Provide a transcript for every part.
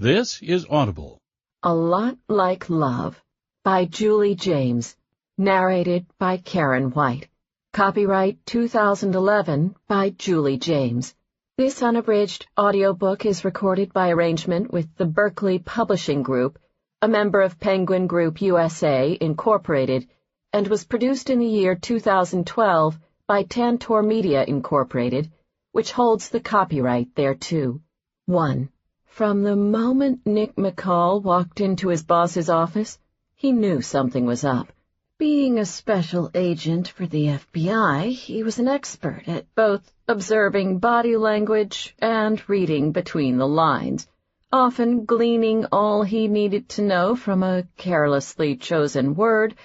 This is Audible. A Lot Like Love by Julie James. Narrated by Karen White. Copyright 2011 by Julie James. This unabridged audiobook is recorded by arrangement with the Berkeley Publishing Group, a member of Penguin Group USA, Incorporated, and was produced in the year 2012 by Tantor Media, Incorporated, which holds the copyright thereto. 1. From the moment Nick McCall walked into his boss's office, he knew something was up. Being a special agent for the FBI, he was an expert at both observing body language and reading between the lines, often gleaning all he needed to know from a carelessly chosen word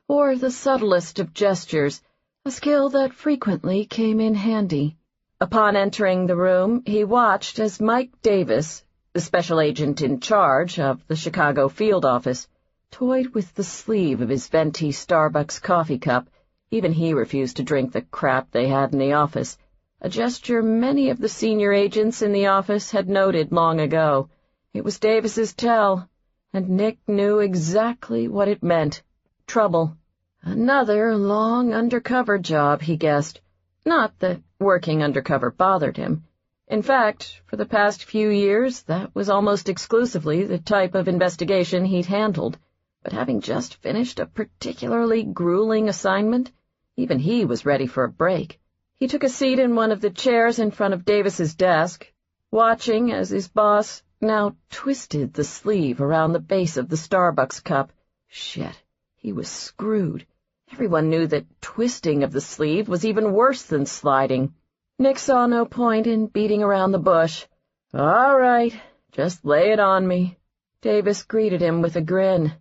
or the subtlest of gestures, a skill that frequently came in handy. Upon entering the room, he watched as Mike Davis, the special agent in charge of the Chicago field office, toyed with the sleeve of his venti Starbucks coffee cup. Even he refused to drink the crap they had in the office, a gesture many of the senior agents in the office had noted long ago. It was Davis's tell, and Nick knew exactly what it meant. Trouble. Another long undercover job, he guessed. Not that working undercover bothered him. In fact, for the past few years, that was almost exclusively the type of investigation he'd handled. But having just finished a particularly grueling assignment, even he was ready for a break. He took a seat in one of the chairs in front of Davis's desk, watching as his boss now twisted the sleeve around the base of the Starbucks cup. Shit, he was screwed. Everyone knew that twisting of the sleeve was even worse than sliding. Nick saw no point in beating around the bush. "All right, just lay it on me." Davis greeted him with a grin.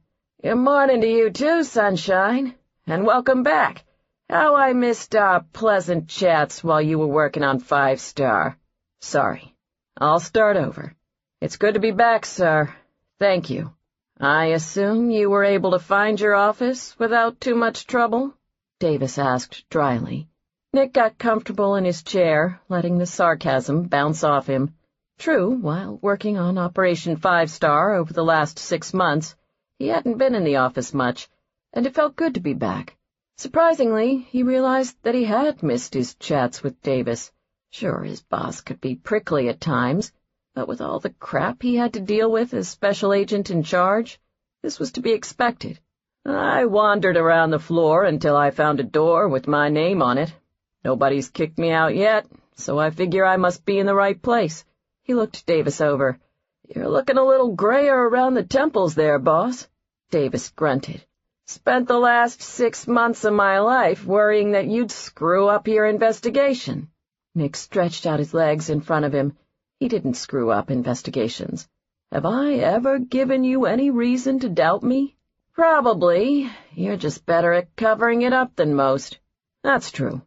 "Good morning to you too, sunshine, and welcome back. How I missed our pleasant chats while you were working on 5-Star. Sorry. I'll start over. It's good to be back, sir. Thank you. I assume you were able to find your office without too much trouble?" Davis asked dryly. Nick got comfortable in his chair, letting the sarcasm bounce off him. True, while working on Operation 5-Star over the last 6 months, he hadn't been in the office much, and it felt good to be back. Surprisingly, he realized that he had missed his chats with Davis. Sure, his boss could be prickly at times, but with all the crap he had to deal with as special agent in charge, this was to be expected. "I wandered around the floor until I found a door with my name on it. Nobody's kicked me out yet, so I figure I must be in the right place." He looked Davis over. "You're looking a little grayer around the temples there, boss." Davis grunted. "Spent the last 6 months of my life worrying that you'd screw up your investigation." Nick stretched out his legs in front of him. He didn't screw up investigations. "Have I ever given you any reason to doubt me?" "Probably. You're just better at covering it up than most." "That's true.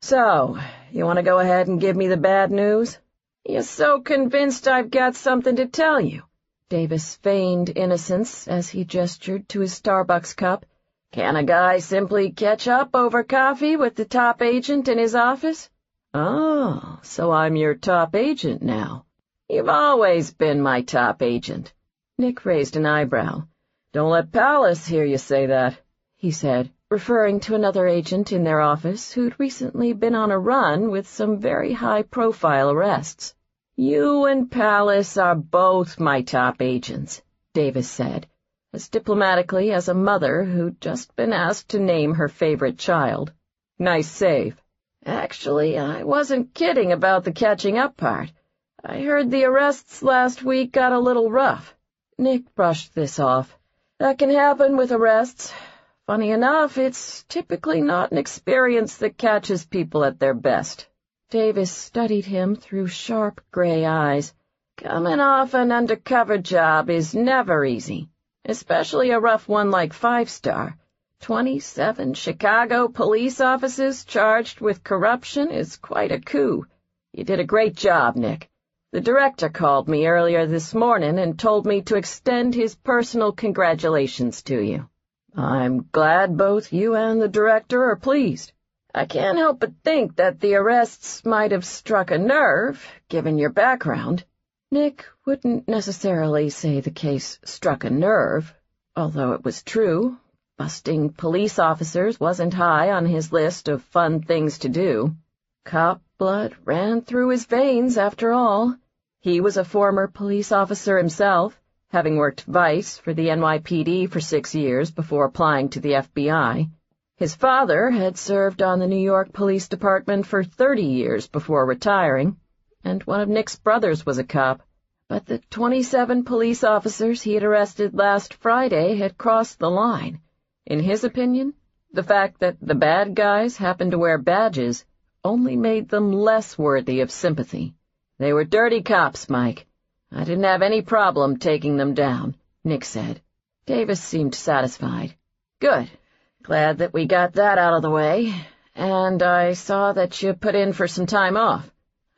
So, you want to go ahead and give me the bad news?" "You're so convinced I've got something to tell you." Davis feigned innocence as he gestured to his Starbucks cup. "Can a guy simply catch up over coffee with the top agent in his office?" "Oh, so I'm your top agent now." "You've always been my top agent." Nick raised an eyebrow. "Don't let Palace hear you say that," he said, referring to another agent in their office who'd recently been on a run with some very high-profile arrests. "You and Palace are both my top agents," Davis said, as diplomatically as a mother who'd just been asked to name her favorite child. "Nice save." "Actually, I wasn't kidding about the catching up part. I heard the arrests last week got a little rough." Nick brushed this off. "That can happen with arrests. Funny enough, it's typically not an experience that catches people at their best." Davis studied him through sharp gray eyes. "Coming off an undercover job is never easy, especially a rough one like 5-Star. 27 Chicago police officers charged with corruption is quite a coup. You did a great job, Nick. The director called me earlier this morning and told me to extend his personal congratulations to you." "I'm glad both you and the director are pleased." "I can't help but think that the arrests might have struck a nerve, given your background." Nick wouldn't necessarily say the case struck a nerve, although it was true. Busting police officers wasn't high on his list of fun things to do. Cop blood ran through his veins, after all. He was a former police officer himself, having worked vice for the NYPD for 6 years before applying to the FBI. His father had served on the New York Police Department for 30 years before retiring, and one of Nick's brothers was a cop. But the 27 police officers he had arrested last Friday had crossed the line. In his opinion, the fact that the bad guys happened to wear badges only made them less worthy of sympathy. They were dirty cops, Mike. I didn't have any problem taking them down, Nick said. Davis seemed satisfied. Good. Glad that we got that out of the way. And I saw that you put in for some time off.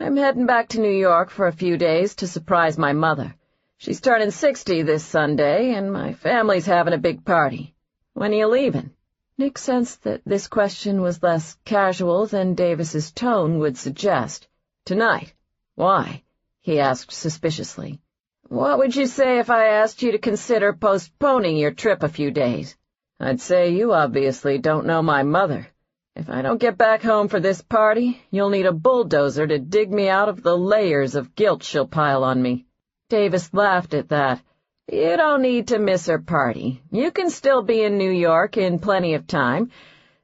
I'm heading back to New York for a few days to surprise my mother. She's turning 60 this Sunday, and my family's having a big party. When are you leaving? Nick sensed that this question was less casual than Davis's tone would suggest. Tonight. Why? He asked suspiciously. What would you say if I asked you to consider postponing your trip a few days? I'd say you obviously don't know my mother. If I don't get back home for this party, you'll need a bulldozer to dig me out of the layers of guilt she'll pile on me. Davis laughed at that. You don't need to miss her party. You can still be in New York in plenty of time.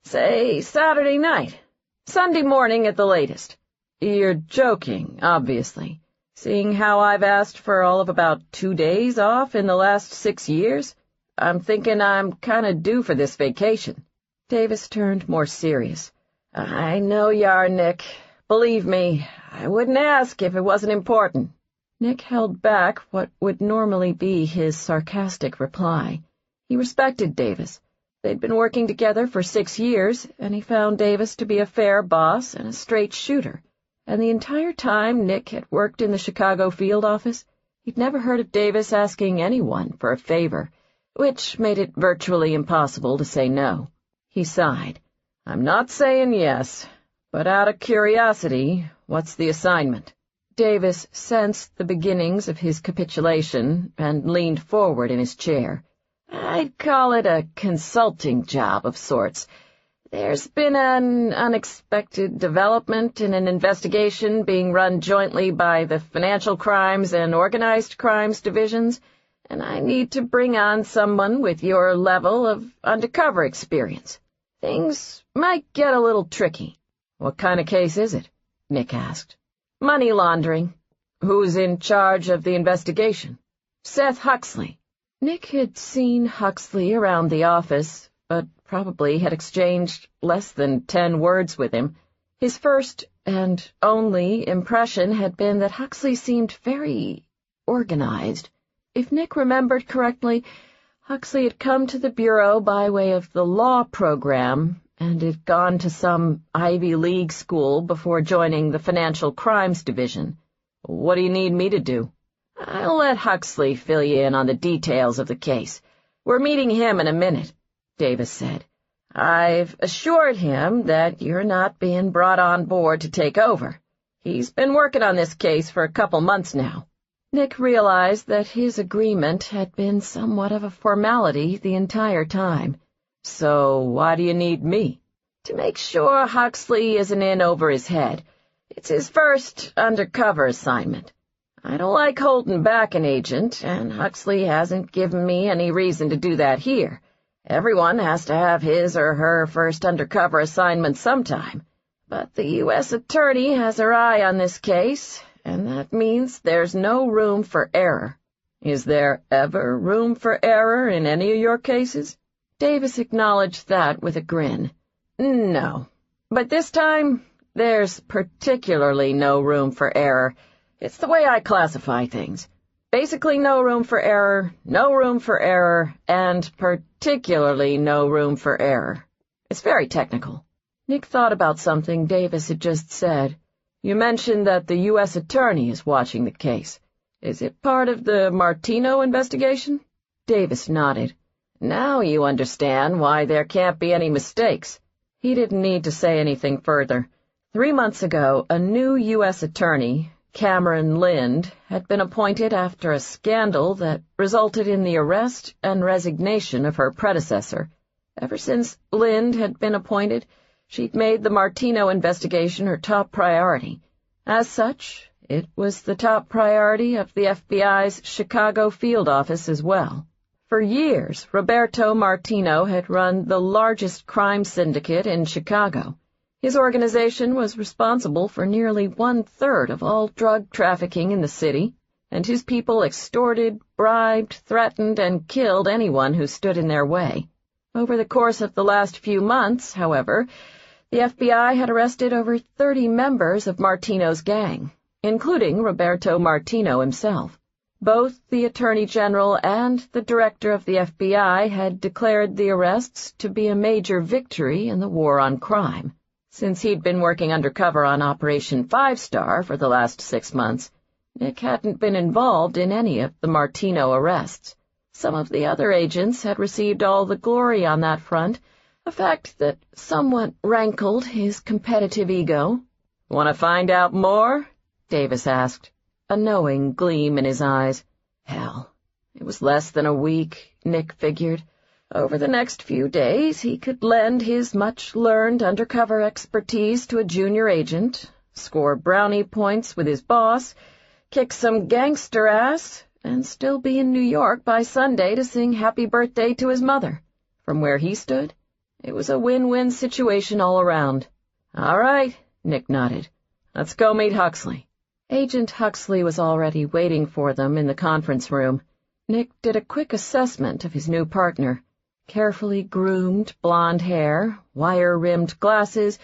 Say Saturday night. Sunday morning at the latest. You're joking, obviously. Seeing how I've asked for all of about 2 days off in the last 6 years, I'm thinking I'm kinda due for this vacation. Davis turned more serious. I know you are, Nick. Believe me, I wouldn't ask if it wasn't important. Nick held back what would normally be his sarcastic reply. He respected Davis. They'd been working together for 6 years, and he found Davis to be a fair boss and a straight shooter. And the entire time Nick had worked in the Chicago field office, he'd never heard of Davis asking anyone for a favor, which made it virtually impossible to say no. He sighed. I'm not saying yes, but out of curiosity, what's the assignment? Davis sensed the beginnings of his capitulation and leaned forward in his chair. I'd call it a consulting job of sorts. There's been an unexpected development in an investigation being run jointly by the Financial Crimes and Organized Crimes divisions, and I need to bring on someone with your level of undercover experience. Things might get a little tricky. What kind of case is it? Nick asked. Money laundering. Who's in charge of the investigation? Seth Huxley. Nick had seen Huxley around the office, but probably had exchanged less than 10 words with him. His first and only impression had been that Huxley seemed very organized. If Nick remembered correctly, Huxley had come to the Bureau by way of the law program and had gone to some Ivy League school before joining the Financial Crimes Division. What do you need me to do? I'll let Huxley fill you in on the details of the case. We're meeting him in a minute, Davis said. I've assured him that you're not being brought on board to take over. He's been working on this case for a couple months now. Nick realized that his agreement had been somewhat of a formality the entire time. So why do you need me? To make sure Huxley isn't in over his head. It's his first undercover assignment. I don't like holding back an agent, and Huxley hasn't given me any reason to do that here. Everyone has to have his or her first undercover assignment sometime. But the U.S. Attorney has her eye on this case, and that means there's no room for error. Is there ever room for error in any of your cases? Davis acknowledged that with a grin. No. But this time, there's particularly no room for error. It's the way I classify things. Basically no room for error, and particularly no room for error. It's very technical. Nick thought about something Davis had just said. You mentioned that the U.S. Attorney is watching the case. Is it part of the Martino investigation? Davis nodded. Now you understand why there can't be any mistakes. He didn't need to say anything further. 3 months ago, a new U.S. Attorney, Cameron Lind, had been appointed after a scandal that resulted in the arrest and resignation of her predecessor. Ever since Lind had been appointed, she'd made the Martino investigation her top priority. As such, it was the top priority of the FBI's Chicago field office as well. For years, Roberto Martino had run the largest crime syndicate in Chicago. His organization was responsible for nearly 1/3 of all drug trafficking in the city, and his people extorted, bribed, threatened, and killed anyone who stood in their way. Over the course of the last few months, however, the FBI had arrested over 30 members of Martino's gang, including Roberto Martino himself. Both the Attorney General and the Director of the FBI had declared the arrests to be a major victory in the war on crime. Since he'd been working undercover on Operation 5 Star for the last 6 months, Nick hadn't been involved in any of the Martino arrests. Some of the other agents had received all the glory on that front, a fact that somewhat rankled his competitive ego. "Want to find out more?" Davis asked, a knowing gleam in his eyes. Hell, it was less than a week, Nick figured. Over the next few days, he could lend his much-learned undercover expertise to a junior agent, score brownie points with his boss, kick some gangster ass, and still be in New York by Sunday to sing happy birthday to his mother. From where he stood, it was a win-win situation all around. "All right," Nick nodded. "Let's go meet Huxley." Agent Huxley was already waiting for them in the conference room. Nick did a quick assessment of his new partner. Carefully groomed blonde hair, wire-rimmed glasses,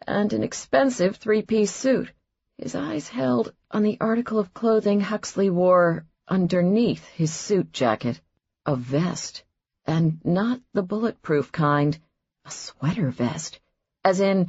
and an expensive three-piece suit. His eyes held on the article of clothing Huxley wore underneath his suit jacket. A vest, and not the bulletproof kind, a sweater vest. As in,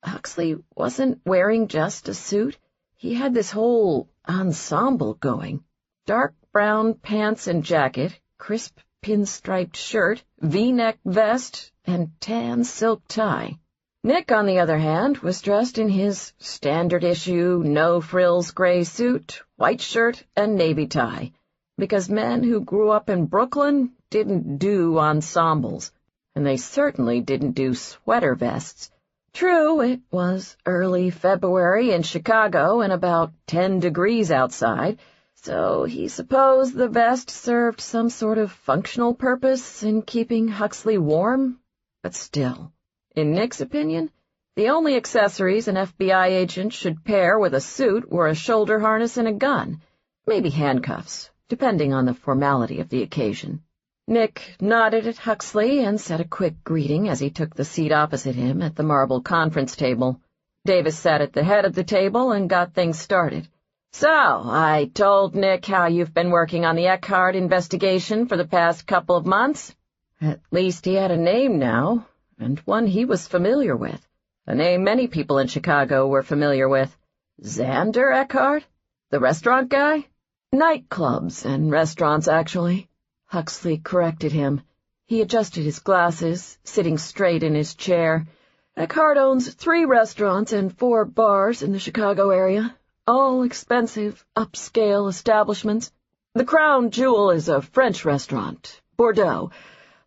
Huxley wasn't wearing just a suit. He had this whole ensemble going. Dark brown pants and jacket, crisp pinstriped shirt, V-neck vest, and tan silk tie. Nick, on the other hand, was dressed in his standard-issue, no-frills gray suit, white shirt, and navy tie, because men who grew up in Brooklyn didn't do ensembles, and they certainly didn't do sweater vests. True, it was early February in Chicago and about 10 degrees outside, so he supposed the vest served some sort of functional purpose in keeping Huxley warm. But still, in Nick's opinion, the only accessories an FBI agent should pair with a suit were a shoulder harness and a gun, maybe handcuffs, depending on the formality of the occasion. Nick nodded at Huxley and said a quick greeting as he took the seat opposite him at the marble conference table. Davis sat at the head of the table and got things started. "So, I told Nick how you've been working on the Eckhart investigation for the past couple of months." At least he had a name now, and one he was familiar with, a name many people in Chicago were familiar with. Xander Eckhart? The restaurant guy? "Nightclubs and restaurants, actually," Huxley corrected him. He adjusted his glasses, sitting straight in his chair. "Eckhart owns 3 restaurants and 4 bars in the Chicago area. All expensive, upscale establishments. The crown jewel is a French restaurant, Bordeaux,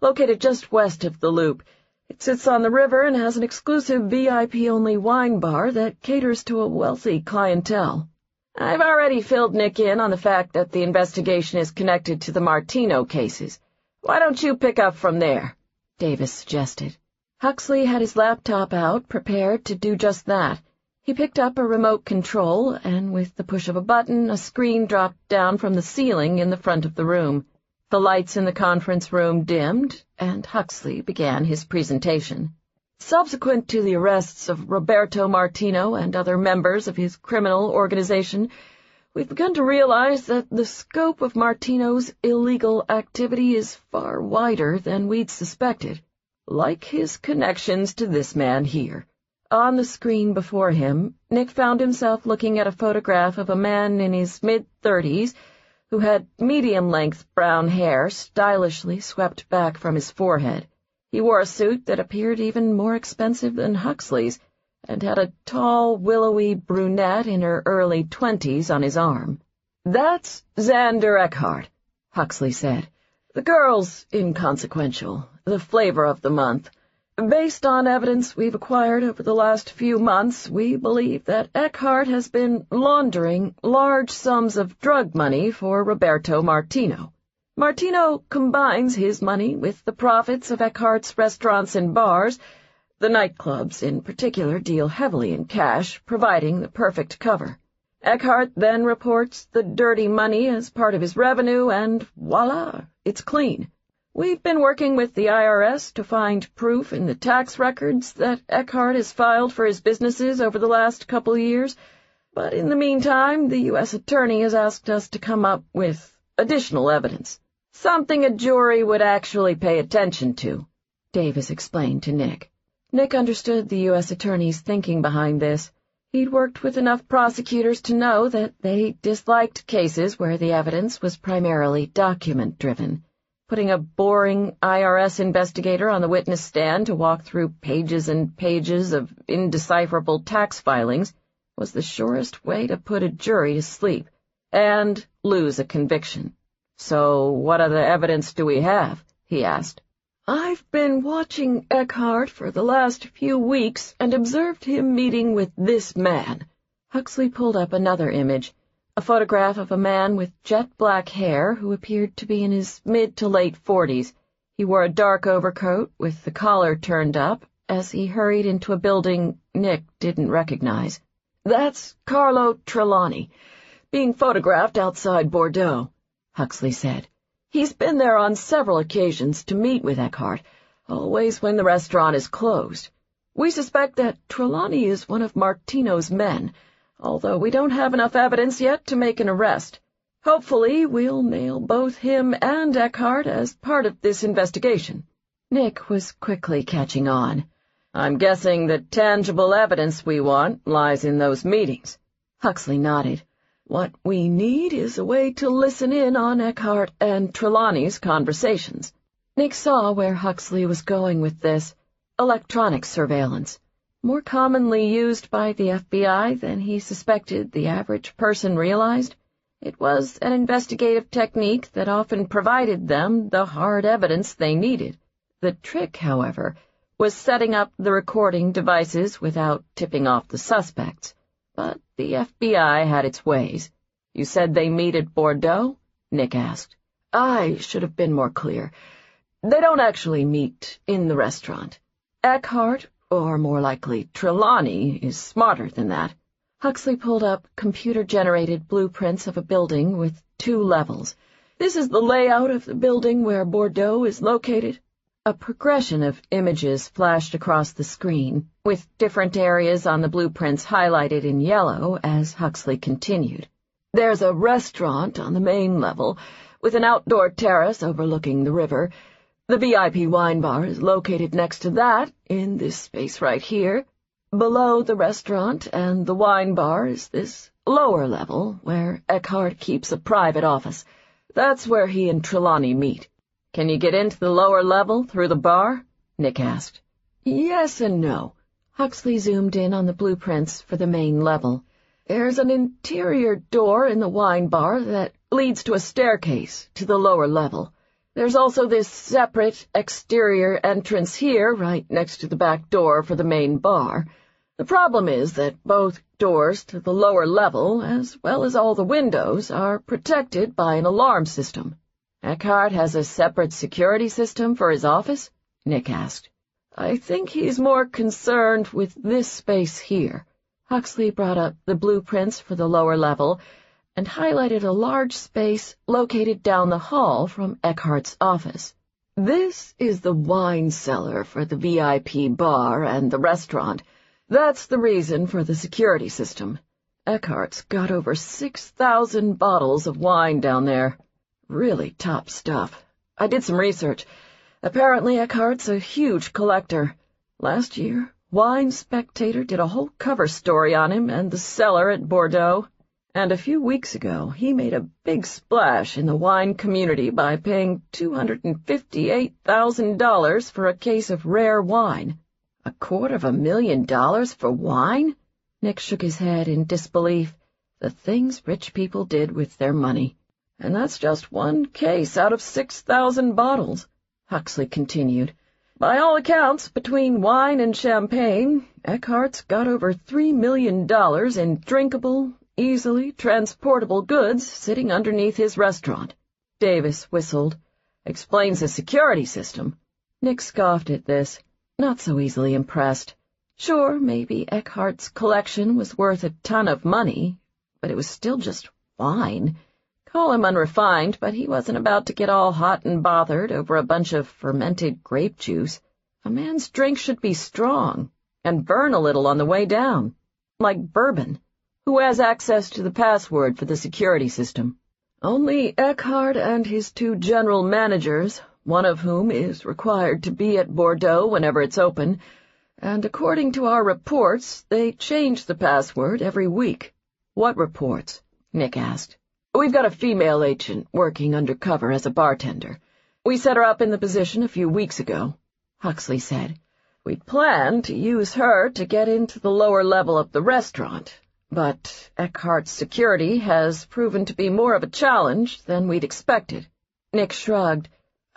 located just west of the Loop. It sits on the river and has an exclusive VIP-only wine bar that caters to a wealthy clientele. I've already filled Nick in on the fact that the investigation is connected to the Martino cases. Why don't you pick up from there?" Davis suggested. Huxley had his laptop out, prepared to do just that. He picked up a remote control, and with the push of a button, a screen dropped down from the ceiling in the front of the room. The lights in the conference room dimmed, and Huxley began his presentation. Subsequent to the arrests of Roberto Martino and other members of his criminal organization, we've begun to realize that the scope of Martino's illegal activity is far wider than we'd suspected, like his connections to this man here. On the screen before him, Nick found himself looking at a photograph of a man in his mid-30s who had medium-length brown hair stylishly swept back from his forehead. He wore a suit that appeared even more expensive than Huxley's, and had a tall, willowy brunette in her early 20s on his arm. "That's Xander Eckhart," Huxley said. "The girl's inconsequential, the flavor of the month. Based on evidence we've acquired over the last few months, we believe that Eckhart has been laundering large sums of drug money for Roberto Martino. Martino combines his money with the profits of Eckhart's restaurants and bars. The nightclubs, in particular, deal heavily in cash, providing the perfect cover. Eckhart then reports the dirty money as part of his revenue, and voila, it's clean. We've been working with the IRS to find proof in the tax records that Eckhart has filed for his businesses over the last couple years, but in the meantime, the U.S. Attorney has asked us to come up with additional evidence. Something a jury would actually pay attention to," Davis explained to Nick. Nick understood the U.S. Attorney's thinking behind this. He'd worked with enough prosecutors to know that they disliked cases where the evidence was primarily document-driven. Putting a boring IRS investigator on the witness stand to walk through pages and pages of indecipherable tax filings was the surest way to put a jury to sleep and lose a conviction. "So what other evidence do we have?" he asked. "I've been watching Eckhart for the last few weeks and observed him meeting with this man." Huxley pulled up another image, a photograph of a man with jet-black hair who appeared to be in his mid to late 40s. He wore a dark overcoat with the collar turned up as he hurried into a building Nick didn't recognize. "That's Carlo Trelawney, being photographed outside Bordeaux," Huxley said. "He's been there on several occasions to meet with Eckhart, always when the restaurant is closed. We suspect that Trelawney is one of Martino's men, although we don't have enough evidence yet to make an arrest. Hopefully we'll nail both him and Eckhart as part of this investigation." Nick was quickly catching on. "I'm guessing the tangible evidence we want lies in those meetings." Huxley nodded. "What we need is a way to listen in on Eckhart and Trelawney's conversations." Nick saw where Huxley was going with this. Electronic surveillance. More commonly used by the FBI than he suspected the average person realized. It was an investigative technique that often provided them the hard evidence they needed. The trick, however, was setting up the recording devices without tipping off the suspects. But the FBI had its ways. "You said they meet at Bordeaux?" Nick asked. "I should have been more clear. They don't actually meet in the restaurant. Eckhart, or more likely Trelawney, is smarter than that." Huxley pulled up computer-generated blueprints of a building with 2 levels. "This is the layout of the building where Bordeaux is located." A progression of images flashed across the screen, with different areas on the blueprints highlighted in yellow as Huxley continued. "There's a restaurant on the main level, with an outdoor terrace overlooking the river. The VIP wine bar is located next to that, in this space right here. Below the restaurant and the wine bar is this lower level, where Eckhart keeps a private office. That's where he and Trelawney meet." "Can you get into the lower level through the bar?" Nick asked. "Yes and no." Huxley zoomed in on the blueprints for the main level. "There's an interior door in the wine bar that leads to a staircase to the lower level. There's also this separate exterior entrance here, right next to the back door for the main bar. The problem is that both doors to the lower level, as well as all the windows, are protected by an alarm system." "Eckhart has a separate security system for his office?" Nick asked. "I think he's more concerned with this space here." Huxley brought up the blueprints for the lower level and highlighted a large space located down the hall from Eckhart's office. "This is the wine cellar for the VIP bar and the restaurant. That's the reason for the security system. Eckhart's got over 6,000 bottles of wine down there. Really top stuff. I did some research. Apparently Eckhart's a huge collector. Last year, Wine Spectator did a whole cover story on him and the cellar at Bordeaux. And a few weeks ago, he made a big splash in the wine community by paying $258,000 for a case of rare wine. $250,000 for wine? Nick shook his head in disbelief. The things rich people did with their money. And that's just one case out of 6,000 bottles, Huxley continued. By all accounts, between wine and champagne, Eckhart's got over $3 million in drinkable, easily transportable goods sitting underneath his restaurant. Davis whistled. Explains the security system. Nick scoffed at this, not so easily impressed. Sure, maybe Eckhart's collection was worth a ton of money, but it was still just wine. Call him unrefined, but he wasn't about to get all hot and bothered over a bunch of fermented grape juice. A man's drink should be strong, and burn a little on the way down, like bourbon. Who has access to the password for the security system? Only Eckhart and his 2 general managers, one of whom is required to be at Bordeaux whenever it's open, and according to our reports, they change the password every week. What reports? Nick asked. We've got a female agent working undercover as a bartender. We set her up in the position a few weeks ago, Huxley said. We'd planned to use her to get into the lower level of the restaurant, but Eckhart's security has proven to be more of a challenge than we'd expected. Nick shrugged.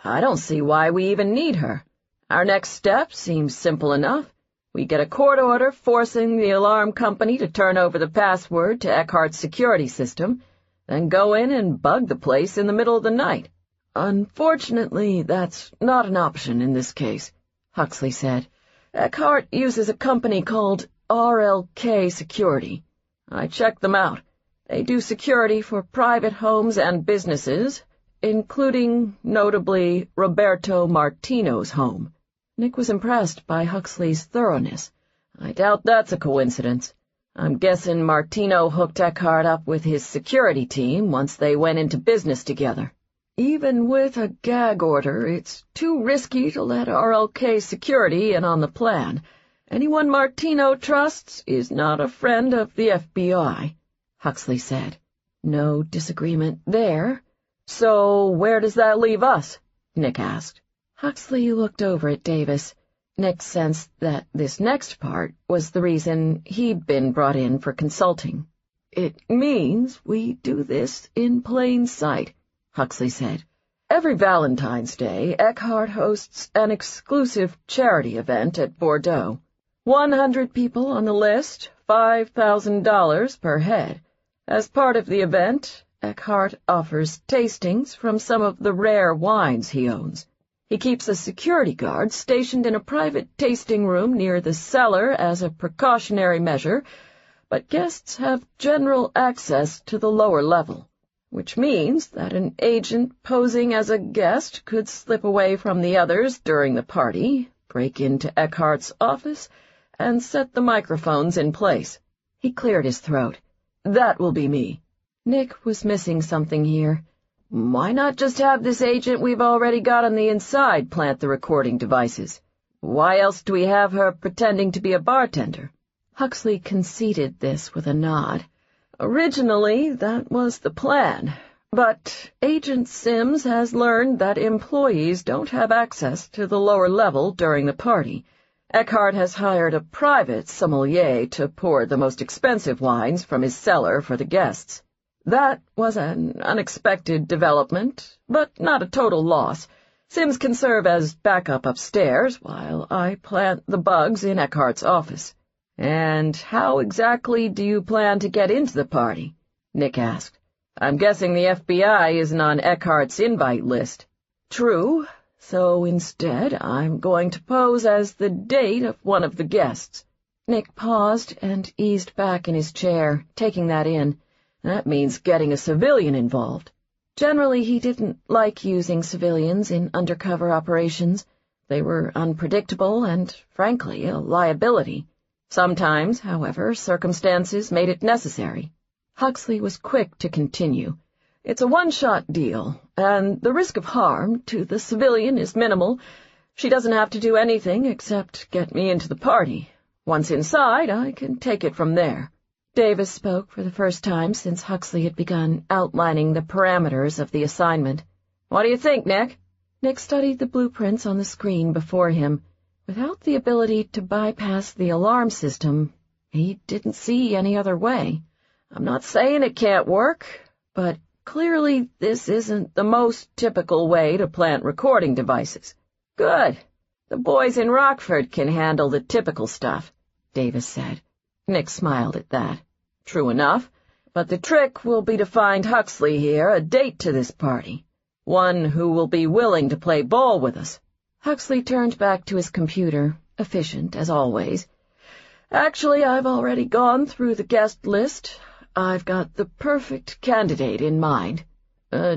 I don't see why we even need her. Our next step seems simple enough. We get a court order forcing the alarm company to turn over the password to Eckhart's security system, then go in and bug the place in the middle of the night. Unfortunately, that's not an option in this case, Huxley said. Eckhart uses a company called RLK Security. I checked them out. They do security for private homes and businesses, including, notably, Roberto Martino's home. Nick was impressed by Huxley's thoroughness. I doubt that's a coincidence. I'm guessing Martino hooked Eckhart up with his security team once they went into business together. Even with a gag order, it's too risky to let RLK Security in on the plan. Anyone Martino trusts is not a friend of the FBI, Huxley said. No disagreement there. So where does that leave us? Nick asked. Huxley looked over at Davis. Nick sensed that this next part was the reason he'd been brought in for consulting. It means we do this in plain sight, Huxley said. Every Valentine's Day, Eckhart hosts an exclusive charity event at Bordeaux. 100 people on the list, $5,000 per head. As part of the event, Eckhart offers tastings from some of the rare wines he owns. He keeps a security guard stationed in a private tasting room near the cellar as a precautionary measure, but guests have general access to the lower level, which means that an agent posing as a guest could slip away from the others during the party, break into Eckhart's office, and set the microphones in place. He cleared his throat. That will be me. Nick was missing something here. Why not just have this agent we've already got on the inside plant the recording devices? Why else do we have her pretending to be a bartender? Huxley conceded this with a nod. Originally, that was the plan, but Agent Sims has learned that employees don't have access to the lower level during the party. Eckhart has hired a private sommelier to pour the most expensive wines from his cellar for the guests. That was an unexpected development, but not a total loss. Sims can serve as backup upstairs while I plant the bugs in Eckhart's office. And how exactly do you plan to get into the party? Nick asked. I'm guessing the FBI isn't on Eckhart's invite list. True, so instead I'm going to pose as the date of one of the guests. Nick paused and eased back in his chair, taking that in. That means getting a civilian involved. Generally, he didn't like using civilians in undercover operations. They were unpredictable and, frankly, a liability. Sometimes, however, circumstances made it necessary. Huxley was quick to continue. It's a one-shot deal, and the risk of harm to the civilian is minimal. She doesn't have to do anything except get me into the party. Once inside, I can take it from there. Davis spoke for the first time since Huxley had begun outlining the parameters of the assignment. What do you think, Nick? Nick studied the blueprints on the screen before him. Without the ability to bypass the alarm system, he didn't see any other way. I'm not saying it can't work, but clearly this isn't the most typical way to plant recording devices. Good. The boys in Rockford can handle the typical stuff, Davis said. Nick smiled at that. True enough, but the trick will be to find Huxley here a date to this party. One who will be willing to play ball with us. Huxley turned back to his computer, efficient as always. Actually, I've already gone through the guest list. I've got the perfect candidate in mind.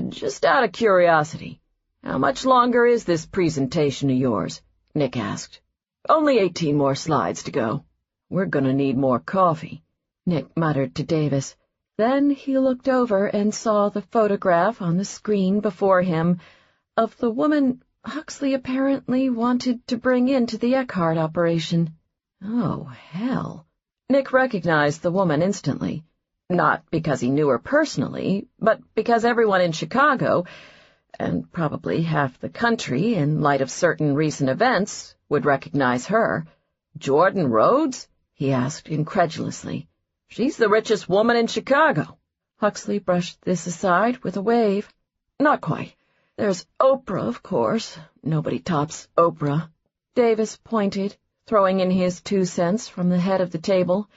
Just out of curiosity, how much longer is this presentation of yours? Nick asked. Only 18 more slides to go. We're gonna need more coffee, Nick muttered to Davis. Then he looked over and saw the photograph on the screen before him of the woman Huxley apparently wanted to bring into the Eckhart operation. Oh, hell. Nick recognized the woman instantly. Not because he knew her personally, but because everyone in Chicago, and probably half the country in light of certain recent events, would recognize her. Jordan Rhodes? He asked incredulously. She's the richest woman in Chicago. Huxley brushed this aside with a wave. Not quite. There's Oprah, of course. Nobody tops Oprah. Davis pointed, throwing in his 2 cents from the head of the table.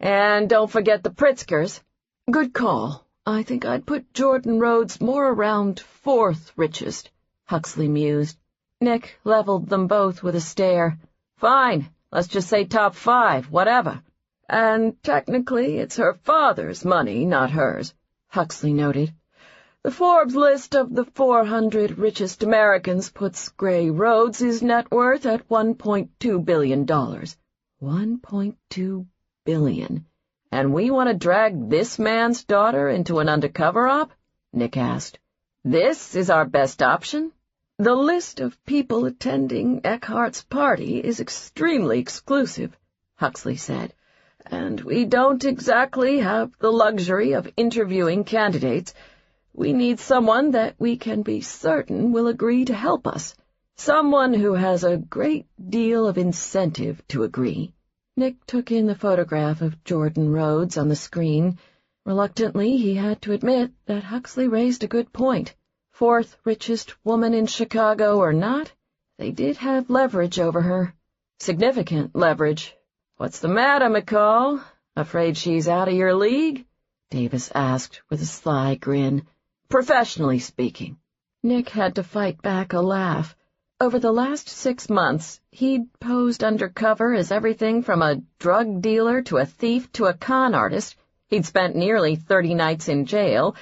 And don't forget the Pritzkers. Good call. I think I'd put Jordan Rhodes more around 4th richest, Huxley mused. Nick leveled them both with a stare. Fine, let's just say top 5, whatever. And technically it's her father's money, not hers, Huxley noted. The Forbes list of the 400 richest Americans puts Gray Rhodes' net worth at $1.2 billion. $1.2 billion. And we want to drag this man's daughter into an undercover op? Nick asked. This is our best option? The list of people attending Eckhart's party is extremely exclusive, Huxley said, and we don't exactly have the luxury of interviewing candidates. We need someone that we can be certain will agree to help us, someone who has a great deal of incentive to agree. Nick took in the photograph of Jordan Rhodes on the screen. Reluctantly, he had to admit that Huxley raised a good point. 4th richest woman in Chicago or not, they did have leverage over her. Significant leverage. What's the matter, McCall? Afraid she's out of your league? Davis asked with a sly grin. Professionally speaking. Nick had to fight back a laugh. Over the last 6 months, he'd posed undercover as everything from a drug dealer to a thief to a con artist. He'd spent nearly 30 nights in jail,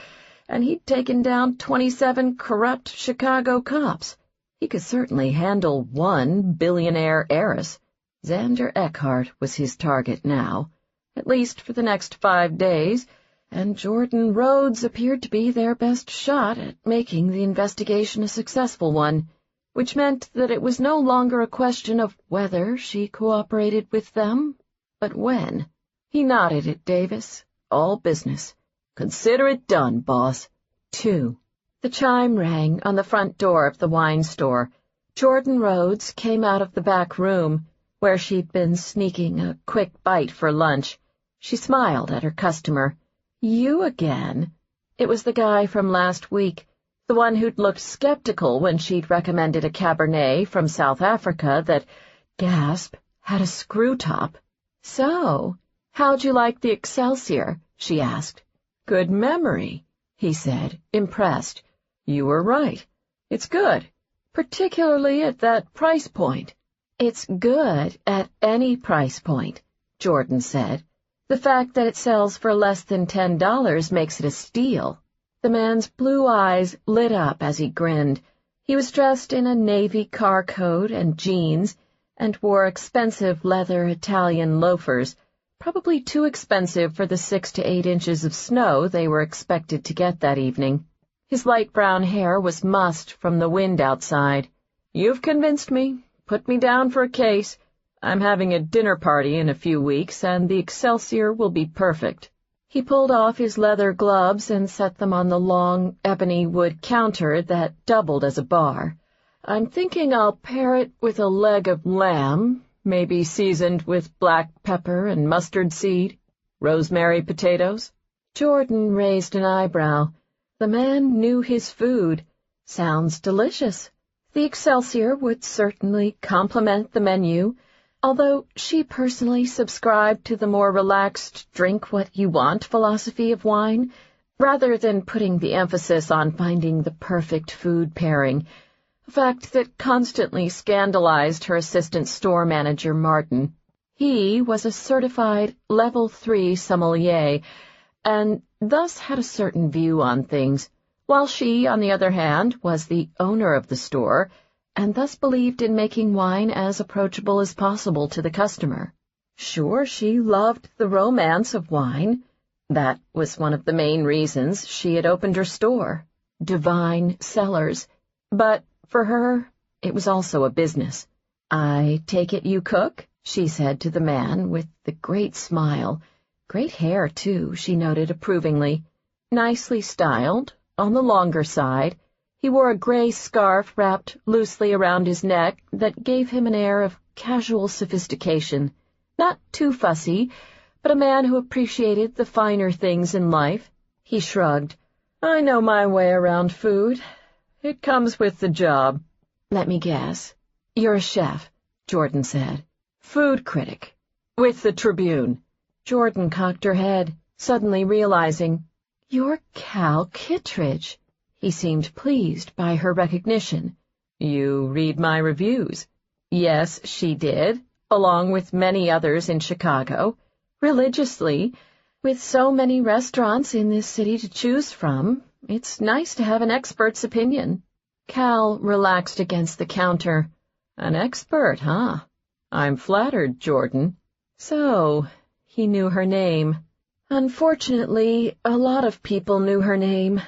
and he'd taken down 27 corrupt Chicago cops. He could certainly handle one billionaire heiress. Xander Eckhart was his target now, at least for the next 5 days, and Jordan Rhodes appeared to be their best shot at making the investigation a successful one, which meant that it was no longer a question of whether she cooperated with them, but when. He nodded at Davis. All business. Consider it done, boss. 2. The chime rang on the front door of the wine store. Jordan Rhodes came out of the back room, where she'd been sneaking a quick bite for lunch. She smiled at her customer. You again? It was the guy from last week, the one who'd looked skeptical when she'd recommended a Cabernet from South Africa that, gasp, had a screw top. So, how'd you like the Excelsior? She asked. Good memory, he said, impressed. You were right. It's good, particularly at that price point. It's good at any price point, Jordan said. The fact that it sells for less than $10 makes it a steal. The man's blue eyes lit up as he grinned. He was dressed in a navy car coat and jeans, and wore expensive leather Italian loafers, probably too expensive for the 6 to 8 inches of snow they were expected to get that evening. His light brown hair was mussed from the wind outside. You've convinced me. Put me down for a case. I'm having a dinner party in a few weeks, and the Excelsior will be perfect. He pulled off his leather gloves and set them on the long ebony wood counter that doubled as a bar. I'm thinking I'll pair it with a leg of lamb, maybe seasoned with black pepper and mustard seed, rosemary potatoes." Jordan raised an eyebrow. The man knew his food. Sounds delicious. The Excelsior would certainly complement the menu, although she personally subscribed to the more relaxed drink-what-you-want philosophy of wine, rather than putting the emphasis on finding the perfect food pairing, a fact that constantly scandalized her assistant store manager, Martin. He was a certified Level 3 sommelier, and thus had a certain view on things, while she, on the other hand, was the owner of the store, and thus believed in making wine as approachable as possible to the customer. Sure, she loved the romance of wine. That was one of the main reasons she had opened her store, Divine Cellars, but for her, it was also a business. "I take it you cook?" she said to the man with the great smile. Great hair, too, she noted approvingly. Nicely styled, on the longer side. He wore a gray scarf wrapped loosely around his neck that gave him an air of casual sophistication. Not too fussy, but a man who appreciated the finer things in life. He shrugged. "I know my way around food. It comes with the job." "Let me guess. You're a chef," Jordan said. "Food critic. With the Tribune." Jordan cocked her head, suddenly realizing, "You're Cal Kittredge." He seemed pleased by her recognition. "You read my reviews?" Yes, she did, along with many others in Chicago, religiously. With so many restaurants in this city to choose from, it's nice to have an expert's opinion. Cal relaxed against the counter. "An expert, huh? I'm flattered, Jordan." So, he knew her name. Unfortunately, a lot of people knew her name.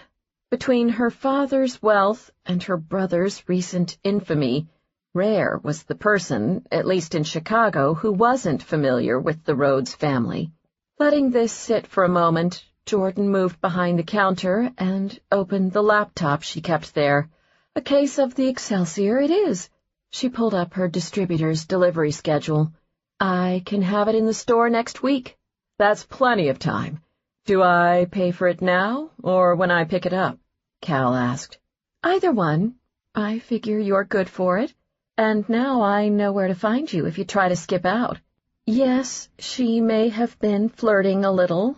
Between her father's wealth and her brother's recent infamy, rare was the person, at least in Chicago, who wasn't familiar with the Rhodes family. Letting this sit for a moment, Jordan moved behind the counter and opened the laptop she kept there. "A case of the Excelsior it is." She pulled up her distributor's delivery schedule. "I can have it in the store next week." "That's plenty of time. Do I pay for it now, or when I pick it up?" Cal asked. "Either one. I figure you're good for it, and now I know where to find you if you try to skip out." Yes, she may have been flirting a little,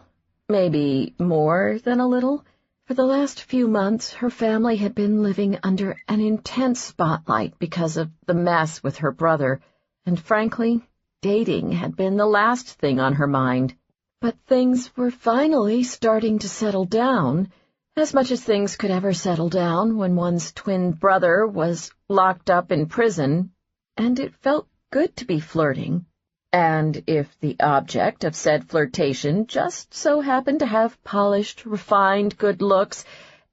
maybe more than a little. For the last few months, her family had been living under an intense spotlight because of the mess with her brother, and frankly, dating had been the last thing on her mind. But things were finally starting to settle down, as much as things could ever settle down when one's twin brother was locked up in prison, and it felt good to be flirting. And if the object of said flirtation just so happened to have polished, refined good looks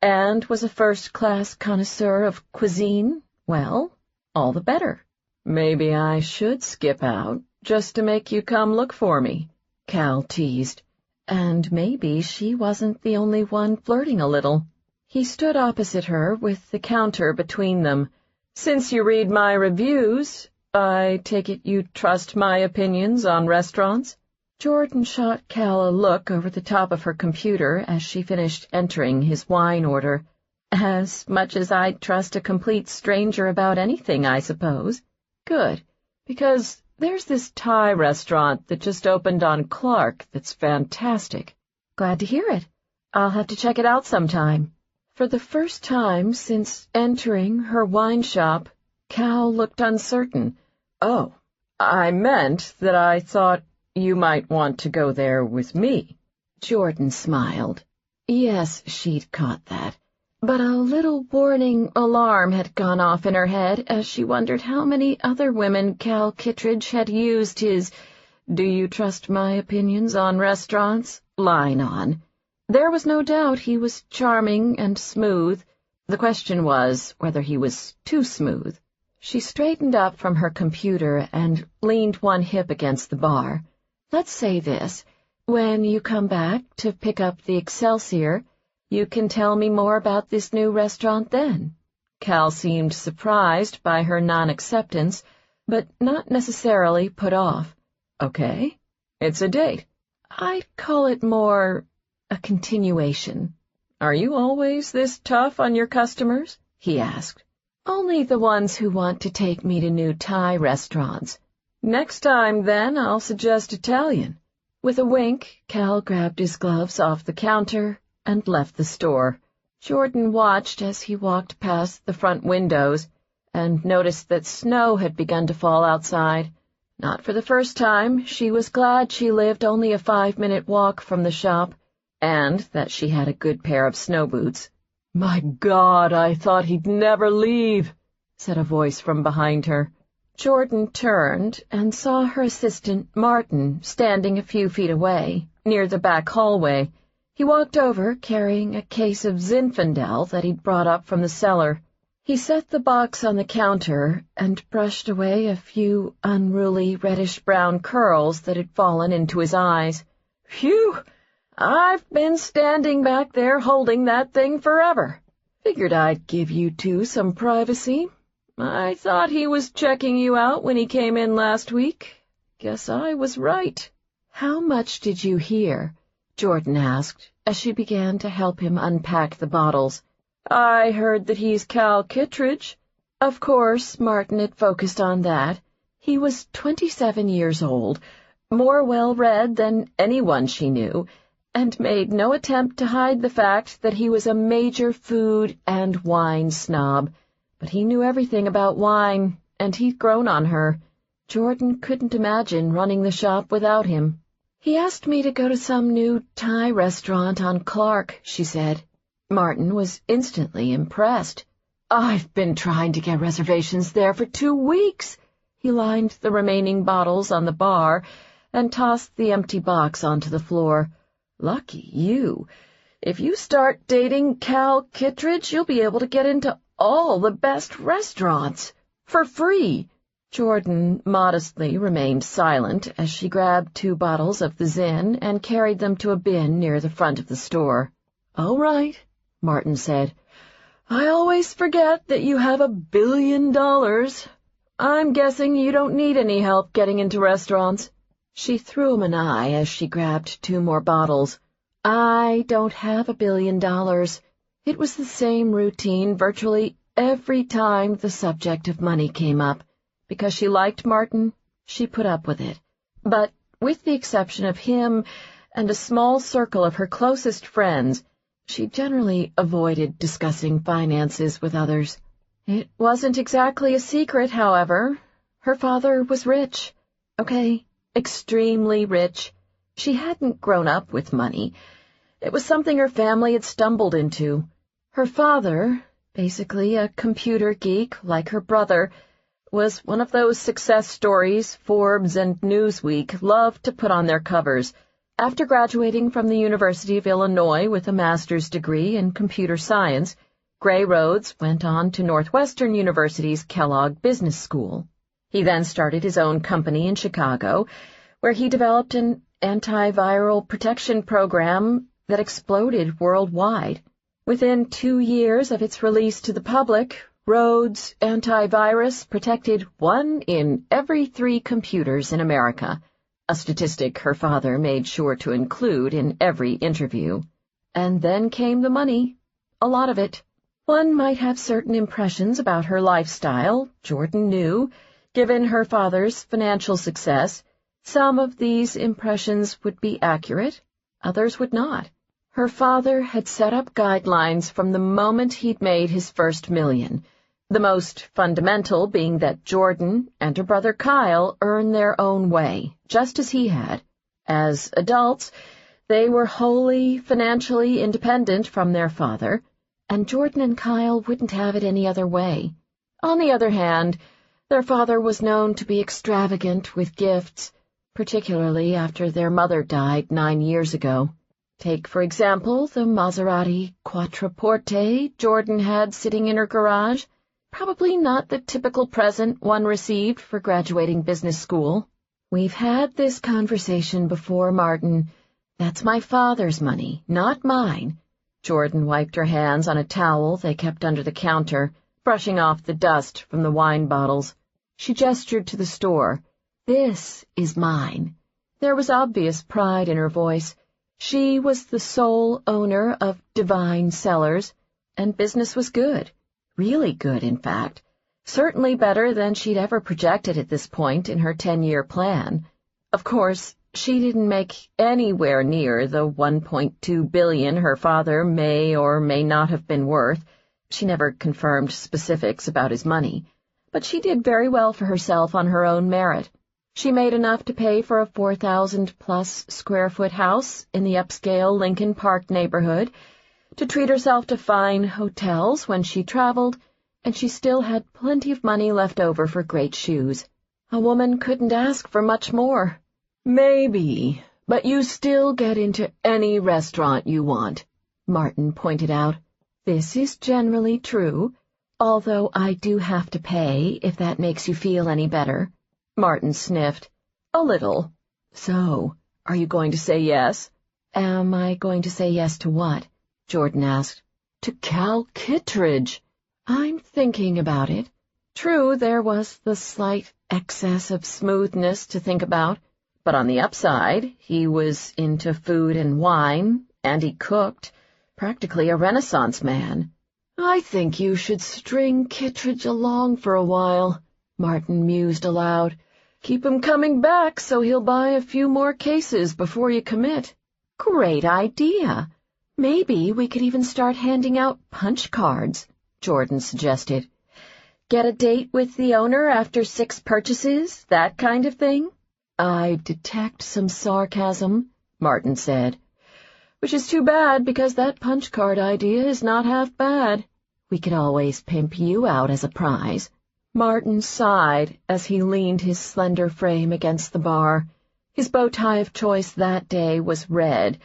and was a first-class connoisseur of cuisine, well, all the better. "Maybe I should skip out, just to make you come look for me," Cal teased. And maybe she wasn't the only one flirting a little. He stood opposite her with the counter between them. "Since you read my reviews, I take it you trust my opinions on restaurants?" Jordan shot Cal a look over the top of her computer as she finished entering his wine order. "As much as I'd trust a complete stranger about anything, I suppose." "Good, because there's this Thai restaurant that just opened on Clark that's fantastic." "Glad to hear it. I'll have to check it out sometime." For the first time since entering her wine shop, Cal looked uncertain. "Oh, I meant that I thought you might want to go there with me." Jordan smiled. Yes, she'd caught that. But a little warning alarm had gone off in her head as she wondered how many other women Cal Kittredge had used his "Do you trust my opinions on restaurants?" line on. There was no doubt he was charming and smooth. The question was whether he was too smooth. She straightened up from her computer and leaned one hip against the bar. "Let's say this. When you come back to pick up the Excelsior, you can tell me more about this new restaurant then." Cal seemed surprised by her non-acceptance, but not necessarily put off. Okay, it's a date. I'd call it more a continuation. Are you always this tough on your customers? He asked. Only the ones who want to take me to new Thai restaurants. Next time, then, I'll suggest Italian. With a wink, Cal grabbed his gloves off the counter and left the store. Jordan watched as he walked past the front windows and noticed that snow had begun to fall outside. Not for the first time, she was glad she lived only a 5-minute walk from the shop, and that she had a good pair of snow boots. "My God, I thought he'd never leave," said a voice from behind her. Jordan turned and saw her assistant, Martin, standing a few feet away, near the back hallway. He walked over, carrying a case of Zinfandel that he'd brought up from the cellar. He set the box on the counter and brushed away a few unruly reddish-brown curls that had fallen into his eyes. "Phew! I've been standing back there holding that thing forever. Figured I'd give you two some privacy. I thought he was checking you out when he came in last week. Guess I was right." "How much did you hear?" Jordan asked, as she began to help him unpack the bottles. "I heard that he's Cal Kittredge." Of course, Martin had focused on that. He was 27 years old, more well-read than anyone she knew, and made no attempt to hide the fact that he was a major food and wine snob. But he knew everything about wine, and he'd grown on her. Jordan couldn't imagine running the shop without him. "He asked me to go to some new Thai restaurant on Clark," she said. Martin was instantly impressed. "I've been trying to get reservations there for 2 weeks." He lined the remaining bottles on the bar and tossed the empty box onto the floor. "Lucky you. If you start dating Cal Kittredge, you'll be able to get into all the best restaurants. For free." Jordan modestly remained silent as she grabbed 2 bottles of the Zin and carried them to a bin near the front of the store. "All right," Martin said. "I always forget that you have $1 billion. I'm guessing you don't need any help getting into restaurants." She threw him an eye as she grabbed 2 more bottles. "I don't have $1 billion. It was the same routine virtually every time the subject of money came up. Because she liked Martin, she put up with it. But with the exception of him and a small circle of her closest friends, she generally avoided discussing finances with others. It wasn't exactly a secret, however. Her father was rich. Okay, extremely rich. She hadn't grown up with money. It was something her family had stumbled into. Her father, basically a computer geek like her brother, was one of those success stories Forbes and Newsweek loved to put on their covers. After graduating from the University of Illinois with a master's degree in computer science, Gray Rhodes went on to Northwestern University's Kellogg Business School. He then started his own company in Chicago, where he developed an antiviral protection program that exploded worldwide. Within 2 years of its release to the public, Rhodes' antivirus protected 1 in every 3 computers in America, a statistic her father made sure to include in every interview. And then came the money, a lot of it. One might have certain impressions about her lifestyle, Jordan knew. Given her father's financial success, some of these impressions would be accurate, others would not. Her father had set up guidelines from the moment he'd made his first $1 million. The most fundamental being that Jordan and her brother Kyle earn their own way, just as he had. As adults, they were wholly financially independent from their father, and Jordan and Kyle wouldn't have it any other way. On the other hand, their father was known to be extravagant with gifts, particularly after their mother died 9 years ago. Take, for example, the Maserati Quattroporte Jordan had sitting in her garage. Probably not the typical present one received for graduating business school. "We've had this conversation before, Martin. That's my father's money, not mine." Jordan wiped her hands on a towel they kept under the counter, brushing off the dust from the wine bottles. She gestured to the store. "This is mine." There was obvious pride in her voice. She was the sole owner of Divine Cellars, and business was good. Really good, in fact. Certainly better than she'd ever projected at this point in her 10-year plan. Of course, she didn't make anywhere near the $1.2 billion her father may or may not have been worth. She never confirmed specifics about his money. But she did very well for herself on her own merit. She made enough to pay for a 4,000-plus square foot house in the upscale Lincoln Park neighborhood, to treat herself to fine hotels when she traveled, and she still had plenty of money left over for great shoes. A woman couldn't ask for much more. "Maybe, but you still get into any restaurant you want," Martin pointed out. "This is generally true, although I do have to pay, if that makes you feel any better." Martin sniffed. "A little." "So, are you going to say yes?" "Am I going to say yes to what?" Jordan asked. "To Cal Kittredge." "I'm thinking about it." True, there was the slight excess of smoothness to think about, but on the upside, he was into food and wine, and he cooked, practically a Renaissance man. "I think you should string Kittredge along for a while," Martin mused aloud. "Keep him coming back so he'll buy a few more cases before you commit." "Great idea. Maybe we could even start handing out punch cards," Jordan suggested. "Get a date with the owner after 6 purchases, that kind of thing?" "I detect some sarcasm," Martin said. "Which is too bad, because that punch card idea is not half bad. We could always pimp you out as a prize." Martin sighed as he leaned his slender frame against the bar. His bow tie of choice that day was red,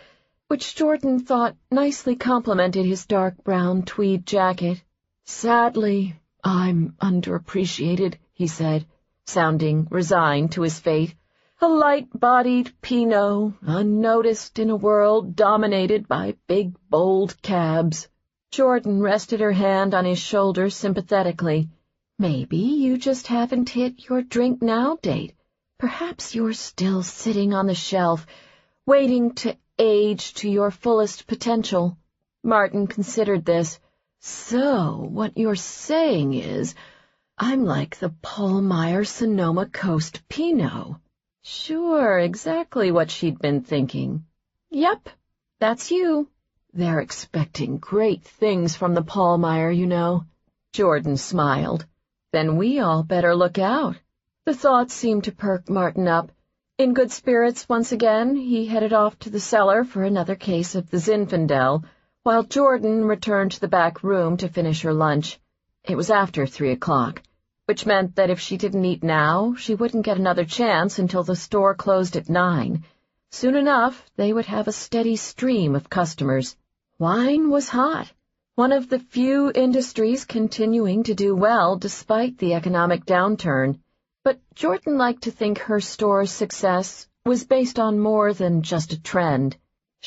which Jordan thought nicely complemented his dark brown tweed jacket. "Sadly, I'm underappreciated," he said, sounding resigned to his fate. "A light-bodied Pinot, unnoticed in a world dominated by big, bold cabs." Jordan rested her hand on his shoulder sympathetically. "Maybe you just haven't hit your drink-now date. Perhaps you're still sitting on the shelf, waiting to age to your fullest potential." Martin considered this. "So, what you're saying is, I'm like the Paul Sonoma Coast Pinot." Sure, exactly what she'd been thinking. "Yep, that's you." "They're expecting great things from the Paul, you know." Jordan smiled. "Then we all better look out." The thought seemed to perk Martin up. In good spirits once again, he headed off to the cellar for another case of the Zinfandel, while Jordan returned to the back room to finish her lunch. It was after 3 o'clock, which meant that if she didn't eat now, she wouldn't get another chance until the store closed at 9. Soon enough, they would have a steady stream of customers. Wine was hot, one of the few industries continuing to do well despite the economic downturn. But Jordan liked to think her store's success was based on more than just a trend.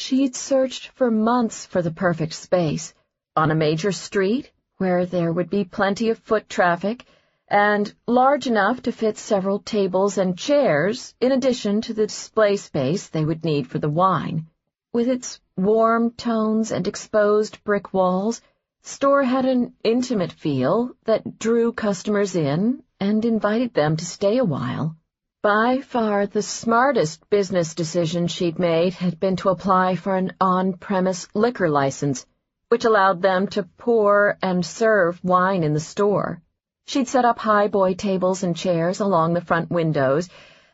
She'd searched for months for the perfect space, on a major street where there would be plenty of foot traffic, and large enough to fit several tables and chairs, in addition to the display space they would need for the wine. With its warm tones and exposed brick walls, the store had an intimate feel that drew customers in and invited them to stay a while. By far the smartest business decision she'd made had been to apply for an on-premise liquor license, which allowed them to pour and serve wine in the store. She'd set up highboy tables and chairs along the front windows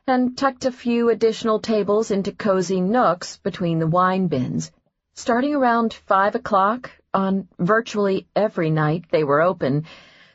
and tucked a few additional tables into cozy nooks between the wine bins. Starting around 5 o'clock, on virtually every night they were open,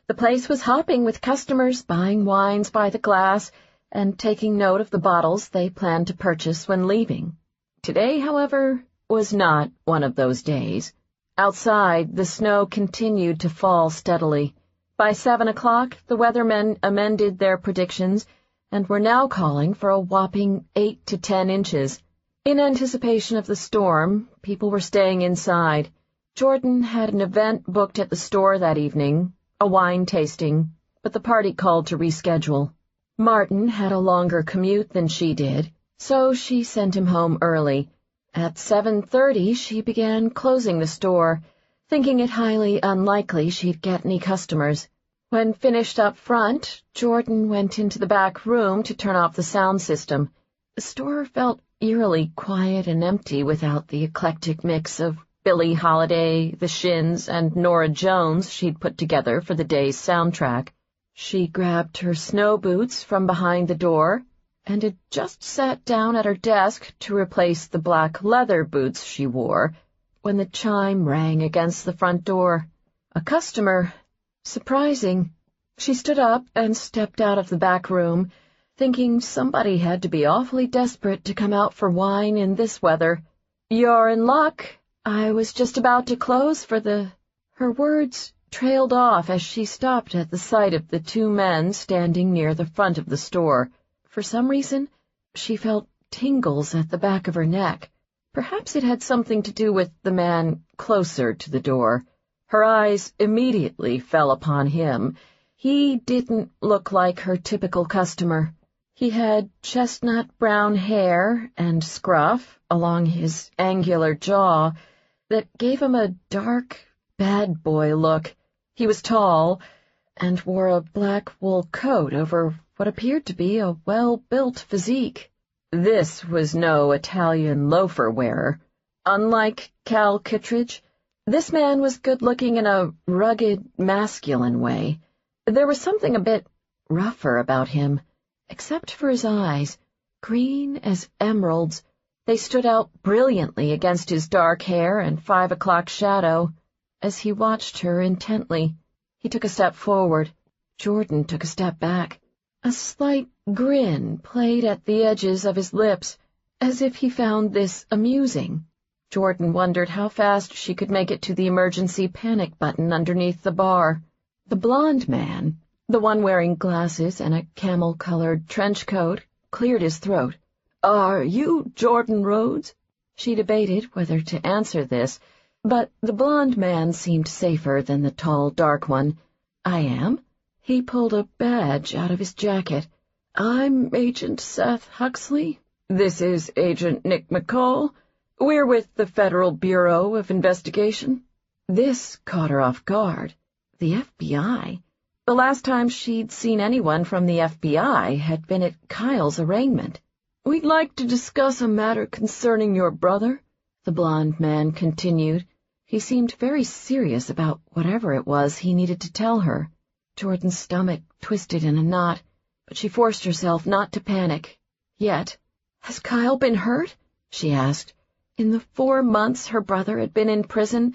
the place was hopping with customers buying wines by the glass and taking note of the bottles they planned to purchase when leaving. Today, however, was not one of those days. Outside, the snow continued to fall steadily. By 7 o'clock, the weathermen amended their predictions and were now calling for a whopping 8 to 10 inches. In anticipation of the storm, people were staying inside. Jordan had an event booked at the store that evening, a wine tasting, but the party called to reschedule. Martin had a longer commute than she did, so she sent him home early. At 7:30, she began closing the store, thinking it highly unlikely she'd get any customers. When finished up front, Jordan went into the back room to turn off the sound system. The store felt eerily quiet and empty without the eclectic mix of Billie Holiday, The Shins, and Norah Jones she'd put together for the day's soundtrack. She grabbed her snow boots from behind the door and had just sat down at her desk to replace the black leather boots she wore when the chime rang against the front door. A customer. Surprising. She stood up and stepped out of the back room, thinking somebody had to be awfully desperate to come out for wine in this weather. "You're in luck. I was just about to close for the—" Her words trailed off as she stopped at the sight of the two men standing near the front of the store. For some reason, she felt tingles at the back of her neck. Perhaps it had something to do with the man closer to the door. Her eyes immediately fell upon him. He didn't look like her typical customer. He had chestnut brown hair and scruff along his angular jaw that gave him a dark, bad boy look. He was tall and wore a black wool coat over what appeared to be a well-built physique. This was no Italian loafer wearer. Unlike Cal Kittredge, this man was good-looking in a rugged, masculine way. There was something a bit rougher about him, except for his eyes, green as emeralds. They stood out brilliantly against his dark hair and 5 o'clock shadow. As he watched her intently, he took a step forward. Jordan took a step back. A slight grin played at the edges of his lips, as if he found this amusing. Jordan wondered how fast she could make it to the emergency panic button underneath the bar. The blond man, the one wearing glasses and a camel-colored trench coat, cleared his throat. "Are you Jordan Rhodes?" She debated whether to answer this, but the blond man seemed safer than the tall, dark one. "I am." He pulled a badge out of his jacket. "I'm Agent Seth Huxley. This is Agent Nick McCall. We're with the Federal Bureau of Investigation." This caught her off guard. The FBI. The last time she'd seen anyone from the FBI had been at Kyle's arraignment. "We'd like to discuss a matter concerning your brother," the blond man continued. He seemed very serious about whatever it was he needed to tell her. Jordan's stomach twisted in a knot, but she forced herself not to panic. Yet, "Has Kyle been hurt?" she asked. In the 4 months her brother had been in prison,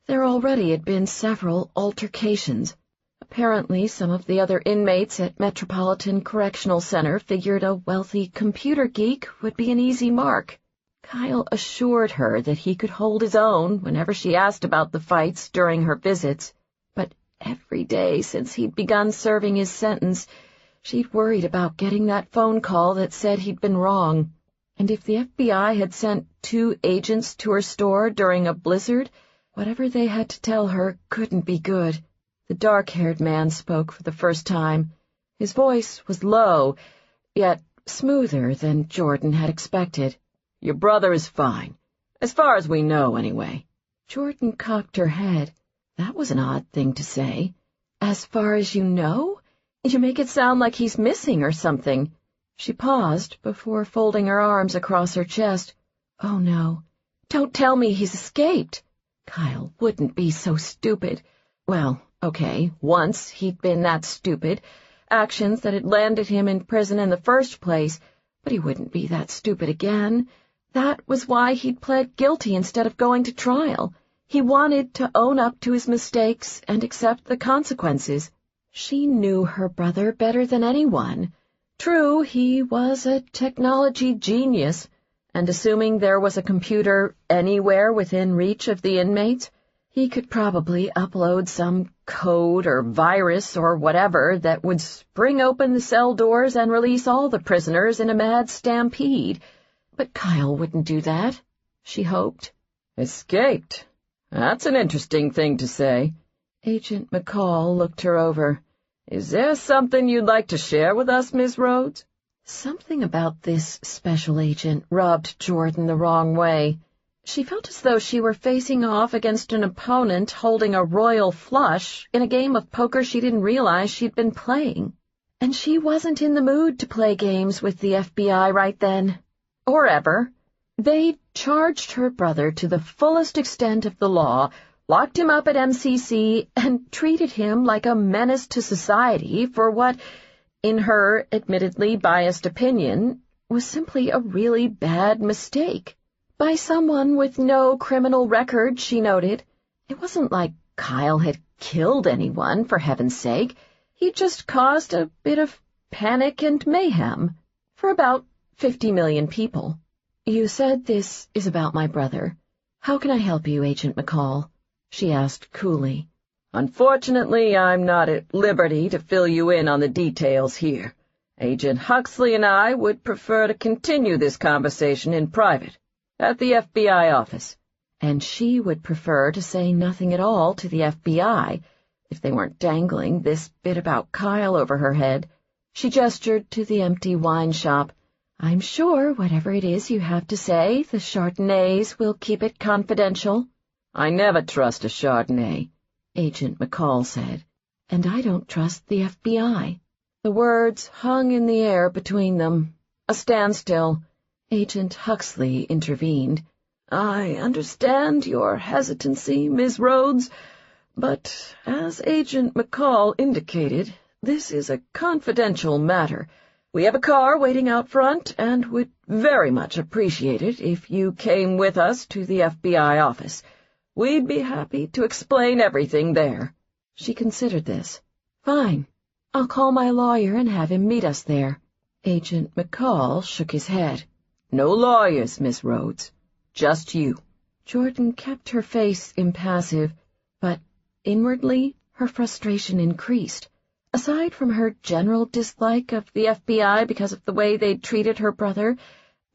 there already had been several altercations. Apparently, some of the other inmates at Metropolitan Correctional Center figured a wealthy computer geek would be an easy mark. Kyle assured her that he could hold his own whenever she asked about the fights during her visits, but every day since he'd begun serving his sentence, she'd worried about getting that phone call that said he'd been wrong. And if the FBI had sent 2 agents to her store during a blizzard, whatever they had to tell her couldn't be good. The dark-haired man spoke for the first time. His voice was low, yet smoother than Jordan had expected. "Your brother is fine, as far as we know, anyway." Jordan cocked her head. That was an odd thing to say. "As far as you know? You make it sound like he's missing or something." She paused before folding her arms across her chest. "Oh, no. Don't tell me he's escaped." Kyle wouldn't be so stupid. Well, okay, once he'd been that stupid, actions that had landed him in prison in the first place, but he wouldn't be that stupid again. That was why he'd pled guilty instead of going to trial. He wanted to own up to his mistakes and accept the consequences. She knew her brother better than anyone. True, he was a technology genius, and assuming there was a computer anywhere within reach of the inmates, he could probably upload some code or virus or whatever that would spring open the cell doors and release all the prisoners in a mad stampede. But Kyle wouldn't do that, she hoped. "Escaped? That's an interesting thing to say." Agent McCall looked her over. "Is there something you'd like to share with us, Miss Rhodes?" Something about this special agent rubbed Jordan the wrong way. She felt as though she were facing off against an opponent holding a royal flush in a game of poker she didn't realize she'd been playing. And she wasn't in the mood to play games with the FBI right then. Or ever. They charged her brother to the fullest extent of the law, locked him up at MCC, and treated him like a menace to society for what, in her admittedly biased opinion, was simply a really bad mistake. By someone with no criminal record, she noted. It wasn't like Kyle had killed anyone, for heaven's sake. He'd just caused a bit of panic and mayhem for about 50 million people. "You said this is about my brother. How can I help you, Agent McCall?" she asked coolly. "Unfortunately, I'm not at liberty to fill you in on the details here. Agent Huxley and I would prefer to continue this conversation in private, at the FBI office." And she would prefer to say nothing at all to the FBI, if they weren't dangling this bit about Kyle over her head. She gestured to the empty wine shop. "I'm sure whatever it is you have to say, the Chardonnays will keep it confidential." "I never trust a Chardonnay," Agent McCall said. "And I don't trust the FBI." The words hung in the air between them. A standstill. Agent Huxley intervened. "I understand your hesitancy, Miss Rhodes, but as Agent McCall indicated, this is a confidential matter. We have a car waiting out front and would very much appreciate it if you came with us to the FBI office. We'd be happy to explain everything there." She considered this. "Fine. I'll call my lawyer and have him meet us there." Agent McCall shook his head. "No lawyers, Miss Rhodes. Just you." Jordan kept her face impassive, but inwardly her frustration increased. Aside from her general dislike of the FBI because of the way they'd treated her brother,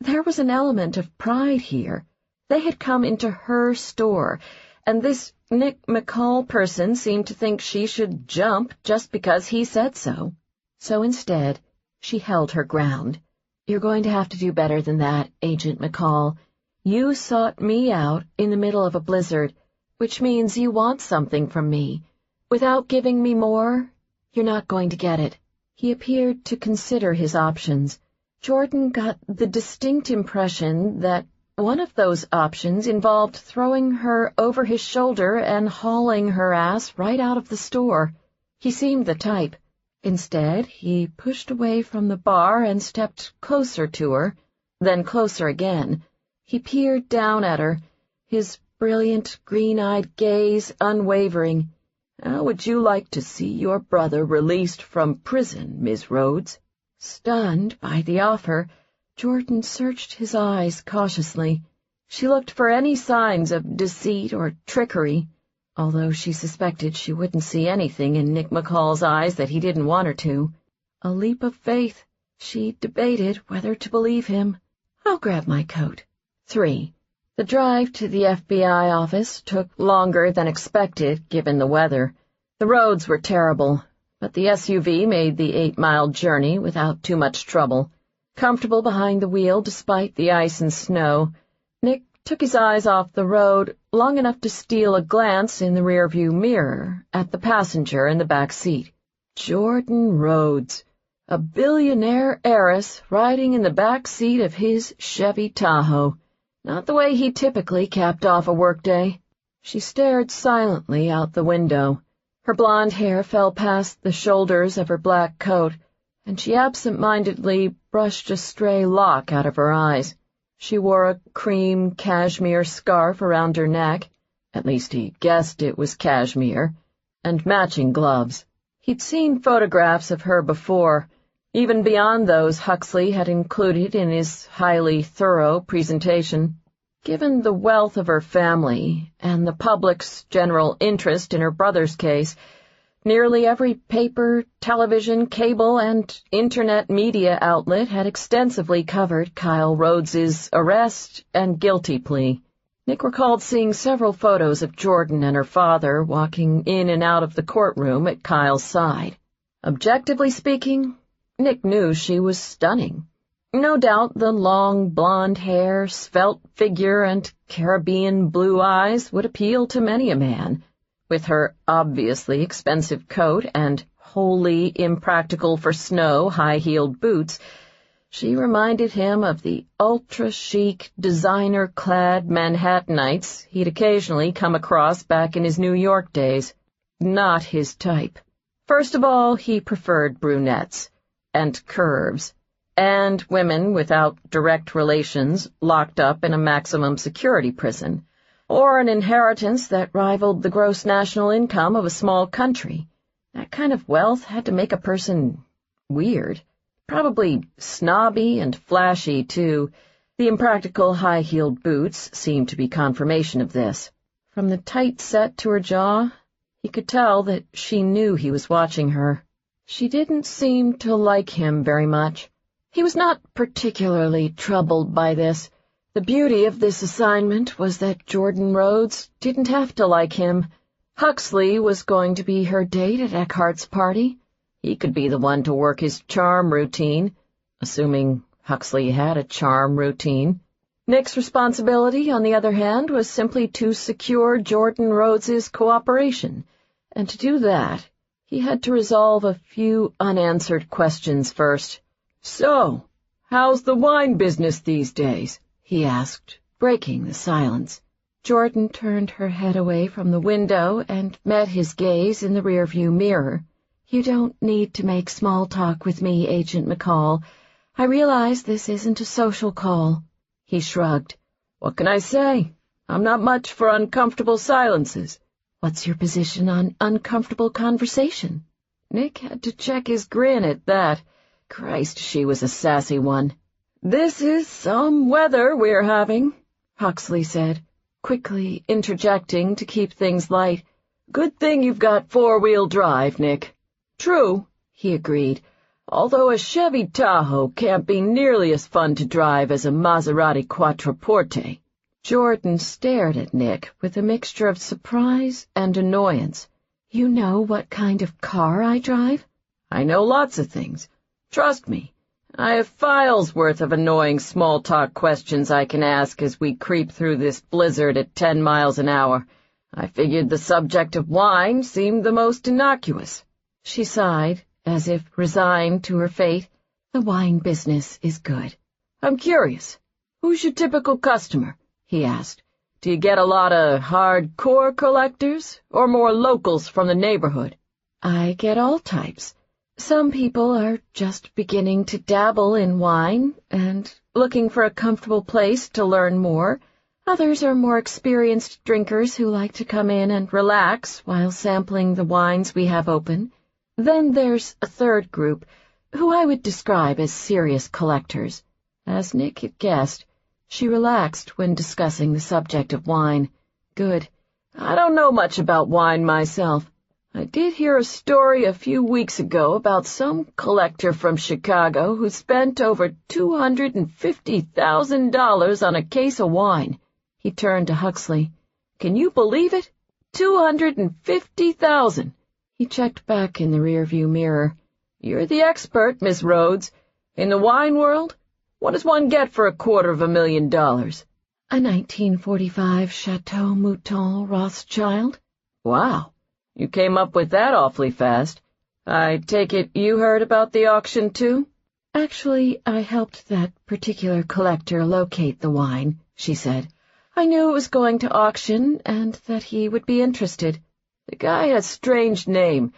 there was an element of pride here. They had come into her store, and this Nick McCall person seemed to think she should jump just because he said so. So instead, she held her ground. "You're going to have to do better than that, Agent McCall. You sought me out in the middle of a blizzard, which means you want something from me. Without giving me more, you're not going to get it." He appeared to consider his options. Jordan got the distinct impression that one of those options involved throwing her over his shoulder and hauling her ass right out of the store. He seemed the type. Instead, he pushed away from the bar and stepped closer to her, then closer again. He peered down at her, his brilliant, green-eyed gaze unwavering. "How would you like to see your brother released from prison, Miss Rhodes?" Stunned by the offer, Jordan searched his eyes cautiously. She looked for any signs of deceit or trickery, although she suspected she wouldn't see anything in Nick McCall's eyes that he didn't want her to. A leap of faith. She debated whether to believe him. "I'll grab my coat." 3. The drive to the FBI office took longer than expected, given the weather. The roads were terrible, but the SUV made the 8-mile journey without too much trouble. Comfortable behind the wheel despite the ice and snow, Nick took his eyes off the road long enough to steal a glance in the rearview mirror at the passenger in the back seat. Jordan Rhodes, a billionaire heiress riding in the back seat of his Chevy Tahoe. Not the way he typically capped off a workday. She stared silently out the window. Her blonde hair fell past the shoulders of her black coat, and she absent-mindedly brushed a stray lock out of her eyes. She wore a cream cashmere scarf around her neck, at least he guessed it was cashmere, and matching gloves. He'd seen photographs of her before, even beyond those Huxley had included in his highly thorough presentation. Given the wealth of her family and the public's general interest in her brother's case, nearly every paper, television, cable, and internet media outlet had extensively covered Kyle Rhodes's arrest and guilty plea. Nick recalled seeing several photos of Jordan and her father walking in and out of the courtroom at Kyle's side. Objectively speaking, Nick knew she was stunning. No doubt the long blonde hair, svelte figure, and Caribbean blue eyes would appeal to many a man. With her obviously expensive coat and wholly impractical for snow high-heeled boots, she reminded him of the ultra-chic, designer-clad Manhattanites he'd occasionally come across back in his New York days. Not his type. First of all, he preferred brunettes and curves, and women without direct relations locked up in a maximum security prison, or an inheritance that rivaled the gross national income of a small country. That kind of wealth had to make a person weird. Probably snobby and flashy, too. The impractical high-heeled boots seemed to be confirmation of this. From the tight set to her jaw, he could tell that she knew he was watching her. She didn't seem to like him very much. He was not particularly troubled by this. The beauty of this assignment was that Jordan Rhodes didn't have to like him. Huxley was going to be her date at Eckhart's party. He could be the one to work his charm routine, assuming Huxley had a charm routine. Nick's responsibility, on the other hand, was simply to secure Jordan Rhodes's cooperation, and to do that, he had to resolve a few unanswered questions first. "So, how's the wine business these days?" he asked, breaking the silence. Jordan turned her head away from the window and met his gaze in the rearview mirror. "You don't need to make small talk with me, Agent McCall. I realize this isn't a social call." He shrugged. "What can I say? I'm not much for uncomfortable silences." "What's your position on uncomfortable conversation?" Nick had to check his grin at that. Christ, she was a sassy one. "This is some weather we're having," Huxley said, quickly interjecting to keep things light. "Good thing you've got four-wheel drive, Nick." "True," he agreed, "although a Chevy Tahoe can't be nearly as fun to drive as a Maserati Quattroporte." Jordan stared at Nick with a mixture of surprise and annoyance. "You know what kind of car I drive?" "I know lots of things. Trust me, I have files worth of annoying small-talk questions I can ask as we creep through this blizzard at 10 miles an hour. I figured the subject of wine seemed the most innocuous." She sighed, as if resigned to her fate. "The wine business is good." "I'm curious. Who's your typical customer?" he asked. "Do you get a lot of hardcore collectors, or more locals from the neighborhood?" "I get all types. Some people are just beginning to dabble in wine and looking for a comfortable place to learn more. Others are more experienced drinkers who like to come in and relax while sampling the wines we have open. Then there's a third group, who I would describe as serious collectors." As Nick had guessed, she relaxed when discussing the subject of wine. "Good. I don't know much about wine myself. I did hear a story a few weeks ago about some collector from Chicago who spent over $250,000 on a case of wine." He turned to Huxley. "Can you believe it? $250,000. He checked back in the rearview mirror. "You're the expert, Miss Rhodes. In the wine world, what does one get for $250,000? "A 1945 Chateau Mouton Rothschild." "Wow. You came up with that awfully fast. I take it you heard about the auction, too?" "Actually, I helped that particular collector locate the wine," she said. "I knew it was going to auction and that he would be interested. The guy had a strange name.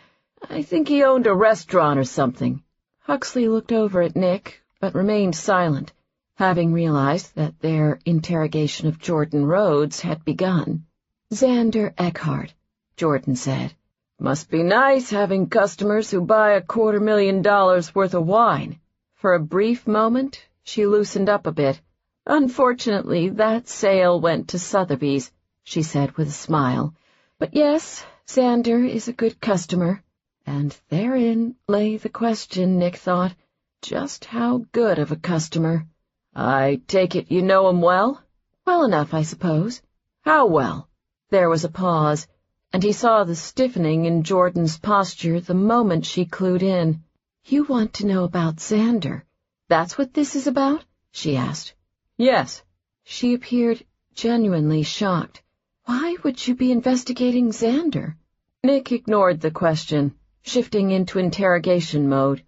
I think he owned a restaurant or something." Huxley looked over at Nick, but remained silent, having realized that their interrogation of Jordan Rhodes had begun. "Xander Eckhart," Jordan said. "Must be nice having customers who buy $250,000 worth of wine." For a brief moment, she loosened up a bit. "Unfortunately, that sale went to Sotheby's," she said with a smile. "But yes, Xander is a good customer." And therein lay the question, Nick thought. Just how good of a customer? "I take it you know him well?" "Well enough, I suppose." How well? There was a pause, and he saw the stiffening in Jordan's posture the moment she clued in. You want to know about Xander? That's what this is about? She asked. Yes. She appeared genuinely shocked. Why would you be investigating Xander? Nick ignored the question, shifting into interrogation mode.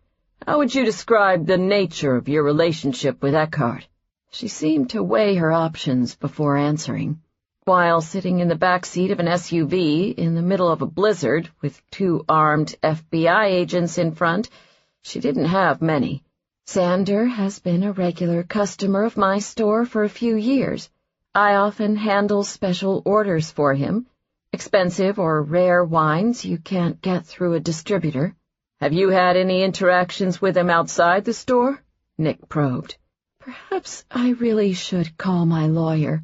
How would you describe the nature of your relationship with Eckhart? She seemed to weigh her options before answering. While sitting in the back seat of an SUV in the middle of a blizzard with 2 armed FBI agents in front, she didn't have many. Xander has been a regular customer of my store for a few years. I often handle special orders for him, expensive or rare wines you can't get through a distributor. Have you had any interactions with him outside the store? Nick probed. Perhaps I really should call my lawyer.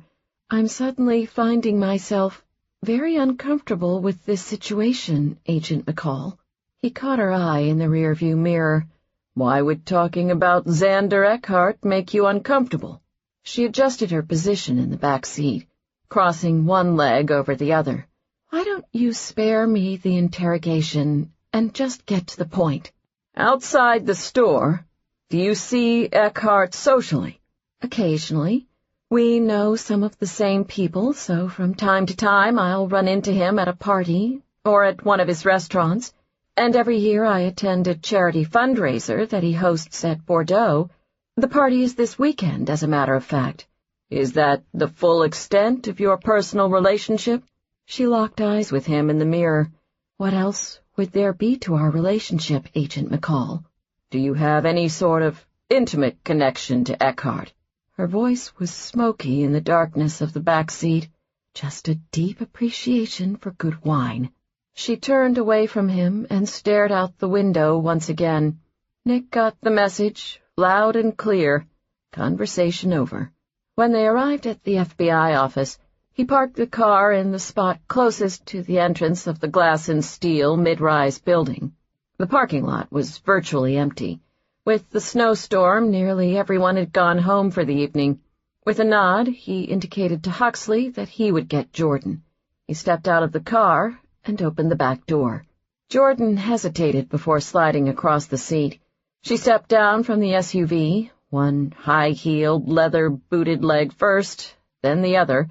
I'm suddenly finding myself very uncomfortable with this situation, Agent McCall. He caught her eye in the rearview mirror. Why would talking about Xander Eckhart make you uncomfortable? She adjusted her position in the back seat, crossing one leg over the other. Why don't you spare me the interrogation and just get to the point? Outside the store, do you see Eckhart socially? Occasionally. We know some of the same people, so from time to time I'll run into him at a party or at one of his restaurants, and every year I attend a charity fundraiser that he hosts at Bordeaux. The party is this weekend, as a matter of fact. Is that the full extent of your personal relationship? She locked eyes with him in the mirror. What else would there be to our relationship, Agent McCall? Do you have any sort of intimate connection to Eckhart? Her voice was smoky in the darkness of the back seat. Just a deep appreciation for good wine. She turned away from him and stared out the window once again. Nick got the message, loud and clear. Conversation over. When they arrived at the FBI office, he parked the car in the spot closest to the entrance of the glass and steel mid-rise building. The parking lot was virtually empty. With the snowstorm, nearly everyone had gone home for the evening. With a nod, he indicated to Huxley that he would get Jordan. He stepped out of the car and opened the back door. Jordan hesitated before sliding across the seat. She stepped down from the SUV, one high-heeled, leather-booted leg first, then the other.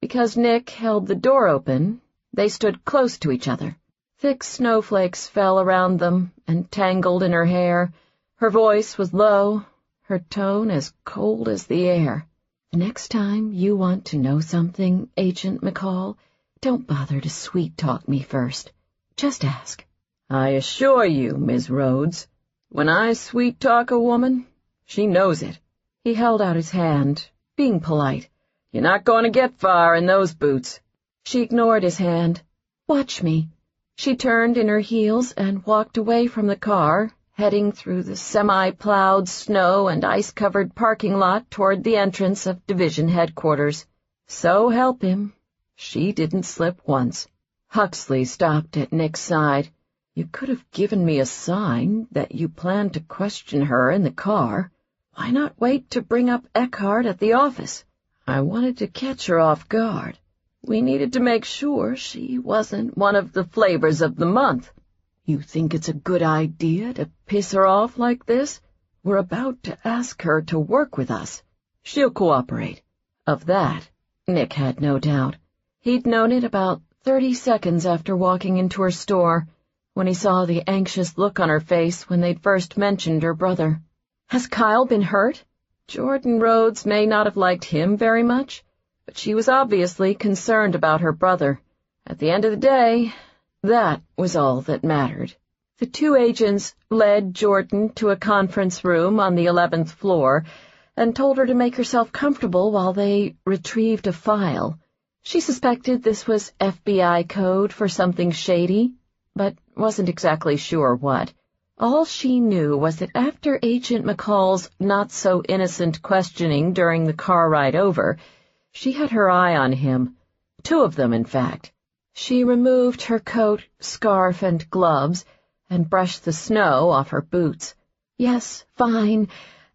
Because Nick held the door open, they stood close to each other. Thick snowflakes fell around them and tangled in her hair. Her voice was low, her tone as cold as the air. The next time you want to know something, Agent McCall, don't bother to sweet-talk me first. Just ask. I assure you, Ms. Rhodes, when I sweet-talk a woman, she knows it. He held out his hand, being polite. You're not going to get far in those boots. She ignored his hand. Watch me. She turned in her heels and walked away from the car, heading through the semi-plowed snow and ice-covered parking lot toward the entrance of division headquarters. So help him, she didn't slip once. Huxley stopped at Nick's side. You could have given me a sign that you planned to question her in the car. Why not wait to bring up Eckhart at the office? I wanted to catch her off guard. We needed to make sure she wasn't one of the flavors of the month. You think it's a good idea to piss her off like this? We're about to ask her to work with us. She'll cooperate. Of that, Nick had no doubt. He'd known it about 30 seconds after walking into her store, when he saw the anxious look on her face when they'd first mentioned her brother. Has Kyle been hurt? Jordan Rhodes may not have liked him very much, but she was obviously concerned about her brother. At the end of the day, that was all that mattered. The 2 agents led Jordan to a conference room on the 11th floor and told her to make herself comfortable while they retrieved a file. She suspected this was FBI code for something shady, but wasn't exactly sure what. All she knew was that after Agent McCall's not-so-innocent questioning during the car ride over, she had her eye on him. 2 of them, in fact. She removed her coat, scarf, and gloves, and brushed the snow off her boots. Yes, fine.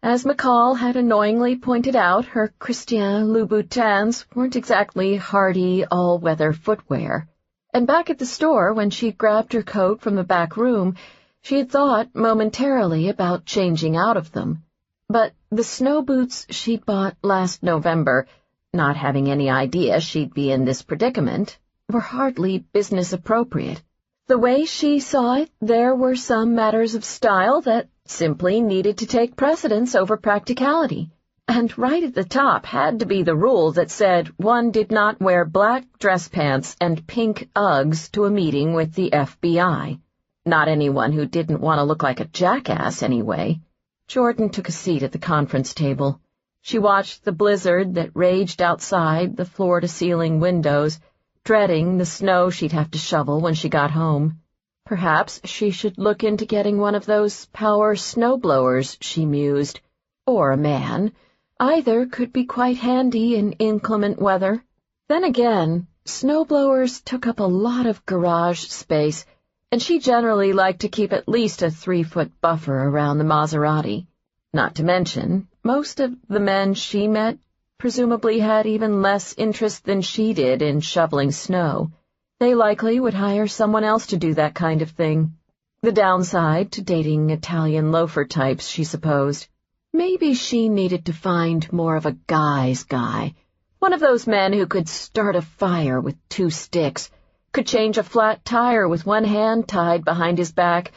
As McCall had annoyingly pointed out, her Christian Louboutins weren't exactly hardy, all-weather footwear. And back at the store, when she grabbed her coat from the back room, she had thought momentarily about changing out of them. But the snow boots she'd bought last November, not having any idea she'd be in this predicament, were hardly business appropriate. The way she saw it, there were some matters of style that simply needed to take precedence over practicality. And right at the top had to be the rule that said one did not wear black dress pants and pink Uggs to a meeting with the FBI. Not anyone who didn't want to look like a jackass, anyway. Jordan took a seat at the conference table. She watched the blizzard that raged outside the floor-to-ceiling windows, dreading the snow she'd have to shovel when she got home. Perhaps she should look into getting one of those power snowblowers, she mused, or a man. Either could be quite handy in inclement weather. Then again, snowblowers took up a lot of garage space, and she generally liked to keep at least a 3-foot buffer around the Maserati. Not to mention, most of the men she met presumably had even less interest than she did in shoveling snow. They likely would hire someone else to do that kind of thing. The downside to dating Italian loafer types, she supposed. Maybe she needed to find more of a guy's guy, one of those men who could start a fire with 2 sticks, could change a flat tire with one hand tied behind his back,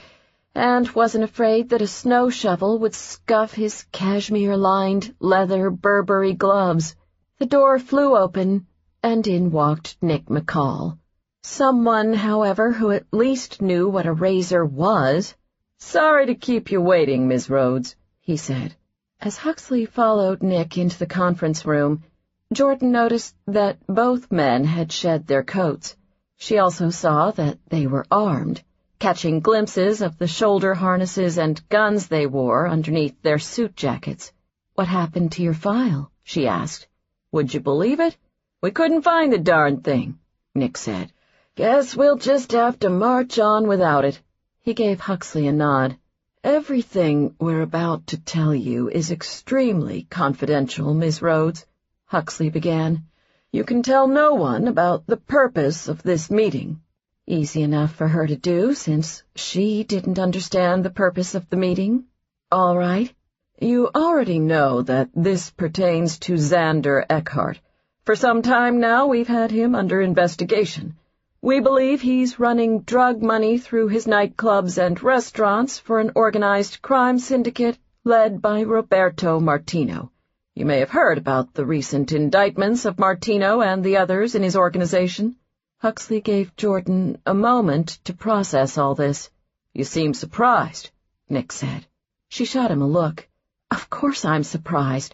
and wasn't afraid that a snow shovel would scuff his cashmere-lined leather Burberry gloves. The door flew open, and in walked Nick McCall. Someone, however, who at least knew what a razor was. "Sorry to keep you waiting, Miss Rhodes," he said. As Huxley followed Nick into the conference room, Jordan noticed that both men had shed their coats. She also saw that they were armed, catching glimpses of the shoulder harnesses and guns they wore underneath their suit jackets. "What happened to your file?" she asked. "Would you believe it? We couldn't find the darn thing," Nick said. "Guess we'll just have to march on without it." He gave Huxley a nod. "Everything we're about to tell you is extremely confidential, Miss Rhodes," Huxley began. "You can tell no one about the purpose of this meeting." Easy enough for her to do, since she didn't understand the purpose of the meeting. "All right. You already know that this pertains to Xander Eckhart. For some time now we've had him under investigation. We believe he's running drug money through his nightclubs and restaurants for an organized crime syndicate led by Roberto Martino. You may have heard about the recent indictments of Martino and the others in his organization." Huxley gave Jordan a moment to process all this. "You seem surprised," Nick said. She shot him a look. "Of course I'm surprised.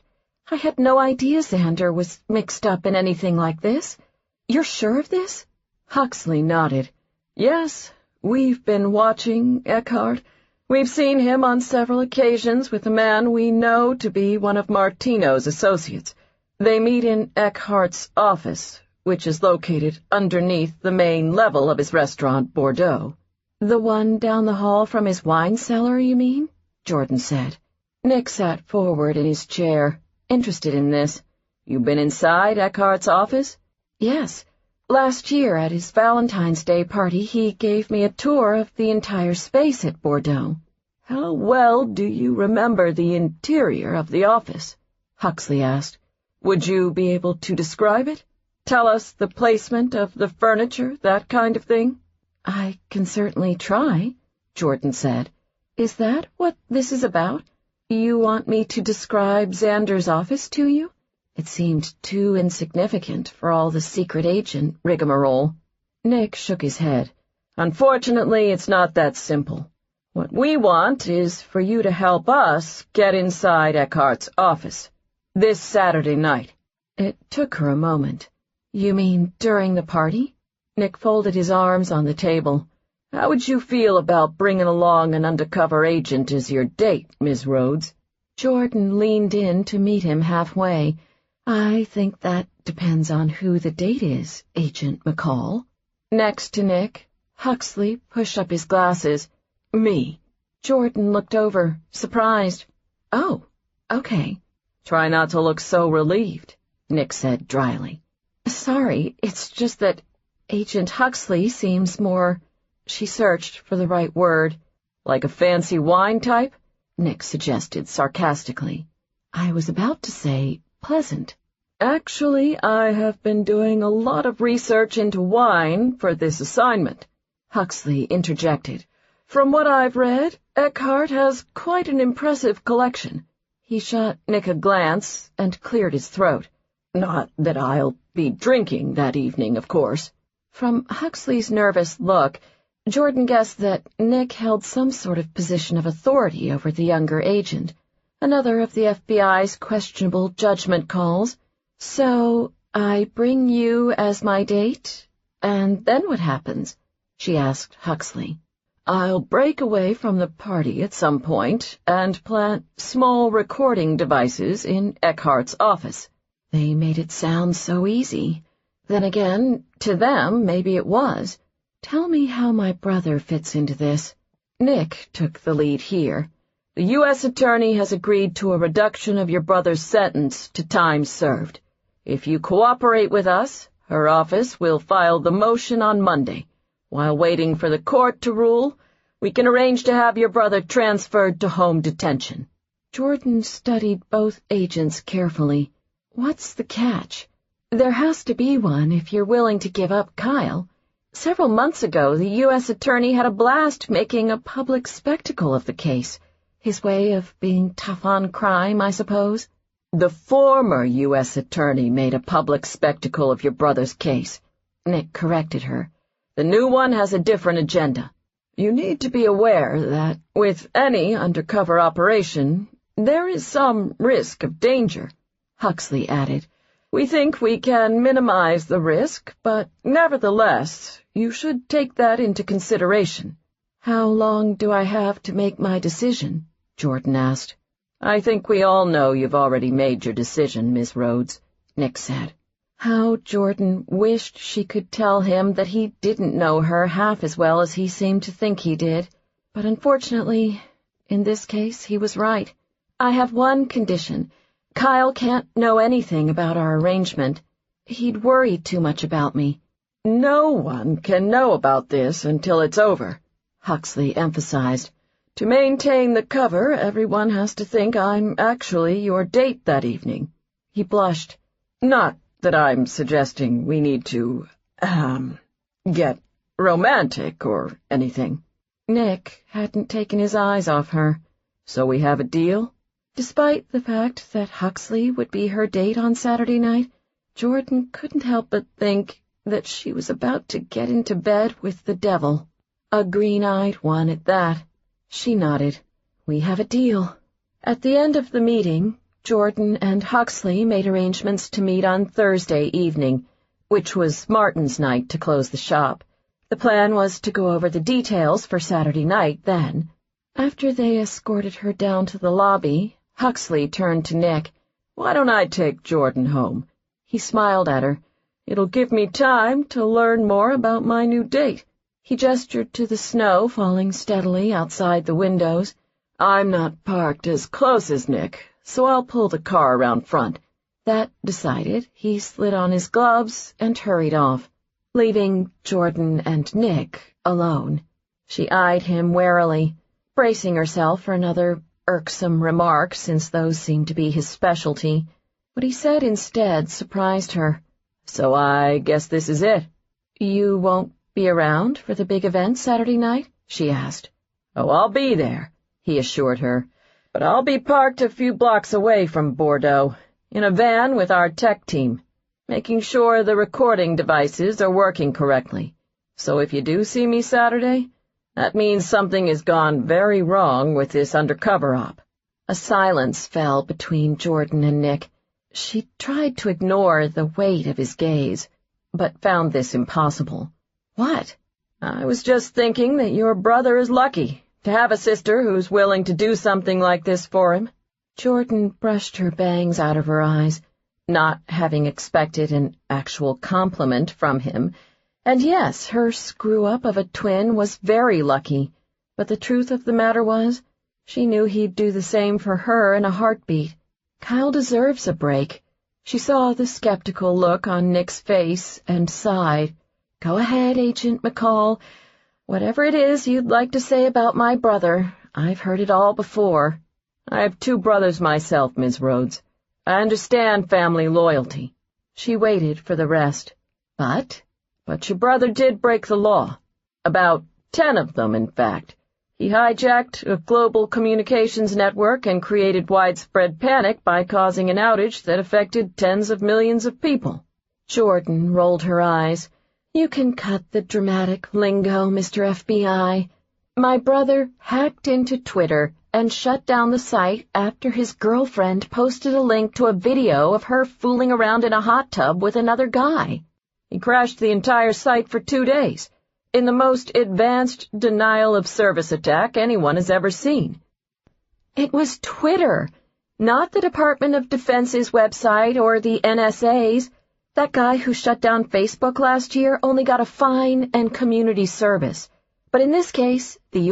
I had no idea Xander was mixed up in anything like this. You're sure of this?" Huxley nodded. "Yes, we've been watching Eckhart. We've seen him on several occasions with a man we know to be one of Martino's associates. They meet in Eckhart's office, which is located underneath the main level of his restaurant, Bordeaux." "The one down the hall from his wine cellar, you mean?" Jordan said. Nick sat forward in his chair, interested in this. "You've been inside Eckhart's office?" "Yes. Last year, at his Valentine's Day party, he gave me a tour of the entire space at Bordeaux." "How well do you remember the interior of the office?" Huxley asked. "Would you be able to describe it? Tell us the placement of the furniture, that kind of thing?" "I can certainly try," Jordan said. "Is that what this is about? You want me to describe Xander's office to you?" It seemed too insignificant for all the secret agent rigmarole. Nick shook his head. "Unfortunately, it's not that simple. What we want is for you to help us get inside Eckhart's office. This Saturday night." It took her a moment. "You mean during the party?" Nick folded his arms on the table. "How would you feel about bringing along an undercover agent as your date, Miss Rhodes?" Jordan leaned in to meet him halfway. "I think that depends on who the date is, Agent McCall." Next to Nick, Huxley pushed up his glasses. "Me." Jordan looked over, surprised. "Oh, Okay. Try not to look so relieved, Nick said dryly. Sorry, it's just that Agent Huxley seems more— She searched for the right word. Like a fancy wine type? Nick suggested sarcastically. I was about to say pleasant. Actually, I have been doing a lot of research into wine for this assignment, Huxley interjected. From what I've read, Eckhart has quite an impressive collection. He shot Nick a glance and cleared his throat. Not that I'll be drinking that evening, of course. From Huxley's nervous look, Jordan guessed that Nick held some sort of position of authority over the younger agent, another of the FBI's questionable judgment calls. So, I bring you as my date? And then what happens? She asked Huxley. I'll break away from the party at some point and plant small recording devices in Eckhart's office. They made it sound so easy. Then again, to them, maybe it was. Tell me how my brother fits into this. Nick took the lead here. The U.S. Attorney has agreed to a reduction of your brother's sentence to time served. If you cooperate with us, her office will file the motion on Monday. While waiting for the court to rule, we can arrange to have your brother transferred to home detention. Jordan studied both agents carefully. What's the catch? There has to be one if you're willing to give up Kyle. Several months ago, the U.S. Attorney had a blast making a public spectacle of the case. His way of being tough on crime, I suppose. The former U.S. Attorney made a public spectacle of your brother's case, Nick corrected her. The new one has a different agenda. You need to be aware that, with any undercover operation, there is some risk of danger, Huxley added. We think we can minimize the risk, but nevertheless, you should take that into consideration. How long do I have to make my decision? Jordan asked. I think we all know you've already made your decision, Miss Rhodes, Nick said. How Jordan wished she could tell him that he didn't know her half as well as he seemed to think he did. But unfortunately, in this case, he was right. I have one condition. Kyle can't know anything about our arrangement. He'd worry too much about me. No one can know about this until it's over, Huxley emphasized. To maintain the cover, everyone has to think I'm actually your date that evening. He blushed. Not that I'm suggesting we need to, get romantic or anything. Nick hadn't taken his eyes off her. So we have a deal? Despite the fact that Huxley would be her date on Saturday night, Jordan couldn't help but think that she was about to get into bed with the devil. A green-eyed one at that. She nodded. We have a deal. At the end of the meeting, Jordan and Huxley made arrangements to meet on Thursday evening, which was Martin's night to close the shop. The plan was to go over the details for Saturday night then. After they escorted her down to the lobby, Huxley turned to Nick. Why don't I take Jordan home? He smiled at her. It'll give me time to learn more about my new date. He gestured to the snow falling steadily outside the windows. I'm not parked as close as Nick, so I'll pull the car around front. That decided, he slid on his gloves and hurried off, leaving Jordan and Nick alone. She eyed him warily, bracing herself for another irksome remark since those seemed to be his specialty. What he said instead surprised her. So I guess this is it. You won't be around for the big event Saturday night? She asked. Oh, I'll be there, he assured her. But I'll be parked a few blocks away from Bordeaux, in a van with our tech team, making sure the recording devices are working correctly. So if you do see me Saturday, that means something has gone very wrong with this undercover op. A silence fell between Jordan and Nick. She tried to ignore the weight of his gaze, but found this impossible. What? I was just thinking that your brother is lucky to have a sister who's willing to do something like this for him. Jordan brushed her bangs out of her eyes, not having expected an actual compliment from him. And yes, her screw-up of a twin was very lucky, but the truth of the matter was, she knew he'd do the same for her in a heartbeat. Kyle deserves a break. She saw the skeptical look on Nick's face and sighed. Go ahead, Agent McCall. Whatever it is you'd like to say about my brother, I've heard it all before. I have 2 brothers myself, Ms. Rhodes. I understand family loyalty. She waited for the rest. But your brother did break the law. About 10 of them, in fact. He hijacked a global communications network and created widespread panic by causing an outage that affected tens of millions of people. Jordan rolled her eyes. You can cut the dramatic lingo, Mr. FBI. My brother hacked into Twitter and shut down the site after his girlfriend posted a link to a video of her fooling around in a hot tub with another guy. He crashed the entire site for 2 days, in the most advanced denial-of-service attack anyone has ever seen. It was Twitter, not the Department of Defense's website or the NSA's. That guy who shut down Facebook last year only got a fine and community service. But in this case, the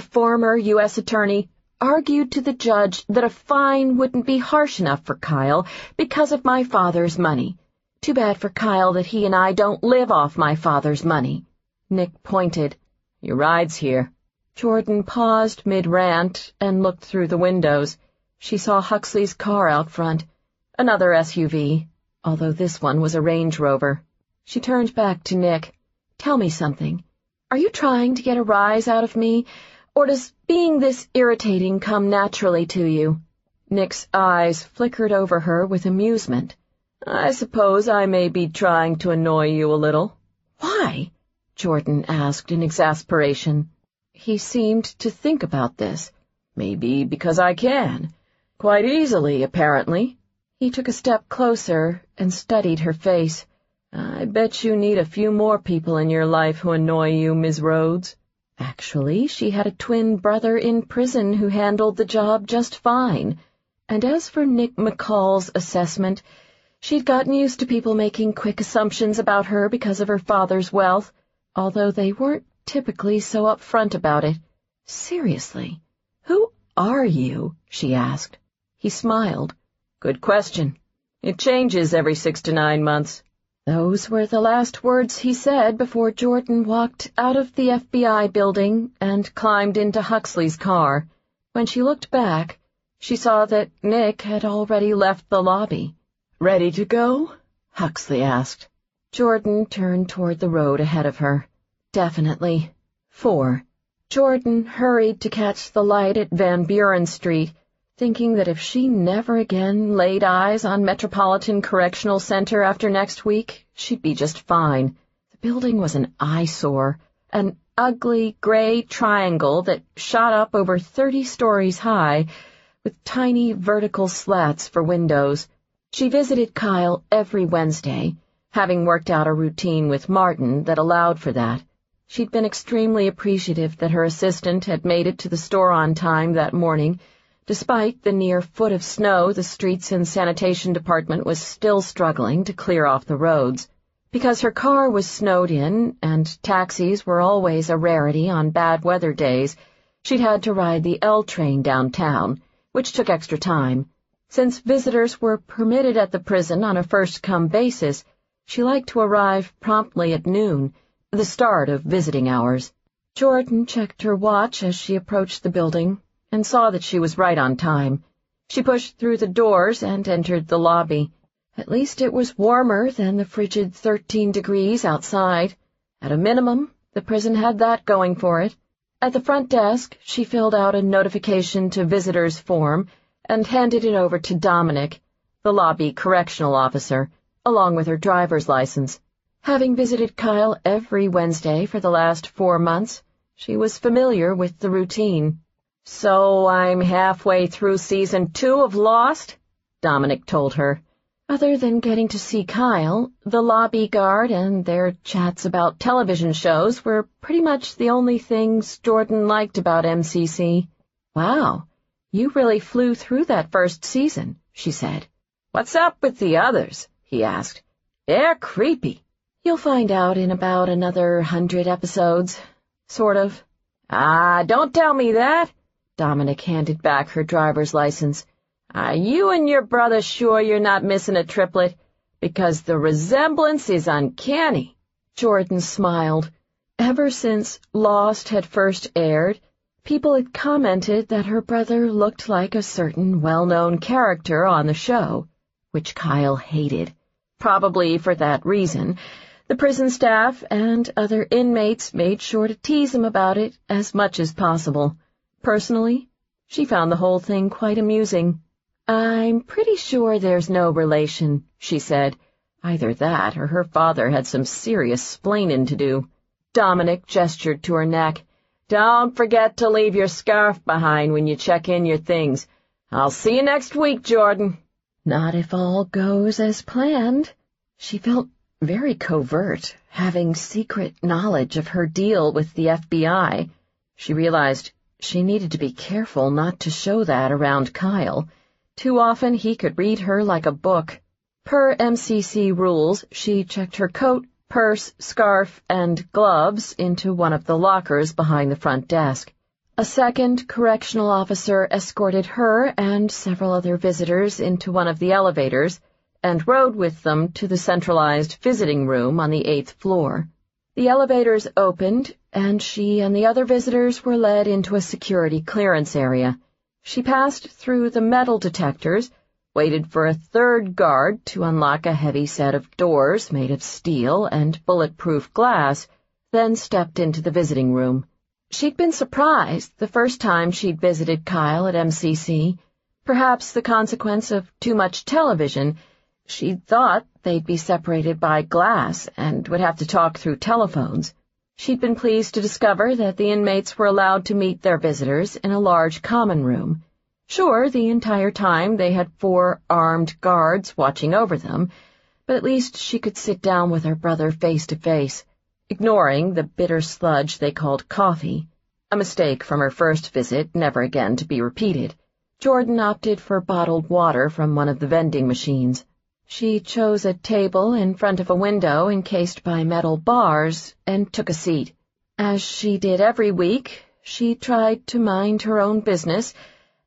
former U.S. attorney, argued to the judge that a fine wouldn't be harsh enough for Kyle because of my father's money. Too bad for Kyle that he and I don't live off my father's money. Nick pointed. Your ride's here. Jordan paused mid-rant and looked through the windows. She saw Huxley's car out front, another SUV, although this one was a Range Rover. She turned back to Nick. Tell me something. Are you trying to get a rise out of me, or does being this irritating come naturally to you? Nick's eyes flickered over her with amusement. I suppose I may be trying to annoy you a little. Why? Jordan asked in exasperation. He seemed to think about this. Maybe because I can. Quite easily, apparently. He took a step closer and studied her face. I bet you need a few more people in your life who annoy you, Ms. Rhodes. Actually, she had a twin brother in prison who handled the job just fine. And as for Nick McCall's assessment, she'd gotten used to people making quick assumptions about her because of her father's wealth, although they weren't typically so upfront about it. Seriously, who are you? She asked. He smiled. Good question. It changes every 6 to 9 months. Those were the last words he said before Jordan walked out of the FBI building and climbed into Huxley's car. When she looked back, she saw that Nick had already left the lobby. Ready to go? Huxley asked. Jordan turned toward the road ahead of her. Definitely. 4. Jordan hurried to catch the light at Van Buren Street, thinking that if she never again laid eyes on Metropolitan Correctional Center after next week, she'd be just fine. The building was an eyesore, an ugly gray triangle that shot up over 30 stories high, with tiny vertical slats for windows. She visited Kyle every Wednesday, having worked out a routine with Martin that allowed for that. She'd been extremely appreciative that her assistant had made it to the store on time that morning. Despite the near foot of snow, the streets and sanitation department was still struggling to clear off the roads. Because her car was snowed in and taxis were always a rarity on bad weather days, she'd had to ride the L train downtown, which took extra time. Since visitors were permitted at the prison on a first-come basis, she liked to arrive promptly at noon, the start of visiting hours. Jordan checked her watch as she approached the building and saw that she was right on time. She pushed through the doors and entered the lobby. At least it was warmer than the frigid 13 degrees outside. At a minimum, the prison had that going for it. At the front desk, she filled out a notification to visitors form and handed it over to Dominic, the lobby correctional officer, along with her driver's license. Having visited Kyle every Wednesday for the last 4 months, she was familiar with the routine. So I'm halfway through season 2 of Lost? Dominic told her. Other than getting to see Kyle, the lobby guard and their chats about television shows were pretty much the only things Jordan liked about MCC. Wow, you really flew through that first season, she said. What's up with the others? He asked. They're creepy. You'll find out in about another 100 episodes. Sort of. Don't tell me that. Dominic handed back her driver's license. "Are you and your brother sure you're not missing a triplet? Because the resemblance is uncanny." Jordan smiled. Ever since Lost had first aired, people had commented that her brother looked like a certain well-known character on the show, which Kyle hated. Probably for that reason, the prison staff and other inmates made sure to tease him about it as much as possible. Personally, she found the whole thing quite amusing. "I'm pretty sure there's no relation," she said. Either that or her father had some serious splaining to do. Dominic gestured to her neck. "Don't forget to leave your scarf behind when you check in your things. I'll see you next week, Jordan." Not if all goes as planned. She felt very covert, having secret knowledge of her deal with the FBI. She realized she needed to be careful not to show that around Kyle. Too often he could read her like a book. Per MCC rules, she checked her coat, purse, scarf, and gloves into one of the lockers behind the front desk. A second correctional officer escorted her and several other visitors into one of the elevators and rode with them to the centralized visiting room on the 8th floor. The elevators opened, and she and the other visitors were led into a security clearance area. She passed through the metal detectors, waited for a third guard to unlock a heavy set of doors made of steel and bulletproof glass, then stepped into the visiting room. She'd been surprised the first time she'd visited Kyle at MCC, perhaps the consequence of too much television. She'd thought they'd be separated by glass and would have to talk through telephones. She'd been pleased to discover that the inmates were allowed to meet their visitors in a large common room. Sure, the entire time they had 4 armed guards watching over them, but at least she could sit down with her brother face to face, ignoring the bitter sludge they called coffee, a mistake from her first visit, never again to be repeated. Jordan opted for bottled water from one of the vending machines. She chose a table in front of a window encased by metal bars and took a seat. As she did every week, she tried to mind her own business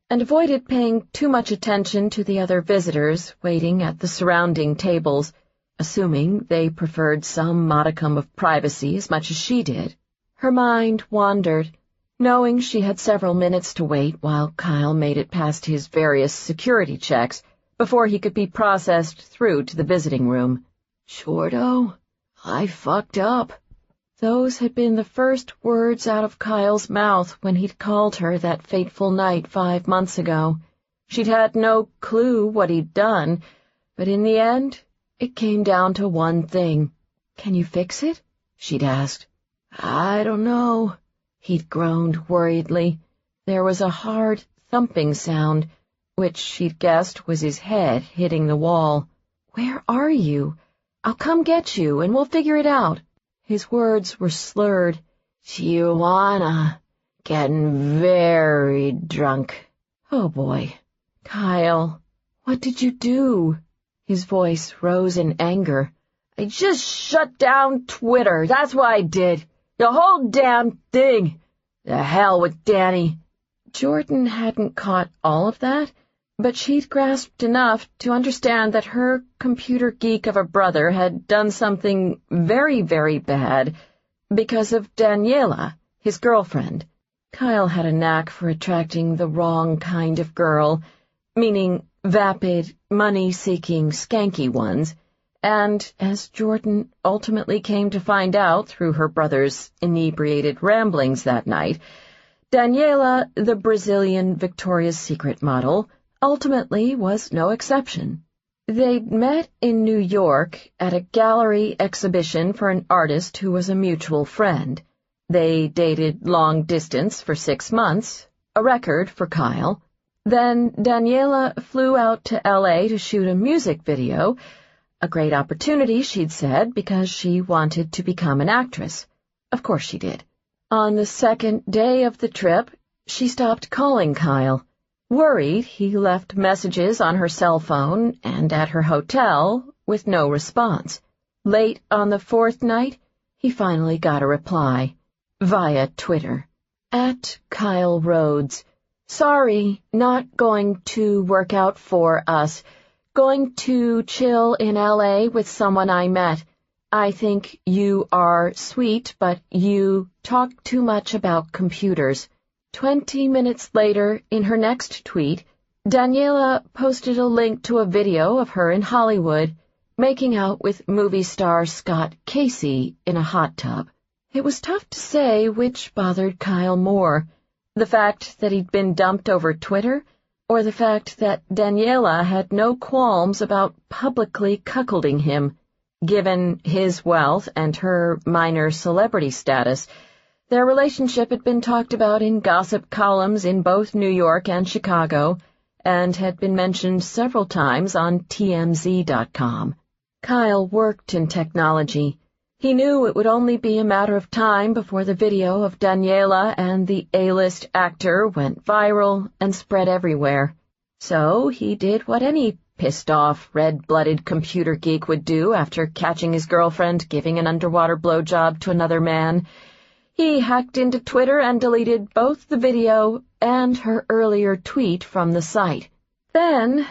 and avoided paying too much attention to the other visitors waiting at the surrounding tables, assuming they preferred some modicum of privacy as much as she did. Her mind wandered, knowing she had several minutes to wait while Kyle made it past his various security checks before he could be processed through to the visiting room. "Shorto, I fucked up." Those had been the first words out of Kyle's mouth when he'd called her that fateful night 5 months ago. She'd had no clue what he'd done, but in the end, it came down to one thing. "Can you fix it?" she'd asked. "I don't know," he'd groaned worriedly. There was a hard, thumping sound, which she'd guessed was his head hitting the wall. "Where are you? I'll come get you, and we'll figure it out." His words were slurred. "Tijuana, getting very drunk." Oh, boy. "Kyle, what did you do?" His voice rose in anger. "I just shut down Twitter, that's what I did. The whole damn thing. The hell with Danny." Jordan hadn't caught all of that, but she'd grasped enough to understand that her computer geek of a brother had done something very, very bad because of Daniela, his girlfriend. Kyle had a knack for attracting the wrong kind of girl, meaning vapid, money-seeking, skanky ones, and, as Jordan ultimately came to find out through her brother's inebriated ramblings that night, Daniela, the Brazilian Victoria's Secret model, ultimately was no exception. They'd met in New York at a gallery exhibition for an artist who was a mutual friend. They dated long distance for 6 months, a record for Kyle. Then Daniela flew out to L.A. to shoot a music video, a great opportunity, she'd said, because she wanted to become an actress. Of course she did. On the second day of the trip, she stopped calling Kyle. Worried, he left messages on her cell phone and at her hotel with no response. Late on the 4th night, he finally got a reply, via Twitter. @Kyle Rhodes. Sorry, not going to work out for us. Going to chill in LA with someone I met. I think you are sweet, but you talk too much about computers. 20 minutes later, in her next tweet, Daniela posted a link to a video of her in Hollywood, making out with movie star Scott Casey in a hot tub. It was tough to say which bothered Kyle more, the fact that he'd been dumped over Twitter, or the fact that Daniela had no qualms about publicly cuckolding him. Given his wealth and her minor celebrity status, their relationship had been talked about in gossip columns in both New York and Chicago, and had been mentioned several times on TMZ.com. Kyle worked in technology. He knew it would only be a matter of time before the video of Daniela and the A-list actor went viral and spread everywhere. So he did what any pissed-off, red-blooded computer geek would do after catching his girlfriend giving an underwater blowjob to another man. He hacked into Twitter and deleted both the video and her earlier tweet from the site. Then,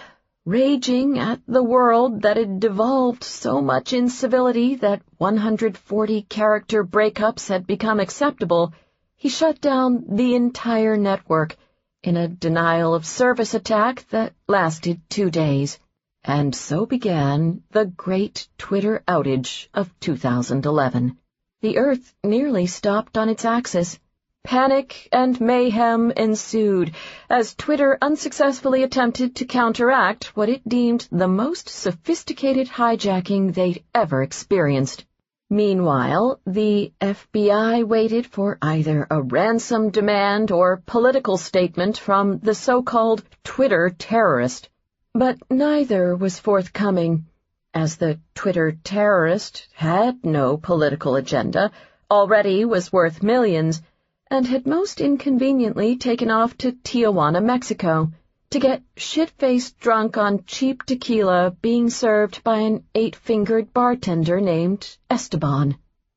raging at the world that had devolved so much incivility that 140-character breakups had become acceptable, he shut down the entire network in a denial-of-service attack that lasted 2 days. And so began the great Twitter outage of 2011. The Earth nearly stopped on its axis. Panic and mayhem ensued as Twitter unsuccessfully attempted to counteract what it deemed the most sophisticated hijacking they'd ever experienced. Meanwhile, the FBI waited for either a ransom demand or political statement from the so-called Twitter terrorist. But neither was forthcoming, as the Twitter terrorist had no political agenda, already was worth millions, and had most inconveniently taken off to Tijuana, Mexico, to get shit-faced drunk on cheap tequila being served by an 8-fingered bartender named Esteban.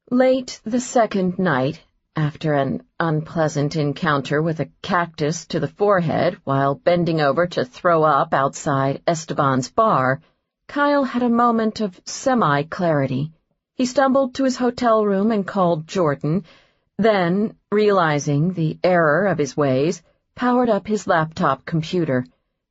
Late the second night, after an unpleasant encounter with a cactus to the forehead while bending over to throw up outside Esteban's bar, Kyle had a moment of semi-clarity. He stumbled to his hotel room and called Jordan, then, realizing the error of his ways, powered up his laptop computer.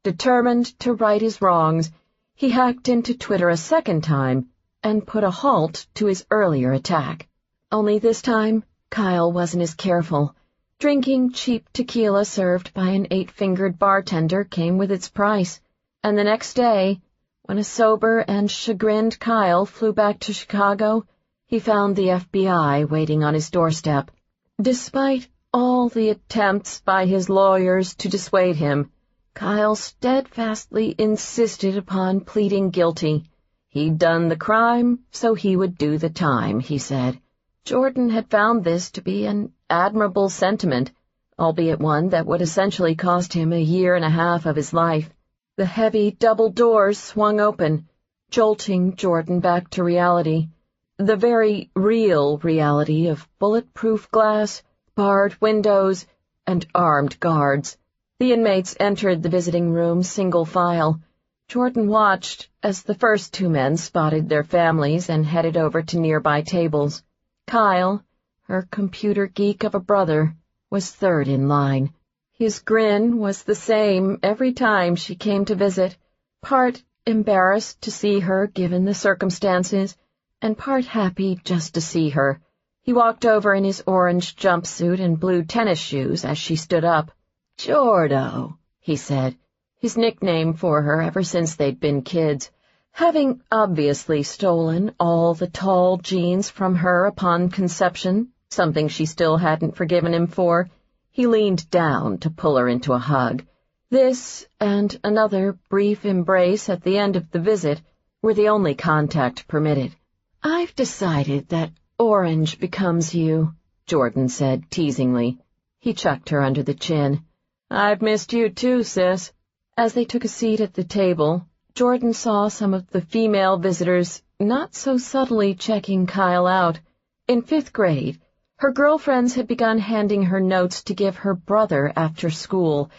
Determined to right his wrongs, he hacked into Twitter a second time and put a halt to his earlier attack. Only this time, Kyle wasn't as careful. Drinking cheap tequila served by an 8-fingered bartender came with its price, and the next day, when a sober and chagrined Kyle flew back to Chicago, he found the FBI waiting on his doorstep. Despite all the attempts by his lawyers to dissuade him, Kyle steadfastly insisted upon pleading guilty. He'd done the crime, so he would do the time, he said. Jordan had found this to be an admirable sentiment, albeit one that would essentially cost him 1.5 years of his life. The heavy double doors swung open, jolting Jordan back to reality. The very real reality of bulletproof glass, barred windows, and armed guards. The inmates entered the visiting room single file. Jordan watched as the first 2 men spotted their families and headed over to nearby tables. Kyle, her computer geek of a brother, was third in line. His grin was the same every time she came to visit, part embarrassed to see her given the circumstances, and part happy just to see her. He walked over in his orange jumpsuit and blue tennis shoes as she stood up. "Jordo," he said, his nickname for her ever since they'd been kids. Having obviously stolen all the tall genes from her upon conception, something she still hadn't forgiven him for, he leaned down to pull her into a hug. This and another brief embrace at the end of the visit were the only contact permitted. "I've decided that orange becomes you," Jordan said teasingly. He chucked her under the chin. "I've missed you too, sis." As they took a seat at the table, Jordan saw some of the female visitors not so subtly checking Kyle out. In 5th grade, her girlfriends had begun handing her notes to give her brother after school,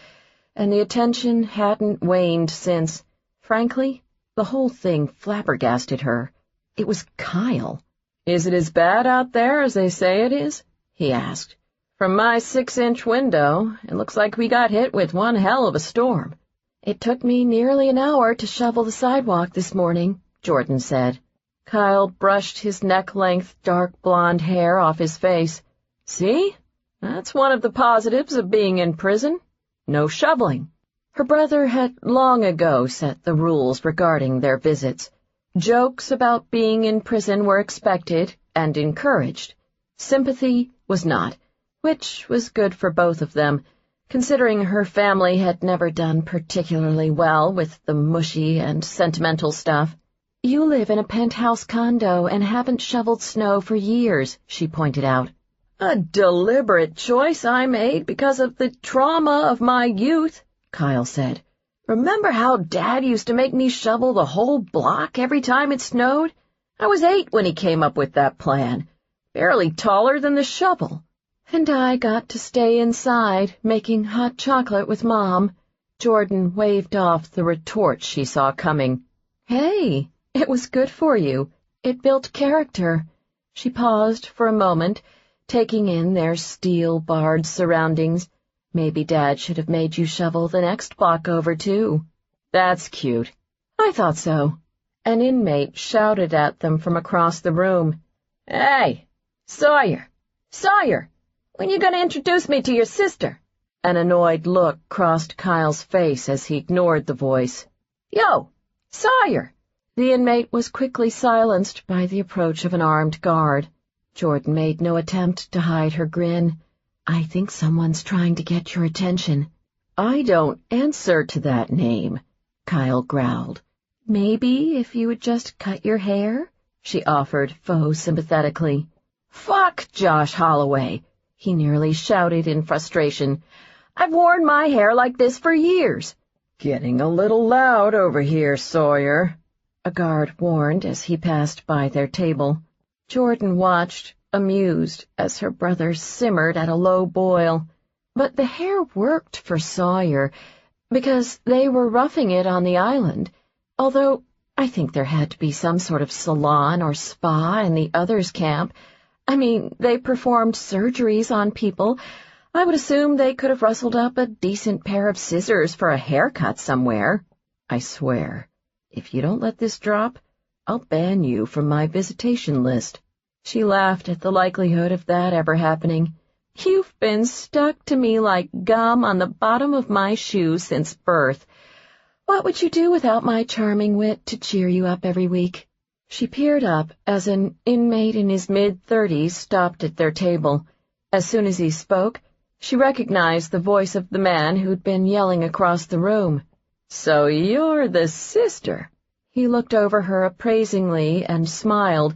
and the attention hadn't waned since. Frankly, the whole thing flabbergasted her. It was Kyle. "Is it as bad out there as they say it is?" he asked. "From my 6-inch window, it looks like we got hit with one hell of a storm." "It took me nearly an hour to shovel the sidewalk this morning," Jordan said. Kyle brushed his neck-length dark blonde hair off his face. "See? That's one of the positives of being in prison. No shoveling." Her brother had long ago set the rules regarding their visits. Jokes about being in prison were expected and encouraged. Sympathy was not, which was good for both of them, considering her family had never done particularly well with the mushy and sentimental stuff. "You live in a penthouse condo and haven't shoveled snow for years," she pointed out. "A deliberate choice I made because of the trauma of my youth," Kyle said. "Remember how Dad used to make me shovel the whole block every time it snowed? I was 8 when he came up with that plan, barely taller than the shovel." "And I got to stay inside, making hot chocolate with Mom." Jordan waved off the retort she saw coming. "Hey, it was good for you. It built character." She paused for a moment, taking in their steel-barred surroundings. "Maybe Dad should have made you shovel the next block over, too." "That's cute." "I thought so." An inmate shouted at them from across the room. "Hey, Sawyer! Sawyer! When you gonna introduce me to your sister?" An annoyed look crossed Kyle's face as he ignored the voice. "Yo, Sawyer!" The inmate was quickly silenced by the approach of an armed guard. Jordan made no attempt to hide her grin. "I think someone's trying to get your attention." "I don't answer to that name," Kyle growled. "Maybe if you would just cut your hair?" she offered faux sympathetically. "Fuck Josh Holloway!" he nearly shouted in frustration. "I've worn my hair like this for years." "Getting a little loud over here, Sawyer," a guard warned as he passed by their table. Jordan watched, amused, as her brother simmered at a low boil. But the hair worked for Sawyer, because they were roughing it on the island, although I think there had to be some sort of salon or spa in the others' camp. I mean, they performed surgeries on people. I would assume they could have rustled up a decent pair of scissors for a haircut somewhere. "I swear, if you don't let this drop, I'll ban you from my visitation list." She laughed at the likelihood of that ever happening. "You've been stuck to me like gum on the bottom of my shoe since birth. What would you do without my charming wit to cheer you up every week?" She peered up as an inmate in his mid-30s stopped at their table. As soon as he spoke, she recognized the voice of the man who'd been yelling across the room. "So you're the sister." He looked over her appraisingly and smiled,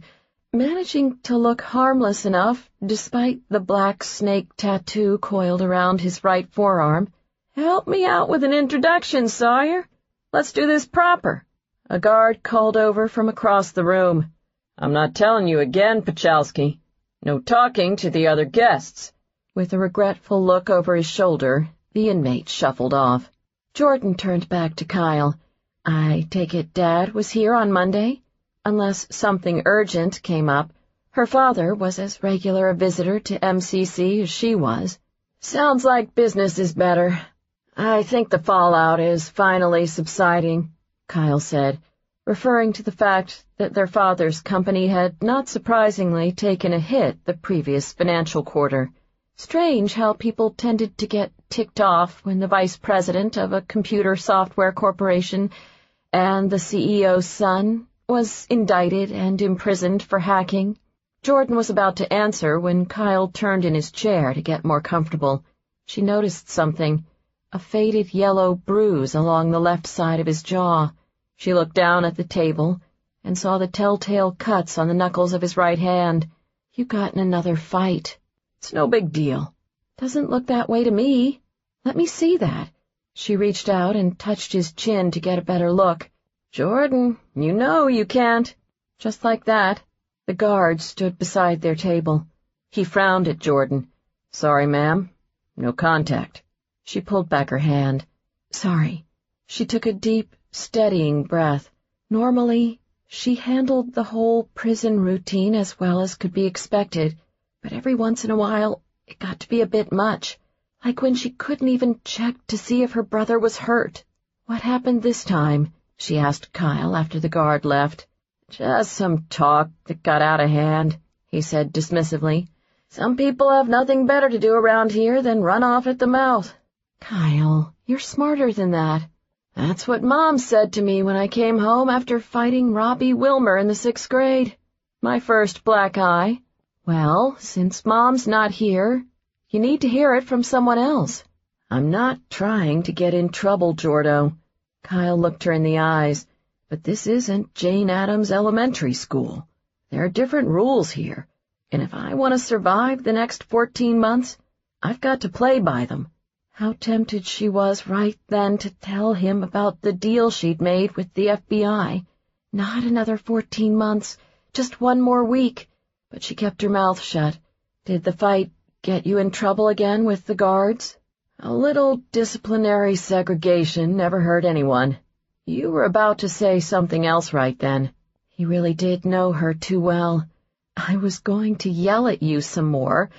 managing to look harmless enough despite the black snake tattoo coiled around his right forearm. "Help me out with an introduction, Sawyer. Let's do this proper." A guard called over from across the room. "I'm not telling you again, Pachalski. No talking to the other guests." With a regretful look over his shoulder, the inmate shuffled off. Jordan turned back to Kyle. "I take it Dad was here on Monday?" Unless something urgent came up, her father was as regular a visitor to MCC as she was. "Sounds like business is better. I think the fallout is finally subsiding," Kyle said, referring to the fact that their father's company had not surprisingly taken a hit the previous financial quarter. Strange how people tended to get ticked off when the vice president of a computer software corporation and the CEO's son was indicted and imprisoned for hacking. Jordan was about to answer when Kyle turned in his chair to get more comfortable. She noticed something, a faded yellow bruise along the left side of his jaw. She looked down at the table and saw the telltale cuts on the knuckles of his right hand. "You got in another fight." "It's no big deal." "Doesn't look that way to me. Let me see that." She reached out and touched his chin to get a better look. "Jordan, you know you can't." Just like that, the guard stood beside their table. He frowned at Jordan. "Sorry, ma'am. No contact." She pulled back her hand. Sorry. She took a deep, steadying breath. Normally, she handled the whole prison routine as well as could be expected, but every once in a while it got to be a bit much, like when she couldn't even check to see if her brother was hurt. What happened this time? She asked Kyle after the guard left. Just some talk that got out of hand, he said dismissively. Some people have nothing better to do around here than run off at the mouth. Kyle, you're smarter than that. That's what Mom said to me when I came home after fighting Robbie Wilmer in the 6th grade. My first black eye. Well, since Mom's not here, you need to hear it from someone else. I'm not trying to get in trouble, Jordo. Kyle looked her in the eyes. But this isn't Jane Addams Elementary School. There are different rules here, and if I want to survive the next 14 months, I've got to play by them. How tempted she was right then to tell him about the deal she'd made with the FBI. Not another 14 months, just one more week. But she kept her mouth shut. Did the fight get you in trouble again with the guards? A little disciplinary segregation never hurt anyone. You were about to say something else right then. He really did know her too well. I was going to yell at you some more,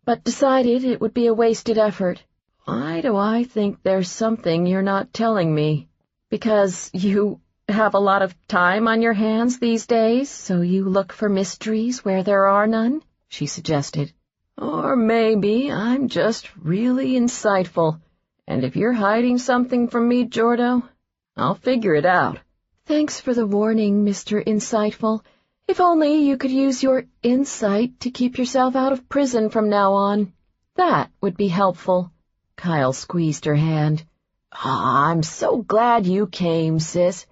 but decided it would be a wasted effort. Why do I think there's something you're not telling me? Because you have a lot of time on your hands these days, so you look for mysteries where there are none? She suggested. Or maybe I'm just really insightful, and if you're hiding something from me, Jordo, I'll figure it out. Thanks for the warning, Mr. Insightful. If only you could use your insight to keep yourself out of prison from now on. That would be helpful. Kyle squeezed her hand. I'm so glad you came, sis.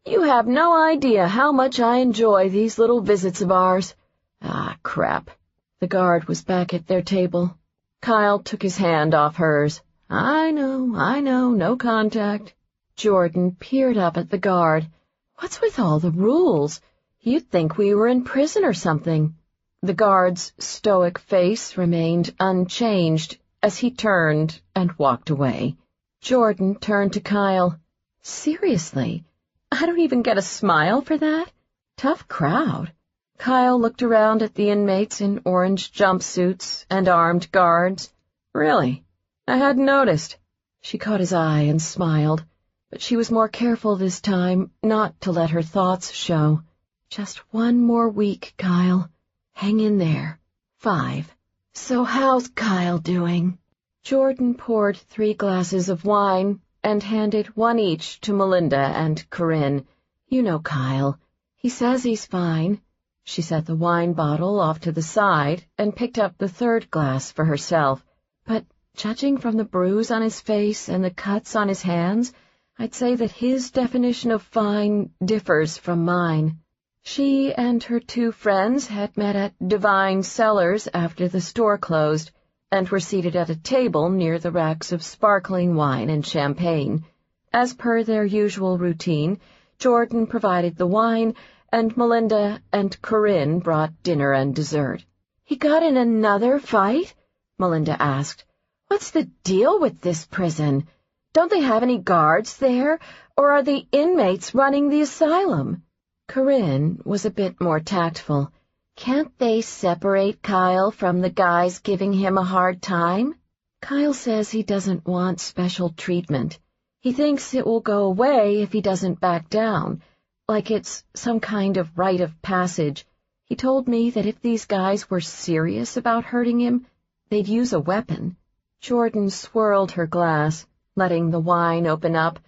You have no idea how much I enjoy these little visits of ours. Crap. The guard was back at their table. Kyle took his hand off hers. I know, no contact. Jordan peered up at the guard. What's with all the rules? You'd think we were in prison or something. The guard's stoic face remained unchanged as he turned and walked away. Jordan turned to Kyle. Seriously, I don't even get a smile for that? Tough crowd. Kyle looked around at the inmates in orange jumpsuits and armed guards. Really? I hadn't noticed. She caught his eye and smiled, but she was more careful this time not to let her thoughts show. Just one more week, Kyle. Hang in there. 5. So how's Kyle doing? Jordan poured 3 glasses of wine and handed one each to Melinda and Corinne. You know Kyle. He says he's fine. She set the wine bottle off to the side and picked up the 3rd glass for herself. But judging from the bruise on his face and the cuts on his hands, I'd say that his definition of fine differs from mine. She and her 2 friends had met at Divine Cellars after the store closed, and were seated at a table near the racks of sparkling wine and champagne. As per their usual routine, Jordan provided the wine, and Melinda and Corinne brought dinner and dessert. He got in another fight? Melinda asked. What's the deal with this prison? Don't they have any guards there, or are the inmates running the asylum? Corinne was a bit more tactful. Can't they separate Kyle from the guys giving him a hard time? Kyle says he doesn't want special treatment. He thinks it will go away if he doesn't back down, like it's some kind of rite of passage. He told me that if these guys were serious about hurting him, they'd use a weapon. Jordan swirled her glass, letting the wine open up.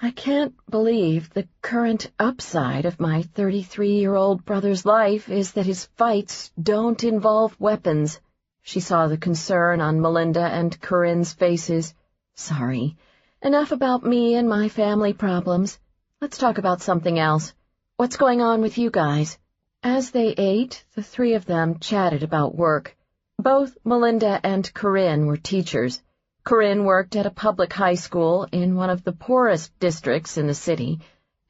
I can't believe the current upside of my 33-year-old brother's life is that his fights don't involve weapons. She saw the concern on Melinda and Corinne's faces. Sorry. Enough about me and my family problems. Let's talk about something else. What's going on with you guys? As they ate, the 3 of them chatted about work. Both Melinda and Corinne were teachers. Corinne worked at a public high school in one of the poorest districts in the city,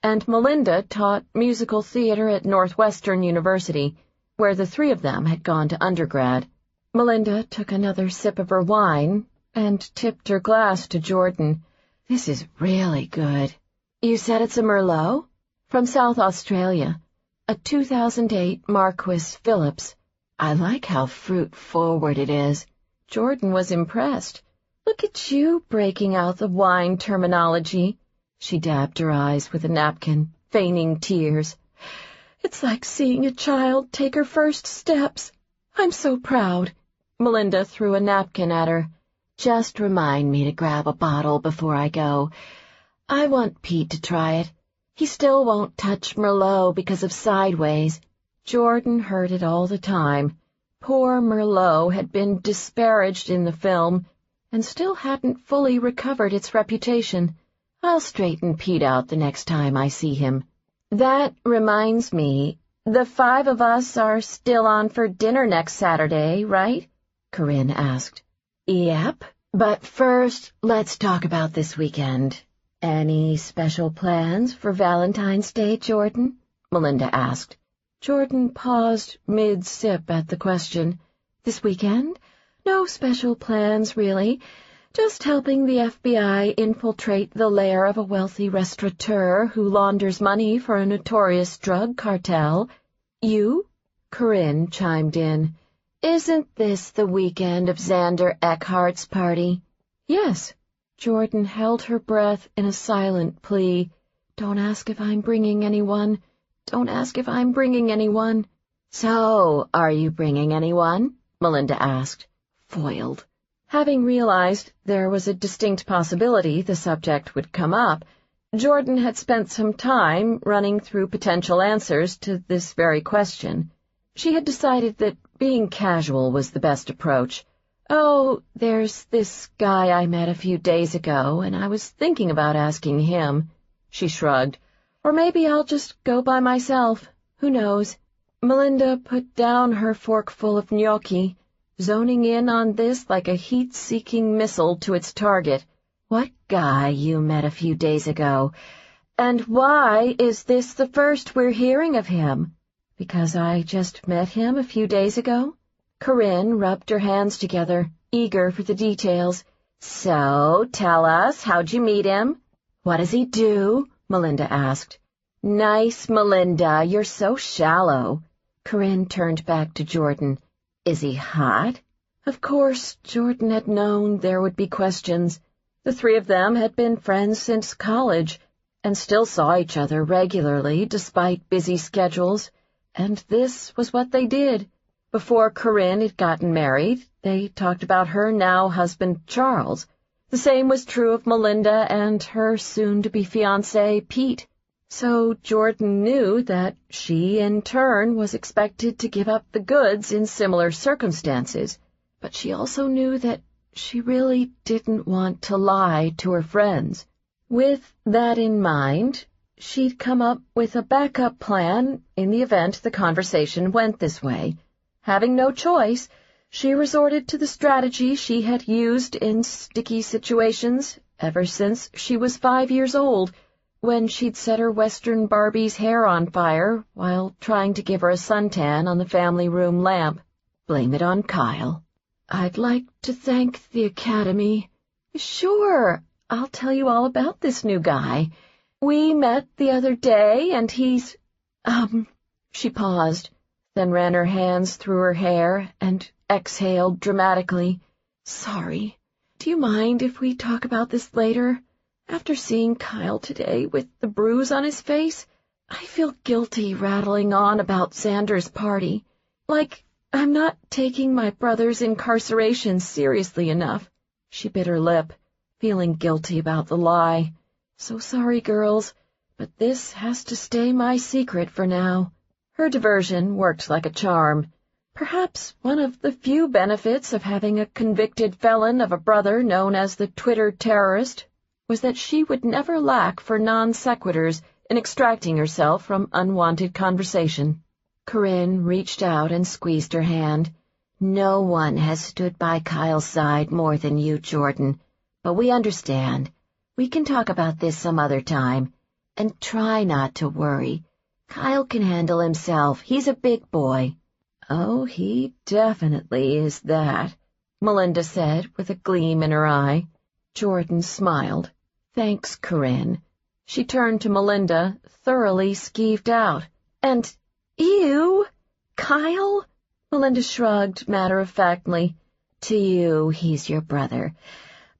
and Melinda taught musical theater at Northwestern University, where the 3 of them had gone to undergrad. Melinda took another sip of her wine and tipped her glass to Jordan. This is really good. You said it's a Merlot? From South Australia. A 2008 Marquis Phillips. I like how fruit-forward it is. Jordan was impressed. Look at you breaking out the wine terminology. She dabbed her eyes with a napkin, feigning tears. It's like seeing a child take her first steps. I'm so proud. Melinda threw a napkin at her. Just remind me to grab a bottle before I go. I want Pete to try it. He still won't touch Merlot because of Sideways. Jordan heard it all the time. Poor Merlot had been disparaged in the film and still hadn't fully recovered its reputation. I'll straighten Pete out the next time I see him. That reminds me, the 5 of us are still on for dinner next Saturday, right? Corinne asked. Yep, but first, let's talk about this weekend. Any special plans for Valentine's Day, Jordan? Melinda asked. Jordan paused mid-sip at the question. This weekend? No special plans, really. Just helping the FBI infiltrate the lair of a wealthy restaurateur who launders money for a notorious drug cartel. You? Corinne chimed in. Isn't this the weekend of Xander Eckhart's party? Yes. Jordan held her breath in a silent plea. Don't ask if I'm bringing anyone. Don't ask if I'm bringing anyone. So, are you bringing anyone? Melinda asked, foiled. Having realized there was a distinct possibility the subject would come up, Jordan had spent some time running through potential answers to this very question. She had decided that being casual was the best approach. Oh, there's this guy I met a few days ago, and I was thinking about asking him. She shrugged. Or maybe I'll just go by myself. Who knows? Melinda put down her forkful of gnocchi, zoning in on this like a heat-seeking missile to its target. What guy you met a few days ago? And why is this the first we're hearing of him? Because I just met him a few days ago? Corinne rubbed her hands together, eager for the details. So, tell us, how'd you meet him? What does he do? Melinda asked. Nice, Melinda, you're so shallow. Corinne turned back to Jordan. Is he hot? Of course, Jordan had known there would be questions. The 3 of them had been friends since college, and still saw each other regularly despite busy schedules, and this was what they did. Before Corinne had gotten married, they talked about her now-husband Charles. The same was true of Melinda and her soon-to-be fiancé, Pete. So Jordan knew that she, in turn, was expected to give up the goods in similar circumstances, but she also knew that she really didn't want to lie to her friends. With that in mind, she'd come up with a backup plan in the event the conversation went this way. Having no choice, she resorted to the strategy she had used in sticky situations ever since she was 5 years old, when she'd set her Western Barbie's hair on fire while trying to give her a suntan on the family room lamp. Blame it on Kyle. I'd like to thank the Academy. Sure, I'll tell you all about this new guy. We met the other day, and he's, She paused, then ran her hands through her hair and exhaled dramatically. Sorry. Do you mind if we talk about this later? After seeing Kyle today with the bruise on his face, I feel guilty rattling on about Xander's party. Like I'm not taking my brother's incarceration seriously enough. She bit her lip, feeling guilty about the lie. So sorry, girls, but this has to stay my secret for now. Her diversion worked like a charm. Perhaps one of the few benefits of having a convicted felon of a brother known as the Twitter terrorist was that she would never lack for non-sequiturs in extracting herself from unwanted conversation. Corinne reached out and squeezed her hand. No one has stood by Kyle's side more than you, Jordan, but we understand. We can talk about this some other time. And try not to worry. Kyle can handle himself. He's a big boy. Oh, he definitely is that, Melinda said with a gleam in her eye. Jordan smiled. Thanks, Corinne. She turned to Melinda, thoroughly skeeved out. And, ew, Kyle? Melinda shrugged matter-of-factly. To you, he's your brother.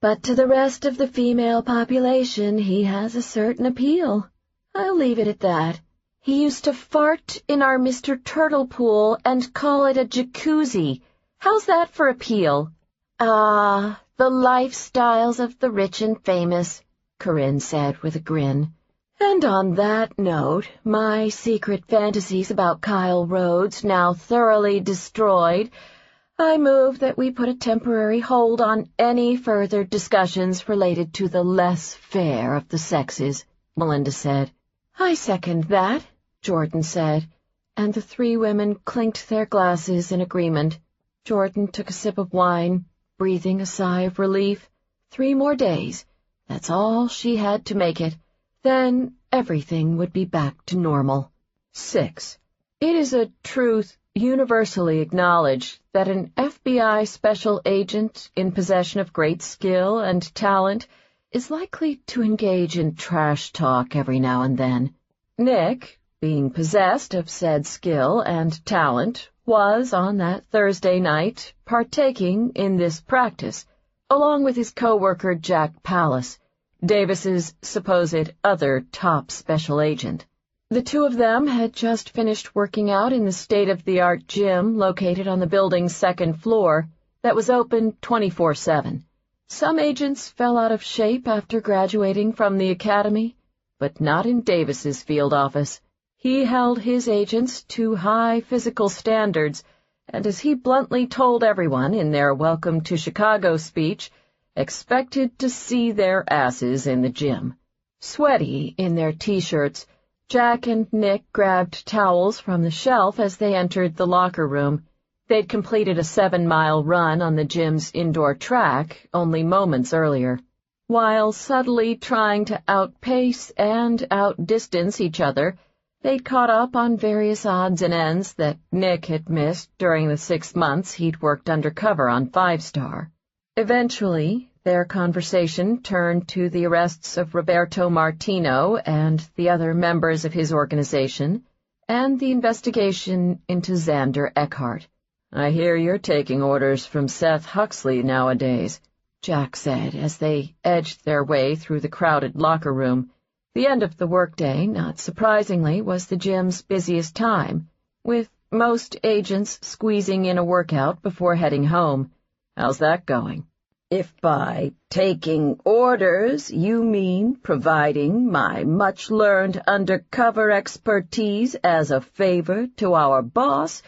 But to the rest of the female population, he has a certain appeal. I'll leave it at that. He used to fart in our Mr. Turtle pool and call it a jacuzzi. How's that for appeal? Ah, the lifestyles of the rich and famous, Corinne said with a grin. And on that note, my secret fantasies about Kyle Rhodes now thoroughly destroyed, I move that we put a temporary hold on any further discussions related to the less fair of the sexes, Melinda said. I second that, Jordan said, and the three women clinked their glasses in agreement. Jordan took a sip of wine, breathing a sigh of relief. 3 more days. That's all she had to make it. Then everything would be back to normal. 6. It is a truth universally acknowledged that an FBI special agent in possession of great skill and talent is likely to engage in trash talk every now and then. Nick, being possessed of said skill and talent, was, on that Thursday night, partaking in this practice, along with his co-worker Jack Pallas, Davis's supposed other top special agent. The two of them had just finished working out in the state-of-the-art gym located on the building's 2nd floor that was open 24/7. Some agents fell out of shape after graduating from the academy, but not in Davis's field office. He held his agents to high physical standards, and as he bluntly told everyone in their Welcome to Chicago speech, expected to see their asses in the gym. Sweaty in their T-shirts, Jack and Nick grabbed towels from the shelf as they entered the locker room. They'd completed a 7-mile run on the gym's indoor track only moments earlier. While subtly trying to outpace and outdistance each other, they'd caught up on various odds and ends that Nick had missed during the 6 months he'd worked undercover on 5-Star. Eventually, their conversation turned to the arrests of Roberto Martino and the other members of his organization, and the investigation into Xander Eckhart. I hear you're taking orders from Seth Huxley nowadays, Jack said as they edged their way through the crowded locker room. The end of the workday, not surprisingly, was the gym's busiest time, with most agents squeezing in a workout before heading home. How's that going? If by taking orders you mean providing my much-learned undercover expertise as a favor to our boss,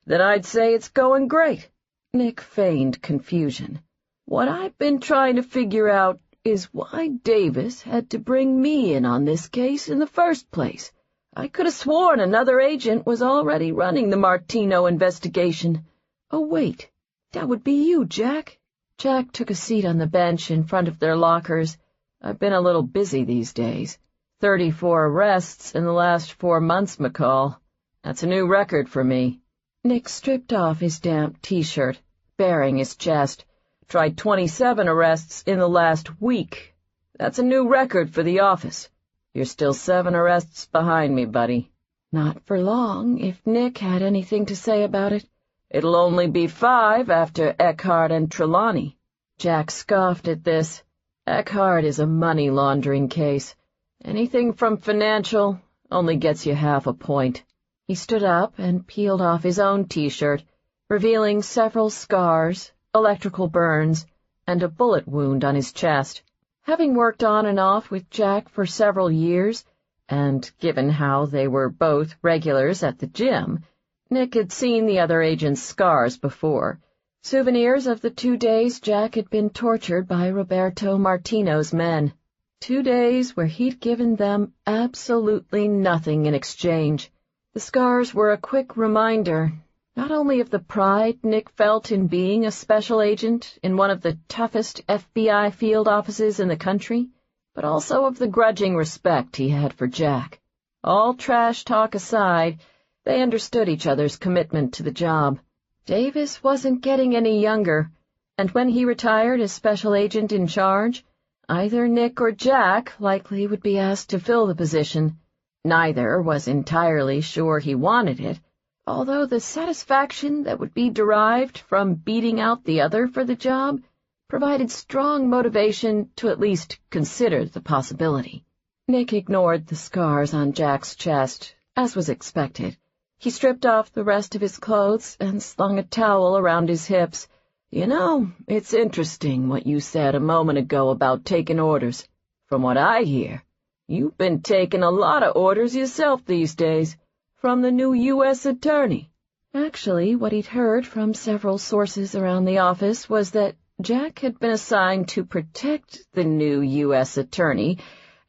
then I'd say it's going great. Nick feigned confusion. What I've been trying to figure out is why Davis had to bring me in on this case in the first place. I could have sworn another agent was already running the Martino investigation. Oh, wait, that would be you, Jack. Jack took a seat on the bench in front of their lockers. I've been a little busy these days. 34 arrests in the last 4 months, McCall. That's a new record for me. Nick stripped off his damp T-shirt, baring his chest. Tried 27 arrests in the last week. That's a new record for the office. You're still 7 arrests behind me, buddy. Not for long, if Nick had anything to say about it. It'll only be 5 after Eckhart and Trelawney. Jack scoffed at this. Eckhart is a money laundering case. Anything from financial only gets you half a point. He stood up and peeled off his own T-shirt, revealing several scars, electrical burns, and a bullet wound on his chest. Having worked on and off with Jack for several years, and given how they were both regulars at the gym, Nick had seen the other agent's scars before, souvenirs of the 2 days Jack had been tortured by Roberto Martino's men. 2 days where he'd given them absolutely nothing in exchange. The scars were a quick reminder, not only of the pride Nick felt in being a special agent in one of the toughest FBI field offices in the country, but also of the grudging respect he had for Jack. All trash talk aside, they understood each other's commitment to the job. Davis wasn't getting any younger, and when he retired as special agent in charge, Either Nick or Jack likely would be asked to fill the position. Neither was entirely sure he wanted it, although the satisfaction that would be derived from beating out the other for the job provided strong motivation to at least consider the possibility. Nick ignored the scars on Jack's chest, as was expected. He stripped off the rest of his clothes and slung a towel around his hips. "You know, it's interesting what you said a moment ago about taking orders. From what I hear, you've been taking a lot of orders yourself these days, from the new U.S. Attorney." Actually, what he'd heard from several sources around the office was that Jack had been assigned to protect the new U.S. Attorney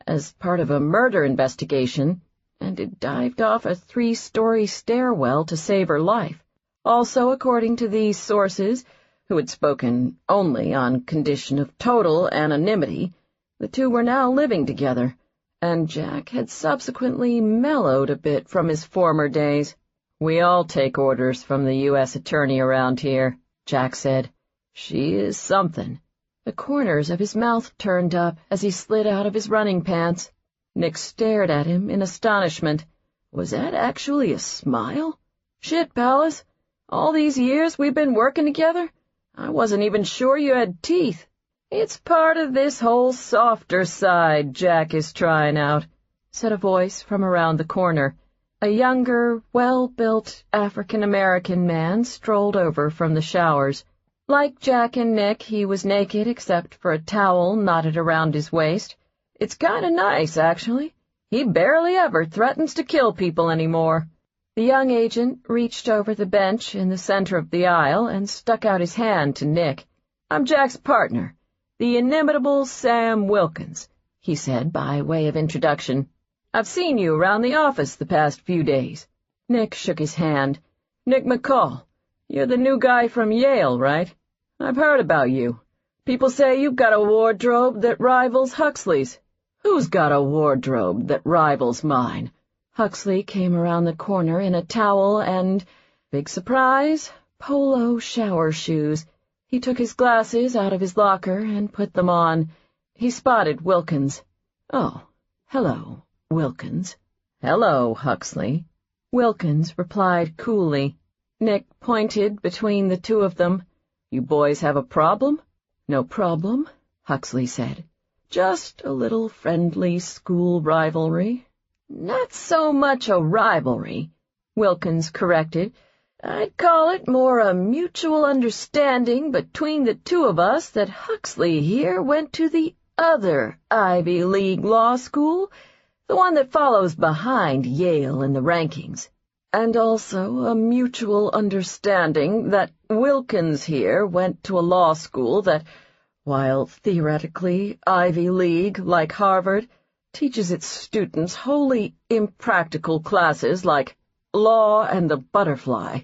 as part of a murder investigation, and had dived off a 3-story stairwell to save her life. Also, according to these sources, who had spoken only on condition of total anonymity, the two were now living together, and Jack had subsequently mellowed a bit from his former days. "We all take orders from the U.S. Attorney around here," Jack said. "She is something." The corners of his mouth turned up as he slid out of his running pants. Nick stared at him in astonishment. Was that actually a smile? "Shit, Palace. All these years we've been working together? I wasn't even sure you had teeth." "It's part of this whole softer side Jack is trying out," said a voice from around the corner. A younger, well-built African-American man strolled over from the showers. Like Jack and Nick, he was naked except for a towel knotted around his waist. "It's kinda nice, actually. He barely ever threatens to kill people anymore." The young agent reached over the bench in the center of the aisle and stuck out his hand to Nick. "I'm Jack's partner, the inimitable Sam Wilkins," he said by way of introduction. "I've seen you around the office the past few days." Nick shook his hand. "Nick McCall. You're the new guy from Yale, right? I've heard about you. People say you've got a wardrobe that rivals Huxley's." "Who's got a wardrobe that rivals mine?" Huxley came around the corner in a towel and, big surprise, polo shower shoes. He took his glasses out of his locker and put them on. He spotted Wilkins. "Oh, hello, Wilkins." "Hello, Huxley." Wilkins replied coolly. Nick pointed between the two of them. "You boys have a problem?" "No problem," Huxley said. "Just a little friendly school rivalry." "Not so much a rivalry," Wilkins corrected. "I'd call it more a mutual understanding between the two of us that Huxley here went to the other Ivy League law school, the one that follows behind Yale in the rankings. And also a mutual understanding that Wilkins here went to a law school that, while theoretically Ivy League like Harvard, teaches its students wholly impractical classes like law and the butterfly,"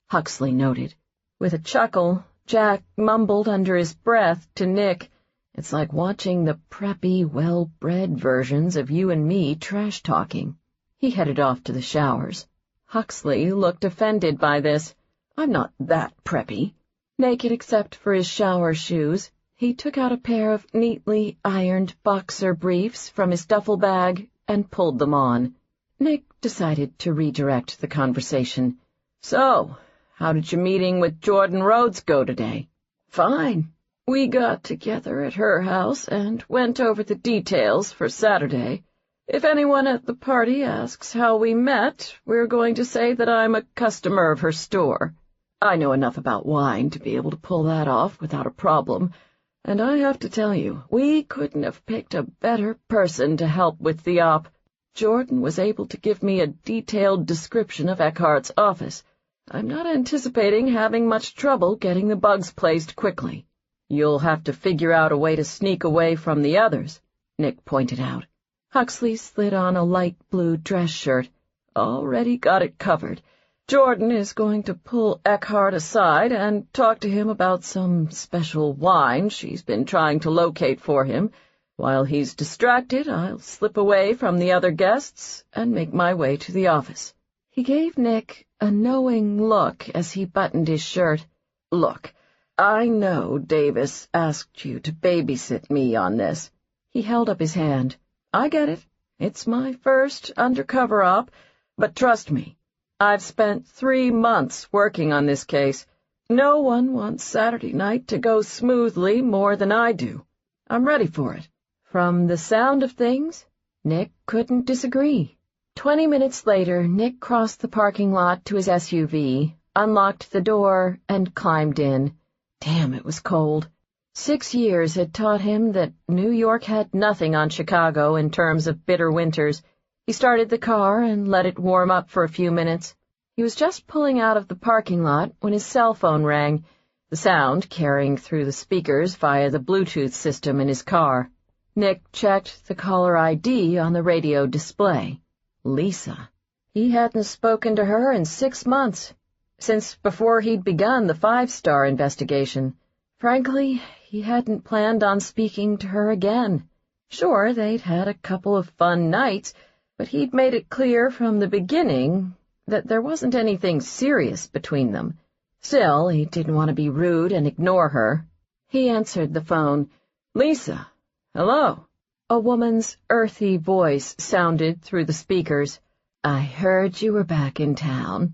Huxley noted. With a chuckle, Jack mumbled under his breath to Nick, "It's like watching the preppy, well-bred versions of you and me trash-talking." He headed off to the showers. Huxley looked offended by this. "I'm not that preppy." Naked except for his shower shoes, he took out a pair of neatly ironed boxer briefs from his duffel bag and pulled them on. Nick decided to redirect the conversation. "So, how did your meeting with Jordan Rhodes go today?" "Fine. We got together at her house and went over the details for Saturday. If anyone at the party asks how we met, we're going to say that I'm a customer of her store. I know enough about wine to be able to pull that off without a problem, and I have to tell you, we couldn't have picked a better person to help with the op. Jordan was able to give me a detailed description of Eckhart's office. I'm not anticipating having much trouble getting the bugs placed quickly." "You'll have to figure out a way to sneak away from the others," Nick pointed out. Huxley slid on a light blue dress shirt. "Already got it covered. Jordan is going to pull Eckhart aside and talk to him about some special wine she's been trying to locate for him. While he's distracted, I'll slip away from the other guests and make my way to the office." He gave Nick a knowing look as he buttoned his shirt. "Look, I know Davis asked you to babysit me on this. He held up his hand. I get it. It's my first undercover op, but trust me, I've spent 3 months working on this case. No one wants Saturday night to go smoothly more than I do. I'm ready for it. From the sound of things, Nick couldn't disagree. 20 minutes later, Nick crossed the parking lot to his SUV, unlocked the door, and climbed in. Damn, it was cold. 6 years had taught him that New York had nothing on Chicago in terms of bitter winters. He started the car and let it warm up for a few minutes. He was just pulling out of the parking lot when his cell phone rang, the sound carrying through the speakers via the Bluetooth system in his car. Nick checked the caller ID on the radio display. Lisa. He hadn't spoken to her in 6 months, since before he'd begun the 5-star investigation. Frankly, he hadn't planned on speaking to her again. Sure, they'd had a couple of fun nights, but he'd made it clear from the beginning that there wasn't anything serious between them. Still, he didn't want to be rude and ignore her. He answered the phone. Lisa. Hello. A woman's earthy voice sounded through the speakers. I heard you were back in town.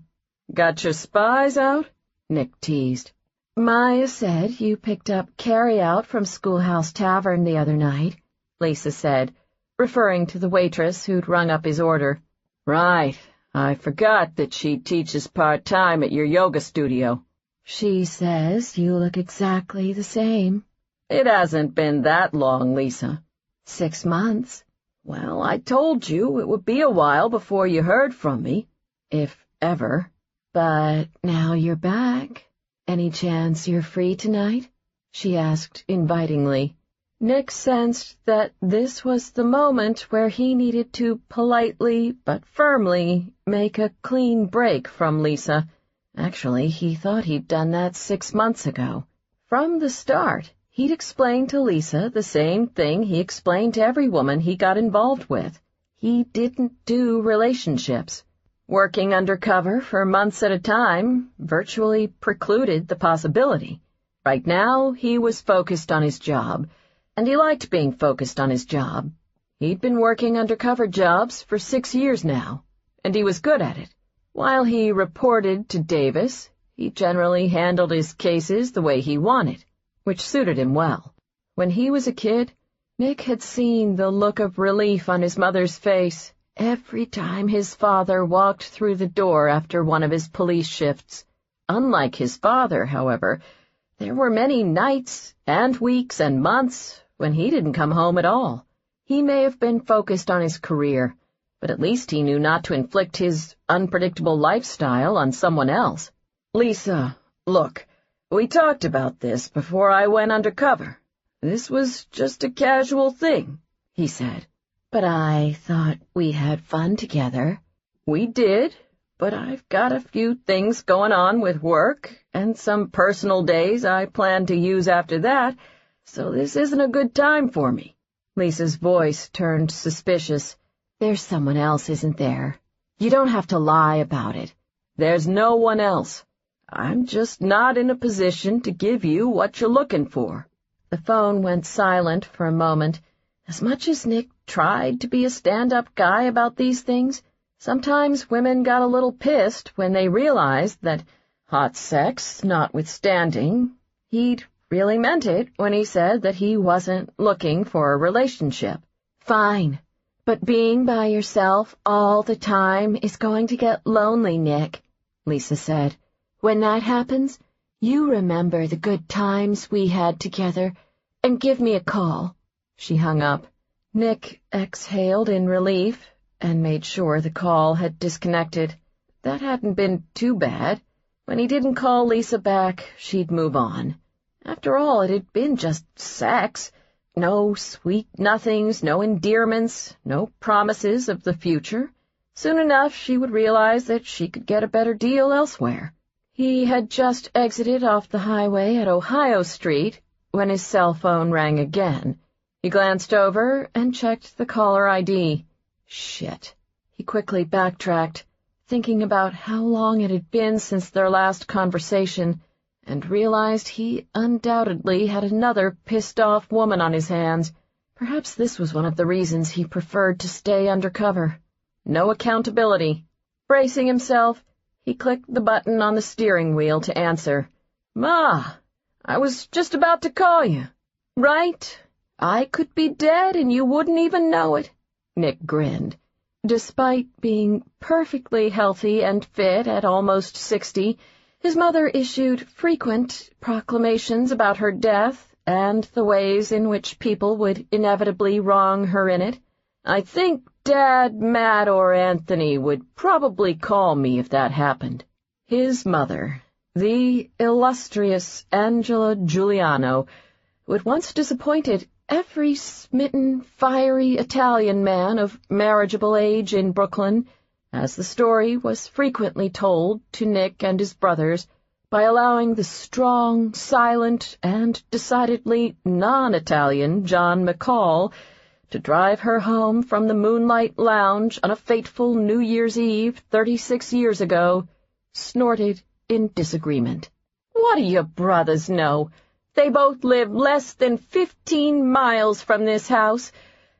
Got your spies out? Nick teased. Maya said you picked up carry-out from Schoolhouse Tavern the other night, Lisa said, referring to the waitress who'd rung up his order. Right. I forgot that she teaches part-time at your yoga studio. She says you look exactly the same. It hasn't been that long, Lisa. 6 months. Well, I told you it would be a while before you heard from me, if ever. But now you're back. Any chance you're free tonight? She asked invitingly. Nick sensed that this was the moment where he needed to politely but firmly make a clean break from Lisa. Actually, he thought he'd done that 6 months ago. From the start, he'd explained to Lisa the same thing he explained to every woman he got involved with. He didn't do relationships. Working undercover for months at a time virtually precluded the possibility. Right now, he was focused on his job, and he liked being focused on his job. He'd been working undercover jobs for 6 years now, and he was good at it. While he reported to Davis, he generally handled his cases the way he wanted, which suited him well. When he was a kid, Nick had seen the look of relief on his mother's face every time his father walked through the door after one of his police shifts. Unlike his father, however, there were many nights and weeks and months when he didn't come home at all. He may have been focused on his career, but at least he knew not to inflict his unpredictable lifestyle on someone else. Lisa, look, we talked about this before I went undercover. This was just a casual thing, he said. But I thought we had fun together. We did, but I've got a few things going on with work and some personal days I plan to use after that, so this isn't a good time for me. Lisa's voice turned suspicious. There's someone else, isn't there? You don't have to lie about it. There's no one else. I'm just not in a position to give you what you're looking for. The phone went silent for a moment. As much as Nick tried to be a stand-up guy about these things, sometimes women got a little pissed when they realized that, hot sex notwithstanding, he'd really meant it when he said that he wasn't looking for a relationship. Fine, but being by yourself all the time is going to get lonely, Nick, Lisa said. When that happens, you remember the good times we had together and give me a call. She hung up. Nick exhaled in relief and made sure the call had disconnected. That hadn't been too bad. When he didn't call Lisa back, she'd move on. After all, it had been just sex. No sweet nothings, no endearments, no promises of the future. Soon enough, she would realize that she could get a better deal elsewhere. He had just exited off the highway at Ohio Street when his cell phone rang again. He glanced over and checked the caller ID. Shit. He quickly backtracked, thinking about how long it had been since their last conversation, and realized he undoubtedly had another pissed-off woman on his hands, Perhaps this was one of the reasons he preferred to stay undercover. No accountability. Bracing himself, he clicked the button on the steering wheel to answer. "Ma, I was just about to call you." "Right? I could be dead and you wouldn't even know it." Nick grinned. Despite being perfectly healthy and fit at almost 60, his mother issued frequent proclamations about her death and the ways in which people would inevitably wrong her in it. "I think Dad, Matt, or Anthony would probably call me if that happened." His mother, the illustrious Angela Giuliano, who had once disappointed every smitten, fiery Italian man of marriageable age in Brooklyn, as the story was frequently told to Nick and his brothers, by allowing the strong, silent, and decidedly non-Italian John McCall to drive her home from the Moonlight Lounge on a fateful New Year's Eve 36 years ago, snorted in disagreement. "What do your brothers know? They both live less than 15 miles from this house,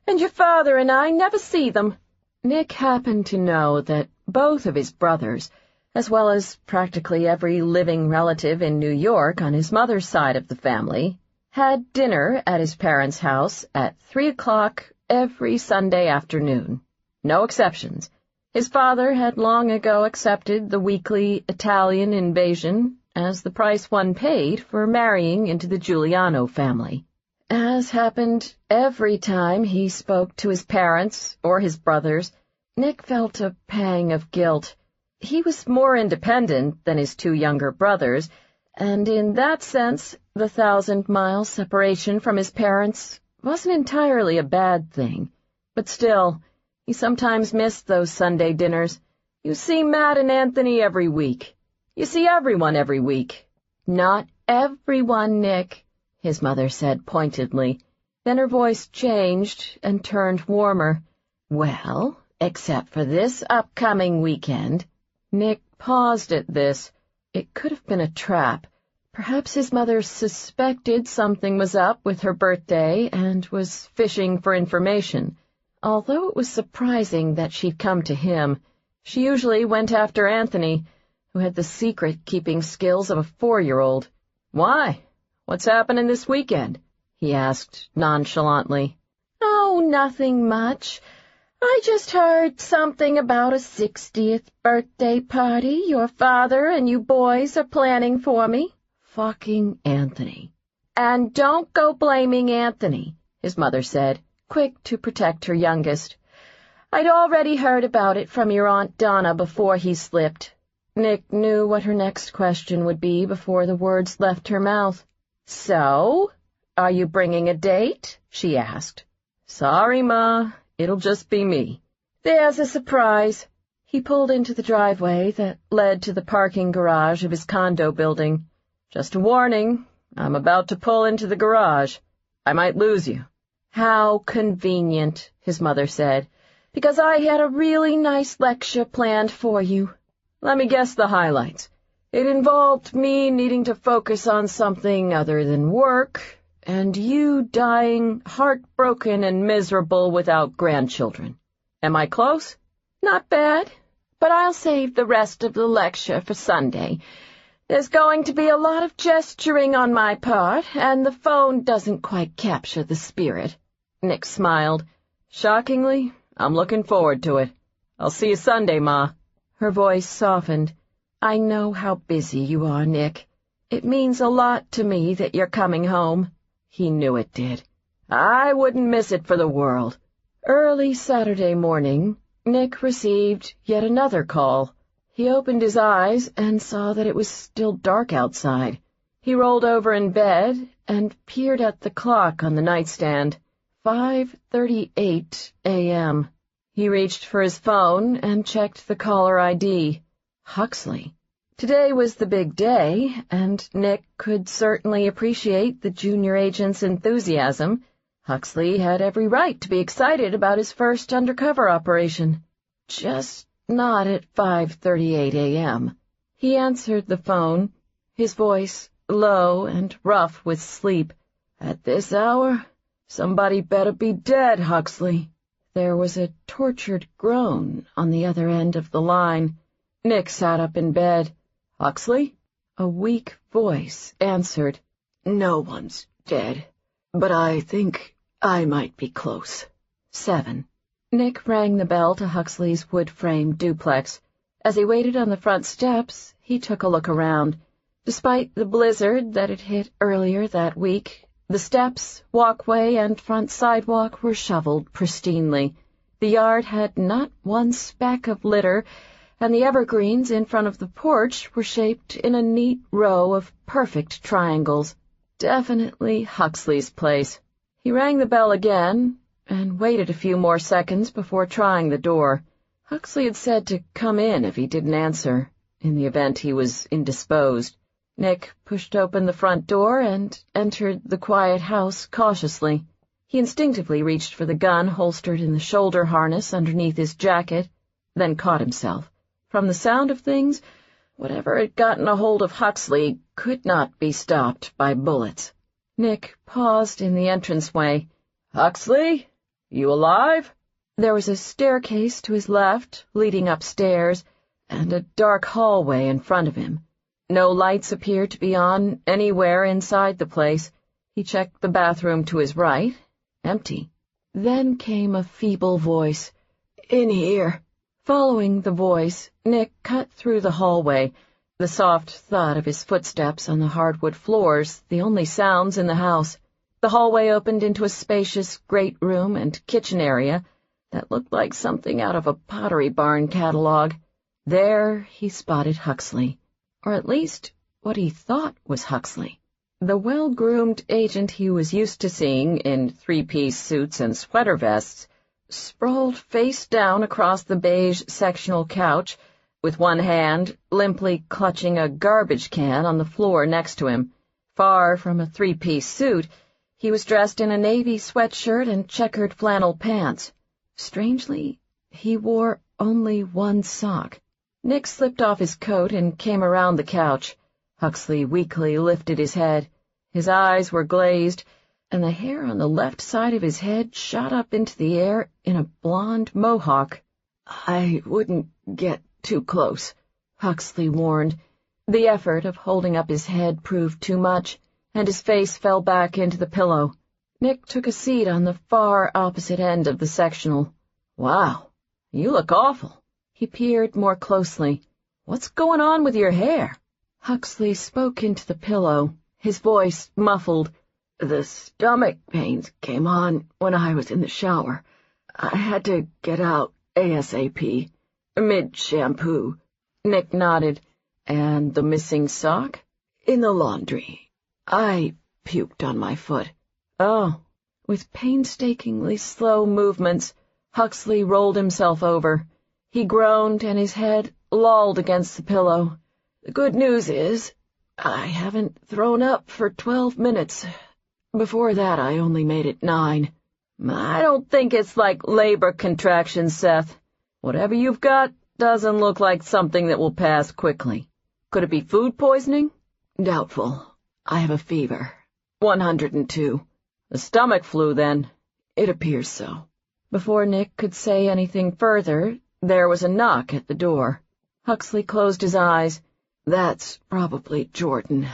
and your father and I never see them." Nick happened to know that both of his brothers, as well as practically every living relative in New York on his mother's side of the family, had dinner at his parents' house at 3 o'clock every Sunday afternoon. No exceptions. His father had long ago accepted the weekly Italian invasion as the price one paid for marrying into the Giuliano family. As happened every time he spoke to his parents or his brothers, Nick felt a pang of guilt. He was more independent than his 2 younger brothers, and in that sense, the 1,000-mile separation from his parents wasn't entirely a bad thing. But still, he sometimes missed those Sunday dinners. You see Matt and Anthony every week. You see everyone every week. "Not everyone, Nick," his mother said pointedly. Then her voice changed and turned warmer. "Well, except for this upcoming weekend." Nick paused at this. It could have been a trap. Perhaps his mother suspected something was up with her birthday and was fishing for information. Although it was surprising that she'd come to him, she usually went after Anthony, who had the secret-keeping skills of a 4-year-old. "Why? What's happening this weekend?" he asked nonchalantly. "Oh, nothing much. I just heard something about a 60th birthday party your father and you boys are planning for me." Fucking Anthony. "And don't go blaming Anthony," his mother said, quick to protect her youngest. "I'd already heard about it from your Aunt Donna before he slipped." Nick knew what her next question would be before the words left her mouth. "So, are you bringing a date?" she asked. "Sorry, Ma. It'll just be me." "There's a surprise." He pulled into the driveway that led to the parking garage of his condo building. "Just a warning, I'm about to pull into the garage. I might lose you." "How convenient," his mother said, "because I had a really nice lecture planned for you." "Let me guess the highlights. It involved me needing to focus on something other than work, and you dying heartbroken and miserable without grandchildren. Am I close?" "Not bad, but I'll save the rest of the lecture for Sunday. There's going to be a lot of gesturing on my part, and the phone doesn't quite capture the spirit." Nick smiled. "Shockingly, I'm looking forward to it. I'll see you Sunday, Ma." Her voice softened. "I know how busy you are, Nick. It means a lot to me that you're coming home." He knew it did. "I wouldn't miss it for the world." Early Saturday morning, Nick received yet another call. He opened his eyes and saw that it was still dark outside. He rolled over in bed and peered at the clock on the nightstand. 5:38 a.m. He reached for his phone and checked the caller ID. Huxley. Today was the big day, and Nick could certainly appreciate the junior agent's enthusiasm. Huxley had every right to be excited about his first undercover operation. Just not at 5:38 a.m. He answered the phone, his voice low and rough with sleep. "At this hour? Somebody better be dead, Huxley. There was a tortured groan on the other end of the line. Nick sat up in bed. Huxley? A weak voice answered. No one's dead, but I think I might be close. 7. Nick rang the bell to Huxley's wood-frame duplex. As he waited on the front steps, he took a look around. Despite the blizzard that had hit earlier that week, the steps, walkway, and front sidewalk were shoveled pristinely. The yard had not one speck of litter, and the evergreens in front of the porch were shaped in a neat row of perfect triangles. Definitely Huxley's place. He rang the bell again, and waited a few more seconds before trying the door. Huxley had said to come in if he didn't answer, in the event he was indisposed. Nick pushed open the front door and entered the quiet house cautiously. He instinctively reached for the gun holstered in the shoulder harness underneath his jacket, then caught himself. From the sound of things, whatever had gotten a hold of Huxley could not be stopped by bullets. Nick paused in the entranceway. Huxley? You alive? There was a staircase to his left, leading upstairs, and a dark hallway in front of him. No lights appeared to be on anywhere inside the place. He checked the bathroom to his right. Empty. Then came a feeble voice. In here. Following the voice, Nick cut through the hallway, the soft thud of his footsteps on the hardwood floors the only sounds in the house. The hallway opened into a spacious great room and kitchen area that looked like something out of a Pottery Barn catalog. There he spotted Huxley. Or at least what he thought was Huxley. The well-groomed agent he was used to seeing in three-piece suits and sweater vests sprawled face down across the beige sectional couch, with one hand limply clutching a garbage can on the floor next to him. Far from a three-piece suit, he was dressed in a navy sweatshirt and checkered flannel pants. Strangely, he wore only one sock. Nick slipped off his coat and came around the couch. Huxley weakly lifted his head. His eyes were glazed, and the hair on the left side of his head shot up into the air in a blonde mohawk. I wouldn't get too close, Huxley warned. The effort of holding up his head proved too much, and his face fell back into the pillow. Nick took a seat on the far opposite end of the sectional. Wow, you look awful. He peered more closely. What's going on with your hair? Huxley spoke into the pillow, his voice muffled. The stomach pains came on when I was in the shower. I had to get out ASAP, mid-shampoo. Nick nodded. And the missing sock? In the laundry. I puked on my foot. Oh. With painstakingly slow movements, Huxley rolled himself over. He groaned, and his head lolled against the pillow. The good news is, I haven't thrown up for 12 minutes. Before that, I only made it 9. I don't think it's like labor contractions, Seth. Whatever you've got doesn't look like something that will pass quickly. Could it be food poisoning? Doubtful. I have a fever. 102. The stomach flu, then. It appears so. Before Nick could say anything further, there was a knock at the door. Huxley closed his eyes. That's probably Jordan.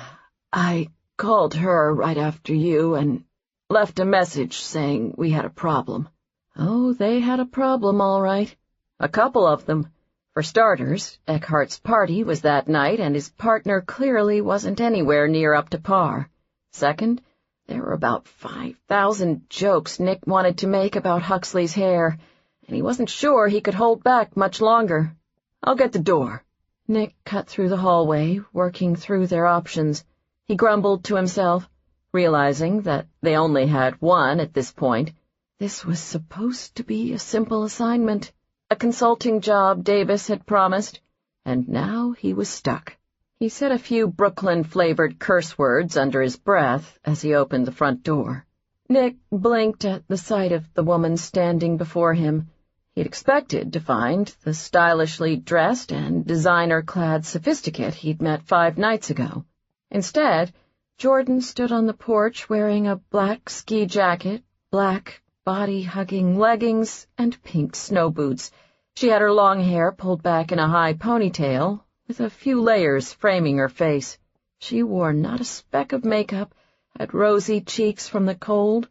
I called her right after you and left a message saying we had a problem. Oh, they had a problem, all right. A couple of them. For starters, Eckhart's party was that night, and his partner clearly wasn't anywhere near up to par. Second, there were about 5,000 jokes Nick wanted to make about Huxley's hair, and he wasn't sure he could hold back much longer. I'll get the door. Nick cut through the hallway, working through their options. He grumbled to himself, realizing that they only had one at this point. This was supposed to be a simple assignment, a consulting job Davis had promised, and now he was stuck. He said a few Brooklyn-flavored curse words under his breath as he opened the front door. Nick blinked at the sight of the woman standing before him. He'd expected to find the stylishly dressed and designer-clad sophisticate he'd met 5 nights ago. Instead, Jordan stood on the porch wearing a black ski jacket, black, body-hugging leggings and pink snow boots. She had her long hair pulled back in a high ponytail, with a few layers framing her face. She wore not a speck of makeup, had rosy cheeks from the cold,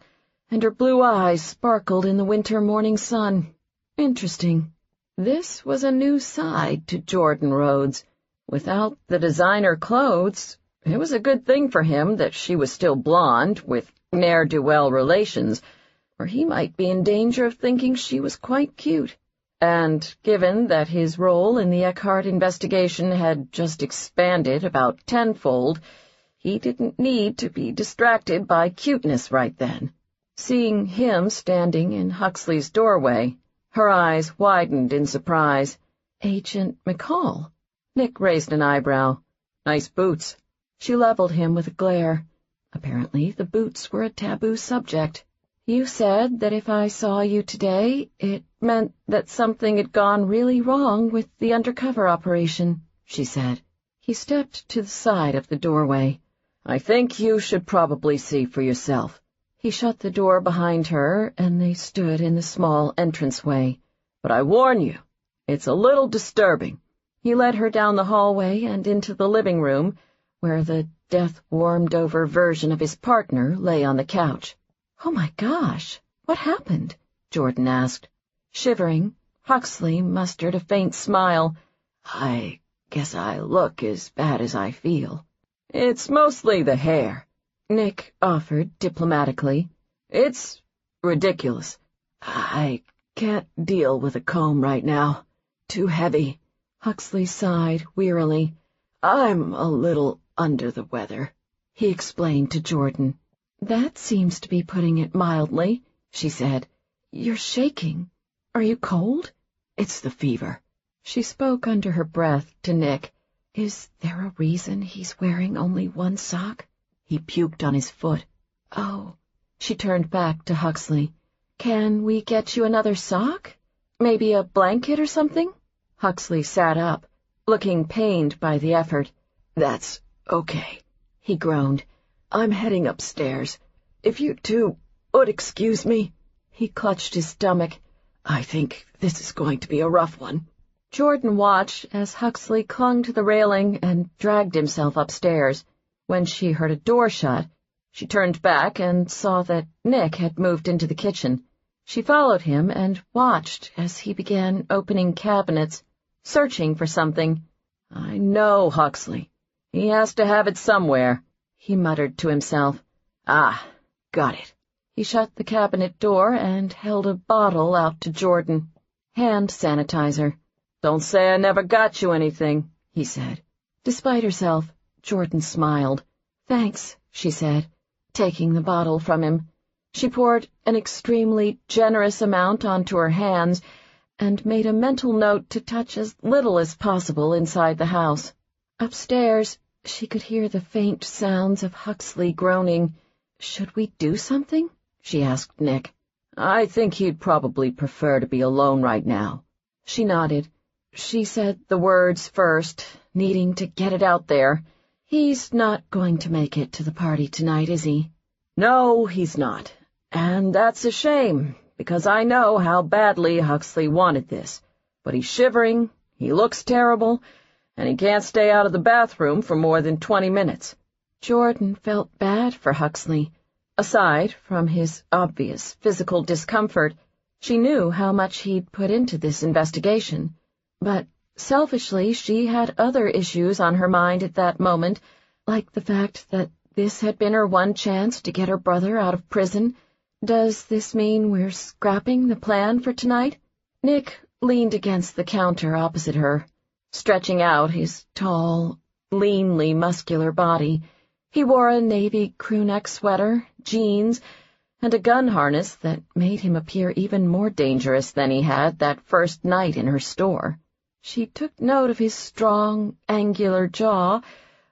and her blue eyes sparkled in the winter morning sun. Interesting. This was a new side to Jordan Rhodes. Without the designer clothes, it was a good thing for him that she was still blonde, with ne'er-do-well relations, or he might be in danger of thinking she was quite cute. And given that his role in the Eckhart investigation had just expanded about tenfold, he didn't need to be distracted by cuteness right then. Seeing him standing in Huxley's doorway, her eyes widened in surprise. Agent McCall? Nick raised an eyebrow. Nice boots. She leveled him with a glare. Apparently the boots were a taboo subject. You said that if I saw you today, it meant that something had gone really wrong with the undercover operation, she said. He stepped to the side of the doorway. I think you should probably see for yourself. He shut the door behind her, and they stood in the small entranceway. But I warn you, it's a little disturbing. He led her down the hallway and into the living room, where the death-warmed-over version of his partner lay on the couch. Oh, my gosh, what happened? Jordan asked. Shivering, Huxley mustered a faint smile. I guess I look as bad as I feel. It's mostly the hair, Nick offered diplomatically. It's ridiculous. I can't deal with a comb right now. Too heavy. Huxley sighed wearily. I'm a little under the weather, he explained to Jordan. That seems to be putting it mildly, she said. You're shaking. Are you cold? It's the fever. She spoke under her breath to Nick. Is there a reason he's wearing only one sock? He puked on his foot. Oh. She turned back to Huxley. Can we get you another sock? Maybe a blanket or something? Huxley sat up, looking pained by the effort. That's okay, he groaned. I'm heading upstairs. If you two would excuse me. He clutched his stomach. I think this is going to be a rough one. Jordan watched as Huxley clung to the railing and dragged himself upstairs. When she heard a door shut, she turned back and saw that Nick had moved into the kitchen. She followed him and watched as he began opening cabinets, searching for something. I know Huxley. He has to have it somewhere, he muttered to himself. Ah, got it. He shut the cabinet door and held a bottle out to Jordan. Hand sanitizer. Don't say I never got you anything, he said. Despite herself, Jordan smiled. Thanks, she said, taking the bottle from him. She poured an extremely generous amount onto her hands and made a mental note to touch as little as possible inside the house. Upstairs, she could hear the faint sounds of Huxley groaning. Should we do something? She asked Nick. I think he'd probably prefer to be alone right now. She nodded. She said the words first, needing to get it out there. He's not going to make it to the party tonight, is he? No, he's not. And that's a shame, because I know how badly Huxley wanted this. But he's shivering, he looks terrible, and he can't stay out of the bathroom for more than 20 minutes. Jordan felt bad for Huxley. Aside from his obvious physical discomfort, she knew how much he'd put into this investigation. But selfishly, she had other issues on her mind at that moment, like the fact that this had been her one chance to get her brother out of prison. Does this mean we're scrapping the plan for tonight? Nick leaned against the counter opposite her, stretching out his tall, leanly muscular body. He wore a navy crewneck sweater, jeans, and a gun harness that made him appear even more dangerous than he had that first night in her store. She took note of his strong, angular jaw,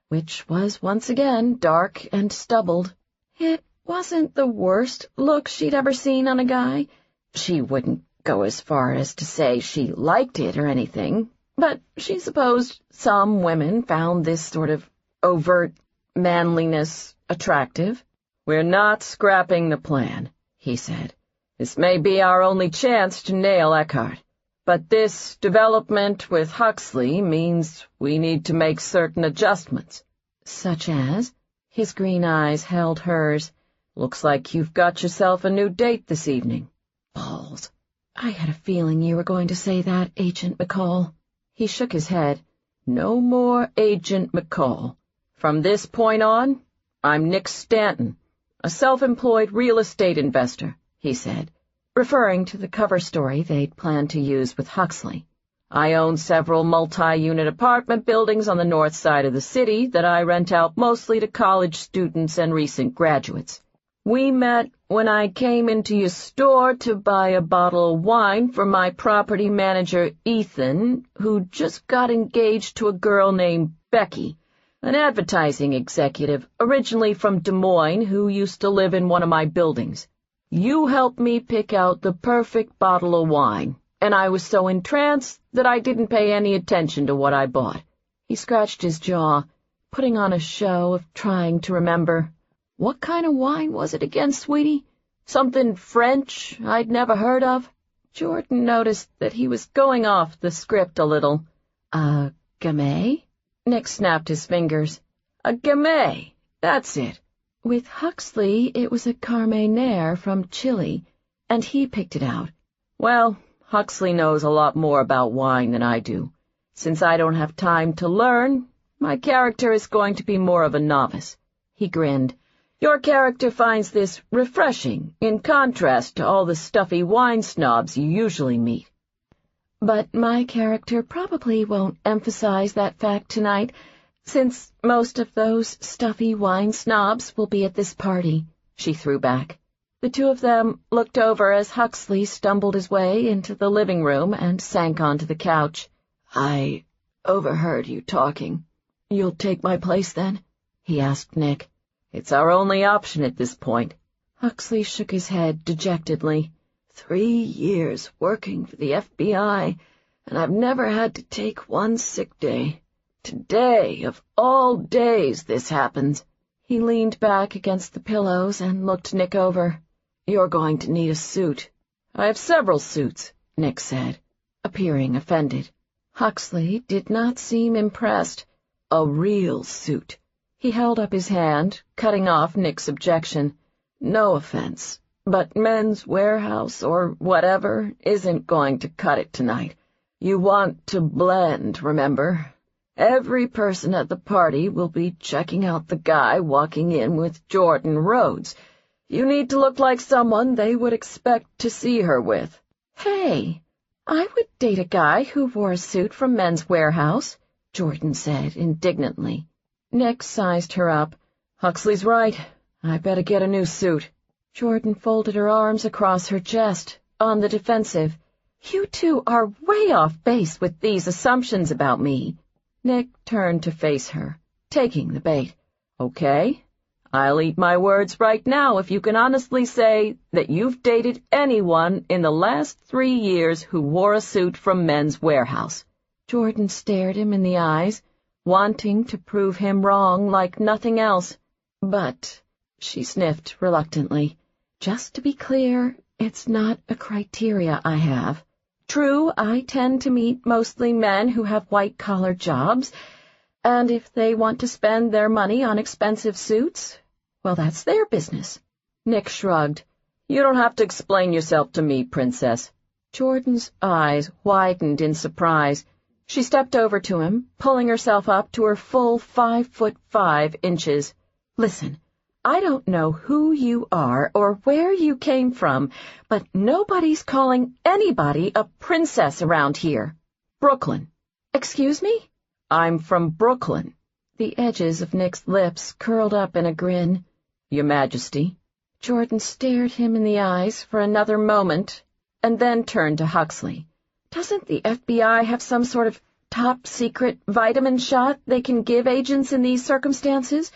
which was once again dark and stubbled. It wasn't the worst look she'd ever seen on a guy. She wouldn't go as far as to say she liked it or anything, but she supposed some women found this sort of overt manliness attractive. We're not scrapping the plan, he said. "This may be our only chance to nail Eckhart. But this development with Huxley means we need to make certain adjustments." "Such as?" His green eyes held hers. "Looks like you've got yourself a new date this evening." Balls. I had a feeling you were going to say that, Agent McCall. He shook his head. "No more Agent McCall. From this point on, I'm Nick Stanton, a self-employed real estate investor," he said, referring to the cover story they'd planned to use with Huxley. "I own several multi-unit apartment buildings on the north side of the city that I rent out mostly to college students and recent graduates. We met when I came into your store to buy a bottle of wine for my property manager, Ethan, who just got engaged to a girl named Becky, an advertising executive originally from Des Moines who used to live in one of my buildings. You helped me pick out the perfect bottle of wine, and I was so entranced that I didn't pay any attention to what I bought." He scratched his jaw, putting on a show of trying to remember. "What kind of wine was it again, sweetie? Something French I'd never heard of?" Jordan noticed that he was going off the script a little. "A Gamay?" Nick snapped his fingers. "A Gamay, that's it." With Huxley, it was a Carmenere from Chile, and he picked it out. "Well, Huxley knows a lot more about wine than I do. Since I don't have time to learn, my character is going to be more of a novice." He grinned. "Your character finds this refreshing, in contrast to all the stuffy wine snobs you usually meet." "But my character probably won't emphasize that fact tonight, since most of those stuffy wine snobs will be at this party," she threw back. The two of them looked over as Huxley stumbled his way into the living room and sank onto the couch. "I overheard you talking. You'll take my place, then?" he asked Nick. "It's our only option at this point." Huxley shook his head dejectedly. 3 years working for the FBI, and I've never had to take one sick day. Today, of all days, this happens." He leaned back against the pillows and looked Nick over. "You're going to need a suit." "I have several suits," Nick said, appearing offended. Huxley did not seem impressed. "A real suit." He held up his hand, cutting off Nick's objection. "No offense, but Men's Warehouse or whatever isn't going to cut it tonight. You want to blend, remember? Every person at the party will be checking out the guy walking in with Jordan Rhodes. You need to look like someone they would expect to see her with." "Hey, I would date a guy who wore a suit from Men's Warehouse," Jordan said indignantly. Nick sized her up. "Huxley's right. I better get a new suit." Jordan folded her arms across her chest, on the defensive. "You two are way off base with these assumptions about me." Nick turned to face her, taking the bait. "Okay, I'll eat my words right now if you can honestly say that you've dated anyone in the last 3 years who wore a suit from Men's Warehouse." Jordan stared him in the eyes, wanting to prove him wrong like nothing else. "But," she sniffed reluctantly, "just to be clear, it's not a criteria I have. True, I tend to meet mostly men who have white-collar jobs, and if they want to spend their money on expensive suits, well, that's their business." Nick shrugged. "You don't have to explain yourself to me, Princess." Jordan's eyes widened in surprise. She stepped over to him, pulling herself up to her full 5'5". "Listen, I don't know who you are or where you came from, but nobody's calling anybody a princess around here." "Brooklyn." "Excuse me?" "I'm from Brooklyn." The edges of Nick's lips curled up in a grin. "Your Majesty." Jordan stared him in the eyes for another moment, and then turned to Huxley. "Doesn't the FBI have some sort of top-secret vitamin shot they can give agents in these circumstances?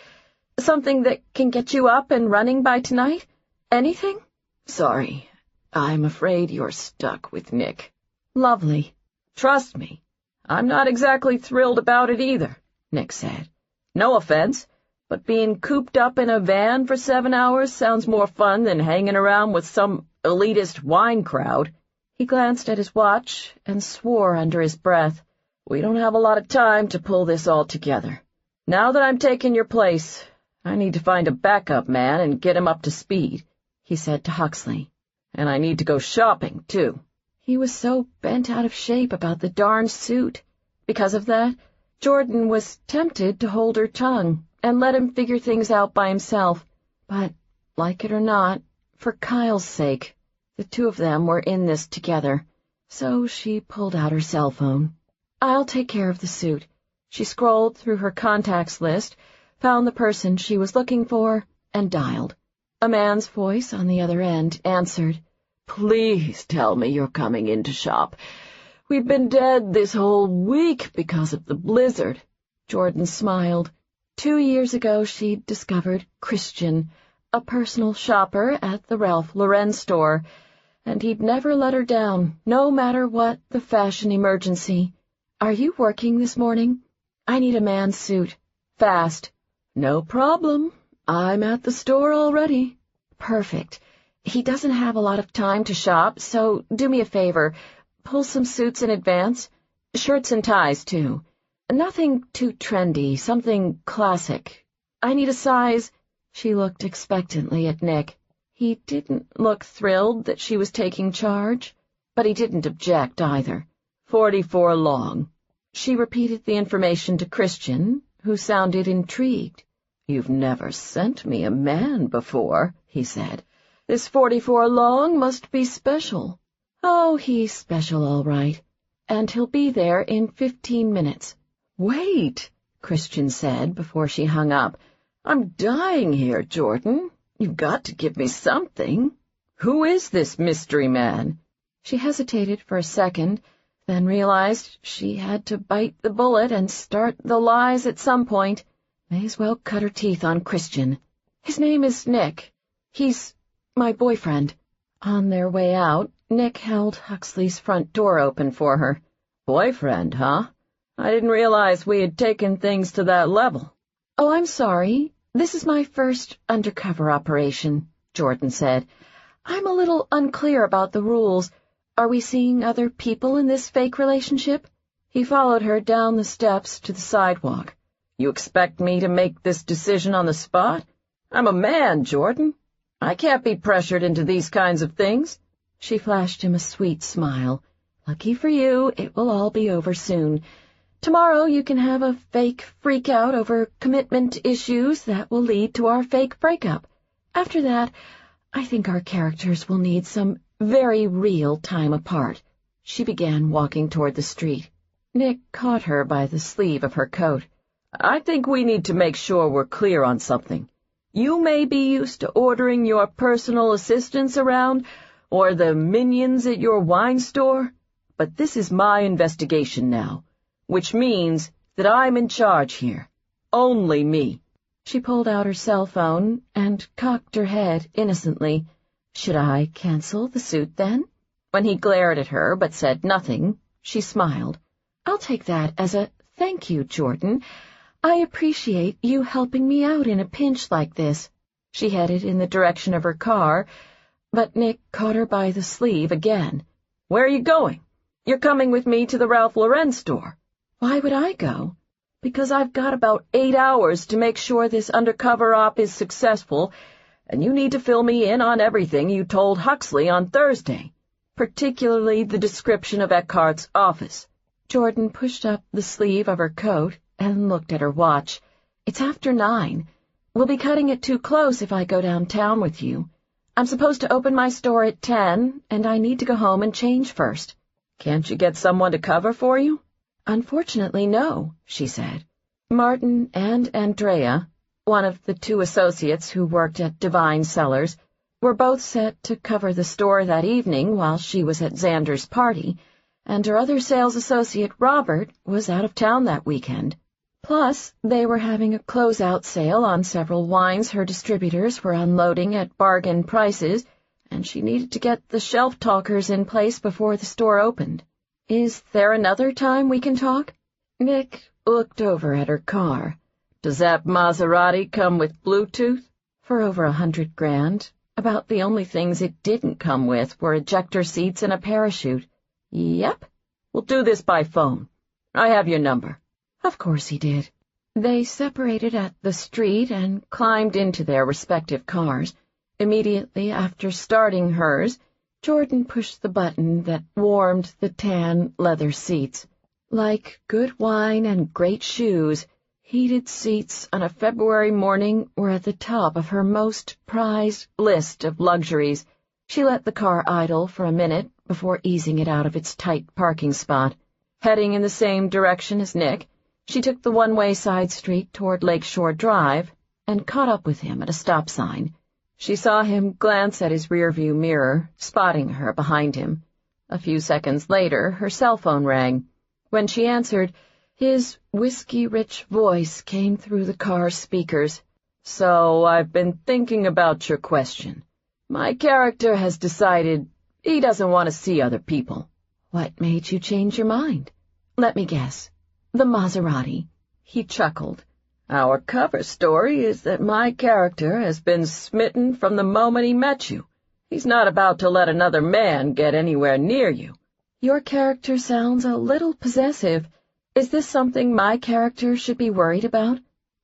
Something that can get you up and running by tonight? Anything?" "Sorry, I'm afraid you're stuck with Nick." "Lovely." "Trust me, I'm not exactly thrilled about it either," Nick said. "No offense, but being cooped up in a van for 7 hours sounds more fun than hanging around with some elitist wine crowd." He glanced at his watch and swore under his breath. "We don't have a lot of time to pull this all together. Now that I'm taking your place, I need to find a backup man and get him up to speed," he said to Huxley. "And I need to go shopping, too." He was so bent out of shape about the darn suit. Because of that, Jordan was tempted to hold her tongue and let him figure things out by himself. But, like it or not, for Kyle's sake, the two of them were in this together. So she pulled out her cell phone. "I'll take care of the suit." She scrolled through her contacts list, found the person she was looking for, and dialed. A man's voice on the other end answered. "Please tell me you're coming in to shop. We've been dead this whole week because of the blizzard." Jordan smiled. 2 years ago she'd discovered Christian, a personal shopper at the Ralph Lauren store, and he'd never let her down, no matter what the fashion emergency. "Are you working this morning? I need a man's suit. Fast." "No problem. I'm at the store already." "Perfect. He doesn't have a lot of time to shop, so do me a favor. Pull some suits in advance. Shirts and ties, too. Nothing too trendy, something classic. I need a size." She looked expectantly at Nick. He didn't look thrilled that she was taking charge, but he didn't object either. 44 long. She repeated the information to Christian, who sounded intrigued. "You've never sent me a man before," he said. "This 44 long must be special." "Oh, he's special all right, and he'll be there in 15 minutes. "Wait," Christian said before she hung up. "I'm dying here, Jordan. You've got to give me something. Who is this mystery man?" She hesitated for a second, then realized she had to bite the bullet and start the lies at some point. May as well cut her teeth on Christian. "His name is Nick. He's my boyfriend." On their way out, Nick held Huxley's front door open for her. "Boyfriend, huh? I didn't realize we had taken things to that level." "Oh, I'm sorry. This is my first undercover operation," Jordan said. "I'm a little unclear about the rules. Are we seeing other people in this fake relationship?" He followed her down the steps to the sidewalk. "You expect me to make this decision on the spot? I'm a man, Jordan. I can't be pressured into these kinds of things." She flashed him a sweet smile. "Lucky for you, it will all be over soon. Tomorrow you can have a fake freak-out over commitment issues that will lead to our fake breakup. After that, I think our characters will need some very real time apart." She began walking toward the street. Nick caught her by the sleeve of her coat. "I think we need to make sure we're clear on something. You may be used to ordering your personal assistants around or the minions at your wine store, but this is my investigation now, which means that I'm in charge here. Only me." She pulled out her cell phone and cocked her head innocently. "Should I cancel the suit, then?" When he glared at her but said nothing, she smiled. "I'll take that as a thank you, Jordan. I appreciate you helping me out in a pinch like this." She headed in the direction of her car, but Nick caught her by the sleeve again. "Where are you going? You're coming with me to the Ralph Lauren store." "Why would I go?" "Because I've got about 8 hours to make sure this undercover op is successful, and you need to fill me in on everything you told Huxley on Thursday, particularly the description of Eckhart's office." Jordan pushed up the sleeve of her coat and looked at her watch. "It's after 9. We'll be cutting it too close if I go downtown with you. I'm supposed to open my store at 10, and I need to go home and change first." "Can't you get someone to cover for you?" "Unfortunately, no," she said. Martin and Andrea, one of the 2 associates who worked at Divine Cellars, were both set to cover the store that evening while she was at Xander's party, and her other sales associate, Robert, was out of town that weekend. Plus, they were having a closeout sale on several wines her distributors were unloading at bargain prices, and she needed to get the shelf talkers in place before the store opened. "Is there another time we can talk?" Nick looked over at her car. Does that Maserati come with Bluetooth? For over $100,000. About the only things it didn't come with were ejector seats and a parachute. Yep. We'll do this by phone. I have your number. Of course he did. They separated at the street and climbed into their respective cars. Immediately after starting hers, Jordan pushed the button that warmed the tan leather seats. Like good wine and great shoes, heated seats on a February morning were at the top of her most prized list of luxuries. She let the car idle for a minute before easing it out of its tight parking spot. Heading in the same direction as Nick, she took the one-way side street toward Lakeshore Drive and caught up with him at a stop sign. She saw him glance at his rearview mirror, spotting her behind him. A few seconds later, her cell phone rang. When she answered, his whiskey-rich voice came through the car's speakers. So I've been thinking about your question. My character has decided he doesn't want to see other people. What made you change your mind? Let me guess. The Maserati. He chuckled. Our cover story is that my character has been smitten from the moment he met you. He's not about to let another man get anywhere near you. Your character sounds a little possessive. Is this something my character should be worried about?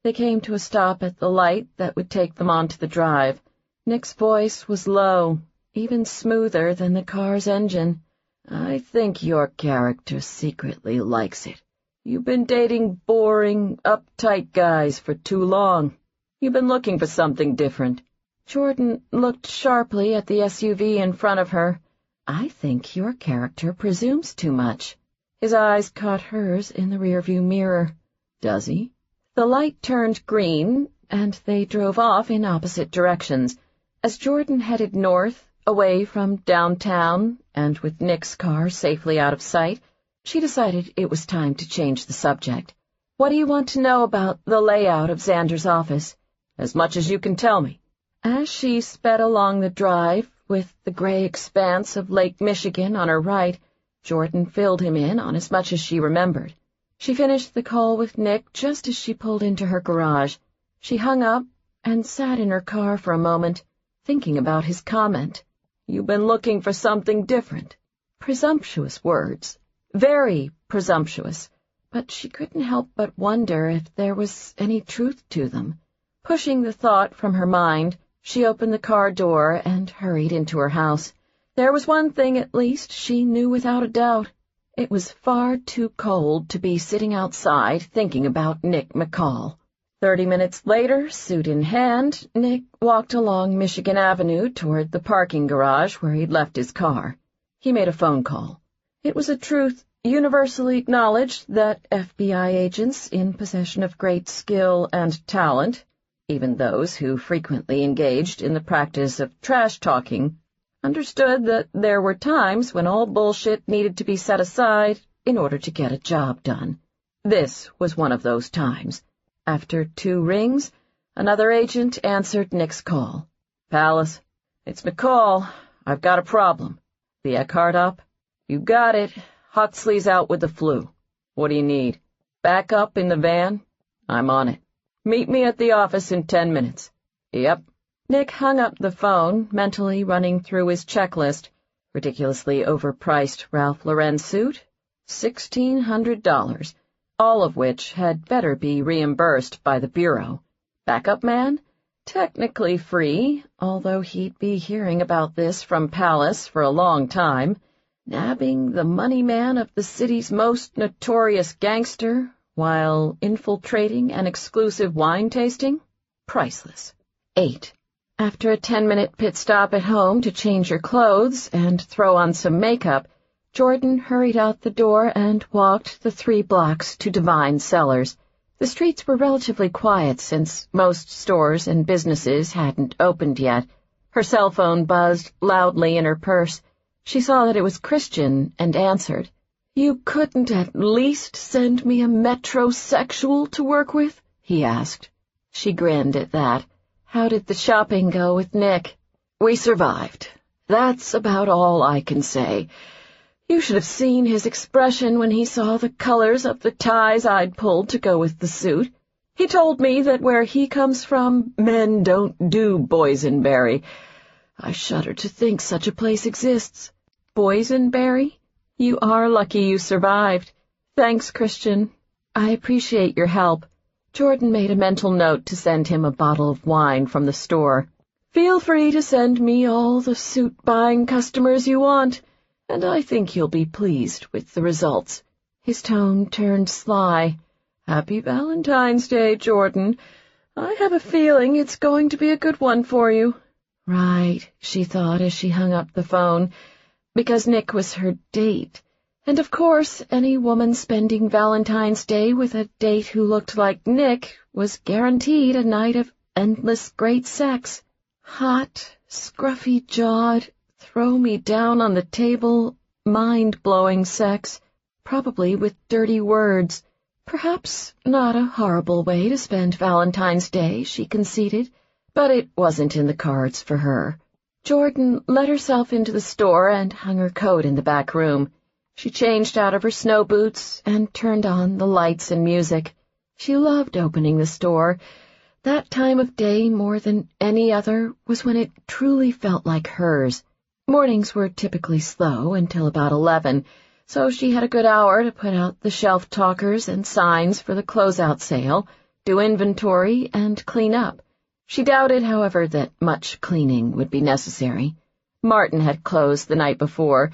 They came to a stop at the light that would take them onto the drive. Nick's voice was low, even smoother than the car's engine. I think your character secretly likes it. You've been dating boring, uptight guys for too long. You've been looking for something different. Jordan looked sharply at the SUV in front of her. I think your character presumes too much. His eyes caught hers in the rearview mirror. Does he? The light turned green, and they drove off in opposite directions. As Jordan headed north, away from downtown, and with Nick's car safely out of sight, she decided it was time to change the subject. What do you want to know about the layout of Xander's office? As much as you can tell me. As she sped along the drive, with the gray expanse of Lake Michigan on her right, Jordan filled him in on as much as she remembered. She finished the call with Nick just as she pulled into her garage. She hung up and sat in her car for a moment, thinking about his comment. You've been looking for something different. Presumptuous words. Very presumptuous, but she couldn't help but wonder if there was any truth to them. Pushing the thought from her mind, she opened the car door and hurried into her house. There was one thing, at least, she knew without a doubt. It was far too cold to be sitting outside thinking about Nick McCall. 30 minutes later, suit in hand, Nick walked along Michigan Avenue toward the parking garage where he'd left his car. He made a phone call. It was a truth universally acknowledged that FBI agents in possession of great skill and talent, even those who frequently engaged in the practice of trash-talking, understood that there were times when all bullshit needed to be set aside in order to get a job done. This was one of those times. After 2 rings, another agent answered Nick's call. Palace, it's McCall. I've got a problem. The Eckhart up? You got it. Huxley's out with the flu. What do you need? Back up in the van? I'm on it. Meet me at the office in 10 minutes. Yep. Nick hung up the phone, mentally running through his checklist. Ridiculously overpriced Ralph Lauren suit, $1,600, all of which had better be reimbursed by the Bureau. Backup man? Technically free, although he'd be hearing about this from Palace for a long time. Nabbing the money man of the city's most notorious gangster while infiltrating an exclusive wine tasting? Priceless. 8. After a 10-minute pit stop at home to change her clothes and throw on some makeup, Jordan hurried out the door and walked the 3 blocks to Divine Cellars. The streets were relatively quiet since most stores and businesses hadn't opened yet. Her cell phone buzzed loudly in her purse. She saw that it was Christian and answered. "You couldn't at least send me a metrosexual to work with?" he asked. She grinned at that. "How did the shopping go with Nick?" "We survived. That's about all I can say. You should have seen his expression when he saw the colors of the ties I'd pulled to go with the suit. He told me that where he comes from, men don't do boysenberry. I shudder to think such a place exists. Boysenberry? You are lucky you survived. Thanks, Christian. I appreciate your help. Jordan made a mental note to send him a bottle of wine from the store. Feel free to send me all the suit-buying customers you want, and I think you'll be pleased with the results. His tone turned sly. Happy Valentine's Day, Jordan. I have a feeling it's going to be a good one for you. Right, she thought as she hung up the phone, because Nick was her date. And of course, any woman spending Valentine's Day with a date who looked like Nick was guaranteed a night of endless great sex. Hot, scruffy-jawed, throw-me-down-on-the-table, mind-blowing sex, probably with dirty words. Perhaps not a horrible way to spend Valentine's Day, she conceded, but it wasn't in the cards for her. Jordan let herself into the store and hung her coat in the back room. She changed out of her snow boots and turned on the lights and music. She loved opening the store. That time of day, more than any other, was when it truly felt like hers. Mornings were typically slow until about 11, so she had a good hour to put out the shelf talkers and signs for the closeout sale, do inventory, and clean up. She doubted, however, that much cleaning would be necessary. Martin had closed the night before,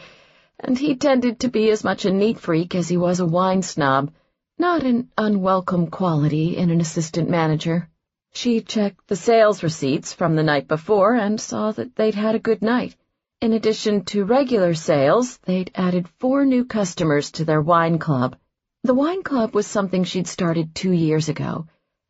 and he tended to be as much a neat freak as he was a wine snob, not an unwelcome quality in an assistant manager. She checked the sales receipts from the night before and saw that they'd had a good night. In addition to regular sales, they'd added 4 new customers to their wine club. The wine club was something she'd started 2 years ago.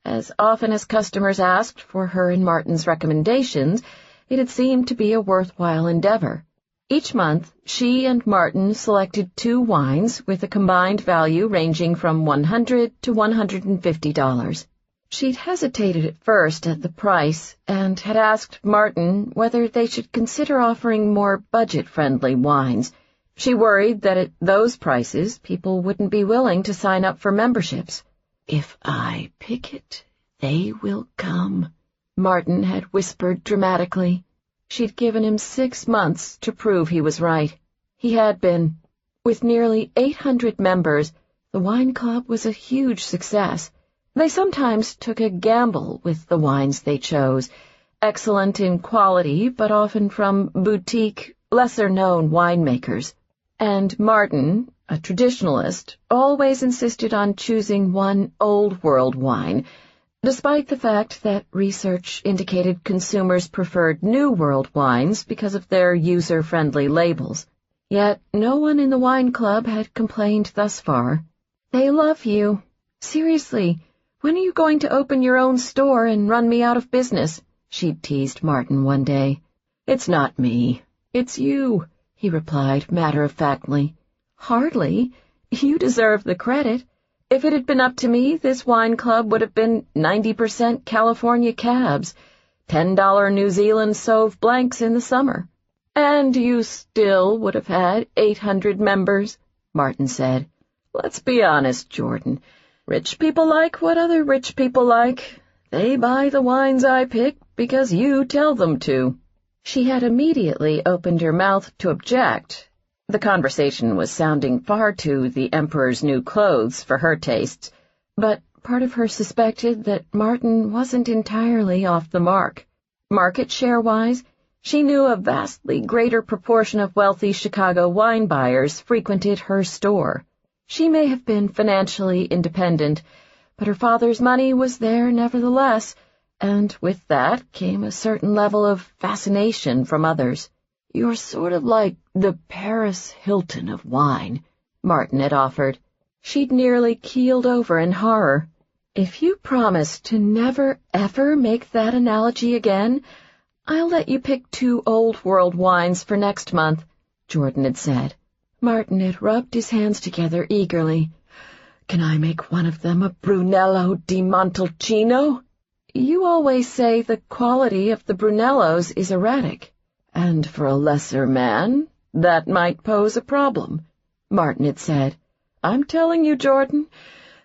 As often as customers asked for her and Martin's recommendations, it had seemed to be a worthwhile endeavor. Each month, she and Martin selected 2 wines with a combined value ranging from $100 to $150. She'd hesitated at first at the price and had asked Martin whether they should consider offering more budget-friendly wines. She worried that at those prices, people wouldn't be willing to sign up for memberships. If I pick it, they will come, Martin had whispered dramatically. She'd given him 6 months to prove he was right. He had been. With nearly 800 members, the wine club was a huge success. They sometimes took a gamble with the wines they chose, excellent in quality but often from boutique, lesser-known winemakers. And Martin, a traditionalist, always insisted on choosing one old-world wine, despite the fact that research indicated consumers preferred New World wines because of their user-friendly labels. Yet no one in the wine club had complained thus far. They love you. Seriously, when are you going to open your own store and run me out of business? She'd teased Martin one day. It's not me. It's you, he replied matter-of-factly. Hardly. You deserve the credit. If it had been up to me, this wine club would have been 90% California cabs, $10 New Zealand Sauv Blancs in the summer. And you still would have had 800 members, Martin said. Let's be honest, Jordan. Rich people like what other rich people like. They buy the wines I pick because you tell them to. She had immediately opened her mouth to object. The conversation was sounding far too the Emperor's new clothes for her tastes, but part of her suspected that Martin wasn't entirely off the mark. Market share-wise, she knew a vastly greater proportion of wealthy Chicago wine buyers frequented her store. She may have been financially independent, but her father's money was there nevertheless, and with that came a certain level of fascination from others. You're sort of like the Paris Hilton of wine, Martin had offered. She'd nearly keeled over in horror. If you promise to never, ever make that analogy again, I'll let you pick 2 old-world wines for next month, Jordan had said. Martin had rubbed his hands together eagerly. Can I make one of them a Brunello di Montalcino? You always say the quality of the Brunellos is erratic. And for a lesser man, that might pose a problem, Martin had said. I'm telling you, Jordan,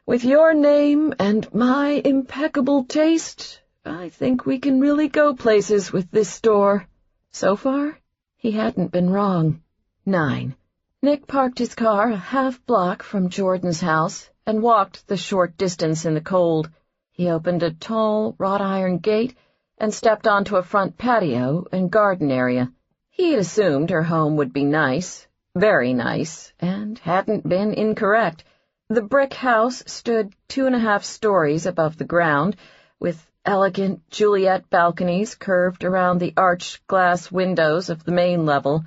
With your name and my impeccable taste, I think we can really go places with this store." So far, he hadn't been wrong. 9. Nick parked his car a half-block from Jordan's house and walked the short distance in the cold. He opened a tall, wrought-iron gate and stepped onto a front patio and garden area. He had assumed her home would be nice, very nice, and hadn't been incorrect. The brick house stood 2.5 stories above the ground, with elegant Juliet balconies curved around the arched glass windows of the main level.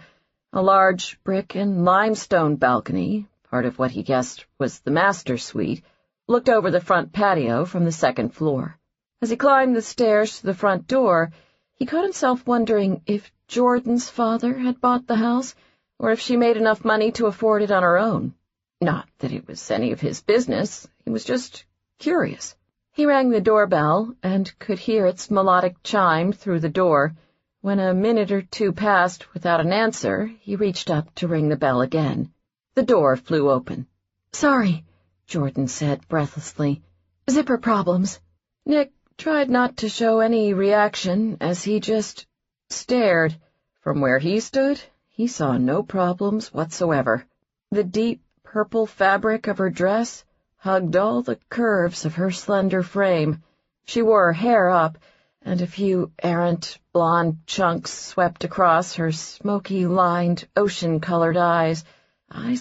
A large brick and limestone balcony, part of what he guessed was the master suite, looked over the front patio from the second floor. As he climbed the stairs to the front door, he caught himself wondering if Jordan's father had bought the house, or if she made enough money to afford it on her own. Not that it was any of his business, he was just curious. He rang the doorbell and could hear its melodic chime through the door. When a minute or two passed without an answer, he reached up to ring the bell again. The door flew open. "Sorry," Jordan said breathlessly. "Zipper problems." Nick tried not to show any reaction as he just stared. From where he stood, he saw no problems whatsoever. The deep purple fabric of her dress hugged all the curves of her slender frame. She wore her hair up, and a few errant blonde chunks swept across her smoky-lined, ocean-colored eyes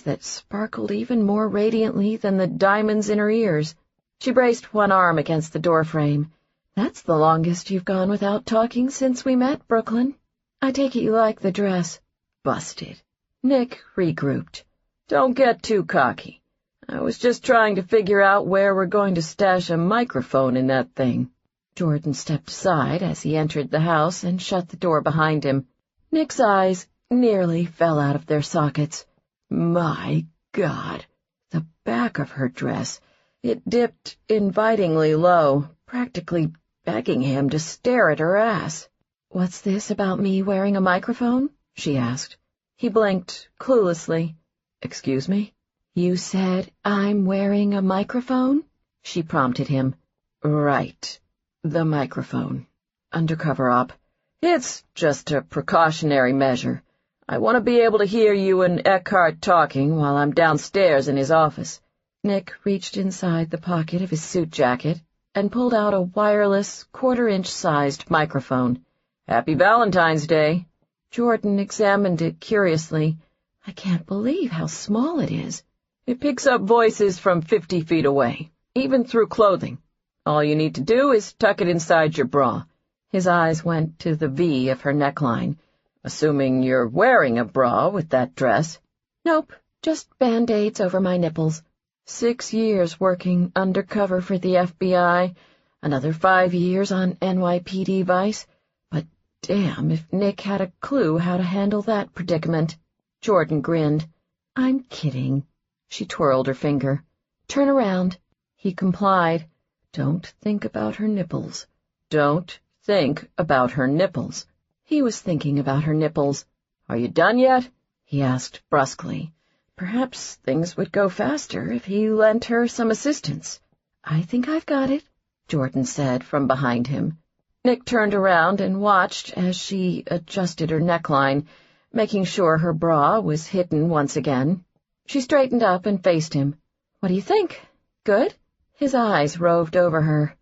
that sparkled even more radiantly than the diamonds in her ears. She braced one arm against the doorframe. "That's the longest you've gone without talking since we met, Brooklyn. I take it you like the dress." Busted. Nick regrouped. "Don't get too cocky. I was just trying to figure out where we're going to stash a microphone in that thing." Jordan stepped aside as he entered the house and shut the door behind him. Nick's eyes nearly fell out of their sockets. My God! The back of her dress. It dipped invitingly low, practically begging him to stare at her ass. "What's this about me wearing a microphone?" she asked. He blinked cluelessly. "Excuse me?" "You said I'm wearing a microphone?" she prompted him. "Right. The microphone. Undercover op. It's just a precautionary measure. I want to be able to hear you and Eckhart talking while I'm downstairs in his office." Nick reached inside the pocket of his suit jacket and pulled out a wireless, quarter-inch-sized microphone. "Happy Valentine's Day." Jordan examined it curiously. "I can't believe how small it is." "It picks up voices from 50 feet away, even through clothing. All you need to do is tuck it inside your bra." His eyes went to the V of her neckline. "Assuming you're wearing a bra with that dress." "Nope, just Band-Aids over my nipples." 6 years working undercover for the FBI, another 5 years on NYPD Vice. But damn if Nick had a clue how to handle that predicament. Jordan grinned. "I'm kidding." She twirled her finger. "Turn around." He complied. "Don't think about her nipples. Don't think about her nipples." He was thinking about her nipples. "Are you done yet?" he asked brusquely. Perhaps things would go faster if he lent her some assistance. "I think I've got it," Jordan said from behind him. Nick turned around and watched as she adjusted her neckline, making sure her bra was hidden once again. She straightened up and faced him. "What do you think? Good?" His eyes roved over her.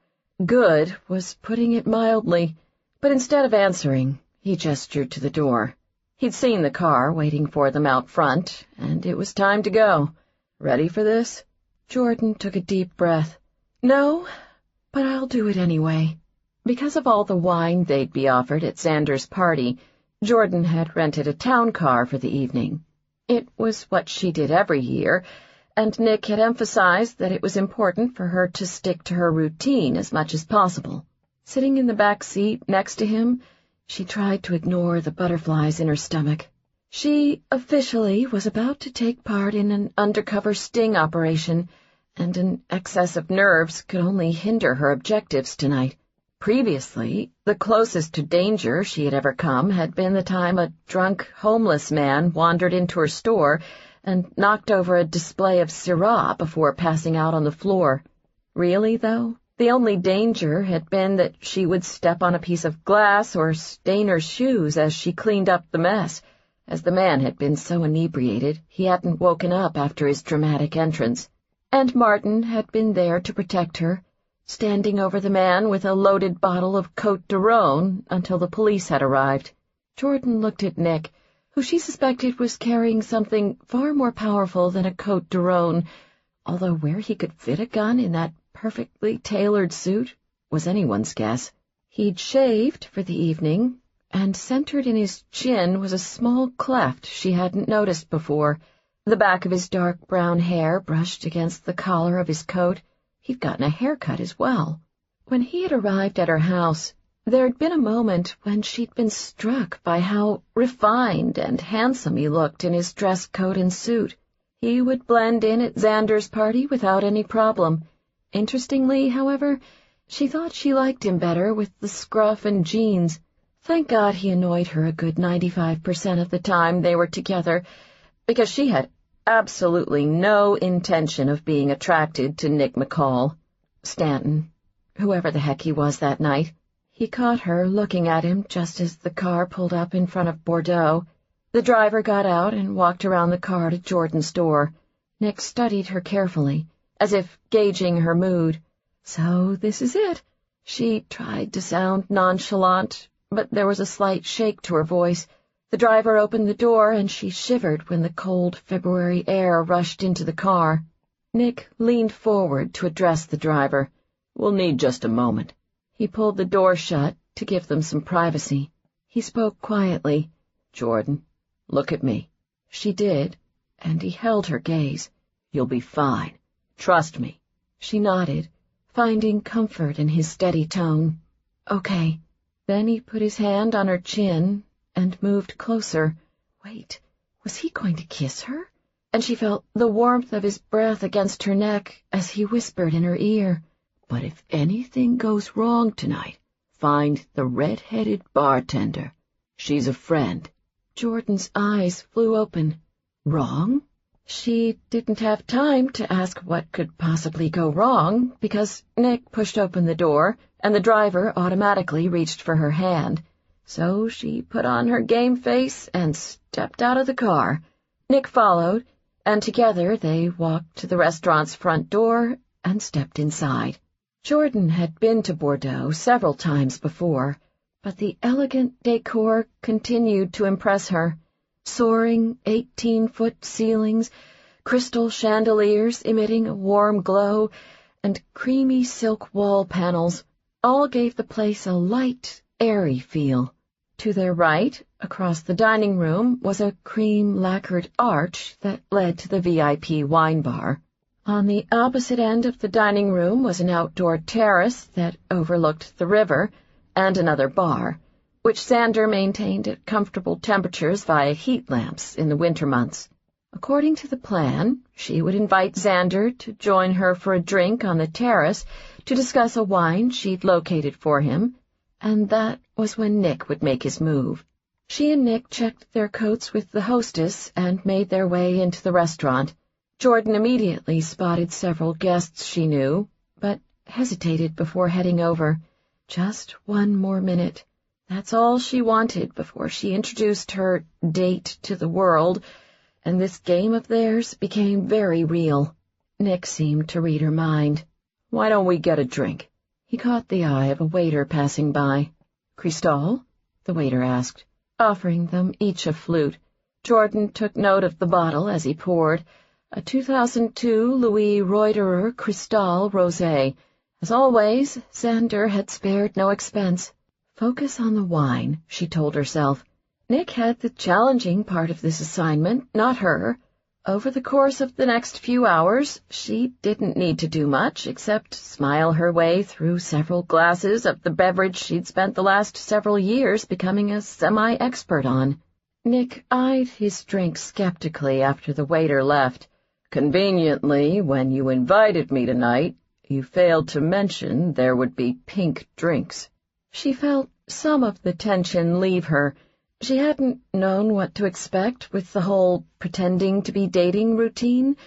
Good was putting it mildly, but instead of answering, he gestured to the door. He'd seen the car waiting for them out front, and it was time to go. "Ready for this?" Jordan took a deep breath. "No, but I'll do it anyway." Because of all the wine they'd be offered at Xander's party, Jordan had rented a town car for the evening. It was what she did every year, and Nick had emphasized that it was important for her to stick to her routine as much as possible. Sitting in the back seat next to him, she tried to ignore the butterflies in her stomach. She officially was about to take part in an undercover sting operation, and an excess of nerves could only hinder her objectives tonight. Previously, the closest to danger she had ever come had been the time a drunk, homeless man wandered into her store and knocked over a display of Syrah before passing out on the floor. Really, though, the only danger had been that she would step on a piece of glass or stain her shoes as she cleaned up the mess, as the man had been so inebriated he hadn't woken up after his dramatic entrance. And Martin had been there to protect her, standing over the man with a loaded bottle of Côte de Rhone until the police had arrived. Jordan looked at Nick, who she suspected was carrying something far more powerful than a Côte de Rhone, although where he could fit a gun in that perfectly tailored suit was anyone's guess. He'd shaved for the evening, and centered in his chin was a small cleft she hadn't noticed before. The back of his dark brown hair brushed against the collar of his coat. He'd gotten a haircut as well. When he had arrived at her house, there'd been a moment when she'd been struck by how refined and handsome he looked in his dress coat and suit. He would blend in at Xander's party without any problem. Interestingly, however, she thought she liked him better with the scruff and jeans. Thank God he annoyed her a good 95% of the time they were together, because she had absolutely no intention of being attracted to Nick McCall. Stanton, whoever the heck he was that night. He caught her looking at him just as the car pulled up in front of Bordeaux. The driver got out and walked around the car to Jordan's door. Nick studied her carefully, as if gauging her mood. So this is it. She tried to sound nonchalant, but there was a slight shake to her voice. The driver opened the door, and she shivered when the cold February air rushed into the car. Nick leaned forward to address the driver. "We'll need just a moment." He pulled the door shut to give them some privacy. He spoke quietly. "Jordan, look at me." She did, and he held her gaze. "You'll be fine. Trust me." She nodded, finding comfort in his steady tone. "Okay." Then he put his hand on her chin and moved closer. Wait, was he going to kiss her? And she felt the warmth of his breath against her neck as he whispered in her ear, "But if anything goes wrong tonight, find the red-headed bartender. She's a friend." Jordan's eyes flew open. Wrong? She didn't have time to ask what could possibly go wrong, because Nick pushed open the door, and the driver automatically reached for her hand. So she put on her game face and stepped out of the car. Nick followed, and together they walked to the restaurant's front door and stepped inside. Jordan had been to Bordeaux several times before, but the elegant decor continued to impress her. Soaring 18-foot ceilings, crystal chandeliers emitting a warm glow, and creamy silk wall panels all gave the place a light, airy feel. To their right, across the dining room, was a cream-lacquered arch that led to the VIP wine bar. On the opposite end of the dining room was an outdoor terrace that overlooked the river, and another bar, which Xander maintained at comfortable temperatures via heat lamps in the winter months. According to the plan, she would invite Xander to join her for a drink on the terrace to discuss a wine she'd located for him, and that was when Nick would make his move. She and Nick checked their coats with the hostess and made their way into the restaurant. Jordan immediately spotted several guests she knew, but hesitated before heading over. Just one more minute. That's all she wanted before she introduced her date to the world, and this game of theirs became very real. Nick seemed to read her mind. "Why don't we get a drink?" He caught the eye of a waiter passing by. "Cristal?" the waiter asked, offering them each a flute. Jordan took note of the bottle as he poured, a 2002 Louis Reuterer Cristal Rosé. As always, Xander had spared no expense. Focus on the wine, she told herself. Nick had the challenging part of this assignment, not her. Over the course of the next few hours, she didn't need to do much except smile her way through several glasses of the beverage she'd spent the last several years becoming a semi-expert on. Nick eyed his drink skeptically after the waiter left. "Conveniently, when you invited me tonight, you failed to mention there would be pink drinks." She felt some of the tension leave her. She hadn't known what to expect with the whole pretending to be dating routine,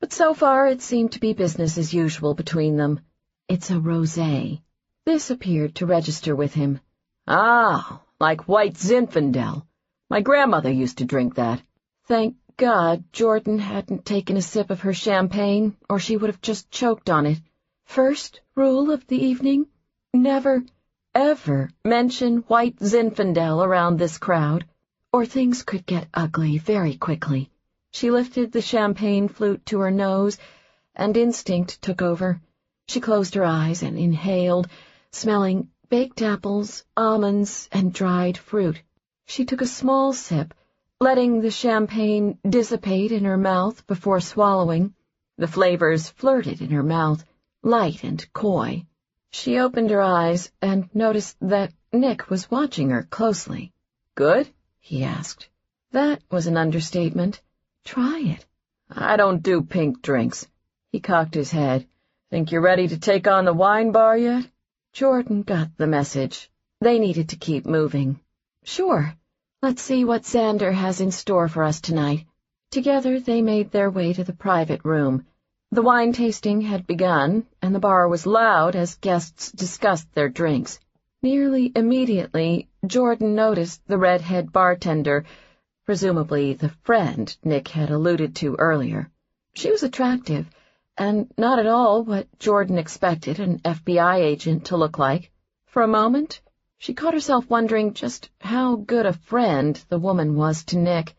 but so far it seemed to be business as usual between them. "It's a rosé." This appeared to register with him. "Ah, like white Zinfandel. My grandmother used to drink that." Thank God Jordan hadn't taken a sip of her champagne, or she would have just choked on it. First rule of the evening: never, ever mention white Zinfandel around this crowd, or things could get ugly very quickly. She lifted the champagne flute to her nose, and instinct took over. She closed her eyes and inhaled, smelling baked apples, almonds, and dried fruit. She took a small sip, letting the champagne dissipate in her mouth before swallowing. The flavors flirted in her mouth, light and coy. She opened her eyes and noticed that Nick was watching her closely. "Good?" he asked. That was an understatement. "Try it." "I don't do pink drinks." He cocked his head. "Think you're ready to take on the wine bar yet?" Jordan got the message. They needed to keep moving. "Sure. Let's see what Xander has in store for us tonight." Together they made their way to the private room. The wine tasting had begun, and the bar was loud as guests discussed their drinks. Nearly immediately, Jordan noticed the redhead bartender, presumably the friend Nick had alluded to earlier. She was attractive, and not at all what Jordan expected an FBI agent to look like. For a moment, she caught herself wondering just how good a friend the woman was to Nick.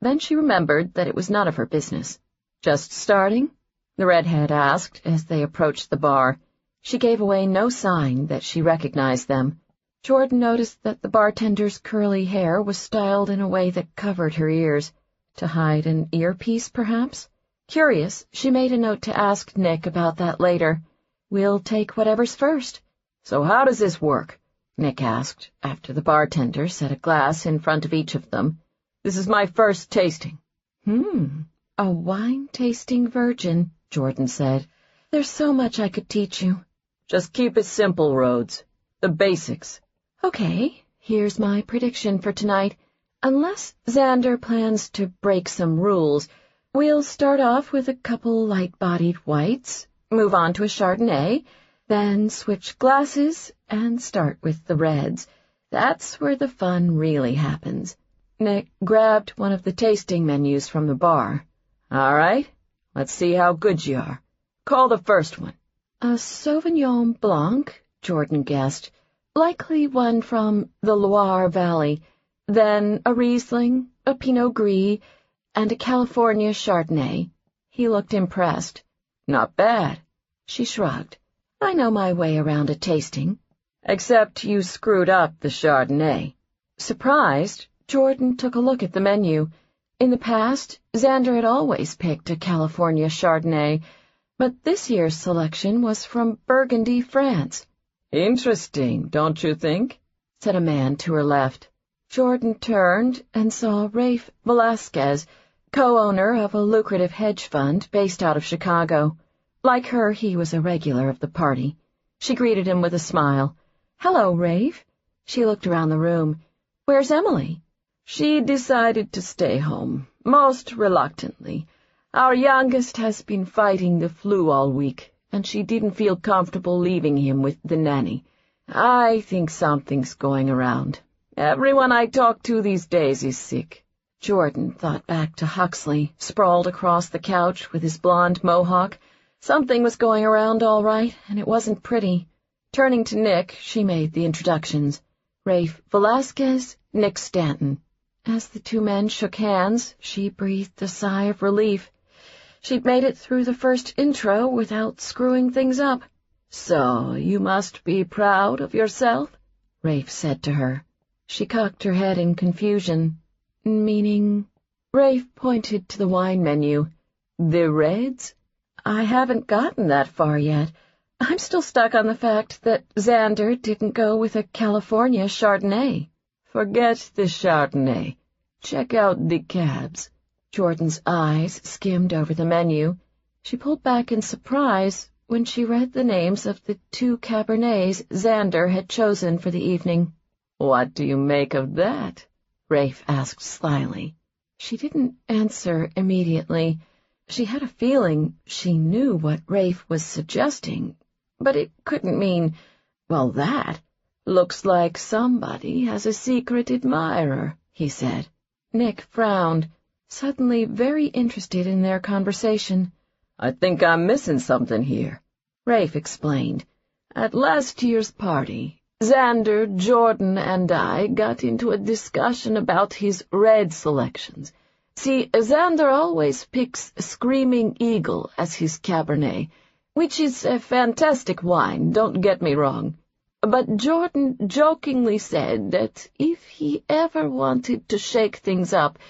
Then she remembered that it was none of her business. "Just starting?" the redhead asked as they approached the bar. She gave away no sign that she recognized them. Jordan noticed that the bartender's curly hair was styled in a way that covered her ears. To hide an earpiece, perhaps? Curious, she made a note to ask Nick about that later. "We'll take whatever's first." "So how does this work?" Nick asked, after the bartender set a glass in front of each of them. "This is my first tasting." A wine-tasting virgin," Jordan said. "There's so much I could teach you." "Just keep it simple, Rhodes. The basics." "Okay, here's my prediction for tonight. Unless Xander plans to break some rules, we'll start off with a couple light-bodied whites, move on to a Chardonnay, then switch glasses and start with the reds. That's where the fun really happens." Nick grabbed one of the tasting menus from the bar. "All right, let's see how good you are. Call the first one." "A Sauvignon Blanc," Jordan guessed, "likely one from the Loire Valley, then a Riesling, a Pinot Gris, and a California Chardonnay." He looked impressed. "Not bad." She shrugged. "I know my way around a tasting." "Except you screwed up the Chardonnay." Surprised, Jordan took a look at the menu. In the past, Xander had always picked a California Chardonnay, but this year's selection was from Burgundy, France. "Interesting, don't you think?" said a man to her left. Jordan turned and saw Rafe Velasquez, co-owner of a lucrative hedge fund based out of Chicago. Like her, he was a regular of the party. She greeted him with a smile. "Hello, Rafe." She looked around the room. "Where's Emily?" "She decided to stay home, most reluctantly. Our youngest has been fighting the flu all week, and she didn't feel comfortable leaving him with the nanny. I think something's going around. Everyone I talk to these days is sick." Jordan thought back to Huxley, sprawled across the couch with his blonde mohawk. Something was going around all right, and it wasn't pretty. Turning to Nick, she made the introductions. Rafe Velasquez, Nick Stanton. As the two men shook hands, she breathed a sigh of relief. She'd made it through the first intro without screwing things up. "So you must be proud of yourself?" Rafe said to her. She cocked her head in confusion. "Meaning?" Rafe pointed to the wine menu. "The reds?" "I haven't gotten that far yet. I'm still stuck on the fact that Xander didn't go with a California Chardonnay." "Forget the Chardonnay. Check out the cabs." Jordan's eyes skimmed over the menu. She pulled back in surprise when she read the names of the two Cabernets Xander had chosen for the evening. "What do you make of that?" Rafe asked slyly. She didn't answer immediately. She had a feeling she knew what Rafe was suggesting, but it couldn't mean, well, that. Looks like somebody has a secret admirer, he said. Nick frowned, suddenly very interested in their conversation. I think I'm missing something here, Rafe explained. At last year's party, Xander, Jordan, and I got into a discussion about his red selections. See, Xander always picks Screaming Eagle as his Cabernet, which is a fantastic wine, don't get me wrong. But Jordan jokingly said that if he ever wanted to shake things up,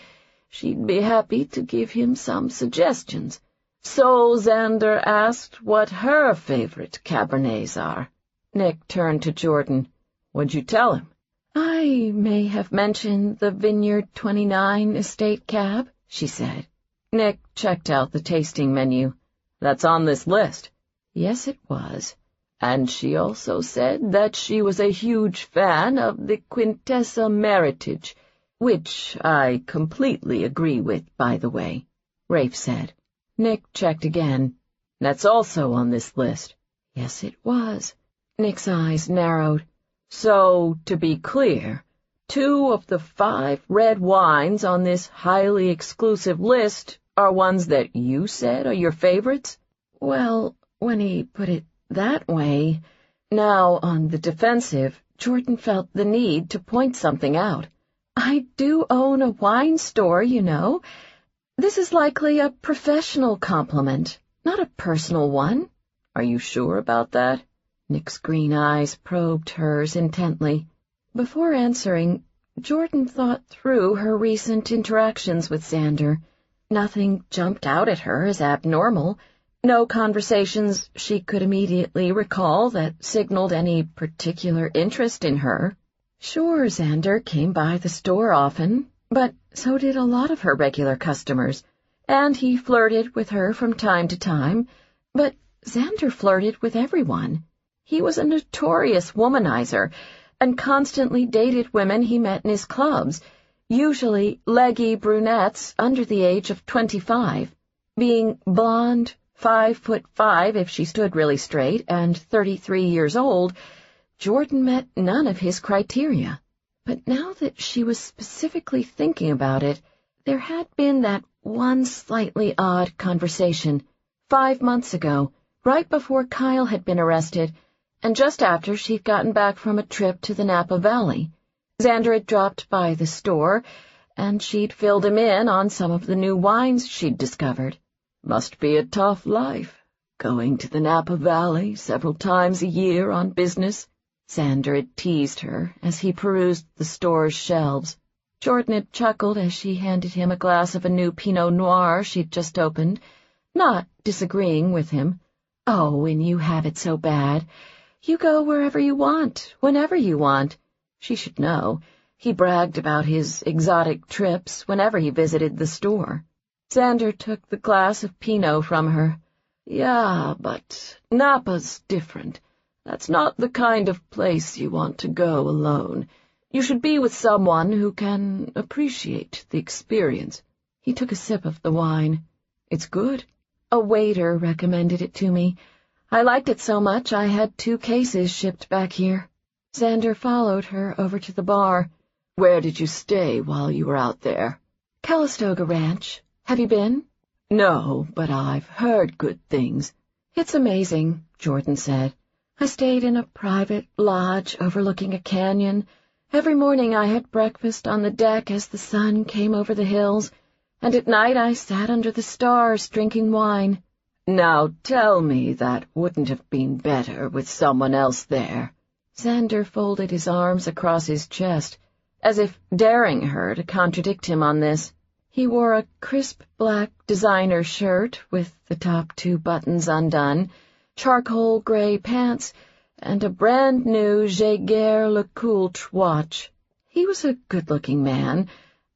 she'd be happy to give him some suggestions. So Xander asked what her favorite Cabernets are. Nick turned to Jordan. What'd you tell him? I may have mentioned the Vineyard 29 estate cab, she said. Nick checked out the tasting menu. That's on this list. Yes, it was. And she also said that she was a huge fan of the Quintessa Meritage, which I completely agree with, by the way, Rafe said. Nick checked again. That's also on this list. Yes, it was. Nick's eyes narrowed. So, to be clear, 2 of the 5 red wines on this highly exclusive list are ones that you said are your favorites? Well, when he put it that way. Now, on the defensive, Jordan felt the need to point something out. I do own a wine store, you know. This is likely a professional compliment, not a personal one. Are you sure about that? Nick's green eyes probed hers intently. Before answering, Jordan thought through her recent interactions with Xander. Nothing jumped out at her as abnormal. No conversations she could immediately recall that signaled any particular interest in her. Sure, Xander came by the store often, but so did a lot of her regular customers, and he flirted with her from time to time, but Xander flirted with everyone. He was a notorious womanizer, and constantly dated women he met in his clubs, usually leggy brunettes under the age of 25, being blonde, 5'5" if she stood really straight, and 33 years old. Jordan met none of his criteria. But now that she was specifically thinking about it, there had been that one slightly odd conversation 5 months ago, right before Kyle had been arrested, and just after she'd gotten back from a trip to the Napa Valley. Xander had dropped by the store, and she'd filled him in on some of the new wines she'd discovered. Must be a tough life, going to the Napa Valley several times a year on business, Xander had teased her as he perused the store's shelves. Jordan had chuckled as she handed him a glass of a new Pinot Noir she'd just opened, not disagreeing with him. Oh, and you have it so bad. You go wherever you want, whenever you want. She should know. He bragged about his exotic trips whenever he visited the store. Xander took the glass of Pinot from her. Yeah, but Napa's different. That's not the kind of place you want to go alone. You should be with someone who can appreciate the experience. He took a sip of the wine. It's good. A waiter recommended it to me. I liked it so much I had 2 cases shipped back here. Xander followed her over to the bar. Where did you stay while you were out there? Calistoga Ranch. Have you been? No, but I've heard good things. It's amazing, Jordan said. I stayed in a private lodge overlooking a canyon. Every morning I had breakfast on the deck as the sun came over the hills, and at night I sat under the stars drinking wine. Now tell me that wouldn't have been better with someone else there. Xander folded his arms across his chest, as if daring her to contradict him on this. He wore a crisp black designer shirt with the top 2 buttons undone, charcoal gray pants, and a brand-new Jaeger-LeCoultre watch. He was a good-looking man,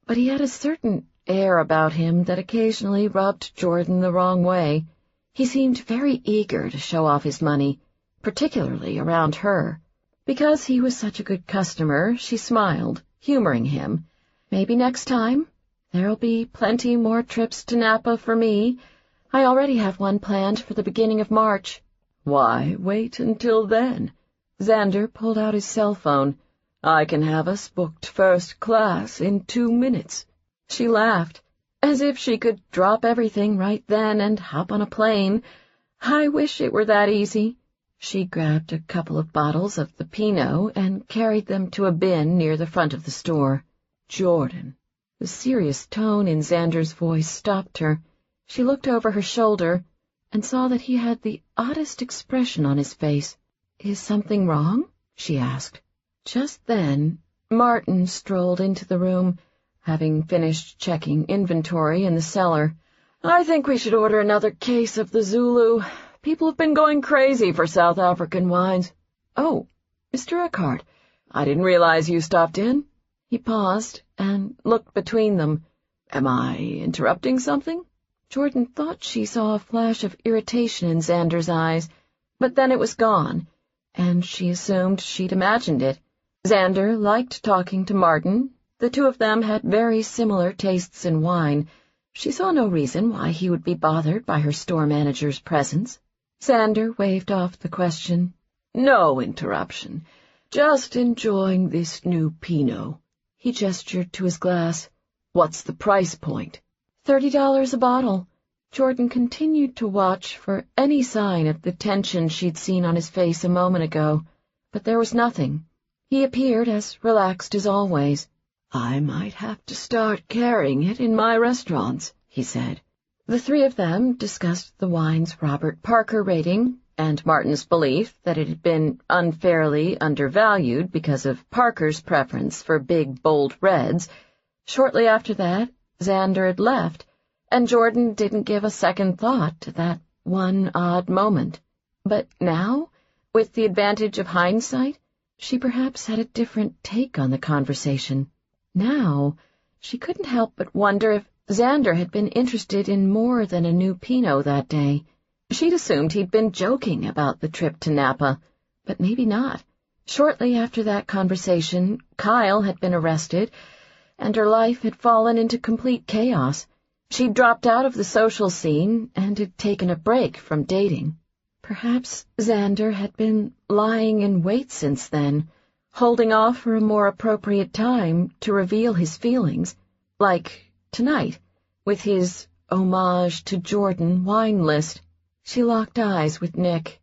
but he had a certain air about him that occasionally rubbed Jordan the wrong way. He seemed very eager to show off his money, particularly around her. Because he was such a good customer, she smiled, humoring him. Maybe next time. There'll be plenty more trips to Napa for me. I already have one planned for the beginning of March. Why wait until then? Xander pulled out his cell phone. I can have us booked first class in 2 minutes. She laughed, as if she could drop everything right then and hop on a plane. I wish it were that easy. She grabbed a couple of bottles of the Pinot and carried them to a bin near the front of the store. Jordan. The serious tone in Xander's voice stopped her. She looked over her shoulder and saw that he had the oddest expression on his face. Is something wrong? She asked. Just then, Martin strolled into the room, having finished checking inventory in the cellar. I think we should order another case of the Zulu. People have been going crazy for South African wines. Oh, Mr. Eckhart, I didn't realize you stopped in. He paused and looked between them. Am I interrupting something? Jordan thought she saw a flash of irritation in Xander's eyes, but then it was gone, and she assumed she'd imagined it. Xander liked talking to Martin. The two of them had very similar tastes in wine. She saw no reason why he would be bothered by her store manager's presence. Xander waved off the question. No interruption. Just enjoying this new Pinot. He gestured to his glass. What's the price point? $30 a bottle. Jordan continued to watch for any sign of the tension she'd seen on his face a moment ago, but there was nothing. He appeared as relaxed as always. I might have to start carrying it in my restaurants, he said. The three of them discussed the wine's Robert Parker rating and Martin's belief that it had been unfairly undervalued because of Parker's preference for big, bold reds. Shortly after that, Xander had left, and Jordan didn't give a second thought to that one odd moment. But now, with the advantage of hindsight, she perhaps had a different take on the conversation. Now, she couldn't help but wonder if Xander had been interested in more than a new Pinot that day. She'd assumed he'd been joking about the trip to Napa, but maybe not. Shortly after that conversation, Kyle had been arrested, and her life had fallen into complete chaos. She'd dropped out of the social scene and had taken a break from dating. Perhaps Xander had been lying in wait since then, holding off for a more appropriate time to reveal his feelings, like tonight, with his homage to Jordan wine list. She locked eyes with Nick.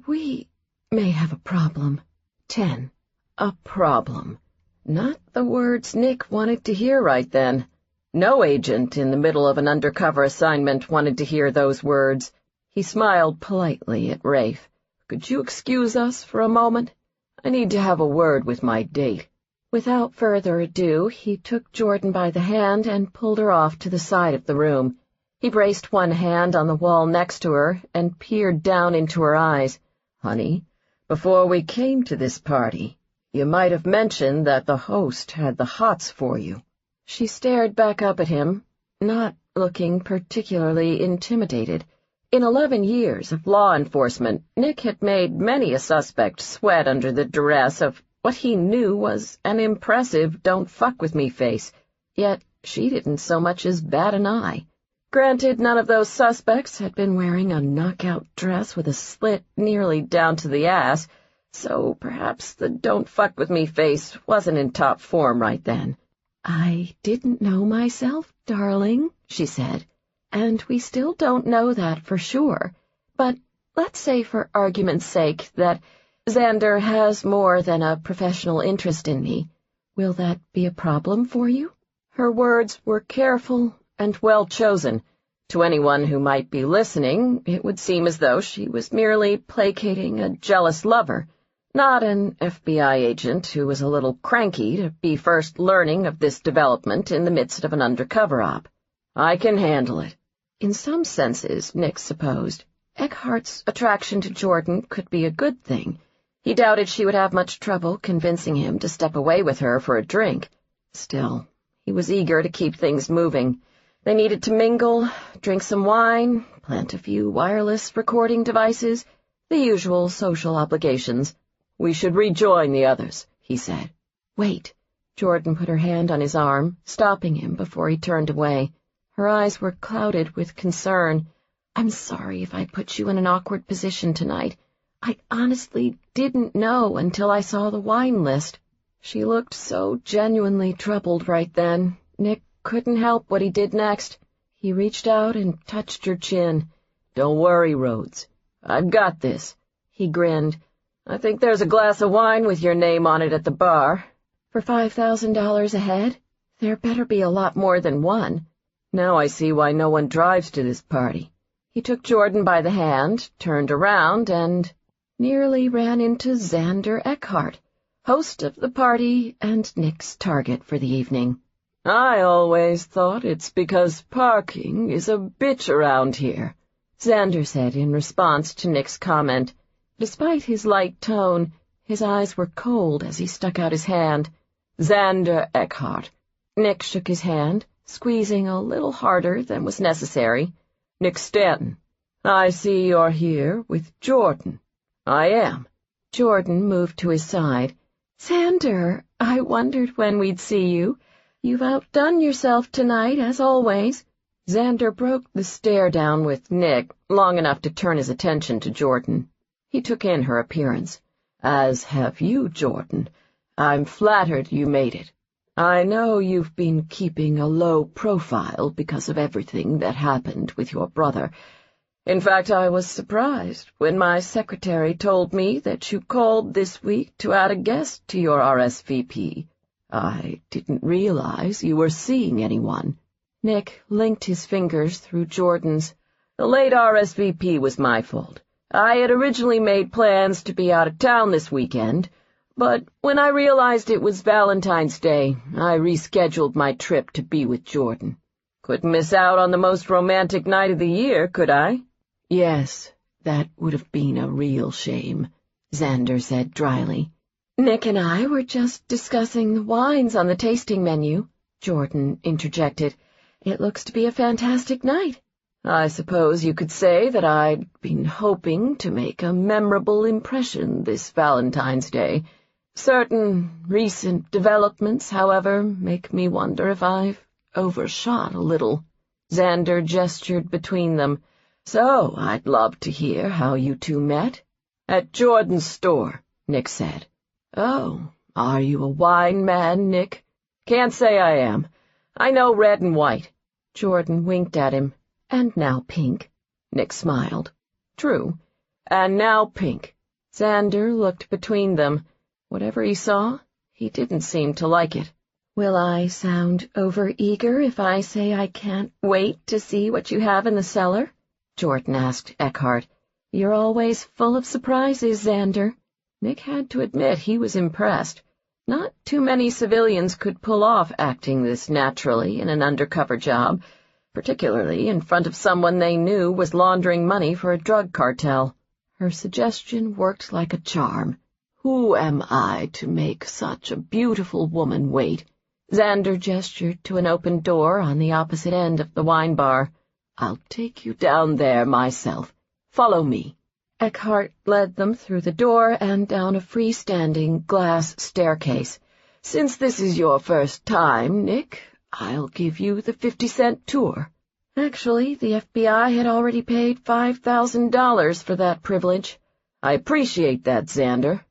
We may have a problem. 10. A problem. Not the words Nick wanted to hear right then. No agent in the middle of an undercover assignment wanted to hear those words. He smiled politely at Rafe. Could you excuse us for a moment? I need to have a word with my date. Without further ado, he took Jordan by the hand and pulled her off to the side of the room. He braced one hand on the wall next to her and peered down into her eyes. Honey, before we came to this party, you might have mentioned that the host had the hots for you. She stared back up at him, not looking particularly intimidated. In 11 years of law enforcement, Nick had made many a suspect sweat under the duress of what he knew was an impressive don't-fuck-with-me face, yet she didn't so much as bat an eye. Granted, none of those suspects had been wearing a knockout dress with a slit nearly down to the ass, so perhaps the don't-fuck-with-me face wasn't in top form right then. I didn't know myself, darling, she said, and we still don't know that for sure. But let's say for argument's sake that Xander has more than a professional interest in me. Will that be a problem for you? Her words were careful and well chosen. To anyone who might be listening, it would seem as though she was merely placating a jealous lover, not an FBI agent who was a little cranky to be first learning of this development in the midst of an undercover op. I can handle it. In some senses, Nick supposed, Eckhart's attraction to Jordan could be a good thing. He doubted she would have much trouble convincing him to step away with her for a drink. Still, he was eager to keep things moving. They needed to mingle, drink some wine, plant a few wireless recording devices, the usual social obligations. We should rejoin the others, he said. Wait, Jordan put her hand on his arm, stopping him before he turned away. Her eyes were clouded with concern. "I'm sorry if I put you in an awkward position tonight. I honestly didn't know until I saw the wine list." She looked so genuinely troubled right then. Nick couldn't help what he did next. He reached out and touched her chin. "Don't worry, Rhodes. I've got this." He grinned. "I think there's a glass of wine with your name on it at the bar." "For $5,000 a head? There better be a lot more than one." "Now I see why no one drives to this party." He took Jordan by the hand, turned around, and nearly ran into Xander Eckhart, host of the party and Nick's target for the evening. "I always thought it's because parking is a bitch around here," Xander said in response to Nick's comment. Despite his light tone, his eyes were cold as he stuck out his hand. "Xander Eckhart." Nick shook his hand, squeezing a little harder than was necessary. "Nick Stanton. I see you're here with Jordan." "I am." Jordan moved to his side. "Xander, I wondered when we'd see you. You've outdone yourself tonight, as always." Xander broke the stare down with Nick long enough to turn his attention to Jordan. He took in her appearance. "As have you, Jordan. I'm flattered you made it. I know you've been keeping a low profile because of everything that happened with your brother. In fact, I was surprised when my secretary told me that you called this week to add a guest to your RSVP. I didn't realize you were seeing anyone." Nick linked his fingers through Jordan's. "The late RSVP was my fault. I had originally made plans to be out of town this weekend, but when I realized it was Valentine's Day, I rescheduled my trip to be with Jordan. Couldn't miss out on the most romantic night of the year, could I?" "Yes, that would have been a real shame," Xander said dryly. "Nick and I were just discussing the wines on the tasting menu," Jordan interjected. "It looks to be a fantastic night." "I suppose you could say that I'd been hoping to make a memorable impression this Valentine's Day. Certain recent developments, however, make me wonder if I've overshot a little." Xander gestured between them. "So I'd love to hear how you two met." "At Jordan's store," Nick said. "Oh, are you a wine man, Nick?" "Can't say I am. I know red and white." Jordan winked at him. "And now pink." Nick smiled. "True. And now pink." Xander looked between them. Whatever he saw, he didn't seem to like it. "Will I sound overeager if I say I can't wait to see what you have in the cellar?" Jordan asked Eckhart. "You're always full of surprises, Xander." Nick had to admit he was impressed. Not too many civilians could pull off acting this naturally in an undercover job, particularly in front of someone they knew was laundering money for a drug cartel. Her suggestion worked like a charm. "Who am I to make such a beautiful woman wait?" Xander gestured to an open door on the opposite end of the wine bar. "I'll take you down there myself. Follow me." Eckhart led them through the door and down a freestanding glass staircase. "Since this is your first time, Nick, I'll give you the 50-cent tour." Actually, the FBI had already paid $5,000 for that privilege. "I appreciate that, Xander.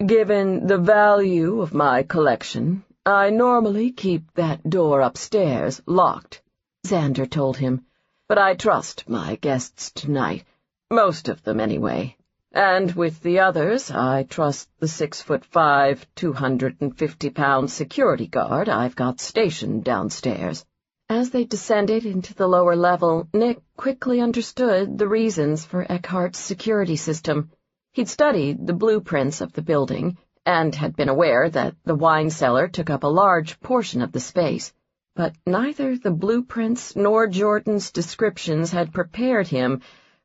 Given the value of my collection, I normally keep that door upstairs locked," Xander told him. "But I trust my guests tonight. Most of them, anyway. And with the others, I trust the 6'5", 250-pound security guard I've got stationed downstairs." As they descended into the lower level, Nick quickly understood the reasons for Eckhart's security system. He'd studied the blueprints of the building and had been aware that the wine cellar took up a large portion of the space. But neither the blueprints nor Jordan's descriptions had prepared him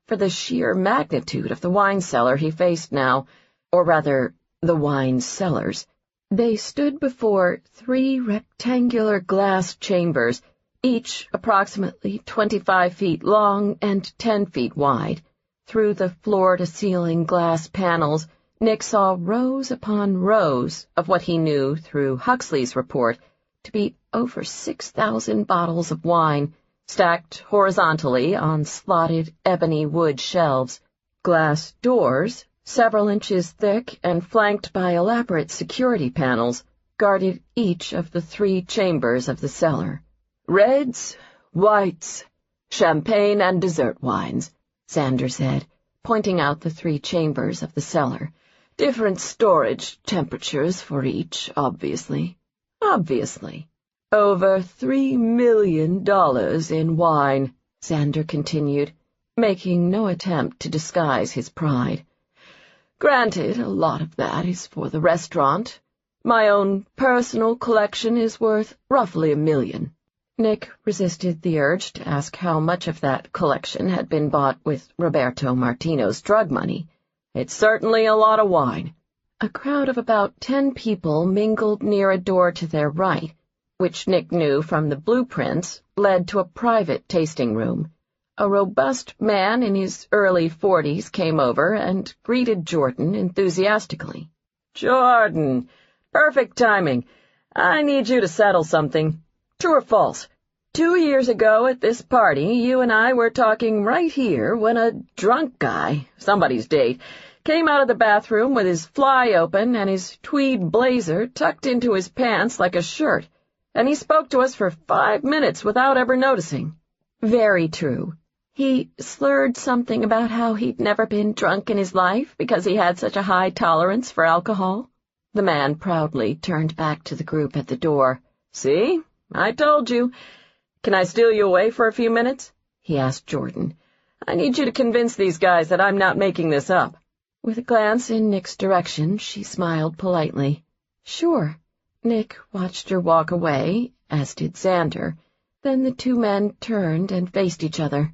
for the sheer magnitude of the wine cellar he faced now, or rather, the wine cellars. They stood before 3 rectangular glass chambers, each approximately 25 feet long and 10 feet wide. Through the floor-to-ceiling glass panels, Nick saw rows upon rows of what he knew through Huxley's report to be over 6,000 bottles of wine, stacked horizontally on slotted ebony wood shelves. Glass doors, several inches thick and flanked by elaborate security panels, guarded each of the 3 chambers of the cellar. "Reds, whites, champagne and dessert wines," Xander said, pointing out the 3 chambers of the cellar. "Different storage temperatures for each, obviously." "Obviously." "Over $3 million in wine," Xander continued, making no attempt to disguise his pride. "Granted, a lot of that is for the restaurant. My own personal collection is worth roughly $1 million. Nick resisted the urge to ask how much of that collection had been bought with Roberto Martino's drug money. "It's certainly a lot of wine." A crowd of about 10 people mingled near a door to their right, which Nick knew from the blueprints led to a private tasting room. A robust man in his early 40s came over and greeted Jordan enthusiastically. "Jordan, perfect timing. I need you to settle something. True or false? 2 years ago at this party, you and I were talking right here when a drunk guy, somebody's date, came out of the bathroom with his fly open and his tweed blazer tucked into his pants like a shirt, and he spoke to us for 5 minutes without ever noticing." "Very true. He slurred something about how he'd never been drunk in his life because he had such a high tolerance for alcohol." The man proudly turned back to the group at the door. "See? I told you. Can I steal you away for a few minutes?" he asked Jordan. "I need you to convince these guys that I'm not making this up." With a glance in Nick's direction, she smiled politely. "Sure." Nick watched her walk away, as did Xander. Then the 2 men turned and faced each other.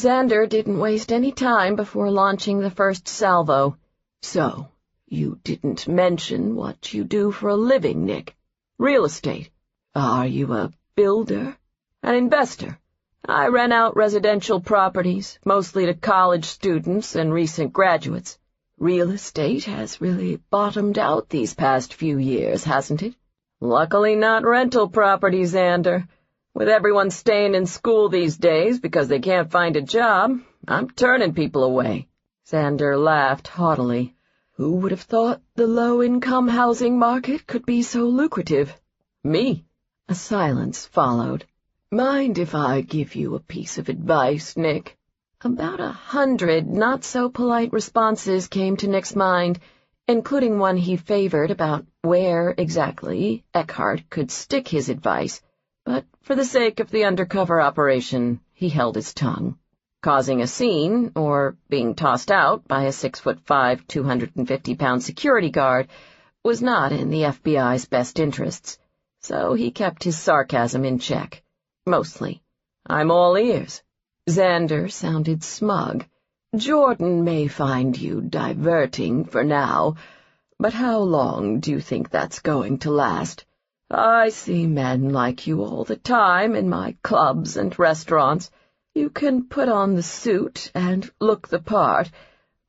Xander didn't waste any time before launching the first salvo. "So, you didn't mention what you do for a living, Nick. Real estate. Are you a builder? An investor? I rent out residential properties, mostly to college students and recent graduates. Real estate has really bottomed out these past few years, hasn't it?" "Luckily not rental properties, Xander. With everyone staying in school these days because they can't find a job, I'm turning people away." Xander laughed haughtily. "Who would have thought the low-income housing market could be so lucrative?" "Me." A silence followed. "Mind if I give you a piece of advice, Nick?" About 100 not-so-polite responses came to Nick's mind, including one he favored about where exactly Eckhart could stick his advice, but for the sake of the undercover operation, he held his tongue. Causing a scene, or being tossed out by a 6'5", 250-pound security guard, was not in the FBI's best interests, so he kept his sarcasm in check. Mostly. "I'm all ears." Xander sounded smug. "Jordan may find you diverting for now, but how long do you think that's going to last? I see men like you all the time in my clubs and restaurants. You can put on the suit and look the part,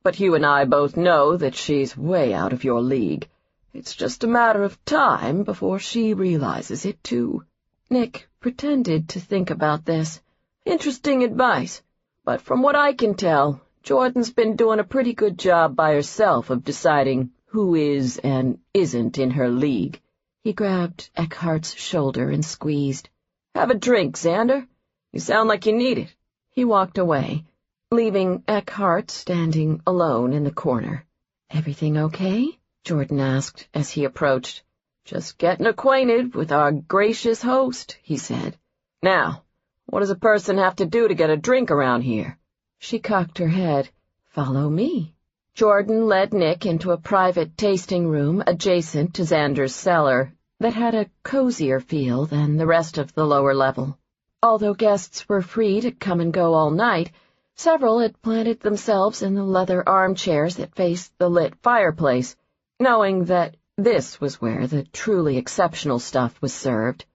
but you and I both know that she's way out of your league. It's just a matter of time before she realizes it, too." Nick pretended to think about this. "Interesting advice, but from what I can tell, Jordan's been doing a pretty good job by herself of deciding who is and isn't in her league." He grabbed Eckhart's shoulder and squeezed. "Have a drink, Xander. You sound like you need it." He walked away, leaving Eckhart standing alone in the corner. "Everything okay?" Jordan asked as he approached. "Just getting acquainted with our gracious host," he said. "Now, what does a person have to do to get a drink around here?" She cocked her head. "Follow me." Jordan led Nick into a private tasting room adjacent to Xander's cellar that had a cozier feel than the rest of the lower level. Although guests were free to come and go all night, several had planted themselves in the leather armchairs that faced the lit fireplace, knowing that this was where the truly exceptional stuff was served.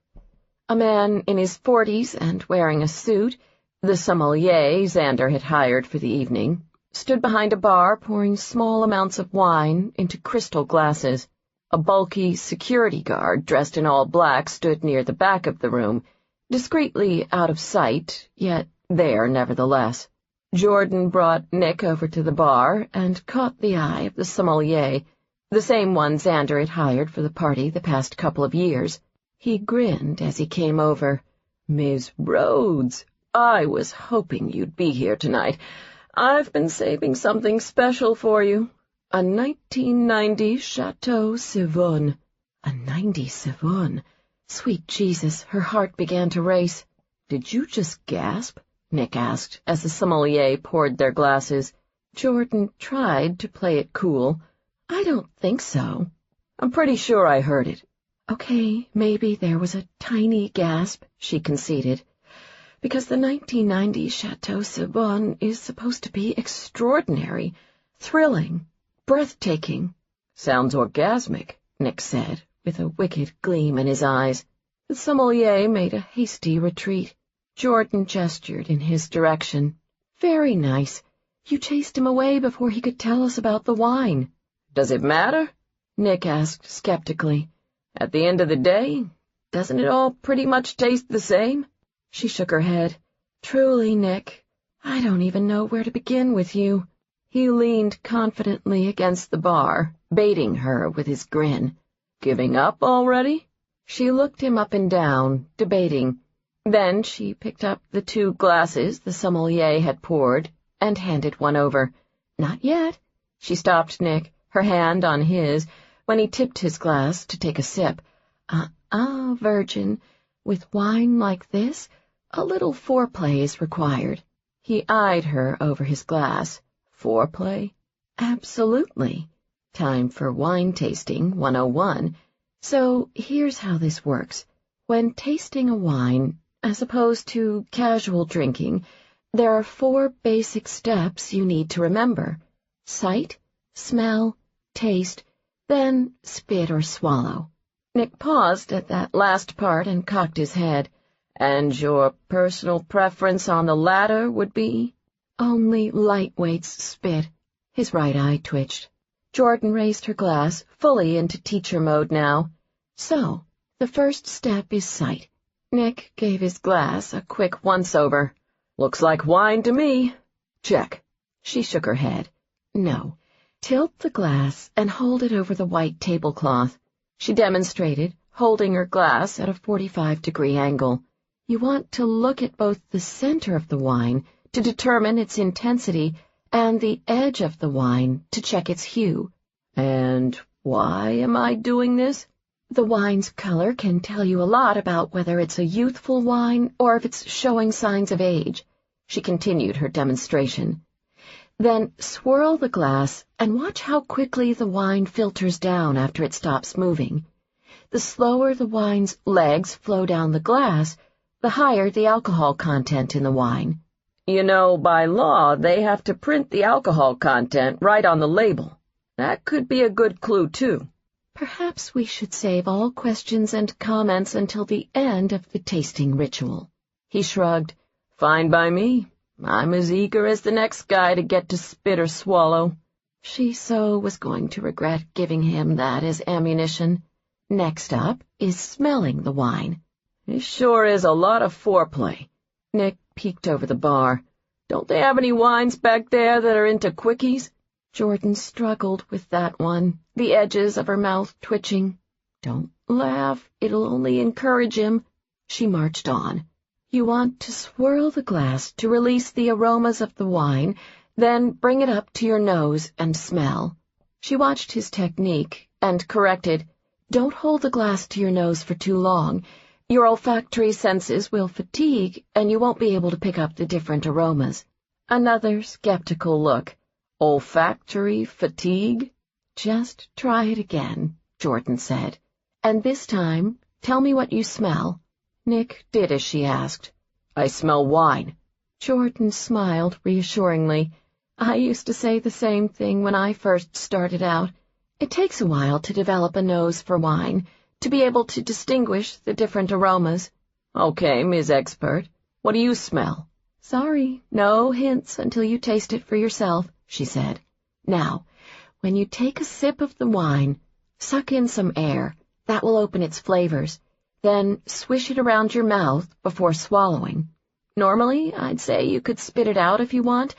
A man in his 40s and wearing a suit, the sommelier Xander had hired for the evening, stood behind a bar pouring small amounts of wine into crystal glasses. A bulky security guard dressed in all black stood near the back of the room, discreetly out of sight, yet there nevertheless. Jordan brought Nick over to the bar and caught the eye of the sommelier, the same one Xander had hired for the party the past couple of years. He grinned as he came over. "Ms. Rhodes, I was hoping you'd be here tonight. I've been saving something special for you. A 1990 Chateau Savon." A 90 Savon? Sweet Jesus, her heart began to race. "Did you just gasp?" Nick asked, as the sommelier poured their glasses. Jordan tried to play it cool. "I don't think so." "I'm pretty sure I heard it." "Okay, maybe there was a tiny gasp," she conceded, "because the 1990 Chateau Savon is supposed to be extraordinary, thrilling, breathtaking." "Sounds orgasmic," Nick said, with a wicked gleam in his eyes. The sommelier made a hasty retreat. Jordan gestured in his direction. "Very nice. You chased him away before he could tell us about the wine." "Does it matter?" Nick asked skeptically. "At the end of the day, doesn't it all pretty much taste the same?" She shook her head. "Truly, Nick, I don't even know where to begin with you." He leaned confidently against the bar, baiting her with his grin. "Giving up already?" She looked him up and down, debating. Then she picked up the 2 glasses the sommelier had poured and handed one over. "Not yet." She stopped Nick, her hand on his, when he tipped his glass to take a sip. Virgin, with wine like this, a little foreplay is required." He eyed her over his glass. "Foreplay?" "Absolutely. Time for wine tasting 101. So here's how this works. When tasting a wine, as opposed to casual drinking, there are 4 basic steps you need to remember: sight, smell, taste, then spit or swallow." Nick paused at that last part and cocked his head. "And your personal preference on the latter would be?" "Only lightweights spit." His right eye twitched. Jordan raised her glass, fully into teacher mode now. "So, the first step is sight." Nick gave his glass a quick once-over. "Looks like wine to me." "Check." She shook her head. "No. Tilt the glass and hold it over the white tablecloth." She demonstrated, holding her glass at a 45-degree angle. "You want to look at both the center of the wine to determine its intensity and the edge of the wine to check its hue." "And why am I doing this?" "The wine's color can tell you a lot about whether it's a youthful wine or if it's showing signs of age." She continued her demonstration. "Then swirl the glass and watch how quickly the wine filters down after it stops moving. The slower the wine's legs flow down the glass, the higher the alcohol content in the wine." "You know, by law, they have to print the alcohol content right on the label. That could be a good clue, too." "Perhaps we should save all questions and comments until the end of the tasting ritual." He shrugged. "Fine by me. I'm as eager as the next guy to get to spit or swallow." She so was going to regret giving him that as ammunition. Next up is smelling the wine. "It sure is a lot of foreplay." Nick peeked over the bar. "Don't they have any wines back there that are into quickies?" Jordan struggled with that one, the edges of her mouth twitching. "Don't laugh, it'll only encourage him." She marched on. "You want to swirl the glass to release the aromas of the wine, then bring it up to your nose and smell." She watched his technique and corrected, "Don't hold the glass to your nose for too long. Your olfactory senses will fatigue, and you won't be able to pick up the different aromas." Another skeptical look. "Olfactory fatigue?" "Just try it again," Jordan said. "And this time, tell me what you smell." Nick did as she asked. "I smell wine." Jordan smiled reassuringly. "I used to say the same thing when I first started out. It takes a while to develop a nose for wine, to be able to distinguish the different aromas." "Okay, Ms. Expert. What do you smell?" "Sorry, no hints until you taste it for yourself," she said. Now, when you take a sip of the wine, suck in some air. That will open its flavors. Then swish it around your mouth before swallowing. Normally, I'd say you could spit it out if you want,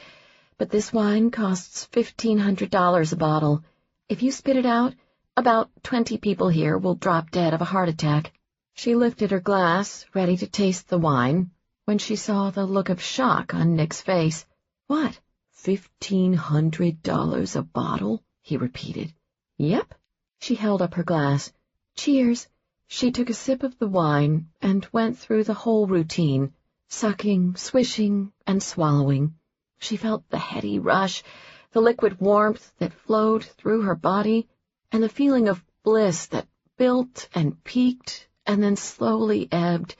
but this wine costs $1,500 a bottle. If you spit it out, about 20 people here will drop dead of a heart attack. She lifted her glass, ready to taste the wine, when she saw the look of shock on Nick's face. What? $1,500 a bottle? He repeated. Yep. She held up her glass. Cheers. She took a sip of the wine and went through the whole routine, sucking, swishing, and swallowing. She felt the heady rush, the liquid warmth that flowed through her body, and the feeling of bliss that built and peaked and then slowly ebbed,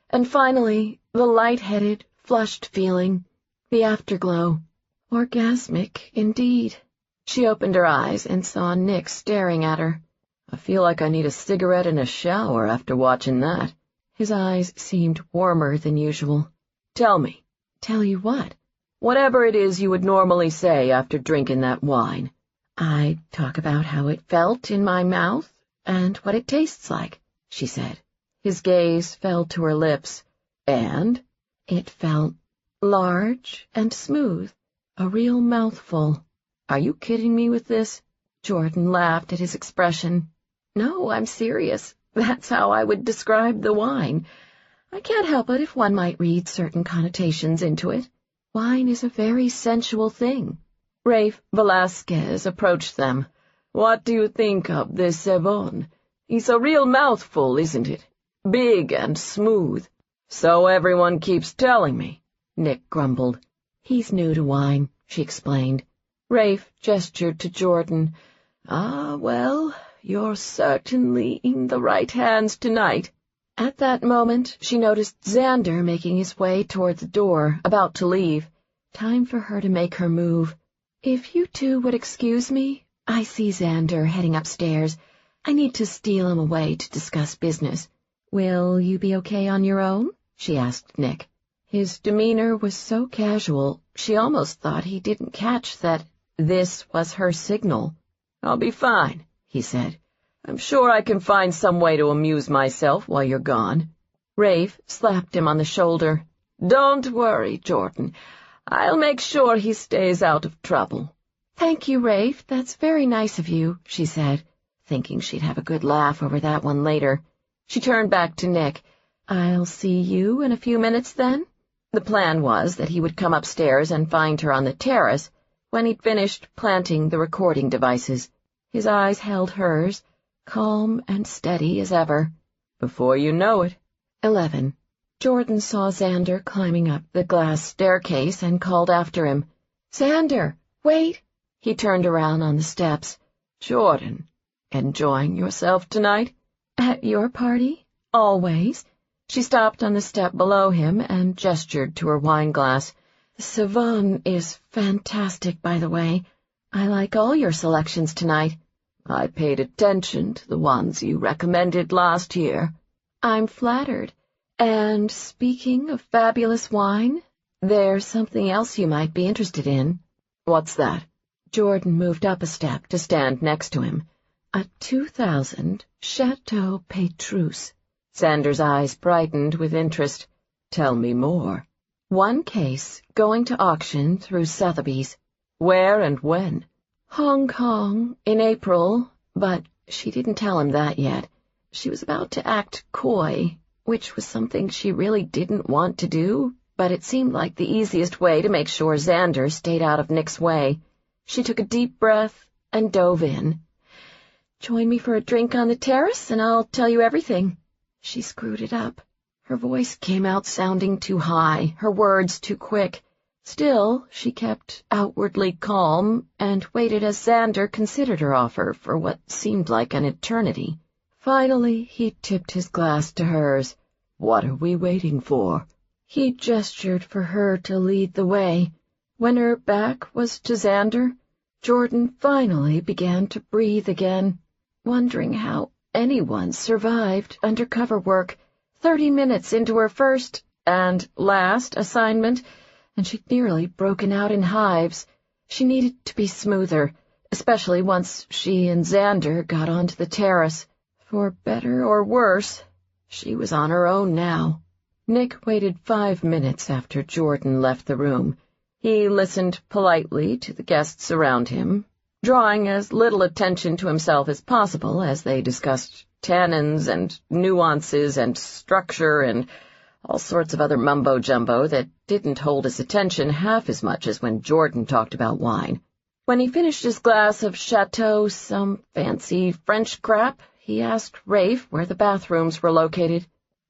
and finally the light-headed, flushed feeling, the afterglow. Orgasmic, indeed. She opened her eyes and saw Nick staring at her. I feel like I need a cigarette and a shower after watching that. His eyes seemed warmer than usual. Tell me. Tell you what? Whatever it is you would normally say after drinking that wine. I'd talk about how it felt in my mouth and what it tastes like, she said. His gaze fell to her lips, and it felt large and smooth, a real mouthful. Are you kidding me with this? Jordan laughed at his expression. No, I'm serious. That's how I would describe the wine. I can't help it if one might read certain connotations into it. Wine is a very sensual thing. Rafe Velasquez approached them. What do you think of this Savon? He's a real mouthful, isn't it? Big and smooth. So everyone keeps telling me, Nick grumbled. He's new to wine, she explained. Rafe gestured to Jordan. Ah, well, you're certainly in the right hands tonight. At that moment, she noticed Xander making his way toward the door, about to leave. Time for her to make her move. If you two would excuse me, I see Xander heading upstairs. I need to steal him away to discuss business. Will you be okay on your own? She asked Nick. His demeanor was so casual, she almost thought he didn't catch that this was her signal. I'll be fine, he said. I'm sure I can find some way to amuse myself while you're gone. Rafe slapped him on the shoulder. Don't worry, Jordan. I'll make sure he stays out of trouble. Thank you, Rafe. That's very nice of you, she said, thinking she'd have a good laugh over that one later. She turned back to Nick. I'll see you in a few minutes, then? The plan was that he would come upstairs and find her on the terrace when he'd finished planting the recording devices. His eyes held hers, calm and steady as ever. Before you know it. 11. Jordan saw Xander climbing up the glass staircase and called after him. Xander, wait! He turned around on the steps. Jordan, enjoying yourself tonight? At your party? Always. She stopped on the step below him and gestured to her wineglass. The Savon is fantastic, by the way. I like all your selections tonight. I paid attention to the ones you recommended last year. I'm flattered. And speaking of fabulous wine, there's something else you might be interested in. What's that? Jordan moved up a step to stand next to him. A 2000 Chateau Petrus. Xander's eyes brightened with interest. Tell me more. One case going to auction through Sotheby's. Where and when? Hong Kong, in April, but she didn't tell him that yet. She was about to act coy, which was something she really didn't want to do, but it seemed like the easiest way to make sure Xander stayed out of Nick's way. She took a deep breath and dove in. Join me for a drink on the terrace, and I'll tell you everything. She screwed it up. Her voice came out sounding too high, her words too quick. Still, she kept outwardly calm and waited as Xander considered her offer for what seemed like an eternity. Finally, he tipped his glass to hers. What are we waiting for? He gestured for her to lead the way. When her back was to Xander, Jordan finally began to breathe again, wondering how anyone survived undercover work 30 minutes into her first and last assignment, and she'd nearly broken out in hives. She needed to be smoother, especially once she and Xander got onto the terrace. For better or worse, she was on her own now. Nick waited 5 minutes after Jordan left the room. He listened politely to the guests around him, drawing as little attention to himself as possible as they discussed tannins and nuances and structure and all sorts of other mumbo-jumbo that didn't hold his attention half as much as when Jordan talked about wine. When he finished his glass of Chateau, some fancy French crap, he asked Rafe where the bathrooms were located.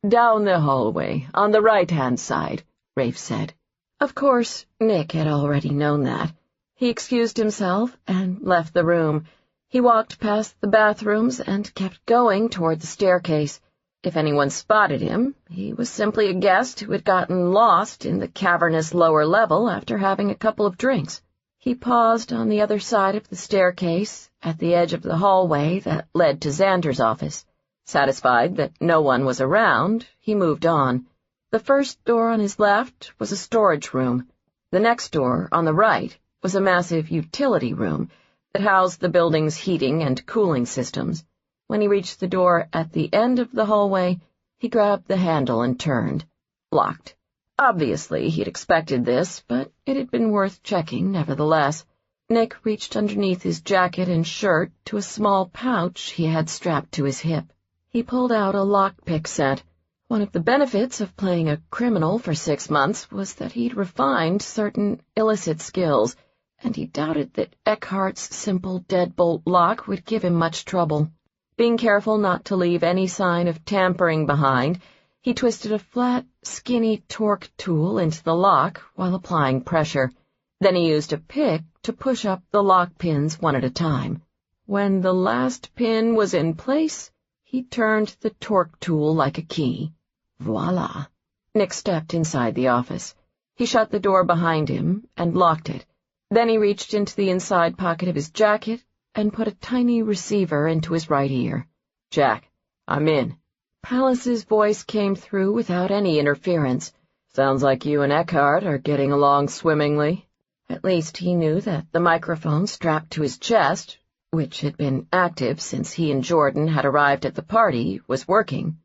"Down the hallway, on the right-hand side," Rafe said. Of course, Nick had already known that. He excused himself and left the room. He walked past the bathrooms and kept going toward the staircase. If anyone spotted him, he was simply a guest who had gotten lost in the cavernous lower level after having a couple of drinks. He paused on the other side of the staircase, at the edge of the hallway that led to Xander's office. Satisfied that no one was around, he moved on. The first door on his left was a storage room. The next door, on the right, was a massive utility room that housed the building's heating and cooling systems. When he reached the door at the end of the hallway, he grabbed the handle and turned. Locked. Obviously, he'd expected this, but it had been worth checking nevertheless. Nick reached underneath his jacket and shirt to a small pouch he had strapped to his hip. He pulled out a lockpick set. One of the benefits of playing a criminal for 6 months was that he'd refined certain illicit skills, and he doubted that Eckhart's simple deadbolt lock would give him much trouble. Being careful not to leave any sign of tampering behind, he twisted a flat, skinny torque tool into the lock while applying pressure. Then he used a pick to push up the lock pins one at a time. When the last pin was in place, he turned the torque tool like a key. Voila! Nick stepped inside the office. He shut the door behind him and locked it. Then he reached into the inside pocket of his jacket and put a tiny receiver into his right ear. "Jack, I'm in." Pallas's voice came through without any interference. "Sounds like you and Eckhart are getting along swimmingly." At least he knew that the microphone strapped to his chest, which had been active since he and Jordan had arrived at the party, was working.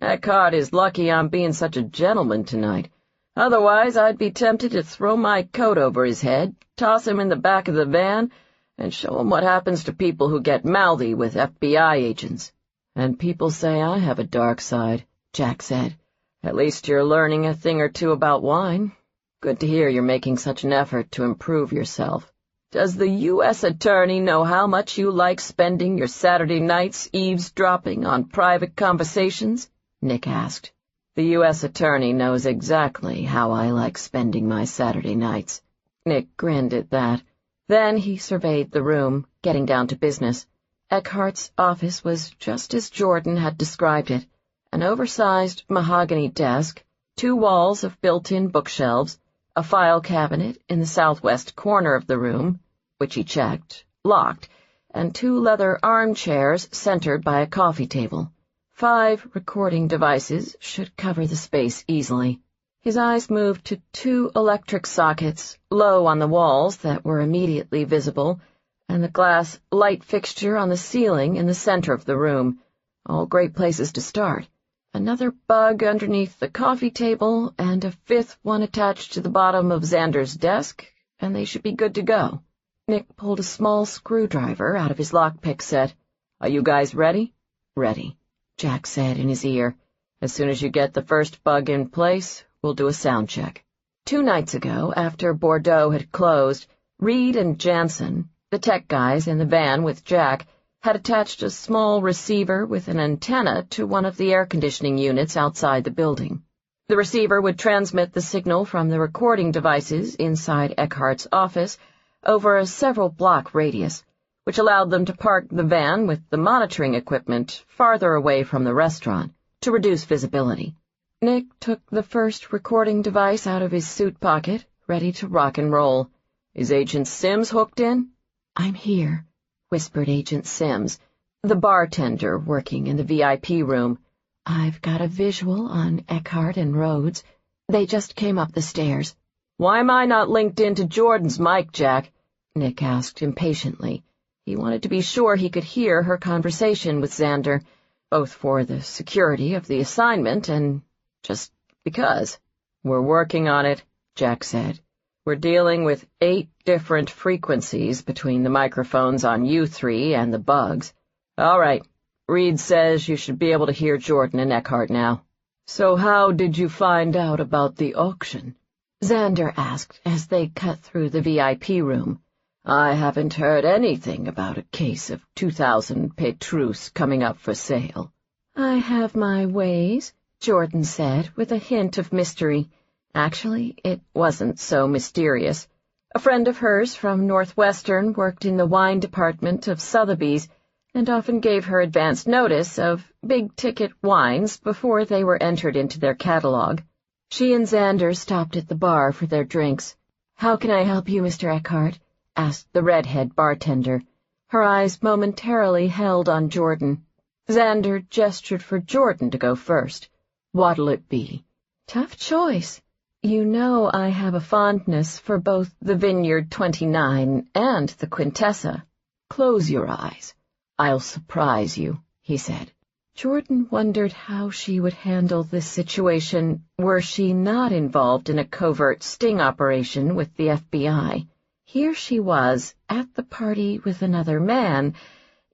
"Eckhart is lucky I'm being such a gentleman tonight. Otherwise, I'd be tempted to throw my coat over his head, toss him in the back of the van, and show him what happens to people who get mouthy with FBI agents." "And people say I have a dark side," Jack said. "At least you're learning a thing or two about wine. Good to hear you're making such an effort to improve yourself. Does the U.S. Attorney know how much you like spending your Saturday nights eavesdropping on private conversations?" Nick asked. "The U.S. Attorney knows exactly how I like spending my Saturday nights." Nick grinned at that. Then he surveyed the room, getting down to business. Eckhart's office was just as Jordan had described it, an oversized mahogany desk, 2 walls of built-in bookshelves, a file cabinet in the southwest corner of the room, which he checked, locked, and 2 leather armchairs centered by a coffee table. 5 recording devices should cover the space easily. His eyes moved to 2 electric sockets, low on the walls that were immediately visible, and the glass light fixture on the ceiling in the center of the room. All great places to start. Another bug underneath the coffee table, and a 5th one attached to the bottom of Xander's desk, and they should be good to go. Nick pulled a small screwdriver out of his lockpick set. "Are you guys ready?" "Ready," Jack said in his ear. "As soon as you get the first bug in place, we'll do a sound check." 2 nights ago, after Bordeaux had closed, Reed and Jansen, the tech guys in the van with Jack, had attached a small receiver with an antenna to one of the air conditioning units outside the building. The receiver would transmit the signal from the recording devices inside Eckhart's office over a several-block radius, which allowed them to park the van with the monitoring equipment farther away from the restaurant to reduce visibility. Nick took the first recording device out of his suit pocket, ready to rock and roll. "Is Agent Sims hooked in?" "I'm here," whispered Agent Sims, the bartender working in the VIP room. "I've got a visual on Eckhart and Rhodes. They just came up the stairs." "Why am I not linked into Jordan's mic, Jack? Nick asked impatiently. He wanted to be sure he could hear her conversation with Xander, both for the security of the assignment and just because. "We're working on it," Jack said. "We're dealing with 8 different frequencies between the microphones on you 3 and the bugs. All right, Reed says you should be able to hear Jordan and Eckhart now." "So how did you find out about the auction?" Xander asked as they cut through the VIP room. "I haven't heard anything about a case of 2,000 Petrus coming up for sale." "I have my ways," Jordan said with a hint of mystery. Actually, it wasn't so mysterious. A friend of hers from Northwestern worked in the wine department of Sotheby's and often gave her advance notice of big-ticket wines before they were entered into their catalog. She and Xander stopped at the bar for their drinks. "How can I help you, Mr. Eckhart?" asked the redhead bartender. Her eyes momentarily held on Jordan. Xander gestured for Jordan to go first. "What'll it be?" "Tough choice. You know I have a fondness for both the Vineyard 29 and the Quintessa." "Close your eyes. I'll surprise you," he said. Jordan wondered how she would handle this situation were she not involved in a covert sting operation with the FBI. Here she was, at the party with another man,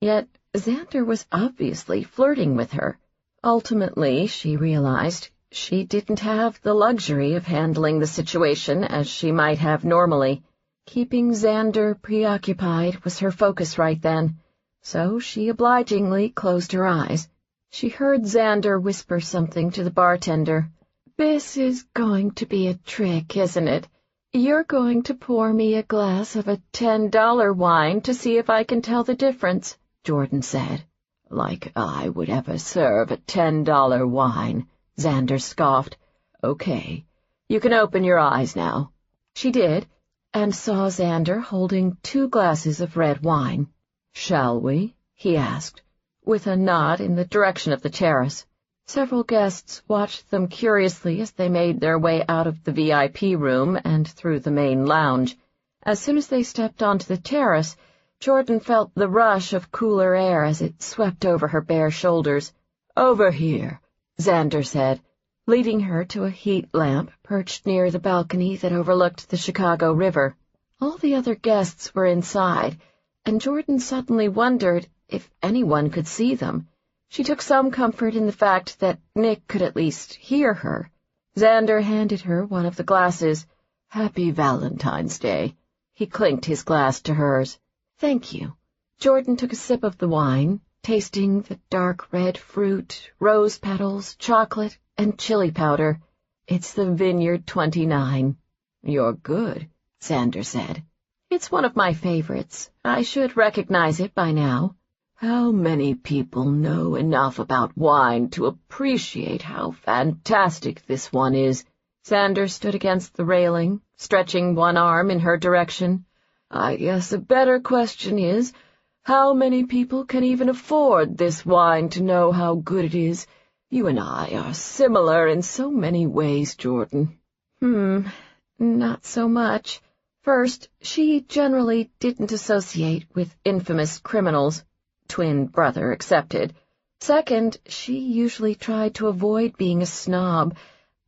yet Xander was obviously flirting with her. Ultimately, she realized, she didn't have the luxury of handling the situation as she might have normally. Keeping Xander preoccupied was her focus right then, so she obligingly closed her eyes. She heard Xander whisper something to the bartender. "This is going to be a trick, isn't it? You're going to pour me a glass of a $10 wine to see if I can tell the difference," Jordan said. "Like I would ever serve a $10 wine," Xander scoffed. "Okay, you can open your eyes now." She did, and saw Xander holding 2 glasses of red wine. "Shall we?" he asked, with a nod in the direction of the terrace. Several guests watched them curiously as they made their way out of the VIP room and through the main lounge. As soon as they stepped onto the terrace, Jordan felt the rush of cooler air as it swept over her bare shoulders. "Over here," Xander said, leading her to a heat lamp perched near the balcony that overlooked the Chicago River. All the other guests were inside, and Jordan suddenly wondered if anyone could see them. She took some comfort in the fact that Nick could at least hear her. Xander handed her one of the glasses. "Happy Valentine's Day." He clinked his glass to hers. "Thank you." Jordan took a sip of the wine, tasting the dark red fruit, rose petals, chocolate, and chili powder. "It's the Vineyard 29. "You're good," Xander said. "It's one of my favorites. I should recognize it by now." "How many people know enough about wine to appreciate how fantastic this one is?" Xander stood against the railing, stretching one arm in her direction. "I guess a better question is, how many people can even afford this wine to know how good it is? You and I are similar in so many ways, Jordan." Not so much. First, she generally didn't associate with infamous criminals, twin brother excepted. Second, she usually tried to avoid being a snob,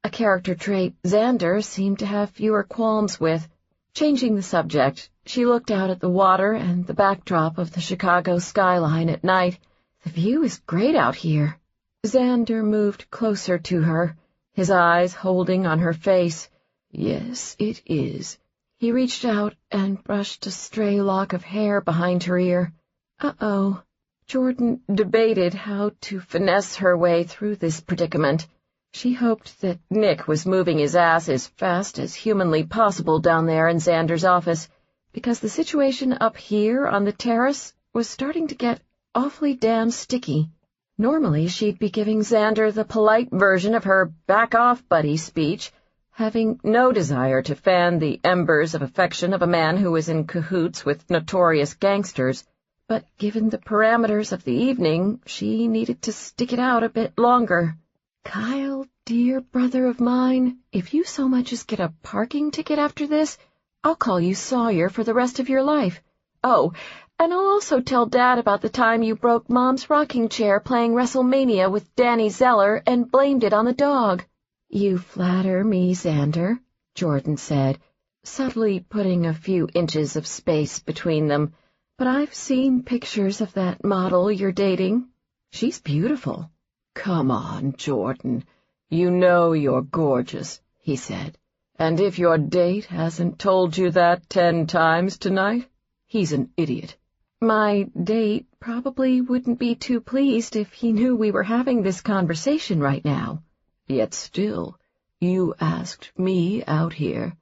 a character trait Xander seemed to have fewer qualms with. Changing the subject, she looked out at the water and the backdrop of the Chicago skyline at night. "The view is great out here." Xander moved closer to her, his eyes holding on her face. "Yes, it is." He reached out and brushed a stray lock of hair behind her ear. Uh-oh. Jordan debated how to finesse her way through this predicament. She hoped that Nick was moving his ass as fast as humanly possible down there in Xander's office, because the situation up here on the terrace was starting to get awfully damn sticky. Normally she'd be giving Xander the polite version of her back-off buddy speech, having no desire to fan the embers of affection of a man who was in cahoots with notorious gangsters. But given the parameters of the evening, she needed to stick it out a bit longer. "Kyle, dear brother of mine, if you so much as get a parking ticket after this, I'll call you Sawyer for the rest of your life. Oh, and I'll also tell Dad about the time you broke Mom's rocking chair playing WrestleMania with Danny Zeller and blamed it on the dog." "You flatter me, Xander," Jordan said, subtly putting a few inches of space between them. "But I've seen pictures of that model you're dating. She's beautiful." "Come on, Jordan. You know you're gorgeous," he said. "And if your date hasn't told you that 10 times tonight, he's an idiot." "My date probably wouldn't be too pleased if he knew we were having this conversation right now." "Yet still, you asked me out here."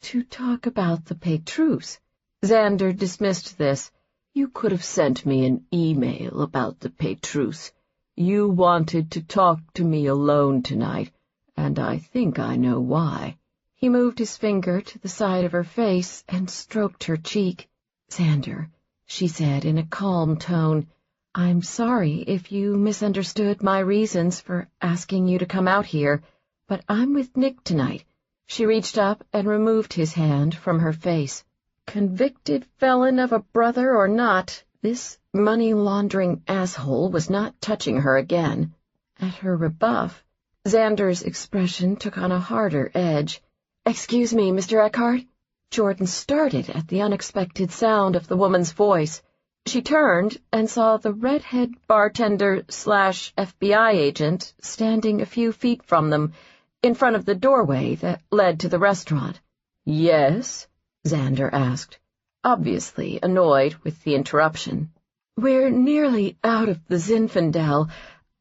"To talk about the Pétrus." Xander dismissed this. "You could have sent me an email about the Pétrus. You wanted to talk to me alone tonight, and I think I know why." He moved his finger to the side of her face and stroked her cheek. "Xander," she said in a calm tone, "I'm sorry if you misunderstood my reasons for asking you to come out here, but I'm with Nick tonight." She reached up and removed his hand from her face. Convicted felon of a brother or not, this money-laundering asshole was not touching her again. At her rebuff, Xander's expression took on a harder edge. "Excuse me, Mr. Eckhart?" Jordan started at the unexpected sound of the woman's voice. She turned and saw the redhead bartender/FBI agent standing a few feet from them, in front of the doorway that led to the restaurant. "Yes?" Xander asked, obviously annoyed with the interruption. "We're nearly out of the Zinfandel.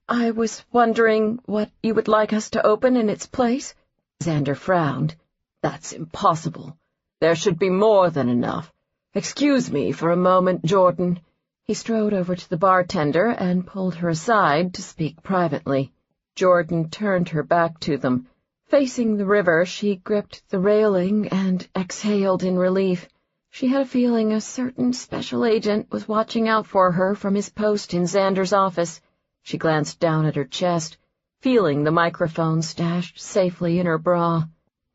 I was wondering what you would like us to open in its place?" Xander frowned. "That's impossible. There should be more than enough. Excuse me for a moment, Jordan." He strode over to the bartender and pulled her aside to speak privately. Jordan turned her back to them. Facing the river, she gripped the railing and exhaled in relief. She had a feeling a certain special agent was watching out for her from his post in Xander's office. She glanced down at her chest, feeling the microphone stashed safely in her bra.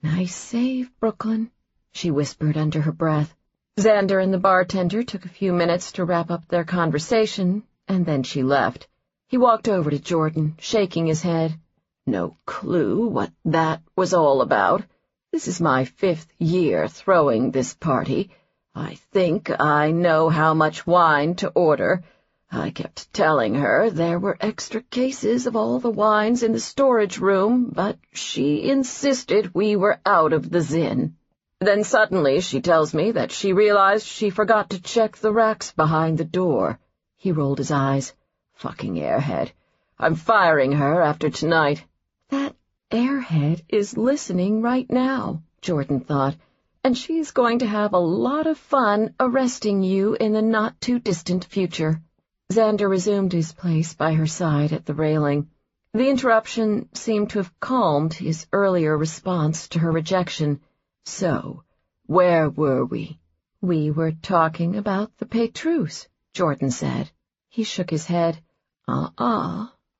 "Nice save, Brooklyn," she whispered under her breath. Xander and the bartender took a few minutes to wrap up their conversation, and then she left. He walked over to Jordan, shaking his head. "No clue what that was all about. This is my 5th year throwing this party. I think I know how much wine to order. I kept telling her there were extra cases of all the wines in the storage room, but she insisted we were out of the Zin. Then suddenly she tells me that she realized she forgot to check the racks behind the door." He rolled his eyes. "Fucking airhead. I'm firing her after tonight." "That airhead is listening right now," Jordan thought, "and she's going to have a lot of fun arresting you in the not-too-distant future." Xander resumed his place by her side at the railing. The interruption seemed to have calmed his earlier response to her rejection. "So, where were we?" "We were talking about the Pétrus," Jordan said. He shook his head.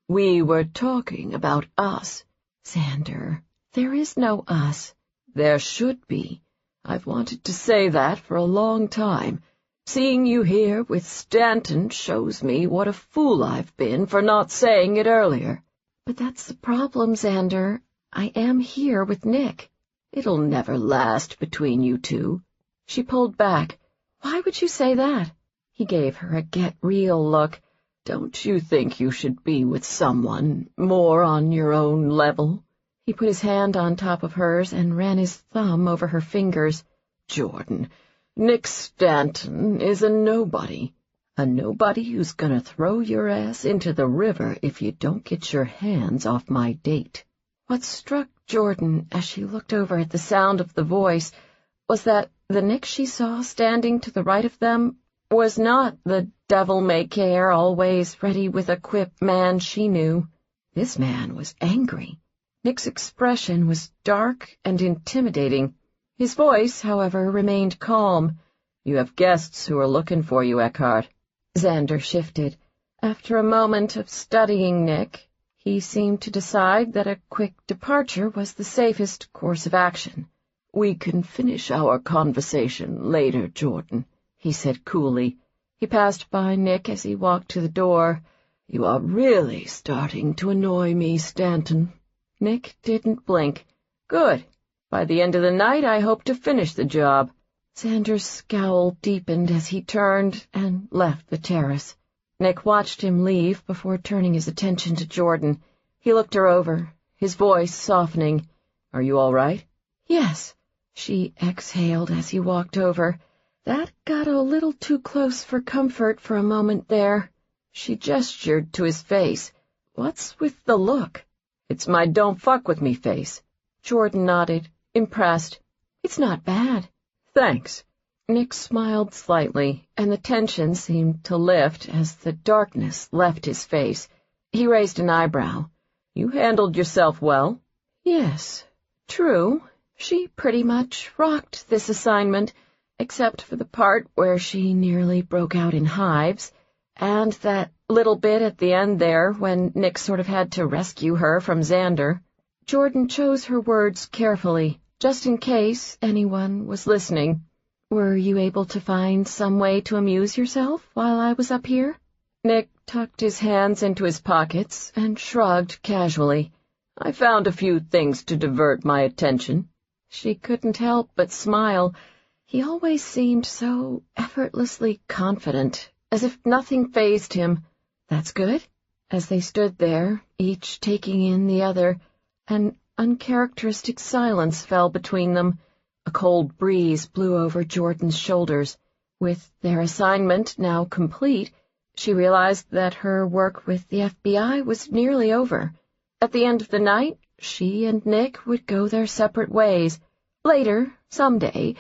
We were talking about us." "Xander, there is no us." "There should be. I've wanted to say that for a long time. Seeing you here with Stanton shows me what a fool I've been for not saying it earlier." "But that's the problem, Xander. I am here with Nick." "It'll never last between you two." She pulled back. "Why would you say that?" He gave her a get-real look. "Don't you think you should be with someone more on your own level?" He put his hand on top of hers and ran his thumb over her fingers. "Jordan, Nick Stanton is a nobody. A nobody who's gonna throw your ass into the river if you don't get your hands off my date." What struck Jordan as she looked over at the sound of the voice was that the Nick she saw standing to the right of them was not the devil-may-care, always ready with a quip man she knew. This man was angry. Nick's expression was dark and intimidating. His voice, however, remained calm. "You have guests who are looking for you, Eckhart." Xander shifted. After a moment of studying Nick, he seemed to decide that a quick departure was the safest course of action. "We can finish our conversation later, Jordan," he said coolly. He passed by Nick as he walked to the door. "You are really starting to annoy me, Stanton." Nick didn't blink. "Good. By the end of the night, I hope to finish the job." Xander's scowl deepened as he turned and left the terrace. Nick watched him leave before turning his attention to Jordan. He looked her over, his voice softening. "Are you all right?" "Yes," she exhaled as he walked over. That got a little too close for comfort for a moment there. She gestured to his face. "What's with the look?" "It's my don't fuck with me face." Jordan nodded, impressed. "It's not bad." "Thanks." Nick smiled slightly, and the tension seemed to lift as the darkness left his face. He raised an eyebrow. "You handled yourself well." "Yes, true. She pretty much rocked this assignment, except for the part where she nearly broke out in hives, and that little bit at the end there when Nick sort of had to rescue her from Xander." Jordan chose her words carefully, just in case anyone was listening. "Were you able to find some way to amuse yourself while I was up here?" Nick tucked his hands into his pockets and shrugged casually. "I found a few things to divert my attention." She couldn't help but smile. He always seemed so effortlessly confident, as if nothing fazed him. "That's good." As they stood there, each taking in the other, an uncharacteristic silence fell between them. A cold breeze blew over Jordan's shoulders. With their assignment now complete, she realized that her work with the FBI was nearly over. At the end of the night, she and Nick would go their separate ways. Later, someday,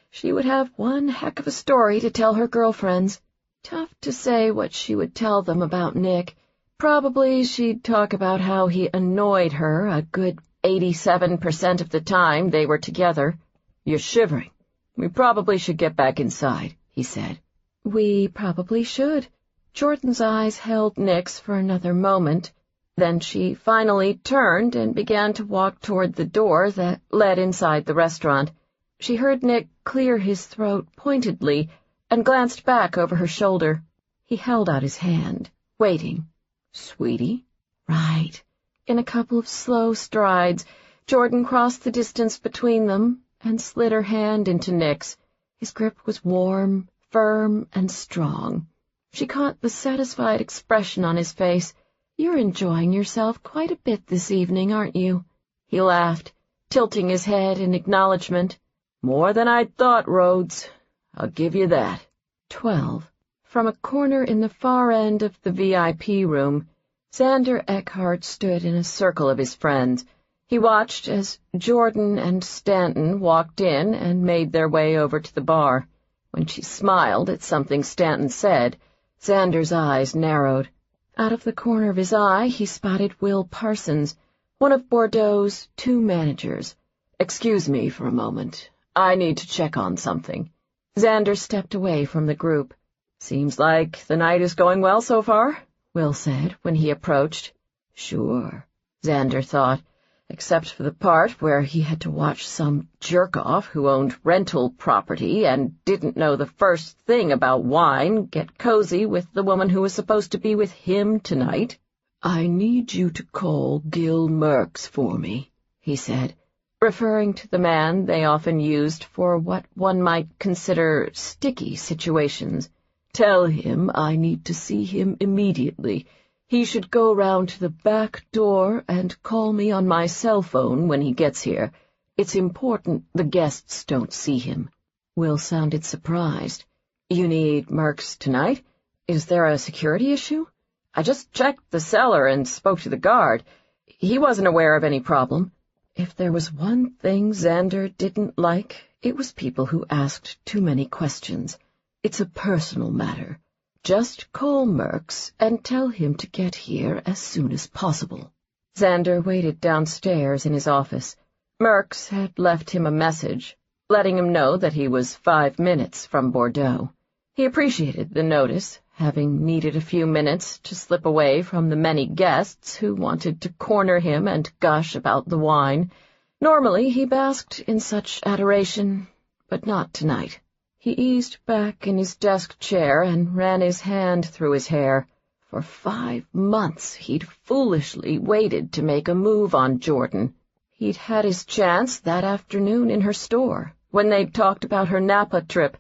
she would have one heck of a story to tell her girlfriends. Tough to say what she would tell them about Nick. Probably she'd talk about how he annoyed her a good 87% of the time they were together. "You're shivering. We probably should get back inside," he said. "We probably should." Jordan's eyes held Nick's for another moment. Then she finally turned and began to walk toward the door that led inside the restaurant. She heard Nick clear his throat pointedly and glanced back over her shoulder. He held out his hand, waiting. "Sweetie?" "Right." In a couple of slow strides, Jordan crossed the distance between them and slid her hand into Nick's. His grip was warm, firm, and strong. She caught the satisfied expression on his face. "You're enjoying yourself quite a bit this evening, aren't you?" He laughed, tilting his head in acknowledgement. "More than I'd thought, Rhodes. I'll give you that." 12. From a corner in the far end of the VIP room, Xander Eckhart stood in a circle of his friends. He watched as Jordan and Stanton walked in and made their way over to the bar. When she smiled at something Stanton said, Xander's eyes narrowed. Out of the corner of his eye, he spotted Will Parsons, one of Bordeaux's 2 managers. "Excuse me for a moment. I need to check on something." Xander stepped away from the group. "Seems like the night is going well so far," Will said when he approached. "Sure," Xander thought, except for the part where he had to watch some jerk-off who owned rental property and didn't know the first thing about wine get cozy with the woman who was supposed to be with him tonight. "I need you to call Gil Merks for me," he said, referring to the man they often used for what one might consider sticky situations. "Tell him I need to see him immediately. He should go round to the back door and call me on my cell phone when he gets here. It's important the guests don't see him." Will sounded surprised. "You need Merks tonight? Is there a security issue? I just checked the cellar and spoke to the guard. He wasn't aware of any problem." If there was one thing Xander didn't like, it was people who asked too many questions. "It's a personal matter. Just call Merks and tell him to get here as soon as possible." Xander waited downstairs in his office. Merks had left him a message, letting him know that he was 5 minutes from Bordeaux. He appreciated the notice, having needed a few minutes to slip away from the many guests who wanted to corner him and gush about the wine. Normally he basked in such adoration, but not tonight. He eased back in his desk chair and ran his hand through his hair. For 5 months he'd foolishly waited to make a move on Jordan. He'd had his chance that afternoon in her store, when they'd talked about her Napa trip,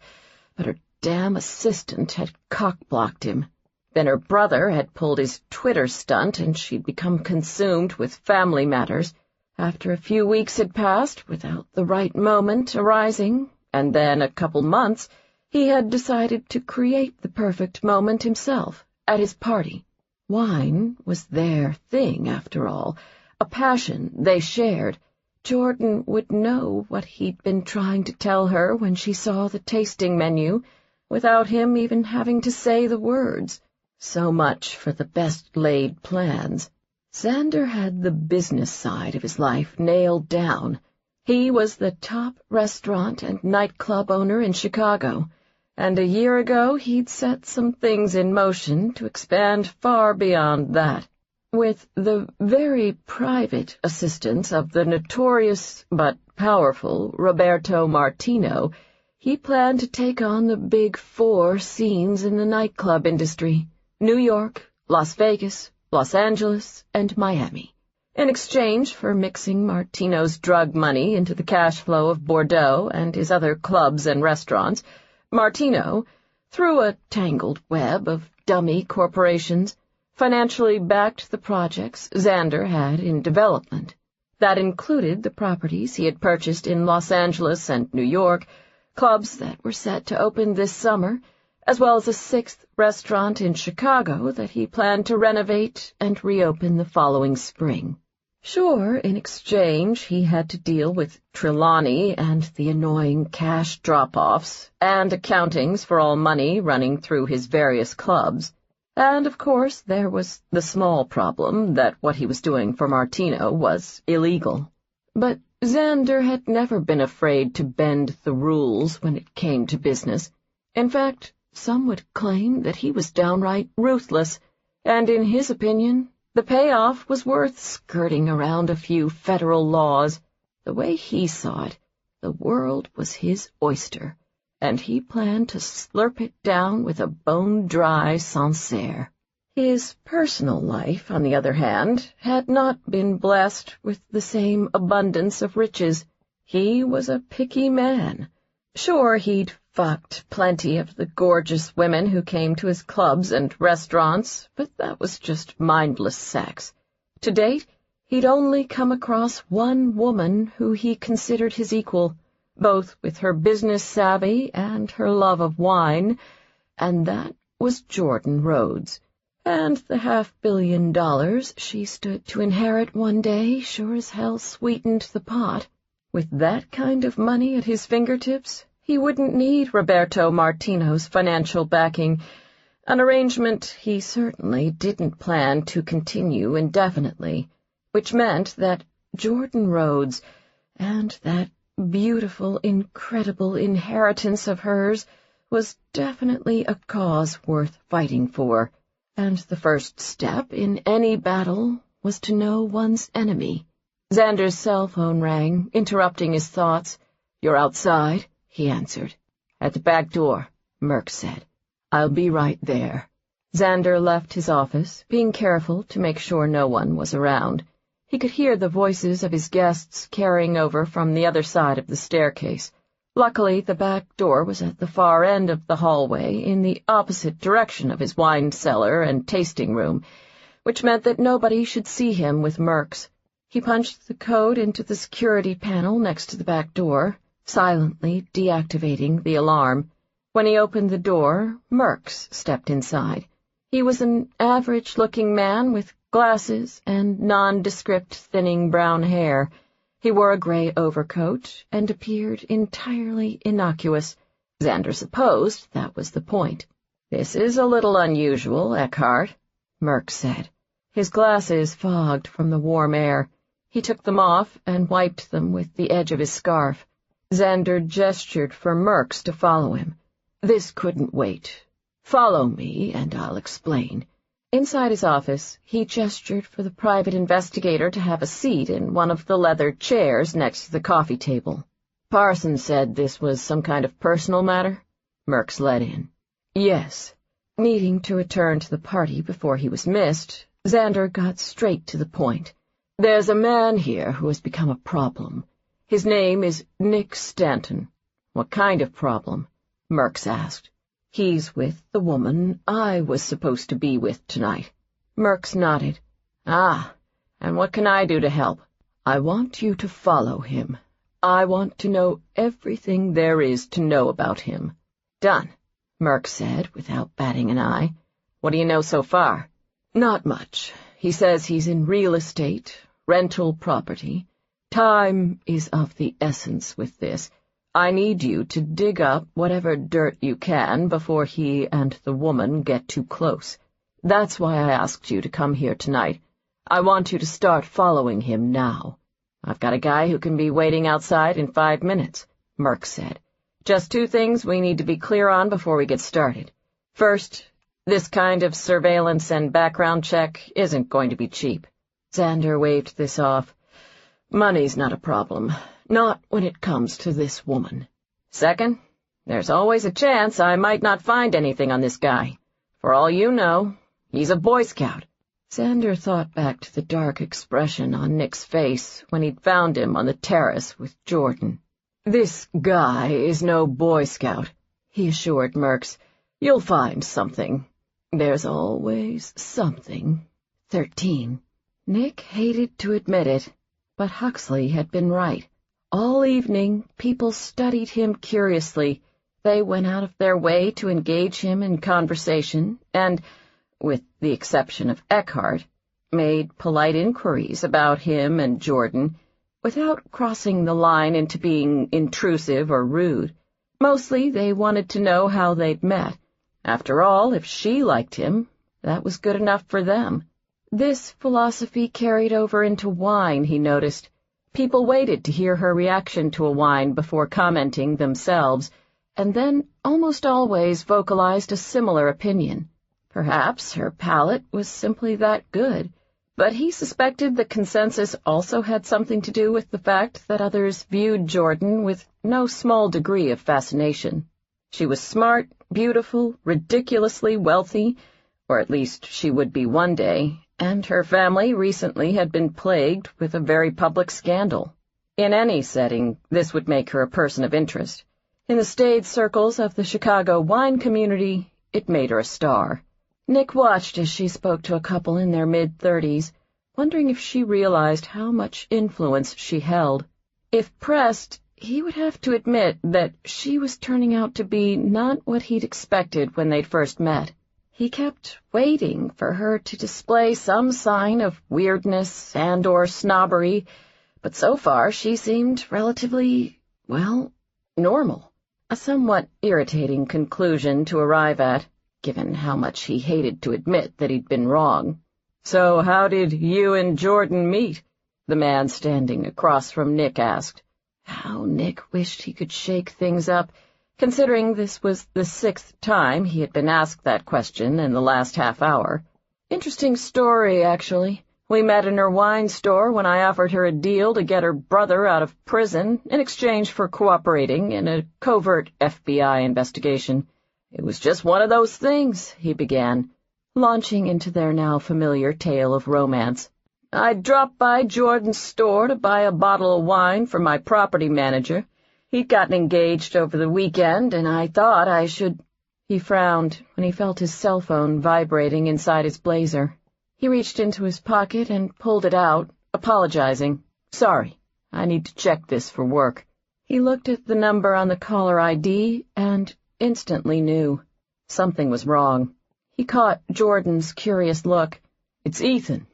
but her damn assistant had cock-blocked him. Then her brother had pulled his Twitter stunt, and she'd become consumed with family matters. After a few weeks had passed without the right moment arising, and then a couple months, he had decided to create the perfect moment himself, at his party. Wine was their thing, after all, a passion they shared. Jordan would know what he'd been trying to tell her when she saw the tasting menu, without him even having to say the words. So much for the best-laid plans. Xander had the business side of his life nailed down. He was the top restaurant and nightclub owner in Chicago, and a year ago he'd set some things in motion to expand far beyond that. With the very private assistance of the notorious but powerful Roberto Martino, he planned to take on the big 4 scenes in the nightclub industry: New York, Las Vegas, Los Angeles, and Miami. In exchange for mixing Martino's drug money into the cash flow of Bordeaux and his other clubs and restaurants, Martino, through a tangled web of dummy corporations, financially backed the projects Xander had in development. That included the properties he had purchased in Los Angeles and New York, clubs that were set to open this summer, as well as a 6th restaurant in Chicago that he planned to renovate and reopen the following spring. Sure, in exchange he had to deal with Trelawney and the annoying cash drop-offs and accountings for all money running through his various clubs. And, of course, there was the small problem that what he was doing for Martino was illegal. But Xander had never been afraid to bend the rules when it came to business. In fact, some would claim that he was downright ruthless, and in his opinion, the payoff was worth skirting around a few federal laws. The way he saw it, the world was his oyster, and he planned to slurp it down with a bone-dry Sancerre. His personal life, on the other hand, had not been blessed with the same abundance of riches. He was a picky man. Sure, he'd fucked plenty of the gorgeous women who came to his clubs and restaurants, but that was just mindless sex. To date, he'd only come across one woman who he considered his equal, both with her business savvy and her love of wine, and that was Jordan Rhodes. And the $500 million she stood to inherit one day sure as hell sweetened the pot. With that kind of money at his fingertips, he wouldn't need Roberto Martino's financial backing, an arrangement he certainly didn't plan to continue indefinitely, which meant that Jordan Rhodes and that beautiful, incredible inheritance of hers was definitely a cause worth fighting for, and the first step in any battle was to know one's enemy. Xander's cell phone rang, interrupting his thoughts. "You're outside?" he answered. "At the back door," Merck said. "I'll be right there." Xander left his office, being careful to make sure no one was around. He could hear the voices of his guests carrying over from the other side of the staircase. Luckily, the back door was at the far end of the hallway, in the opposite direction of his wine cellar and tasting room, which meant that nobody should see him with Merck's. He punched the code into the security panel next to the back door, silently deactivating the alarm. When he opened the door, Merck's stepped inside. He was an average-looking man with glasses and nondescript thinning brown hair. He wore a gray overcoat and appeared entirely innocuous. Xander supposed that was the point. "This is a little unusual, Eckhart," Merck said. His glasses fogged from the warm air. He took them off and wiped them with the edge of his scarf. Xander gestured for Merck's to follow him. "This couldn't wait. Follow me, and I'll explain. Inside his office, he gestured for the private investigator to have a seat in one of the leather chairs next to the coffee table. Parsons said this was some kind of personal matter. Merks let in. Yes. Needing to return to the party before he was missed, Xander got straight to the point. There's a man here who has become a problem. His name is Nick Stanton. What kind of problem? Merks asked. He's with the woman I was supposed to be with tonight. Merks nodded. Ah, and what can I do to help? I want you to follow him. I want to know everything there is to know about him. Done, Merks said without batting an eye. What do you know so far? Not much. He says he's in real estate, rental property. Time is of the essence with this. I need you to dig up whatever dirt you can before he and the woman get too close. That's why I asked you to come here tonight. I want you to start following him now. I've got a guy who can be waiting outside in 5 minutes, Merks said. Just 2 things we need to be clear on before we get started. First, this kind of surveillance and background check isn't going to be cheap. Xander waved this off. Money's not a problem. Not when it comes to this woman. Second, there's always a chance I might not find anything on this guy. For all you know, he's a Boy Scout. Xander thought back to the dark expression on Nick's face when he'd found him on the terrace with Jordan. This guy is no Boy Scout, he assured Merks. You'll find something. There's always something. 13. Nick hated to admit it, but Huxley had been right. All evening, people studied him curiously. They went out of their way to engage him in conversation and, with the exception of Eckhart, made polite inquiries about him and Jordan, without crossing the line into being intrusive or rude. Mostly they wanted to know how they'd met. After all, if she liked him, that was good enough for them. This philosophy carried over into wine, he noticed. People waited to hear her reaction to a wine before commenting themselves, and then almost always vocalized a similar opinion. Perhaps her palate was simply that good, but he suspected the consensus also had something to do with the fact that others viewed Jordan with no small degree of fascination. She was smart, beautiful, ridiculously wealthy, or at least she would be one day, and her family recently had been plagued with a very public scandal. In any setting, this would make her a person of interest. In the staid circles of the Chicago wine community, it made her a star. Nick watched as she spoke to a couple in their mid-30s, wondering if she realized how much influence she held. If pressed, he would have to admit that she was turning out to be not what he'd expected when they'd first met. He kept waiting for her to display some sign of weirdness and/or snobbery, but so far she seemed relatively, normal. A somewhat irritating conclusion to arrive at, given how much he hated to admit that he'd been wrong. So how did you and Jordan meet? The man standing across from Nick asked. How Nick wished he could shake things up, considering this was the 6th time he had been asked that question in the last half hour. Interesting story, actually. We met in her wine store when I offered her a deal to get her brother out of prison in exchange for cooperating in a covert FBI investigation. It was just one of those things, he began, launching into their now familiar tale of romance. I dropped by Jordan's store to buy a bottle of wine for my property manager. He'd gotten engaged over the weekend, and I thought I should— He frowned when he felt his cell phone vibrating inside his blazer. He reached into his pocket and pulled it out, apologizing. Sorry, I need to check this for work. He looked at the number on the caller ID and instantly knew. Something was wrong. He caught Jordan's curious look. It's Ethan.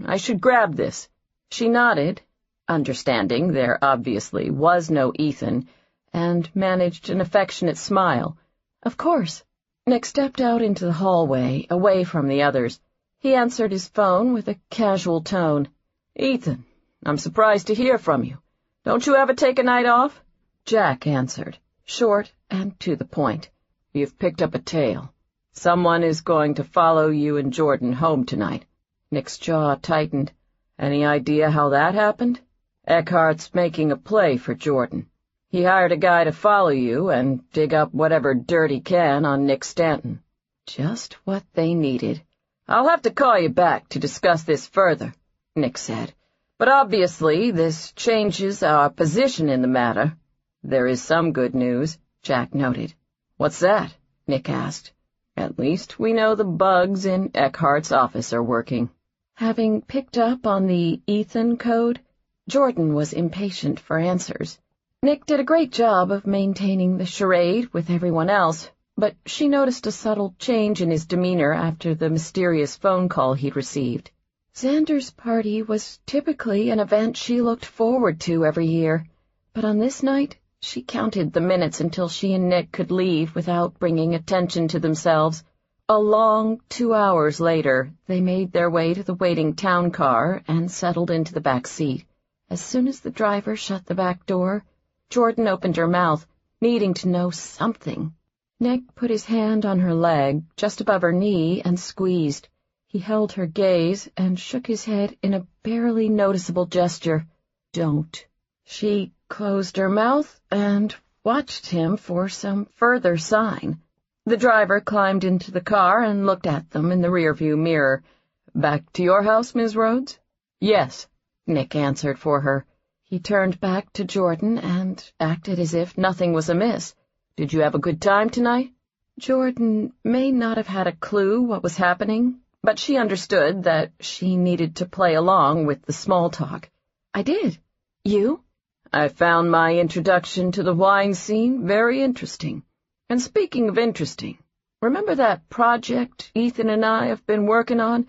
I should grab this. She nodded, understanding there obviously was no Ethan, and managed an affectionate smile. Of course. Nick stepped out into the hallway, away from the others. He answered his phone with a casual tone. Ethan, I'm surprised to hear from you. Don't you ever take a night off? Jack answered, short and to the point. You've picked up a tail. Someone is going to follow you and Jordan home tonight." Nick's jaw tightened. "Any idea how that happened?" "Eckhart's making a play for Jordan. He hired a guy to follow you and dig up whatever dirt he can on Nick Stanton." Just what they needed. "I'll have to call you back to discuss this further," Nick said. "But obviously this changes our position in the matter." "There is some good news," Jack noted. "What's that?" Nick asked. "At least we know the bugs in Eckhart's office are working." Having picked up on the Ethan code, Jordan was impatient for answers. Nick did a great job of maintaining the charade with everyone else, but she noticed a subtle change in his demeanor after the mysterious phone call he'd received. Xander's party was typically an event she looked forward to every year, but on this night she counted the minutes until she and Nick could leave without bringing attention to themselves. A long 2 hours later, they made their way to the waiting town car and settled into the back seat. As soon as the driver shut the back door, Jordan opened her mouth, needing to know something. Nick put his hand on her leg, just above her knee, and squeezed. He held her gaze and shook his head in a barely noticeable gesture. "Don't." She closed her mouth and watched him for some further sign. The driver climbed into the car and looked at them in the rearview mirror. "Back to your house, Ms. Rhodes?" "Yes," Nick answered for her. He turned back to Jordan and acted as if nothing was amiss. "Did you have a good time tonight?" Jordan may not have had a clue what was happening, but she understood that she needed to play along with the small talk. "I did. You?" "I found my introduction to the wine scene very interesting. And speaking of interesting, remember that project Ethan and I have been working on?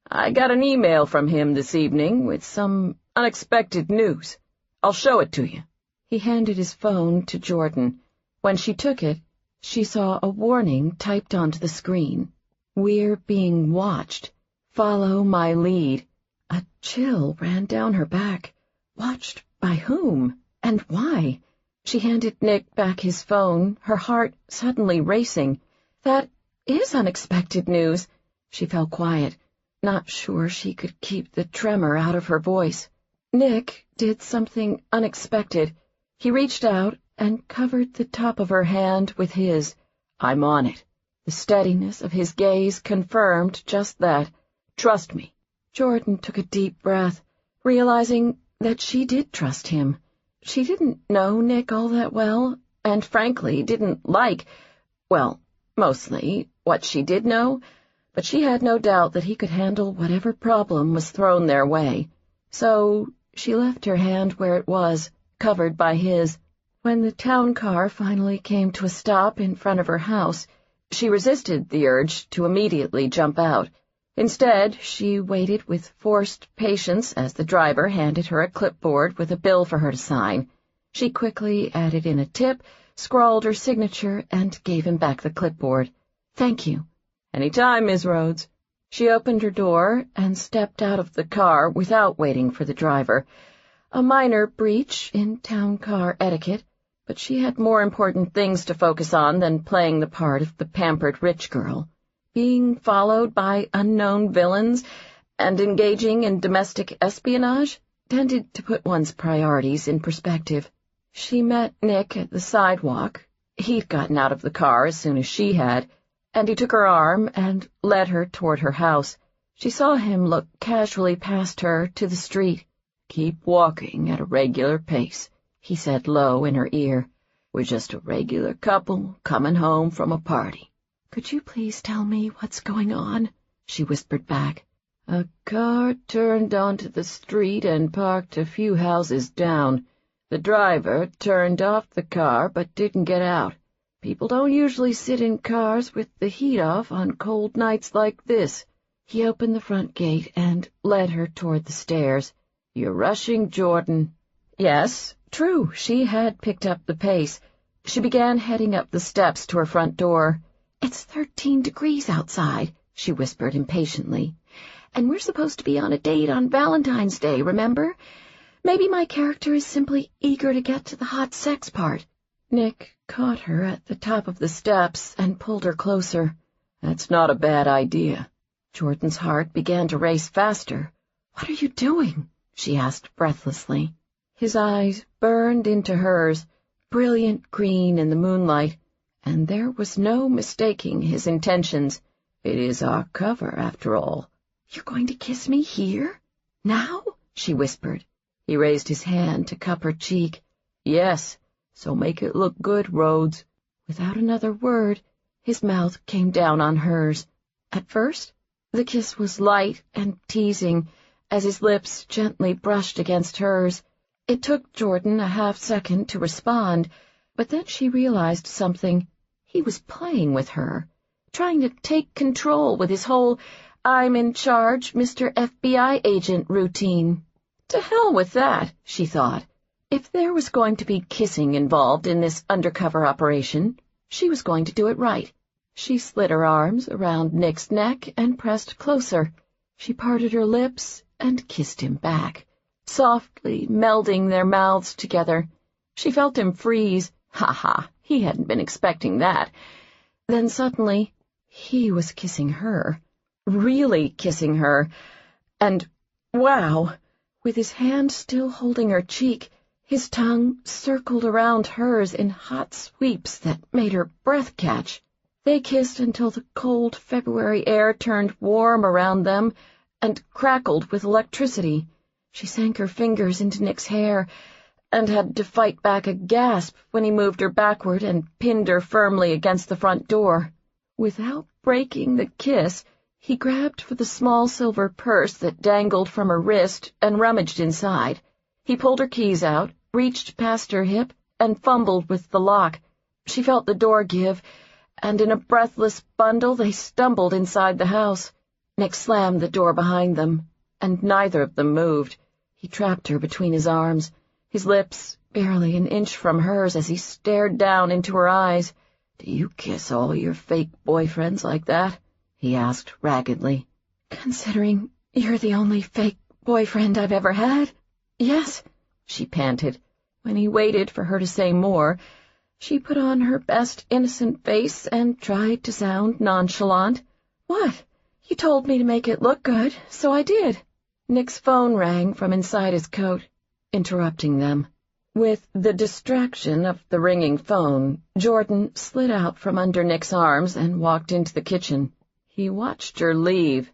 I got an email from him this evening with some unexpected news. I'll show it to you." He handed his phone to Jordan. When she took it, she saw a warning typed onto the screen. "We're being watched. Follow my lead." A chill ran down her back. Watched by whom? And why? She handed Nick back his phone, her heart suddenly racing. "That is unexpected news." She fell quiet, not sure she could keep the tremor out of her voice. Nick did something unexpected. He reached out and covered the top of her hand with his. "I'm on it." The steadiness of his gaze confirmed just that. "Trust me." Jordan took a deep breath, realizing that she did trust him. She didn't know Nick all that well, and frankly didn't like, well, mostly, what she did know, but she had no doubt that he could handle whatever problem was thrown their way. So she left her hand where it was, covered by his. When the town car finally came to a stop in front of her house, she resisted the urge to immediately jump out. Instead, she waited with forced patience as the driver handed her a clipboard with a bill for her to sign. She quickly added in a tip, scrawled her signature, and gave him back the clipboard. "Thank you." "Any time, Ms. Rhodes." She opened her door and stepped out of the car without waiting for the driver. A minor breach in town car etiquette, but she had more important things to focus on than playing the part of the pampered rich girl. Being followed by unknown villains and engaging in domestic espionage tended to put one's priorities in perspective. She met Nick at the sidewalk. He'd gotten out of the car as soon as she had, and he took her arm and led her toward her house. She saw him look casually past her to the street. "Keep walking at a regular pace," he said low in her ear. "We're just a regular couple coming home from a party." "Could you please tell me what's going on?" she whispered back. "A car turned onto the street and parked a few houses down. The driver turned off the car but didn't get out. People don't usually sit in cars with the heat off on cold nights like this." He opened the front gate and led her toward the stairs. "You're rushing, Jordan." Yes, true, she had picked up the pace. She began heading up the steps to her front door. "It's 13 degrees outside," she whispered impatiently. "And we're supposed to be on a date on Valentine's Day, remember? Maybe my character is simply eager to get to the hot sex part." Nick caught her at the top of the steps and pulled her closer. That's not a bad idea. Jordan's heart began to race faster. "What are you doing?" she asked breathlessly. His eyes burned into hers, brilliant green in the moonlight, and there was no mistaking his intentions. It is our cover, after all. "You're going to kiss me here? Now?" she whispered. He raised his hand to cup her cheek. Yes, so make it look good, Rhodes. Without another word, his mouth came down on hers. At first, the kiss was light and teasing, as his lips gently brushed against hers. It took Jordan a half-second to respond, but then she realized something. He was playing with her, trying to take control with his whole "I'm in charge, Mr. FBI agent" routine. To hell with that, she thought. If there was going to be kissing involved in this undercover operation, she was going to do it right. She slid her arms around Nick's neck and pressed closer. She parted her lips and kissed him back, softly melding their mouths together. She felt him freeze. Ha, he hadn't been expecting that. Then suddenly, he was kissing her, really kissing her, and, wow, with his hand still holding her cheek, his tongue circled around hers in hot sweeps that made her breath catch. They kissed until the cold February air turned warm around them and crackled with electricity. She sank her fingers into Nick's hair and had to fight back a gasp when he moved her backward and pinned her firmly against the front door. Without breaking the kiss, he grabbed for the small silver purse that dangled from her wrist and rummaged inside. He pulled her keys out, reached past her hip, and fumbled with the lock. She felt the door give, and in a breathless bundle they stumbled inside the house. Nick slammed the door behind them, and neither of them moved. He trapped her between his arms, his lips barely an inch from hers as he stared down into her eyes. "Do you kiss all your fake boyfriends like that?" he asked raggedly. "Considering you're the only fake boyfriend I've ever had, yes," she panted. When he waited for her to say more, she put on her best innocent face and tried to sound nonchalant. "What? You told me to make it look good, so I did." Nick's phone rang from inside his coat, interrupting them. With the distraction of the ringing phone, Jordan slid out from under Nick's arms and walked into the kitchen. He watched her leave,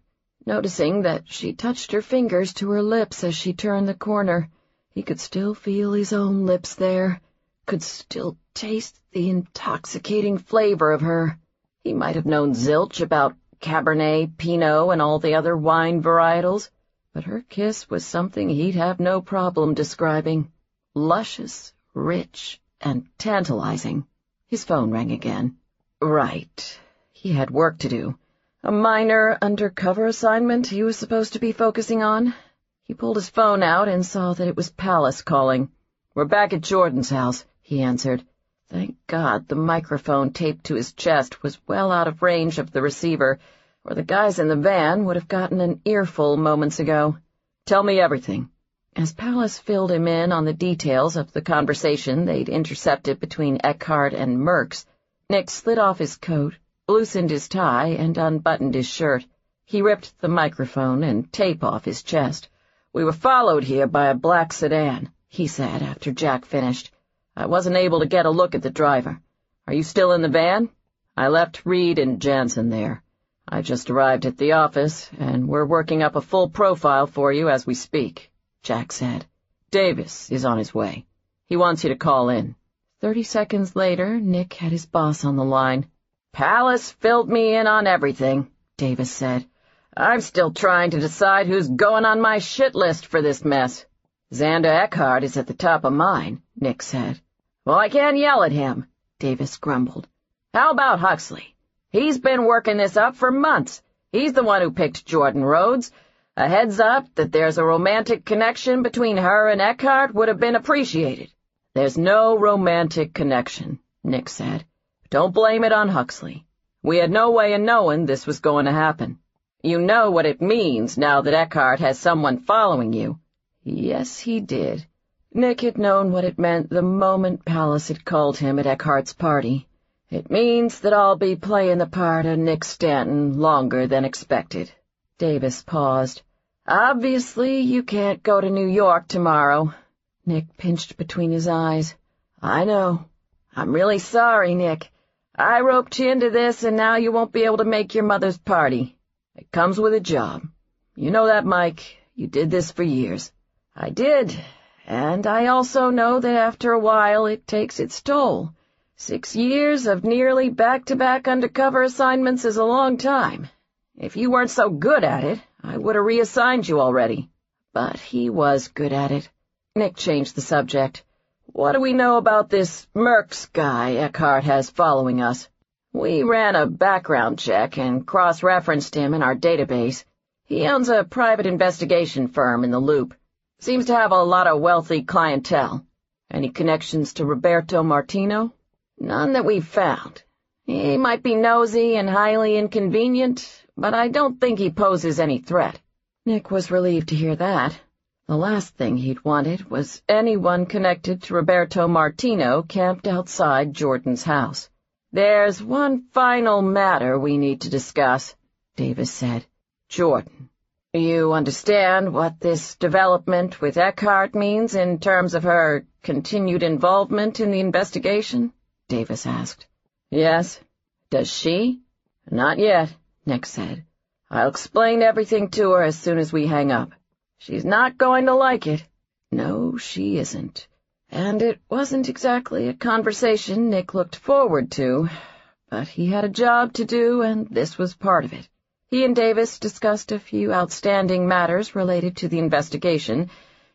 noticing that she touched her fingers to her lips as she turned the corner. He could still feel his own lips there, could still taste the intoxicating flavor of her. He might have known zilch about Cabernet, Pinot, and all the other wine varietals, but her kiss was something he'd have no problem describing. Luscious, rich, and tantalizing. His phone rang again. Right. He had work to do. A minor undercover assignment he was supposed to be focusing on. He pulled his phone out and saw that it was Palace calling. "We're back at Jordan's house," he answered. Thank God the microphone taped to his chest was well out of range of the receiver, or the guys in the van would have gotten an earful moments ago. "Tell me everything." As Palace filled him in on the details of the conversation they'd intercepted between Eckhart and Merks, Nick slid off his coat, loosened his tie, and unbuttoned his shirt. He ripped the microphone and tape off his chest. "We were followed here by a black sedan," he said after Jack finished. "I wasn't able to get a look at the driver. Are you still in the van? I left Reed and Jansen there. I just arrived at the office, and we're working up a full profile for you as we speak," Jack said. "Davis is on his way. He wants you to call in." 30 seconds later, Nick had his boss on the line. "Palace filled me in on everything," Davis said. "I'm still trying to decide who's going on my shit list for this mess." "Xander Eckhart is at the top of mine," Nick said. "Well, I can't yell at him," Davis grumbled. "How about Huxley? He's been working this up for months. He's the one who picked Jordan Rhodes. A heads up that there's a romantic connection between her and Eckhart would have been appreciated." "There's no romantic connection," Nick said. "Don't blame it on Huxley. We had no way of knowing this was going to happen. You know what it means now that Eckhart has someone following you." Yes, he did. Nick had known what it meant the moment Palace had called him at Eckhart's party, It means that I'll be playing the part of Nick Stanton longer than expected." Davis paused. "Obviously, you can't go to New York tomorrow." Nick pinched between his eyes. "I know. I'm really sorry, Nick. I roped you into this, and now you won't be able to make your mother's party. It comes with a job. You know that, Mike. You did this for years." "I did, and I also know that after a while it takes its toll. 6 years of nearly back-to-back undercover assignments is a long time. If you weren't so good at it, I would have reassigned you already." But he was good at it. Nick changed the subject. "What do we know about this Merckx guy Eckhart has following us?" "We ran a background check and cross-referenced him in our database. He owns a private investigation firm in the Loop. Seems to have a lot of wealthy clientele. Any connections to Roberto Martino?" "None that we've found. He might be nosy and highly inconvenient, but I don't think he poses any threat." Nick was relieved to hear that. The last thing he'd wanted was anyone connected to Roberto Martino camped outside Jordan's house. "There's one final matter we need to discuss," Davis said. "Jordan, you understand what this development with Eckhart means in terms of her continued involvement in the investigation?" Davis asked. "Yes. Does she?" "Not yet," Nick said. "I'll explain everything to her as soon as we hang up. She's not going to like it." No, she isn't. And it wasn't exactly a conversation Nick looked forward to, but he had a job to do, and this was part of it. He and Davis discussed a few outstanding matters related to the investigation,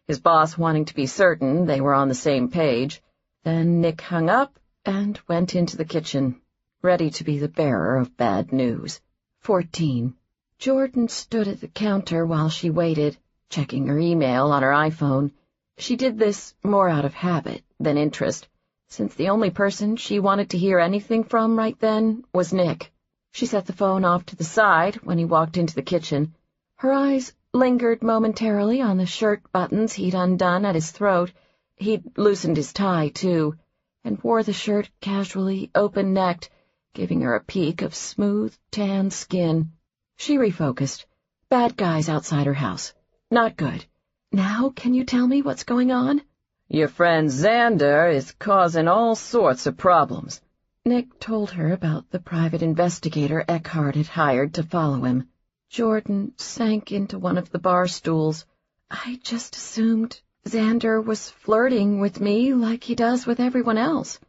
his boss wanting to be certain they were on the same page. Then Nick hung up and went into the kitchen, ready to be the bearer of bad news. 14. Jordan stood at the counter while she waited, checking her email on her iPhone. She did this more out of habit than interest, since the only person she wanted to hear anything from right then was Nick. She set the phone off to the side when he walked into the kitchen. Her eyes lingered momentarily on the shirt buttons he'd undone at his throat. He'd loosened his tie, too, and wore the shirt casually open-necked, giving her a peek of smooth, tan skin. She refocused. Bad guys outside her house. Not good. "Now can you tell me what's going on?" "Your friend Xander is causing all sorts of problems." Nick told her about the private investigator Eckhart had hired to follow him. Jordan sank into one of the bar stools. "I just assumed Xander was flirting with me like he does with everyone else.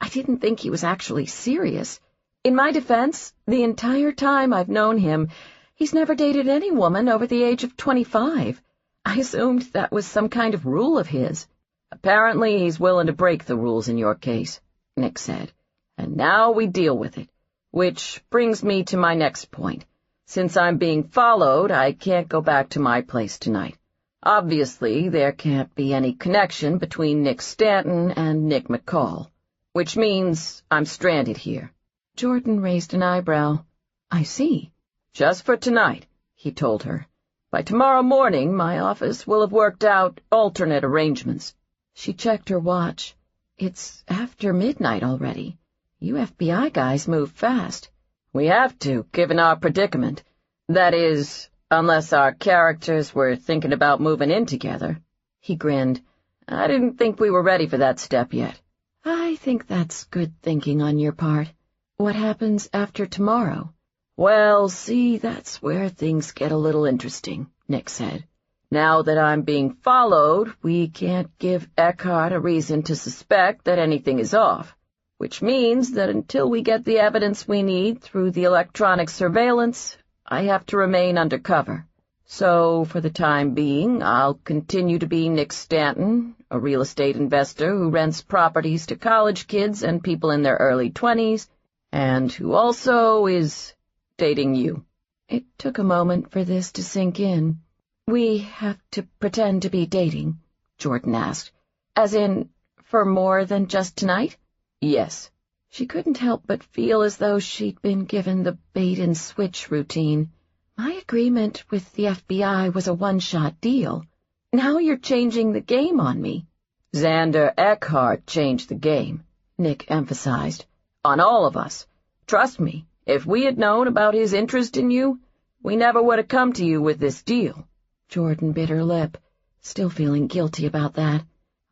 I didn't think he was actually serious. In my defense, the entire time I've known him, he's never dated any woman over the age of 25. I assumed that was some kind of rule of his." "Apparently he's willing to break the rules in your case," Nick said. "And now we deal with it. Which brings me to my next point. Since I'm being followed, I can't go back to my place tonight. Obviously, there can't be any connection between Nick Stanton and Nick McCall, which means I'm stranded here." Jordan raised an eyebrow. "I see." "Just for tonight," he told her. "By tomorrow morning, my office will have worked out alternate arrangements." She checked her watch. "It's after midnight already. You FBI guys move fast." "We have to, given our predicament. That is, unless our characters were thinking about moving in together." He grinned. "I didn't think we were ready for that step yet." "I think that's good thinking on your part. What happens after tomorrow?" "Well, see, that's where things get a little interesting," Nick said. "Now that I'm being followed, we can't give Eckhart a reason to suspect that anything is off, which means that until we get the evidence we need through the electronic surveillance, I have to remain undercover. So, for the time being, I'll continue to be Nick Stanton, a real estate investor who rents properties to college kids and people in their early 20s, and who also is dating you." It took a moment for this to sink in. "We have to pretend to be dating?" Jordan asked. "As in, for more than just tonight?" "Yes." She couldn't help but feel as though she'd been given the bait-and-switch routine. "My agreement with the FBI was a one-shot deal. Now you're changing the game on me." "Xander Eckhart changed the game," Nick emphasized. On all of us. Trust me, if we had known about his interest in you, we never would have come to you with this deal." Jordan bit her lip, still feeling guilty about that.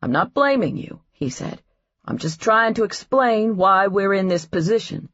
"I'm not blaming you," he said. "I'm just trying to explain why we're in this position.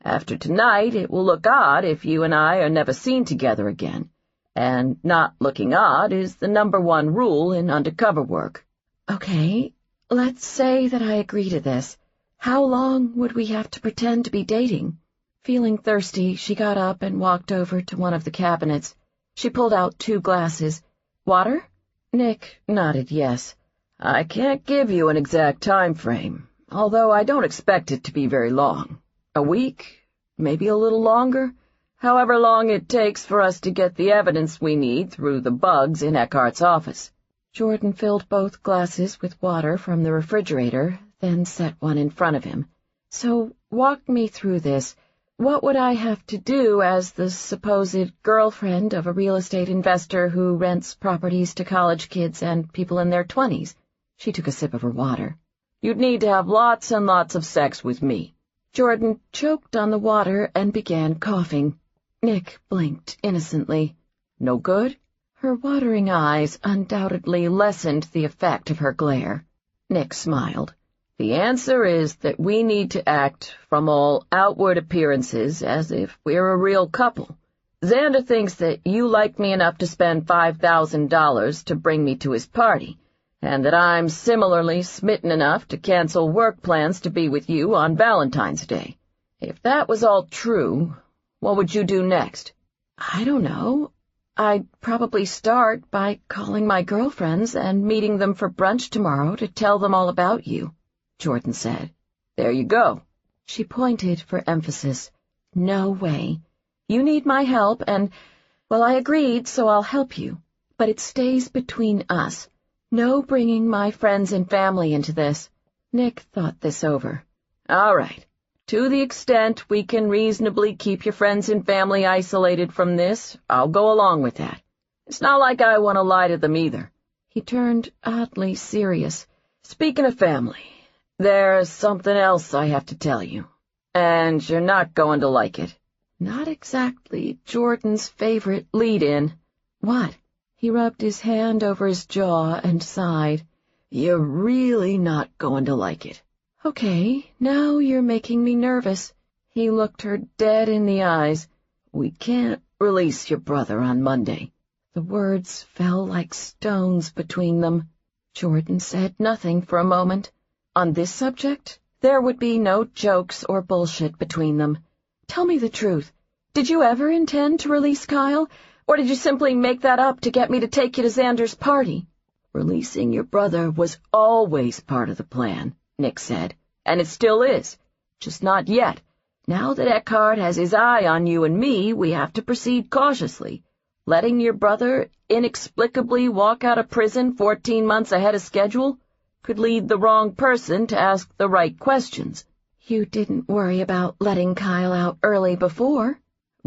After tonight, it will look odd if you and I are never seen together again. And not looking odd is the #1 rule in undercover work." "Okay, let's say that I agree to this. How long would we have to pretend to be dating?" Feeling thirsty, she got up and walked over to one of the cabinets. She pulled out 2 glasses. "Water?" Nick nodded yes. "I can't give you an exact time frame, although I don't expect it to be very long. A week? Maybe a little longer? However long it takes for us to get the evidence we need through the bugs in Eckhart's office." Jordan filled both glasses with water from the refrigerator, then set one in front of him. "So walk me through this. What would I have to do as the supposed girlfriend of a real estate investor who rents properties to college kids and people in their 20s? She took a sip of her water. "You'd need to have lots and lots of sex with me." Jordan choked on the water and began coughing. Nick blinked innocently. "No good?" Her watering eyes undoubtedly lessened the effect of her glare. Nick smiled. "The answer is that we need to act from all outward appearances as if we're a real couple. Xander thinks that you like me enough to spend $5,000 to bring me to his party, and that I'm similarly smitten enough to cancel work plans to be with you on Valentine's Day. If that was all true, what would you do next?" "I don't know. I'd probably start by calling my girlfriends and meeting them for brunch tomorrow to tell them all about you," Jordan said. "There you go." She pointed for emphasis. "No way. You need my help, and, well, I agreed, so I'll help you. But it stays between us. No bringing my friends and family into this." Nick thought this over. "All right. To the extent we can reasonably keep your friends and family isolated from this, I'll go along with that. It's not like I want to lie to them either." He turned oddly serious. "Speaking of family, there's something else I have to tell you, and you're not going to like it." Not exactly Jordan's favorite lead-in. "What?" He rubbed his hand over his jaw and sighed. "You're really not going to like it." "Okay, now you're making me nervous." He looked her dead in the eyes. "We can't release your brother on Monday." The words fell like stones between them. Jordan said nothing for a moment. On this subject, there would be no jokes or bullshit between them. "Tell me the truth. Did you ever intend to release Kyle, or did you simply make that up to get me to take you to Xander's party?" "Releasing your brother was always part of the plan," Nick said, "and it still is. Just not yet. Now that Eckhart has his eye on you and me, we have to proceed cautiously. Letting your brother inexplicably walk out of prison 14 months ahead of schedule could lead the wrong person to ask the right questions." "You didn't worry about letting Kyle out early before?"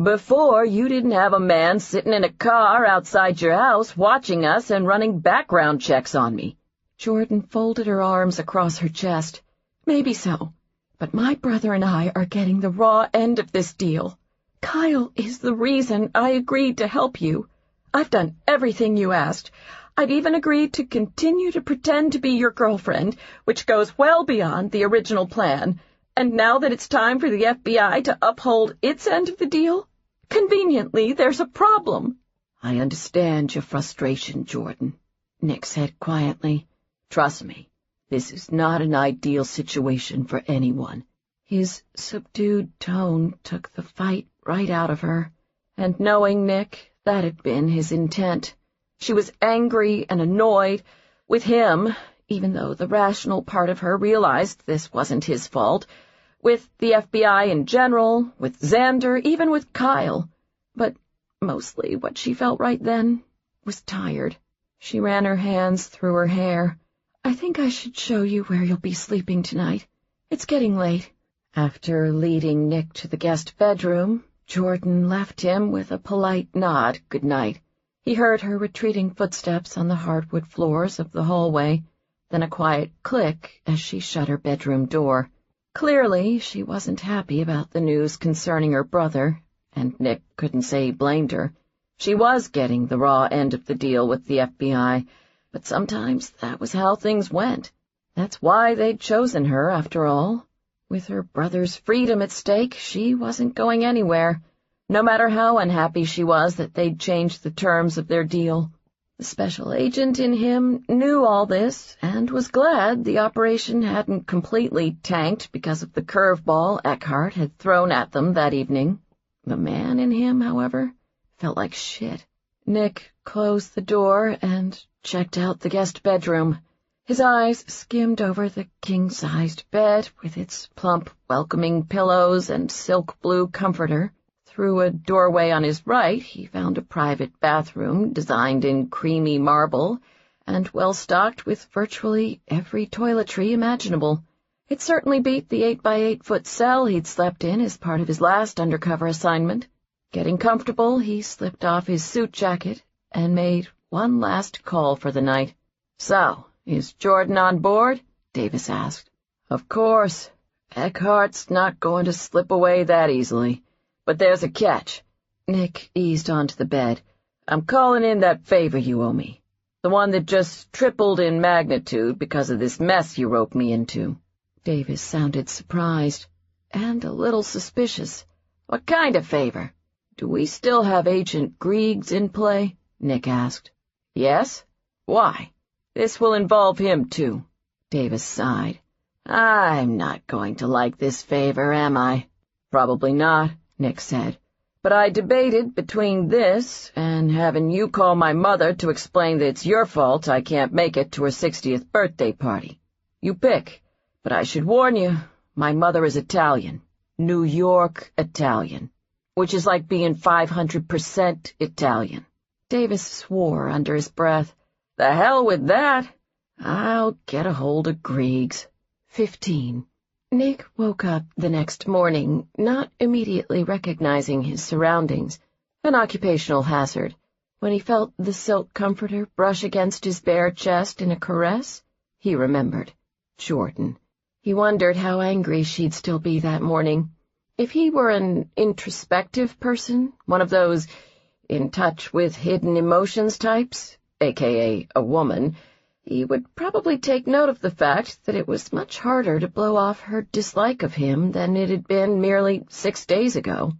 "Before, you didn't have a man sitting in a car outside your house watching us and running background checks on me." Jordan folded her arms across her chest. "Maybe so, but my brother and I are getting the raw end of this deal. Kyle is the reason I agreed to help you. I've done everything you asked. I've even agreed to continue to pretend to be your girlfriend, which goes well beyond the original plan. And now that it's time for the FBI to uphold its end of the deal, conveniently there's a problem." "I understand your frustration, Jordan," Nick said quietly. "Trust me, this is not an ideal situation for anyone." His subdued tone took the fight right out of her, and knowing Nick, that had been his intent. She was angry and annoyed with him, even though the rational part of her realized this wasn't his fault, with the FBI in general, with Xander, even with Kyle. But mostly what she felt right then was tired. She ran her hands through her hair. "I think I should show you where you'll be sleeping tonight. It's getting late." After leading Nick to the guest bedroom, Jordan left him with a polite nod good night. He heard her retreating footsteps on the hardwood floors of the hallway, then a quiet click as she shut her bedroom door. Clearly, she wasn't happy about the news concerning her brother, and Nick couldn't say he blamed her. She was getting the raw end of the deal with the FBI, but sometimes that was how things went. That's why they'd chosen her, after all. With her brother's freedom at stake, she wasn't going anywhere, no matter how unhappy she was that they'd changed the terms of their deal. The special agent in him knew all this and was glad the operation hadn't completely tanked because of the curveball Eckhart had thrown at them that evening. The man in him, however, felt like shit. Nick closed the door and checked out the guest bedroom. His eyes skimmed over the king-sized bed with its plump, welcoming pillows and silk blue comforter. Through a doorway on his right, he found a private bathroom designed in creamy marble and well-stocked with virtually every toiletry imaginable. It certainly beat the 8-by-8-foot cell he'd slept in as part of his last undercover assignment. Getting comfortable, he slipped off his suit jacket and made one last call for the night. "So, is Jordan on board?" Davis asked. "Of course. Eckhart's not going to slip away that easily. But there's a catch." Nick eased onto the bed. "I'm calling in that favor you owe me. The one that just tripled in magnitude because of this mess you roped me into." Davis sounded surprised and a little suspicious. "What kind of favor?" "Do we still have Agent Griggs in play?" Nick asked. "Yes? Why? This will involve him, too." Davis sighed. "I'm not going to like this favor, am I?" "Probably not," Nick said. "But I debated between this and having you call my mother to explain that it's your fault I can't make it to her 60th birthday party. You pick, but I should warn you, my mother is Italian. New York Italian. Which is like being 500% Italian." Davis swore under his breath. "The hell with that. I'll get a hold of Griggs." 15. Nick woke up the next morning, not immediately recognizing his surroundings, an occupational hazard. When he felt the silk comforter brush against his bare chest in a caress, he remembered Jordan. He wondered how angry she'd still be that morning. If he were an introspective person, one of those in touch with hidden emotions types, a.k.a. a woman, he would probably take note of the fact that it was much harder to blow off her dislike of him than it had been merely 6 days ago.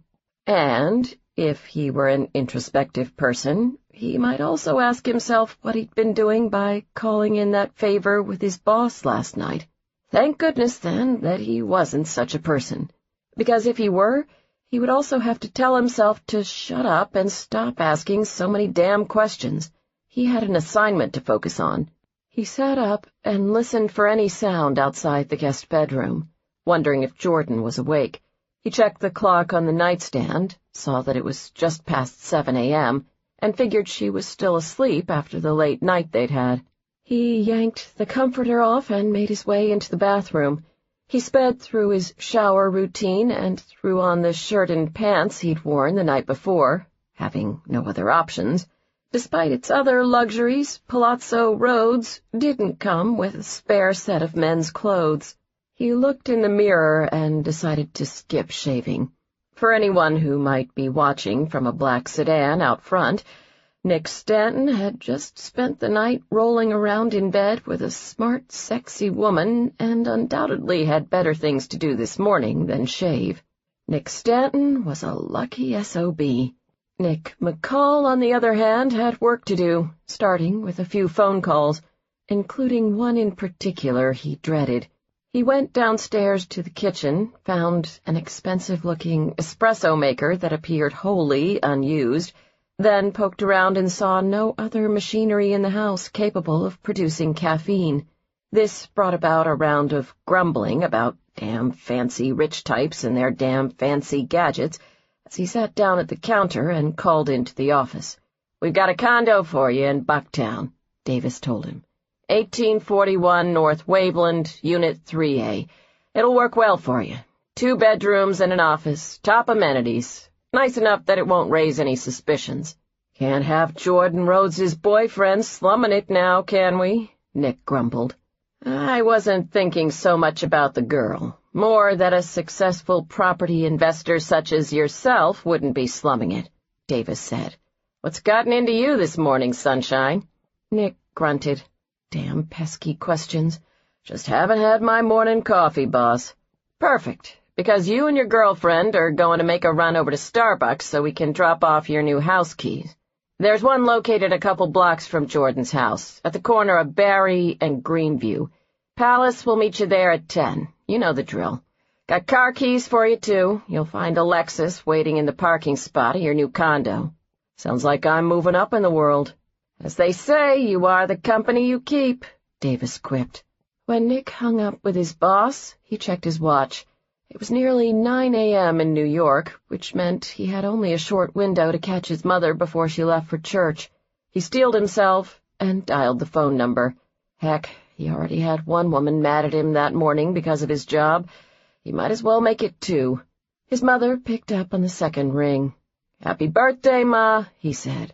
And if he were an introspective person, he might also ask himself what he'd been doing by calling in that favor with his boss last night. Thank goodness, then, that he wasn't such a person. Because if he were, he would also have to tell himself to shut up and stop asking so many damn questions. He had an assignment to focus on. He sat up and listened for any sound outside the guest bedroom, wondering if Jordan was awake. He checked the clock on the nightstand, saw that it was just past 7 a.m., and figured she was still asleep after the late night they'd had. He yanked the comforter off and made his way into the bathroom. He sped through his shower routine and threw on the shirt and pants he'd worn the night before, having no other options. Despite its other luxuries, Palazzo Rhodes didn't come with a spare set of men's clothes. He looked in the mirror and decided to skip shaving. For anyone who might be watching from a black sedan out front, Nick Stanton had just spent the night rolling around in bed with a smart, sexy woman and undoubtedly had better things to do this morning than shave. Nick Stanton was a lucky SOB. Nick McCall, on the other hand, had work to do, starting with a few phone calls, including one in particular he dreaded. He went downstairs to the kitchen, found an expensive-looking espresso maker that appeared wholly unused, then poked around and saw no other machinery in the house capable of producing caffeine. This brought about a round of grumbling about damn fancy rich types and their damn fancy gadgets as he sat down at the counter and called into the office. "We've got a condo for you in Bucktown," Davis told him. 1841 North Waveland, Unit 3A. It'll work well for you. 2 bedrooms and an office, top amenities. Nice enough that it won't raise any suspicions. "Can't have Jordan Rhodes' boyfriend slumming it now, can we?" Nick grumbled. "I wasn't thinking so much about the girl. More that a successful property investor such as yourself wouldn't be slumming it, Davis said. What's gotten into you this morning, sunshine? Nick grunted. Damn pesky questions. Just haven't had my morning coffee, boss. Perfect, because you and your girlfriend are going to make a run over to Starbucks so we can drop off your new house keys. There's one located a couple blocks from Jordan's house, at the corner of Barry and Greenview. Palace will meet you there at 10. You know the drill. Got car keys for you, too. You'll find a Lexus waiting in the parking spot of your new condo. Sounds like I'm moving up in the world. As they say, you are the company you keep, Davis quipped. When Nick hung up with his boss, he checked his watch. It was nearly 9 a.m. in New York, which meant he had only a short window to catch his mother before she left for church. He steeled himself and dialed the phone number. Heck, he already had one woman mad at him that morning because of his job. He might as well make it 2. His mother picked up on the second ring. "Happy birthday, Ma," he said.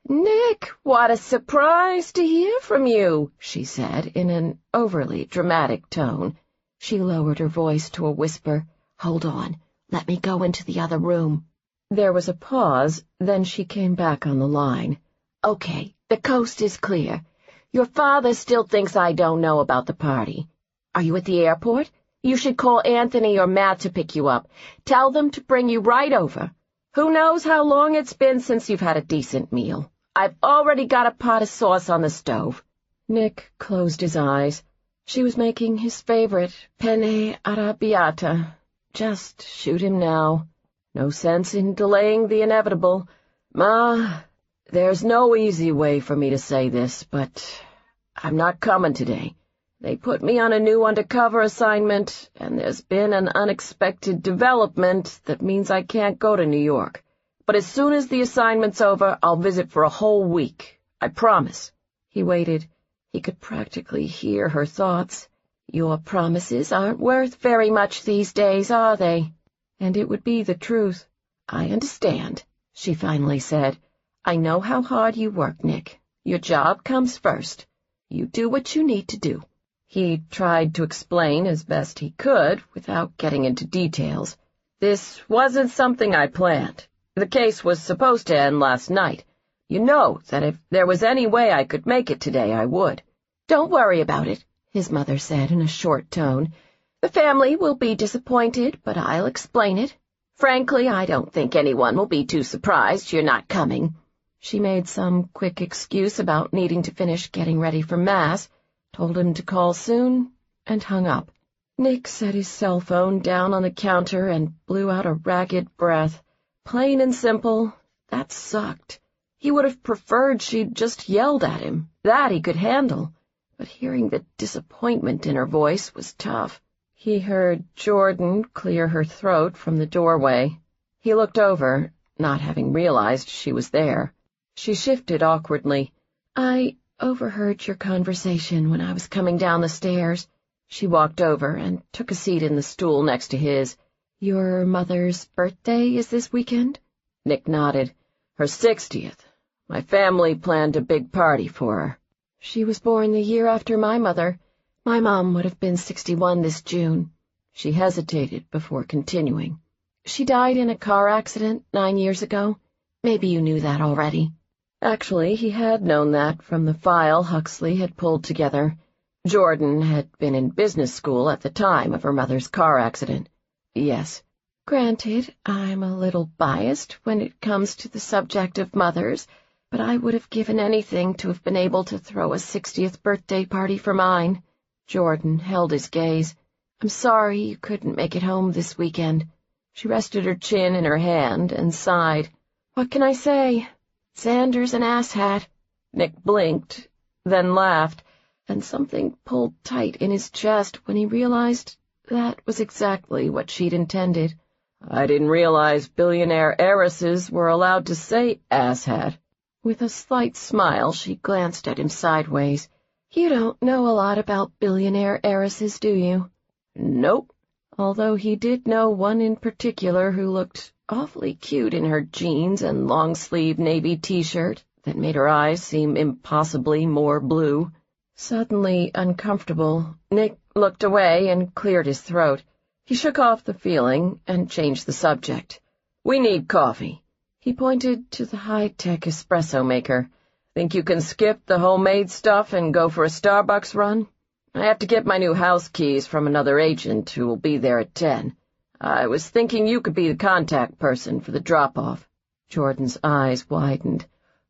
"Nick, what a surprise to hear from you," she said in an overly dramatic tone. She lowered her voice to a whisper. "Hold on. Let me go into the other room." There was a pause, then she came back on the line. "Okay, the coast is clear. Your father still thinks I don't know about the party. Are you at the airport? You should call Anthony or Matt to pick you up. Tell them to bring you right over. Who knows how long it's been since you've had a decent meal? I've already got a pot of sauce on the stove." Nick closed his eyes. She was making his favorite, penne arrabbiata. Just shoot him now. No sense in delaying the inevitable. "Ma, there's no easy way for me to say this, but I'm not coming today. They put me on a new undercover assignment, and there's been an unexpected development that means I can't go to New York. But as soon as the assignment's over, I'll visit for a whole week. I promise." He waited. He could practically hear her thoughts. "Your promises aren't worth very much these days, are they?" And it would be the truth. "I understand," she finally said. "I know how hard you work, Nick. Your job comes first. You do what you need to do." He tried to explain as best he could without getting into details. "This wasn't something I planned. The case was supposed to end last night. You know that if there was any way I could make it today, I would." "Don't worry about it," his mother said in a short tone. "The family will be disappointed, but I'll explain it. Frankly, I don't think anyone will be too surprised you're not coming." She made some quick excuse about needing to finish getting ready for Mass, told him to call soon, and hung up. Nick set his cell phone down on the counter and blew out a ragged breath. Plain and simple, that sucked. He would have preferred she'd just yelled at him. That he could handle. But hearing the disappointment in her voice was tough. He heard Jordan clear her throat from the doorway. He looked over, not having realized she was there. She shifted awkwardly. "I overheard your conversation when I was coming down the stairs." She walked over and took a seat in the stool next to his. "Your mother's birthday is this weekend?" Nick nodded. "Her 60th. My family planned a big party for her." "She was born the year after my mother. My mom would have been 61 this June." She hesitated before continuing. "She died in a car accident 9 years ago. Maybe you knew that already." Actually, he had known that from the file Huxley had pulled together. Jordan had been in business school at the time of her mother's car accident. "Yes." "Granted, I'm a little biased when it comes to the subject of mothers, but I would have given anything to have been able to throw a 60th birthday party for mine." Jordan held his gaze. "I'm sorry you couldn't make it home this weekend." She rested her chin in her hand and sighed. "What can I say? Xander's an asshat." Nick blinked, then laughed, and something pulled tight in his chest when he realized that was exactly what she'd intended. "I didn't realize billionaire heiresses were allowed to say asshat." With a slight smile, she glanced at him sideways. "You don't know a lot about billionaire heiresses, do you?" "Nope," although he did know one in particular who looked awfully cute in her jeans and long-sleeve navy t-shirt that made her eyes seem impossibly more blue. Suddenly uncomfortable, Nick looked away and cleared his throat. He shook off the feeling and changed the subject. "We need coffee." He pointed to the high-tech espresso maker. "Think you can skip the homemade stuff and go for a Starbucks run? I have to get my new house keys from another agent who will be there at 10. I was thinking you could be the contact person for the drop-off." Jordan's eyes widened.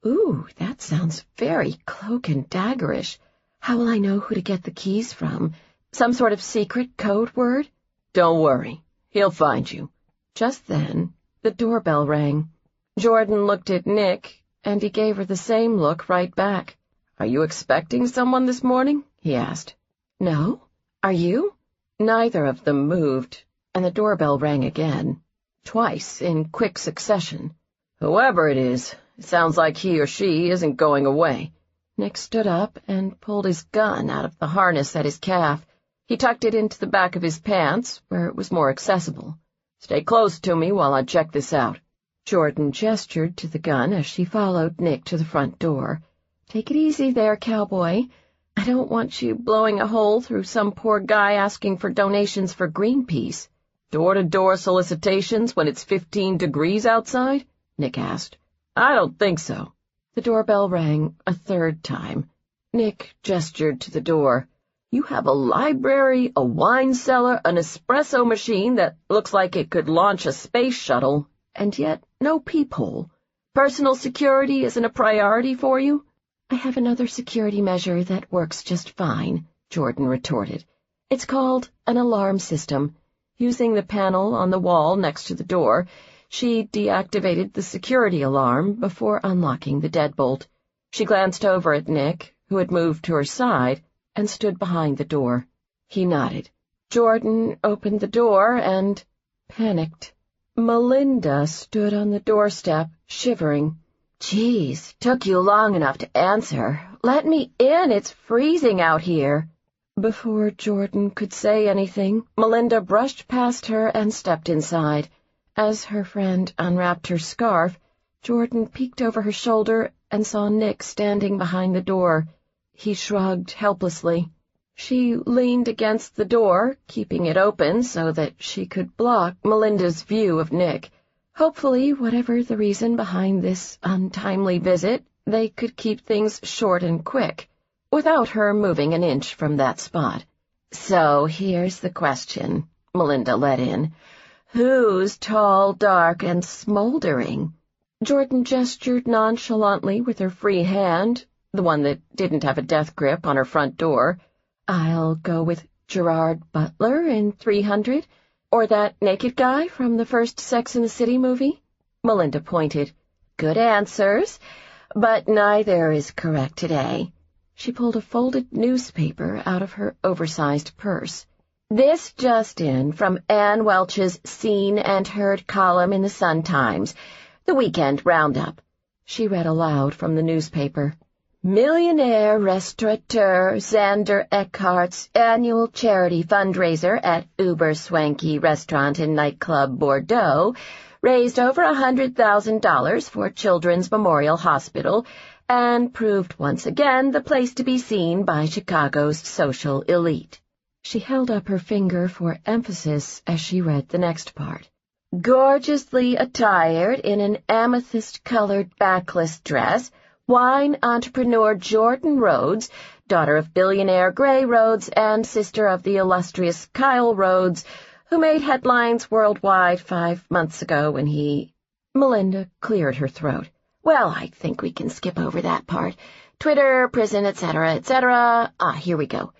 "Ooh, that sounds very cloak-and-daggerish. How will I know who to get the keys from? Some sort of secret code word?" "Don't worry. He'll find you." Just then, the doorbell rang. Jordan looked at Nick, and he gave her the same look right back. "Are you expecting someone this morning?" he asked. "No. Are you?" Neither of them moved, and the doorbell rang again, twice in quick succession. "Whoever it is, it sounds like he or she isn't going away." Nick stood up and pulled his gun out of the harness at his calf. He tucked it into the back of his pants, where it was more accessible. "Stay close to me while I check this out." Jordan gestured to the gun as she followed Nick to the front door. "Take it easy there, cowboy. I don't want you blowing a hole through some poor guy asking for donations for Greenpeace." "Door-to-door solicitations when it's 15 degrees outside?" Nick asked. "I don't think so." The doorbell rang a third time. Nick gestured to the door. "You have a library, a wine cellar, an espresso machine that looks like it could launch a space shuttle, and yet no peephole. Personal security isn't a priority for you?" "I have another security measure that works just fine," Jordan retorted. "It's called an alarm system." Using the panel on the wall next to the door, she deactivated the security alarm before unlocking the deadbolt. She glanced over at Nick, who had moved to her side, and stood behind the door. He nodded. Jordan opened the door and panicked. Melinda stood on the doorstep, shivering. "Geez, took you long enough to answer. Let me in, it's freezing out here." Before Jordan could say anything, Melinda brushed past her and stepped inside. As her friend unwrapped her scarf, Jordan peeked over her shoulder and saw Nick standing behind the door. He shrugged helplessly. She leaned against the door, keeping it open so that she could block Melinda's view of Nick. Hopefully, whatever the reason behind this untimely visit, they could keep things short and quick, without her moving an inch from that spot. "So here's the question," Melinda let in. "Who's tall, dark, and smoldering?" Jordan gestured nonchalantly with her free hand, the one that didn't have a death grip on her front door. "I'll go with Gerard Butler in 300, or that naked guy from the first Sex and the City movie." Melinda pointed. "Good answers, but neither is correct today." She pulled a folded newspaper out of her oversized purse. "This just in from Ann Welch's Seen and Heard column in the Sun-Times, the weekend roundup." She read aloud from the newspaper. "Millionaire restaurateur Xander Eckhart's annual charity fundraiser at uber-swanky restaurant and nightclub Bordeaux raised over $100,000 for Children's Memorial Hospital and proved once again the place to be seen by Chicago's social elite." She held up her finger for emphasis as she read the next part. "Gorgeously attired in an amethyst-colored backless dress, wine entrepreneur Jordan Rhodes, daughter of billionaire Gray Rhodes and sister of the illustrious Kyle Rhodes, who made headlines worldwide 5 months ago when he—" Melinda cleared her throat. "Well, I think we can skip over that part. Twitter, prison, etc., etc. Here we go.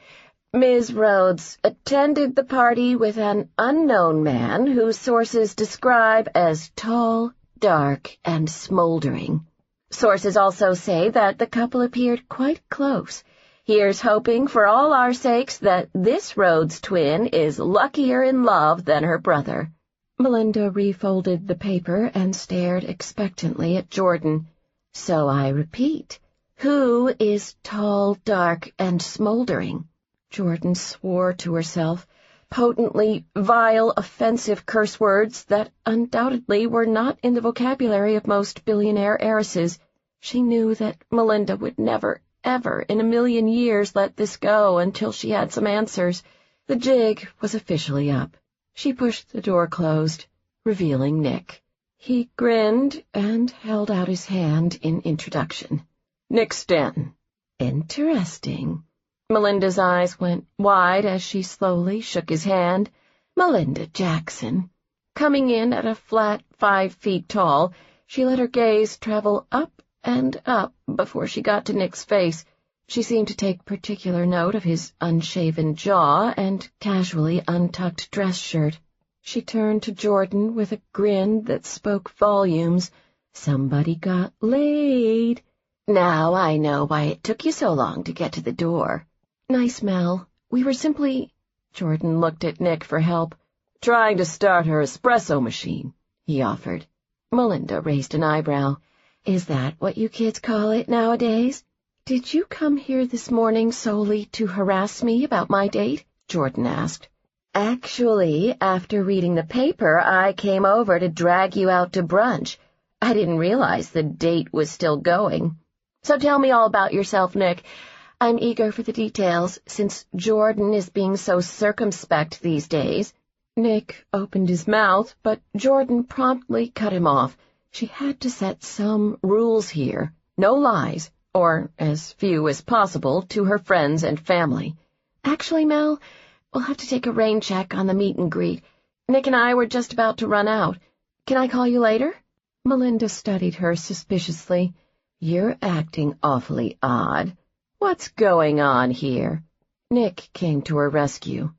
Ms. Rhodes attended the party with an unknown man whose sources describe as tall, dark, and smoldering. Sources also say that the couple appeared quite close. Here's hoping for all our sakes that this Rhodes twin is luckier in love than her brother." Melinda refolded the paper and stared expectantly at Jordan. "So I repeat, who is tall, dark, and smoldering?" Jordan swore to herself, potently vile, offensive curse words that undoubtedly were not in the vocabulary of most billionaire heiresses. She knew that Melinda would never, ever in a million years let this go until she had some answers. The jig was officially up. She pushed the door closed, revealing Nick. He grinned and held out his hand in introduction. Nick Stanton. Interesting. Melinda's eyes went wide as she slowly shook his hand. Melinda Jackson. Coming in at a flat 5 feet tall, she let her gaze travel up and up before she got to Nick's face. She seemed to take particular note of his unshaven jaw and casually untucked dress shirt. She turned to Jordan with a grin that spoke volumes. Somebody got laid. Now I know why it took you so long to get to the door. Nice, Mel. We were simply— Jordan looked at Nick for help. Trying to start her espresso machine, he offered. Melinda raised an eyebrow. Is that what you kids call it nowadays? Did you come here this morning solely to harass me about my date? Jordan asked. Actually, after reading the paper, I came over to drag you out to brunch. I didn't realize the date was still going. So tell me all about yourself, Nick. I'm eager for the details, since Jordan is being so circumspect these days. Nick opened his mouth, but Jordan promptly cut him off. She had to set some rules here. No lies, or as few as possible, to her friends and family. Actually, Mel, we'll have to take a rain check on the meet and greet. Nick and I were just about to run out. Can I call you later? Melinda studied her suspiciously. You're acting awfully odd. What's going on here? Nick came to her rescue.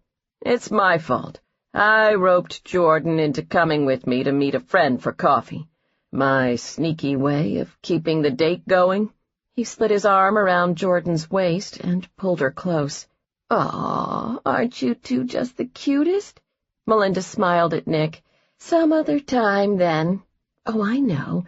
It's my fault. I roped Jordan into coming with me to meet a friend for coffee. My sneaky way of keeping the date going. He slid his arm around Jordan's waist and pulled her close. Aw, aren't you two just the cutest? Melinda smiled at Nick. Some other time, then. Oh, I know.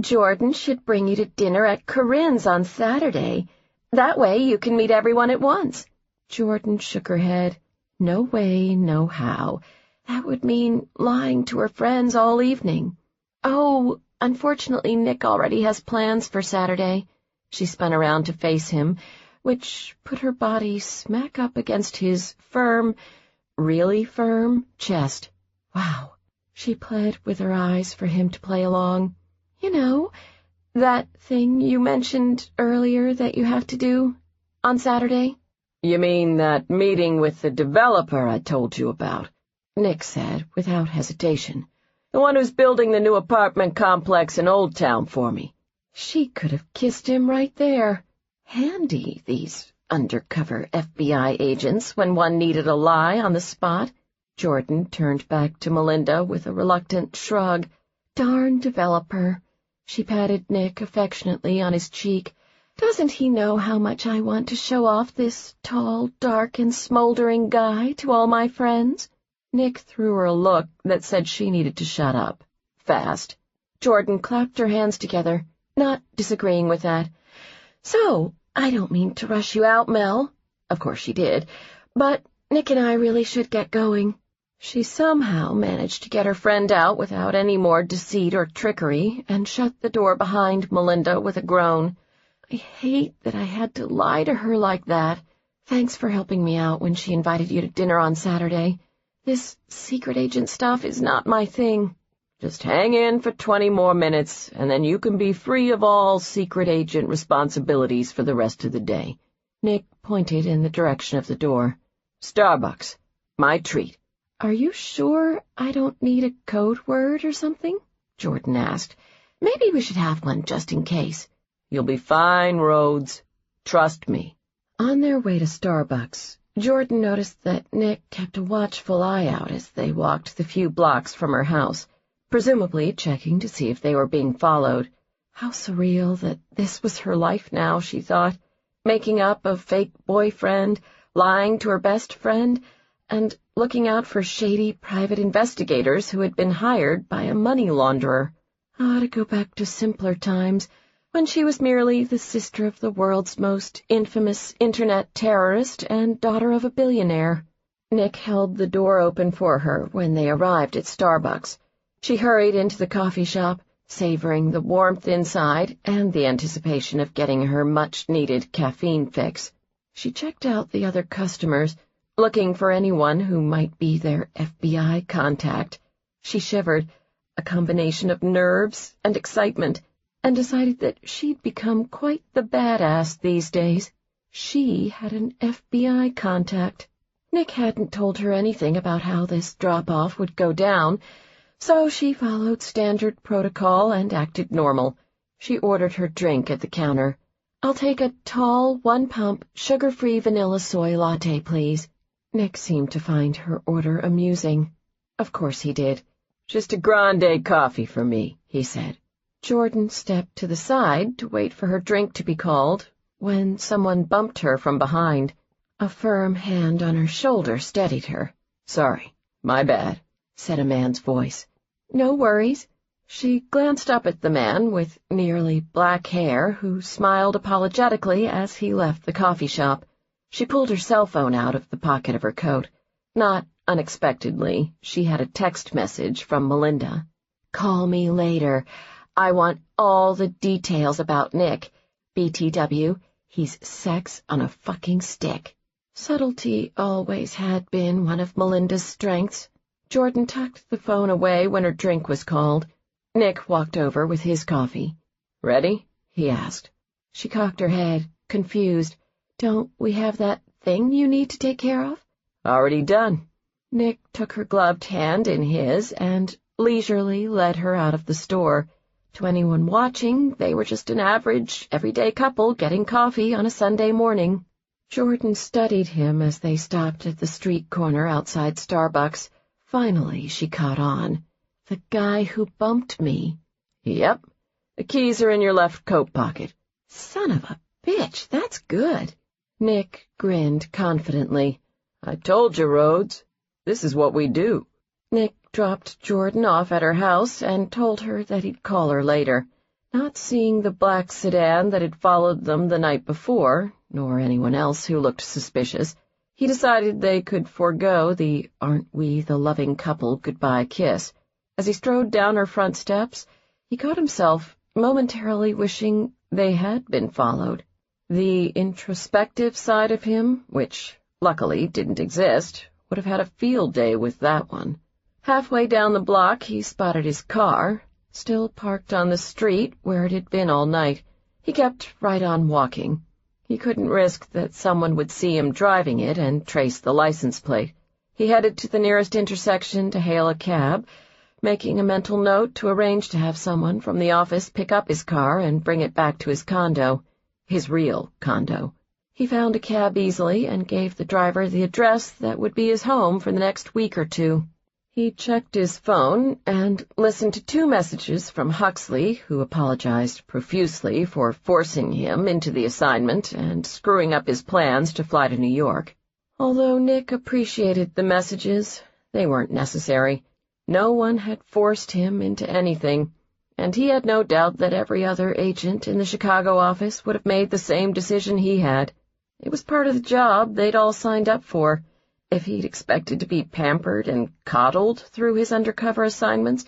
Jordan should bring you to dinner at Corinne's on Saturday. That way you can meet everyone at once. Jordan shook her head. No way, no how. That would mean lying to her friends all evening. Oh, unfortunately, Nick already has plans for Saturday. She spun around to face him, which put her body smack up against his firm, really firm, chest. Wow. She pled with her eyes for him to play along. You know, that thing you mentioned earlier that you have to do on Saturday? You mean that meeting with the developer I told you about? Nick said, without hesitation. The one who's building the new apartment complex in Old Town for me. She could have kissed him right there. Handy, these undercover FBI agents, when one needed a lie on the spot. Jordan turned back to Melinda with a reluctant shrug. Darn developer. She patted Nick affectionately on his cheek. Doesn't he know how much I want to show off this tall, dark, and smoldering guy to all my friends? Nick threw her a look that said she needed to shut up. Fast. Jordan clapped her hands together, not disagreeing with that. So, I don't mean to rush you out, Mel. Of course she did. But Nick and I really should get going. She somehow managed to get her friend out without any more deceit or trickery, and shut the door behind Melinda with a groan. I hate that I had to lie to her like that. Thanks for helping me out when she invited you to dinner on Saturday. This secret agent stuff is not my thing. Just hang in for 20 more minutes, and then you can be free of all secret agent responsibilities for the rest of the day. Nick pointed in the direction of the door. Starbucks. My treat. Are you sure I don't need a code word or something? Jordan asked. Maybe we should have one just in case. You'll be fine, Rhodes. Trust me. On their way to Starbucks, Jordan noticed that Nick kept a watchful eye out as they walked the few blocks from her house, presumably checking to see if they were being followed. How surreal that this was her life now, she thought, making up a fake boyfriend, lying to her best friend, and looking out for shady private investigators who had been hired by a money launderer. To go back to simpler times, when she was merely the sister of the world's most infamous internet terrorist and daughter of a billionaire. Nick held the door open for her when they arrived at Starbucks. She hurried into the coffee shop, savoring the warmth inside and the anticipation of getting her much-needed caffeine fix. She checked out the other customers, looking for anyone who might be their FBI contact. She shivered, a combination of nerves and excitement, and decided that she'd become quite the badass these days. She had an FBI contact. Nick hadn't told her anything about how this drop-off would go down, so she followed standard protocol and acted normal. She ordered her drink at the counter. "I'll take a tall, one-pump, sugar-free vanilla soy latte, please." Nick seemed to find her order amusing. Of course he did. "Just a grande coffee for me," he said. Jordan stepped to the side to wait for her drink to be called, when someone bumped her from behind. A firm hand on her shoulder steadied her. "Sorry, my bad," said a man's voice. "No worries." She glanced up at the man with nearly black hair, who smiled apologetically as he left the coffee shop. She pulled her cell phone out of the pocket of her coat. Not unexpectedly, she had a text message from Melinda. "Call me later. I want all the details about Nick. BTW, he's sex on a fucking stick." Subtlety always had been one of Melinda's strengths. Jordan tucked the phone away when her drink was called. Nick walked over with his coffee. "Ready?" he asked. She cocked her head, confused. "Don't we have that thing you need to take care of?" "Already done." Nick took her gloved hand in his and leisurely led her out of the store. To anyone watching, they were just an average, everyday couple getting coffee on a Sunday morning. Jordan studied him as they stopped at the street corner outside Starbucks. Finally, she caught on. "The guy who bumped me." "Yep. The keys are in your left coat pocket." "Son of a bitch, that's good." Nick grinned confidently. "I told you, Rhodes. This is what we do." Nick dropped Jordan off at her house and told her that he'd call her later. Not seeing the black sedan that had followed them the night before, nor anyone else who looked suspicious, he decided they could forego the "aren't we the loving couple" goodbye kiss. As he strode down her front steps, he caught himself momentarily wishing they had been followed. The introspective side of him, which luckily didn't exist, would have had a field day with that one. Halfway down the block, he spotted his car, still parked on the street where it had been all night. He kept right on walking. He couldn't risk that someone would see him driving it and trace the license plate. He headed to the nearest intersection to hail a cab, making a mental note to arrange to have someone from the office pick up his car and bring it back to his condo. His real condo. He found a cab easily and gave the driver the address that would be his home for the next week or two. He checked his phone and listened to 2 messages from Huxley, who apologized profusely for forcing him into the assignment and screwing up his plans to fly to New York. Although Nick appreciated the messages, they weren't necessary. No one had forced him into anything, and he had no doubt that every other agent in the Chicago office would have made the same decision he had. It was part of the job they'd all signed up for. If he'd expected to be pampered and coddled through his undercover assignments,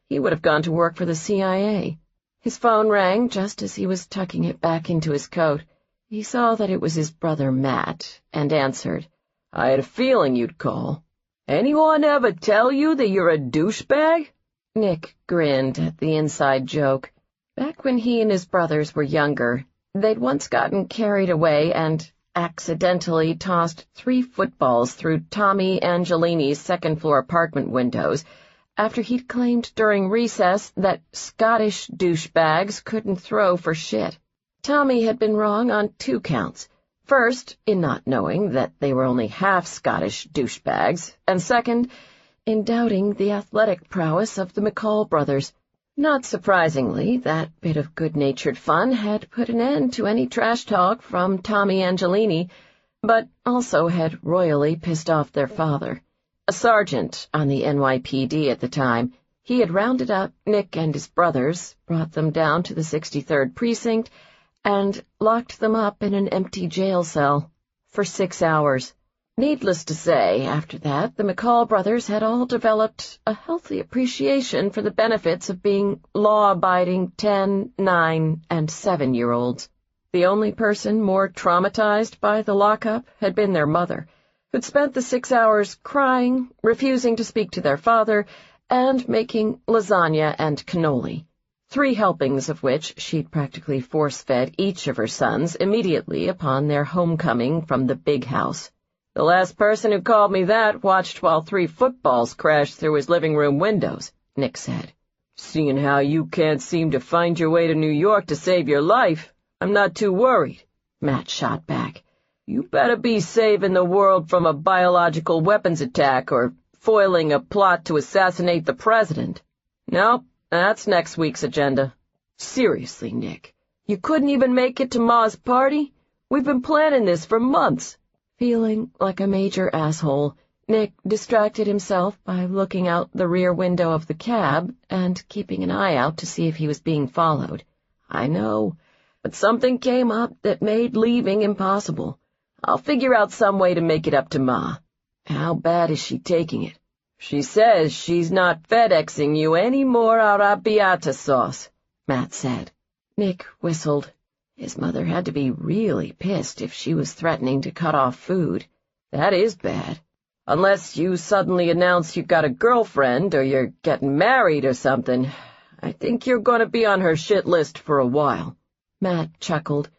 he would have gone to work for the CIA. His phone rang just as he was tucking it back into his coat. He saw that it was his brother Matt, and answered. "I had a feeling you'd call. Anyone ever tell you that you're a douchebag?" Nick grinned at the inside joke. Back when he and his brothers were younger, they'd once gotten carried away and accidentally tossed 3 footballs through Tommy Angelini's second-floor apartment windows after he'd claimed during recess that Scottish douchebags couldn't throw for shit. Tommy had been wrong on 2 counts. First, in not knowing that they were only half Scottish douchebags, and second, in doubting the athletic prowess of the McCall brothers. Not surprisingly, that bit of good-natured fun had put an end to any trash talk from Tommy Angelini, but also had royally pissed off their father. A sergeant on the NYPD at the time, he had rounded up Nick and his brothers, brought them down to the 63rd Precinct, and locked them up in an empty jail cell for 6 hours. Needless to say, after that, the McCall brothers had all developed a healthy appreciation for the benefits of being law-abiding 10, 9, and 7-year-olds. The only person more traumatized by the lockup had been their mother. who'd spent the 6 hours crying, refusing to speak to their father, and making lasagna and cannoli, 3 helpings of which she'd practically force-fed each of her sons immediately upon their homecoming from the big house. "The last person who called me that watched while 3 footballs crashed through his living room windows," Nick said. "Seeing how you can't seem to find your way to New York to save your life, I'm not too worried," Matt shot back. "You better be saving the world from a biological weapons attack or foiling a plot to assassinate the president. Nope, that's next week's agenda. Seriously, Nick, you couldn't even make it to Ma's party? We've been planning this for months." Feeling like a major asshole, Nick distracted himself by looking out the rear window of the cab and keeping an eye out to see if he was being followed. "I know, but something came up that made leaving impossible. I'll figure out some way to make it up to Ma." "How bad is she taking it?" "She says she's not FedExing you any more arrabbiata sauce," Matt said. Nick whistled. His mother had to be really pissed if she was threatening to cut off food. "That is bad. Unless you suddenly announce you got a girlfriend or you're getting married or something, I think you're going to be on her shit list for a while." Matt chuckled.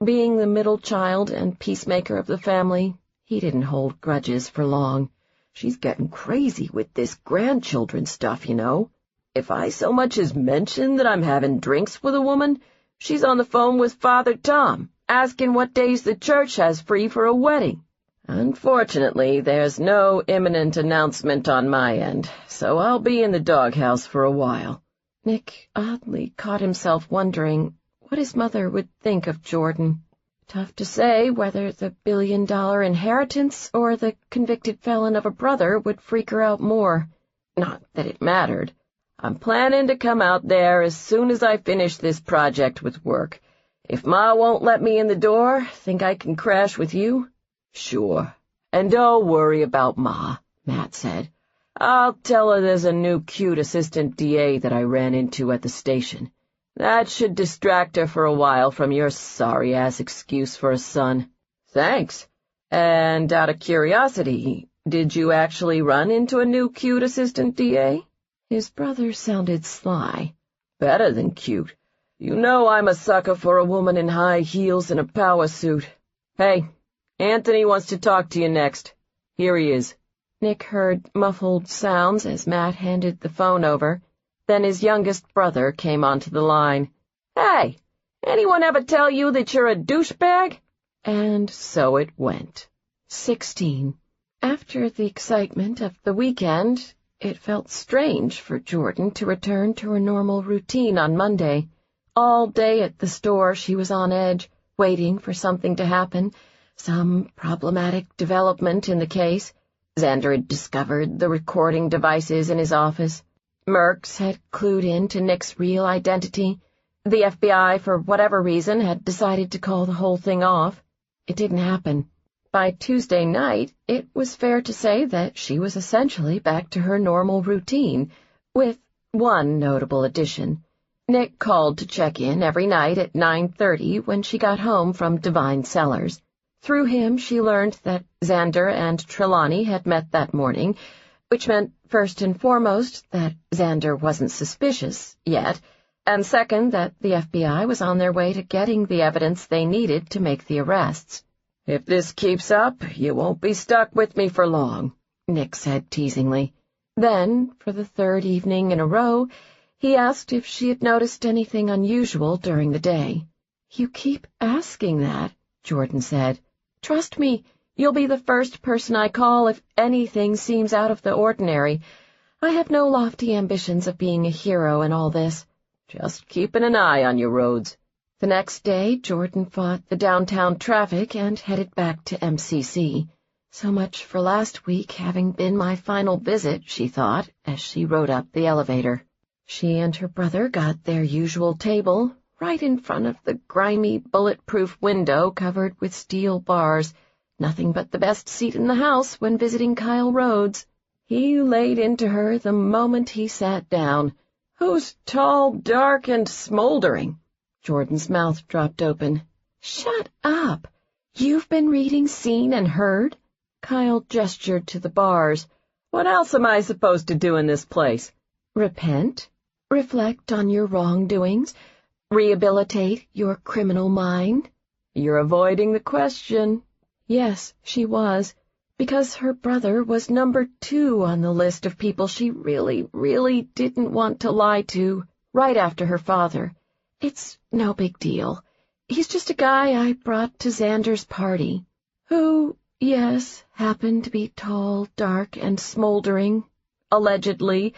Being the middle child and peacemaker of the family, he didn't hold grudges for long. "She's getting crazy with this grandchildren stuff, you know. If I so much as mention that I'm having drinks with a woman, she's on the phone with Father Tom, asking what days the church has free for a wedding. Unfortunately, there's no imminent announcement on my end, so I'll be in the doghouse for a while." Nick oddly caught himself wondering what his mother would think of Jordan. Tough to say whether the billion-dollar inheritance or the convicted felon of a brother would freak her out more. Not that it mattered. "I'm planning to come out there as soon as I finish this project with work. If Ma won't let me in the door, think I can crash with you?" "Sure. And don't worry about Ma," Matt said. "I'll tell her there's a new cute assistant DA that I ran into at the station. That should distract her for a while from your sorry-ass excuse for a son." "Thanks. And out of curiosity, did you actually run into a new cute assistant DA?" His brother sounded sly. "Better than cute. You know I'm a sucker for a woman in high heels and a power suit. Hey, Anthony wants to talk to you next. Here he is." Nick heard muffled sounds as Matt handed the phone over. Then his youngest brother came onto the line. "Hey, anyone ever tell you that you're a douchebag?" And so it went. 16. After the excitement of the weekend, it felt strange for Jordan to return to her normal routine on Monday. All day at the store she was on edge, waiting for something to happen, some problematic development in the case. Xander had discovered the recording devices in his office. Merks had clued in to Nick's real identity. The FBI, for whatever reason, had decided to call the whole thing off. It didn't happen. By Tuesday night, it was fair to say that she was essentially back to her normal routine, with one notable addition. Nick called to check in every night at 9:30 when she got home from Divine Cellars. Through him, she learned that Xander and Trelawney had met that morning, which meant, first and foremost, that Xander wasn't suspicious yet, and second, that the FBI was on their way to getting the evidence they needed to make the arrests. "If this keeps up, you won't be stuck with me for long," Nick said teasingly. Then, for the 3rd evening in a row, he asked if she had noticed anything unusual during the day. "You keep asking that," Jordan said. "Trust me, you'll be the first person I call if anything seems out of the ordinary. I have no lofty ambitions of being a hero in all this. Just keeping an eye on you, Rhodes." The next day, Jordan fought the downtown traffic and headed back to MCC. So much for last week having been my final visit, she thought, as she rode up the elevator. She and her brother got their usual table, right in front of the grimy, bulletproof window covered with steel bars. Nothing but the best seat in the house when visiting Kyle Rhodes. He laid into her the moment he sat down. "Who's tall, dark, and smoldering?" Jordan's mouth dropped open. "Shut up! You've been reading Seen and Heard?" Kyle gestured to the bars. What else am I supposed to do in this place? Repent, reflect on your wrongdoings, rehabilitate your criminal mind. You're avoiding the question. Yes, she was, because her brother was number 2 on the list of people she really didn't want to lie to, right after her father. It's no big deal. He's just a guy I brought to Xander's party, who, yes, happened to be tall, dark, and smoldering, allegedly,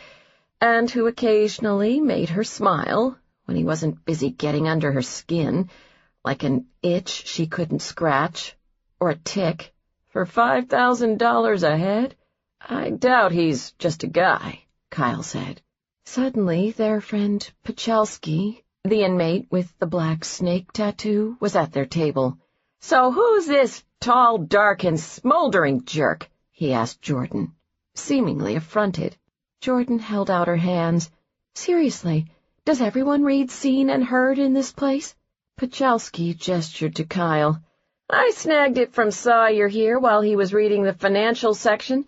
and who occasionally made her smile when he wasn't busy getting under her skin, like an itch she couldn't scratch, or a tick. For $5,000 a head? I doubt he's just a guy, Kyle said. Suddenly their friend Pachelski, the inmate with the black snake tattoo, was at their table. So who's this tall, dark, and smoldering jerk? He asked Jordan, seemingly affronted. Jordan held out her hands. Seriously, does everyone read Seen and Heard in this place? Pachelski gestured to Kyle. I snagged it from Sawyer here while he was reading the financial section.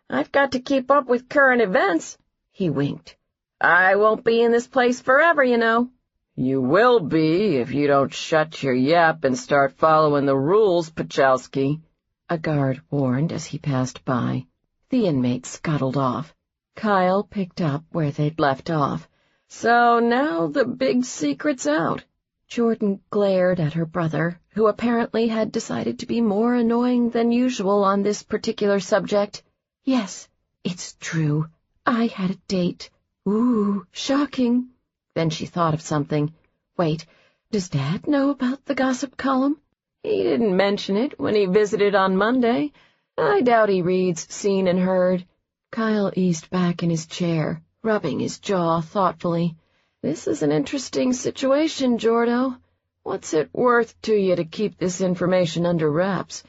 I've got to keep up with current events. He winked. I won't be in this place forever, you know. You will be if you don't shut your yap and start following the rules, Pachelski, a guard warned as he passed by. The inmate scuttled off. Kyle picked up where they'd left off. So now the big secret's out. Jordan glared at her brother, who apparently had decided to be more annoying than usual on this particular subject. Yes, it's true. I had a date. Ooh, shocking. Then she thought of something. Wait, does Dad know about the gossip column? He didn't mention it when he visited on Monday. I doubt he reads Seen and Heard. Kyle eased back in his chair, rubbing his jaw thoughtfully. This is an interesting situation, Jordo. What's it worth to you to keep this information under wraps?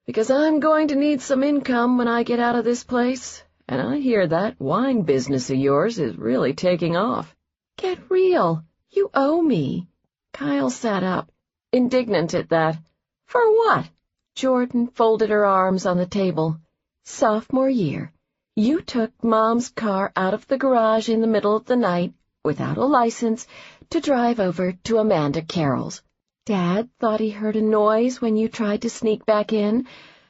Because I'm going to need some income when I get out of this place, and I hear that wine business of yours is really taking off. Get real. You owe me. Kyle sat up, indignant at that. For what? Jordan folded her arms on the table. Sophomore year. You took Mom's car out of the garage in the middle of the night, without a license, to drive over to Amanda Carroll's. Dad thought he heard a noise when you tried to sneak back in,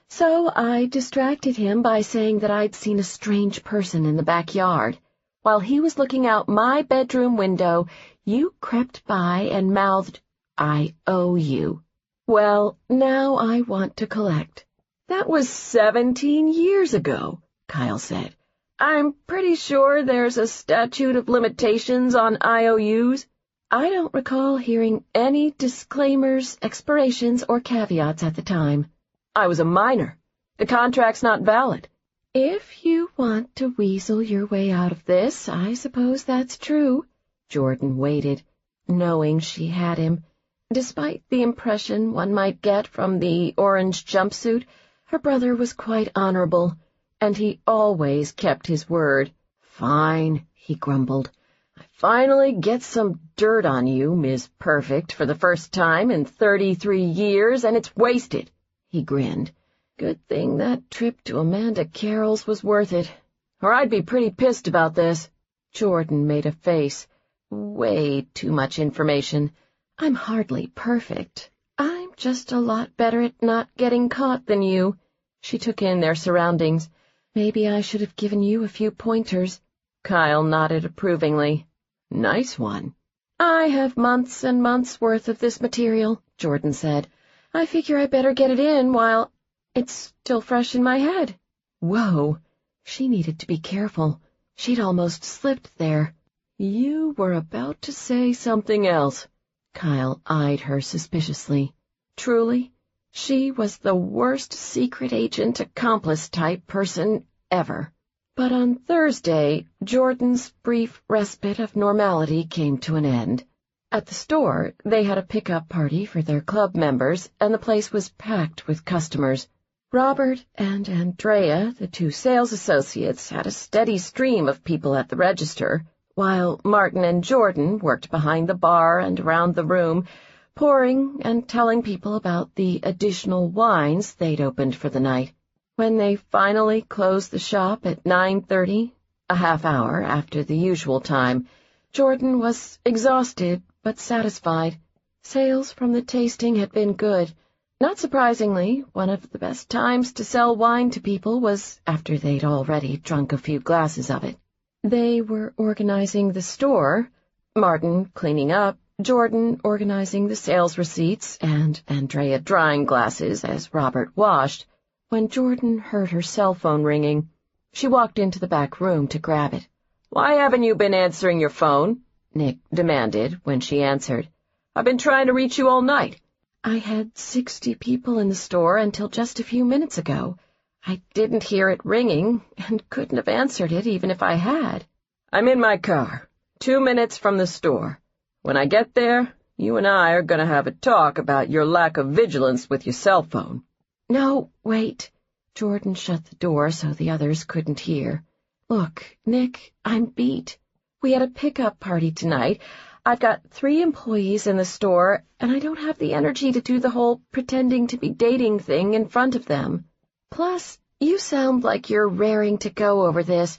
so I distracted him by saying that I'd seen a strange person in the backyard. While he was looking out my bedroom window, you crept by and mouthed, "I owe you." Well, now I want to collect. That was 17 years ago, Kyle said. I'm pretty sure there's a statute of limitations on IOUs. I don't recall hearing any disclaimers, expirations, or caveats at the time. I was a minor. The contract's not valid. If you want to weasel your way out of this, I suppose that's true. Jordan waited, knowing she had him. Despite the impression one might get from the orange jumpsuit, her brother was quite honorable, and he always kept his word. Fine, he grumbled. I finally get some dirt on you, Ms. Perfect, for the first time in 33 years, and it's wasted. He grinned. Good thing that trip to Amanda Carroll's was worth it, or I'd be pretty pissed about this. Jordan made a face. Way too much information. I'm hardly perfect. I'm just a lot better at not getting caught than you. She took in their surroundings. Maybe I should have given you a few pointers. Kyle nodded approvingly. Nice one. I have months and months' worth of this material, Jordan said. I figure I better get it in while it's still fresh in my head. Whoa. She needed to be careful. She'd almost slipped there. You were about to say something else. Kyle eyed her suspiciously. Truly, she was the worst secret agent accomplice type person ever. But on Thursday, Jordan's brief respite of normality came to an end. At the store, they had a pickup party for their club members, and the place was packed with customers. Robert and Andrea, the 2 sales associates, had a steady stream of people at the register, while Martin and Jordan worked behind the bar and around the room, pouring and telling people about the additional wines they'd opened for the night. When they finally closed the shop at 9:30, a half hour after the usual time, Jordan was exhausted but satisfied. Sales from the tasting had been good. Not surprisingly, one of the best times to sell wine to people was after they'd already drunk a few glasses of it. They were organizing the store, Martin cleaning up, Jordan organizing the sales receipts, and Andrea drying glasses as Robert washed, when Jordan heard her cell phone ringing. She walked into the back room to grab it. "Why haven't you been answering your phone?" Nick demanded when she answered. "I've been trying to reach you all night." "I had 60 people in the store until just a few minutes ago. I didn't hear it ringing and couldn't have answered it even if I had." "I'm in my car, 2 minutes from the store. When I get there, you and I are going to have a talk about your lack of vigilance with your cell phone." "No, wait." Jordan shut the door so the others couldn't hear. "Look, Nick, I'm beat. We had a pickup party tonight. I've got 3 employees in the store, and I don't have the energy to do the whole pretending to be dating thing in front of them. Plus, you sound like you're raring to go over this,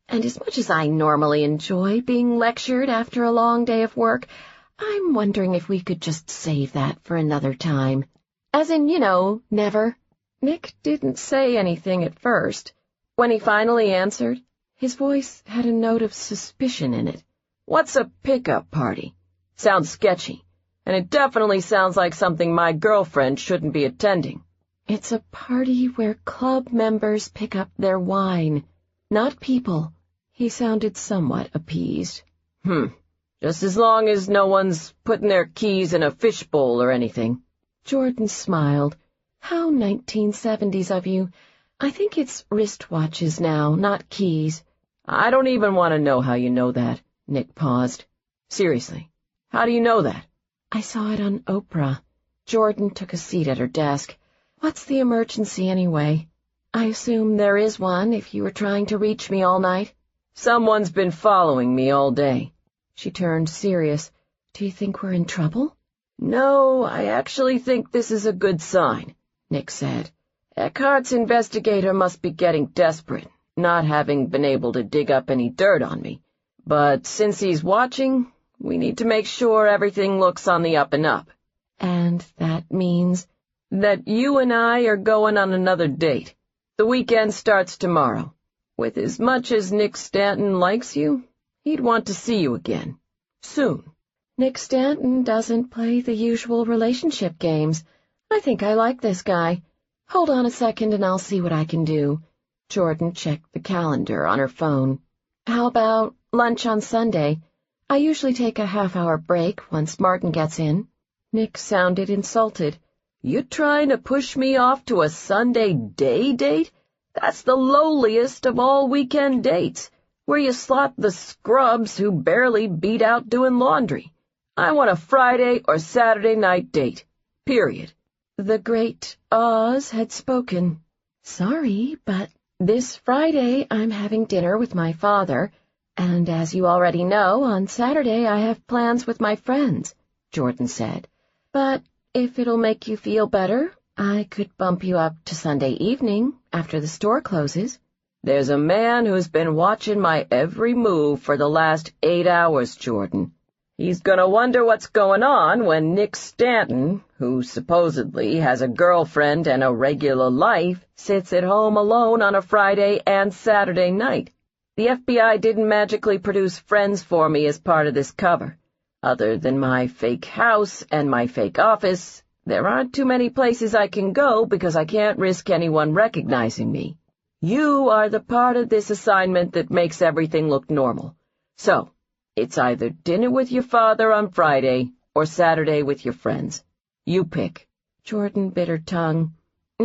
and as much as I normally enjoy being lectured after a long day of work, I'm wondering if we could just save that for another time. As in, never." Nick didn't say anything at first. When he finally answered, his voice had a note of suspicion in it. "What's a pickup party? Sounds sketchy, and it definitely sounds like something my girlfriend shouldn't be attending." "It's a party where club members pick up their wine, not people." He sounded somewhat appeased. Just as long as no one's putting their keys in a fishbowl or anything." Jordan smiled. "How 1970s of you. I think it's wristwatches now, not keys." "I don't even want to know how you know that." Nick paused. "Seriously, how do you know that?" "I saw it on Oprah." Jordan took a seat at her desk. "What's the emergency anyway? I assume there is one if you were trying to reach me all night." "Someone's been following me all day." She turned serious. "Do you think we're in trouble?" "No, I actually think this is a good sign," Nick said. "Eckhart's investigator must be getting desperate, not having been able to dig up any dirt on me. But since he's watching, we need to make sure everything looks on the up and up." "And that means?" "That you and I are going on another date. The weekend starts tomorrow. With as much as Nick Stanton likes you, he'd want to see you again. Soon." "Nick Stanton doesn't play the usual relationship games. I think I like this guy. Hold on a second and I'll see what I can do." Jordan checked the calendar on her phone. "How about lunch on Sunday? I usually take a half-hour break once Martin gets in." Nick sounded insulted. "You trying to push me off to a Sunday day date? That's the lowliest of all weekend dates, where you slot the scrubs who barely beat out doing laundry. I want a Friday or Saturday night date. Period." The great Oz had spoken. "Sorry, but this Friday I'm having dinner with my father, and as you already know, on Saturday I have plans with my friends," Jordan said. "But if it'll make you feel better, I could bump you up to Sunday evening after the store closes." "There's a man who's been watching my every move for the last 8 hours, Jordan. He's gonna wonder what's going on when Nick Stanton, who supposedly has a girlfriend and a regular life, sits at home alone on a Friday and Saturday night. The FBI didn't magically produce friends for me as part of this cover. Other than my fake house and my fake office, there aren't too many places I can go because I can't risk anyone recognizing me. You are the part of this assignment that makes everything look normal. So, it's either dinner with your father on Friday or Saturday with your friends. You pick." Jordan bit her tongue,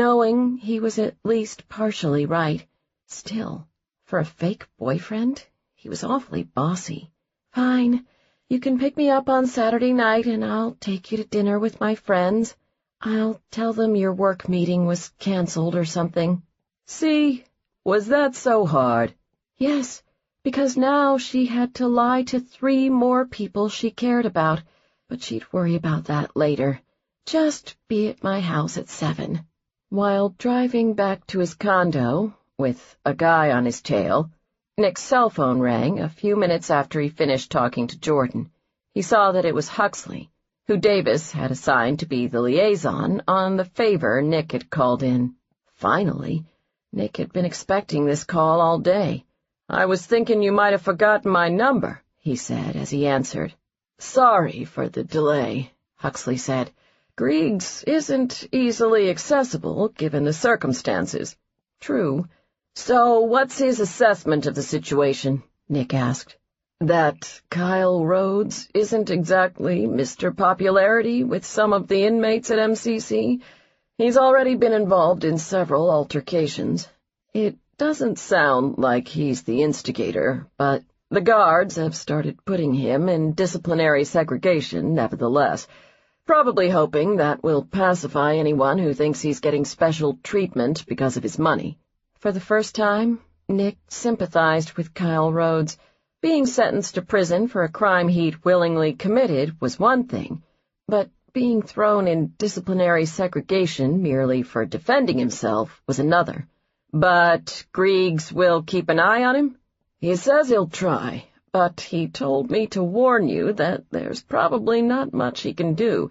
knowing he was at least partially right. Still, for a fake boyfriend, he was awfully bossy. "Fine. You can pick me up on Saturday night and I'll take you to dinner with my friends. I'll tell them your work meeting was canceled or something." "See? Was that so hard?" "Yes, because now she had to lie to 3 more people she cared about, but she'd worry about that later. Just be at my house at 7. While driving back to his condo, with a guy on his tail, Nick's cell phone rang a few minutes after he finished talking to Jordan. He saw that it was Huxley, who Davis had assigned to be the liaison on the favor Nick had called in. Finally, Nick had been expecting this call all day. "I was thinking you might have forgotten my number," he said as he answered. "Sorry for the delay," Huxley said. "Griggs isn't easily accessible, given the circumstances." "True. So what's his assessment of the situation?" Nick asked. "That Kyle Rhodes isn't exactly Mr. Popularity with some of the inmates at MCC. He's already been involved in several altercations. It doesn't sound like he's the instigator, but the guards have started putting him in disciplinary segregation nevertheless, probably hoping that will pacify anyone who thinks he's getting special treatment because of his money." For the first time, Nick sympathized with Kyle Rhodes. Being sentenced to prison for a crime he'd willingly committed was one thing, but being thrown in disciplinary segregation merely for defending himself was another. "But Griggs will keep an eye on him?" "He says he'll try, but he told me to warn you that there's probably not much he can do.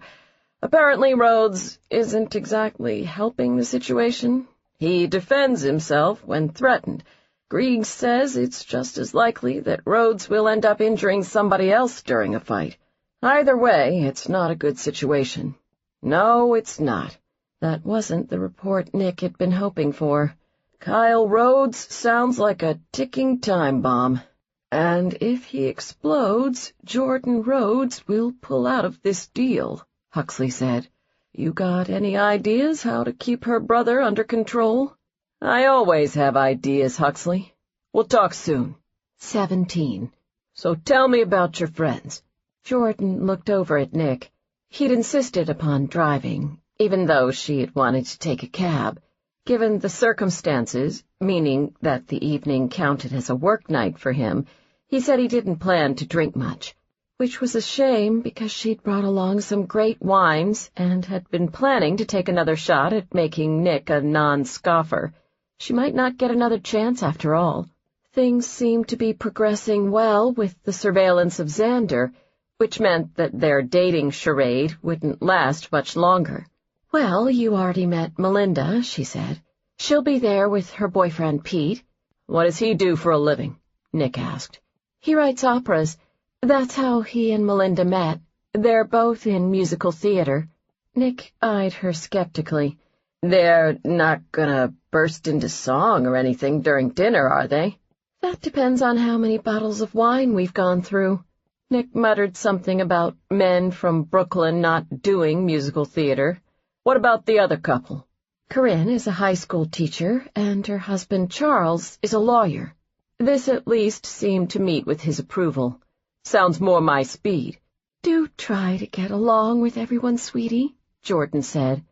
Apparently Rhodes isn't exactly helping the situation. He defends himself when threatened. Griggs says it's just as likely that Rhodes will end up injuring somebody else during a fight. Either way, it's not a good situation." "No, it's not." That wasn't the report Nick had been hoping for. "Kyle Rhodes sounds like a ticking time bomb. And if he explodes, Jordan Rhodes will pull out of this deal," Huxley said. "You got any ideas how to keep her brother under control?" "I always have ideas, Huxley. We'll talk soon." 17. "So tell me about your friends." Jordan looked over at Nick. He'd insisted upon driving, even though she had wanted to take a cab. Given the circumstances, meaning that the evening counted as a work night for him, he said he didn't plan to drink much, which was a shame because she'd brought along some great wines and had been planning to take another shot at making Nick a non-scoffer. She might not get another chance after all. Things seemed to be progressing well with the surveillance of Xander, which meant that their dating charade wouldn't last much longer. "Well, you already met Melinda," she said. "She'll be there with her boyfriend, Pete." "What does he do for a living?" Nick asked. "He writes operas. That's how he and Melinda met. They're both in musical theater." Nick eyed her skeptically. "They're not gonna burst into song or anything during dinner, are they?" "That depends on how many bottles of wine we've gone through." Nick muttered something about men from Brooklyn not doing musical theater. "What about the other couple?" "Corinne is a high school teacher, and her husband Charles is a lawyer." This at least seemed to meet with his approval. "Sounds more my speed." "Do try to get along with everyone, sweetie," Jordan said.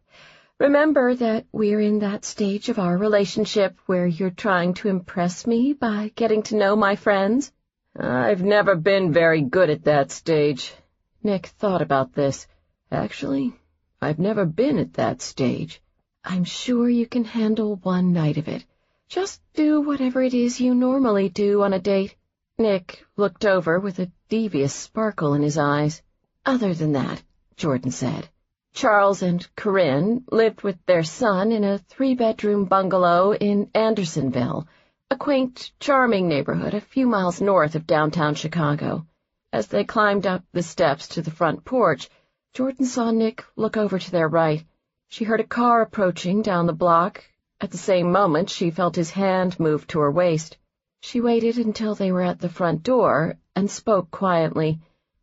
"Remember that we're in that stage of our relationship where you're trying to impress me by getting to know my friends." "I've never been very good at that stage." Nick thought about this. "Actually, I've never been at that stage." "I'm sure you can handle one night of it. Just do whatever it is you normally do on a date." Nick looked over with a devious sparkle in his eyes. "Other than that," Jordan said, "Charles and Corinne lived with their son in a 3-bedroom bungalow in Andersonville, a quaint, charming neighborhood a few miles north of downtown Chicago." As they climbed up the steps to the front porch, Jordan saw Nick look over to their right. She heard a car approaching down the block. At the same moment, she felt his hand move to her waist. She waited until they were at the front door and spoke quietly.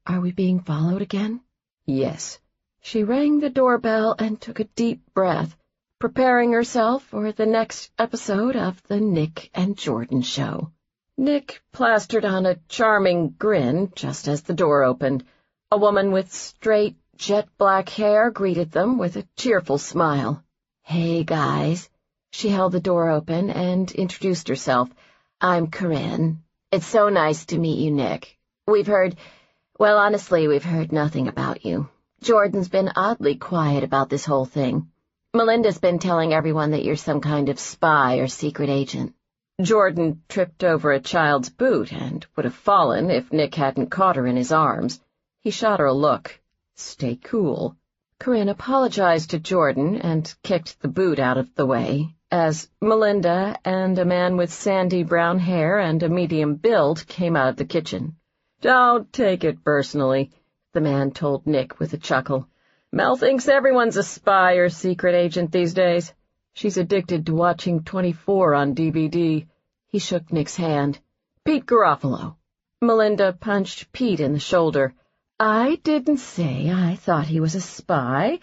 "Are we being followed again?" "Yes." She rang the doorbell and took a deep breath, preparing herself for the next episode of the Nick and Jordan Show. Nick plastered on a charming grin just as the door opened. A woman with straight, jet-black hair greeted them with a cheerful smile. "Hey, guys." She held the door open and introduced herself. "I'm Corinne. It's so nice to meet you, Nick. Honestly, we've heard nothing about you. Jordan's been oddly quiet about this whole thing." Melinda's been telling everyone that you're some kind of spy or secret agent." Jordan tripped over a child's boot and would have fallen if Nick hadn't caught her in his arms. He shot her a look. "Stay cool." Corinne apologized to Jordan and kicked the boot out of the way, as Melinda and a man with sandy brown hair and a medium build came out of the kitchen. "Don't take it personally," the man told Nick with a chuckle. "Mel thinks everyone's a spy or secret agent these days. She's addicted to watching 24 on DVD. He shook Nick's hand. "Pete Garofalo." Melinda punched Pete in the shoulder. "I didn't say I thought he was a spy.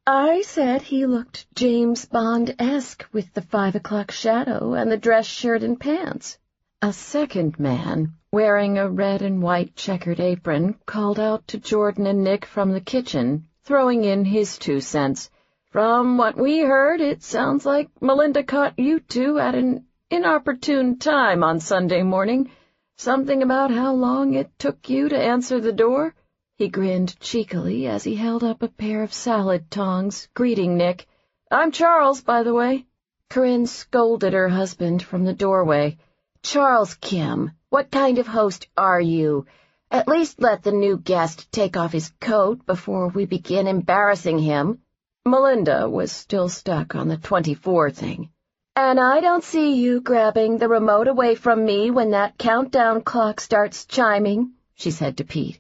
I said he looked James Bond-esque with the 5 o'clock shadow and the dress shirt and pants." A second man, wearing a red and white checkered apron, called out to Jordan and Nick from the kitchen, throwing in his 2 cents. "From what we heard, it sounds like Melinda caught you two at an inopportune time on Sunday morning. Something about how long it took you to answer the door?" He grinned cheekily as he held up a pair of salad tongs, greeting Nick. "I'm Charles, by the way." Corinne scolded her husband from the doorway. "Charles Kim, what kind of host are you? At least let the new guest take off his coat before we begin embarrassing him." Melinda was still stuck on the 24 thing. "And I don't see you grabbing the remote away from me when that countdown clock starts chiming," she said to Pete.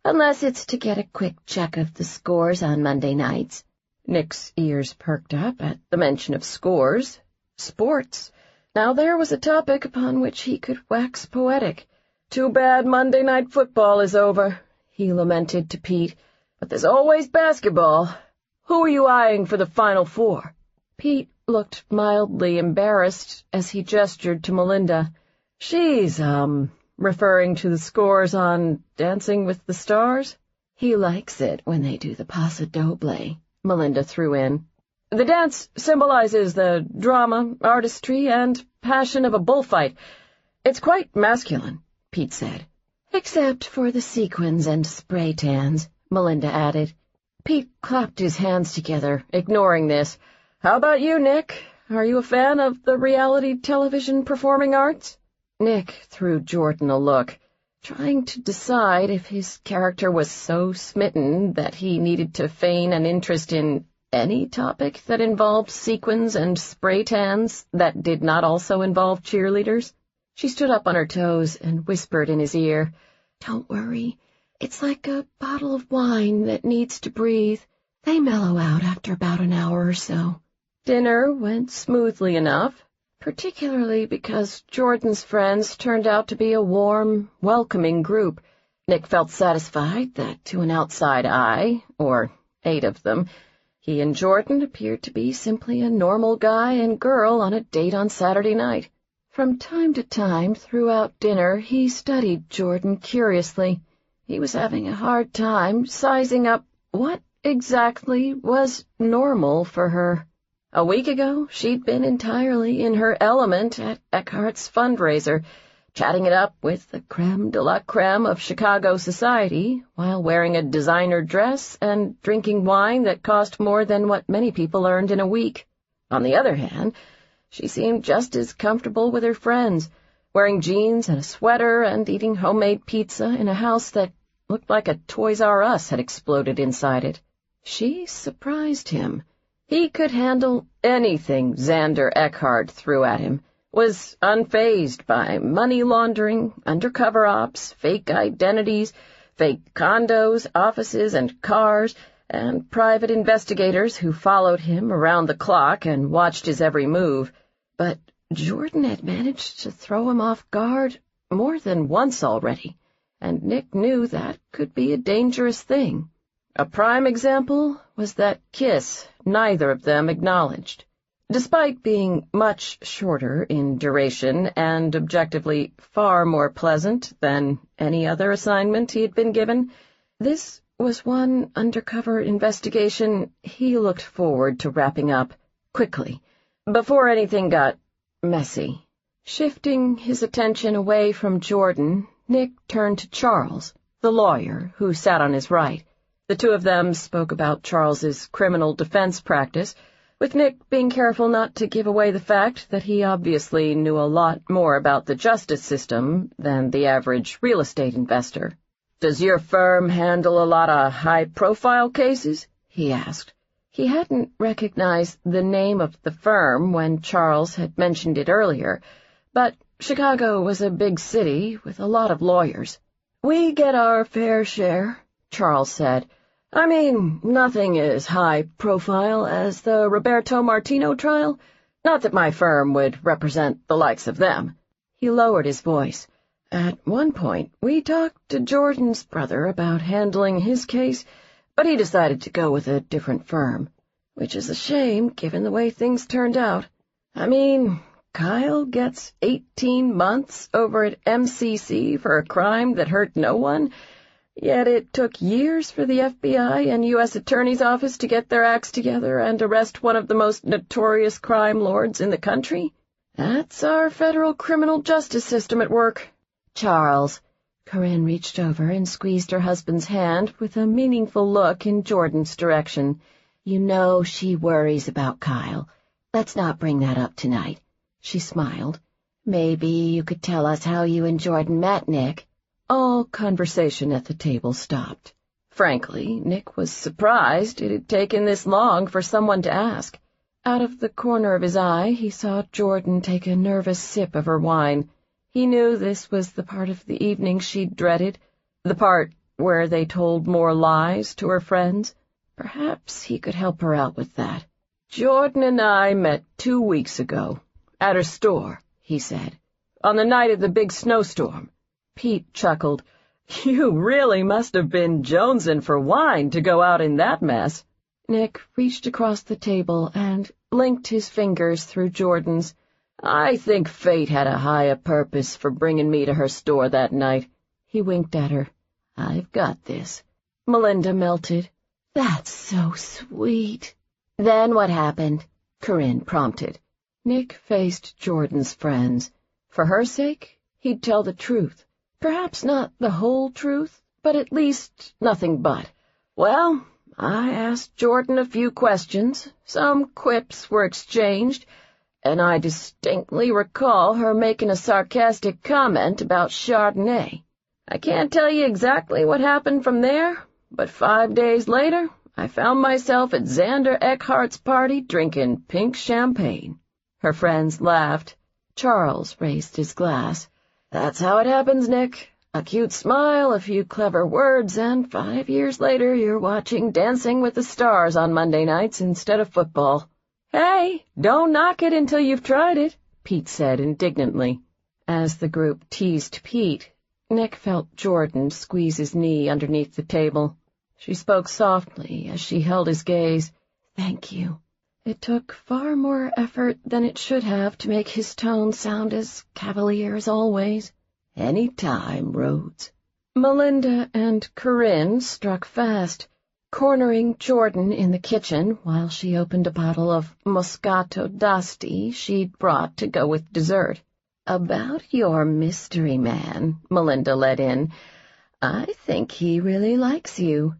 "Unless it's to get a quick check of the scores on Monday nights." Nick's ears perked up at the mention of scores. Sports. Now there was a topic upon which he could wax poetic. "Too bad Monday Night Football is over," he lamented to Pete. "But there's always basketball. Who are you eyeing for the Final Four?" Pete looked mildly embarrassed as he gestured to Melinda. "She's, referring to the scores on Dancing with the Stars?" "He likes it when they do the Paso Doble," Melinda threw in. "The dance symbolizes the drama, artistry, and passion of a bullfight. It's quite masculine," Pete said. "Except for the sequins and spray tans," Melinda added. Pete clapped his hands together, ignoring this. "How about you, Nick? Are you a fan of the reality television performing arts?" Nick threw Jordan a look, trying to decide if his character was so smitten that he needed to feign an interest in any topic that involved sequins and spray tans that did not also involve cheerleaders. She stood up on her toes and whispered in his ear, "Don't worry. It's like a bottle of wine that needs to breathe. They mellow out after about an hour or so." Dinner went smoothly enough, particularly because Jordan's friends turned out to be a warm, welcoming group. Nick felt satisfied that to an outside eye, or 8 of them, he and Jordan appeared to be simply a normal guy and girl on a date on Saturday night. From time to time throughout dinner he studied Jordan curiously. He was having a hard time sizing up what exactly was normal for her. A week ago, she'd been entirely in her element at Eckhart's fundraiser, chatting it up with the creme de la creme of Chicago society, while wearing a designer dress and drinking wine that cost more than what many people earned in a week. On the other hand, she seemed just as comfortable with her friends, wearing jeans and a sweater and eating homemade pizza in a house that looked like a Toys R Us had exploded inside it. She surprised him. He could handle anything Xander Eckhart threw at him, was unfazed by money laundering, undercover ops, fake identities, fake condos, offices, and cars, and private investigators who followed him around the clock and watched his every move. But Jordan had managed to throw him off guard more than once already, and Nick knew that could be a dangerous thing. A prime example was that kiss neither of them acknowledged. Despite being much shorter in duration and objectively far more pleasant than any other assignment he had been given, this was one undercover investigation he looked forward to wrapping up quickly, before anything got messy. Shifting his attention away from Jordan, Nick turned to Charles, the lawyer, who sat on his right. The 2 of them spoke about Charles's criminal defense practice, with Nick being careful not to give away the fact that he obviously knew a lot more about the justice system than the average real estate investor. "Does your firm handle a lot of high-profile cases?" he asked. He hadn't recognized the name of the firm when Charles had mentioned it earlier, but Chicago was a big city with a lot of lawyers. "We get our fair share," Charles said. "I mean, nothing as high-profile as the Roberto Martino trial. Not that my firm would represent the likes of them." He lowered his voice. "At one point, we talked to Jordan's brother about handling his case, but he decided to go with a different firm, which is a shame given the way things turned out. I mean, Kyle gets 18 months over at MCC for a crime that hurt no one, yet it took years for the FBI and U.S. Attorney's Office to get their acts together and arrest one of the most notorious crime lords in the country. That's our federal criminal justice system at work." "Charles." Corinne reached over and squeezed her husband's hand with a meaningful look in Jordan's direction. "You know she worries about Kyle. Let's not bring that up tonight." She smiled. "Maybe you could tell us how you and Jordan met, Nick." All conversation at the table stopped. Frankly, Nick was surprised it had taken this long for someone to ask. Out of the corner of his eye, he saw Jordan take a nervous sip of her wine. He knew this was the part of the evening she'd dreaded, the part where they told more lies to her friends. Perhaps he could help her out with that. "Jordan and I met 2 weeks ago, at her store," he said, "on the night of the big snowstorm." Pete chuckled. "You really must have been jonesing for wine to go out in that mess." Nick reached across the table and linked his fingers through Jordan's. "I think fate had a higher purpose for bringing me to her store that night." He winked at her. "I've got this." Melinda melted. "That's so sweet." "Then what happened?" Corinne prompted. Nick faced Jordan's friends. For her sake, he'd tell the truth. Perhaps not the whole truth, but at least nothing but. "Well, I asked Jordan a few questions, some quips were exchanged, and I distinctly recall her making a sarcastic comment about Chardonnay. I can't tell you exactly what happened from there, but 5 days later, I found myself at Xander Eckhart's party drinking pink champagne." Her friends laughed. Charles raised his glass. "That's how it happens, Nick. A cute smile, a few clever words, and 5 years later you're watching Dancing with the Stars on Monday nights instead of football." "Hey, don't knock it until you've tried it," Pete said indignantly. As the group teased Pete, Nick felt Jordan squeeze his knee underneath the table. She spoke softly as she held his gaze. "Thank you." It took far more effort than it should have to make his tone sound as cavalier as always. "Any time, Rhodes." Melinda and Corinne struck fast, cornering Jordan in the kitchen while she opened a bottle of Moscato d'Asti she'd brought to go with dessert. "About your mystery man," Melinda let in. "I think he really likes you."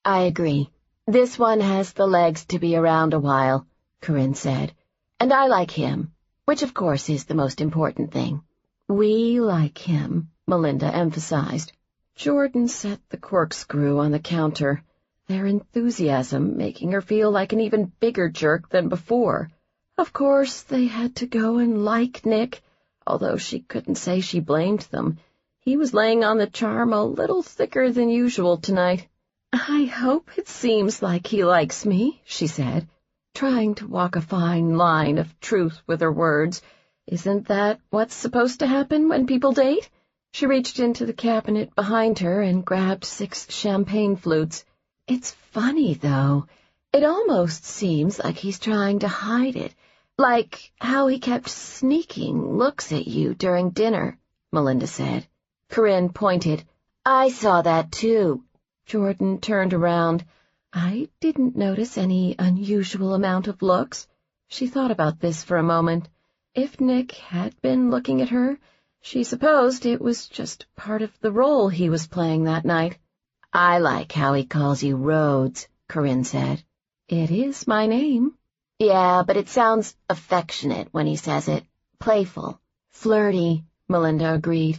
"I agree. This one has the legs to be around a while," Corinne said. "And I like him, which of course is the most important thing." "We like him," Melinda emphasized. Jordan set the corkscrew on the counter, their enthusiasm making her feel like an even bigger jerk than before. Of course, they had to go and like Nick, although she couldn't say she blamed them. He was laying on the charm a little thicker than usual tonight. "I hope it seems like he likes me," she said, trying to walk a fine line of truth with her words. "Isn't that what's supposed to happen when people date?" She reached into the cabinet behind her and grabbed 6 champagne flutes. "It's funny, though. It almost seems like he's trying to hide it, like how he kept sneaking looks at you during dinner," Melinda said. Corinne pointed. "I saw that, too." Jordan turned around. "I didn't notice any unusual amount of looks." She thought about this for a moment. If Nick had been looking at her, she supposed it was just part of the role he was playing that night. "I like how he calls you Rhodes," Corinne said. "It is my name." Yeah, but it sounds affectionate when he says it. Playful. Flirty, Melinda agreed.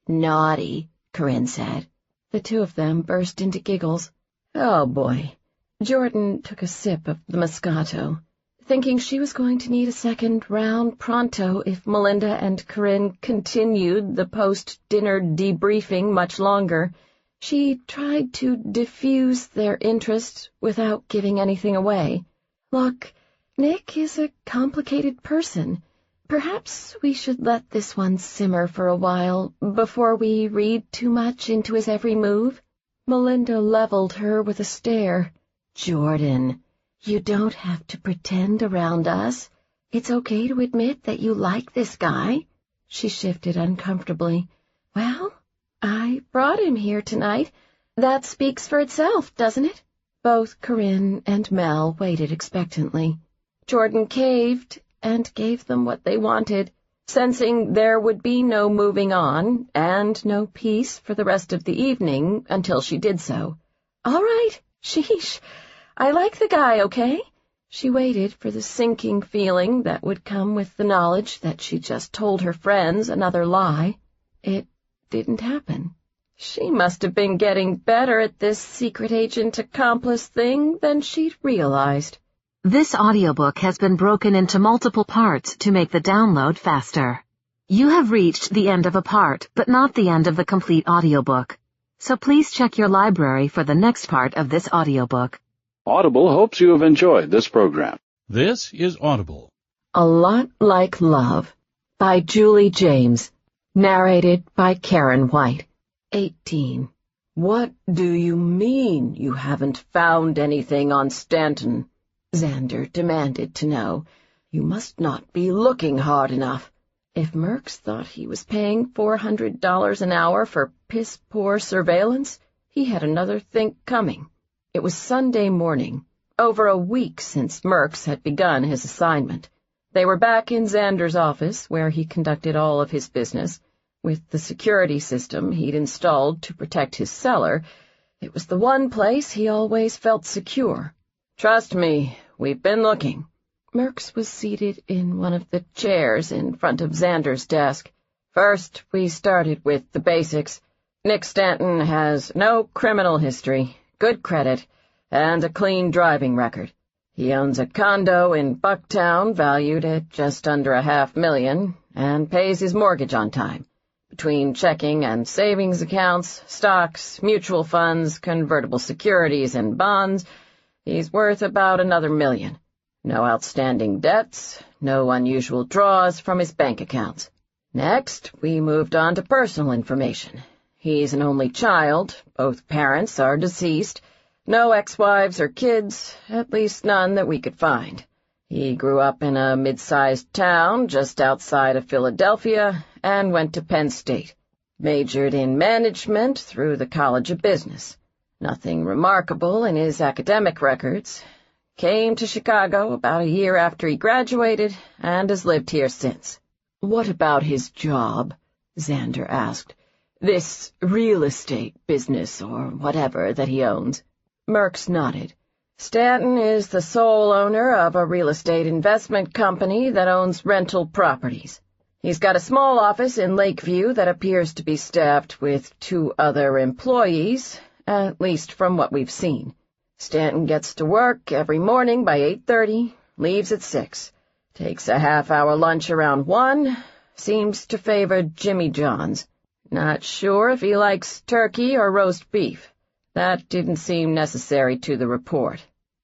Naughty, Corinne said. The two of them burst into giggles. Oh, boy. Jordan took a sip of the Moscato, thinking she was going to need a second round pronto if Melinda and Corinne continued the post-dinner debriefing much longer. She tried to diffuse their interest without giving anything away. Look, Nick is a complicated person. Perhaps we should let this one simmer for a while before we read too much into his every move. Melinda leveled her with a stare. Jordan, you don't have to pretend around us. It's okay to admit that you like this guy. She shifted uncomfortably. Well, I brought him here tonight. That speaks for itself, doesn't it? Both Corinne and Mel waited expectantly. Jordan caved and gave them what they wanted, sensing there would be no moving on and no peace for the rest of the evening until she did so. All right, sheesh. I like the guy, okay? She waited for the sinking feeling that would come with the knowledge that she just told her friends another lie. It didn't happen. She must have been getting better at this secret agent accomplice thing than she'd realized. This audiobook has been broken into multiple parts to make the download faster. You have reached the end of a part, but not the end of the complete audiobook. So please check your library for the next part of this audiobook. Audible hopes you have enjoyed this program. This is Audible. A Lot Like Love by Julie James. Narrated by Karen White. 18. What do you mean you haven't found anything on Stanton? Xander demanded to know. You must not be looking hard enough. If Merks thought he was paying $400 an hour for piss-poor surveillance, he had another think coming. It was Sunday morning, over a week since Merks had begun his assignment. They were back in Xander's office, where he conducted all of his business. With the security system he'd installed to protect his cellar, it was the one place he always felt secure. Trust me, we've been looking. Merks was seated in one of the chairs in front of Xander's desk. First, we started with the basics. Nick Stanton has no criminal history, good credit, and a clean driving record. He owns a condo in Bucktown valued at just under $500,000 and pays his mortgage on time. Between checking and savings accounts, stocks, mutual funds, convertible securities, and bonds, he's worth about another $1 million. No outstanding debts, no unusual draws from his bank accounts. Next, we moved on to personal information. He's an only child, both parents are deceased, no ex-wives or kids, at least none that we could find. He grew up in a mid-sized town just outside of Philadelphia and went to Penn State. Majored in management through the College of Business. Nothing remarkable in his academic records. Came to Chicago about a year after he graduated and has lived here since. What about his job? Xander asked. This real estate business or whatever that he owns. Merks nodded. Stanton is the sole owner of a real estate investment company that owns rental properties. He's got a small office in Lakeview that appears to be staffed with 2 other employees, at least from what we've seen. Stanton gets to work every morning by 8:30, leaves at 6, takes a half-hour lunch around 1, seems to favor Jimmy John's. Not sure if he likes turkey or roast beef. That didn't seem necessary to the report.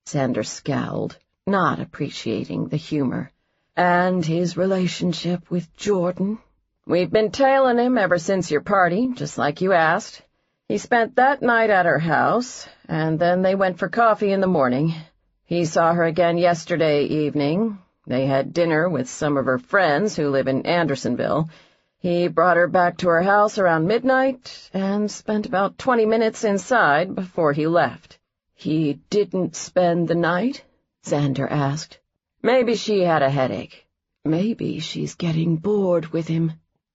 Xander scowled, not appreciating the humor. And his relationship with Jordan? We've been tailing him ever since your party, just like you asked. He spent that night at her house, and then they went for coffee in the morning. He saw her again yesterday evening. They had dinner with some of her friends who live in Andersonville. He brought her back to her house around midnight and spent about 20 minutes inside before he left. He didn't spend the night? Xander asked. Maybe she had a headache. Maybe she's getting bored with him.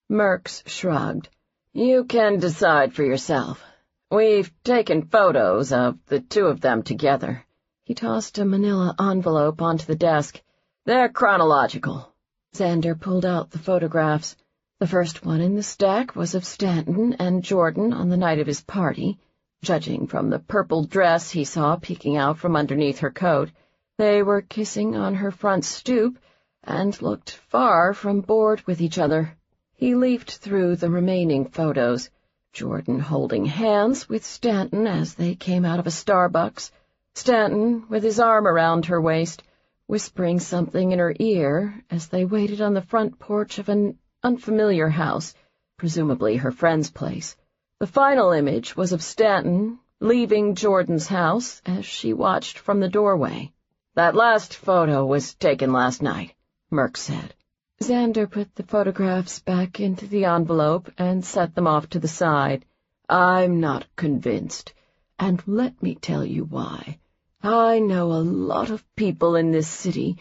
Merks shrugged. You can decide for yourself. We've taken photos of the 2 of them together. He tossed a manila envelope onto the desk. They're chronological." Xander pulled out the photographs. The first one in the stack was of Stanton and Jordan on the night of his party. Judging from the purple dress he saw peeking out from underneath her coat, they were kissing on her front stoop and looked far from bored with each other. He leafed through the remaining photos, Jordan holding hands with Stanton as they came out of a Starbucks, Stanton with his arm around her waist, whispering something in her ear as they waited on the front porch of an unfamiliar house, presumably her friend's place. The final image was of Stanton leaving Jordan's house as she watched from the doorway. "That last photo was taken last night," Merck said. Xander put the photographs back into the envelope and set them off to the side. "I'm not convinced, and let me tell you why. I know a lot of people in this city,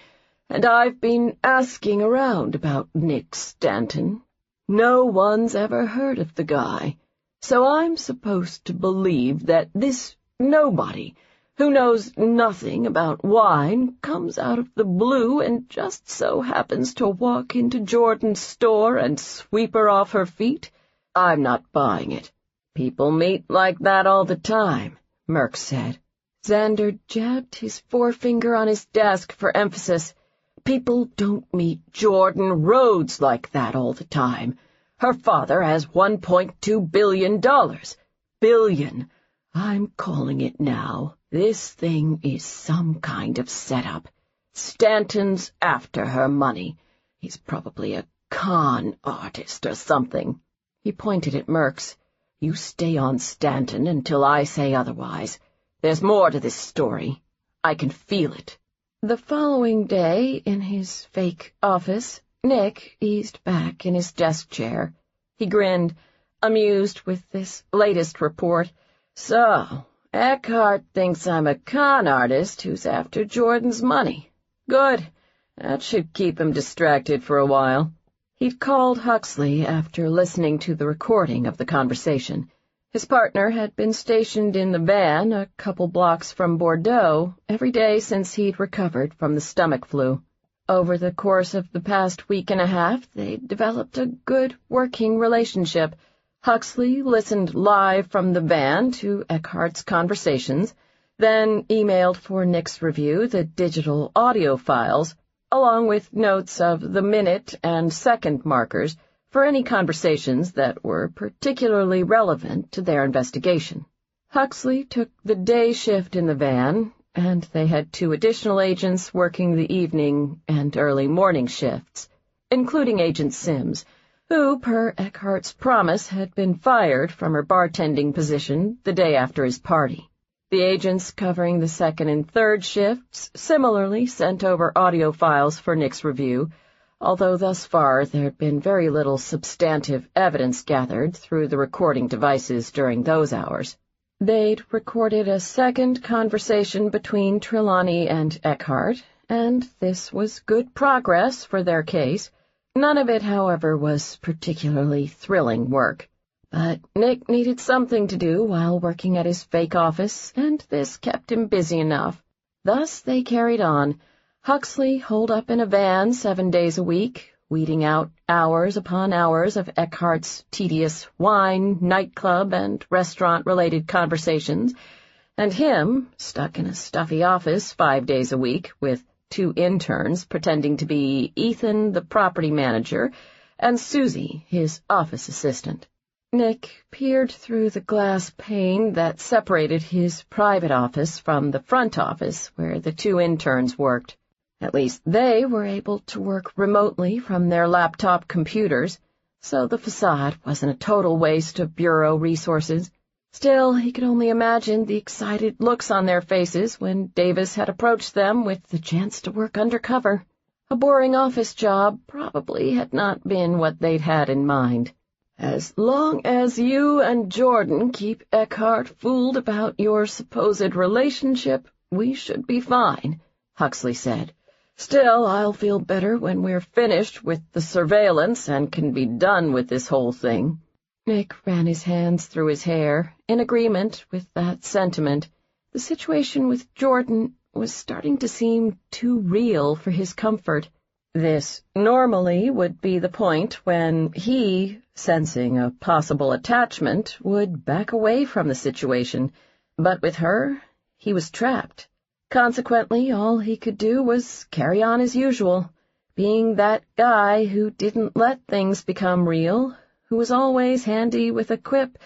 and I've been asking around about Nick Stanton. No one's ever heard of the guy, so I'm supposed to believe that this nobody, who knows nothing about wine, comes out of the blue and just so happens to walk into Jordan's store and sweep her off her feet. I'm not buying it. People meet like that all the time," Merck said. Xander jabbed his forefinger on his desk for emphasis. "People don't meet Jordan Rhodes like that all the time. Her father has $1.2 billion. Billion. I'm calling it now. This thing is some kind of setup. Stanton's after her money. He's probably a con artist or something." He pointed at Merckx. "You stay on Stanton until I say otherwise. There's more to this story. I can feel it." The following day, in his fake office, Nick eased back in his desk chair. He grinned, amused with this latest report. "So, Eckhart thinks I'm a con artist who's after Jordan's money. Good. That should keep him distracted for a while." He'd called Huxley after listening to the recording of the conversation. His partner had been stationed in the van a couple blocks from Bordeaux every day since he'd recovered from the stomach flu. Over the course of the past week and a half, they'd developed a good working relationship. Huxley listened live from the van to Eckhart's conversations, then emailed for Nick's review the digital audio files, along with notes of the minute and second markers for any conversations that were particularly relevant to their investigation. Huxley took the day shift in the van, and they had 2 additional agents working the evening and early morning shifts, including Agent Sims, who, per Eckhart's promise, had been fired from her bartending position the day after his party. The agents covering the second and third shifts similarly sent over audio files for Nick's review, although thus far there had been very little substantive evidence gathered through the recording devices during those hours. They'd recorded a second conversation between Trelawney and Eckhart, and this was good progress for their case. None of it, however, was particularly thrilling work. But Nick needed something to do while working at his fake office, and this kept him busy enough. Thus they carried on. Huxley holed up in a van 7 days a week, weeding out hours upon hours of Eckhart's tedious wine, nightclub, and restaurant-related conversations, and him stuck in a stuffy office 5 days a week with 2 interns pretending to be Ethan, the property manager, and Susie, his office assistant. Nick peered through the glass pane that separated his private office from the front office where the 2 interns worked. At least they were able to work remotely from their laptop computers, so the facade wasn't a total waste of bureau resources. Still, he could only imagine the excited looks on their faces when Davis had approached them with the chance to work undercover. A boring office job probably had not been what they'd had in mind. "As long as you and Jordan keep Eckhart fooled about your supposed relationship, we should be fine," Huxley said. "Still, I'll feel better when we're finished with the surveillance and can be done with this whole thing." Nick ran his hands through his hair, in agreement with that sentiment. The situation with Jordan was starting to seem too real for his comfort. This normally would be the point when he, sensing a possible attachment, would back away from the situation, but with her, he was trapped. Consequently, all he could do was carry on as usual, being that guy who didn't let things become real, who was always handy with a quip,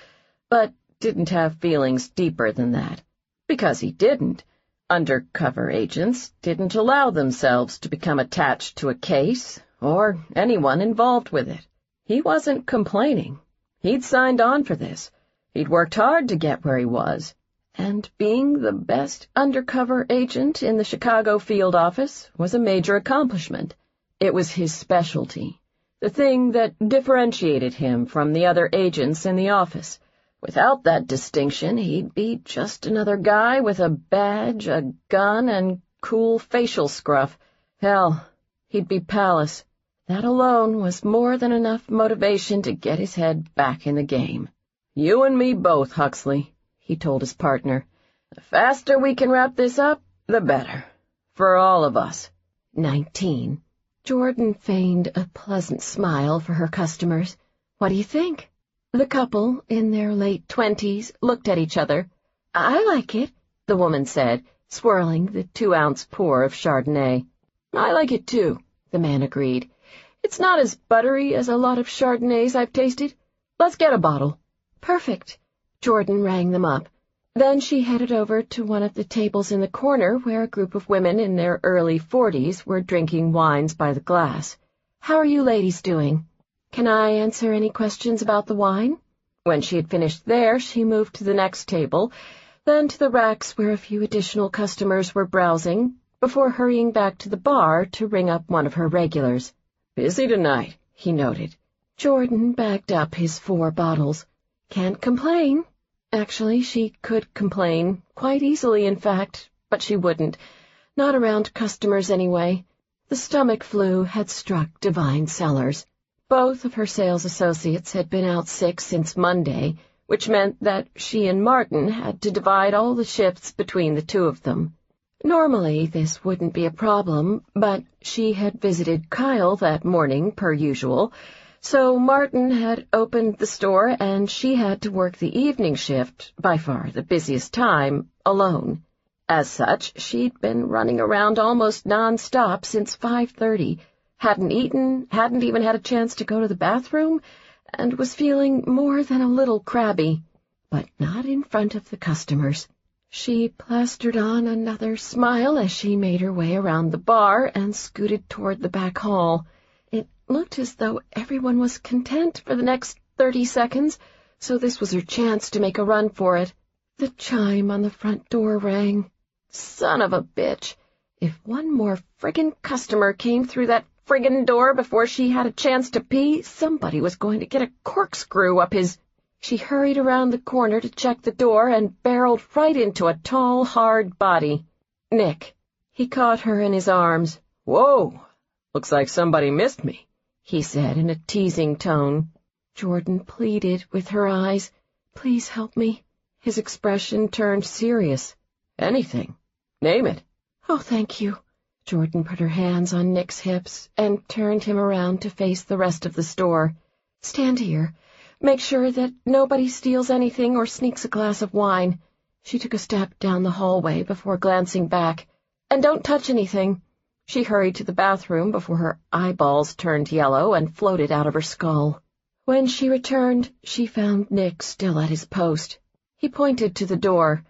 but didn't have feelings deeper than that. Because he didn't. Undercover agents didn't allow themselves to become attached to a case, or anyone involved with it. He wasn't complaining. He'd signed on for this. He'd worked hard to get where he was. And being the best undercover agent in the Chicago field office was a major accomplishment. It was his specialty, the thing that differentiated him from the other agents in the office. Without that distinction, he'd be just another guy with a badge, a gun, and cool facial scruff. Hell, he'd be palace. That alone was more than enough motivation to get his head back in the game. "You and me both, Huxley," he told his partner. "The faster we can wrap this up, the better. For all of us." 19. Jordan feigned a pleasant smile for her customers. "What do you think?" The couple, in their late 20s, looked at each other. "I like it," the woman said, swirling the 2-ounce pour of Chardonnay. "I like it too," the man agreed. "It's not as buttery as a lot of Chardonnays I've tasted. Let's get a bottle." "Perfect." Jordan rang them up. Then she headed over to one of the tables in the corner where a group of women in their early 40s were drinking wines by the glass. "How are you ladies doing? Can I answer any questions about the wine?" When she had finished there, she moved to the next table, then to the racks where a few additional customers were browsing, before hurrying back to the bar to ring up one of her regulars. "Busy tonight," he noted. Jordan bagged up his 4 bottles. "Can't complain." Actually, she could complain, quite easily in fact, but she wouldn't. Not around customers anyway. The stomach flu had struck Divine Cellars. Both of her sales associates had been out sick since Monday, which meant that she and Martin had to divide all the shifts between the two of them. Normally, this wouldn't be a problem, but she had visited Kyle that morning, per usual, so Martin had opened the store and she had to work the evening shift, by far the busiest time, alone. As such, she'd been running around almost non-stop since 5:30, hadn't eaten, hadn't even had a chance to go to the bathroom, and was feeling more than a little crabby, but not in front of the customers. She plastered on another smile as she made her way around the bar and scooted toward the back hall. It looked as though everyone was content for the next 30 seconds, so this was her chance to make a run for it. The chime on the front door rang. Son of a bitch! If one more friggin' customer came through that friggin' door before she had a chance to pee, somebody was going to get a corkscrew up his... She hurried around the corner to check the door and barreled right into a tall, hard body. Nick. He caught her in his arms. "Whoa! Looks like somebody missed me," he said in a teasing tone. Jordan pleaded with her eyes. "Please help me." His expression turned serious. "Anything. Name it." "Oh, thank you." Jordan put her hands on Nick's hips and turned him around to face the rest of the store. "Stand here. Make sure that nobody steals anything or sneaks a glass of wine." She took a step down the hallway before glancing back. "And don't touch anything." She hurried to the bathroom before her eyeballs turned yellow and floated out of her skull. When she returned, she found Nick still at his post. He pointed to the door.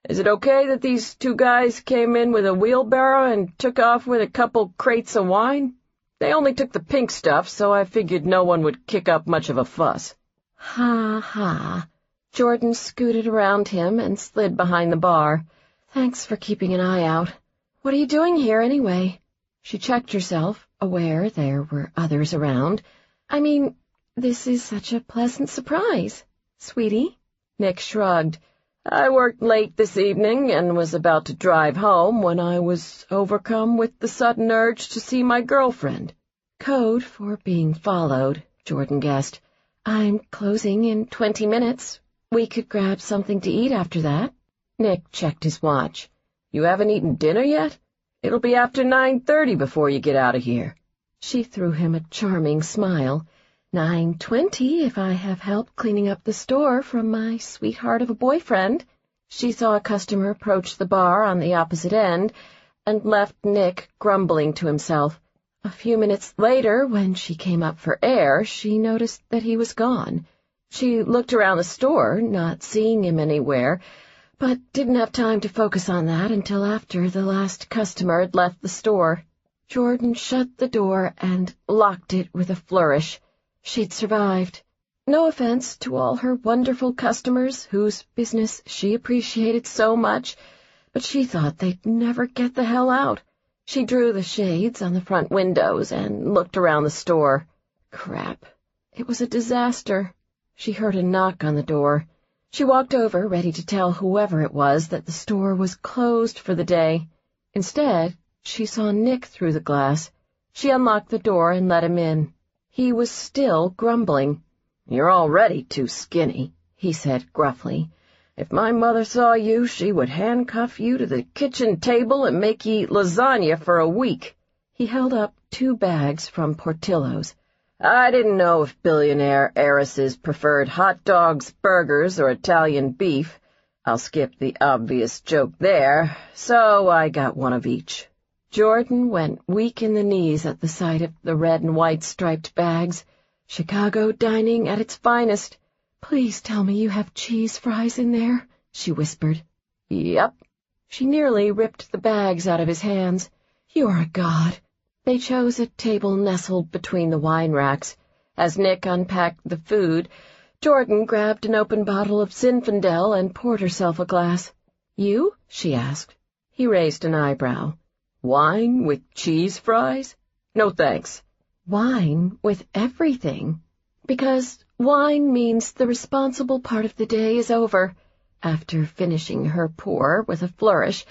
"Is it okay that these 2 guys came in with a wheelbarrow and took off with a couple crates of wine? They only took the pink stuff, so I figured no one would kick up much of a fuss." "Ha, ha." Jordan scooted around him and slid behind the bar. "Thanks for keeping an eye out. What are you doing here, anyway?" She checked herself, aware there were others around. "I mean, this is such a pleasant surprise. Sweetie?" Nick shrugged. "I worked late this evening and was about to drive home when I was overcome with the sudden urge to see my girlfriend." Code for being followed, Jordan guessed. "I'm closing in 20 minutes. We could grab something to eat after that." Nick checked his watch. You haven't eaten dinner yet? It'll be after 9:30 before you get out of here." She threw him a charming smile. 9:20 if I have help cleaning up the store from my sweetheart of a boyfriend. She saw a customer approach the bar on the opposite end and left Nick grumbling to himself. A few minutes later, when she came up for air, she noticed that he was gone. She looked around the store, not seeing him anywhere, but didn't have time to focus on that until after the last customer had left the store. Jordan shut the door and locked it with a flourish. She'd survived. No offense to all her wonderful customers, whose business she appreciated so much, but she thought they'd never get the hell out. She drew the shades on the front windows and looked around the store. Crap. It was a disaster. She heard a knock on the door. She walked over, ready to tell whoever it was that the store was closed for the day. Instead, she saw Nick through the glass. She unlocked the door and let him in. He was still grumbling. "You're already too skinny," he said gruffly. "If my mother saw you, she would handcuff you to the kitchen table and make you eat lasagna for a week." He held up 2 bags from Portillo's. "I didn't know if billionaire heiresses preferred hot dogs, burgers, or Italian beef. I'll skip the obvious joke there, so I got one of each." Jordan went weak in the knees at the sight of the red and white striped bags. Chicago dining at its finest. "Please tell me you have cheese fries in there," she whispered. "Yep." She nearly ripped the bags out of his hands. "You're a god." They chose a table nestled between the wine racks. As Nick unpacked the food, Jordan grabbed an open bottle of Zinfandel and poured herself a glass. "You?" she asked. He raised an eyebrow. "Wine with cheese fries? No thanks." "Wine with everything. Because wine means the responsible part of the day is over." After finishing her pour with a flourish,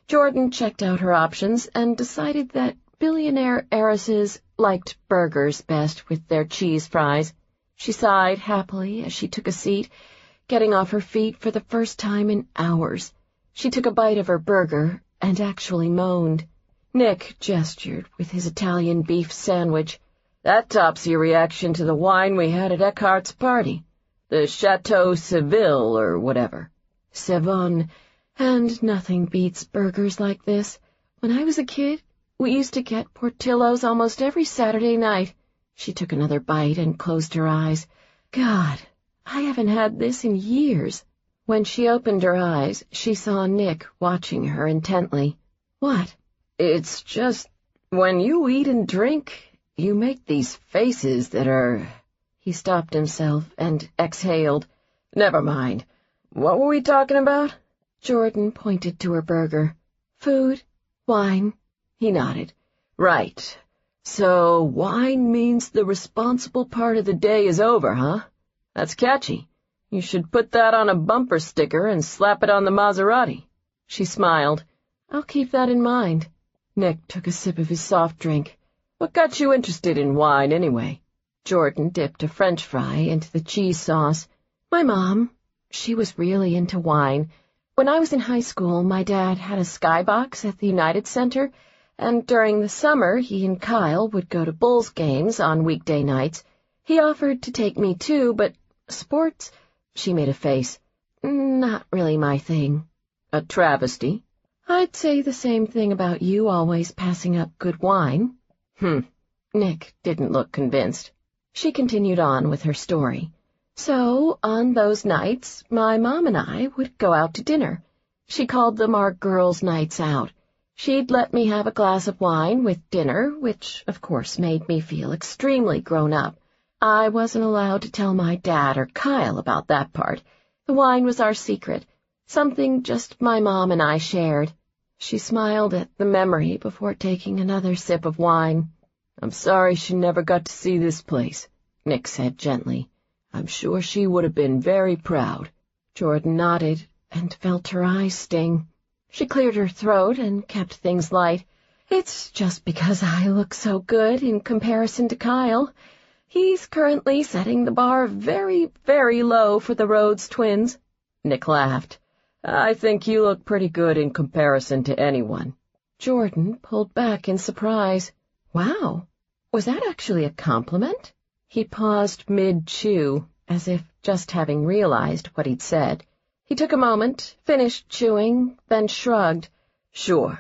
Jordan checked out her options and decided that billionaire heiresses liked burgers best with their cheese fries. She sighed happily as she took a seat, getting off her feet for the first time in hours. She took a bite of her burger and actually moaned. Nick gestured with his Italian beef sandwich. "That tops your reaction to the wine we had at Eckhart's party. The Chateau Seville or whatever." "Sevon. And nothing beats burgers like this. When I was a kid, we used to get Portillo's almost every Saturday night." She took another bite and closed her eyes. "God, I haven't had this in years." When she opened her eyes, she saw Nick watching her intently. "What?" "It's just, when you eat and drink, you make these faces that are—" He stopped himself and exhaled. "Never mind. What were we talking about?" Jordan pointed to her burger. "Food, wine." He nodded. "Right. So wine means the responsible part of the day is over, huh? That's catchy. You should put that on a bumper sticker and slap it on the Maserati." She smiled. "I'll keep that in mind." Nick took a sip of his soft drink. "What got you interested in wine, anyway?" Jordan dipped a French fry into the cheese sauce. "My mom. She was really into wine. When I was in high school, my dad had a skybox at the United Center, and during the summer he and Kyle would go to Bulls games on weekday nights. He offered to take me too, but sports—" She made a face. "Not really my thing." "A travesty." "I'd say the same thing about you always passing up good wine." Nick didn't look convinced. She continued on with her story. "So, on those nights, my mom and I would go out to dinner. She called them our girls' nights out. She'd let me have a glass of wine with dinner, which, of course, made me feel extremely grown up. I wasn't allowed to tell my dad or Kyle about that part. The wine was our secret, something just my mom and I shared." She smiled at the memory before taking another sip of wine. "I'm sorry she never got to see this place," Nick said gently. "I'm sure she would have been very proud." Jordan nodded and felt her eyes sting. She cleared her throat and kept things light. "It's just because I look so good in comparison to Kyle. He's currently setting the bar very, very low for the Rhodes twins." Nick laughed. I think you look pretty good in comparison to anyone." Jordan pulled back in surprise. Wow, was that actually a compliment? He paused mid-chew, as if just having realized what he'd said. He took a moment, finished chewing, then shrugged. "Sure.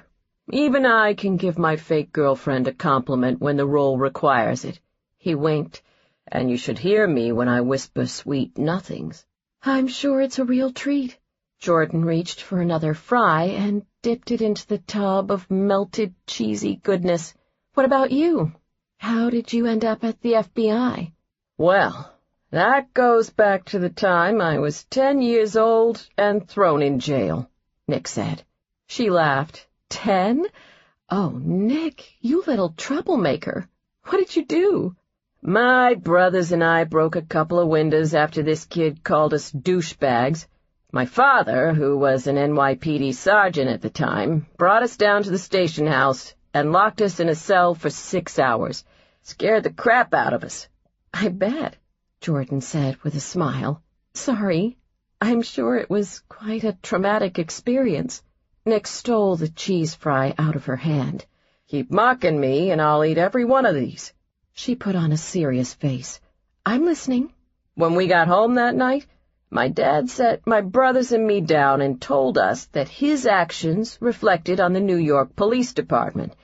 Even I can give my fake girlfriend a compliment when the role requires it." He winked. "And you should hear me when I whisper sweet nothings." "I'm sure it's a real treat." Jordan reached for another fry and dipped it into the tub of melted, cheesy goodness. "What about you? How did you end up at the FBI?" "Well, that goes back to the time I was 10 years old and thrown in jail," Nick said. She laughed. 10? Oh, Nick, you little troublemaker. What did you do? "My brothers and I broke a couple of windows after this kid called us douchebags. My father, who was an NYPD sergeant at the time, brought us down to the station house and locked us in a cell for 6 hours. Scared the crap out of us." "I bet," Jordan said with a smile. "Sorry. I'm sure it was quite a traumatic experience." Nick stole the cheese fry out of her hand. "Keep mocking me, and I'll eat every one of these." She put on a serious face. "I'm listening." "When we got home that night, my dad set my brothers and me down and told us that his actions reflected on the New York Police Department,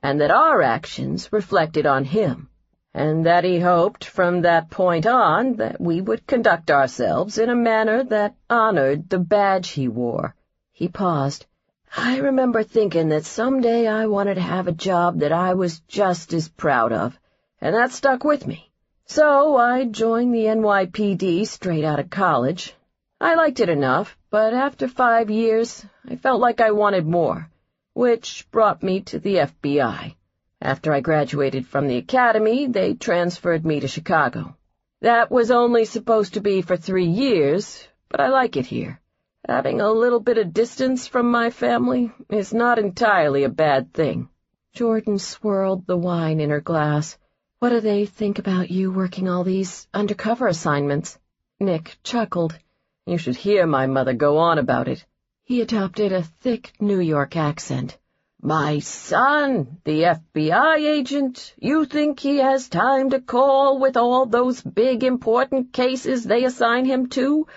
and that our actions reflected on him, and that he hoped from that point on that we would conduct ourselves in a manner that honored the badge he wore." He paused. "I remember thinking that someday I wanted to have a job that I was just as proud of, and that stuck with me. So I joined the NYPD straight out of college. I liked it enough, but after 5 years, I felt like I wanted more, which brought me to the FBI. After I graduated from the academy, they transferred me to Chicago. That was only supposed to be for 3 years, but I like it here. Having a little bit of distance from my family is not entirely a bad thing." Jordan swirled the wine in her glass. "What do they think about you working all these undercover assignments?" Nick chuckled. "You should hear my mother go on about it." He adopted a thick New York accent. "My son, the FBI agent, you think he has time to call with all those big important cases they assign him to?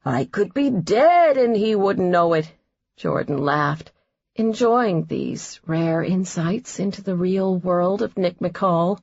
I could be dead and he wouldn't know it." Jordan laughed, enjoying these rare insights into the real world of Nick McCall.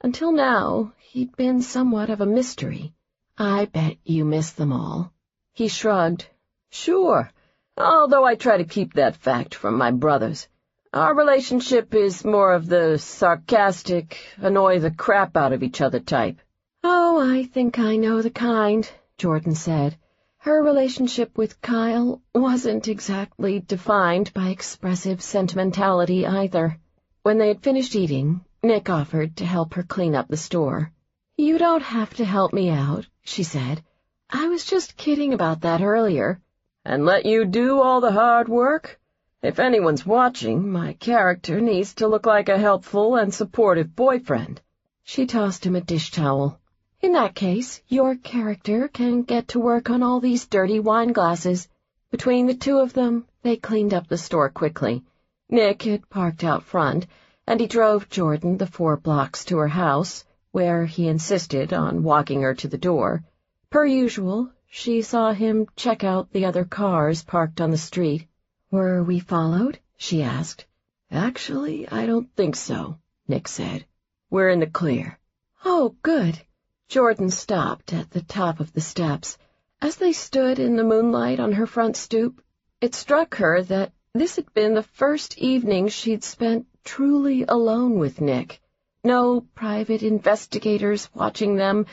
Until now, he'd been somewhat of a mystery. "I bet you miss them all." He shrugged. "Sure, although I try to keep that fact from my brothers. Our relationship is more of the sarcastic, annoy the crap out of each other type." "Oh, I think I know the kind," Jordan said. Her relationship with Kyle wasn't exactly defined by expressive sentimentality either. When they had finished eating, Nick offered to help her clean up the store. "You don't have to help me out," she said. "I was just kidding about that earlier." "And let you do all the hard work? If anyone's watching, my character needs to look like a helpful and supportive boyfriend." She tossed him a dish towel. "In that case, your character can get to work on all these dirty wine glasses." Between the two of them, they cleaned up the store quickly. Nick had parked out front, and he drove Jordan the 4 blocks to her house, where he insisted on walking her to the door. Per usual, she saw him check out the other cars parked on the street. "Were we followed?" she asked. "Actually, I don't think so," Nick said. "We're in the clear." "Oh, good." Jordan stopped at the top of the steps. As they stood in the moonlight on her front stoop, it struck her that this had been the first evening she'd spent truly alone with Nick. No private investigators watching them,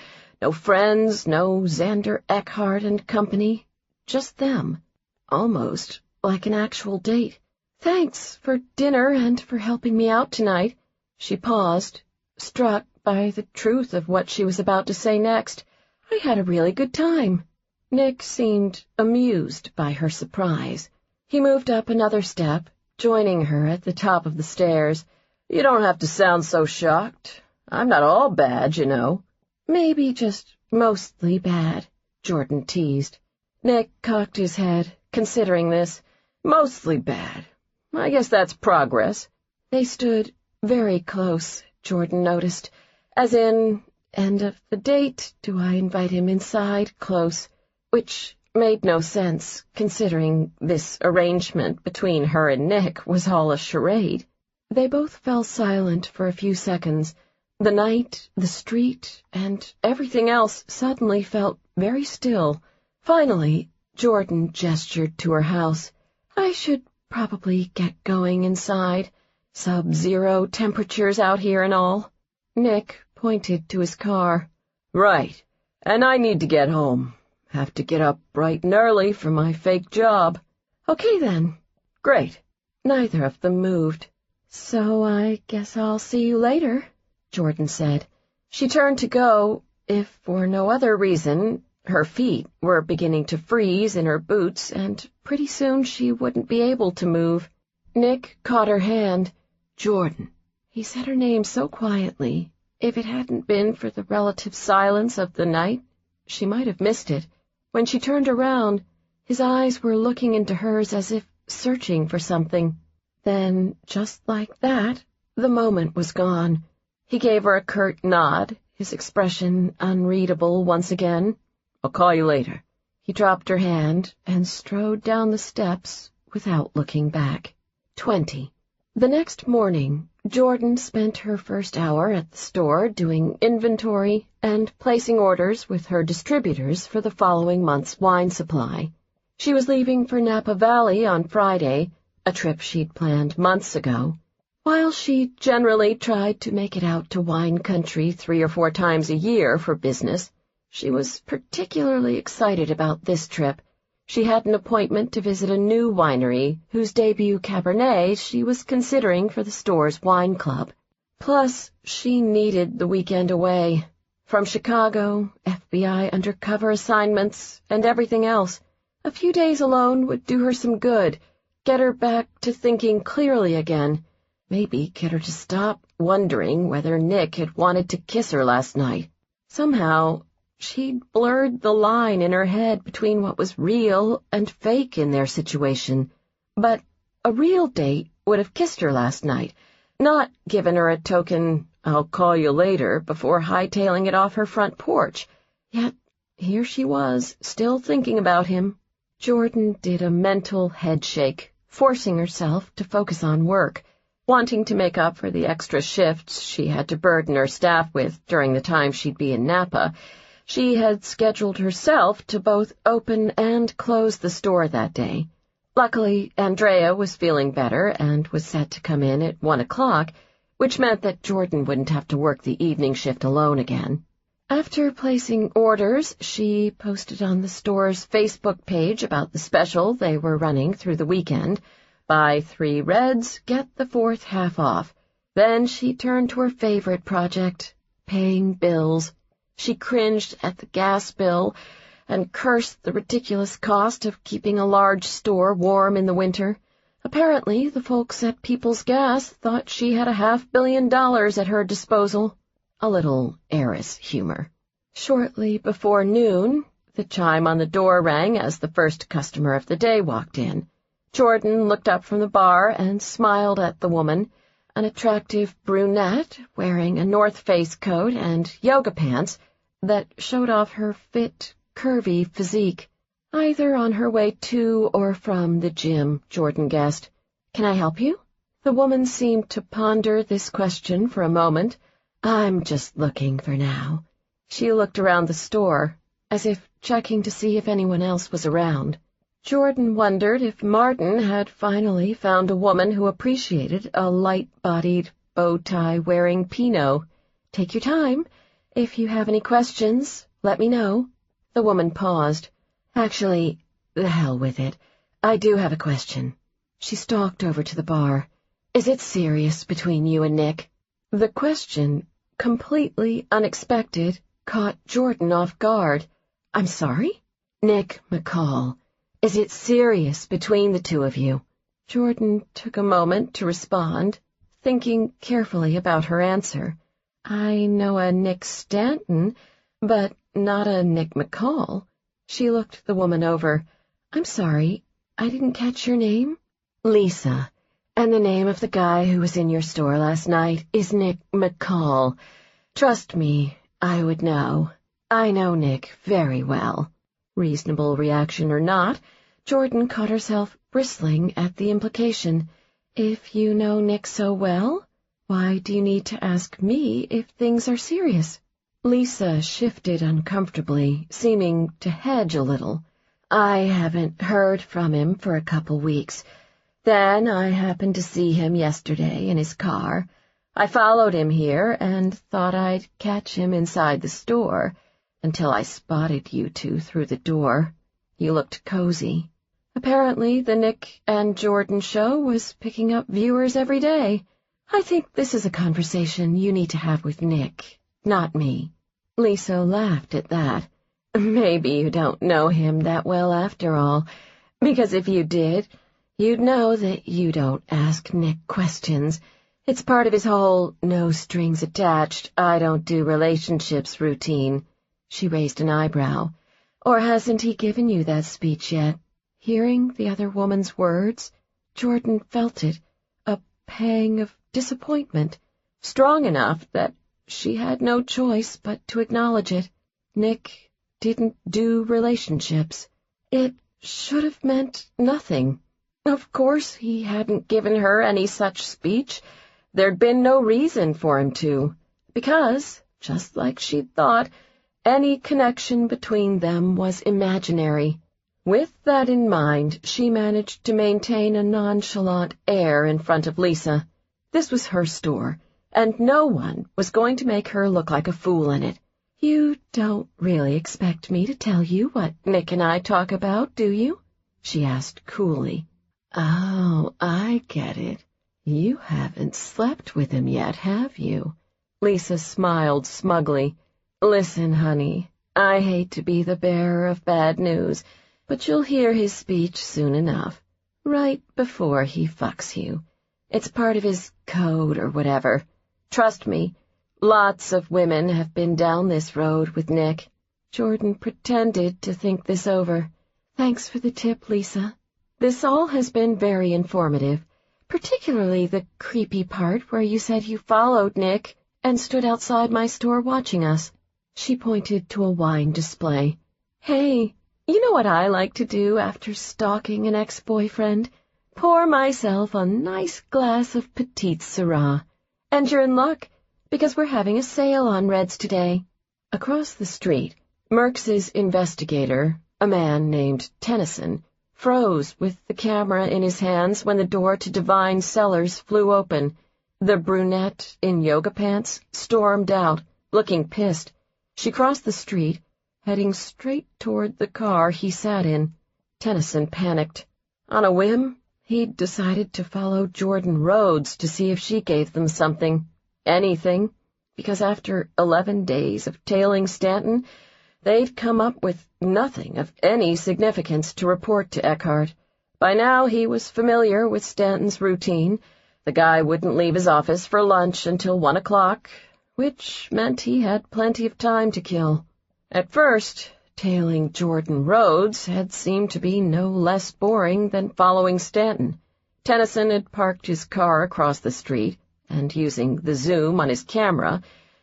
no friends, no Xander Eckhart and company. Just them. Almost like an actual date. "Thanks for dinner and for helping me out tonight." She paused, struck by the truth of what she was about to say next. "I had a really good time." Nick seemed amused by her surprise. He moved up another step, joining her at the top of the stairs. "You don't have to sound so shocked. I'm not all bad, you know." "Maybe just mostly bad," Jordan teased. Nick cocked his head, considering this. Mostly bad. I guess that's progress. They stood very close, Jordan noticed, as in, end of the date, do I invite him inside, close, which made no sense, considering this arrangement between her and Nick was all a charade. They both fell silent for a few seconds. The night, the street, and everything else suddenly felt very still. Finally, Jordan gestured to her house. I should probably get going inside. Sub-zero temperatures out here and all. Nick pointed to his car. Right, and I need to get home. Have to get up bright and early for my fake job. Okay then. Great. Neither of them moved. So I guess I'll see you later, Jordan said. She turned to go, if for no other reason. Her feet were beginning to freeze in her boots, and pretty soon she wouldn't be able to move. Nick caught her hand. Jordan. He said her name so quietly. If it hadn't been for the relative silence of the night, she might have missed it. When she turned around, his eyes were looking into hers as if searching for something. Then, just like that, the moment was gone. He gave her a curt nod, his expression unreadable once again. I'll call you later. He dropped her hand and strode down the steps without looking back. 20. The next morning, Jordan spent her first hour at the store doing inventory and placing orders with her distributors for the following month's wine supply. She was leaving for Napa Valley on Friday, a trip she'd planned months ago. While she generally tried to make it out to wine country 3 or 4 times a year for business, she was particularly excited about this trip. She had an appointment to visit a new winery whose debut Cabernet she was considering for the store's wine club. Plus, she needed the weekend away. From Chicago, FBI undercover assignments, and everything else. A few days alone would do her some good, get her back to thinking clearly again. Maybe get her to stop wondering whether Nick had wanted to kiss her last night. Somehow, she'd blurred the line in her head between what was real and fake in their situation. But a real date would have kissed her last night, not given her a token, I'll call you later, before hightailing it off her front porch. Yet here she was, still thinking about him. Jordan did a mental headshake, forcing herself to focus on work, wanting to make up for the extra shifts she had to burden her staff with during the time she'd be in Napa. She had scheduled herself to both open and close the store that day. Luckily, Andrea was feeling better and was set to come in at 1 o'clock, which meant that Jordan wouldn't have to work the evening shift alone again. After placing orders, she posted on the store's Facebook page about the special they were running through the weekend. Buy 3 reds, get the 4th half off. Then she turned to her favorite project, paying bills. She cringed at the gas bill and cursed the ridiculous cost of keeping a large store warm in the winter. Apparently, the folks at People's Gas thought she had $500 million at her disposal. A little heiress humor. Shortly before noon, the chime on the door rang as the first customer of the day walked in. Jordan looked up from the bar and smiled at the woman, an attractive brunette wearing a North Face coat and yoga pants that showed off her fit, curvy physique, either on her way to or from the gym, Jordan guessed. Can I help you? The woman seemed to ponder this question for a moment. I'm just looking for now. She looked around the store, as if checking to see if anyone else was around. Jordan wondered if Martin had finally found a woman who appreciated a light-bodied, bow-tie-wearing Pinot. Take your time. If you have any questions, let me know. The woman paused. Actually, the hell with it. I do have a question. She stalked over to the bar. Is it serious between you and Nick? The question, completely unexpected, caught Jordan off guard. I'm sorry? Nick McCall. Is it serious between the two of you? Jordan took a moment to respond, thinking carefully about her answer. I know a Nick Stanton, but not a Nick McCall. She looked the woman over. I'm sorry, I didn't catch your name? Lisa. And the name of the guy who was in your store last night is Nick McCall. Trust me, I would know. I know Nick very well. Reasonable reaction or not, Jordan caught herself bristling at the implication. If you know Nick so well, why do you need to ask me if things are serious? Lisa shifted uncomfortably, seeming to hedge a little. I haven't heard from him for a couple weeks. Then I happened to see him yesterday in his car. I followed him here and thought I'd catch him inside the store until I spotted you two through the door. You looked cozy. Apparently, the Nick and Jordan show was picking up viewers every day. I think this is a conversation you need to have with Nick, not me. Lisa laughed at that. Maybe you don't know him that well after all, because if you did, you'd know that you don't ask Nick questions. It's part of his whole no-strings-attached, I-don't-do-relationships routine. She raised an eyebrow. Or hasn't he given you that speech yet? Hearing the other woman's words, Jordan felt it, a pang of disappointment, strong enough that she had no choice but to acknowledge it. Nick didn't do relationships. It should have meant nothing. Of course he hadn't given her any such speech. There'd been no reason for him to, because, just like she'd thought, any connection between them was imaginary. With that in mind, she managed to maintain a nonchalant air in front of Lisa. This was her store, and no one was going to make her look like a fool in it. You don't really expect me to tell you what Nick and I talk about, do you? She asked coolly. Oh, I get it. You haven't slept with him yet, have you? Lisa smiled smugly. Listen, honey, I hate to be the bearer of bad news, but you'll hear his speech soon enough, right before he fucks you. It's part of his code or whatever. Trust me, lots of women have been down this road with Nick. Jordan pretended to think this over. Thanks for the tip, Lisa. This all has been very informative, particularly the creepy part where you said you followed Nick and stood outside my store watching us. She pointed to a wine display. Hey, you know what I like to do after stalking an ex-boyfriend? Pour myself a nice glass of Petite Syrah. And you're in luck, because we're having a sale on Reds today. Across the street, Merks's investigator, a man named Tennyson, froze with the camera in his hands when the door to Divine Cellars flew open. The brunette in yoga pants stormed out, looking pissed. She crossed the street, heading straight toward the car he sat in. Tennyson panicked. On a whim, he'd decided to follow Jordan Rhodes to see if she gave them something. Anything, because after 11 days of tailing Stanton, they'd come up with nothing of any significance to report to Eckhart. By now he was familiar with Stanton's routine. The guy wouldn't leave his office for lunch until 1 o'clock, which meant he had plenty of time to kill. At first, tailing Jordan Rhodes had seemed to be no less boring than following Stanton. Tennyson had parked his car across the street, and using the zoom on his camera,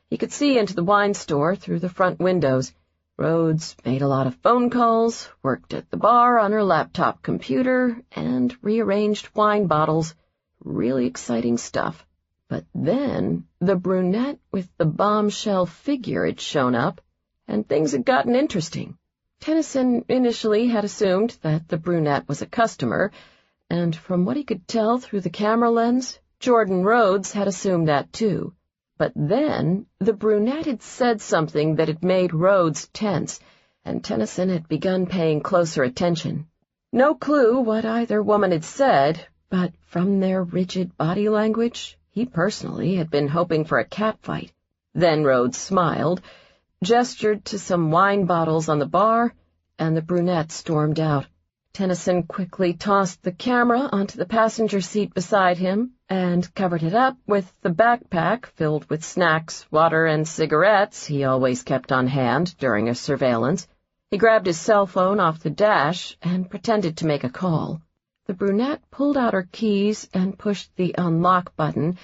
he could see into the wine store through the front windows. Rhodes made a lot of phone calls, worked at the bar on her laptop computer, and rearranged wine bottles. Really exciting stuff. But then the brunette with the bombshell figure had shown up, and things had gotten interesting. Tennyson initially had assumed that the brunette was a customer, and from what he could tell through the camera lens, Jordan Rhodes had assumed that too. But then the brunette had said something that had made Rhodes tense, and Tennyson had begun paying closer attention. No clue what either woman had said, but from their rigid body language, he personally had been hoping for a catfight. Then Rhodes smiled, gestured to some wine bottles on the bar, and the brunette stormed out. Tennyson quickly tossed the camera onto the passenger seat beside him and covered it up with the backpack filled with snacks, water, and cigarettes he always kept on hand during a surveillance. He grabbed his cell phone off the dash and pretended to make a call. The brunette pulled out her keys and pushed the unlock button,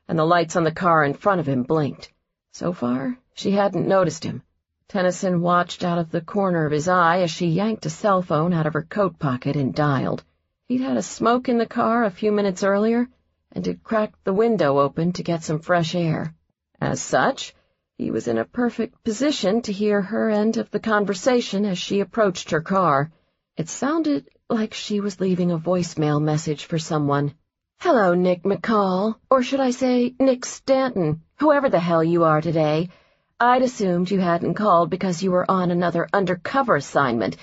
and the lights on the car in front of him blinked. So far, she hadn't noticed him. Tennyson watched out of the corner of his eye as she yanked a cell phone out of her coat pocket and dialed. He'd had a smoke in the car a few minutes earlier, and had cracked the window open to get some fresh air. As such, he was in a perfect position to hear her end of the conversation as she approached her car. It sounded like she was leaving a voicemail message for someone. "Hello, Nick McCall, or should I say Nick Stanton, whoever the hell you are today. I'd assumed you hadn't called because you were on another undercover assignment,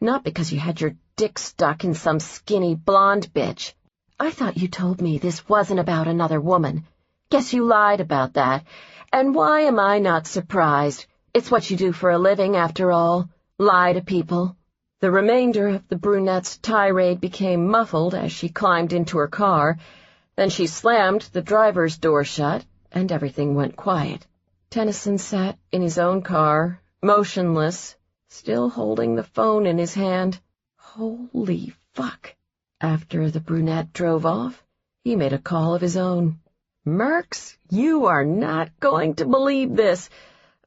not because you had your dick stuck in some skinny blonde bitch. I thought you told me this wasn't about another woman. Guess you lied about that. And why am I not surprised? It's what you do for a living, after all. Lie to people." The remainder of the brunette's tirade became muffled as she climbed into her car. Then she slammed the driver's door shut, and everything went quiet. Tennyson sat in his own car, motionless, still holding the phone in his hand. Holy fuck. After the brunette drove off, he made a call of his own. "Merks, you are not going to believe this.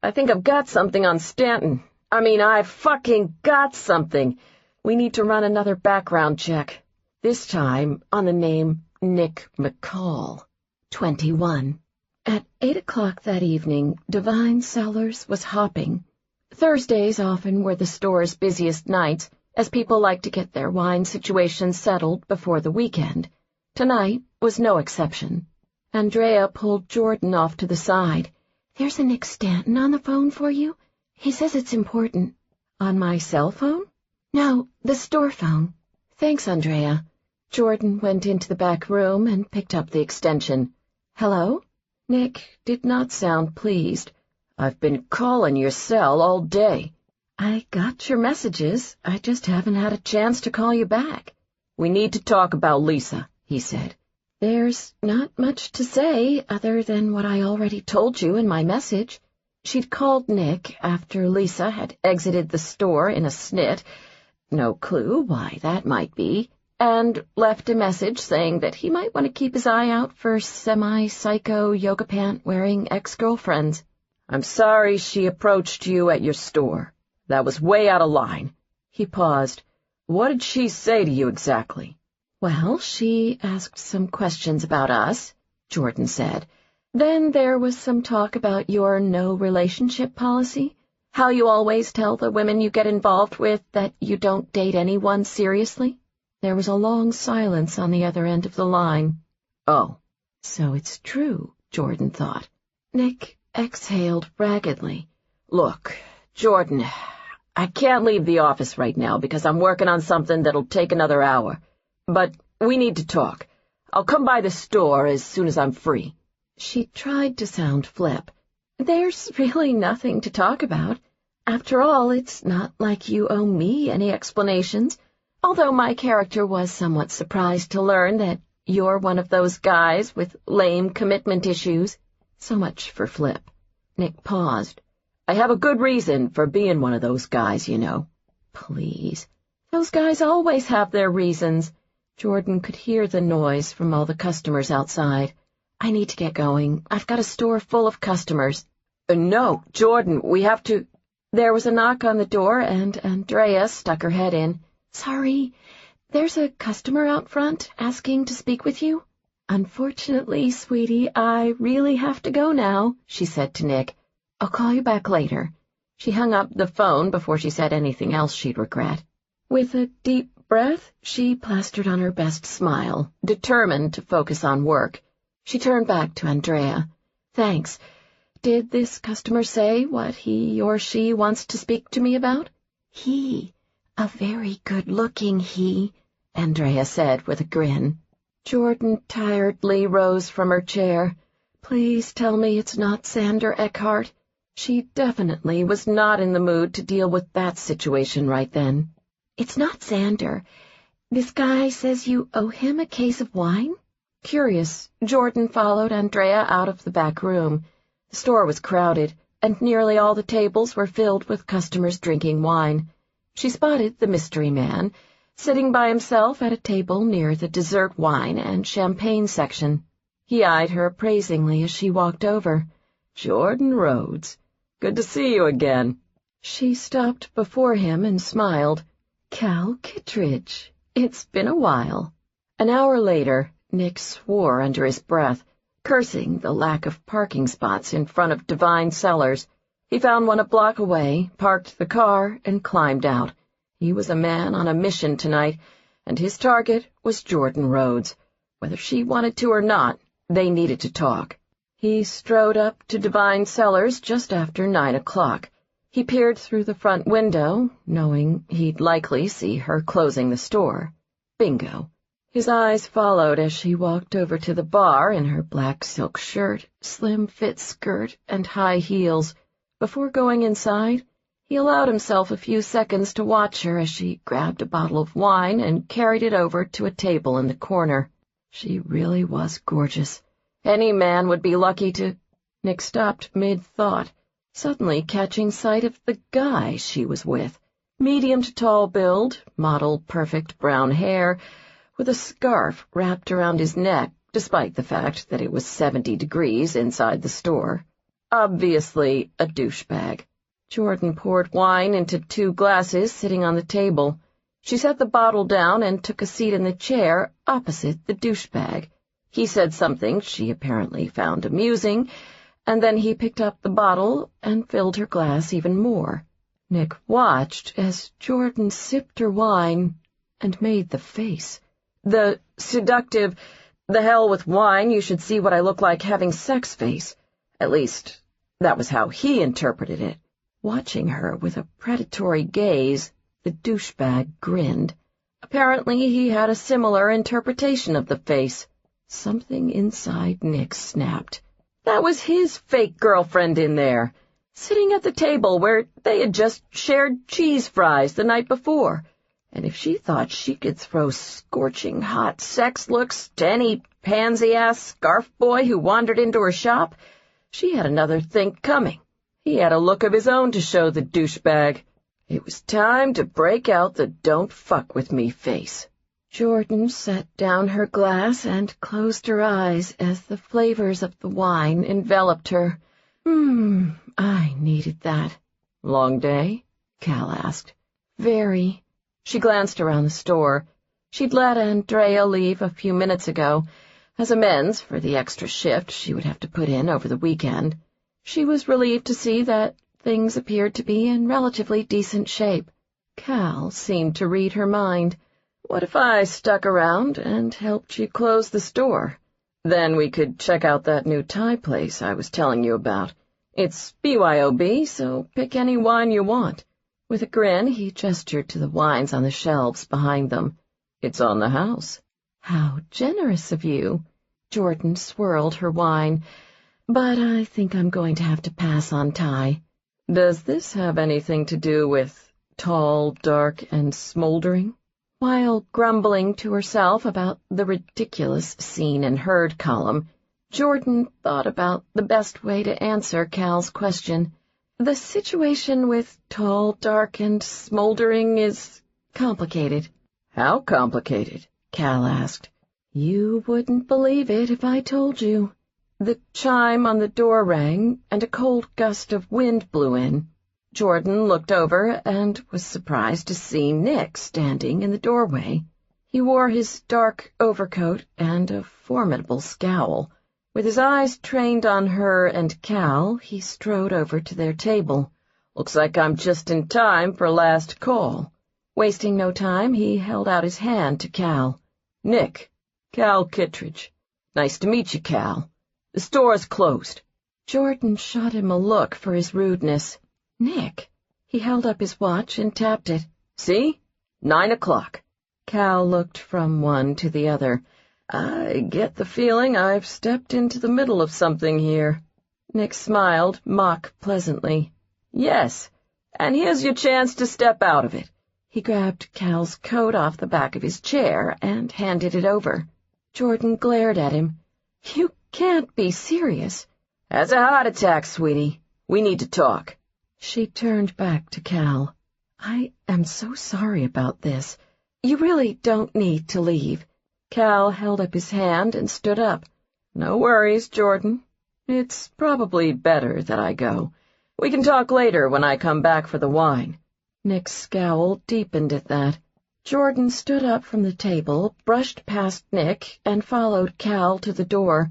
I think I've got something on Stanton. I've fucking got something. We need to run another background check. This time on the name Nick McCall, 21. At 8 o'clock that evening, Divine Cellars was hopping. Thursdays often were the store's busiest nights, as people like to get their wine situation settled before the weekend. Tonight was no exception. Andrea pulled Jordan off to the side. "There's a Nick Stanton on the phone for you. He says it's important." "On my cell phone?" "No, the store phone." "Thanks, Andrea." Jordan went into the back room and picked up the extension. "Hello?" Nick did not sound pleased. "I've been calling your cell all day." "I got your messages. I just haven't had a chance to call you back." "We need to talk about Lisa," he said. "There's not much to say other than what I already told you in my message. She'd called Nick after Lisa had exited the store in a snit, no clue why that might be, and left a message saying that he might want to keep his eye out for semi-psycho yoga pant-wearing ex-girlfriends. I'm sorry she approached you at your store. That was way out of line." He paused. "What did she say to you exactly?" "Well, she asked some questions about us," Jordan said. "Then there was some talk about your no-relationship policy, how you always tell the women you get involved with that you don't date anyone seriously." There was a long silence on the other end of the line. "Oh, so it's true," Jordan thought. Nick exhaled raggedly. "Look, Jordan, I can't leave the office right now because I'm working on something that'll take another hour. But we need to talk. I'll come by the store as soon as I'm free." She tried to sound flip. "There's really nothing to talk about. After all, it's not like you owe me any explanations, although my character was somewhat surprised to learn that you're one of those guys with lame commitment issues." So much for flip. Nick paused. "I have a good reason for being one of those guys, you know." "Please. Those guys always have their reasons." Jordan could hear the noise from all the customers outside. "I need to get going. I've got a store full of customers." "No, Jordan, we have to—" There was a knock on the door, and Andrea stuck her head in. "Sorry, there's a customer out front asking to speak with you." "Unfortunately, sweetie, I really have to go now," she said to Nick. "I'll call you back later." She hung up the phone before she said anything else she'd regret. With a deep breath, she plastered on her best smile, determined to focus on work. She turned back to Andrea. "Thanks. Did this customer say what he or she wants to speak to me about?" "He. A very good-looking he," Andrea said with a grin. Jordan tiredly rose from her chair. "Please tell me it's not Xander Eckhart." She definitely was not in the mood to deal with that situation right then. "It's not Xander. This guy says you owe him a case of wine?" Curious, Jordan followed Andrea out of the back room. The store was crowded, and nearly all the tables were filled with customers drinking wine. She spotted the mystery man, sitting by himself at a table near the dessert wine and champagne section. He eyed her appraisingly as she walked over. "Jordan Rhodes. Good to see you again." She stopped before him and smiled. "Cal Kittredge. It's been a while." An hour later, Nick swore under his breath, cursing the lack of parking spots in front of Divine Cellars. He found one a block away, parked the car, and climbed out. He was a man on a mission tonight, and his target was Jordan Rhodes. Whether she wanted to or not, they needed to talk. He strode up to Divine Cellars just after 9 o'clock. He peered through the front window, knowing he'd likely see her closing the store. Bingo. His eyes followed as she walked over to the bar in her black silk shirt, slim-fit skirt, and high heels. Before going inside, he allowed himself a few seconds to watch her as she grabbed a bottle of wine and carried it over to a table in the corner. She really was gorgeous. Any man would be lucky to— Nick stopped mid-thought, suddenly catching sight of the guy she was with. Medium to tall build, model perfect brown hair, with a scarf wrapped around his neck, despite the fact that it was 70 degrees inside the store. Obviously a douchebag. Jordan poured wine into 2 glasses sitting on the table. She set the bottle down and took a seat in the chair opposite the douchebag. He said something she apparently found amusing, and then he picked up the bottle and filled her glass even more. Nick watched as Jordan sipped her wine and made the face. The seductive, "the hell with wine, you should see what I look like having sex" face. At least, that was how he interpreted it. Watching her with a predatory gaze, the douchebag grinned. Apparently he had a similar interpretation of the face. Something inside Nick snapped. That was his fake girlfriend in there, sitting at the table where they had just shared cheese fries the night before. And if she thought she could throw scorching hot sex looks to any pansy-ass scarf boy who wandered into her shop, she had another think coming. He had a look of his own to show the douchebag. It was time to break out the "don't fuck with me" face. Jordan set down her glass and closed her eyes as the flavors of the wine enveloped her. I needed that. "Long day?" Cal asked. "Very." She glanced around the store. She'd let Andrea leave a few minutes ago, as amends for the extra shift she would have to put in over the weekend. She was relieved to see that things appeared to be in relatively decent shape. Cal seemed to read her mind. "What if I stuck around and helped you close the store? Then we could check out that new Thai place I was telling you about. It's BYOB, so pick any wine you want." With a grin, he gestured to the wines on the shelves behind them. "It's on the house." "How generous of you." Jordan swirled her wine. "But I think I'm going to have to pass on Thai." "Does this have anything to do with tall, dark, and smoldering?" While grumbling to herself about the ridiculous seen and heard column, Jordan thought about the best way to answer Cal's question. The situation with tall, dark, and smoldering is complicated. "How complicated?" Cal asked. "You wouldn't believe it if I told you." The chime on the door rang, and a cold gust of wind blew in. Jordan looked over and was surprised to see Nick standing in the doorway. He wore his dark overcoat and a formidable scowl. With his eyes trained on her and Cal, he strode over to their table. "Looks like I'm just in time for last call." Wasting no time, he held out his hand to Cal. "Nick, Cal Kittredge. Nice to meet you, Cal. The store's closed." Jordan shot him a look for his rudeness. "Nick." He held up his watch and tapped it. "See? 9 o'clock. Cal looked from one to the other. "I get the feeling I've stepped into the middle of something here." Nick smiled mock-pleasantly. "Yes, and here's your chance to step out of it." He grabbed Cal's coat off the back of his chair and handed it over. Jordan glared at him. "You can't be serious." "Has a heart attack, sweetie. We need to talk." She turned back to Cal. I am so sorry about this. You really don't need to leave. Cal held up his hand and stood up. No worries, Jordan. It's probably better that I go. We can talk later when I come back for the wine. Nick's scowl deepened at that. Jordan stood up from the table, brushed past Nick, and followed Cal to the door.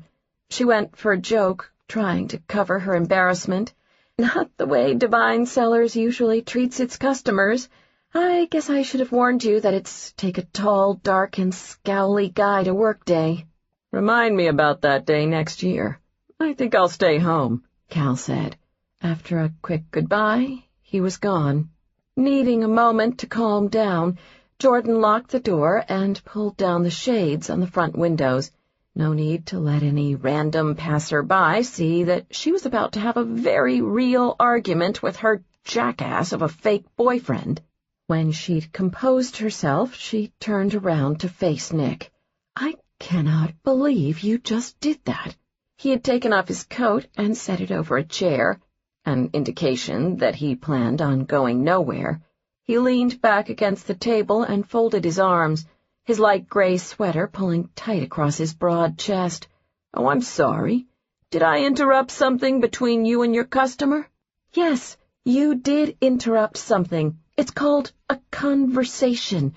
She went for a joke, trying to cover her embarrassment. Not the way Divine Cellars usually treats its customers. I guess I should have warned you that it's take a tall, dark, and scowly guy to work day. Remind me about that day next year. I think I'll stay home, Cal said. After a quick goodbye, he was gone. Needing a moment to calm down, Jordan locked the door and pulled down the shades on the front windows. No need to let any random passer-by see that she was about to have a very real argument with her jackass of a fake boyfriend. When she'd composed herself, she turned around to face Nick. I cannot believe you just did that. He had taken off his coat and set it over a chair, an indication that he planned on going nowhere. He leaned back against the table and folded his arms, his light gray sweater pulling tight across his broad chest. Oh, I'm sorry. Did I interrupt something between you and your customer? Yes, you did interrupt something. It's called a conversation.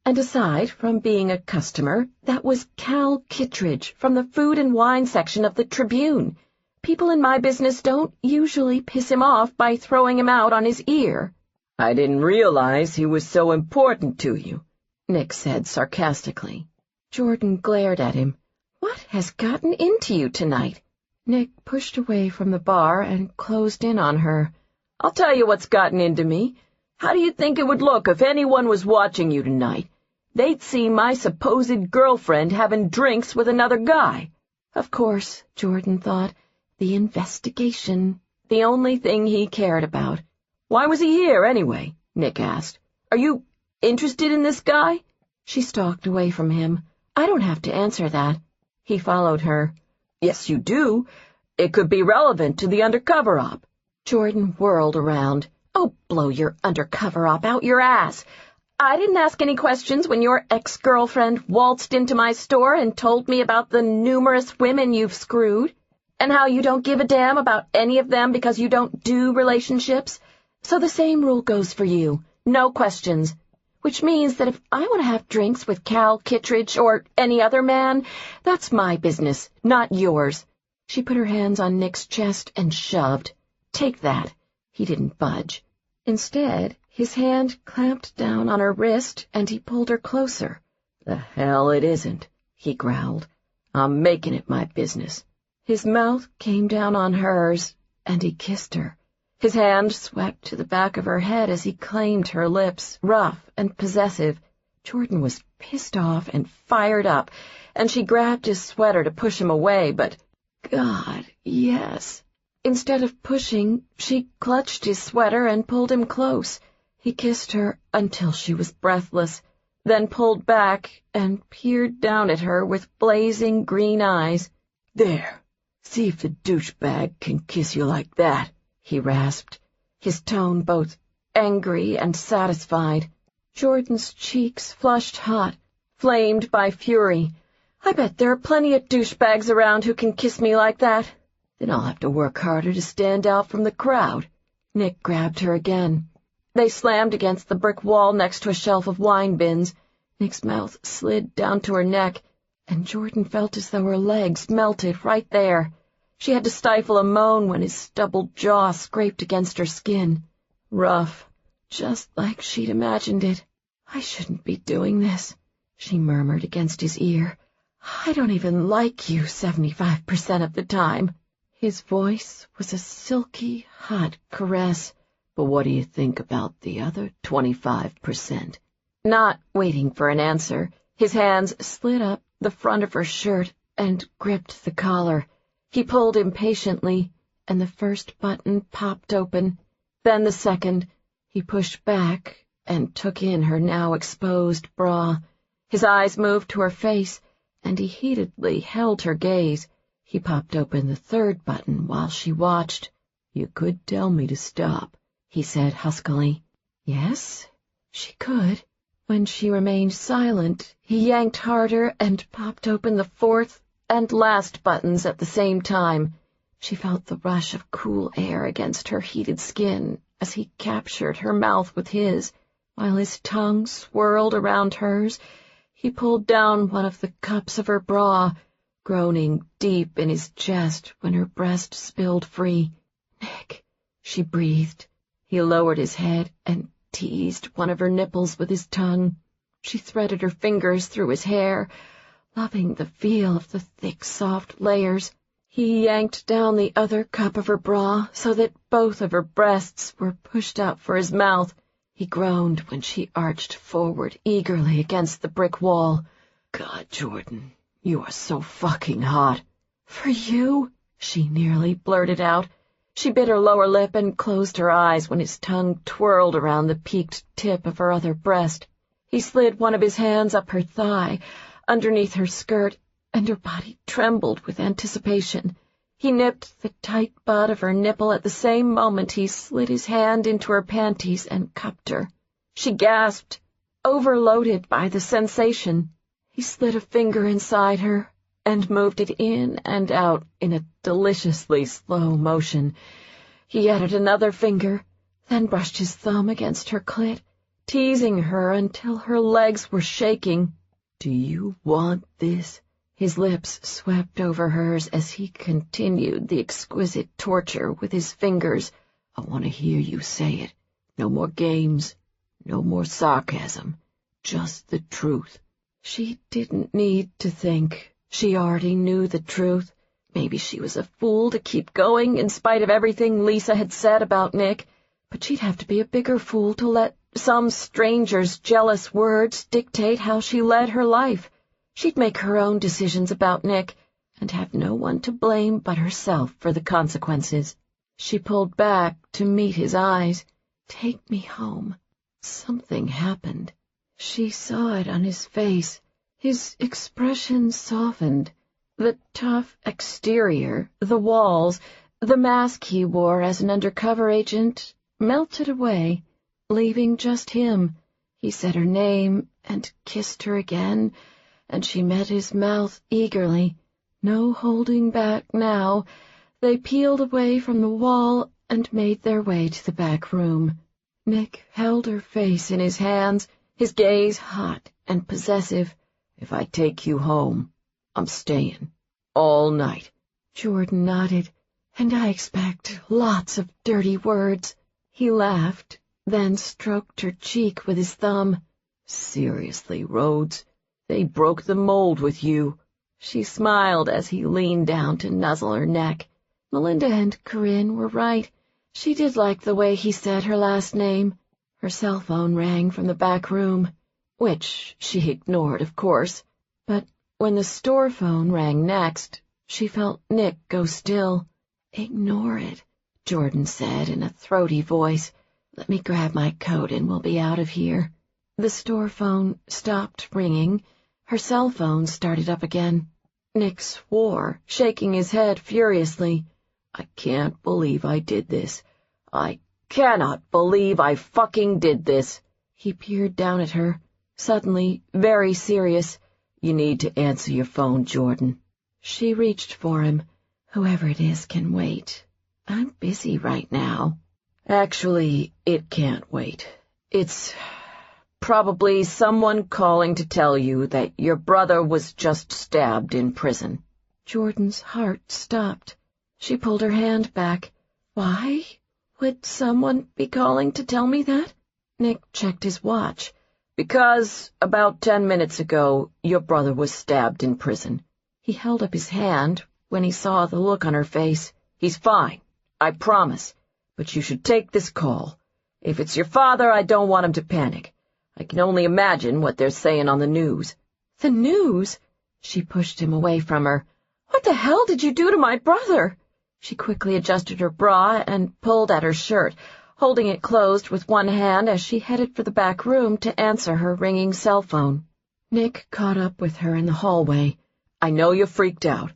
And aside from being a customer, that was Cal Kittredge from the food and wine section of the Tribune. People in my business don't usually piss him off by throwing him out on his ear. I didn't realize he was so important to you, Nick said sarcastically. Jordan glared at him. What has gotten into you tonight? Nick pushed away from the bar and closed in on her. I'll tell you what's gotten into me. How do you think it would look if anyone was watching you tonight? They'd see my supposed girlfriend having drinks with another guy. Of course, Jordan thought. The investigation, the only thing he cared about. Why was he here, anyway? Nick asked. Are you interested in this guy? She stalked away from him. I don't have to answer that. He followed her. Yes, you do. It could be relevant to the undercover op. Jordan whirled around. Oh, blow your undercover op out your ass. I didn't ask any questions when your ex-girlfriend waltzed into my store and told me about the numerous women you've screwed, and how you don't give a damn about any of them because you don't do relationships. So the same rule goes for you. No questions. Which means that if I want to have drinks with Cal Kittredge or any other man, that's my business, not yours. She put her hands on Nick's chest and shoved. Take that. He didn't budge. Instead, his hand clamped down on her wrist and he pulled her closer. The hell it isn't, he growled. I'm making it my business. His mouth came down on hers and he kissed her. His hand swept to the back of her head as he claimed her lips, rough and possessive. Jordan was pissed off and fired up, and she grabbed his sweater to push him away, but, God, yes. Instead of pushing, she clutched his sweater and pulled him close. He kissed her until she was breathless, then pulled back and peered down at her with blazing green eyes. There, see if the douchebag can kiss you like that, he rasped, his tone both angry and satisfied. Jordan's cheeks flushed hot, flamed by fury. I bet there are plenty of douchebags around who can kiss me like that. Then I'll have to work harder to stand out from the crowd. Nick grabbed her again. They slammed against the brick wall next to a shelf of wine bins. Nick's mouth slid down to her neck, and Jordan felt as though her legs melted right there. She had to stifle a moan when his stubbled jaw scraped against her skin. Rough, just like she'd imagined it. I shouldn't be doing this, she murmured against his ear. I don't even like you 75% of the time. His voice was a silky, hot caress. But what do you think about the other 25%? Not waiting for an answer, his hands slid up the front of her shirt and gripped the collar. He pulled impatiently, and the first button popped open. Then the second. He pushed back and took in her now exposed bra. His eyes moved to her face, and he heatedly held her gaze. He popped open the third button while she watched. You could tell me to stop, he said huskily. Yes, she could. When she remained silent, he yanked harder and popped open the fourth and last buttons at the same time. She felt the rush of cool air against her heated skin as he captured her mouth with his. While his tongue swirled around hers, he pulled down one of the cups of her bra, groaning deep in his chest when her breast spilled free. "Nick," she breathed. He lowered his head and teased one of her nipples with his tongue. She threaded her fingers through his hair, loving the feel of the thick, soft layers. He yanked down the other cup of her bra so that both of her breasts were pushed up for his mouth. He groaned when she arched forward eagerly against the brick wall. "God, Jordan, you are so fucking hot." "For you?" she nearly blurted out. She bit her lower lip and closed her eyes when his tongue twirled around the peaked tip of her other breast. He slid one of his hands up her thigh, underneath her skirt, and her body trembled with anticipation. He nipped the tight butt of her nipple at the same moment he slid his hand into her panties and cupped her. She gasped, overloaded by the sensation. He slid a finger inside her and moved it in and out in a deliciously slow motion. He added another finger, then brushed his thumb against her clit, teasing her until her legs were shaking. "Do you want this?" His lips swept over hers as he continued the exquisite torture with his fingers. "I want to hear you say it. No more games, no more sarcasm, just the truth." She didn't need to think. She already knew the truth. Maybe she was a fool to keep going in spite of everything Lisa had said about Nick, but she'd have to be a bigger fool to let some stranger's jealous words dictate how she led her life. She'd make her own decisions about Nick and have no one to blame but herself for the consequences. She pulled back to meet his eyes. "Take me home." Something happened. She saw it on his face. His expression softened. The tough exterior, the walls, the mask he wore as an undercover agent melted away, leaving just him. He said her name and kissed her again, and she met his mouth eagerly. No holding back now. They peeled away from the wall and made their way to the back room. Nick held her face in his hands, his gaze hot and possessive. "If I take you home, I'm staying. All night." Jordan nodded. "And I expect lots of dirty words." He laughed, then stroked her cheek with his thumb. "Seriously, Rhodes, they broke the mold with you." She smiled as he leaned down to nuzzle her neck. Melinda and Corinne were right. She did like the way he said her last name. Her cell phone rang from the back room, which she ignored, of course. But when the store phone rang next, she felt Nick go still. "Ignore it," Jordan said in a throaty voice. "Let me grab my coat and we'll be out of here." The store phone stopped ringing. Her cell phone started up again. Nick swore, shaking his head furiously. "I can't believe I did this. I cannot believe I fucking did this." He peered down at her, suddenly very serious. "You need to answer your phone, Jordan." She reached for him. "Whoever it is can wait. I'm busy right now." "Actually, it can't wait. It's probably someone calling to tell you that your brother was just stabbed in prison." Jordan's heart stopped. She pulled her hand back. "Why would someone be calling to tell me that?" Nick checked his watch. "Because about 10 minutes ago, your brother was stabbed in prison." He held up his hand when he saw the look on her face. "He's fine, I promise, but you should take this call. If it's your father, I don't want him to panic. I can only imagine what they're saying on the news." "The news?" She pushed him away from her. "What the hell did you do to my brother?" She quickly adjusted her bra and pulled at her shirt, holding it closed with one hand as she headed for the back room to answer her ringing cell phone. Nick caught up with her in the hallway. "I know you're freaked out,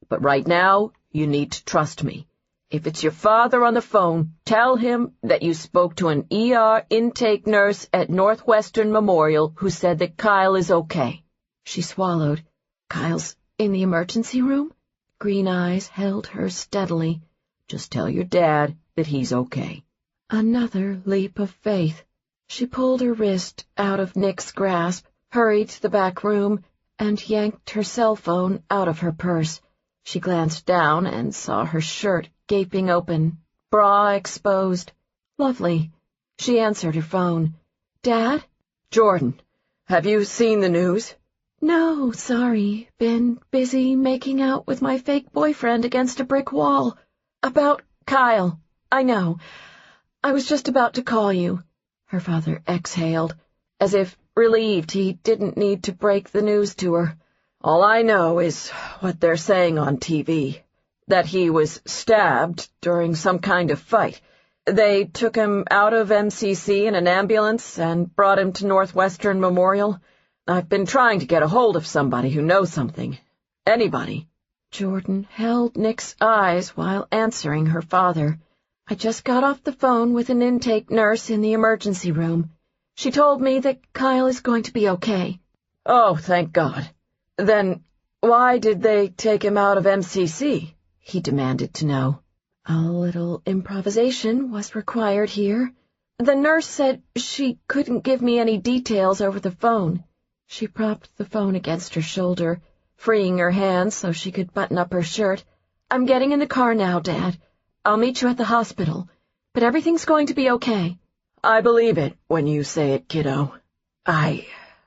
but right now you need to trust me. If it's your father on the phone, tell him that you spoke to an ER intake nurse at Northwestern Memorial who said that Kyle is okay." She swallowed. "Kyle's in the emergency room?" Green eyes held her steadily. "Just tell your dad that he's okay." Another leap of faith. She pulled her wrist out of Nick's grasp, hurried to the back room, and yanked her cell phone out of her purse. She glanced down and saw her shirt gaping open, bra exposed. Lovely. She answered her phone. "Dad?" "Jordan, have you seen the news?" "No, sorry. Been busy making out with my fake boyfriend against a brick wall. About Kyle. I know. I was just about to call you." Her father exhaled, as if relieved he didn't need to break the news to her. "All I know is what they're saying on TV, that he was stabbed during some kind of fight. They took him out of MCC in an ambulance and brought him to Northwestern Memorial. I've been trying to get a hold of somebody who knows something. Anybody." Jordan held Nick's eyes while answering her father. "I just got off the phone with an intake nurse in the emergency room. She told me that Kyle is going to be okay." "Oh, thank God. Then why did they take him out of MCC?" he demanded to know. "A little improvisation was required here. The nurse said she couldn't give me any details over the phone." She propped the phone against her shoulder, freeing her hand so she could button up her shirt. "I'm getting in the car now, Dad. I'll meet you at the hospital, but everything's going to be okay." "I believe it when you say it, kiddo. I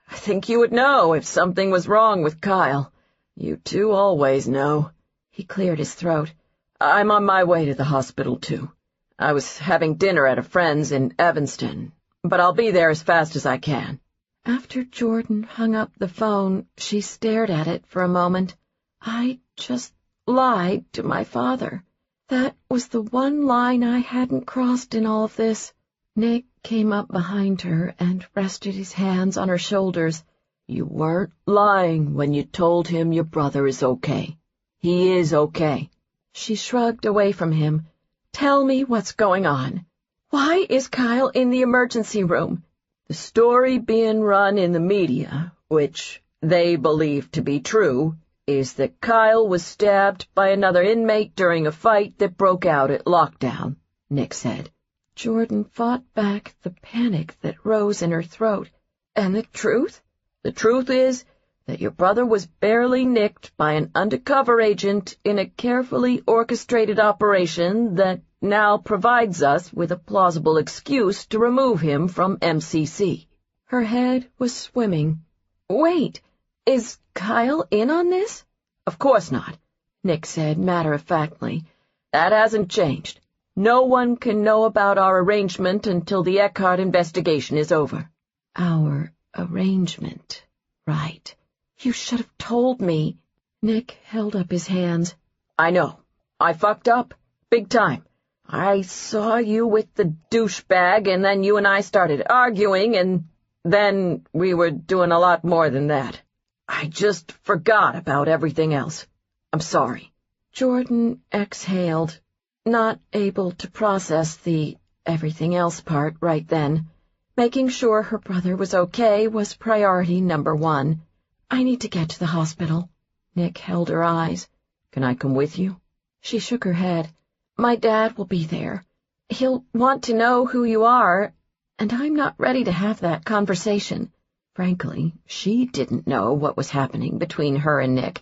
think you would know if something was wrong with Kyle. You two always know." He cleared his throat. "I'm on my way to the hospital, too. I was having dinner at a friend's in Evanston, but I'll be there as fast as I can." After Jordan hung up the phone, she stared at it for a moment. "I just lied to my father. That was the one line I hadn't crossed in all of this." Nick came up behind her and rested his hands on her shoulders. "You weren't lying when you told him your brother is okay. He is okay." She shrugged away from him. "Tell me what's going on. Why is Kyle in the emergency room?" "The story being run in the media, which they believe to be true, is that Kyle was stabbed by another inmate during a fight that broke out at lockdown," Nick said. Jordan fought back the panic that rose in her throat. "And the truth? The truth is that your brother was barely nicked by an undercover agent in a carefully orchestrated operation that now provides us with a plausible excuse to remove him from MCC." Her head was swimming. "Wait, is Kyle in on this?" "Of course not," Nick said matter-of-factly. "That hasn't changed. No one can know about our arrangement until the Eckhart investigation is over." "Our arrangement. Right. You should have told me." Nick held up his hands. "I know. I fucked up. Big time. I saw you with the douchebag, and then you and I started arguing, and then we were doing a lot more than that. I just forgot about everything else. I'm sorry." Jordan exhaled, not able to process the everything else part right then. Making sure her brother was okay was priority number one. "I need to get to the hospital." Nick held her eyes. "Can I come with you?" She shook her head. "My dad will be there. He'll want to know who you are, and I'm not ready to have that conversation." Frankly, she didn't know what was happening between her and Nick.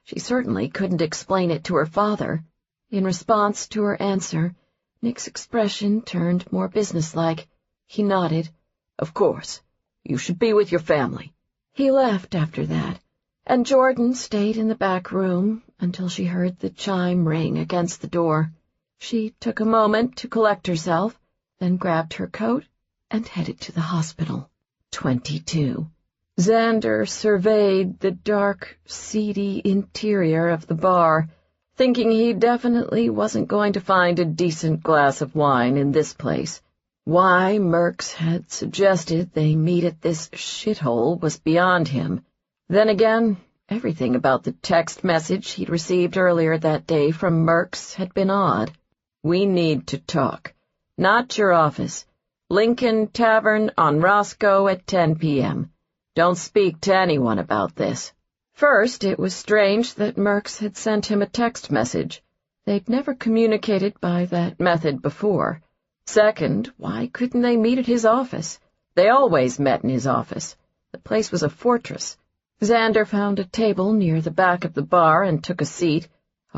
She certainly couldn't explain it to her father. In response to her answer, Nick's expression turned more businesslike. He nodded. "Of course. You should be with your family." He left after that, and Jordan stayed in the back room until she heard the chime ring against the door. She took a moment to collect herself, then grabbed her coat and headed to the hospital. 22. Xander surveyed the dark, seedy interior of the bar, thinking he definitely wasn't going to find a decent glass of wine in this place. Why Merks had suggested they meet at this shithole was beyond him. Then again, everything about the text message he'd received earlier that day from Merks had been odd. We need to talk. Not your office. Lincoln Tavern on Roscoe at 10 p.m. Don't speak to anyone about this." First, it was strange that Merks had sent him a text message. They'd never communicated by that method before. Second, why couldn't they meet at his office? They always met in his office. The place was a fortress. Xander found a table near the back of the bar and took a seat,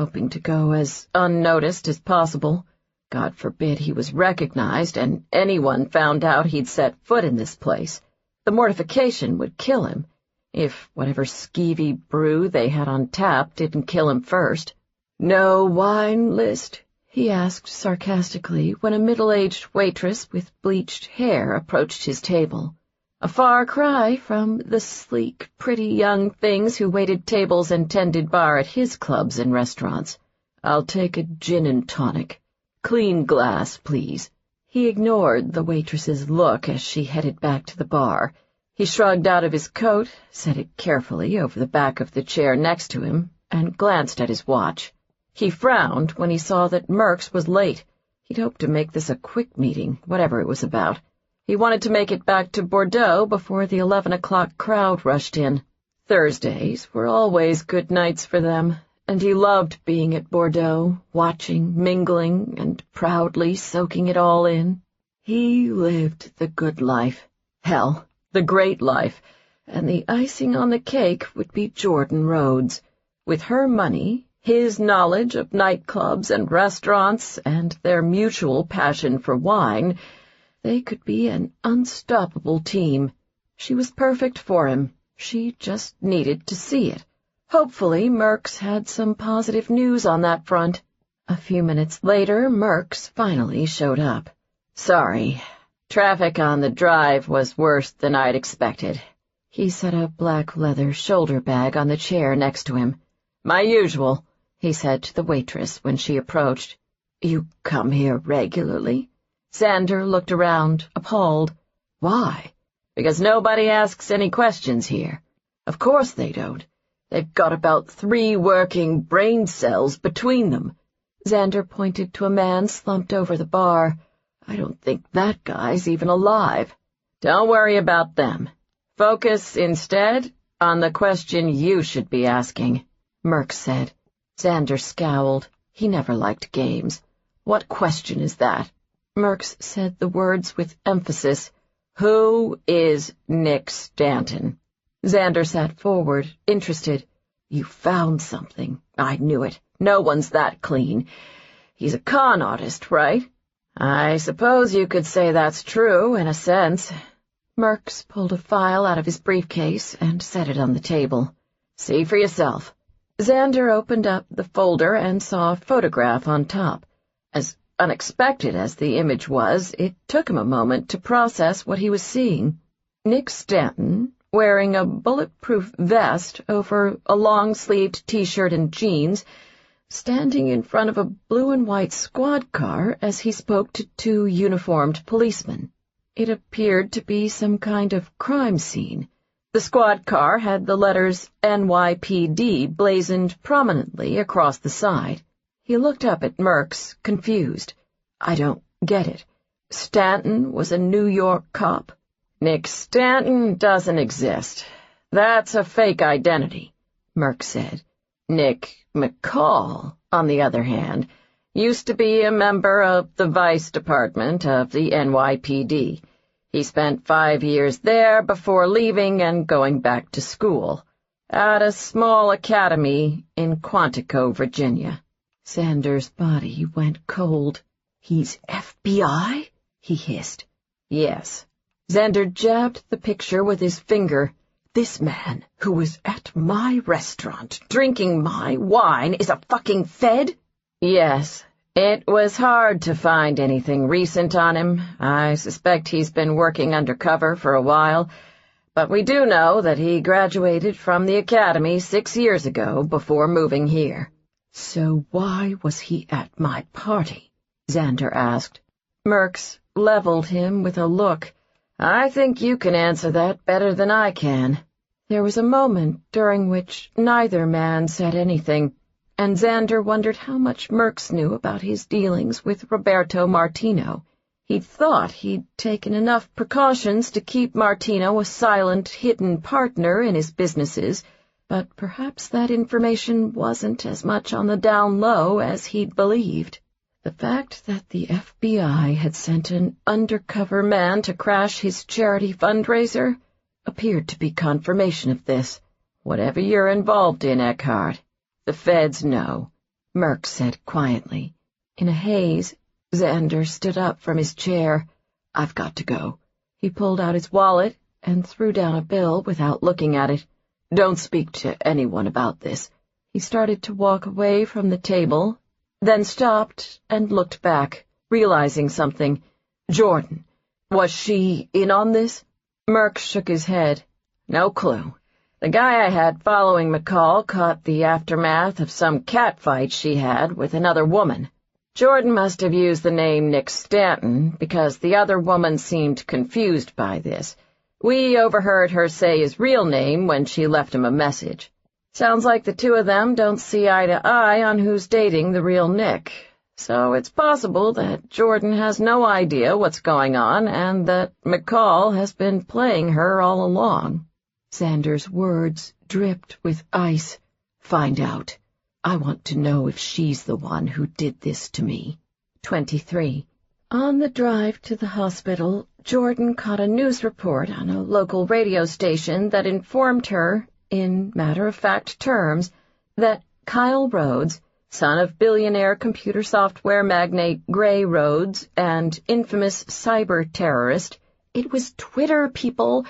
hoping to go as unnoticed as possible. God forbid he was recognized and anyone found out he'd set foot in this place. The mortification would kill him, if whatever skeevy brew they had on tap didn't kill him first. "No wine list?" he asked sarcastically when a middle-aged waitress with bleached hair approached his table. A far cry from the sleek, pretty young things who waited tables and tended bar at his clubs and restaurants. "I'll take a gin and tonic. Clean glass, please." He ignored the waitress's look as she headed back to the bar. He shrugged out of his coat, set it carefully over the back of the chair next to him, and glanced at his watch. He frowned when he saw that Merks was late. He'd hoped to make this a quick meeting, whatever it was about. He wanted to make it back to Bordeaux before the 11 o'clock crowd rushed in. Thursdays were always good nights for them, and he loved being at Bordeaux, watching, mingling, and proudly soaking it all in. He lived the good life. Hell, the great life, and the icing on the cake would be Jordan Rhodes. With her money, his knowledge of nightclubs and restaurants, and their mutual passion for wine, they could be an unstoppable team. She was perfect for him. She just needed to see it. Hopefully, Merks had some positive news on that front. A few minutes later, Merks finally showed up. "Sorry. Traffic on the drive was worse than I'd expected." He set a black leather shoulder bag on the chair next to him. "My usual," he said to the waitress when she approached. "You come here regularly?" Xander looked around, appalled. "Why?" "Because nobody asks any questions here." "Of course they don't. They've got about 3 working brain cells between them." Xander pointed to a man slumped over the bar. "I don't think that guy's even alive." "Don't worry about them. Focus, instead, on the question you should be asking," Merks said. Xander scowled. He never liked games. "What question is that?" Merks said the words with emphasis. "Who is Nick Stanton?" Xander sat forward, interested. "You found something. I knew it. No one's that clean. He's a con artist, right?" "I suppose you could say that's true, in a sense." Merks pulled a file out of his briefcase and set it on the table. "See for yourself." Xander opened up the folder and saw a photograph on top. As unexpected as the image was, it took him a moment to process what he was seeing. Nick Stanton, wearing a bulletproof vest over a long-sleeved T-shirt and jeans, standing in front of a blue-and-white squad car as he spoke to 2 uniformed policemen. It appeared to be some kind of crime scene. The squad car had the letters NYPD blazoned prominently across the side. He looked up at Merks, confused. "I don't get it. Stanton was a New York cop?" "Nick Stanton doesn't exist. That's a fake identity," Merks said. "Nick McCall, on the other hand, used to be a member of the Vice Department of the NYPD. He spent 5 years there before leaving and going back to school, at a small academy in Quantico, Virginia." Xander's body went cold. "He's FBI?" he hissed. "Yes." Xander jabbed the picture with his finger. "This man, who was at my restaurant, drinking my wine, is a fucking Fed?" "Yes. It was hard to find anything recent on him. I suspect he's been working undercover for a while, but we do know that he graduated from the academy 6 years ago before moving here." "So why was he at my party?" Xander asked. Merks leveled him with a look. "I think you can answer that better than I can." There was a moment during which neither man said anything. and Xander wondered how much Merks knew about his dealings with Roberto Martino. He'd thought he'd taken enough precautions to keep Martino a silent, hidden partner in his businesses, but perhaps that information wasn't as much on the down low as he'd believed. The fact that the FBI had sent an undercover man to crash his charity fundraiser appeared to be confirmation of this. "Whatever you're involved in, Eckhart, the feds know," Merks said quietly. In a haze, Xander stood up from his chair. "I've got to go." He pulled out his wallet and threw down a bill without looking at it. "Don't speak to anyone about this." He started to walk away from the table, then stopped and looked back, realizing something. "Jordan, was she in on this?" Merks shook his head. "No clue. The guy I had following McCall caught the aftermath of some catfight she had with another woman. Jordan must have used the name Nick Stanton because the other woman seemed confused by this. We overheard her say his real name when she left him a message. Sounds like the two of them don't see eye to eye on who's dating the real Nick. So it's possible that Jordan has no idea what's going on and that McCall has been playing her all along." Xander's words dripped with ice. "Find out. I want to know if she's the one who did this to me." 23. On the drive to the hospital, Jordan caught a news report on a local radio station that informed her, in matter-of-fact terms, that Kyle Rhodes, son of billionaire computer software magnate Gray Rhodes and infamous cyber terrorist, it was Twitter people,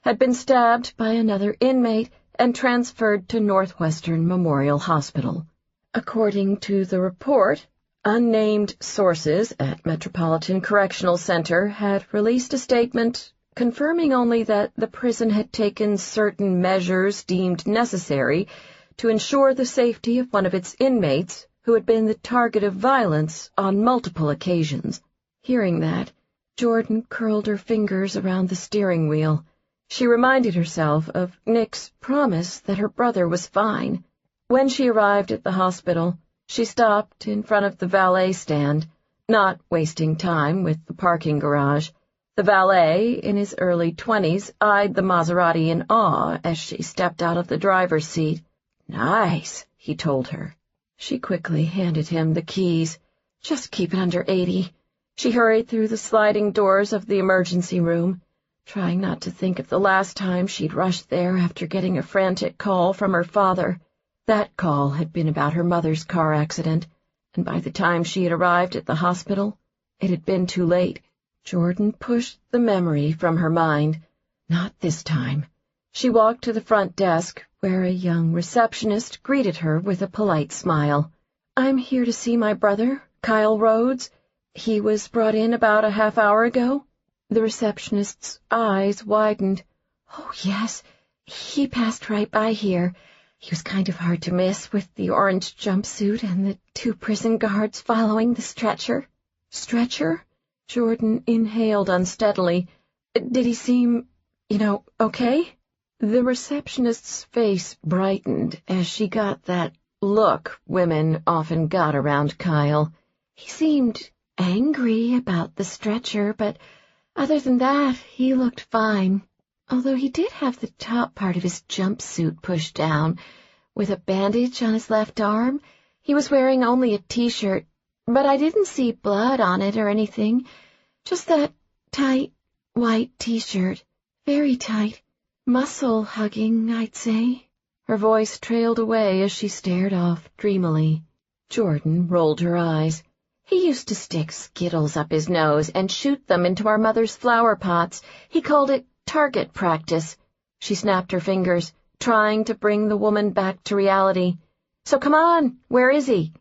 had been stabbed by another inmate and transferred to Northwestern Memorial Hospital. According to the report, unnamed sources at Metropolitan Correctional Center had released a statement confirming only that the prison had taken certain measures deemed necessary to ensure the safety of one of its inmates who had been the target of violence on multiple occasions. Hearing that, Jordan curled her fingers around the steering wheel. She reminded herself of Nick's promise that her brother was fine. When she arrived at the hospital, she stopped in front of the valet stand, not wasting time with the parking garage. The valet, in his early 20s, eyed the Maserati in awe as she stepped out of the driver's seat. "Nice," he told her. She quickly handed him the keys. "Just keep it under 80. She hurried through the sliding doors of the emergency room, trying not to think of the last time she'd rushed there after getting a frantic call from her father. That call had been about her mother's car accident, and by the time she had arrived at the hospital, it had been too late. Jordan pushed the memory from her mind. Not this time. She walked to the front desk, where a young receptionist greeted her with a polite smile. "I'm here to see my brother, Kyle Rhodes. He was brought in about a half hour ago." The receptionist's eyes widened. "Oh, yes, he passed right by here. He was kind of hard to miss with the orange jumpsuit and the 2 prison guards following the stretcher." "Stretcher?" Jordan inhaled unsteadily. "Did he seem, okay?" The receptionist's face brightened as she got that look women often got around Kyle. "He seemed angry about the stretcher, but other than that, he looked fine. Although he did have the top part of his jumpsuit pushed down, with a bandage on his left arm. He was wearing only a T-shirt, but I didn't see blood on it or anything. Just that tight, white T-shirt. Very tight. Muscle-hugging, I'd say." Her voice trailed away as she stared off dreamily. Jordan rolled her eyes. "He used to stick Skittles up his nose and shoot them into our mother's flower pots. He called it target practice." She snapped her fingers, trying to bring the woman back to reality. "So come on, where is he?"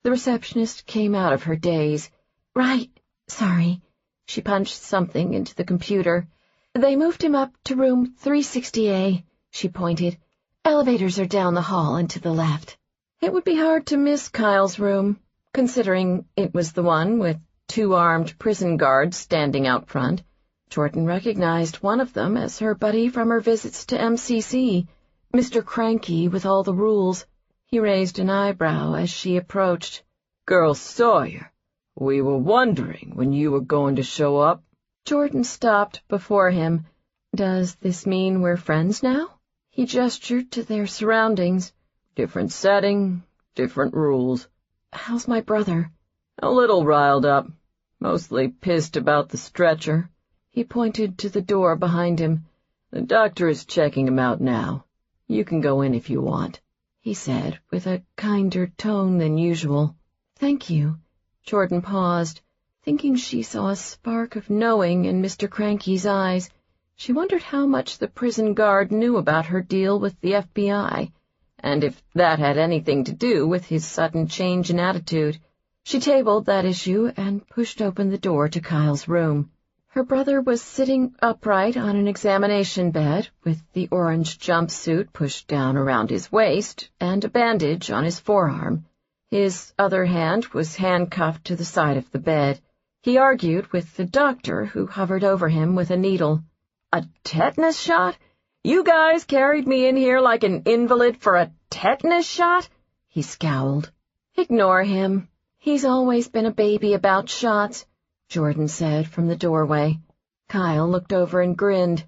The receptionist came out of her daze. "Right, sorry." She punched something into the computer. "They moved him up to room 360A, she pointed. "Elevators are down the hall and to the left." It would be hard to miss Kyle's room, considering it was the one with 2 armed prison guards standing out front. Jordan recognized one of them as her buddy from her visits to MCC, Mr. Cranky with all the rules. He raised an eyebrow as she approached. Girl Sawyer, we were wondering when you were going to show up. Jordan stopped before him. Does this mean we're friends now? He gestured to their surroundings. Different setting, different rules. How's my brother? A little riled up, mostly pissed about the stretcher. He pointed to the door behind him. The doctor is checking him out now. You can go in if you want, he said, with a kinder tone than usual. Thank you. Jordan paused, thinking she saw a spark of knowing in Mr. Cranky's eyes. She wondered how much the prison guard knew about her deal with the FBI, and if that had anything to do with his sudden change in attitude. She tabled that issue and pushed open the door to Kyle's room. Her brother was sitting upright on an examination bed, with the orange jumpsuit pushed down around his waist and a bandage on his forearm. His other hand was handcuffed to the side of the bed. He argued with the doctor, who hovered over him with a needle. A tetanus shot? You guys carried me in here like an invalid for a tetanus shot? He scowled. Ignore him. He's always been a baby about shots, Jordan said from the doorway. Kyle looked over and grinned.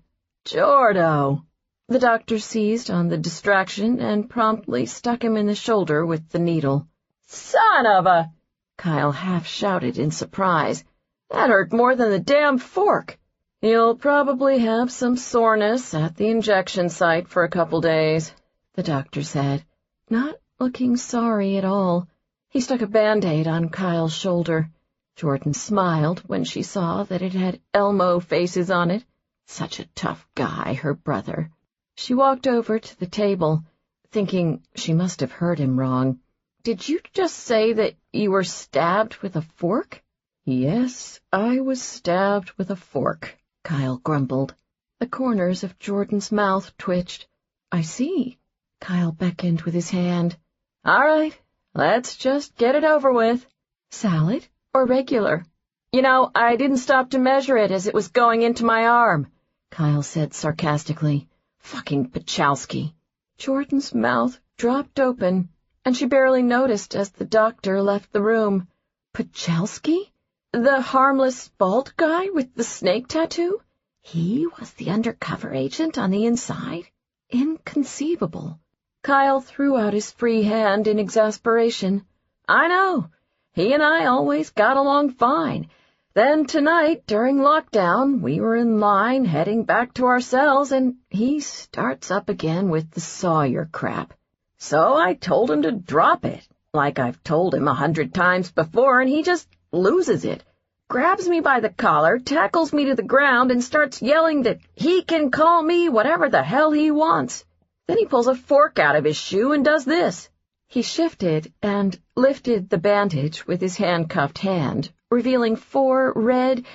Jordo! The doctor seized on the distraction and promptly stuck him in the shoulder with the needle. Son of a... Kyle half shouted in surprise. That hurt more than the damn fork. You'll probably have some soreness at the injection site for a couple days, the doctor said, not looking sorry at all. He stuck a Band-Aid on Kyle's shoulder. Jordan smiled when she saw that it had Elmo faces on it. Such a tough guy, her brother. She walked over to the table, thinking she must have heard him wrong. Did you just say that you were stabbed with a fork? Yes, I was stabbed with a fork, Kyle grumbled. The corners of Jordan's mouth twitched. I see. Kyle beckoned with his hand. All right, let's just get it over with. Salad or regular? You know, I didn't stop to measure it as it was going into my arm, Kyle said sarcastically. Fucking Pachowski. Jordan's mouth dropped open, and she barely noticed as the doctor left the room. Pachowski? The harmless bald guy with the snake tattoo? He was the undercover agent on the inside? Inconceivable. Kyle threw out his free hand in exasperation. I know. He and I always got along fine. Then tonight, during lockdown, we were in line heading back to our cells, and he starts up again with the Sawyer crap. So I told him to drop it, like I've told him 100 times before, and he just loses it. Grabs me by the collar, tackles me to the ground, and starts yelling that he can call me whatever the hell he wants. Then he pulls a fork out of his shoe and does this. He shifted and lifted the bandage with his handcuffed hand, revealing 4 red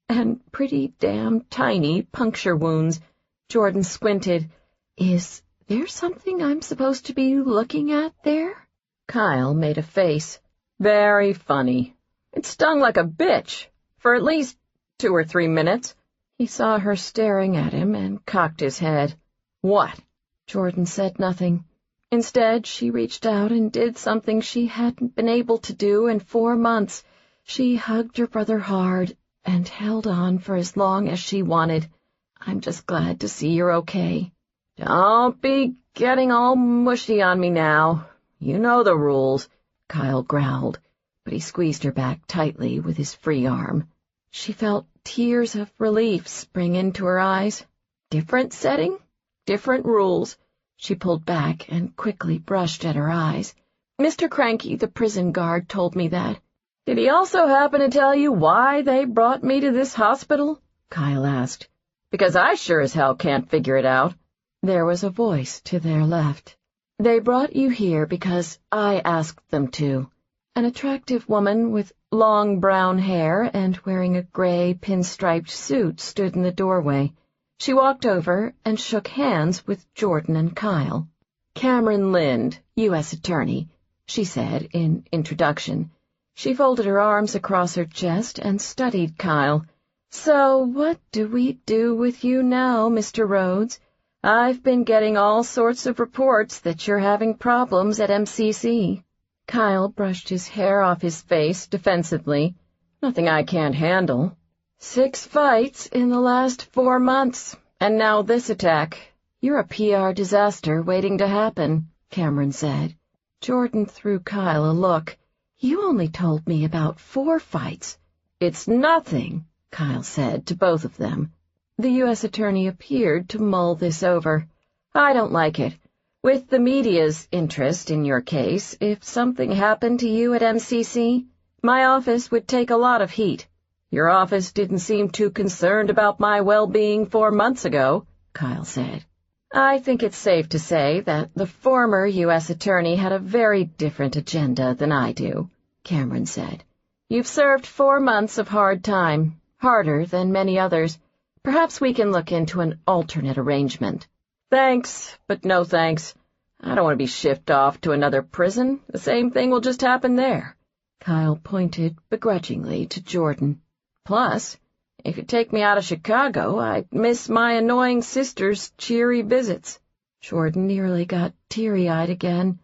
and pretty damn tiny puncture wounds. Jordan squinted. Is there something I'm supposed to be looking at there? Kyle made a face. Very funny. It stung like a bitch, for at least 2 or 3 minutes. He saw her staring at him and cocked his head. What? Jordan said nothing. Instead, she reached out and did something she hadn't been able to do in 4 months. She hugged her brother hard and held on for as long as she wanted. I'm just glad to see you're okay. Don't be getting all mushy on me now. You know the rules, Kyle growled, but he squeezed her back tightly with his free arm. She felt tears of relief spring into her eyes. Different setting, different rules. She pulled back and quickly brushed at her eyes. Mr. Cranky, the prison guard, told me that. Did he also happen to tell you why they brought me to this hospital? Kyle asked. Because I sure as hell can't figure it out. There was a voice to their left. They brought you here because I asked them to. An attractive woman with long brown hair and wearing a gray pinstriped suit stood in the doorway. She walked over and shook hands with Jordan and Kyle. Cameron Lind, U.S. Attorney, she said in introduction. She folded her arms across her chest and studied Kyle. So what do we do with you now, Mr. Rhodes? I've been getting all sorts of reports that you're having problems at MCC. Kyle brushed his hair off his face defensively. Nothing I can't handle. 6 fights in the last 4 months, and now this attack. You're a PR disaster waiting to happen, Cameron said. Jordan threw Kyle a look. You only told me about 4 fights. It's nothing, Kyle said to both of them. The U.S. Attorney appeared to mull this over. I don't like it. With the media's interest in your case, if something happened to you at MCC, my office would take a lot of heat. Your office didn't seem too concerned about my well-being 4 months ago, Kyle said. I think it's safe to say that the former U.S. Attorney had a very different agenda than I do, Cameron said. You've served 4 months of hard time, harder than many others. Perhaps we can look into an alternate arrangement. Thanks, but no thanks. I don't want to be shipped off to another prison. The same thing will just happen there. Kyle pointed begrudgingly to Jordan. Plus, if you take me out of Chicago, I'd miss my annoying sister's cheery visits. Jordan nearly got teary-eyed again.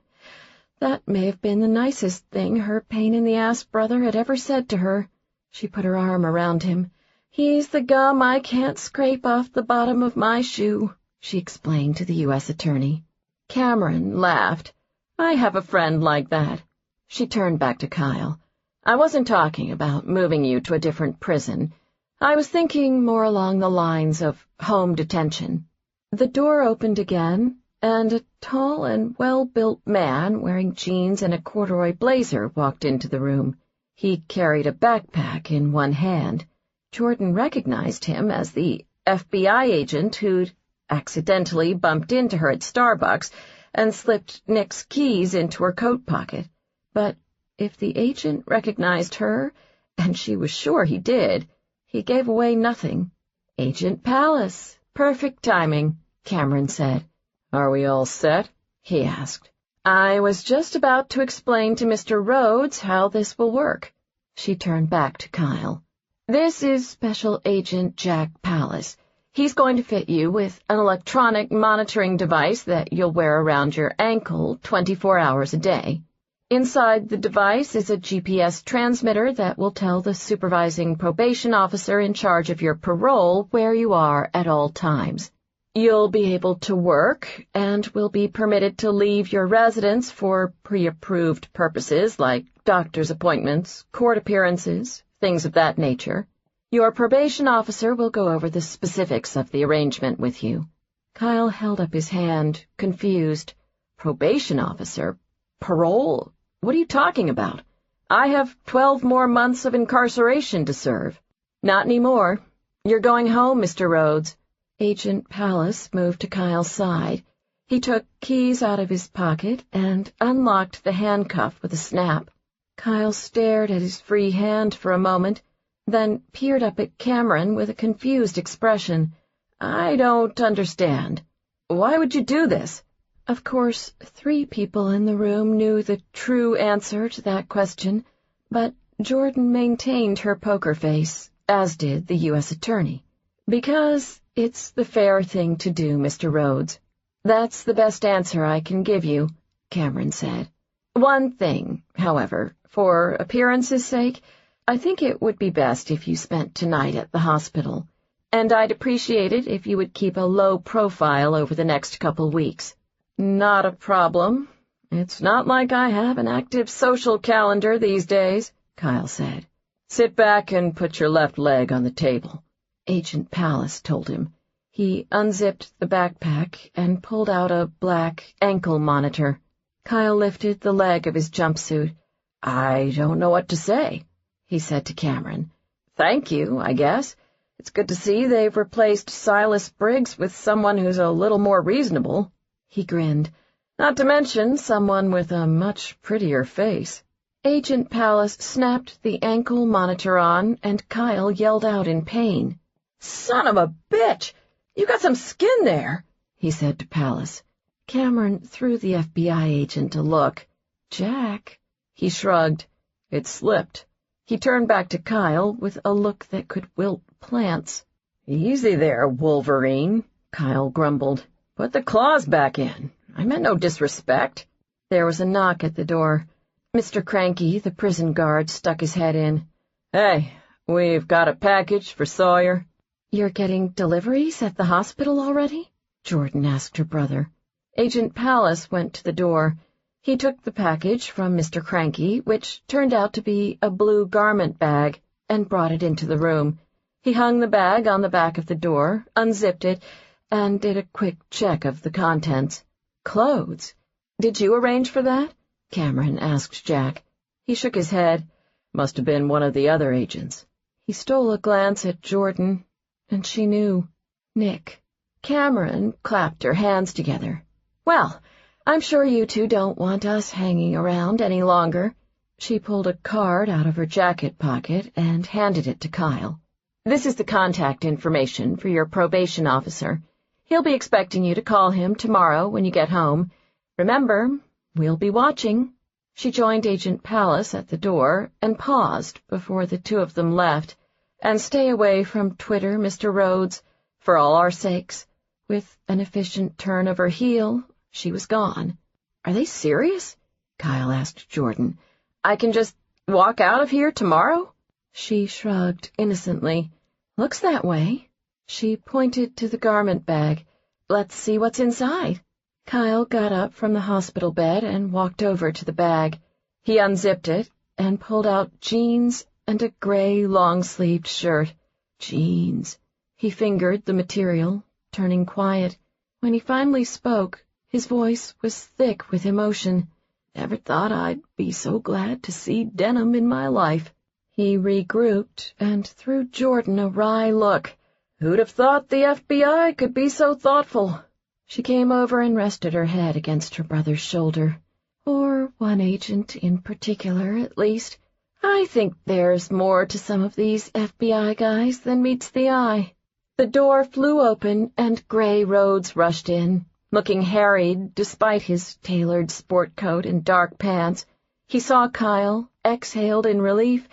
That may have been the nicest thing her pain-in-the-ass brother had ever said to her. She put her arm around him. He's the gum I can't scrape off the bottom of my shoe, she explained to the U.S. Attorney. Cameron laughed. I have a friend like that. She turned back to Kyle. I wasn't talking about moving you to a different prison. I was thinking more along the lines of home detention. The door opened again, and a tall and well-built man wearing jeans and a corduroy blazer walked into the room. He carried a backpack in one hand. Jordan recognized him as the FBI agent who'd accidentally bumped into her at Starbucks and slipped Nick's keys into her coat pocket. But if the agent recognized her, and she was sure he did, he gave away nothing. Agent Pallas. Perfect timing, Cameron said. Are we all set? He asked. I was just about to explain to Mr. Rhodes how this will work. She turned back to Kyle. This is Special Agent Jack Pallas. He's going to fit you with an electronic monitoring device that you'll wear around your ankle 24 hours a day. Inside the device is a GPS transmitter that will tell the supervising probation officer in charge of your parole where you are at all times. You'll be able to work and will be permitted to leave your residence for pre-approved purposes like doctor's appointments, court appearances, things of that nature. Your probation officer will go over the specifics of the arrangement with you. Kyle held up his hand, confused. Probation officer? Parole? What are you talking about? I have 12 more months of incarceration to serve. Not anymore. You're going home, Mr. Rhodes. Agent Pallas moved to Kyle's side. He took keys out of his pocket and unlocked the handcuff with a snap. Kyle stared at his free hand for a moment, then peered up at Cameron with a confused expression. I don't understand. Why would you do this? Of course, 3 people in the room knew the true answer to that question, but Jordan maintained her poker face, as did the U.S. Attorney. Because it's the fair thing to do, Mr. Rhodes. That's the best answer I can give you, Cameron said. One thing, however, for appearance's sake, I think it would be best if you spent tonight at the hospital, and I'd appreciate it if you would keep a low profile over the next couple weeks. Not a problem. It's not like I have an active social calendar these days, Kyle said. Sit back and put your left leg on the table, Agent Pallas told him. He unzipped the backpack and pulled out a black ankle monitor. Kyle lifted the leg of his jumpsuit. I don't know what to say, he said to Cameron. Thank you, I guess. It's good to see they've replaced Silas Briggs with someone who's a little more reasonable. He grinned. Not to mention someone with a much prettier face. Agent Pallas snapped the ankle monitor on, and Kyle yelled out in pain. Son of a bitch! You got some skin there, he said to Pallas. Cameron threw the FBI agent a look. Jack? He shrugged. It slipped. He turned back to Kyle with a look that could wilt plants. Easy there, Wolverine, Kyle grumbled. Put the claws back in. I meant no disrespect. There was a knock at the door. Mr. Cranky, the prison guard, stuck his head in. Hey, we've got a package for Sawyer. You're getting deliveries at the hospital already? Jordan asked her brother. Agent Pallas went to the door. He took the package from Mr. Cranky, which turned out to be a blue garment bag, and brought it into the room. He hung the bag on the back of the door, unzipped it, and did a quick check of the contents. Clothes. Did you arrange for that? Cameron asked Jack. He shook his head. Must have been one of the other agents. He stole a glance at Jordan, and she knew. Nick. Cameron clapped her hands together. Well, I'm sure you two don't want us hanging around any longer. She pulled a card out of her jacket pocket and handed it to Kyle. This is the contact information for your probation officer. He'll be expecting you to call him tomorrow when you get home. Remember, we'll be watching. She joined Agent Pallas at the door and paused before the two of them left. And stay away from Twitter, Mr. Rhodes, for all our sakes. With an efficient turn of her heel, she was gone. Are they serious? Kyle asked Jordan. I can just walk out of here tomorrow? She shrugged innocently. Looks that way. She pointed to the garment bag. Let's see what's inside. Kyle got up from the hospital bed and walked over to the bag. He unzipped it and pulled out jeans and a gray long-sleeved shirt. Jeans. He fingered the material, turning quiet. When he finally spoke, his voice was thick with emotion. Never thought I'd be so glad to see denim in my life. He regrouped and threw Jordan a wry look. Who'd have thought the FBI could be so thoughtful? She came over and rested her head against her brother's shoulder. Or one agent in particular, at least. I think there's more to some of these FBI guys than meets the eye. The door flew open and Gray Rhodes rushed in, looking harried despite his tailored sport coat and dark pants. He saw Kyle, exhaled in relief,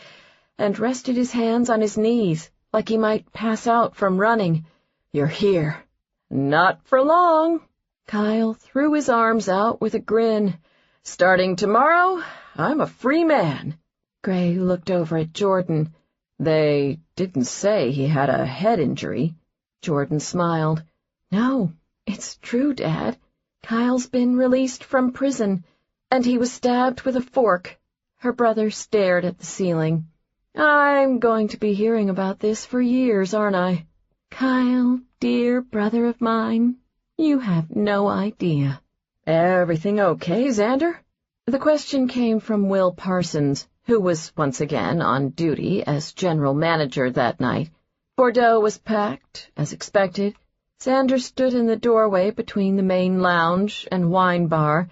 and rested his hands on his knees, like he might pass out from running. You're here. Not for long. Kyle threw his arms out with a grin. Starting tomorrow, I'm a free man. Gray looked over at Jordan. They didn't say he had a head injury. Jordan smiled. No, it's true, Dad. Kyle's been released from prison, and he was stabbed with a fork. Her brother stared at the ceiling. I'm going to be hearing about this for years, aren't I? Kyle, dear brother of mine, you have no idea. Everything okay, Xander? The question came from Will Parsons, who was once again on duty as general manager that night. Bordeaux was packed, as expected. Xander stood in the doorway between the main lounge and wine bar,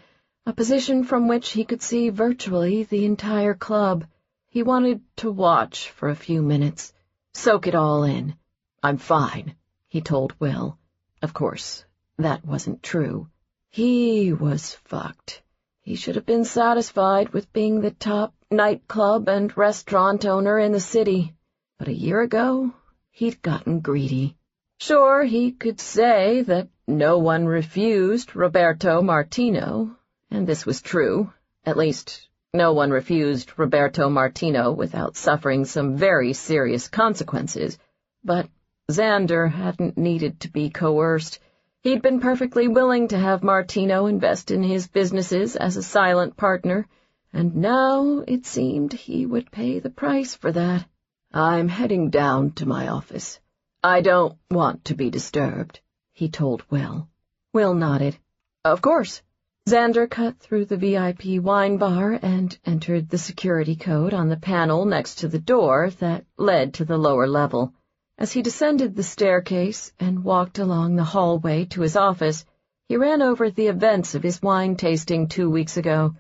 a position from which he could see virtually the entire club. He wanted to watch for a few minutes, soak it all in. I'm fine, he told Will. Of course, that wasn't true. He was fucked. He should have been satisfied with being the top nightclub and restaurant owner in the city. But a year ago, he'd gotten greedy. Sure, he could say that no one refused Roberto Martino, and this was true. At least, no one refused Roberto Martino without suffering some very serious consequences. But Xander hadn't needed to be coerced. He'd been perfectly willing to have Martino invest in his businesses as a silent partner, and now it seemed he would pay the price for that. I'm heading down to my office. I don't want to be disturbed, he told Will. Will nodded. Of course. Xander cut through the VIP wine bar and entered the security code on the panel next to the door that led to the lower level. As he descended the staircase and walked along the hallway to his office, he ran over the events of his wine tasting 2 weeks ago,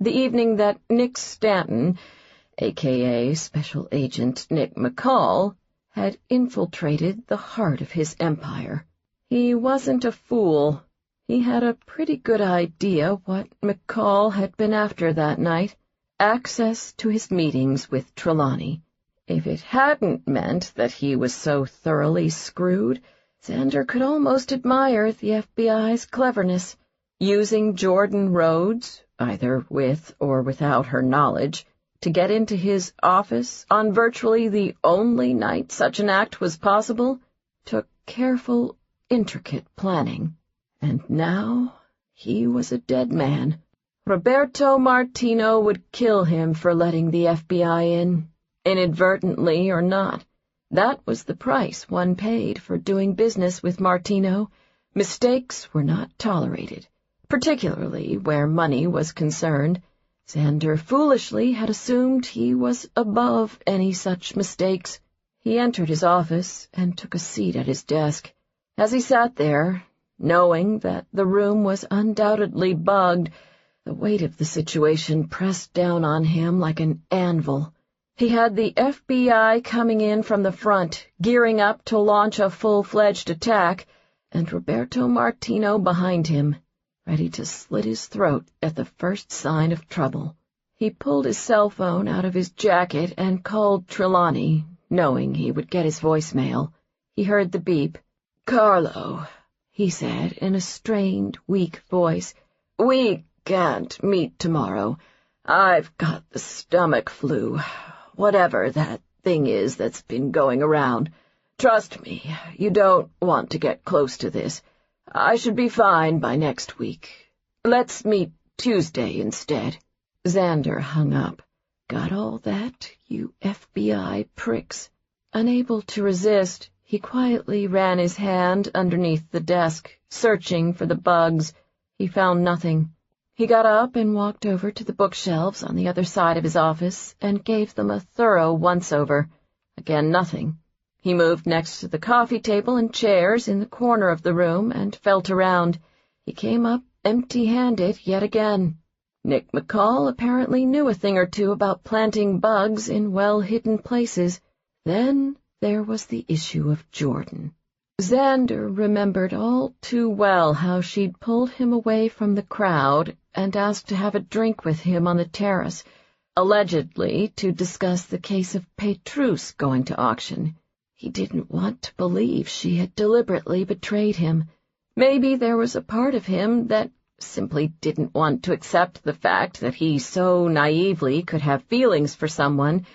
the evening that Nick Stanton, a.k.a. Special Agent Nick McCall, had infiltrated the heart of his empire. He wasn't a fool. He had a pretty good idea what McCall had been after that night, access to his meetings with Trelawney. If it hadn't meant that he was so thoroughly screwed, Xander could almost admire the FBI's cleverness, using Jordan Rhodes, either with or without her knowledge, to get into his office on virtually the only night such an act was possible, took careful, intricate planning. And now he was a dead man. Roberto Martino would kill him for letting the FBI in, inadvertently or not. That was the price one paid for doing business with Martino. Mistakes were not tolerated, particularly where money was concerned. Xander foolishly had assumed he was above any such mistakes. He entered his office and took a seat at his desk. As he sat there, knowing that the room was undoubtedly bugged, the weight of the situation pressed down on him like an anvil. He had the FBI coming in from the front, gearing up to launch a full-fledged attack, and Roberto Martino behind him, ready to slit his throat at the first sign of trouble. He pulled his cell phone out of his jacket and called Trelawney, knowing he would get his voicemail. He heard the beep. "Carlo," he said in a strained, weak voice, "we can't meet tomorrow. I've got the stomach flu, whatever that thing is that's been going around. Trust me, you don't want to get close to this. I should be fine by next week. Let's meet Tuesday instead." Xander hung up. "Got all that, you FBI pricks?" Unable to resist, he quietly ran his hand underneath the desk, searching for the bugs. He found nothing. He got up and walked over to the bookshelves on the other side of his office and gave them a thorough once-over. Again, nothing. He moved next to the coffee table and chairs in the corner of the room and felt around. He came up empty-handed yet again. Nick McCall apparently knew a thing or two about planting bugs in well-hidden places. Then there was the issue of Jordan. Xander remembered all too well how she'd pulled him away from the crowd and asked to have a drink with him on the terrace, allegedly to discuss the case of Petrus going to auction. He didn't want to believe she had deliberately betrayed him. Maybe there was a part of him that simply didn't want to accept the fact that he so naively could have feelings for someone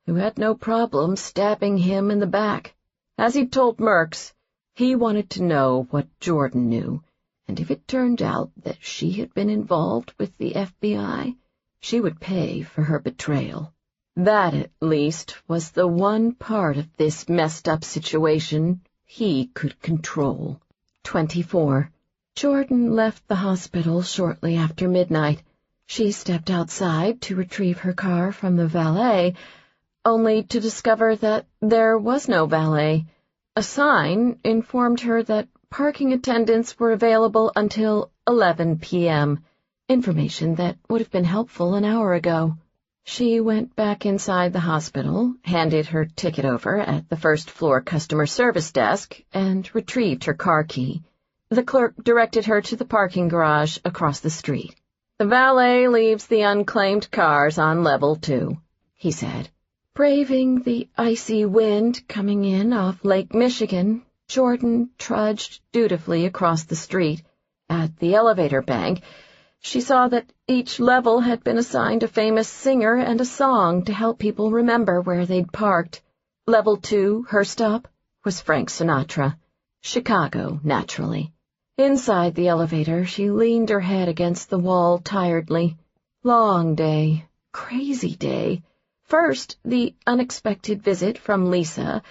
who had no problem stabbing him in the back. As he'd told Merks, he wanted to know what Jordan knew, and if it turned out that she had been involved with the FBI, she would pay for her betrayal. That, at least, was the one part of this messed-up situation he could control. 24. Jordan left the hospital shortly after midnight. She stepped outside to retrieve her car from the valet, only to discover that there was no valet. A sign informed her that parking attendants were available until 11 p.m., information that would have been helpful an hour ago. She went back inside the hospital, handed her ticket over at the first-floor customer service desk, and retrieved her car key. The clerk directed her to the parking garage across the street. "The valet leaves the unclaimed cars on level 2, he said. Braving the icy wind coming in off Lake Michigan, Jordan trudged dutifully across the street. At the elevator bank, she saw that each level had been assigned a famous singer and a song to help people remember where they'd parked. Level 2, her stop, was Frank Sinatra. Chicago, naturally. Inside the elevator, she leaned her head against the wall tiredly. Long day. Crazy day. First, the unexpected visit from Lisa,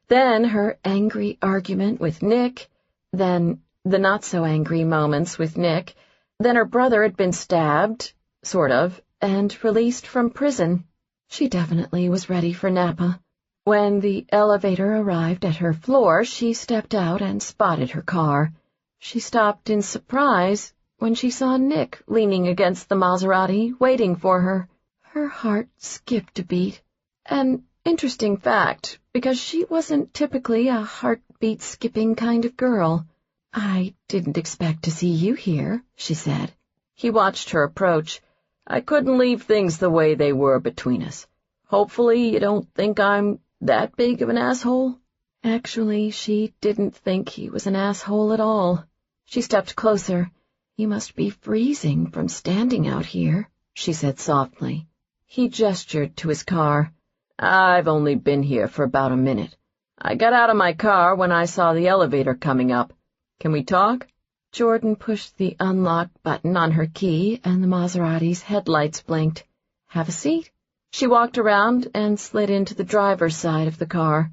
then her angry argument with Nick, then the not-so-angry moments with Nick, then her brother had been stabbed, sort of, and released from prison. She definitely was ready for Napa. When the elevator arrived at her floor, she stepped out and spotted her car. She stopped in surprise when she saw Nick leaning against the Maserati, waiting for her. Her heart skipped a beat. An interesting fact, because she wasn't typically a heartbeat-skipping kind of girl. "I didn't expect to see you here," she said. He watched her approach. "I couldn't leave things the way they were between us. Hopefully you don't think I'm that big of an asshole." Actually, she didn't think he was an asshole at all. She stepped closer. "You must be freezing from standing out here," she said softly. He gestured to his car. "I've only been here for about a minute. I got out of my car when I saw the elevator coming up. Can we talk?" Jordan pushed the unlock button on her key, and the Maserati's headlights blinked. "Have a seat." She walked around and slid into the driver's side of the car.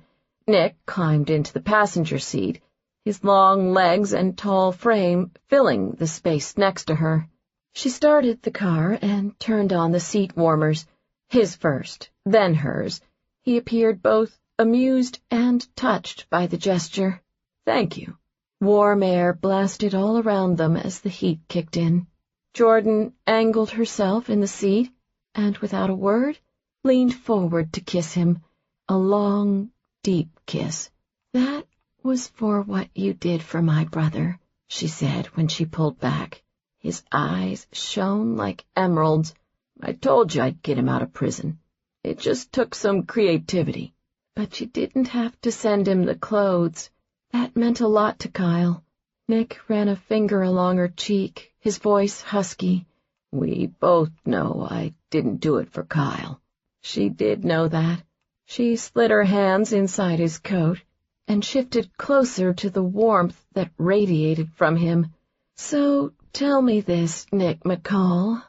Nick climbed into the passenger seat, his long legs and tall frame filling the space next to her. She started the car and turned on the seat warmers, his first, then hers. He appeared both amused and touched by the gesture. "Thank you." Warm air blasted all around them as the heat kicked in. Jordan angled herself in the seat and, without a word, leaned forward to kiss him, a long, deep kiss. "That was for what you did for my brother," she said when she pulled back. His eyes shone like emeralds. "I told you I'd get him out of prison. It just took some creativity." "But you didn't have to send him the clothes. That meant a lot to Kyle." Nick ran a finger along her cheek, his voice husky. "We both know I didn't do it for Kyle." She did know that. She slid her hands inside his coat and shifted closer to the warmth that radiated from him. "So tell me this, Nick McCall.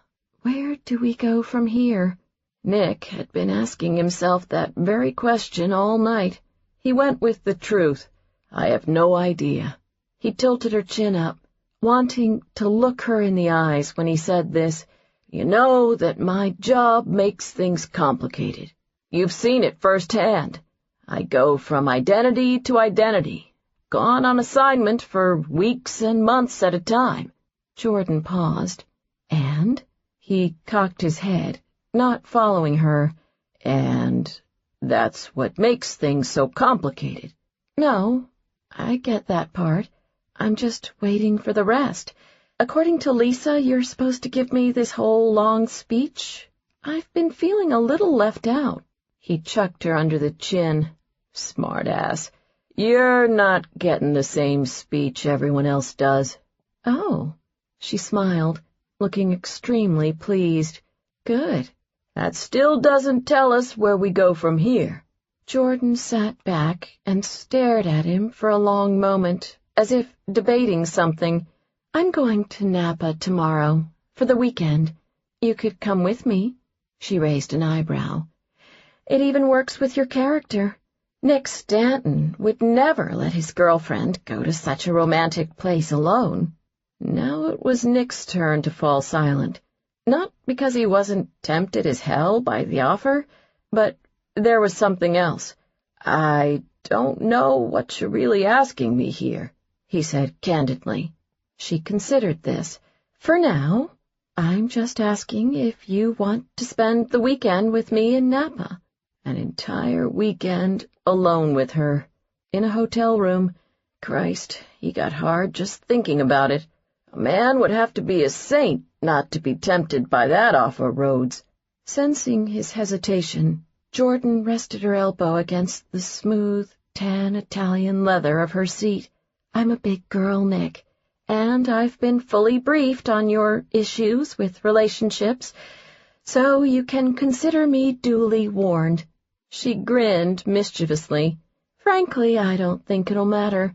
Where do we go from here?" Nick had been asking himself that very question all night. He went with the truth. "I have no idea." He tilted her chin up, wanting to look her in the eyes when he said this. "You know that my job makes things complicated. You've seen it firsthand. I go from identity to identity, gone on assignment for weeks and months at a time." Jordan paused. "And?" He cocked his head, not following her. "And that's what makes things so complicated." "No, I get that part. I'm just waiting for the rest. According to Lisa, you're supposed to give me this whole long speech. I've been feeling a little left out." He chucked her under the chin. "Smart ass. You're not getting the same speech everyone else does." "Oh." She smiled, looking extremely pleased. "Good." "That still doesn't tell us where we go from here." Jordan sat back and stared at him for a long moment, as if debating something. "I'm going to Napa tomorrow, for the weekend. You could come with me." She raised an eyebrow. "It even works with your character. Nick Stanton would never let his girlfriend go to such a romantic place alone." Now it was Nick's turn to fall silent. Not because he wasn't tempted as hell by the offer, but there was something else. "I don't know what you're really asking me here," he said candidly. She considered this. "For now, I'm just asking if you want to spend the weekend with me in Napa." An entire weekend alone with her, in a hotel room. Christ, he got hard just thinking about it. A man would have to be a saint not to be tempted by that offer, Rhodes. Sensing his hesitation, Jordan rested her elbow against the smooth, tan Italian leather of her seat. "I'm a big girl, Nick, and I've been fully briefed on your issues with relationships, so you can consider me duly warned." She grinned mischievously. "Frankly, I don't think it'll matter.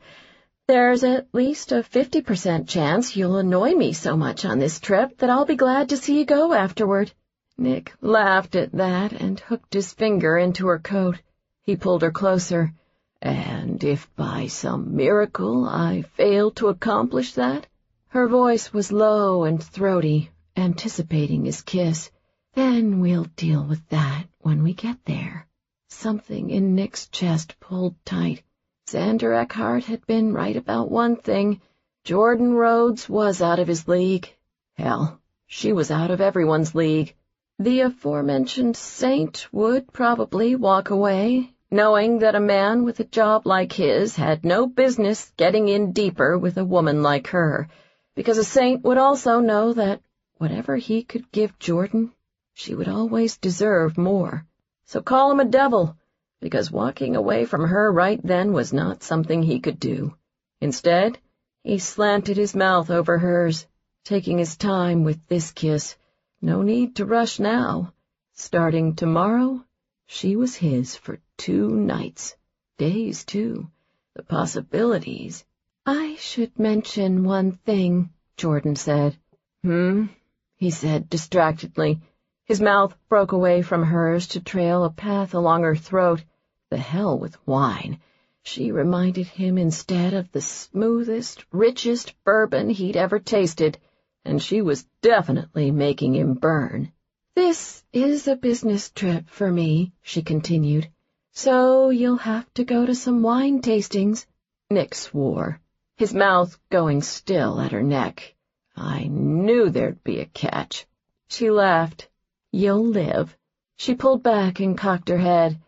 There's at least a 50% chance you'll annoy me so much on this trip that I'll be glad to see you go afterward." Nick laughed at that and hooked his finger into her coat. He pulled her closer. "And if by some miracle I fail to accomplish that?" Her voice was low and throaty, anticipating his kiss. "Then we'll deal with that when we get there." Something in Nick's chest pulled tight. Xander Eckhart had been right about one thing. Jordan Rhodes was out of his league. Hell, she was out of everyone's league. The aforementioned saint would probably walk away, knowing that a man with a job like his had no business getting in deeper with a woman like her, because a saint would also know that whatever he could give Jordan, she would always deserve more. So call him a devil, because walking away from her right then was not something he could do. Instead, he slanted his mouth over hers, taking his time with this kiss. No need to rush now. Starting tomorrow, she was his for 2 nights. Days, too. The possibilities. "I should mention one thing," Jordan said. He said distractedly. His mouth broke away from hers to trail a path along her throat. The hell with wine. She reminded him instead of the smoothest, richest bourbon he'd ever tasted, and she was definitely making him burn. "This is a business trip for me," she continued, "so you'll have to go to some wine tastings." Nick swore, his mouth going still at her neck. I knew there'd be a catch. She laughed. "You'll live." She pulled back and cocked her head.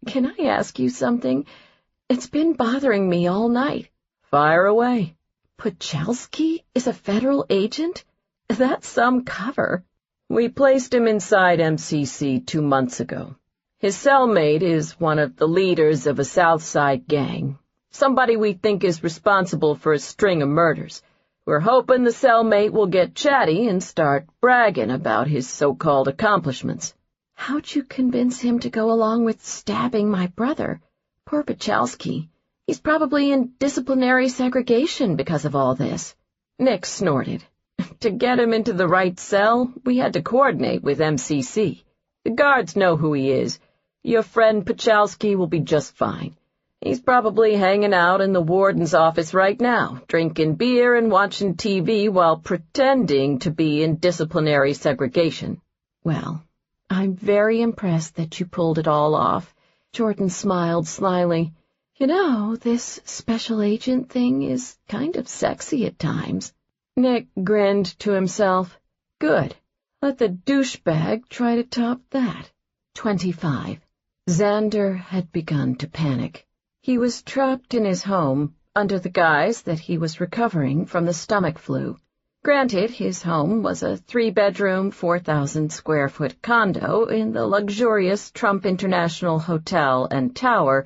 "Can I ask you something? It's been bothering me all night." "Fire away." "Puchalski is a federal agent? That's some cover." "We placed him inside MCC 2 months ago. His cellmate is one of the leaders of a South Side gang, somebody we think is responsible for a string of murders. We're hoping the cellmate will get chatty and start bragging about his so-called accomplishments." "How'd you convince him to go along with stabbing my brother? Poor Puchalski. He's probably in disciplinary segregation because of all this." Nick snorted. "To get him into the right cell, we had to coordinate with MCC. The guards know who he is. Your friend Puchalski will be just fine. He's probably hanging out in the warden's office right now, drinking beer and watching TV while pretending to be in disciplinary segregation." "Well, I'm very impressed that you pulled it all off." Jordan smiled slyly. "You know, this special agent thing is kind of sexy at times." Nick grinned to himself. Good. Let the douchebag try to top that. 25. Xander had begun to panic. He was trapped in his home under the guise that he was recovering from the stomach flu. Granted, his home was a 3-bedroom, 4,000-square-foot condo in the luxurious Trump International Hotel and Tower,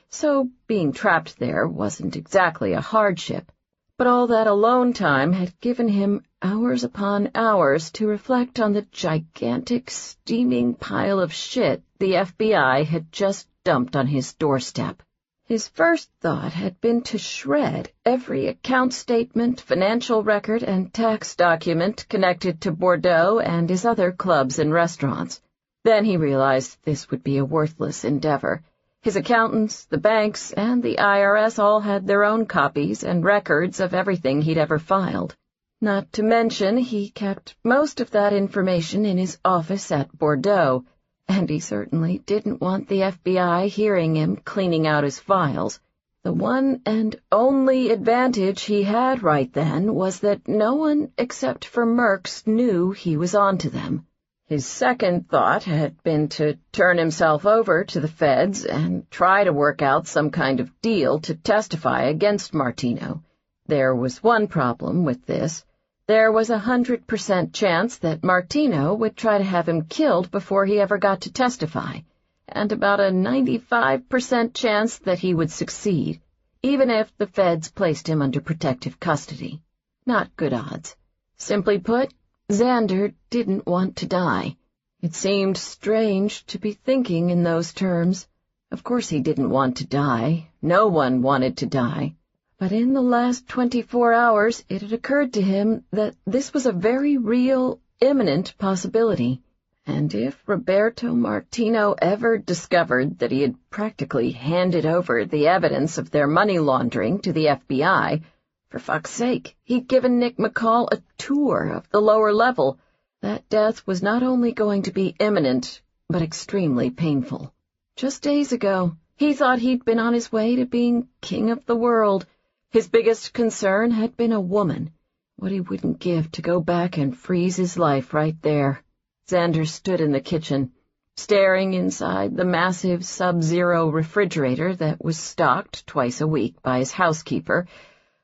so being trapped there wasn't exactly a hardship. But all that alone time had given him hours upon hours to reflect on the gigantic, steaming pile of shit the FBI had just dumped on his doorstep. His first thought had been to shred every account statement, financial record, and tax document connected to Bordeaux and his other clubs and restaurants. Then he realized this would be a worthless endeavor. His accountants, the banks, and the IRS all had their own copies and records of everything he'd ever filed. Not to mention he kept most of that information in his office at Bordeaux, and he certainly didn't want the FBI hearing him cleaning out his files. The one and only advantage he had right then was that no one except for Merks knew he was onto them. His second thought had been to turn himself over to the feds and try to work out some kind of deal to testify against Martino. There was one problem with this. There was 100% chance that Martino would try to have him killed before he ever got to testify, and about a 95% chance that he would succeed, even if the feds placed him under protective custody. Not good odds. Simply put, Xander didn't want to die. It seemed strange to be thinking in those terms. Of course he didn't want to die. No one wanted to die. But in the last 24 hours it had occurred to him that this was a very real, imminent possibility. And if Roberto Martino ever discovered that he had practically handed over the evidence of their money laundering to the FBI, for fuck's sake, he'd given Nick McCall a tour of the lower level. That death was not only going to be imminent, but extremely painful. Just days ago, he thought he'd been on his way to being king of the world. His biggest concern had been a woman, what he wouldn't give to go back and freeze his life right there. Xander stood in the kitchen, staring inside the massive sub-zero refrigerator that was stocked twice a week by his housekeeper,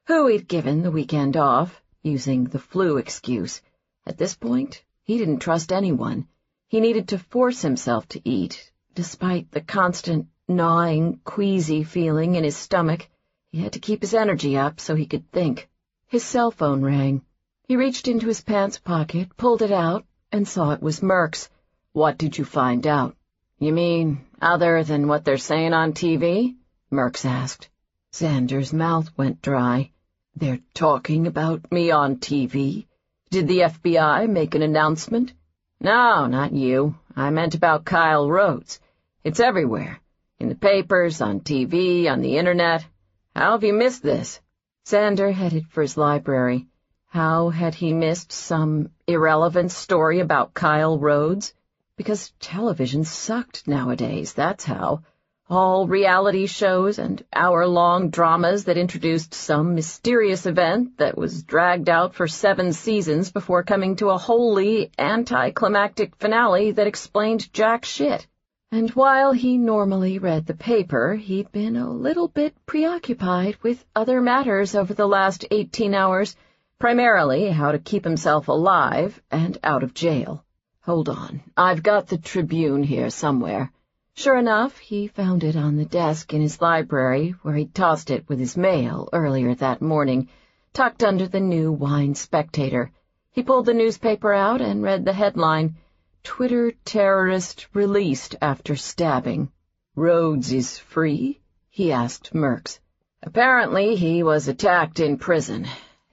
who he'd given the weekend off, using the flu excuse. At this point, he didn't trust anyone. He needed to force himself to eat, despite the constant gnawing, queasy feeling in his stomach. He had to keep his energy up so he could think. His cell phone rang. He reached into his pants pocket, pulled it out, and saw it was Merck's. "What did you find out?" "You mean, other than what they're saying on TV?" Merck's asked. Xander's mouth went dry. "They're talking about me on TV? Did the FBI make an announcement?" "No, not you. I meant about Kyle Rhodes. It's everywhere. In the papers, on TV, on the Internet. How have you missed this?" Xander headed for his library. How had he missed some irrelevant story about Kyle Rhodes? Because television sucked nowadays, that's how. All reality shows and hour-long dramas that introduced some mysterious event that was dragged out for 7 seasons before coming to a wholly anticlimactic finale that explained jack shit. And while he normally read the paper, he'd been a little bit preoccupied with other matters over the last 18 hours, primarily how to keep himself alive and out of jail. Hold on, I've got the Tribune here somewhere. Sure enough, he found it on the desk in his library, where he'd tossed it with his mail earlier that morning, tucked under the new Wine Spectator. He pulled the newspaper out and read the headline, "Twitter terrorist released after stabbing." "Rhodes is free?" he asked Merck's. "Apparently he was attacked in prison.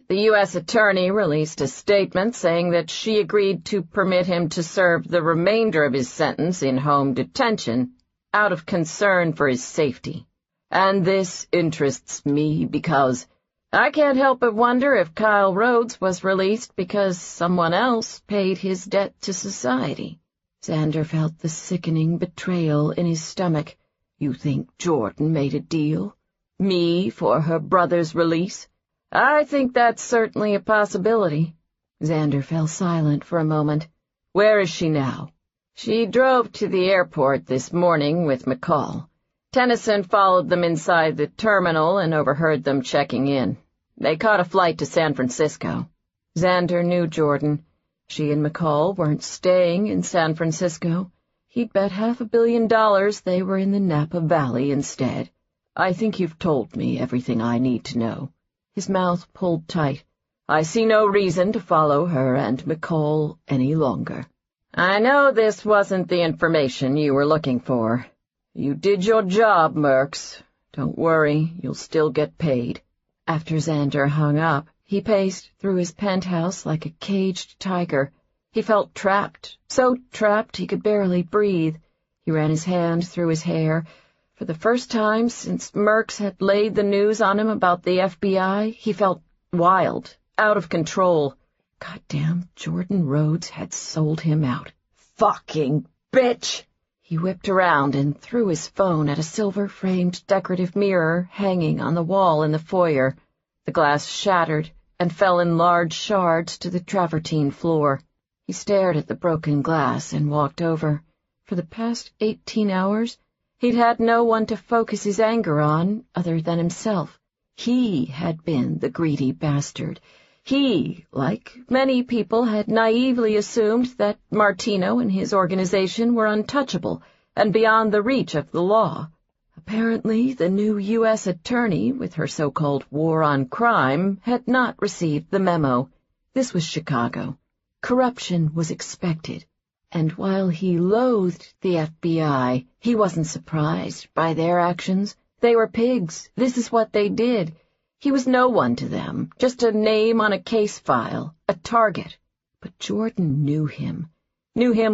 The U.S. attorney released a statement saying that she agreed to permit him to serve the remainder of his sentence in home detention out of concern for his safety. And this interests me because I can't help but wonder if Kyle Rhodes was released because someone else paid his debt to society." Xander felt the sickening betrayal in his stomach. "You think Jordan made a deal? Me for her brother's release?" "I think that's certainly a possibility." Xander fell silent for a moment. "Where is she now?" "She drove to the airport this morning with McCall. Tennyson followed them inside the terminal and overheard them checking in. They caught a flight to San Francisco." Xander knew Jordan. She and McCall weren't staying in San Francisco. He'd bet $500 million they were in the Napa Valley instead. "I think you've told me everything I need to know." His mouth pulled tight. "I see no reason to follow her and McCall any longer." "I know this wasn't the information you were looking for. You did your job, Merck's. Don't worry, you'll still get paid." After Xander hung up, he paced through his penthouse like a caged tiger. He felt trapped, so trapped he could barely breathe. He ran his hand through his hair. For the first time since Merck's had laid the news on him about the FBI, he felt wild, out of control. Goddamn, Jordan Rhodes had sold him out. Fucking bitch! He whipped around and threw his phone at a silver-framed decorative mirror hanging on the wall in the foyer. The glass shattered and fell in large shards to the travertine floor. He stared at the broken glass and walked over. For the past 18 hours, he'd had no one to focus his anger on other than himself. He had been the greedy bastard. He, like many people, had naively assumed that Martino and his organization were untouchable and beyond the reach of the law. Apparently, the new U.S. attorney, with her so-called war on crime, had not received the memo. This was Chicago. Corruption was expected. And while he loathed the FBI, he wasn't surprised by their actions. They were pigs. This is what they did. He was no one to them, just a name on a case file, a target. But Jordan knew him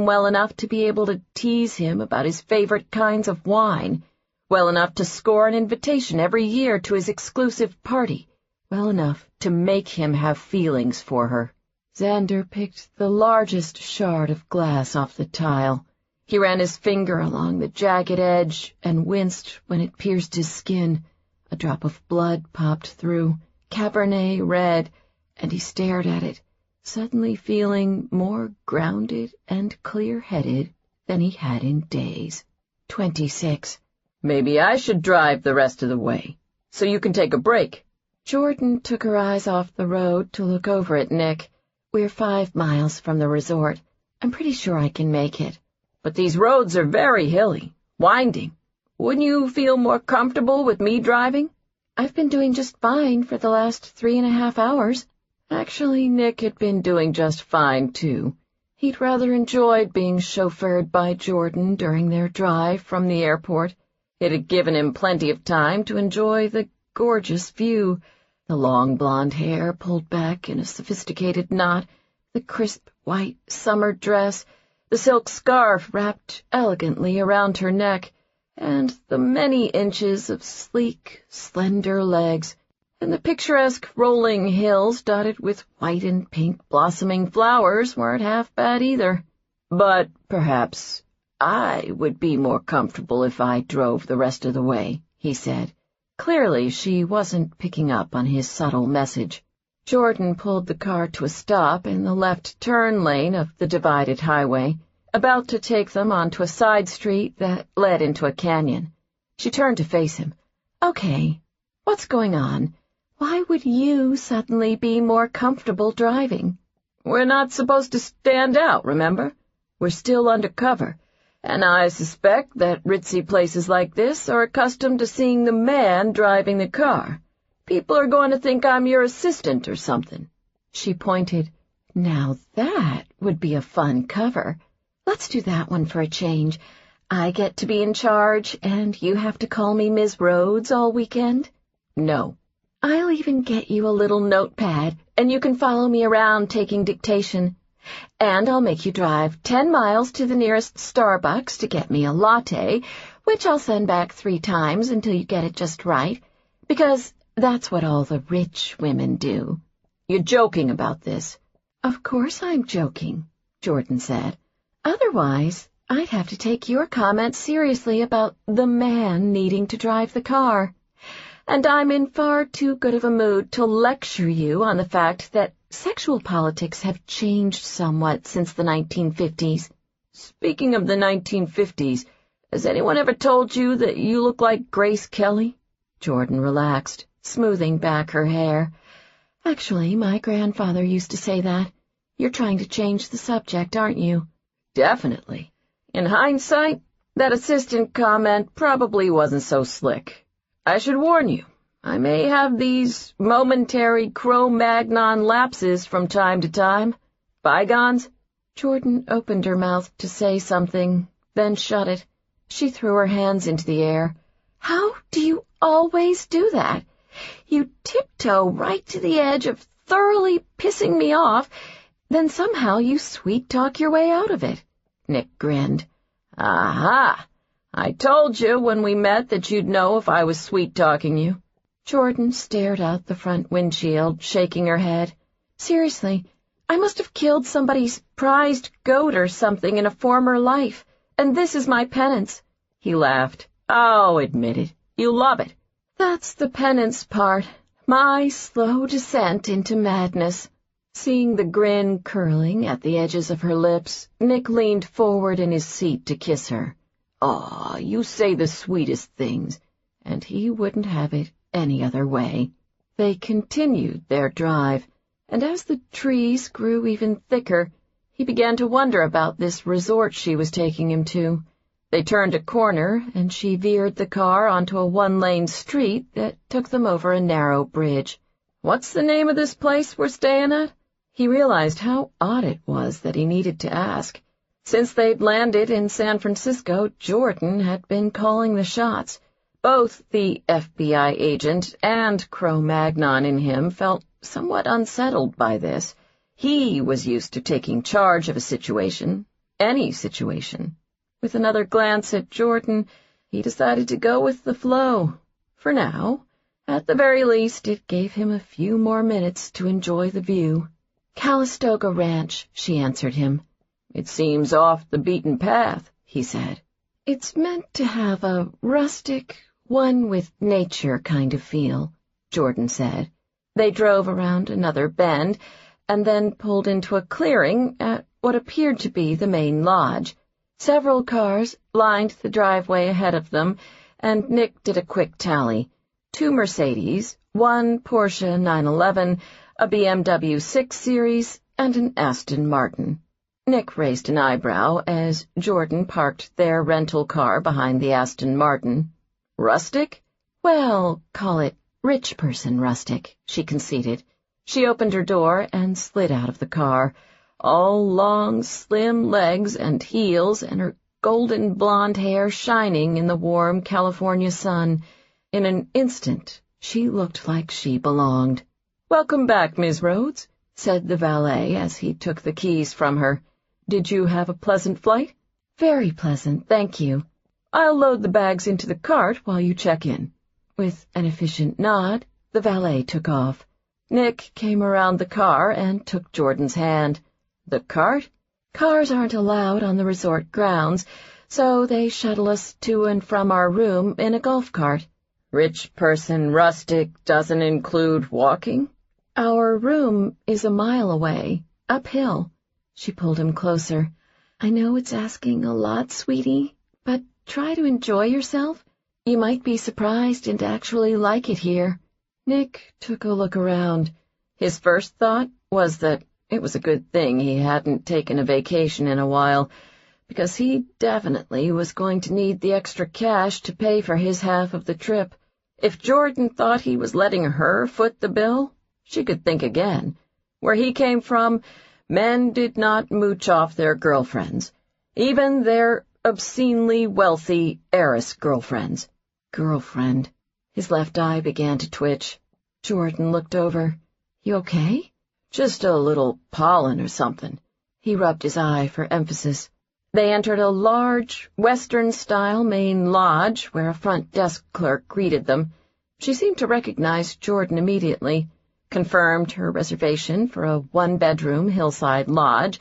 well enough to be able to tease him about his favorite kinds of wine, well enough to score an invitation every year to his exclusive party, well enough to make him have feelings for her. Xander picked the largest shard of glass off the tile. He ran his finger along the jagged edge and winced when it pierced his skin. A drop of blood popped through, Cabernet red, and he stared at it, suddenly feeling more grounded and clear-headed than he had in days. 26. "Maybe I should drive the rest of the way, so you can take a break." Jordan took her eyes off the road to look over at Nick. "We're 5 miles from the resort. I'm pretty sure I can make it." "But these roads are very hilly, winding. Wouldn't you feel more comfortable with me driving?" "I've been doing just fine for the last 3.5 hours. Actually, Nick had been doing just fine, too. He'd rather enjoyed being chauffeured by Jordan during their drive from the airport. It had given him plenty of time to enjoy the gorgeous view, the long blonde hair pulled back in a sophisticated knot, the crisp white summer dress, the silk scarf wrapped elegantly around her neck, and the many inches of sleek, slender legs, and the picturesque rolling hills dotted with white and pink blossoming flowers weren't half bad either. "But perhaps I would be more comfortable if I drove the rest of the way," he said. Clearly, she wasn't picking up on his subtle message. Jordan pulled the car to a stop in the left turn lane of the divided highway, about to take them onto a side street that led into a canyon. She turned to face him. "Okay, what's going on? Why would you suddenly be more comfortable driving?" "We're not supposed to stand out, remember? We're still undercover, and I suspect that ritzy places like this are accustomed to seeing the man driving the car. People are going to think I'm your assistant or something." She pointed. "Now that would be a fun cover. Let's do that one for a change. I get to be in charge, and you have to call me Ms. Rhodes all weekend?" "No." "I'll even get you a little notepad, and you can follow me around taking dictation. And I'll make you drive 10 miles to the nearest Starbucks to get me a latte, which I'll send back 3 times until you get it just right, because that's what all the rich women do." "You're joking about this." "Of course I'm joking," Jordan said. "Otherwise, I'd have to take your comments seriously about the man needing to drive the car. And I'm in far too good of a mood to lecture you on the fact that sexual politics have changed somewhat since the 1950s. "Speaking of the 1950s, has anyone ever told you that you look like Grace Kelly?" Jordan relaxed, smoothing back her hair. "Actually, my grandfather used to say that. You're trying to change the subject, aren't you?" "Definitely. In hindsight, that assistant comment probably wasn't so slick. I should warn you, I may have these momentary Cro-Magnon lapses from time to time. Bygones?" Jordan opened her mouth to say something, then shut it. She threw her hands into the air. "How do you always do that? You tiptoe right to the edge of thoroughly pissing me off, then somehow you sweet-talk your way out of it." Nick grinned. "Aha! I told you when we met that you'd know if I was sweet-talking you." Jordan stared out the front windshield, shaking her head. "Seriously, I must have killed somebody's prized goat or something in a former life, and this is my penance." He laughed. "Oh, admit it. You love it." "That's the penance part, my slow descent into madness." Seeing the grin curling at the edges of her lips, Nick leaned forward in his seat to kiss her. "Aw, you say the sweetest things," and he wouldn't have it any other way. They continued their drive, and as the trees grew even thicker, he began to wonder about this resort she was taking him to. They turned a corner, and she veered the car onto a 1-lane street that took them over a narrow bridge. "What's the name of this place we're staying at?" He realized how odd it was that he needed to ask. Since they'd landed in San Francisco, Jordan had been calling the shots. Both the FBI agent and Cro-Magnon in him felt somewhat unsettled by this. He was used to taking charge of a situation, any situation. With another glance at Jordan, he decided to go with the flow. For now, at the very least, it gave him a few more minutes to enjoy the view. "Calistoga Ranch," she answered him. "It seems off the beaten path," he said. "It's meant to have a rustic, one with nature kind of feel," Jordan said. They drove around another bend and then pulled into a clearing at what appeared to be the main lodge. Several cars lined the driveway ahead of them, and Nick did a quick tally. 2 Mercedes, 1 Porsche 911, a BMW 6 Series, and an Aston Martin. Nick raised an eyebrow as Jordan parked their rental car behind the Aston Martin. Rustic? Well, call it rich person rustic, she conceded. She opened her door and slid out of the car, all long, slim legs and heels, and her golden blonde hair shining in the warm California sun. In an instant, she looked like she belonged. "Welcome back, Miss Rhodes," said the valet as he took the keys from her. "Did you have a pleasant flight?" "Very pleasant, thank you. I'll load the bags into the cart while you check in." With an efficient nod, the valet took off. Nick came around the car and took Jordan's hand. "The cart? Cars aren't allowed on the resort grounds, so they shuttle us to and from our room in a golf cart." "Rich person rustic doesn't include walking?" "Our room is a mile away, uphill." She pulled him closer. "I know it's asking a lot, sweetie, but try to enjoy yourself. You might be surprised and actually like it here." Nick took a look around. His first thought was that it was a good thing he hadn't taken a vacation in a while, because he definitely was going to need the extra cash to pay for his half of the trip. If Jordan thought he was letting her foot the bill, she could think again. Where he came from, men did not mooch off their girlfriends, even their obscenely wealthy heiress girlfriends. Girlfriend. His left eye began to twitch. Jordan looked over. "You okay?" "Just a little pollen or something." He rubbed his eye for emphasis. They entered a large, Western-style main lodge where a front desk clerk greeted them. She seemed to recognize Jordan immediately, confirmed her reservation for a one-bedroom hillside lodge,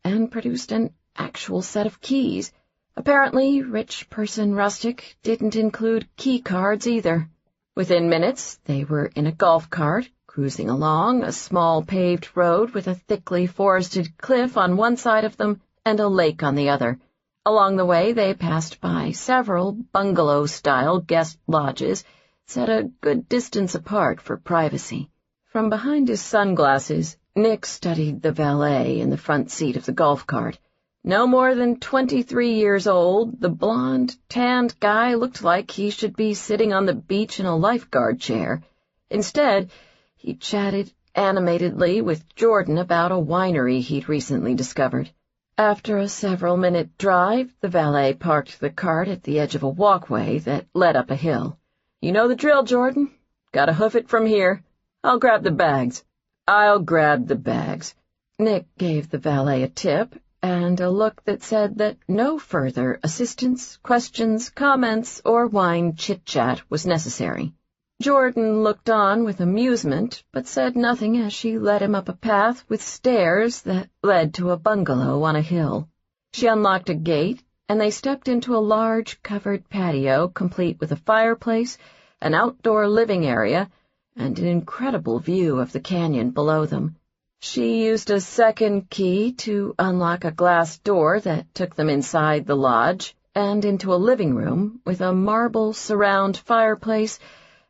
and produced an actual set of keys. Apparently, rich person rustic didn't include key cards either. Within minutes, they were in a golf cart, cruising along a small paved road with a thickly forested cliff on one side of them and a lake on the other. Along the way, they passed by several bungalow-style guest lodges, set a good distance apart for privacy. From behind his sunglasses, Nick studied the valet in the front seat of the golf cart. No more than 23 years old, the blond, tanned guy looked like he should be sitting on the beach in a lifeguard chair. Instead, he chatted animatedly with Jordan about a winery he'd recently discovered. After a several-minute drive, the valet parked the cart at the edge of a walkway that led up a hill. "You know the drill, Jordan. Gotta hoof it from here. I'll grab the bags." "I'll grab the bags." Nick gave the valet a tip and a look that said that no further assistance, questions, comments, or wine chit-chat was necessary. Jordan looked on with amusement, but said nothing as she led him up a path with stairs that led to a bungalow on a hill. She unlocked a gate, and they stepped into a large covered patio complete with a fireplace, an outdoor living area, and an incredible view of the canyon below them. She used a second key to unlock a glass door that took them inside the lodge and into a living room with a marble surround fireplace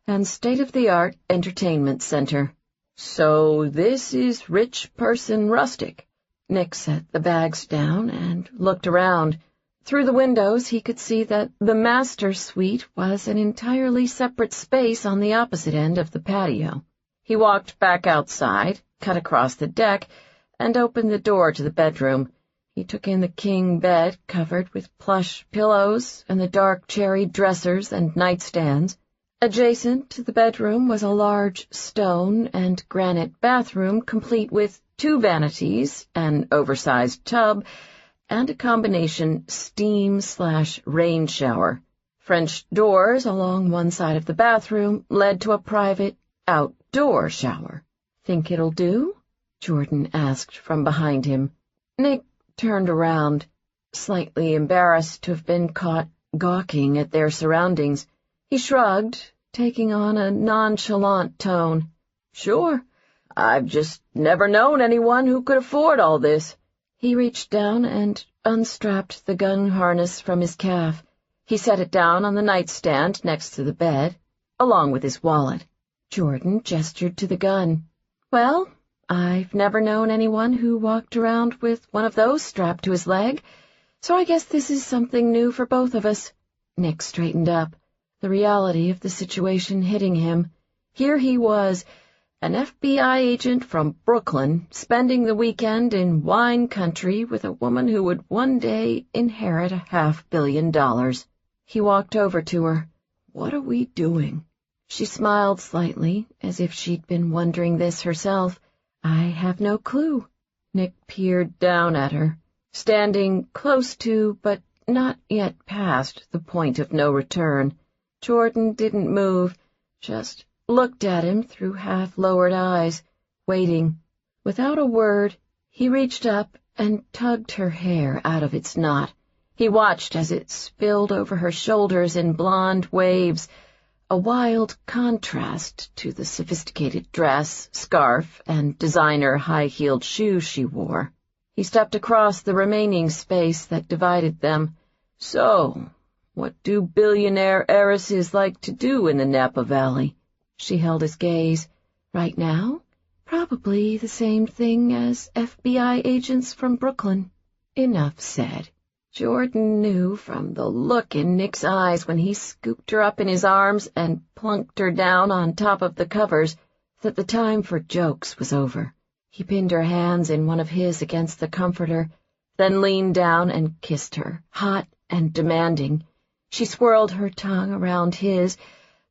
and state-of-the-art entertainment center. "So this is rich person rustic." Nick set the bags down and looked around. Through the windows he could see that the master suite was an entirely separate space on the opposite end of the patio. He walked back outside, cut across the deck, and opened the door to the bedroom. He took in the king bed covered with plush pillows and the dark cherry dressers and nightstands. Adjacent to the bedroom was a large stone and granite bathroom complete with 2 vanities, an oversized tub, and a combination steam/rain shower. French doors along one side of the bathroom led to a private outdoor shower. "Think it'll do?" Jordan asked from behind him. Nick turned around, slightly embarrassed to have been caught gawking at their surroundings. He shrugged, taking on a nonchalant tone. "Sure. I've just never known anyone who could afford all this." He reached down and unstrapped the gun harness from his calf. He set it down on the nightstand next to the bed, along with his wallet. Jordan gestured to the gun. "Well, I've never known anyone who walked around with one of those strapped to his leg, so I guess this is something new for both of us." Nick straightened up, the reality of the situation hitting him. Here he was, an FBI agent from Brooklyn, spending the weekend in wine country with a woman who would one day inherit $500 million. He walked over to her. "What are we doing?" She smiled slightly, as if she'd been wondering this herself. "I have no clue." Nick peered down at her, standing close to, but not yet past, the point of no return. Jordan didn't move, just looked at him through half-lowered eyes, waiting. Without a word, he reached up and tugged her hair out of its knot. He watched as it spilled over her shoulders in blonde waves, a wild contrast to the sophisticated dress, scarf, and designer high-heeled shoes she wore. He stepped across the remaining space that divided them. "So, what do billionaire heiresses like to do in the Napa Valley?" She held his gaze. "Right now? Probably the same thing as FBI agents from Brooklyn." Enough said. Jordan knew from the look in Nick's eyes when he scooped her up in his arms and plunked her down on top of the covers that the time for jokes was over. He pinned her hands in one of his against the comforter, then leaned down and kissed her, hot and demanding. She swirled her tongue around his,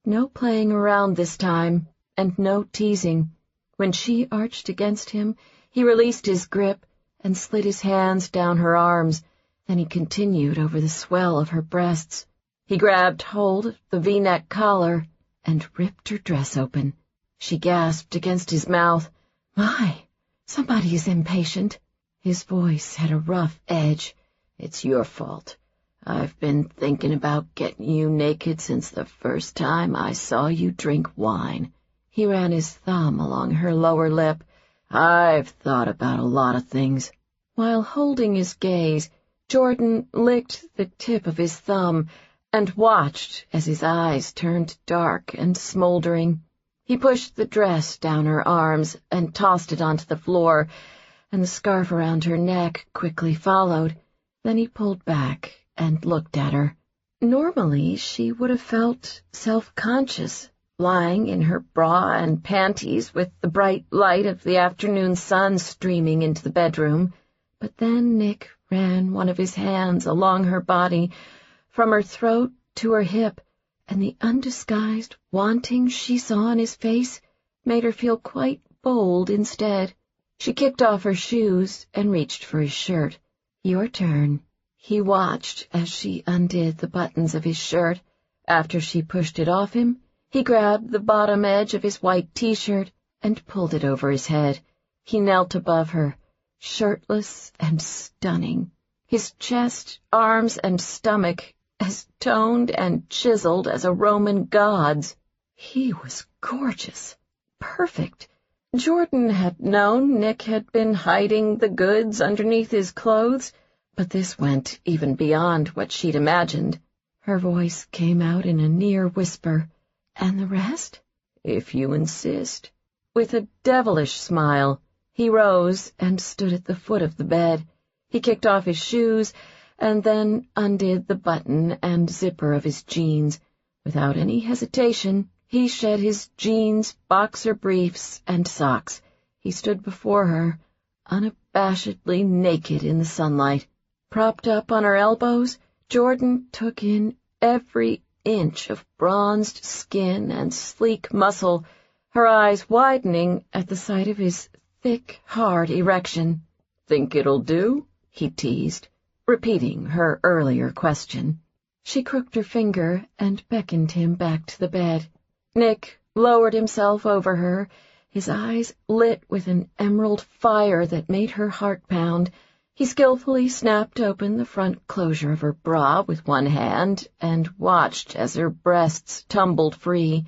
no playing around this time, and no teasing. When she arched against him, he released his grip and slid his hands down her arms. Then he continued over the swell of her breasts. He grabbed hold of the V-neck collar and ripped her dress open. She gasped against his mouth. "My, somebody is impatient." His voice had a rough edge. "It's your fault. I've been thinking about getting you naked since the first time I saw you drink wine." He ran his thumb along her lower lip. "I've thought about a lot of things." While holding his gaze, Jordan licked the tip of his thumb and watched as his eyes turned dark and smoldering. He pushed the dress down her arms and tossed it onto the floor, and the scarf around her neck quickly followed. Then he pulled back and looked at her. Normally, she would have felt self-conscious, lying in her bra and panties with the bright light of the afternoon sun streaming into the bedroom. But then Nick ran one of his hands along her body, from her throat to her hip, and the undisguised wanting she saw in his face made her feel quite bold instead. She kicked off her shoes and reached for his shirt. "Your turn." He watched as she undid the buttons of his shirt. After she pushed it off him, he grabbed the bottom edge of his white T-shirt and pulled it over his head. He knelt above her, shirtless and stunning, his chest, arms, and stomach as toned and chiseled as a Roman god's. He was gorgeous, perfect. Jordan had known Nick had been hiding the goods underneath his clothes, but this went even beyond what she'd imagined. Her voice came out in a near whisper. "And the rest?" "If you insist." With a devilish smile, he rose and stood at the foot of the bed. He kicked off his shoes and then undid the button and zipper of his jeans. Without any hesitation, he shed his jeans, boxer briefs, and socks. He stood before her, unabashedly naked in the sunlight. Propped up on her elbows, Jordan took in every inch of bronzed skin and sleek muscle, her eyes widening at the sight of his thick, hard erection. "Think it'll do?" he teased, repeating her earlier question. She crooked her finger and beckoned him back to the bed. Nick lowered himself over her, his eyes lit with an emerald fire that made her heart pound. He skillfully snapped open the front closure of her bra with one hand and watched as her breasts tumbled free.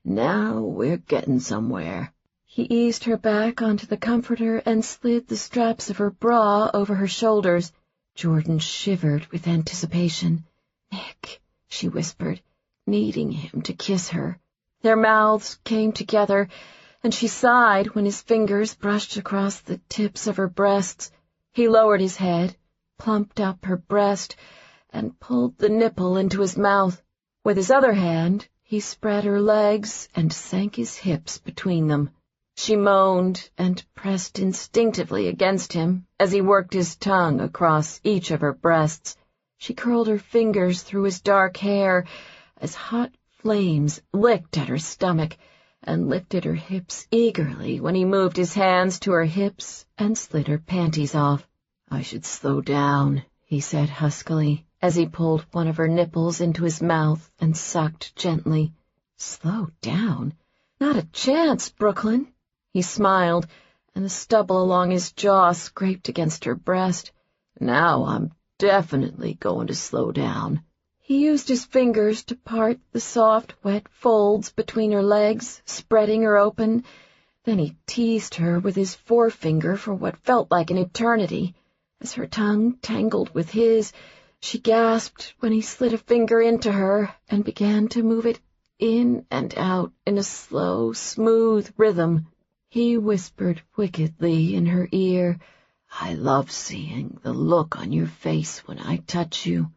"Now we're getting somewhere." He eased her back onto the comforter and slid the straps of her bra over her shoulders. Jordan shivered with anticipation. "Nick," she whispered, needing him to kiss her. Their mouths came together, and she sighed when his fingers brushed across the tips of her breasts. He lowered his head, plumped up her breast, and pulled the nipple into his mouth. With his other hand, he spread her legs and sank his hips between them. She moaned and pressed instinctively against him as he worked his tongue across each of her breasts. She curled her fingers through his dark hair as hot flames licked at her stomach, and lifted her hips eagerly when he moved his hands to her hips and slid her panties off. "I should slow down," he said huskily, as he pulled one of her nipples into his mouth and sucked gently. "Slow down? Not a chance, Brooklyn." He smiled, and the stubble along his jaw scraped against her breast. "Now I'm definitely going to slow down." He used his fingers to part the soft, wet folds between her legs, spreading her open. Then he teased her with his forefinger for what felt like an eternity. As her tongue tangled with his, she gasped when he slid a finger into her and began to move it in and out in a slow, smooth rhythm. He whispered wickedly in her ear, "I love seeing the look on your face when I touch you.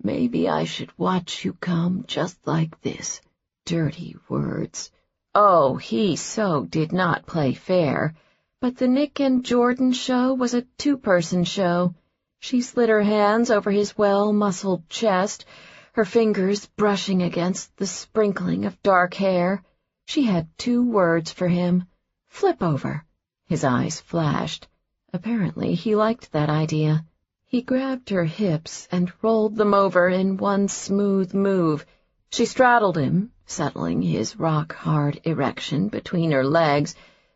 Maybe I should watch you come just like this." Dirty words. Oh, he so did not play fair. But the Nick and Jordan show was a two-person show. She slid her hands over his well-muscled chest, her fingers brushing against the sprinkling of dark hair. She had 2 words for him. "Flip over." His eyes flashed. Apparently he liked that idea. He grabbed her hips and rolled them over in one smooth move. She straddled him, settling his rock-hard erection between her legs,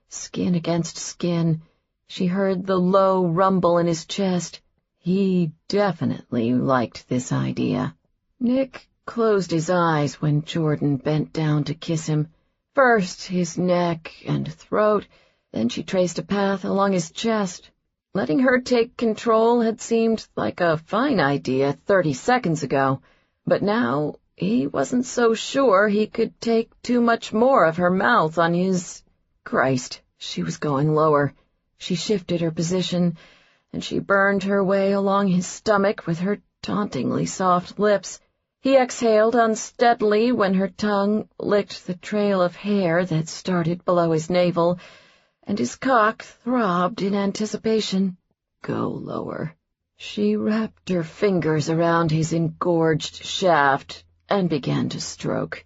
skin against skin. She heard the low rumble in his chest. He definitely liked this idea. Nick closed his eyes when Jordan bent down to kiss him. First his neck and throat, then she traced a path along his chest. Letting her take control had seemed like a fine idea 30 seconds ago, but now he wasn't so sure he could take too much more of her mouth on his... Christ, she was going lower. She shifted her position, and she burned her way along his stomach with her tauntingly soft lips. He exhaled unsteadily when her tongue licked the trail of hair that started below his navel, and his cock throbbed in anticipation. Go lower. She wrapped her fingers around his engorged shaft and began to stroke.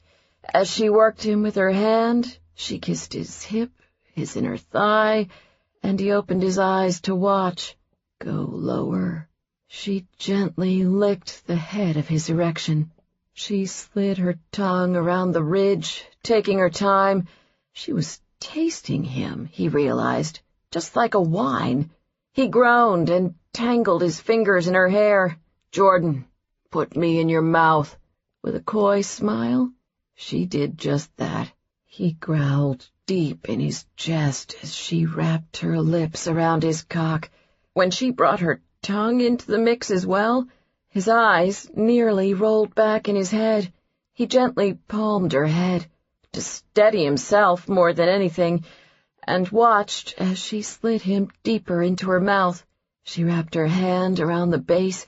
As she worked him with her hand, she kissed his hip, his inner thigh, and he opened his eyes to watch. Go lower. She gently licked the head of his erection. She slid her tongue around the ridge, taking her time. She was tasting him, he realized, just like a wine. He groaned and tangled his fingers in her hair. "Jordan, put me in your mouth." With a coy smile, she did just that. He growled deep in his chest as she wrapped her lips around his cock. When she brought her tongue into the mix as well, his eyes nearly rolled back in his head. He gently palmed her head, to steady himself more than anything, and watched as she slid him deeper into her mouth. She wrapped her hand around the base,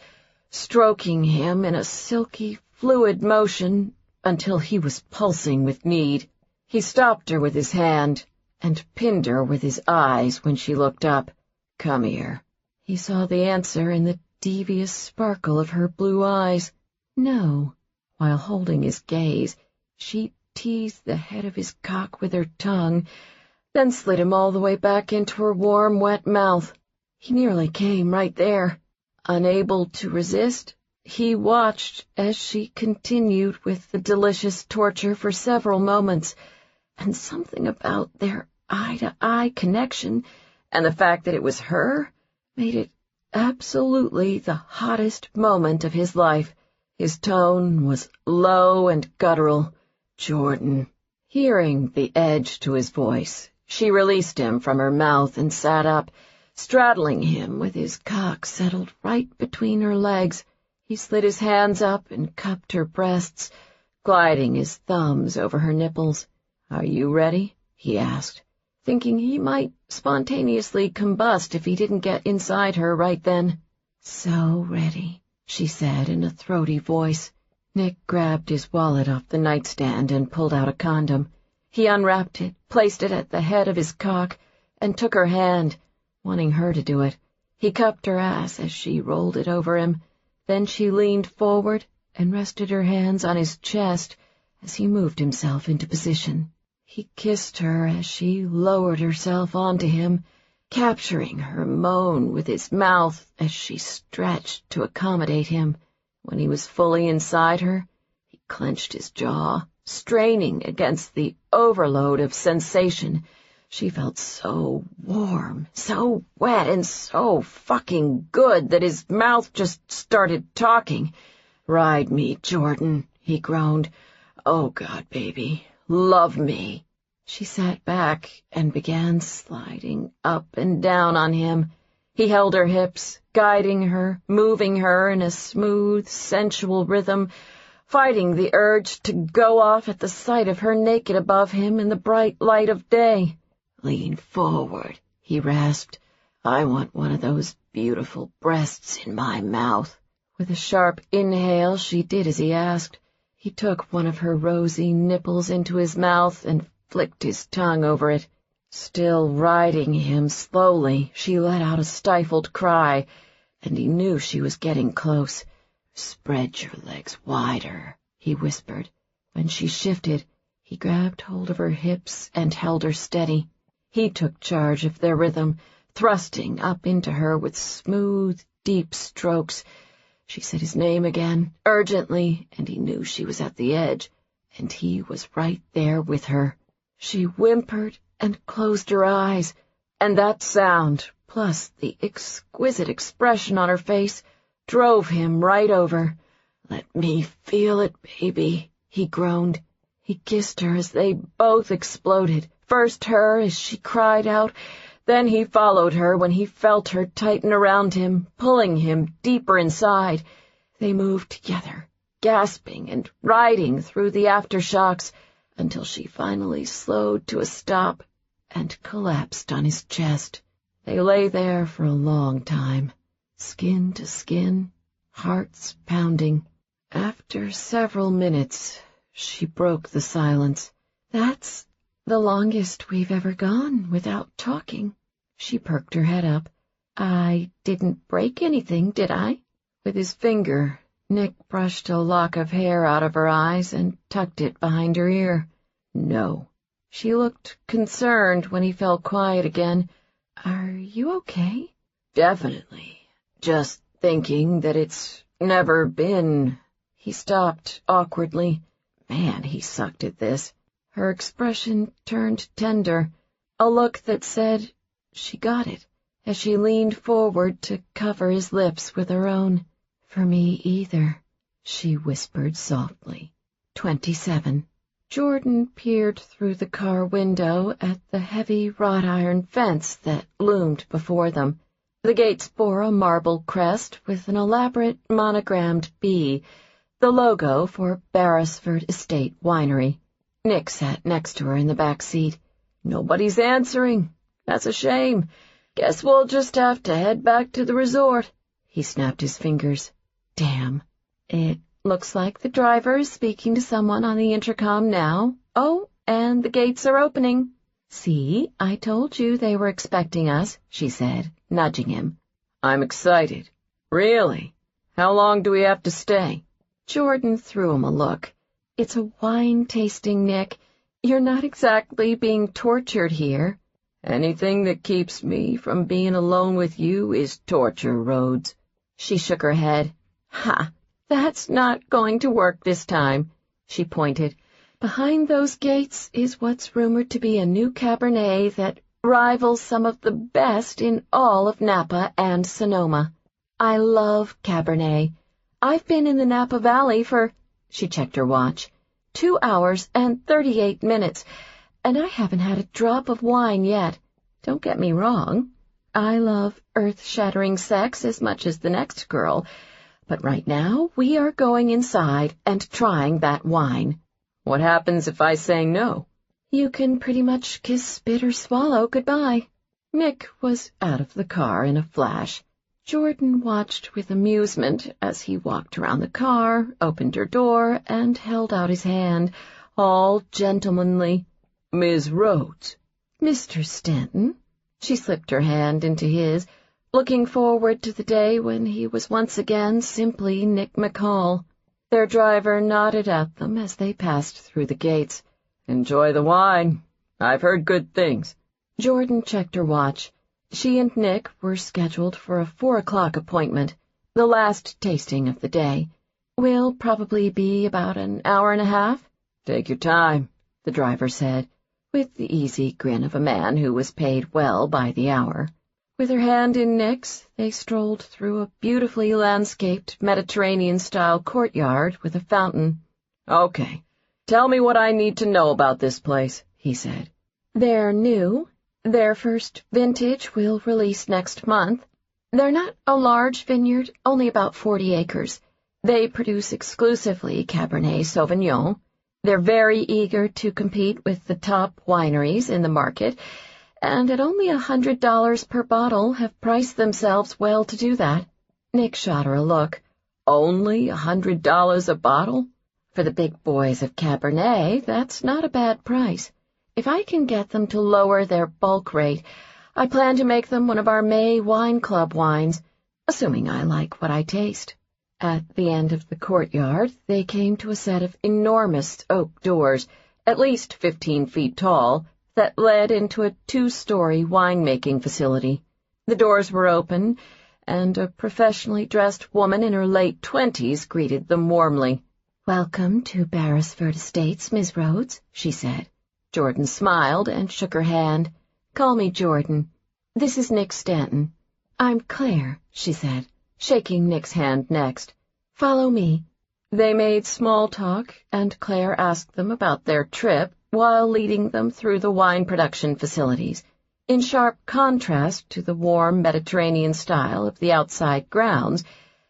stroking him in a silky, fluid motion until he was pulsing with need. He stopped her with his hand and pinned her with his eyes when she looked up. "Come here." He saw the answer in the devious sparkle of her blue eyes. No. While holding his gaze, she teased the head of his cock with her tongue, then slid him all the way back into her warm, wet mouth. He nearly came right there. Unable to resist, he watched as she continued with the delicious torture for several moments, and something about their eye-to-eye connection and the fact that it was her made it absolutely the hottest moment of his life. His tone was low and guttural. "Jordan." Hearing the edge to his voice, she released him from her mouth and sat up, straddling him with his cock settled right between her legs. He slid his hands up and cupped her breasts, gliding his thumbs over her nipples. "Are you ready?" he asked. "Yes." She whispered, "Yes." He slid his tongue around her base, stroking her, thinking he might spontaneously combust if he didn't get inside her right then. "So ready," she said in a throaty voice. Nick grabbed his wallet off the nightstand and pulled out a condom. He unwrapped it, placed it at the head of his cock, and took her hand, wanting her to do it. He cupped her ass as she rolled it over him. Then she leaned forward and rested her hands on his chest as he moved himself into position. He kissed her as she lowered herself onto him, capturing her moan with his mouth as she stretched to accommodate him. When he was fully inside her, he clenched his jaw, straining against the overload of sensation. She felt so warm, so wet, and so fucking good that his mouth just started talking. "Ride me, Jordan," he groaned. "Oh, God, baby, love me." She sat back and began sliding up and down on him. He held her hips, guiding her, moving her in a smooth, sensual rhythm, fighting the urge to go off at the sight of her naked above him in the bright light of day. "Lean forward," he rasped. "I want one of those beautiful breasts in my mouth." With a sharp inhale, she did as he asked. He took one of her rosy nipples into his mouth and flicked his tongue over it. Still riding him slowly, she let out a stifled cry, and he knew she was getting close. "Spread your legs wider," he whispered. When she shifted, he grabbed hold of her hips and held her steady. He took charge of their rhythm, thrusting up into her with smooth, deep strokes. She said his name again, urgently, and he knew she was at the edge, and he was right there with her. She whimpered and closed her eyes, and that sound, plus the exquisite expression on her face, drove him right over. "Let me feel it, baby," he groaned. He kissed her as they both exploded, first her as she cried out, then he followed her when he felt her tighten around him, pulling him deeper inside. They moved together, gasping and riding through the aftershocks, until she finally slowed to a stop and collapsed on his chest. They lay there for a long time, skin to skin, hearts pounding. After several minutes, she broke the silence. "That's the longest we've ever gone without talking." She perked her head up. "I didn't break anything, did I?" With his finger, Nick brushed a lock of hair out of her eyes and tucked it behind her ear. "No." She looked concerned when he fell quiet again. "Are you okay?" "Definitely. Just thinking that it's never been—" He stopped awkwardly. Man, he sucked at this. Her expression turned tender, a look that said she got it, as she leaned forward to cover his lips with her own. "For me either," she whispered softly. 27. Jordan peered through the car window at the heavy wrought iron fence that loomed before them. The gates bore a marble crest with an elaborate monogrammed B, the logo for Beresford Estate Winery. Nick sat next to her in the back seat. "Nobody's answering. That's a shame. Guess we'll just have to head back to the resort." He snapped his fingers. "Damn. It looks like the driver is speaking to someone on the intercom now. Oh, and the gates are opening." "See, I told you they were expecting us," she said, nudging him. "I'm excited. Really? How long do we have to stay?" Jordan threw him a look. "It's a wine tasting, Nick. You're not exactly being tortured here." "Anything that keeps me from being alone with you is torture, Rhodes." She shook her head. "Ha! That's not going to work this time." She pointed. "Behind those gates is what's rumored to be a new Cabernet that rivals some of the best in all of Napa and Sonoma. I love Cabernet. I've been in the Napa Valley for," she checked her watch, 2 hours and 38 minutes, and I haven't had a drop of wine yet. Don't get me wrong. I love earth-shattering sex as much as the next girl, but right now we are going inside and trying that wine." "What happens if I say no?" You can pretty much kiss, spit, or swallow goodbye." Nick was out of the car in a flash. Jordan watched with amusement as he walked around the car, opened her door, and held out his hand, all gentlemanly. "Ms. Rhodes." "Mr. Stanton." She slipped her hand into his, looking forward to the day when he was once again simply Nick McCall. Their driver nodded at them as they passed through the gates. "Enjoy the wine. I've heard good things." Jordan checked her watch. She and Nick were scheduled for a 4:00 appointment, the last tasting of the day. "Will probably be about an hour and a half." "Take your time," the driver said, with the easy grin of a man who was paid well by the hour. With her hand in Nick's, they strolled through a beautifully landscaped Mediterranean-style courtyard with a fountain. "Okay, tell me what I need to know about this place," he said. "They're new. Their first vintage will release next month. They're not a large vineyard, only about 40 acres. They produce exclusively Cabernet Sauvignon. They're very eager to compete with the top wineries in the market, and at only $100 per bottle have priced themselves well to do that." Nick shot her a look. "Only $100 a bottle?" "For the big boys of Cabernet, that's not a bad price. If I can get them to lower their bulk rate, I plan to make them one of our May Wine Club wines, assuming I like what I taste." At the end of the courtyard, they came to a set of enormous oak doors, at least 15 feet tall, that led into a 2-story winemaking facility. The doors were open, and a professionally dressed woman in her late 20s greeted them warmly. "Welcome to Beresford Estates, Ms. Rhodes," she said. Jordan smiled and shook her hand. "Call me Jordan. This is Nick Stanton." "I'm Claire," she said, shaking Nick's hand next. "Follow me." They made small talk, and Claire asked them about their trip while leading them through the wine production facilities. In sharp contrast to the warm Mediterranean style of the outside grounds,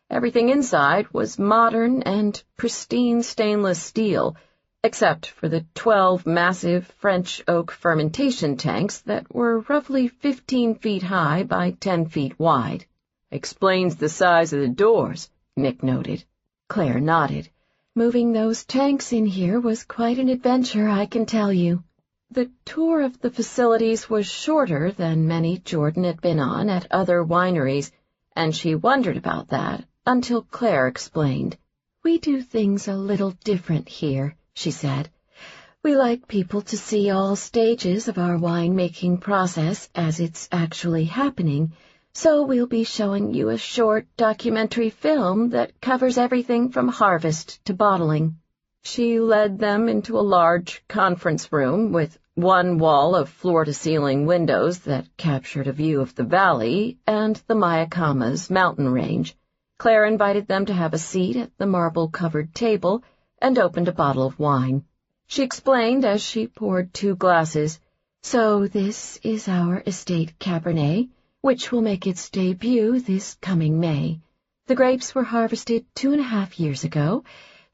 everything inside was modern and pristine stainless steel, except for the 12 massive French oak fermentation tanks that were roughly 15 feet high by 10 feet wide. "Explains the size of the doors," Nick noted. Claire nodded. "Moving those tanks in here was quite an adventure, I can tell you." The tour of the facilities was shorter than many Jordan had been on at other wineries, and she wondered about that until Claire explained. "We do things a little different here," she said. "We like people to see all stages of our winemaking process as it's actually happening, so we'll be showing you a short documentary film that covers everything from harvest to bottling." She led them into a large conference room with one wall of floor-to-ceiling windows that captured a view of the valley and the Mayacamas mountain range. Claire invited them to have a seat at the marble-covered table and opened a bottle of wine. She explained as she poured 2 glasses. "So this is our estate Cabernet, which will make its debut this coming May. The grapes were harvested 2.5 years ago.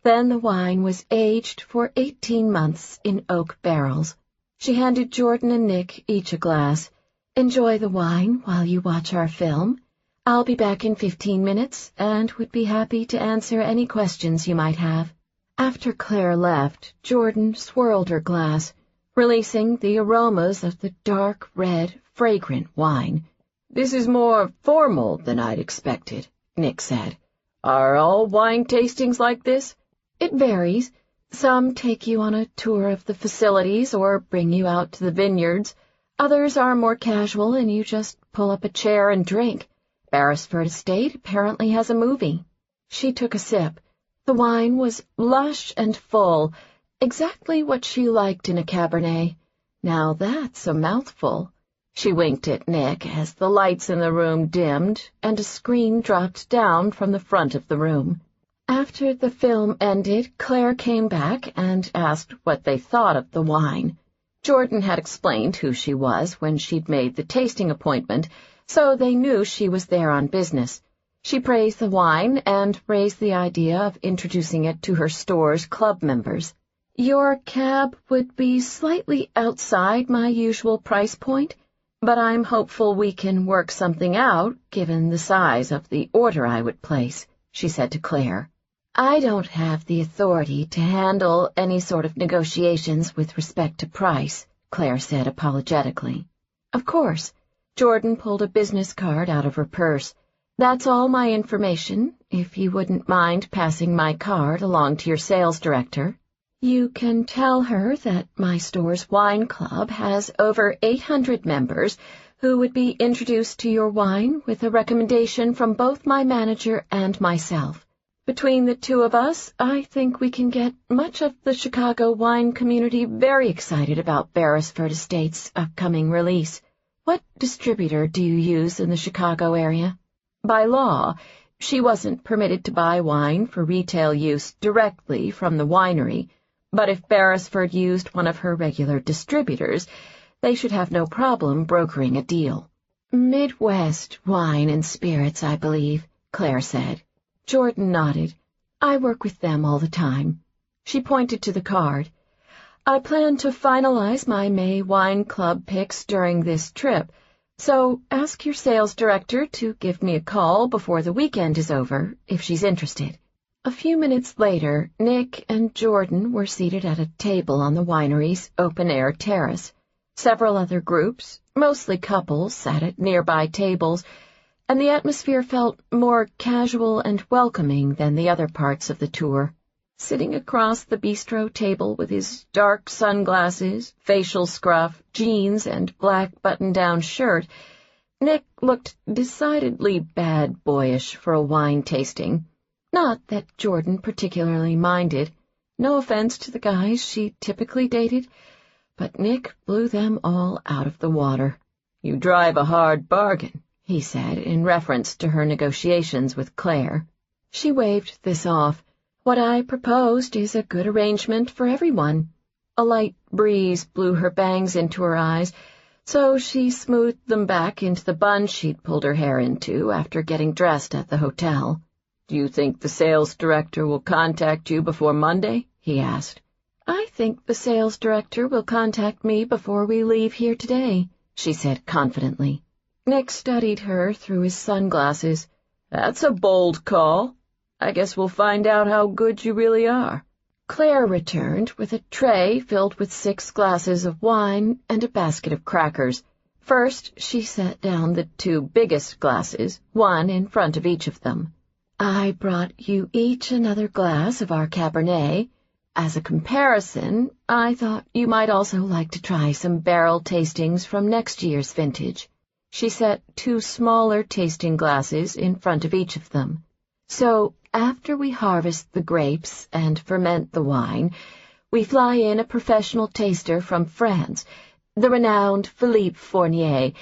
Then the wine was aged for 18 months in oak barrels." She handed Jordan and Nick each a glass. "Enjoy the wine while you watch our film. I'll be back in 15 minutes and would be happy to answer any questions you might have." After Claire left, Jordan swirled her glass, releasing the aromas of the dark red, fragrant wine. "This is more formal than I'd expected," Nick said. "Are all wine tastings like this?" "It varies. Some take you on a tour of the facilities or bring you out to the vineyards. Others are more casual and you just pull up a chair and drink. Beresford Estate apparently has a movie." She took a sip. The wine was lush and full, exactly what she liked in a Cabernet. "Now that's a mouthful." She winked at Nick as the lights in the room dimmed and a screen dropped down from the front of the room. After the film ended, Claire came back and asked what they thought of the wine. Jordan had explained who she was when she'd made the tasting appointment, so they knew she was there on business. She praised the wine and raised the idea of introducing it to her store's club members. Your cab would be slightly outside my usual price point, but I'm hopeful we can work something out given the size of the order I would place, she said to Claire. I don't have the authority to handle any sort of negotiations with respect to price, Claire said apologetically. Of course. Jordan pulled a business card out of her purse. That's all my information, if you wouldn't mind passing my card along to your sales director. You can tell her that my store's wine club has over 800 members who would be introduced to your wine with a recommendation from both my manager and myself. Between the two of us, I think we can get much of the Chicago wine community very excited about Beresford Estates' upcoming release. What distributor do you use in the Chicago area? By law, she wasn't permitted to buy wine for retail use directly from the winery, but if Beresford used one of her regular distributors, they should have no problem brokering a deal. Midwest Wine and Spirits, I believe, Claire said. Jordan nodded. I work with them all the time. She pointed to the card. I plan to finalize my May wine club picks during this trip, so ask your sales director to give me a call before the weekend is over, if she's interested. A few minutes later, Nick and Jordan were seated at a table on the winery's open-air terrace. Several other groups, mostly couples, sat at nearby tables, and the atmosphere felt more casual and welcoming than the other parts of the tour. Sitting across the bistro table with his dark sunglasses, facial scruff, jeans, and black button-down shirt, Nick looked decidedly bad boyish for a wine tasting. Not that Jordan particularly minded. No offense to the guys she typically dated, but Nick blew them all out of the water. You drive a hard bargain, he said, in reference to her negotiations with Claire. She waved this off. What I proposed is a good arrangement for everyone. A light breeze blew her bangs into her eyes, so she smoothed them back into the bun she'd pulled her hair into after getting dressed at the hotel. Do you think the sales director will contact you before Monday? He asked. I think the sales director will contact me before we leave here today, she said confidently. Nick studied her through his sunglasses. That's a bold call. I guess we'll find out how good you really are. Claire returned with a tray filled with 6 glasses of wine and a basket of crackers. First, she set down the 2 biggest glasses, one in front of each of them. I brought you each another glass of our Cabernet. As a comparison, I thought you might also like to try some barrel tastings from next year's vintage. She set 2 smaller tasting glasses in front of each of them. So, after we harvest the grapes and ferment the wine, we fly in a professional taster from France, the renowned Philippe Fournier,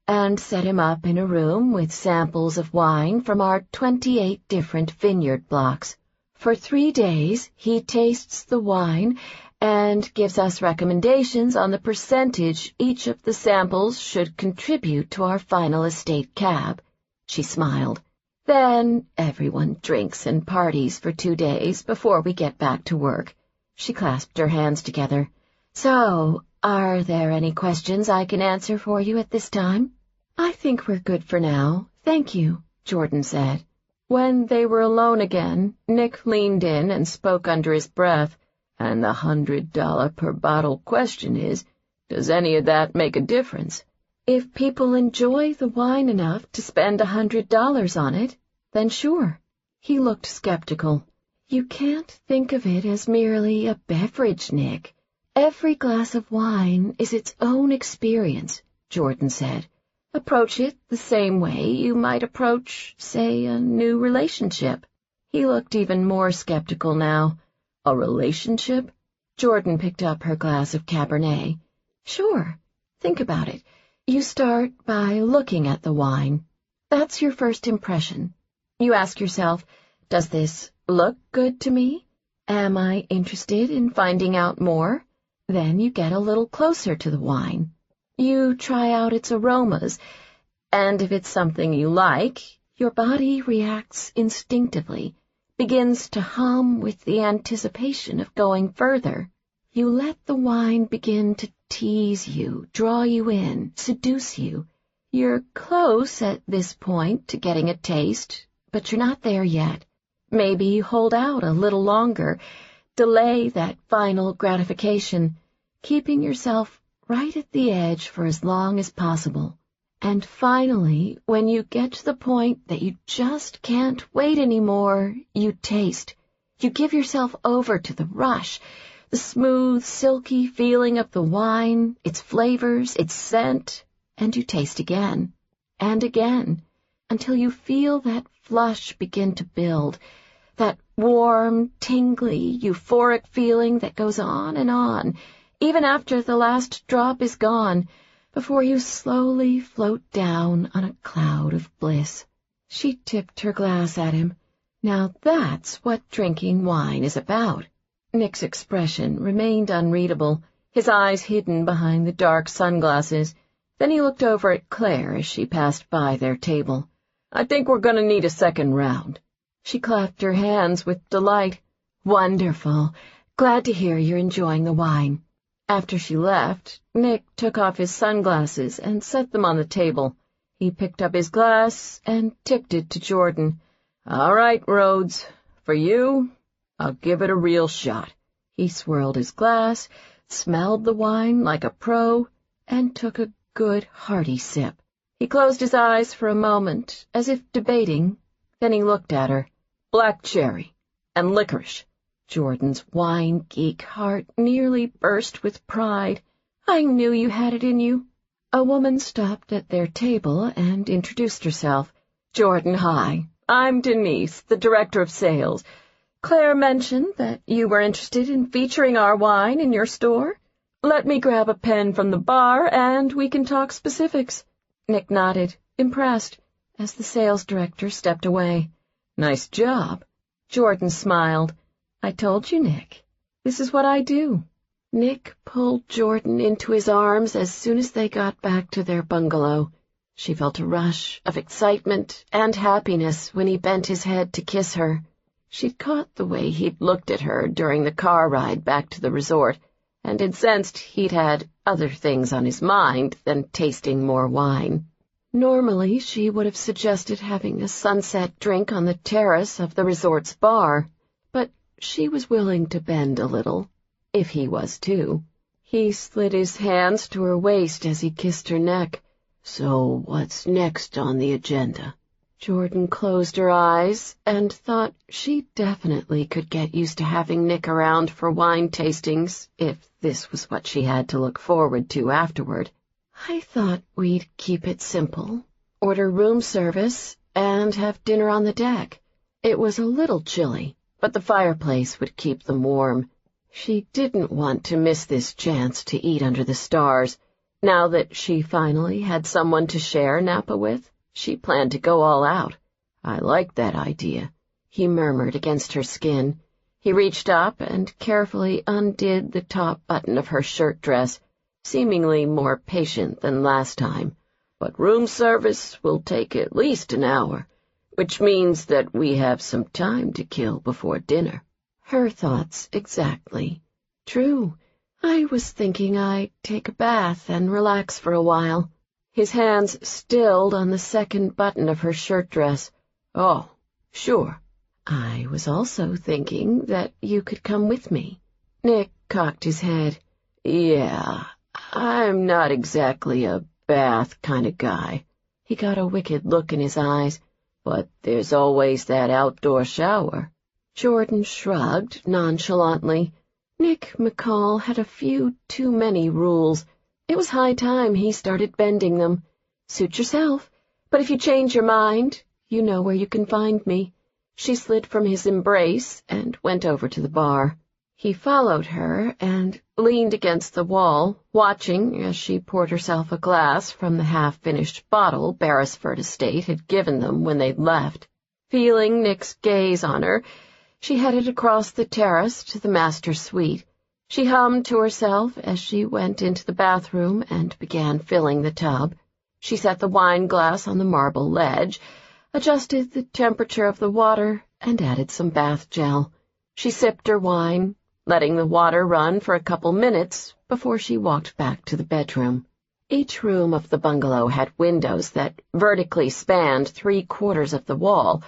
and set him up in a room with samples of wine from our 28 different vineyard blocks. For 3 days, he tastes the wine and gives us recommendations on the percentage each of the samples should contribute to our final estate cab. She smiled. Then everyone drinks and parties for 2 days before we get back to work. She clasped her hands together. So, are there any questions I can answer for you at this time? I think we're good for now, thank you, Jordan said. When they were alone again, Nick leaned in and spoke under his breath. And the $100 per bottle question is, does any of that make a difference? If people enjoy the wine enough to spend $100 on it, then sure. He looked skeptical. You can't think of it as merely a beverage, Nick. Every glass of wine is its own experience, Jordan said. Approach it the same way you might approach, say, a new relationship. He looked even more skeptical now. A relationship? Jordan picked up her glass of Cabernet. Sure. Think about it. You start by looking at the wine. That's your first impression. You ask yourself, does this look good to me? Am I interested in finding out more? Then you get a little closer to the wine. You try out its aromas, and if it's something you like, your body reacts instinctively, begins to hum with the anticipation of going further. You let the wine begin to tease you, draw you in, seduce you. You're close at this point to getting a taste, but you're not there yet. Maybe hold out a little longer, delay that final gratification, keeping yourself right at the edge for as long as possible. And finally, when you get to the point that you just can't wait anymore, you taste. You give yourself over to the rush, the smooth, silky feeling of the wine, its flavors, its scent, and you taste again, and again, until you feel that flush begin to build, that warm, tingly, euphoric feeling that goes on, even after the last drop is gone, before you slowly float down on a cloud of bliss. She tipped her glass at him. Now that's what drinking wine is about. Nick's expression remained unreadable, his eyes hidden behind the dark sunglasses. Then he looked over at Claire as she passed by their table. I think we're going to need a second round. She clapped her hands with delight. Wonderful. Glad to hear you're enjoying the wine. After she left, Nick took off his sunglasses and set them on the table. He picked up his glass and tipped it to Jordan. All right, Rhodes. For you, I'll give it a real shot. He swirled his glass, smelled the wine like a pro, and took a good, hearty sip. He closed his eyes for a moment, as if debating. Then he looked at her. Black cherry and licorice. Jordan's wine geek heart nearly burst with pride. I knew you had it in you. A woman stopped at their table and introduced herself. Jordan, hi. I'm Denise, the director of sales. Claire mentioned that you were interested in featuring our wine in your store. Let me grab a pen from the bar and we can talk specifics. Nick nodded, impressed, as the sales director stepped away. Nice job. Jordan smiled. I told you, Nick. This is what I do. Nick pulled Jordan into his arms as soon as they got back to their bungalow. She felt a rush of excitement and happiness when he bent his head to kiss her. She'd caught the way he'd looked at her during the car ride back to the resort, and had sensed he'd had other things on his mind than tasting more wine. Normally, she would have suggested having a sunset drink on the terrace of the resort's bar, but she was willing to bend a little, if he was too. He slid his hands to her waist as he kissed her neck. So what's next on the agenda? Jordan closed her eyes and thought she definitely could get used to having Nick around for wine tastings if this was what she had to look forward to afterward. I thought we'd keep it simple, order room service, and have dinner on the deck. It was a little chilly, but the fireplace would keep them warm. She didn't want to miss this chance to eat under the stars. Now that she finally had someone to share Napa with, she planned to go all out. I like that idea, he murmured against her skin. He reached up and carefully undid the top button of her shirt dress, seemingly more patient than last time. But room service will take at least an hour, which means that we have some time to kill before dinner. Her thoughts exactly. True. I was thinking I'd take a bath and relax for a while. His hands stilled on the second button of her shirt dress. Oh, sure. I was also thinking that you could come with me. Nick cocked his head. Yeah, I'm not exactly a bath kind of guy. He got a wicked look in his eyes. But there's always that outdoor shower. Jordan shrugged nonchalantly. Nick McCall had a few too many rules. It was high time he started bending them. Suit yourself, but if you change your mind, you know where you can find me. She slid from his embrace and went over to the bar. He followed her and leaned against the wall, watching as she poured herself a glass from the half-finished bottle Beresford Estate had given them when they'd left. Feeling Nick's gaze on her, she headed across the terrace to the master suite. She hummed to herself as she went into the bathroom and began filling the tub. She set the wine glass on the marble ledge, adjusted the temperature of the water, and added some bath gel. She sipped her wine, letting the water run for a couple minutes before she walked back to the bedroom. Each room of the bungalow had windows that vertically spanned 3/4 of the wall,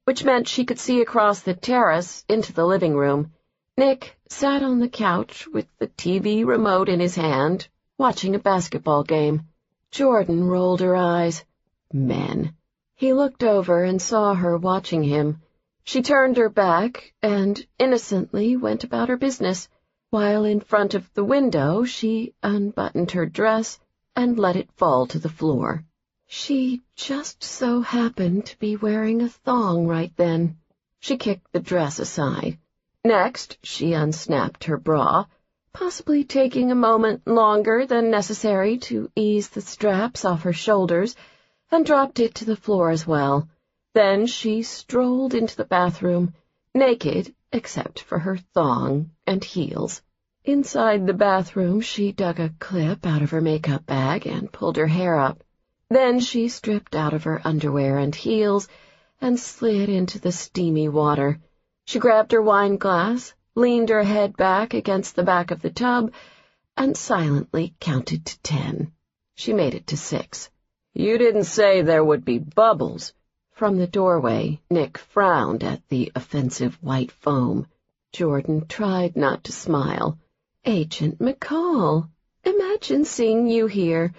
which meant she could see across the terrace into the living room. Nick sat on the couch with the TV remote in his hand, watching a basketball game. Jordan rolled her eyes. Men. He looked over and saw her watching him. She turned her back and innocently went about her business, while in front of the window she unbuttoned her dress and let it fall to the floor. She just so happened to be wearing a thong right then. She kicked the dress aside. Next, she unsnapped her bra, possibly taking a moment longer than necessary to ease the straps off her shoulders, and dropped it to the floor as well. Then she strolled into the bathroom, naked except for her thong and heels. Inside the bathroom, she dug a clip out of her makeup bag and pulled her hair up. Then she stripped out of her underwear and heels and slid into the steamy water. She grabbed her wine glass, leaned her head back against the back of the tub, and silently counted to 10. She made it to 6. "You didn't say there would be bubbles." From the doorway, Nick frowned at the offensive white foam. Jordan tried not to smile. "Agent McCall, imagine seeing you here.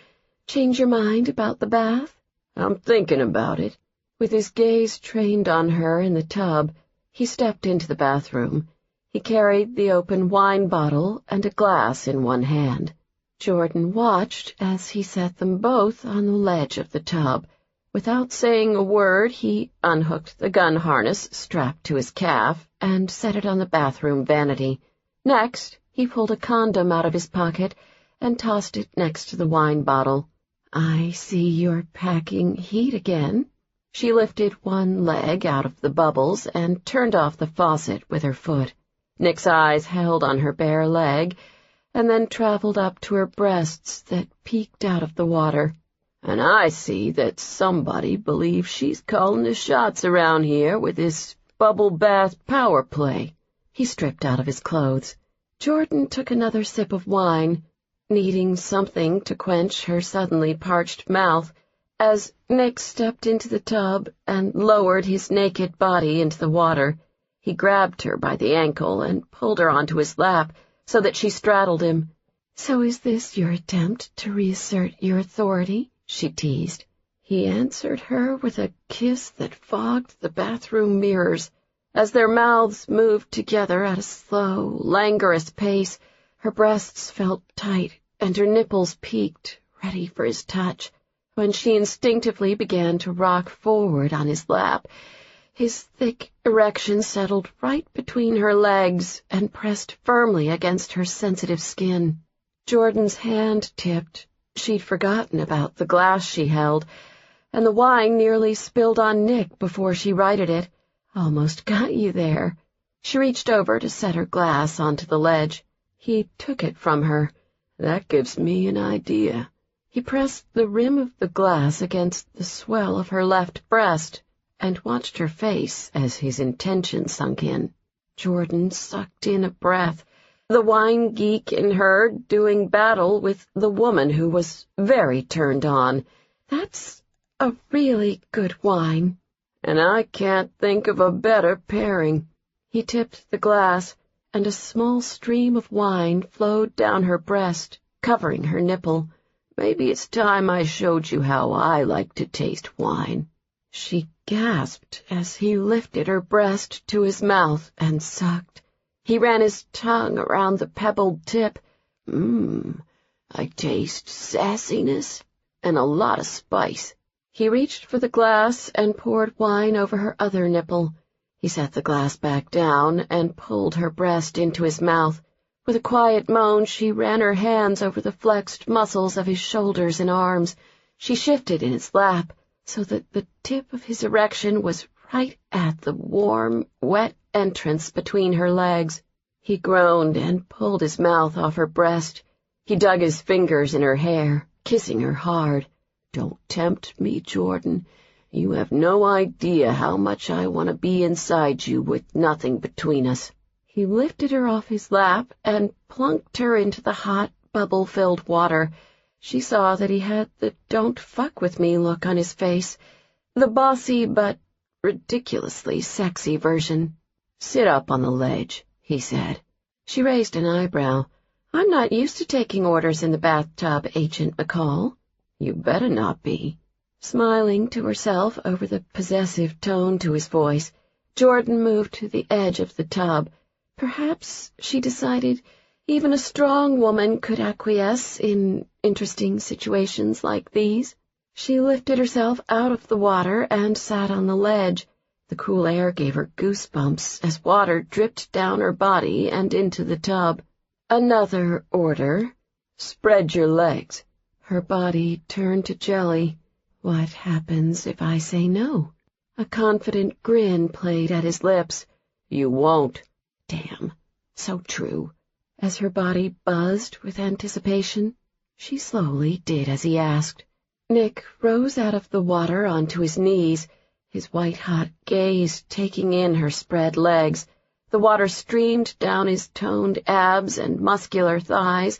Change your mind about the bath?" "I'm thinking about it." With his gaze trained on her in the tub, he stepped into the bathroom. He carried the open wine bottle and a glass in one hand. Jordan watched as he set them both on the ledge of the tub. Without saying a word, he unhooked the gun harness strapped to his calf and set it on the bathroom vanity. Next, he pulled a condom out of his pocket and tossed it next to the wine bottle. "I see you're packing heat again." She lifted one leg out of the bubbles and turned off the faucet with her foot. Nick's eyes held on her bare leg, and then traveled up to her breasts that peeked out of the water. "And I see that somebody believes she's calling the shots around here with this bubble bath power play." He stripped out of his clothes. Jordan took another sip of wine, needing something to quench her suddenly parched mouth, as Nick stepped into the tub and lowered his naked body into the water. He grabbed her by the ankle and pulled her onto his lap so that she straddled him. "So is this your attempt to reassert your authority?" she teased. He answered her with a kiss that fogged the bathroom mirrors. As their mouths moved together at a slow, languorous pace, her breasts felt tight and her nipples peaked, ready for his touch. When she instinctively began to rock forward on his lap, his thick erection settled right between her legs and pressed firmly against her sensitive skin. Jordan's hand tipped. She'd forgotten about the glass she held, and the wine nearly spilled on Nick before she righted it. "Almost got you there." She reached over to set her glass onto the ledge. He took it from her. "That gives me an idea." He pressed the rim of the glass against the swell of her left breast and watched her face as his intention sunk in. Jordan sucked in a breath, the wine geek in her doing battle with the woman who was very turned on. "That's a really good wine." "And I can't think of a better pairing." He tipped the glass, and a small stream of wine flowed down her breast, covering her nipple. "Maybe it's time I showed you how I like to taste wine." She gasped as he lifted her breast to his mouth and sucked. He ran his tongue around the pebbled tip. I taste sassiness and a lot of spice." He reached for the glass and poured wine over her other nipple. He set the glass back down and pulled her breast into his mouth. With a quiet moan, she ran her hands over the flexed muscles of his shoulders and arms. She shifted in his lap so that the tip of his erection was right at the warm, wet entrance between her legs. He groaned and pulled his mouth off her breast. He dug his fingers in her hair, kissing her hard. "Don't tempt me, Jordan. You have no idea how much I want to be inside you with nothing between us." He lifted her off his lap and plunked her into the hot, bubble-filled water. She saw that he had the don't fuck with me look on his face, the bossy but ridiculously sexy version. "Sit up on the ledge," he said. She raised an eyebrow. "I'm not used to taking orders in the bathtub, Agent McCall." "You better not be." Smiling to herself over the possessive tone to his voice, Jordan moved to the edge of the tub. Perhaps, she decided, even a strong woman could acquiesce in interesting situations like these. She lifted herself out of the water and sat on the ledge. The cool air gave her goosebumps as water dripped down her body and into the tub. "Another order. Spread your legs." Her body turned to jelly. "What happens if I say no?" A confident grin played at his lips. "You won't." Damn, so true. As her body buzzed with anticipation, she slowly did as he asked. Nick rose out of the water onto his knees, his white-hot gaze taking in her spread legs. The water streamed down his toned abs and muscular thighs,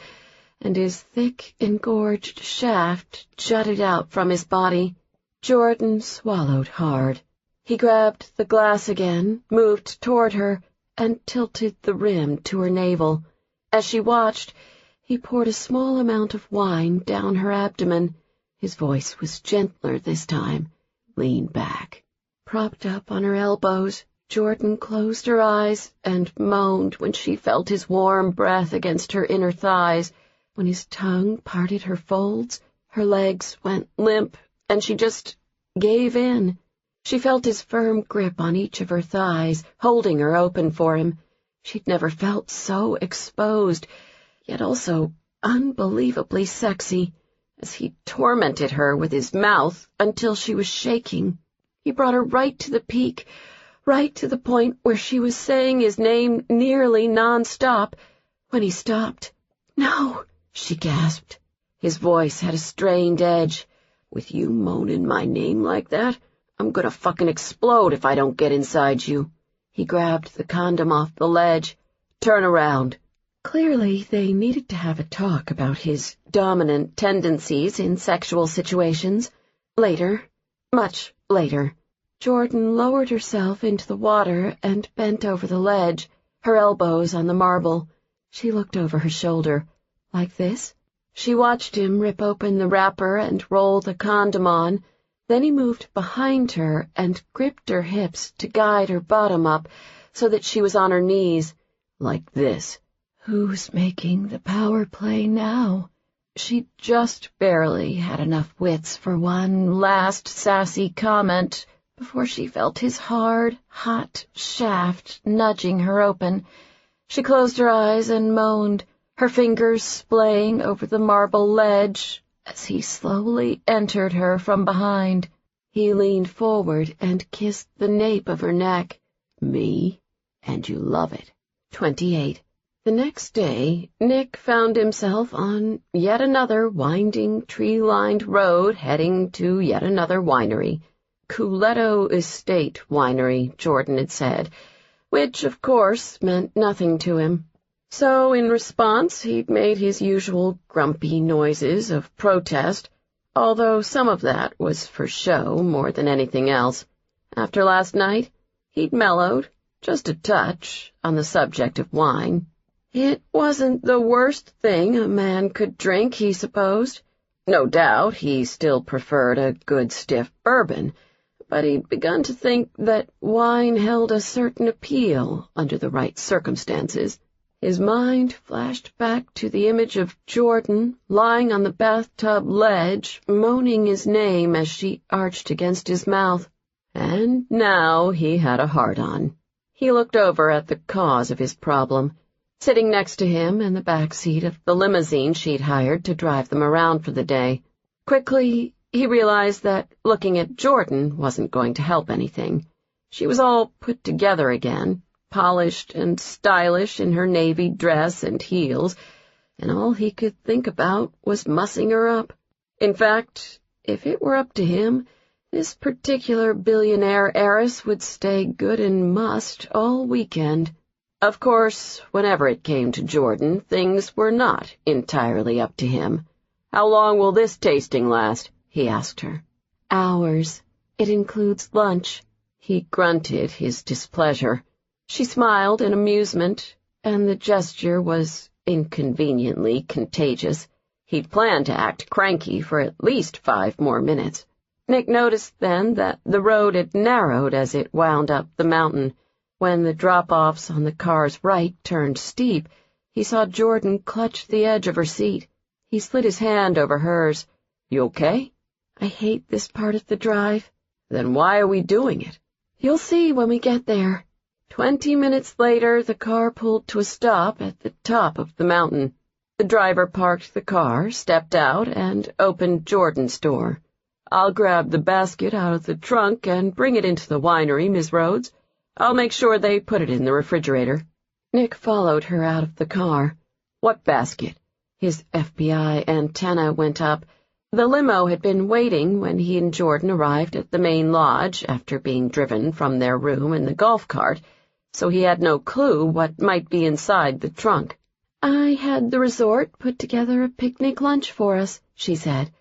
and his thick, engorged shaft jutted out from his body. Jordan swallowed hard. He grabbed the glass again, moved toward her, and tilted the rim to her navel. As she watched, he poured a small amount of wine down her abdomen. His voice was gentler this time. "Lean back." Propped up on her elbows, Jordan closed her eyes and moaned when she felt his warm breath against her inner thighs. When his tongue parted her folds, her legs went limp, and she just gave in. She felt his firm grip on each of her thighs, holding her open for him. She'd never felt so exposed, yet also unbelievably sexy, as he tormented her with his mouth until she was shaking. He brought her right to the peak, right to the point where she was saying his name nearly non-stop, when he stopped. "No," she gasped. His voice had a strained edge. "With you moaning my name like that, I'm gonna fucking explode if I don't get inside you." He grabbed the condom off the ledge. "Turn around." Clearly, they needed to have a talk about his dominant tendencies in sexual situations. Later, much later. Jordan lowered herself into the water and bent over the ledge, her elbows on the marble. She looked over her shoulder. Like this? She watched him rip open the wrapper and roll the condom on. Then he moved behind her and gripped her hips to guide her bottom up so that she was on her knees. Like this. Who's making the power play now? She just barely had enough wits for one last sassy comment before she felt his hard, hot shaft nudging her open. She closed her eyes and moaned, her fingers splaying over the marble ledge as he slowly entered her from behind. He leaned forward and kissed the nape of her neck. "Me, and you love it." 28. The next day, Nick found himself on yet another winding, tree-lined road heading to yet another winery. Culetto Estate Winery, Jordan had said, which, of course, meant nothing to him. So, in response, he'd made his usual grumpy noises of protest, although some of that was for show more than anything else. After last night, he'd mellowed, just a touch, on the subject of wine. It wasn't the worst thing a man could drink, he supposed. No doubt he still preferred a good stiff bourbon, but he'd begun to think that wine held a certain appeal under the right circumstances. His mind flashed back to the image of Jordan lying on the bathtub ledge, moaning his name as she arched against his mouth. And now he had a hard-on. He looked over at the cause of his problem, sitting next to him in the back seat of the limousine she'd hired to drive them around for the day. Quickly, he realized that looking at Jordan wasn't going to help anything. She was all put together again, polished and stylish in her navy dress and heels, and all he could think about was mussing her up. In fact, if it were up to him, this particular billionaire heiress would stay good and mussed all weekend. Of course, whenever it came to Jordan, things were not entirely up to him. "How long will this tasting last?" he asked her. "Hours. It includes lunch." He grunted his displeasure. She smiled in amusement, and the gesture was inconveniently contagious. He'd planned to act cranky for at least 5 more minutes. Nick noticed then that the road had narrowed as it wound up the mountain. When the drop-offs on the car's right turned steep, he saw Jordan clutch the edge of her seat. He slid his hand over hers. "You okay?" "I hate this part of the drive." "Then why are we doing it?" "You'll see when we get there." 20 minutes later, the car pulled to a stop at the top of the mountain. The driver parked the car, stepped out, and opened Jordan's door. "I'll grab the basket out of the trunk and bring it into the winery, Miss Rhodes. I'll make sure they put it in the refrigerator." Nick followed her out of the car. "What basket?" His FBI antenna went up. The limo had been waiting when he and Jordan arrived at the main lodge after being driven from their room in the golf cart, so he had no clue what might be inside the trunk. "I had the resort put together a picnic lunch for us," she said.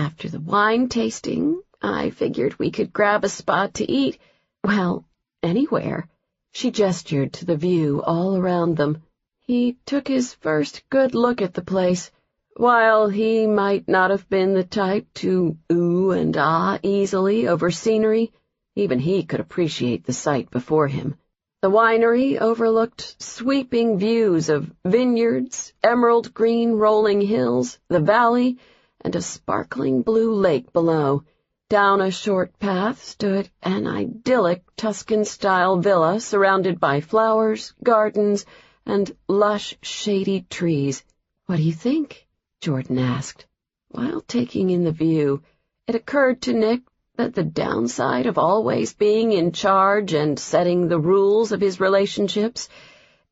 "After the wine tasting, I figured we could grab a spot to eat. Well, anywhere." She gestured to the view all around them. He took his first good look at the place. While he might not have been the type to ooh and ah easily over scenery, even he could appreciate the sight before him. The winery overlooked sweeping views of vineyards, emerald green rolling hills, the valley, and a sparkling blue lake below. Down a short path stood an idyllic Tuscan-style villa surrounded by flowers, gardens, and lush, shady trees. "What do you think?" Jordan asked. While taking in the view, it occurred to Nick that the downside of always being in charge and setting the rules of his relationships,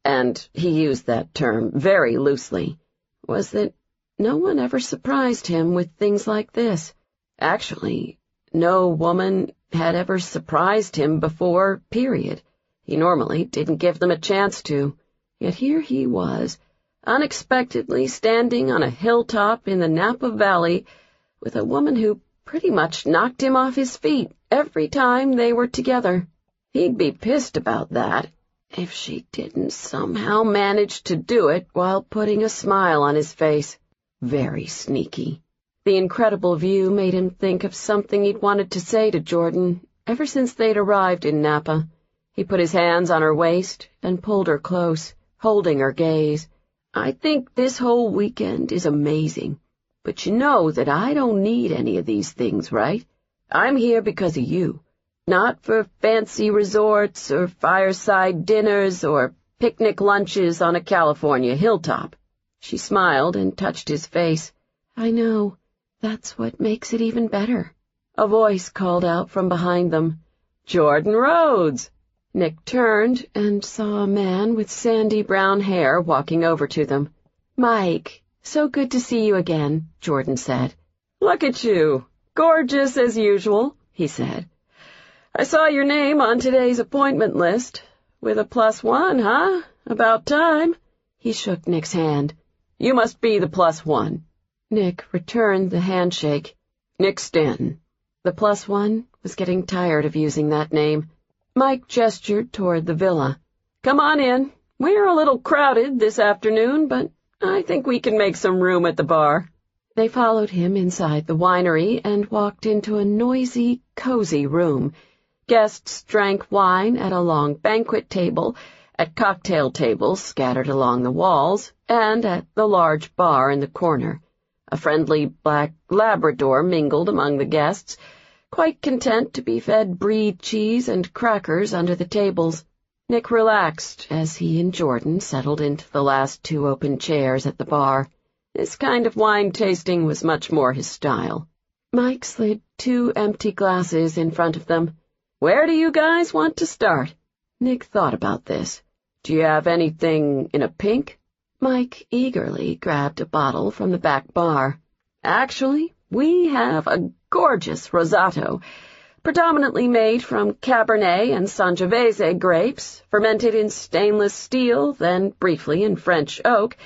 and he used that term very loosely, was that no one ever surprised him with things like this. Actually, no woman had ever surprised him before, period. He normally didn't give them a chance to. Yet here he was, unexpectedly standing on a hilltop in the Napa Valley with a woman who pretty much knocked him off his feet every time they were together. He'd be pissed about that if she didn't somehow manage to do it while putting a smile on his face. Very sneaky. The incredible view made him think of something he'd wanted to say to Jordan ever since they'd arrived in Napa. He put his hands on her waist and pulled her close, holding her gaze. "I think this whole weekend is amazing, but you know that I don't need any of these things, right? I'm here because of you, not for fancy resorts or fireside dinners or picnic lunches on a California hilltop." She smiled and touched his face. "I know. That's what makes it even better." A voice called out from behind them, "Jordan Rhodes!" Nick turned and saw a man with sandy brown hair walking over to them. "Mike, so good to see you again," Jordan said. "Look at you, gorgeous as usual," he said. "I saw your name on today's appointment list. With a +1, huh? About time." He shook Nick's hand. "You must be the +1. Nick returned the handshake. "Nick Stanton." The +1 was getting tired of using that name. Mike gestured toward the villa. "Come on in. We're a little crowded this afternoon, but I think we can make some room at the bar." They followed him inside the winery and walked into a noisy, cozy room. Guests drank wine at a long banquet table, at cocktail tables scattered along the walls, and at the large bar in the corner. A friendly black Labrador mingled among the guests, quite content to be fed brie cheese and crackers under the tables. Nick relaxed as he and Jordan settled into the last 2 open chairs at the bar. This kind of wine tasting was much more his style. Mike slid 2 empty glasses in front of them. "Where do you guys want to start?" Nick thought about this. "Do you have anything in a pink?" Mike eagerly grabbed a bottle from the back bar. "Actually, we have a gorgeous rosato, predominantly made from Cabernet and Sangiovese grapes, fermented in stainless steel, then briefly in French oak.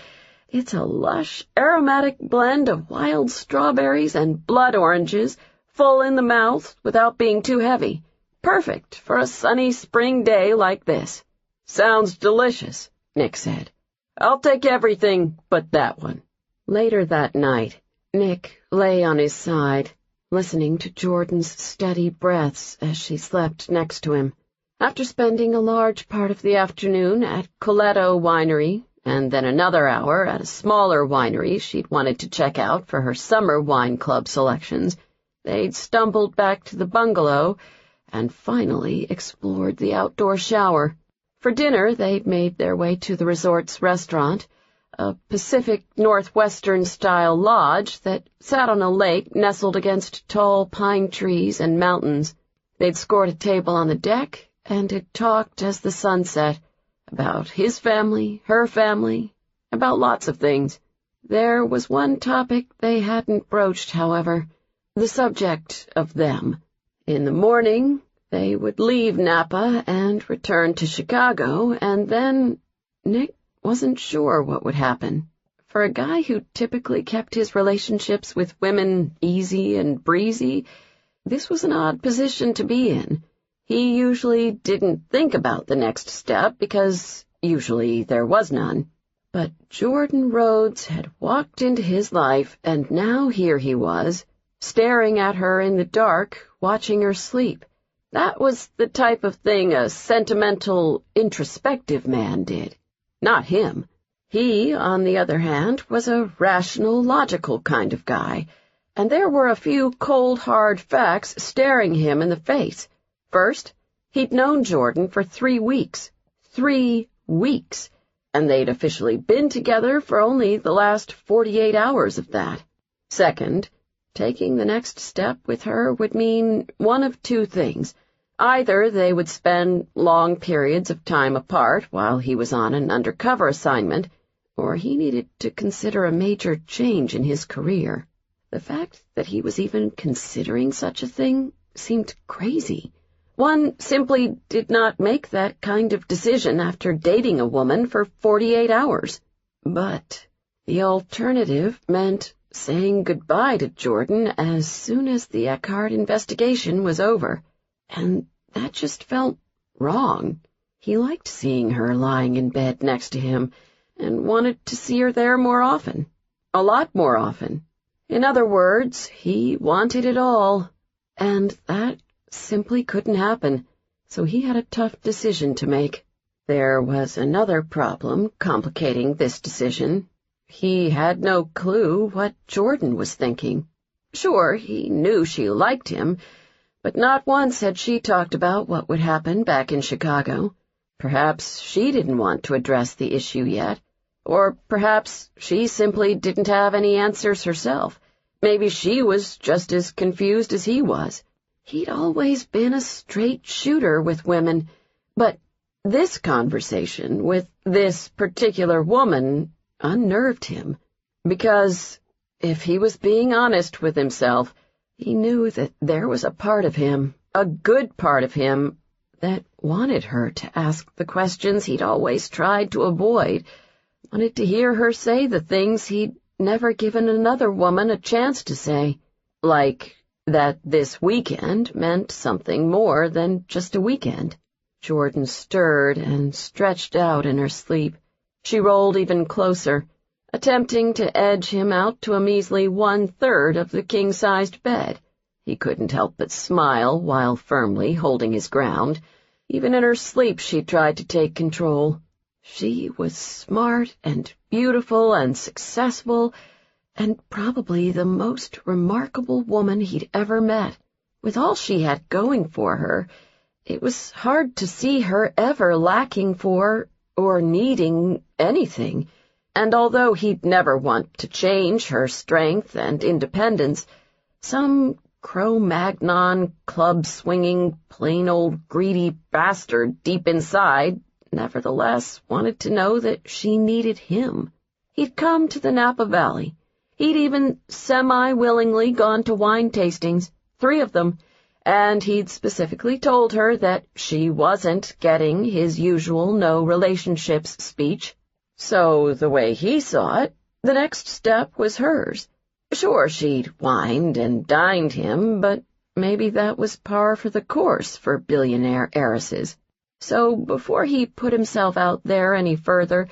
It's a lush, aromatic blend of wild strawberries and blood oranges, full in the mouth without being too heavy. Perfect for a sunny spring day like this. Sounds delicious, Nick said. I'll take everything but that one. Later that night, Nick lay on his side, listening to Jordan's steady breaths as she slept next to him. After spending a large part of the afternoon at Coletto Winery, and then another hour at a smaller winery she'd wanted to check out for her summer wine club selections, they'd stumbled back to the bungalow and finally explored the outdoor shower. For dinner, they'd made their way to the resort's restaurant, a Pacific Northwestern-style lodge that sat on a lake nestled against tall pine trees and mountains. They'd scored a table on the deck and had talked as the sun set, about his family, her family, about lots of things. There was one topic they hadn't broached, however, the subject of them. In the morning, they would leave Napa and return to Chicago, and then Nick wasn't sure what would happen. For a guy who typically kept his relationships with women easy and breezy, this was an odd position to be in. He usually didn't think about the next step because usually there was none. But Jordan Rhodes had walked into his life, and now here he was, staring at her in the dark, watching her sleep. That was the type of thing a sentimental, introspective man did. Not him. He, on the other hand, was a rational, logical kind of guy, and there were a few cold, hard facts staring him in the face. First, he'd known Jordan for 3 weeks. 3 weeks. And they'd officially been together for only the last 48 hours of that. Second, taking the next step with her would mean one of two things. Either they would spend long periods of time apart while he was on an undercover assignment, or he needed to consider a major change in his career. The fact that he was even considering such a thing seemed crazy. One simply did not make that kind of decision after dating a woman for 48 hours. But the alternative meant saying goodbye to Jordan as soon as the Eckhart investigation was over, and that just felt wrong. He liked seeing her lying in bed next to him, and wanted to see her there more often. A lot more often. In other words, he wanted it all, and that simply couldn't happen, so he had a tough decision to make. There was another problem complicating this decision. He had no clue what Jordan was thinking. Sure, he knew she liked him, but not once had she talked about what would happen back in Chicago. Perhaps she didn't want to address the issue yet, or perhaps she simply didn't have any answers herself. Maybe she was just as confused as he was. He'd always been a straight shooter with women, but this conversation with this particular woman unnerved him, because, if he was being honest with himself, he knew that there was a part of him, a good part of him, that wanted her to ask the questions he'd always tried to avoid, wanted to hear her say the things he'd never given another woman a chance to say, like that this weekend meant something more than just a weekend. Jordan stirred and stretched out in her sleep. She rolled even closer, attempting to edge him out to a measly 1/3 of the king-sized bed. He couldn't help but smile while firmly holding his ground. Even in her sleep she tried to take control. She was smart and beautiful and successful, and probably the most remarkable woman he'd ever met. With all she had going for her, it was hard to see her ever lacking for or needing anything, and although he'd never want to change her strength and independence, some Cro-Magnon, club-swinging, plain old greedy bastard deep inside nevertheless wanted to know that she needed him. He'd come to the Napa Valley. He'd even semi-willingly gone to wine tastings, 3 of them, and he'd specifically told her that she wasn't getting his usual no relationships speech. So, the way he saw it, the next step was hers. Sure, she'd wined and dined him, but maybe that was par for the course for billionaire heiresses. So, before he put himself out there any further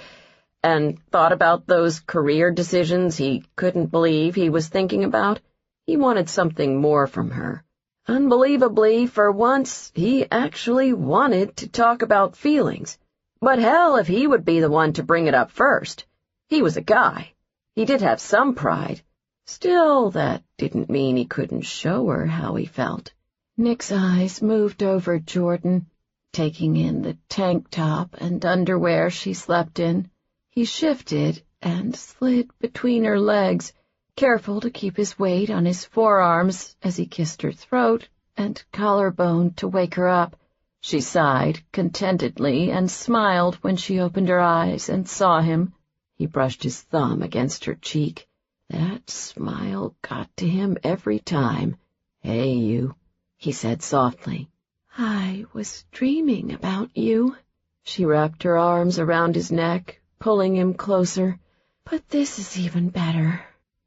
and thought about those career decisions he couldn't believe he was thinking about, he wanted something more from her. Unbelievably, for once, he actually wanted to talk about feelings. But hell if he would be the one to bring it up first. He was a guy. He did have some pride. Still, that didn't mean he couldn't show her how he felt. Nick's eyes moved over Jordan, taking in the tank top and underwear she slept in. He shifted and slid between her legs, careful to keep his weight on his forearms as he kissed her throat and collarbone to wake her up. She sighed contentedly and smiled when she opened her eyes and saw him. He brushed his thumb against her cheek. That smile got to him every time. "Hey, you," he said softly. "I was dreaming about you." She wrapped her arms around his neck, pulling him closer. "But this is even better."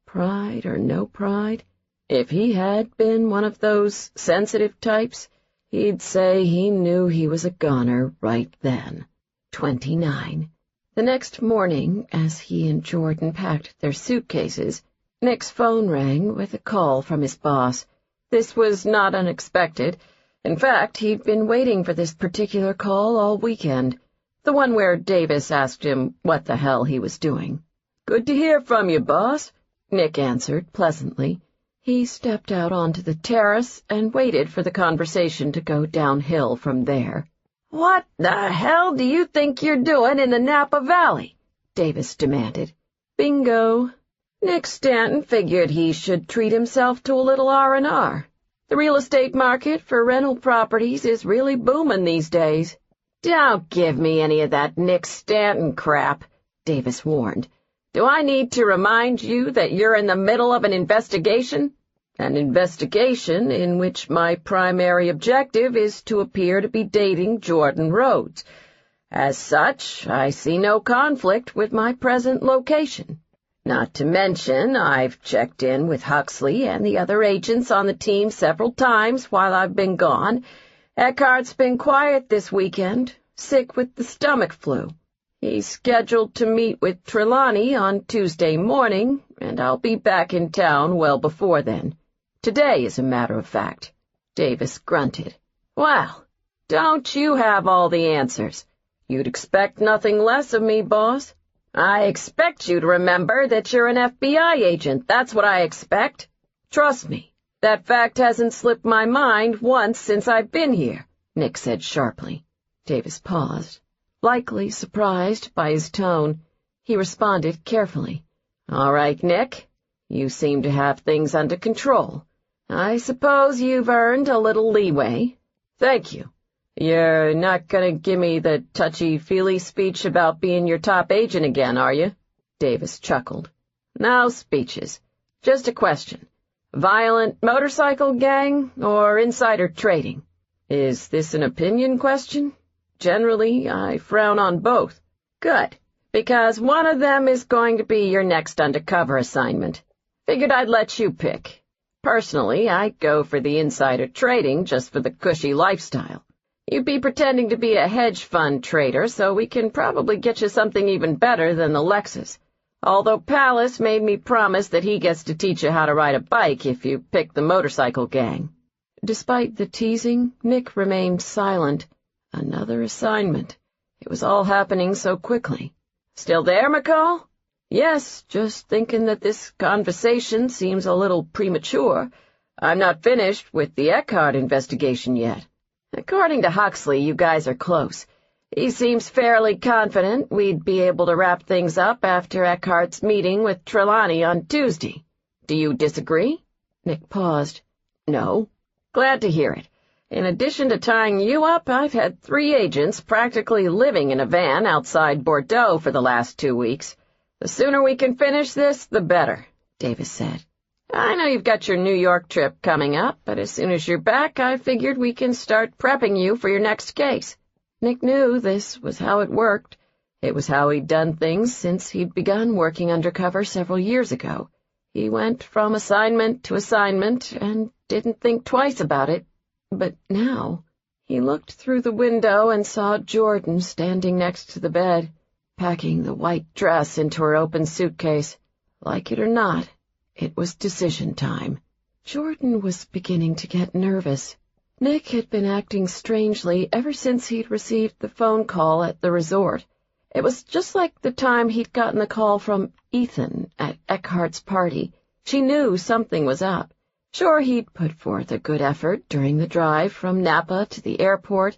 Pride or no pride, if he had been one of those sensitive types, he'd say he knew he was a goner right then. 29. The next morning, as he and Jordan packed their suitcases, Nick's phone rang with a call from his boss. This was not unexpected. In fact, he'd been waiting for this particular call all weekend, the one where Davis asked him what the hell he was doing. "Good to hear from you, boss," Nick answered pleasantly. He stepped out onto the terrace and waited for the conversation to go downhill from there. "What the hell do you think you're doing in the Napa Valley?" Davis demanded. Bingo. Nick Stanton figured he should treat himself to a little R&R. The real estate market for rental properties is really booming these days. "Don't give me any of that Nick Stanton crap," Davis warned. "Do I need to remind you that you're in the middle of an investigation? An investigation in which my primary objective is to appear to be dating Jordan Rhodes. As such, I see no conflict with my present location. Not to mention, I've checked in with Huxley and the other agents on the team several times while I've been gone. Eckhart's been quiet this weekend, sick with the stomach flu. He's scheduled to meet with Trelawney on Tuesday morning, and I'll be back in town well before then. Today, as a matter of fact." Davis grunted. "Well, don't you have all the answers? You'd expect nothing less of me, boss. I expect you to remember that you're an FBI agent, that's what I expect. Trust me, that fact hasn't slipped my mind once since I've been here," Nick said sharply. Davis paused, likely surprised by his tone. He responded carefully. "All right, Nick, you seem to have things under control. I suppose you've earned a little leeway. Thank you. You're not going to give me the touchy-feely speech about being your top agent again, are you?" Davis chuckled. "No speeches. Just a question. Violent motorcycle gang or insider trading? Is this an opinion question? Generally, I frown on both." "Good, because one of them is going to be your next undercover assignment. Figured I'd let you pick. Personally, I'd go for the insider trading just for the cushy lifestyle. You'd be pretending to be a hedge fund trader, so we can probably get you something even better than the Lexus. Although Pallas made me promise that he gets to teach you how to ride a bike if you pick the motorcycle gang." Despite the teasing, Nick remained silent. Another assignment. It was all happening so quickly. "Still there, McCall?" "Yes, just thinking that this conversation seems a little premature. I'm not finished with the Eckhart investigation yet. According to Huxley, you guys are close. He seems fairly confident we'd be able to wrap things up after Eckhart's meeting with Trelawney on Tuesday. Do you disagree?" Nick paused. "No." "Glad to hear it. In addition to tying you up, I've had 3 agents practically living in a van outside Bordeaux for the last 2 weeks. The sooner we can finish this, the better," Davis said. I know you've got your New York trip coming up, but as soon as you're back, I figured we can start prepping you for your next case. Nick knew this was how it worked. It was how he'd done things since he'd begun working undercover several years ago. He went from assignment to assignment and didn't think twice about it. But now, he looked through the window and saw Jordan standing next to the bed, packing the white dress into her open suitcase. Like it or not, it was decision time. Jordan was beginning to get nervous. Nick had been acting strangely ever since he'd received the phone call at the resort. It was just like the time he'd gotten the call from Ethan at Eckhart's party. She knew something was up. Sure, he'd put forth a good effort during the drive from Napa to the airport,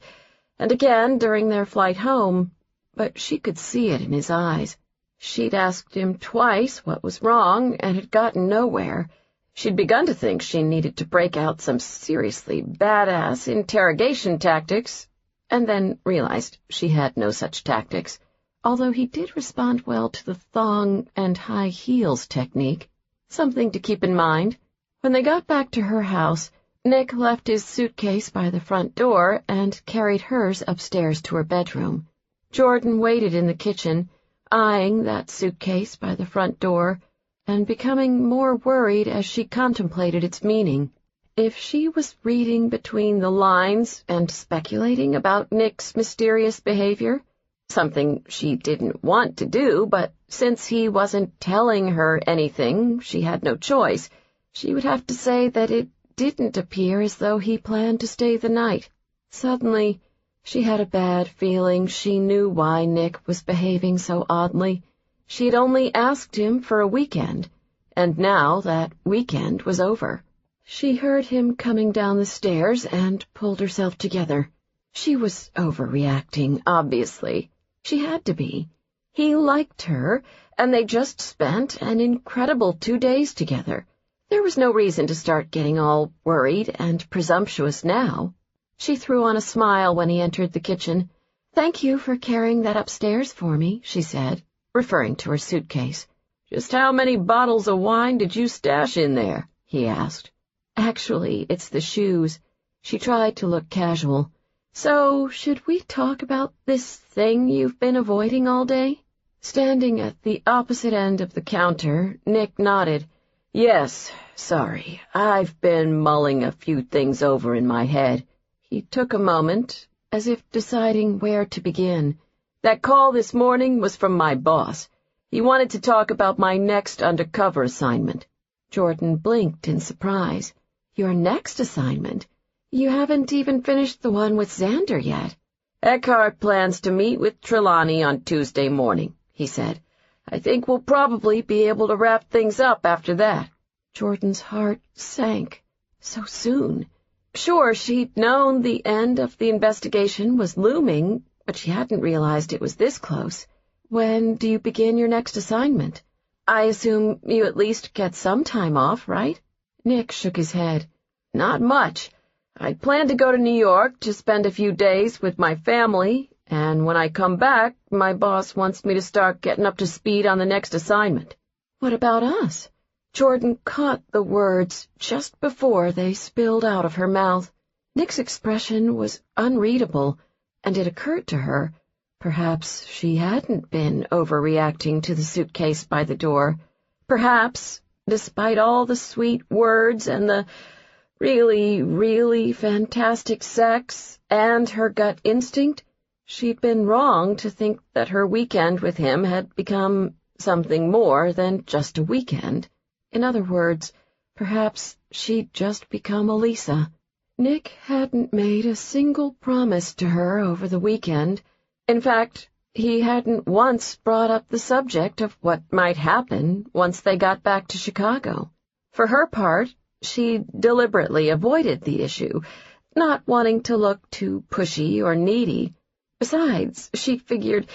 and again during their flight home, but she could see it in his eyes. She'd asked him twice what was wrong and had gotten nowhere. She'd begun to think she needed to break out some seriously badass interrogation tactics, and then realized she had no such tactics, although he did respond well to the thong and high heels technique. Something to keep in mind. When they got back to her house, Nick left his suitcase by the front door and carried hers upstairs to her bedroom. Jordan waited in the kitchen, eyeing that suitcase by the front door, and becoming more worried as she contemplated its meaning. If she was reading between the lines and speculating about Nick's mysterious behavior, something she didn't want to do, but since he wasn't telling her anything, she had no choice. She would have to say that it didn't appear as though he planned to stay the night. Suddenly, she had a bad feeling she knew why Nick was behaving so oddly. She'd only asked him for a weekend, and now that weekend was over. She heard him coming down the stairs and pulled herself together. She was overreacting, obviously. She had to be. He liked her, and they just spent an incredible 2 days together. There was no reason to start getting all worried and presumptuous now. She threw on a smile when he entered the kitchen. "Thank you for carrying that upstairs for me," she said, referring to her suitcase. "Just how many bottles of wine did you stash in there?" he asked. "Actually, it's the shoes." She tried to look casual. "So, should we talk about this thing you've been avoiding all day?" Standing at the opposite end of the counter, Nick nodded. "Yes, sorry. I've been mulling a few things over in my head." He took a moment, as if deciding where to begin. "That call this morning was from my boss. He wanted to talk about my next undercover assignment." Jordan blinked in surprise. "Your next assignment? You haven't even finished the one with Xander yet." "Eckhart plans to meet with Trelawney on Tuesday morning," he said. "I think we'll probably be able to wrap things up after that." Jordan's heart sank. So soon. Sure, she'd known the end of the investigation was looming, but she hadn't realized it was this close. "When do you begin your next assignment? I assume you at least get some time off, right?" Nick shook his head. "Not much. I plan to go to New York to spend a few days with my family, and when I come back, my boss wants me to start getting up to speed on the next assignment." "What about us?" Jordan caught the words just before they spilled out of her mouth. Nick's expression was unreadable, and it occurred to her, perhaps she hadn't been overreacting to the suitcase by the door. Perhaps, despite all the sweet words and the really, really fantastic sex and her gut instinct, she'd been wrong to think that her weekend with him had become something more than just a weekend. In other words, perhaps she'd just become Elisa. Nick hadn't made a single promise to her over the weekend. In fact, he hadn't once brought up the subject of what might happen once they got back to Chicago. For her part, she deliberately avoided the issue, not wanting to look too pushy or needy. Besides, she figured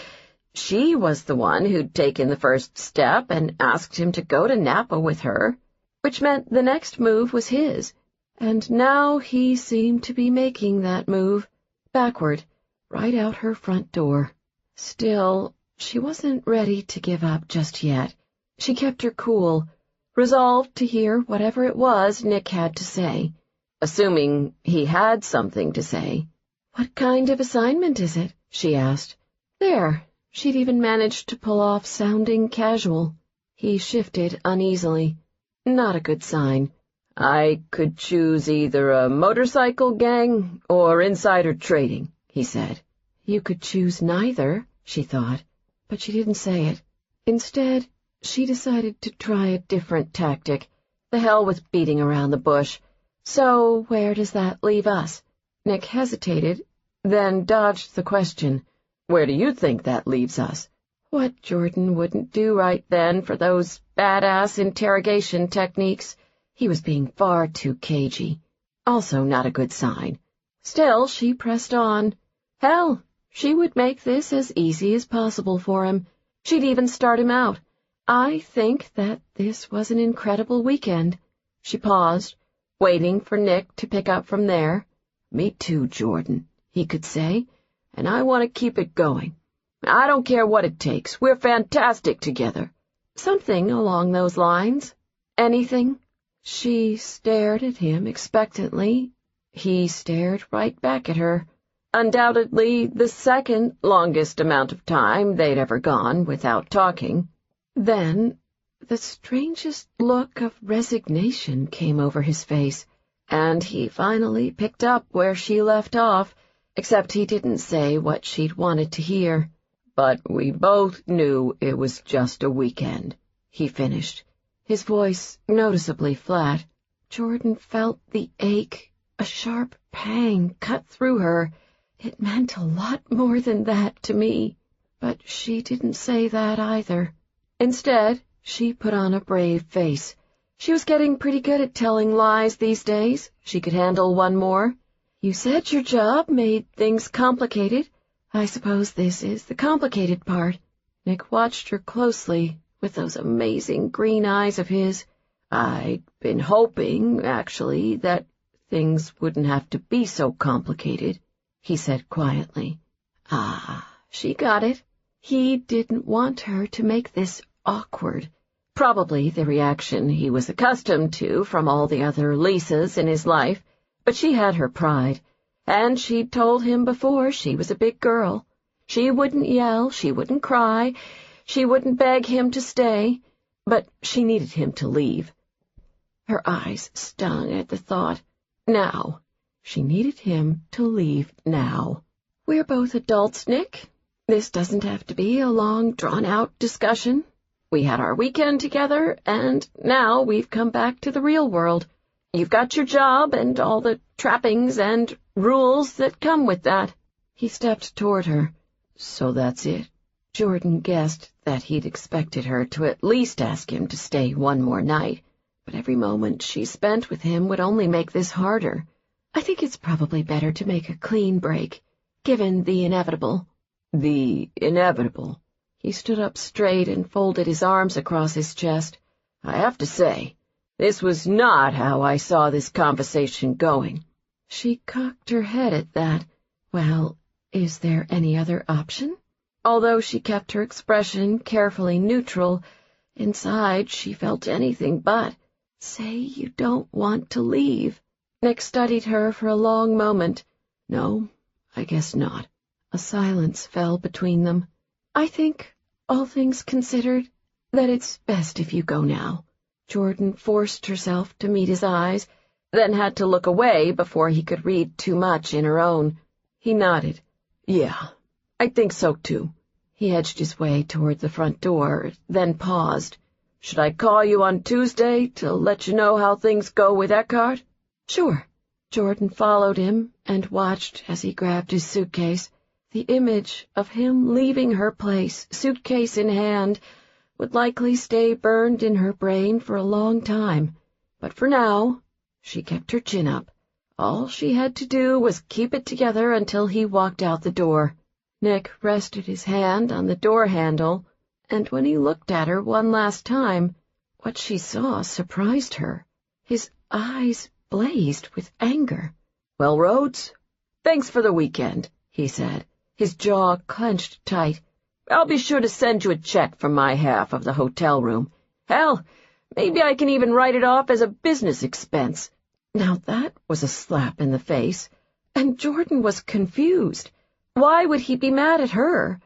she was the one who'd taken the first step and asked him to go to Napa with her, which meant the next move was his, and now he seemed to be making that move, backward, right out her front door. Still, she wasn't ready to give up just yet. She kept her cool. resolved to hear whatever it was Nick had to say, assuming he had something to say. "What kind of assignment is it?" she asked. There, she'd even managed to pull off sounding casual. He shifted uneasily. Not a good sign. "I could choose either a motorcycle gang or insider trading," he said. You could choose neither, she thought, but she didn't say it. Instead, she decided to try a different tactic. The hell with beating around the bush. "So where does that leave us?" Nick hesitated, then dodged the question. "Where do you think that leaves us?" What Jordan wouldn't do right then for those badass interrogation techniques. He was being far too cagey. Also not a good sign. Still, she pressed on. Hell, she would make this as easy as possible for him. She'd even start him out. "I think that this was an incredible weekend." She paused, waiting for Nick to pick up from there. "Me too, Jordan," he could say, "and I want to keep it going. I don't care what it takes. We're fantastic together." Something along those lines. Anything? She stared at him expectantly. He stared right back at her. Undoubtedly the second longest amount of time they'd ever gone without talking. Then the strangest look of resignation came over his face, and he finally picked up where she left off, except he didn't say what she'd wanted to hear. "But we both knew it was just a weekend," he finished, his voice noticeably flat. Jordan felt the ache, a sharp pang cut through her. "It meant a lot more than that to me." But she didn't say that either. Instead, she put on a brave face. She was getting pretty good at telling lies these days. She could handle one more. "You said your job made things complicated. I suppose this is the complicated part." Nick watched her closely with those amazing green eyes of his. "I'd been hoping, actually, that things wouldn't have to be so complicated," he said quietly. She got it. He didn't want her to make this awkward. Probably the reaction he was accustomed to from all the other Lisas in his life, but she had her pride. And she'd told him before she was a big girl. She wouldn't yell, she wouldn't cry, she wouldn't beg him to stay, but she needed him to leave. Her eyes stung at the thought. Now. She needed him to leave now. "We're both adults, Nick. This doesn't have to be a long, drawn-out discussion. We had our weekend together, and now we've come back to the real world. You've got your job and all the trappings and rules that come with that." He stepped toward her. "So that's it?" Jordan guessed that he'd expected her to at least ask him to stay one more night, but every moment she spent with him would only make this harder. "I think it's probably better to make a clean break, given the inevitable." "The inevitable?" He stood up straight and folded his arms across his chest. "I have to say, this was not how I saw this conversation going." She cocked her head at that. "Well, is there any other option?" Although she kept her expression carefully neutral, inside she felt anything but. "Say you don't want to leave." Nick studied her for a long moment. "No, I guess not." A silence fell between them. "I think, all things considered, that it's best if you go now." Jordan forced herself to meet his eyes, then had to look away before he could read too much in her own. He nodded. "Yeah, I think so too." He edged his way toward the front door, then paused. "Should I call you on Tuesday to let you know how things go with Eckhart?" "Sure." Jordan followed him and watched as he grabbed his suitcase. The image of him leaving her place, suitcase in hand, would likely stay burned in her brain for a long time. But for now, she kept her chin up. All she had to do was keep it together until he walked out the door. Nick rested his hand on the door handle, and when he looked at her one last time, what she saw surprised her. His eyes blazed with anger. "Well, Rhodes, thanks for the weekend," he said, his jaw clenched tight. "I'll be sure to send you a check for my half of the hotel room. Hell, Maybe I can even write it off as a business expense." Now that was a slap in the face, and Jordan was confused. Why would he be mad at her?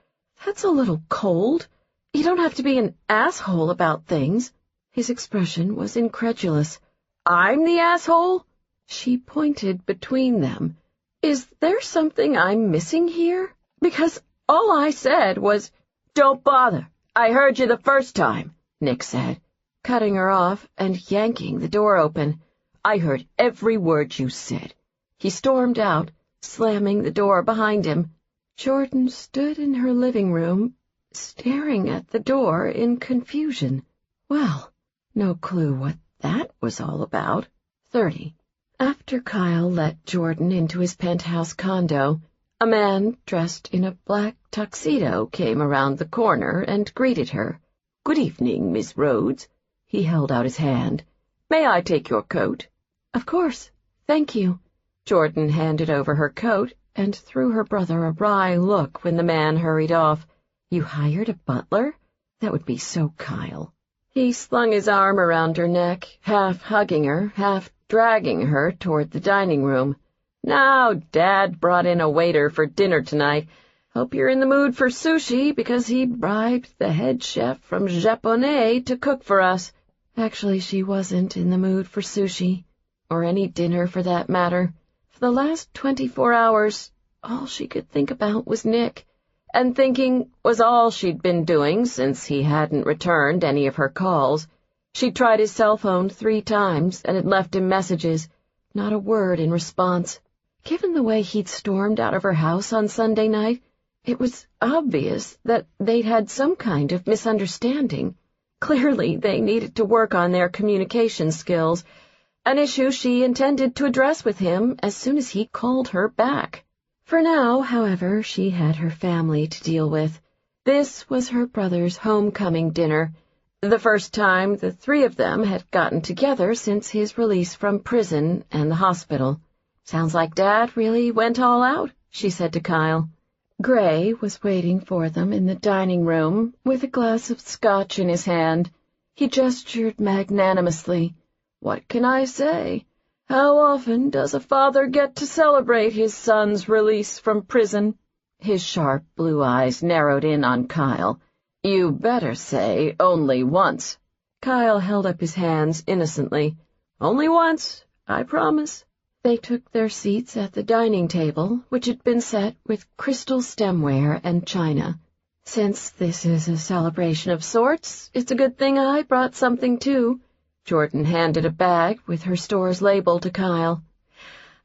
That's a little cold. You don't have to be an asshole about things. His expression was incredulous. "I'm the asshole?" She pointed between them. "Is there something I'm missing here? Because all I said was—" "Don't bother. I heard you the first time," Nick said, cutting her off and yanking the door open. "I heard every word you said." He stormed out, slamming the door behind him. Jordan stood in her living room, staring at the door in confusion. Well, no clue what that was all about. 30. After Kyle let Jordan into his penthouse condo, a man dressed in a black tuxedo came around the corner and greeted her. "Good evening, Miss Rhodes." He held out his hand. "May I take your coat?" "Of course. Thank you." Jordan handed over her coat and threw her brother a wry look when the man hurried off. "You hired a butler? That would be so Kyle." He slung his arm around her neck, half hugging her, half dragging her toward the dining room. "Now, Dad brought in a waiter for dinner tonight. Hope you're in the mood for sushi, because he bribed the head chef from Japonais to cook for us." Actually, she wasn't in the mood for sushi, or any dinner for that matter. For the last 24 hours, all she could think about was Nick, and thinking was all she'd been doing since he hadn't returned any of her calls. She'd tried his cell phone 3 times and had left him messages, not a word in response. Given the way he'd stormed out of her house on Sunday night, it was obvious that they'd had some kind of misunderstanding. Clearly, they needed to work on their communication skills, an issue she intended to address with him as soon as he called her back. For now, however, she had her family to deal with. This was her brother's homecoming dinner, the first time the 3 of them had gotten together since his release from prison and the hospital. "Sounds like Dad really went all out," she said to Kyle. Gray was waiting for them in the dining room with a glass of scotch in his hand. He gestured magnanimously. "What can I say? How often does a father get to celebrate his son's release from prison?" His sharp blue eyes narrowed in on Kyle. "You better say only once." Kyle held up his hands innocently. "Only once, I promise." They took their seats at the dining table, which had been set with crystal stemware and china. "Since this is a celebration of sorts, it's a good thing I brought something too." Jordan handed a bag with her store's label to Kyle.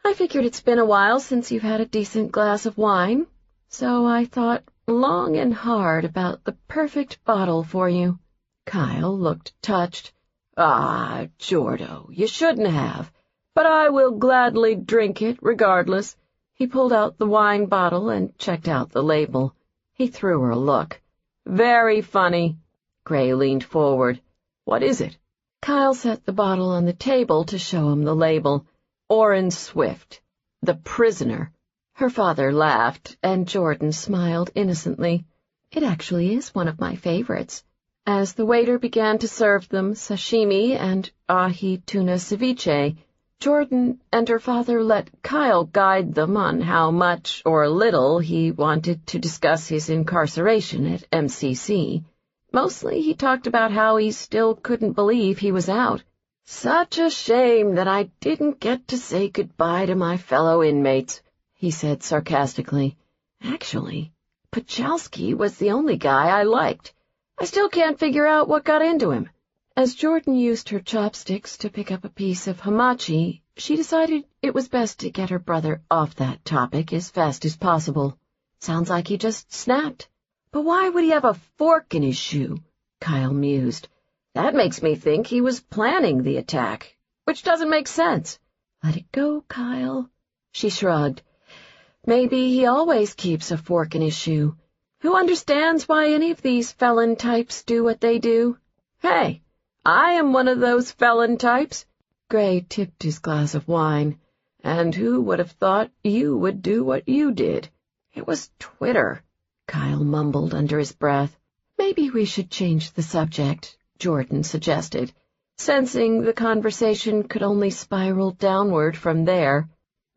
"I figured it's been a while since you've had a decent glass of wine, so I thought long and hard about the perfect bottle for you." Kyle looked touched. "Ah, Jordo, you shouldn't have. But I will gladly drink it regardless." He pulled out the wine bottle and checked out the label. He threw her a look. "Very funny." Gray leaned forward. "What is it?" Kyle set the bottle on the table to show him the label. "Orrin Swift, the prisoner." Her father laughed, and Jordan smiled innocently. "It actually is one of my favorites." As the waiter began to serve them sashimi and ahi tuna ceviche, Jordan and her father let Kyle guide them on how much or little he wanted to discuss his incarceration at MCC. Mostly he talked about how he still couldn't believe he was out. "Such a shame that I didn't get to say goodbye to my fellow inmates," he said sarcastically. "Actually, Pachalski was the only guy I liked. I still can't figure out what got into him." As Jordan used her chopsticks to pick up a piece of hamachi, she decided it was best to get her brother off that topic as fast as possible. "Sounds like he just snapped." "But why would he have a fork in his shoe?" Kyle mused. "That makes me think he was planning the attack, which doesn't make sense." "Let it go, Kyle." She shrugged. "Maybe he always keeps a fork in his shoe. Who understands why any of these felon types do what they do?" "Hey, I am one of those felon types." Gray tipped his glass of wine. "And who would have thought you would do what you did?" "It was Twitter," Kyle mumbled under his breath. "Maybe we should change the subject," Jordan suggested. sensing the conversation could only spiral downward from there.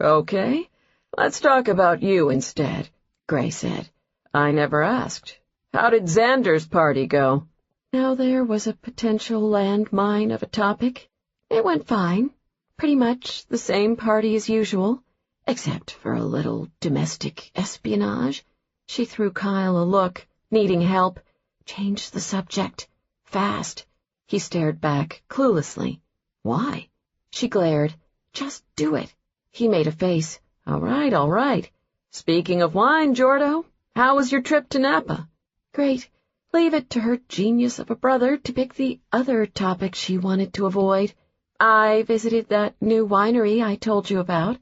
"Okay, let's talk about you instead," Gray said. "I never asked. How did Xander's party go?" Now there was a potential landmine of a topic. It went fine. Pretty much the same party as usual, except for a little domestic espionage. She threw Kyle a look, needing help. Changed the subject. Fast. He stared back, cluelessly. Why? She glared. Just do it. He made a face. All right. Speaking of wine, Jordo, how was your trip to Napa? Great. Leave it to her genius of a brother to pick the other topic she wanted to avoid. I visited that new winery I told you about.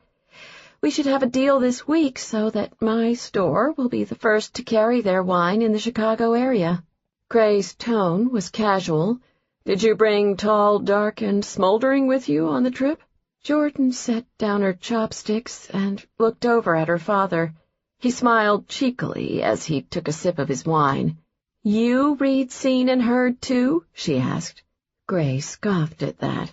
We should have a deal this week so that my store will be the first to carry their wine in the Chicago area. Gray's tone was casual. Did you bring Tall, Dark, and Smoldering with you on the trip? Jordan set down her chopsticks and looked over at her father. He smiled cheekily as he took a sip of his wine. You read Seen and Heard, too? She asked. Gray scoffed at that.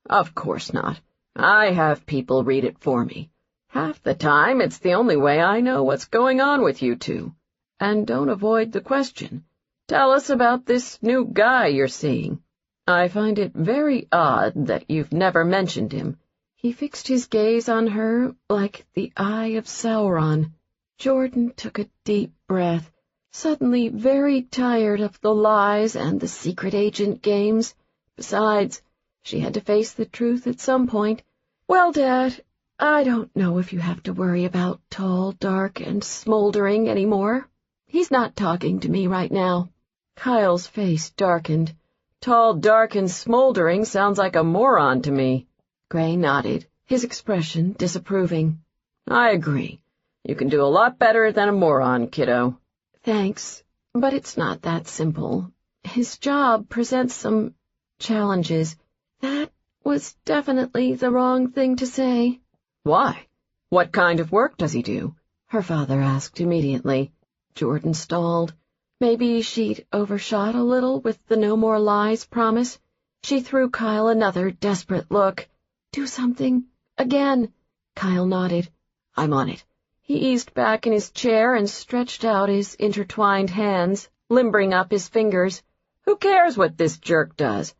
Of course not. I have people read it for me. Half the time, it's the only way I know what's going on with you two. And don't avoid the question. Tell us about this new guy you're seeing. I find it very odd that you've never mentioned him. He fixed his gaze on her like the eye of Sauron. Jordan took a deep breath, suddenly very tired of the lies and the secret agent games. Besides, she had to face the truth at some point. Well, Dad, I don't know if you have to worry about Tall, Dark, and Smoldering anymore. He's not talking to me right now. Kyle's face darkened. Tall, Dark, and Smoldering sounds like a moron to me. Gray nodded, his expression disapproving. I agree. You can do a lot better than a moron, kiddo. Thanks, but it's not that simple. His job presents some challenges. That was definitely the wrong thing to say. Why? What kind of work does he do? Her father asked immediately. Jordan stalled. Maybe she'd overshot a little with the no more lies promise. She threw Kyle another desperate look. Do something. Again. Kyle nodded. I'm on it. He eased back in his chair and stretched out his intertwined hands, limbering up his fingers. Who cares what this jerk does?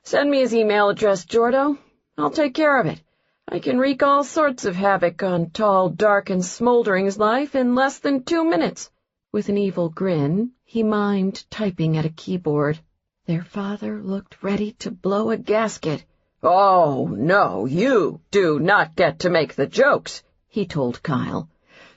Send me his email address, Jordo. I'll take care of it. I can wreak all sorts of havoc on Tall, Dark, and Smoldering's life in less than 2 minutes. With an evil grin, he mimed typing at a keyboard. Their father looked ready to blow a gasket. Oh, no, you do not get to make the jokes, he told Kyle.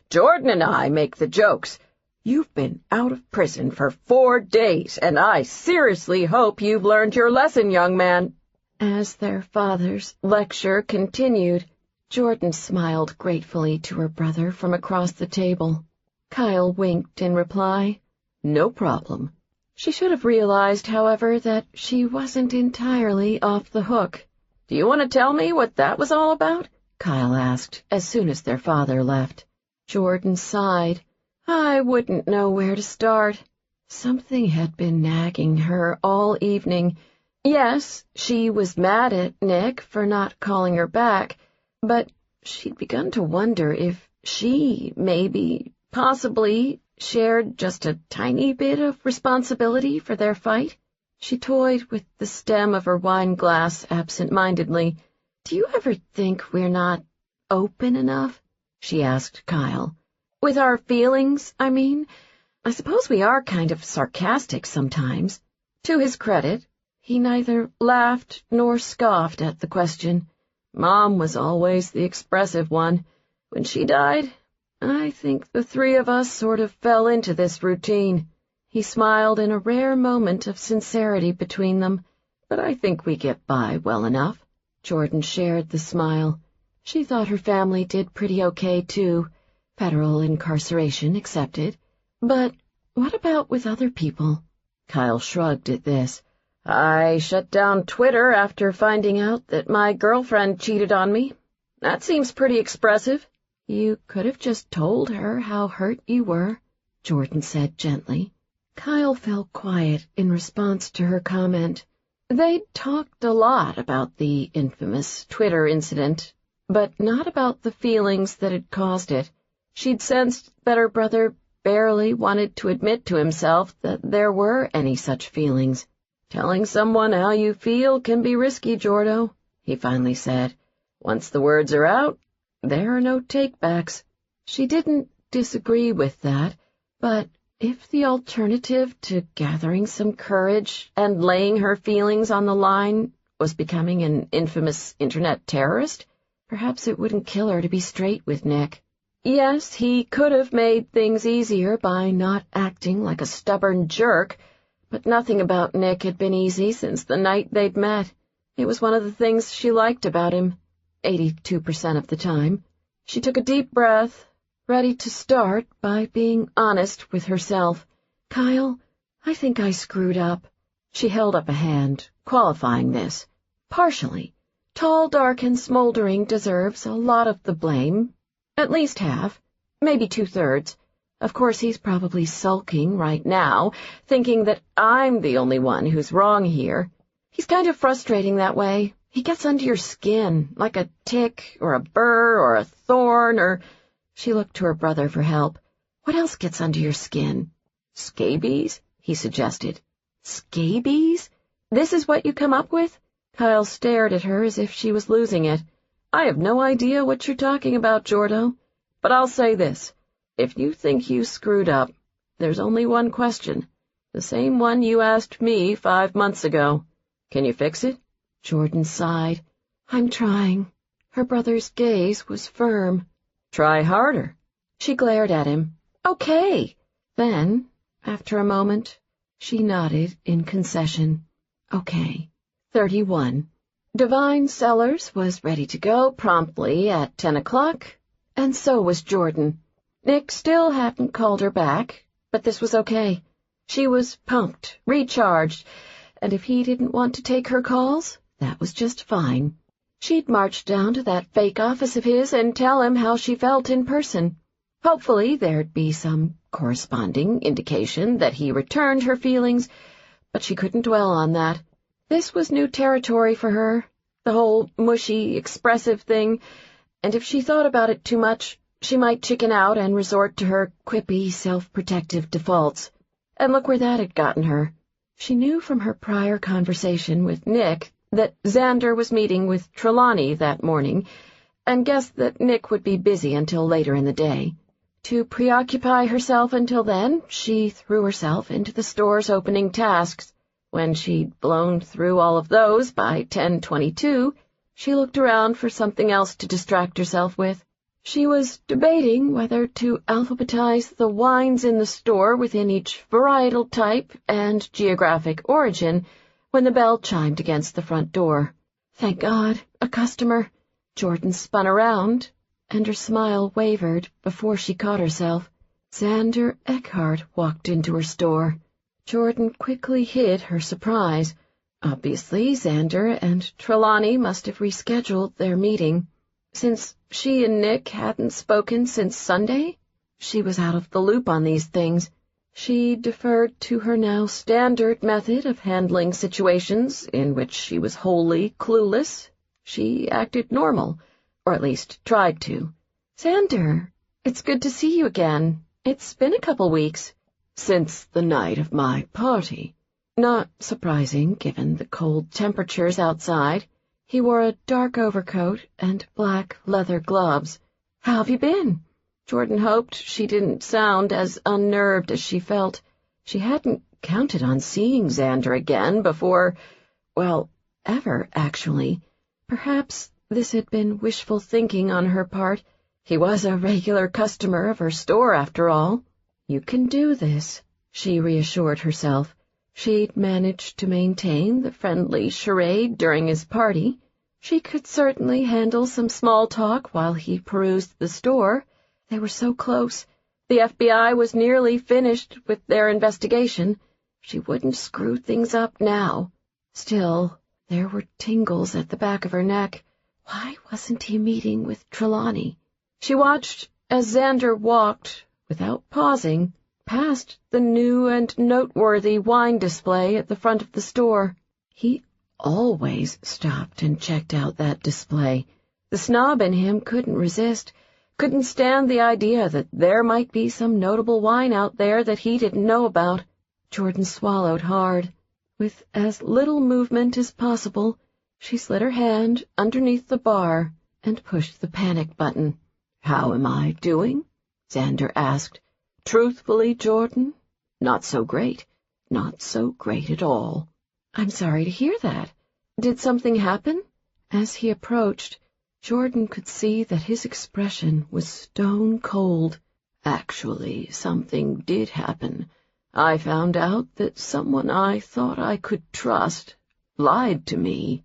Jordan and I make the jokes. You've been out of prison for 4 days, and I seriously hope you've learned your lesson, young man. As their father's lecture continued, Jordan smiled gratefully to her brother from across the table. Kyle winked in reply. No problem. She should have realized, however, that she wasn't entirely off the hook. Do you want to tell me what that was all about? Kyle asked, as soon as their father left. Jordan sighed. I wouldn't know where to start. Something had been nagging her all evening. Yes, she was mad at Nick for not calling her back, but she'd begun to wonder if she, maybe, possibly, shared just a tiny bit of responsibility for their fight. She toyed with the stem of her wine glass absent-mindedly. Do you ever think we're not open enough? She asked Kyle. With our feelings, I mean. I suppose we are kind of sarcastic sometimes. To his credit, he neither laughed nor scoffed at the question. Mom was always the expressive one. When she died, I think the 3 of us sort of fell into this routine. He smiled in a rare moment of sincerity between them, but I think we get by well enough. Jordan shared the smile. She thought her family did pretty okay, too. Federal incarceration accepted. But what about with other people? Kyle shrugged at this. I shut down Twitter after finding out that my girlfriend cheated on me. That seems pretty expressive. You could have just told her how hurt you were, Jordan said gently. Kyle fell quiet in response to her comment. They'd talked a lot about the infamous Twitter incident, but not about the feelings that had caused it. She'd sensed that her brother barely wanted to admit to himself that there were any such feelings. "Telling someone how you feel can be risky, Jordo," he finally said. "Once the words are out, there are no take-backs." She didn't disagree with that, but if the alternative to gathering some courage and laying her feelings on the line was becoming an infamous internet terrorist, perhaps it wouldn't kill her to be straight with Nick. Yes, he could have made things easier by not acting like a stubborn jerk, but nothing about Nick had been easy since the night they'd met. It was one of the things she liked about him, 82% of the time. She took a deep breath, ready to start by being honest with herself. "Kyle, I think I screwed up." She held up a hand, qualifying this. "Partially. Tall, dark, and smoldering deserves a lot of the blame. At least half, maybe 2/3. Of course, he's probably sulking right now, thinking that I'm the only one who's wrong here. He's kind of frustrating that way. He gets under your skin, like a tick or a burr or a thorn or—" She looked to her brother for help. "What else gets under your skin?" "Scabies?" he suggested. "Scabies? This is what you come up with?" Kyle stared at her as if she was losing it. "I have no idea what you're talking about, Jordo. But I'll say this. If you think you screwed up, there's only one question. The same one you asked me 5 months ago. Can you fix it?" Jordan sighed. "I'm trying." Her brother's gaze was firm. "Try harder." She glared at him. "Okay." Then, after a moment, she nodded in concession. "Okay." 31. Divine Sellers was ready to go promptly at 10 o'clock, and so was Jordan. Nick still hadn't called her back, but this was okay. She was pumped, recharged, and if he didn't want to take her calls, that was just fine. She'd march down to that fake office of his and tell him how she felt in person. Hopefully there'd be some corresponding indication that he returned her feelings, but she couldn't dwell on that. This was new territory for her, the whole mushy, expressive thing, and if she thought about it too much, she might chicken out and resort to her quippy, self-protective defaults. And look where that had gotten her. She knew from her prior conversation with Nick that Xander was meeting with Trelawney that morning, and guessed that Nick would be busy until later in the day. To preoccupy herself until then, she threw herself into the store's opening tasks. When she'd blown through all of those by 10:22, she looked around for something else to distract herself with. She was debating whether to alphabetize the wines in the store within each varietal type and geographic origin when the bell chimed against the front door. Thank God, a customer. Jordan spun around, and her smile wavered before she caught herself. Xander Eckhart walked into her store. Jordan quickly hid her surprise. Obviously, Xander and Trelawney must have rescheduled their meeting. Since she and Nick hadn't spoken since Sunday, she was out of the loop on these things. She deferred to her now standard method of handling situations in which she was wholly clueless. She acted normal, or at least tried to. "Xander, it's good to see you again. It's been a couple weeks." "Since the night of my party." Not surprising, given the cold temperatures outside. He wore a dark overcoat and black leather gloves. "How have you been?" Jordan hoped she didn't sound as unnerved as she felt. She hadn't counted on seeing Xander again before, well, ever, actually. Perhaps this had been wishful thinking on her part. He was a regular customer of her store, after all. "You can do this," she reassured herself. She'd managed to maintain the friendly charade during his party. She could certainly handle some small talk while he perused the store. They were so close. The FBI was nearly finished with their investigation. She wouldn't screw things up now. Still, there were tingles at the back of her neck. Why wasn't he meeting with Trelawney? She watched as Xander walked, without pausing, past the new and noteworthy wine display at the front of the store. He always stopped and checked out that display. The snob in him couldn't resist, couldn't stand the idea that there might be some notable wine out there that he didn't know about. Jordan swallowed hard. With as little movement as possible, she slid her hand underneath the bar and pushed the panic button. "How am I doing?" Xander asked. "Truthfully, Jordan, not so great. Not so great at all." "I'm sorry to hear that. Did something happen?" As he approached, Jordan could see that his expression was stone cold. "Actually, something did happen. I found out that someone I thought I could trust lied to me,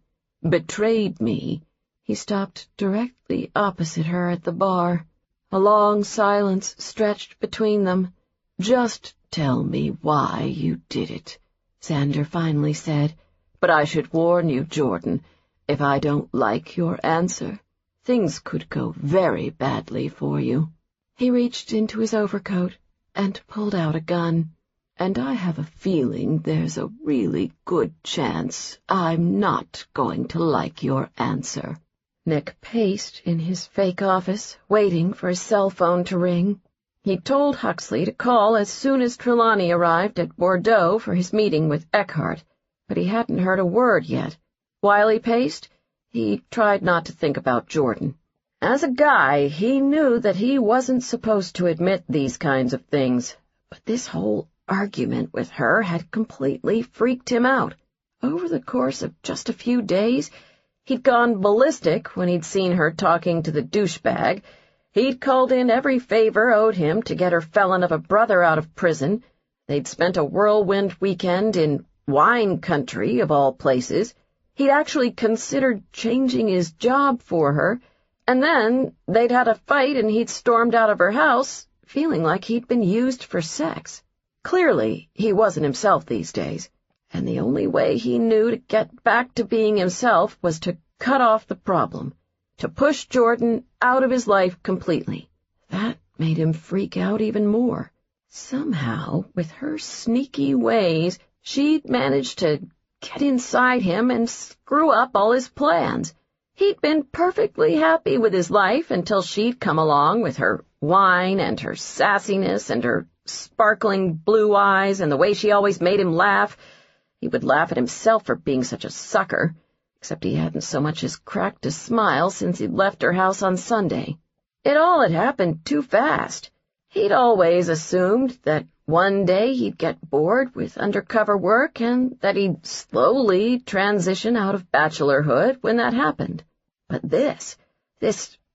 betrayed me." He stopped directly opposite her at the bar. A long silence stretched between them. "Just tell me why you did it," Xander finally said. "But I should warn you, Jordan, if I don't like your answer, things could go very badly for you." He reached into his overcoat and pulled out a gun. "And I have a feeling there's a really good chance I'm not going to like your answer." Nick paced in his fake office, waiting for his cell phone to ring. He told Huxley to call as soon as Trelawney arrived at Bordeaux for his meeting with Eckhart, but he hadn't heard a word yet. While he paced, he tried not to think about Jordan. As a guy, he knew that he wasn't supposed to admit these kinds of things, but this whole argument with her had completely freaked him out. Over the course of just a few days, he'd gone ballistic when he'd seen her talking to the douchebag. He'd called in every favor owed him to get her felon of a brother out of prison. They'd spent a whirlwind weekend in wine country, of all places. He'd actually considered changing his job for her, and then they'd had a fight and he'd stormed out of her house, feeling like he'd been used for sex. Clearly, he wasn't himself these days, and the only way he knew to get back to being himself was to cut off the problem, to push Jordan out of his life completely. That made him freak out even more. Somehow, with her sneaky ways, she'd managed to get inside him and screw up all his plans. He'd been perfectly happy with his life until she'd come along with her wine and her sassiness and her sparkling blue eyes and the way she always made him laugh. He would laugh at himself for being such a sucker, except he hadn't so much as cracked a smile since he'd left her house on Sunday. It all had happened too fast. He'd always assumed that one day he'd get bored with undercover work and that he'd slowly transition out of bachelorhood when that happened. But this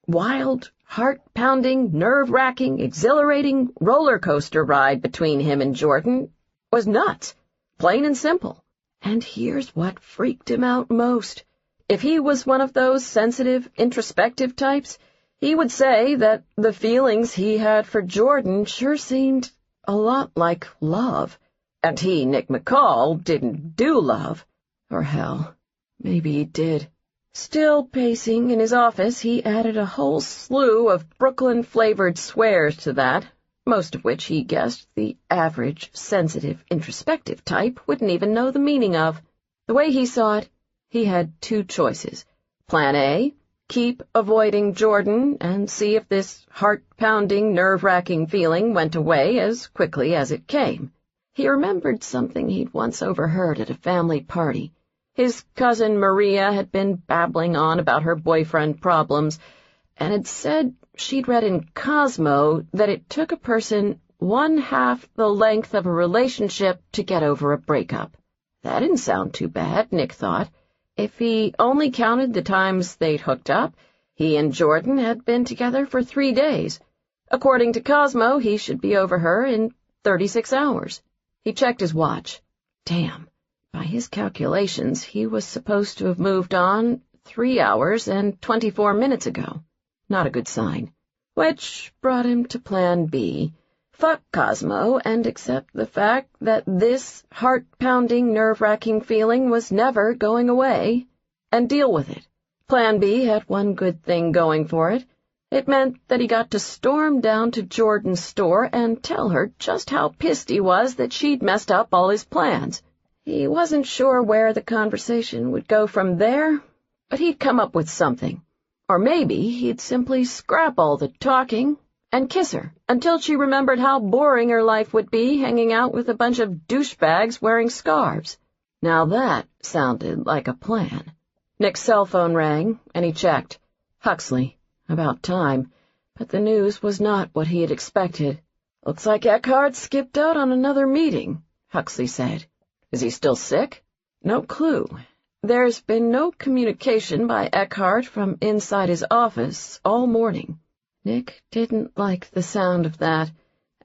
wild, heart-pounding, nerve-wracking, exhilarating roller coaster ride between him and Jordan was nuts, plain and simple. And here's what freaked him out most. If he was one of those sensitive, introspective types, he would say that the feelings he had for Jordan sure seemed a lot like love. And he, Nick McCall, didn't do love. Or hell, maybe he did. Still pacing in his office, he added a whole slew of Brooklyn-flavored swears to that, most of which he guessed the average, sensitive, introspective type wouldn't even know the meaning of. The way he saw it, he had two choices. Plan A, keep avoiding Jordan and see if this heart-pounding, nerve-wracking feeling went away as quickly as it came. He remembered something he'd once overheard at a family party. His cousin Maria had been babbling on about her boyfriend problems, and had said she'd read in Cosmo that it took a person 1/2 the length of a relationship to get over a breakup. That didn't sound too bad, Nick thought. If he only counted the times they'd hooked up, he and Jordan had been together for 3 days. According to Cosmo, he should be over her in 36 hours. He checked his watch. Damn. By his calculations, he was supposed to have moved on 3 hours and 24 minutes ago. Not a good sign. Which brought him to Plan B. Fuck Cosmo and accept the fact that this heart-pounding, nerve-wracking feeling was never going away, and deal with it. Plan B had one good thing going for it. It meant that he got to storm down to Jordan's store and tell her just how pissed he was that she'd messed up all his plans. He wasn't sure where the conversation would go from there, but he'd come up with something. Or maybe he'd simply scrap all the talking and kiss her until she remembered how boring her life would be hanging out with a bunch of douchebags wearing scarves. Now that sounded like a plan. Nick's cell phone rang, and he checked. Huxley. About time. But the news was not what he had expected. "Looks like Eckhart skipped out on another meeting," Huxley said. "Is he still sick?" "No clue. There's been no communication by Eckhart from inside his office all morning." Nick didn't like the sound of that.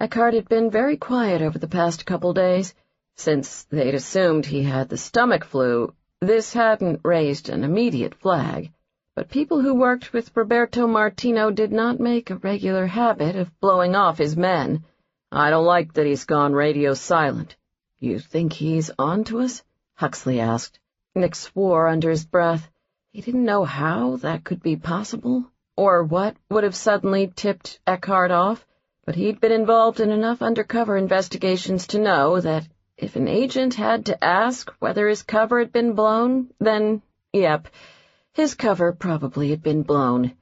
Eckhart had been very quiet over the past couple days. Since they'd assumed he had the stomach flu, this hadn't raised an immediate flag. But people who worked with Roberto Martino did not make a regular habit of blowing off his men. "I don't like that he's gone radio silent." "You think he's on to us?" Huxley asked. Nick swore under his breath. He didn't know how that could be possible, or what would have suddenly tipped Eckhart off, but he'd been involved in enough undercover investigations to know that if an agent had to ask whether his cover had been blown, then, yep, his cover probably had been blown.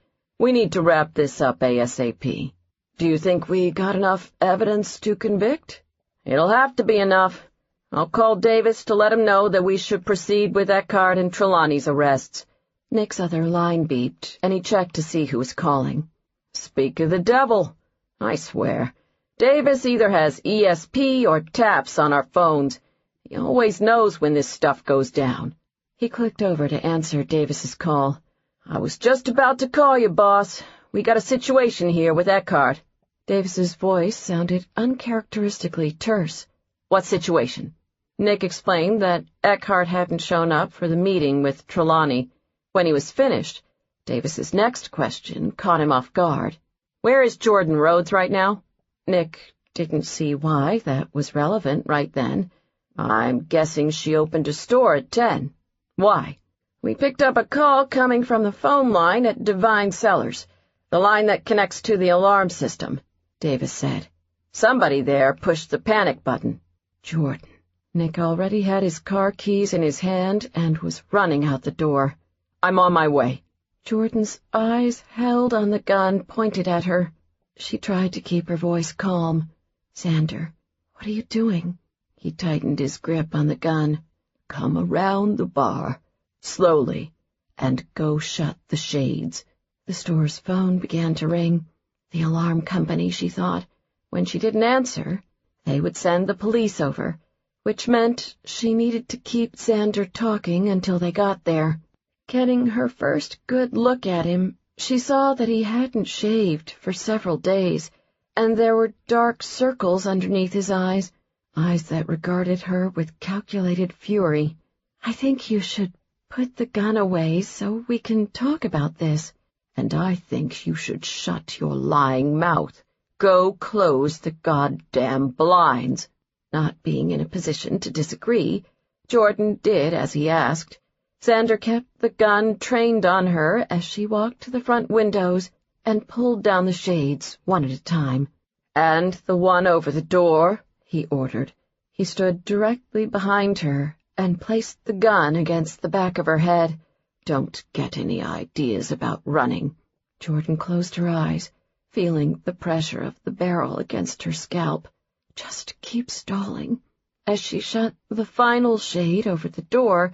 "We need to wrap this up ASAP. Do you think we got enough evidence to convict?" "It'll have to be enough. I'll call Davis to let him know that we should proceed with Eckhart and Trelawney's arrests." Nick's other line beeped, and he checked to see who was calling. "Speak of the devil. I swear. Davis either has ESP or taps on our phones. He always knows when this stuff goes down." He clicked over to answer Davis's call. "I was just about to call you, boss. We got a situation here with Eckhart." Davis's voice sounded uncharacteristically terse. "What situation?" Nick explained that Eckhart hadn't shown up for the meeting with Trelawney. When he was finished, Davis's next question caught him off guard. "Where is Jordan Rhodes right now?" Nick didn't see why that was relevant right then. "I'm guessing she opened a store at 10. "Why?" "We picked up a call coming from the phone line at Divine Cellars, the line that connects to the alarm system," Davis said. "Somebody there pushed the panic button." Jordan. Nick already had his car keys in his hand and was running out the door. "I'm on my way." Jordan's eyes held on the gun pointed at her. She tried to keep her voice calm. "Xander, what are you doing?" He tightened his grip on the gun. "Come around the bar, slowly, and go shut the shades." The store's phone began to ring. The alarm company, she thought. When she didn't answer, they would send the police over, which meant she needed to keep Xander talking until they got there. Getting her first good look at him, she saw that he hadn't shaved for several days, and there were dark circles underneath his eyes that regarded her with calculated fury. "I think you should put the gun away so we can talk about this." "And I think you should shut your lying mouth. Go close the goddamn blinds." Not being in a position to disagree, Jordan did as he asked. Xander kept the gun trained on her as she walked to the front windows and pulled down the shades one at a time. "And the one over the door," he ordered. He stood directly behind her and placed the gun against the back of her head. "Don't get any ideas about running." Jordan closed her eyes, feeling the pressure of the barrel against her scalp. Just keep stalling. As she shut the final shade over the door,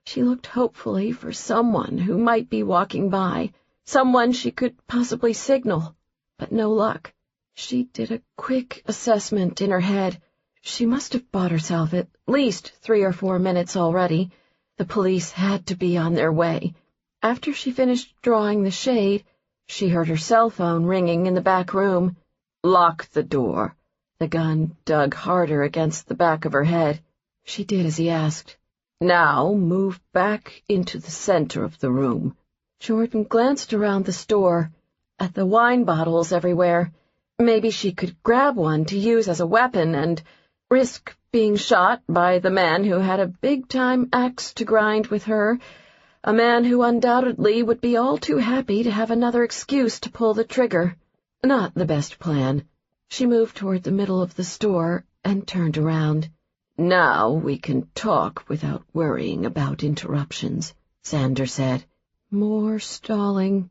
she looked hopefully for someone who might be walking by, someone she could possibly signal, but no luck. She did a quick assessment in her head. She must have bought herself at least 3 or 4 minutes already. The police had to be on their way. After she finished drawing the shade, she heard her cell phone ringing in the back room. "Lock the door." The gun dug harder against the back of her head. She did as he asked. "Now move back into the center of the room." Jordan glanced around the store, at the wine bottles everywhere. Maybe she could grab one to use as a weapon and risk being shot by the man who had a big-time axe to grind with her, a man who undoubtedly would be all too happy to have another excuse to pull the trigger. Not the best plan. She moved toward the middle of the store and turned around. "Now we can talk without worrying about interruptions," Xander said. More stalling.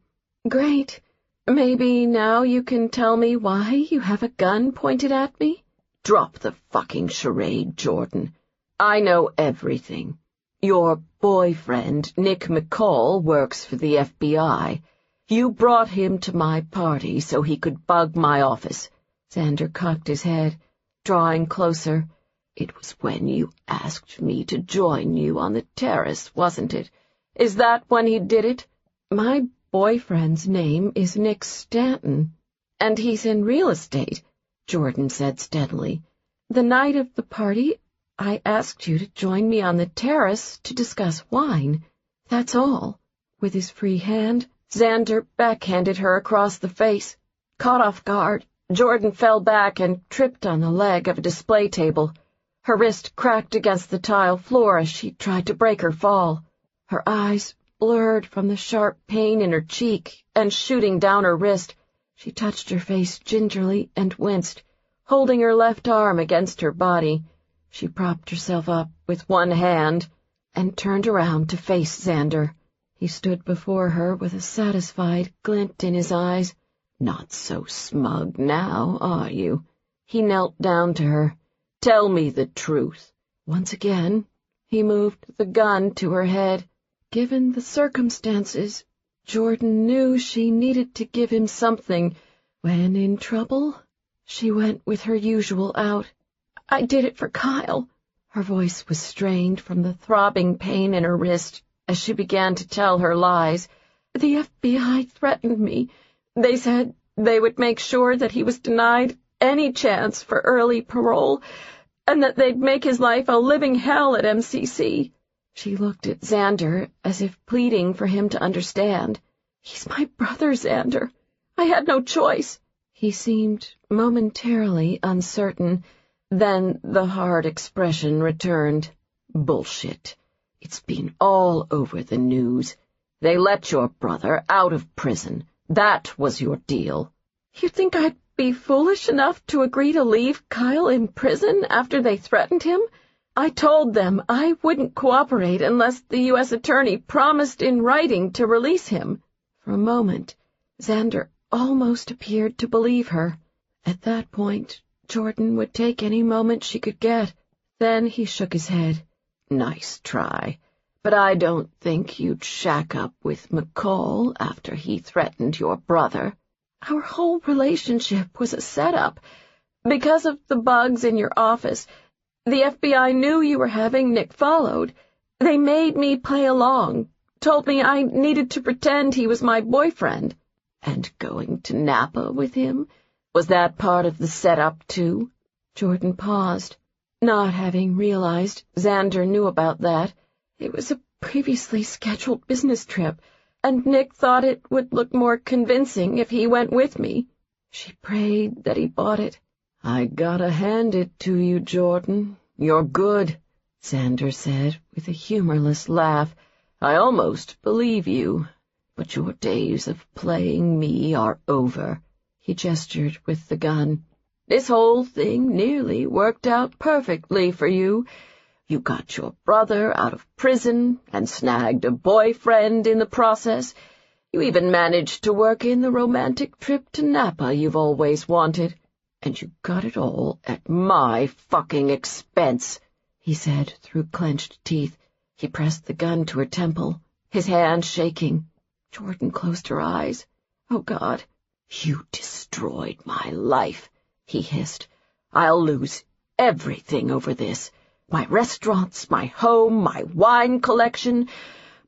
Great. Maybe now you can tell me why you have a gun pointed at me? "Drop the fucking charade, Jordan. I know everything. Your boyfriend, Nick McCall, works for the FBI. You brought him to my party so he could bug my office." Xander cocked his head, drawing closer. "It was when you asked me to join you on the terrace, wasn't it? Is that when he did it?" My boyfriend's name is Nick Stanton, and he's in real estate, Jordan said steadily. The night of the party, I asked you to join me on the terrace to discuss wine. That's all. With his free hand, Xander backhanded her across the face. Caught off guard, Jordan fell back and tripped on the leg of a display table. Her wrist cracked against the tile floor as she tried to break her fall. Her eyes blurred from the sharp pain in her cheek and shooting down her wrist. She touched her face gingerly and winced, holding her left arm against her body. She propped herself up with one hand and turned around to face Xander. He stood before her with a satisfied glint in his eyes. "Not so smug now, are you?" He knelt down to her. "Tell me the truth." Once again, he moved the gun to her head. Given the circumstances, Jordan knew she needed to give him something. When in trouble, she went with her usual out. I did it for Kyle. Her voice was strained from the throbbing pain in her wrist as she began to tell her lies. The FBI threatened me. They said they would make sure that he was denied any chance for early parole, and that they'd make his life a living hell at MCC. She looked at Xander as if pleading for him to understand. He's my brother, Xander. I had no choice. He seemed momentarily uncertain. Then the hard expression returned. "Bullshit. It's been all over the news. They let your brother out of prison. That was your deal." You think I'd be foolish enough to agree to leave Kyle in prison after they threatened him? I told them I wouldn't cooperate unless the U.S. attorney promised in writing to release him. For a moment, Xander almost appeared to believe her. At that point, Jordan would take any moment she could get. Then he shook his head. "Nice try. But I don't think you'd shack up with McCall after he threatened your brother." Our whole relationship was a setup. Because of the bugs in your office, the FBI knew you were having Nick followed. They made me play along, told me I needed to pretend he was my boyfriend. "And going to Napa with him? Was that part of the setup, too?" Jordan paused, not having realized Xander knew about that. It was a previously scheduled business trip, and Nick thought it would look more convincing if he went with me. She prayed that he bought it. "I gotta hand it to you, Jordan. You're good," Xander said with a humorless laugh. "I almost believe you. But your days of playing me are over." He gestured with the gun. "This whole thing nearly worked out perfectly for you. You got your brother out of prison and snagged a boyfriend in the process. You even managed to work in the romantic trip to Napa you've always wanted. And you got it all at my fucking expense," he said through clenched teeth. He pressed the gun to her temple, his hand shaking. Jordan closed her eyes. "Oh, God." "You destroyed my life," he hissed. "I'll lose everything over this. My restaurants, my home, my wine collection.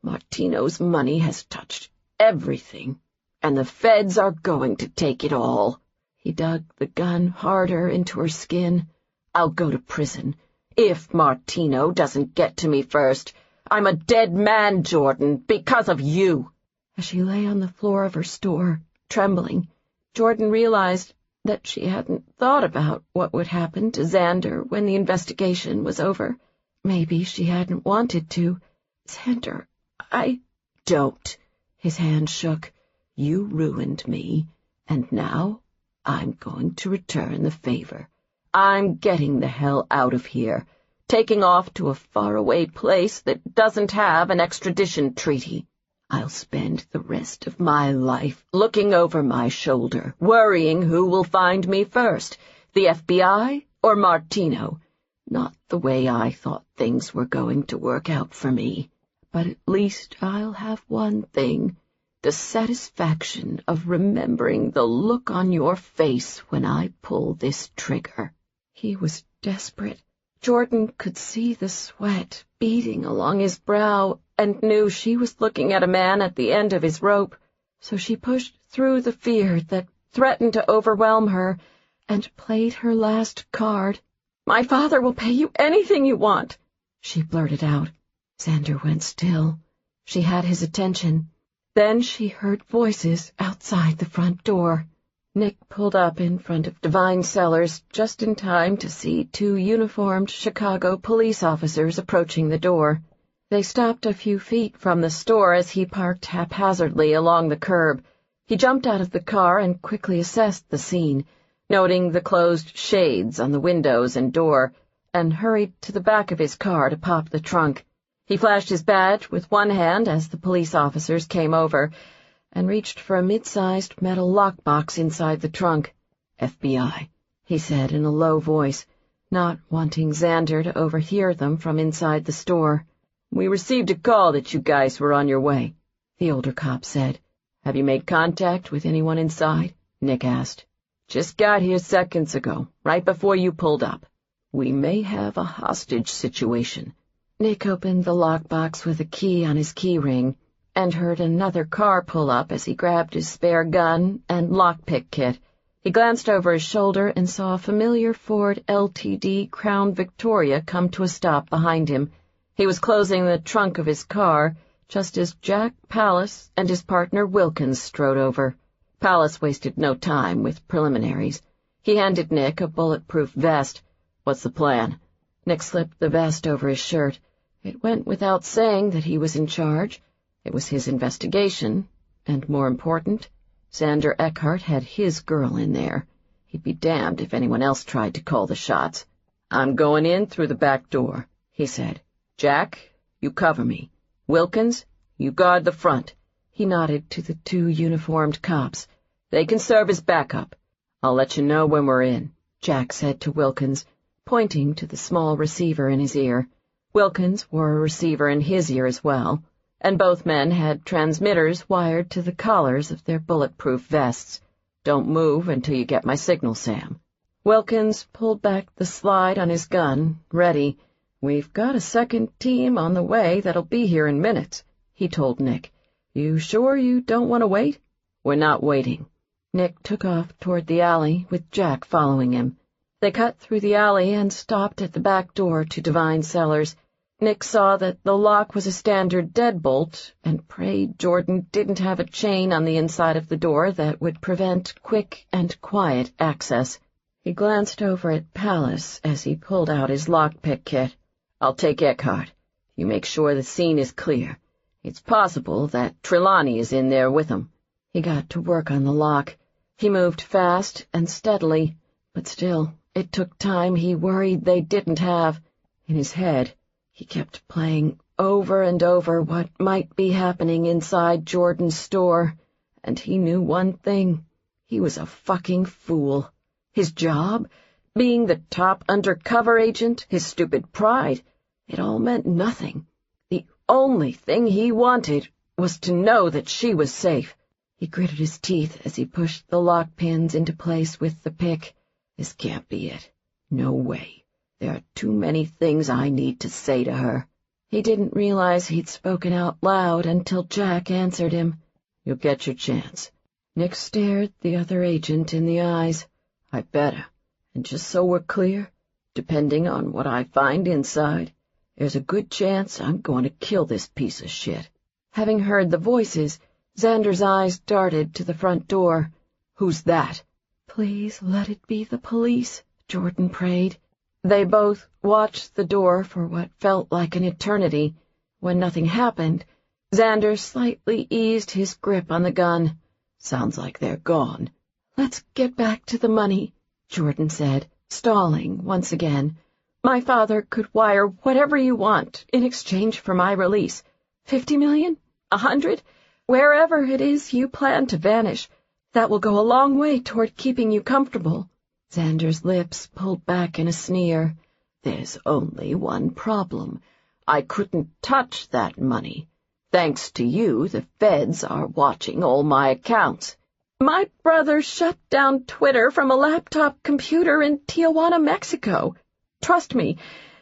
Martino's money has touched everything, and the feds are going to take it all." He dug the gun harder into her skin. "I'll go to prison, if Martino doesn't get to me first. I'm a dead man, Jordan, because of you." As she lay on the floor of her store, trembling, Jordan realized that she hadn't thought about what would happen to Xander when the investigation was over. Maybe she hadn't wanted to. "Xander, I—" "Don't." His hand shook. "You ruined me, and now I'm going to return the favor. I'm getting the hell out of here. taking off to a faraway place that doesn't have an extradition treaty. I'll spend the rest of my life looking over my shoulder, worrying who will find me first, the FBI or Martino. Not the way I thought things were going to work out for me. But at least I'll have one thing, the satisfaction of remembering the look on your face when I pull this trigger." He was desperate. Jordan could see the sweat beading along his brow and knew she was looking at a man at the end of his rope, so she pushed through the fear that threatened to overwhelm her and played her last card. "My father will pay you anything you want," she blurted out. Xander went still. She had his attention. Then she heard voices outside the front door. Nick pulled up in front of Divine Cellars just in time to see 2 uniformed Chicago police officers approaching the door. They stopped a few feet from the store as he parked haphazardly along the curb. He jumped out of the car and quickly assessed the scene, noting the closed shades on the windows and door, and hurried to the back of his car to pop the trunk. He flashed his badge with one hand as the police officers came over, and reached for a mid-sized metal lockbox inside the trunk. "FBI," he said in a low voice, not wanting Xander to overhear them from inside the store. "We received a call that you guys were on your way," the older cop said. "Have you made contact with anyone inside?" Nick asked. "Just got here seconds ago, right before you pulled up. We may have a hostage situation." Nick opened the lockbox with a key on his key ring and heard another car pull up as he grabbed his spare gun and lockpick kit. He glanced over his shoulder and saw a familiar Ford LTD Crown Victoria come to a stop behind him. He was closing the trunk of his car just as Jack Pallas and his partner Wilkins strode over. Pallas wasted no time with preliminaries. He handed Nick a bulletproof vest. "What's the plan?" Nick slipped the vest over his shirt. It went without saying that he was in charge. It was his investigation, and more important, Xander Eckhart had his girl in there. He'd be damned if anyone else tried to call the shots. "I'm going in through the back door," he said. "Jack, you cover me. Wilkins, you guard the front." He nodded to the 2 uniformed cops. "They can serve as backup. I'll let you know when we're in," Jack said to Wilkins, pointing to the small receiver in his ear. Wilkins wore a receiver in his ear as well, and both men had transmitters wired to the collars of their bulletproof vests. "Don't move until you get my signal, Sam." Wilkins pulled back the slide on his gun, ready. "We've got a second team on the way that'll be here in minutes," he told Nick. "You sure you don't want to wait?" "We're not waiting." Nick took off toward the alley, with Jack following him. They cut through the alley and stopped at the back door to Divine Cellars. Nick saw that the lock was a standard deadbolt, and prayed Jordan didn't have a chain on the inside of the door that would prevent quick and quiet access. He glanced over at Pallas as he pulled out his lockpick kit. "I'll take Eckhart. You make sure the scene is clear. It's possible that Trelawney is in there with him." He got to work on the lock. He moved fast and steadily, but still, it took time he worried they didn't have. In his head, he kept playing over and over what might be happening inside Jordan's store, and he knew one thing. He was a fucking fool. His job, being the top undercover agent, his stupid pride, it all meant nothing. The only thing he wanted was to know that she was safe. He gritted his teeth as he pushed the lock pins into place with the pick. This can't be it. No way. There are too many things I need to say to her. He didn't realize he'd spoken out loud until Jack answered him. "You'll get your chance." Nick stared the other agent in the eyes. "I better. And just so we're clear, depending on what I find inside, there's a good chance I'm going to kill this piece of shit." Having heard the voices, Xander's eyes darted to the front door. "Who's that?" "Please let it be the police," Jordan prayed. They both watched the door for what felt like an eternity. When nothing happened, Xander slightly eased his grip on the gun. "Sounds like they're gone." "Let's get back to the money," Jordan said, stalling once again. My father could wire whatever you want in exchange for my release. 50 million? 100? Wherever it is you plan to vanish. That will go a long way toward keeping you comfortable." Xander's lips pulled back in a sneer. "There's only one problem. I couldn't touch that money. Thanks to you, the feds are watching all my accounts." "My brother shut down Twitter from a laptop computer in Tijuana, Mexico. Trust me,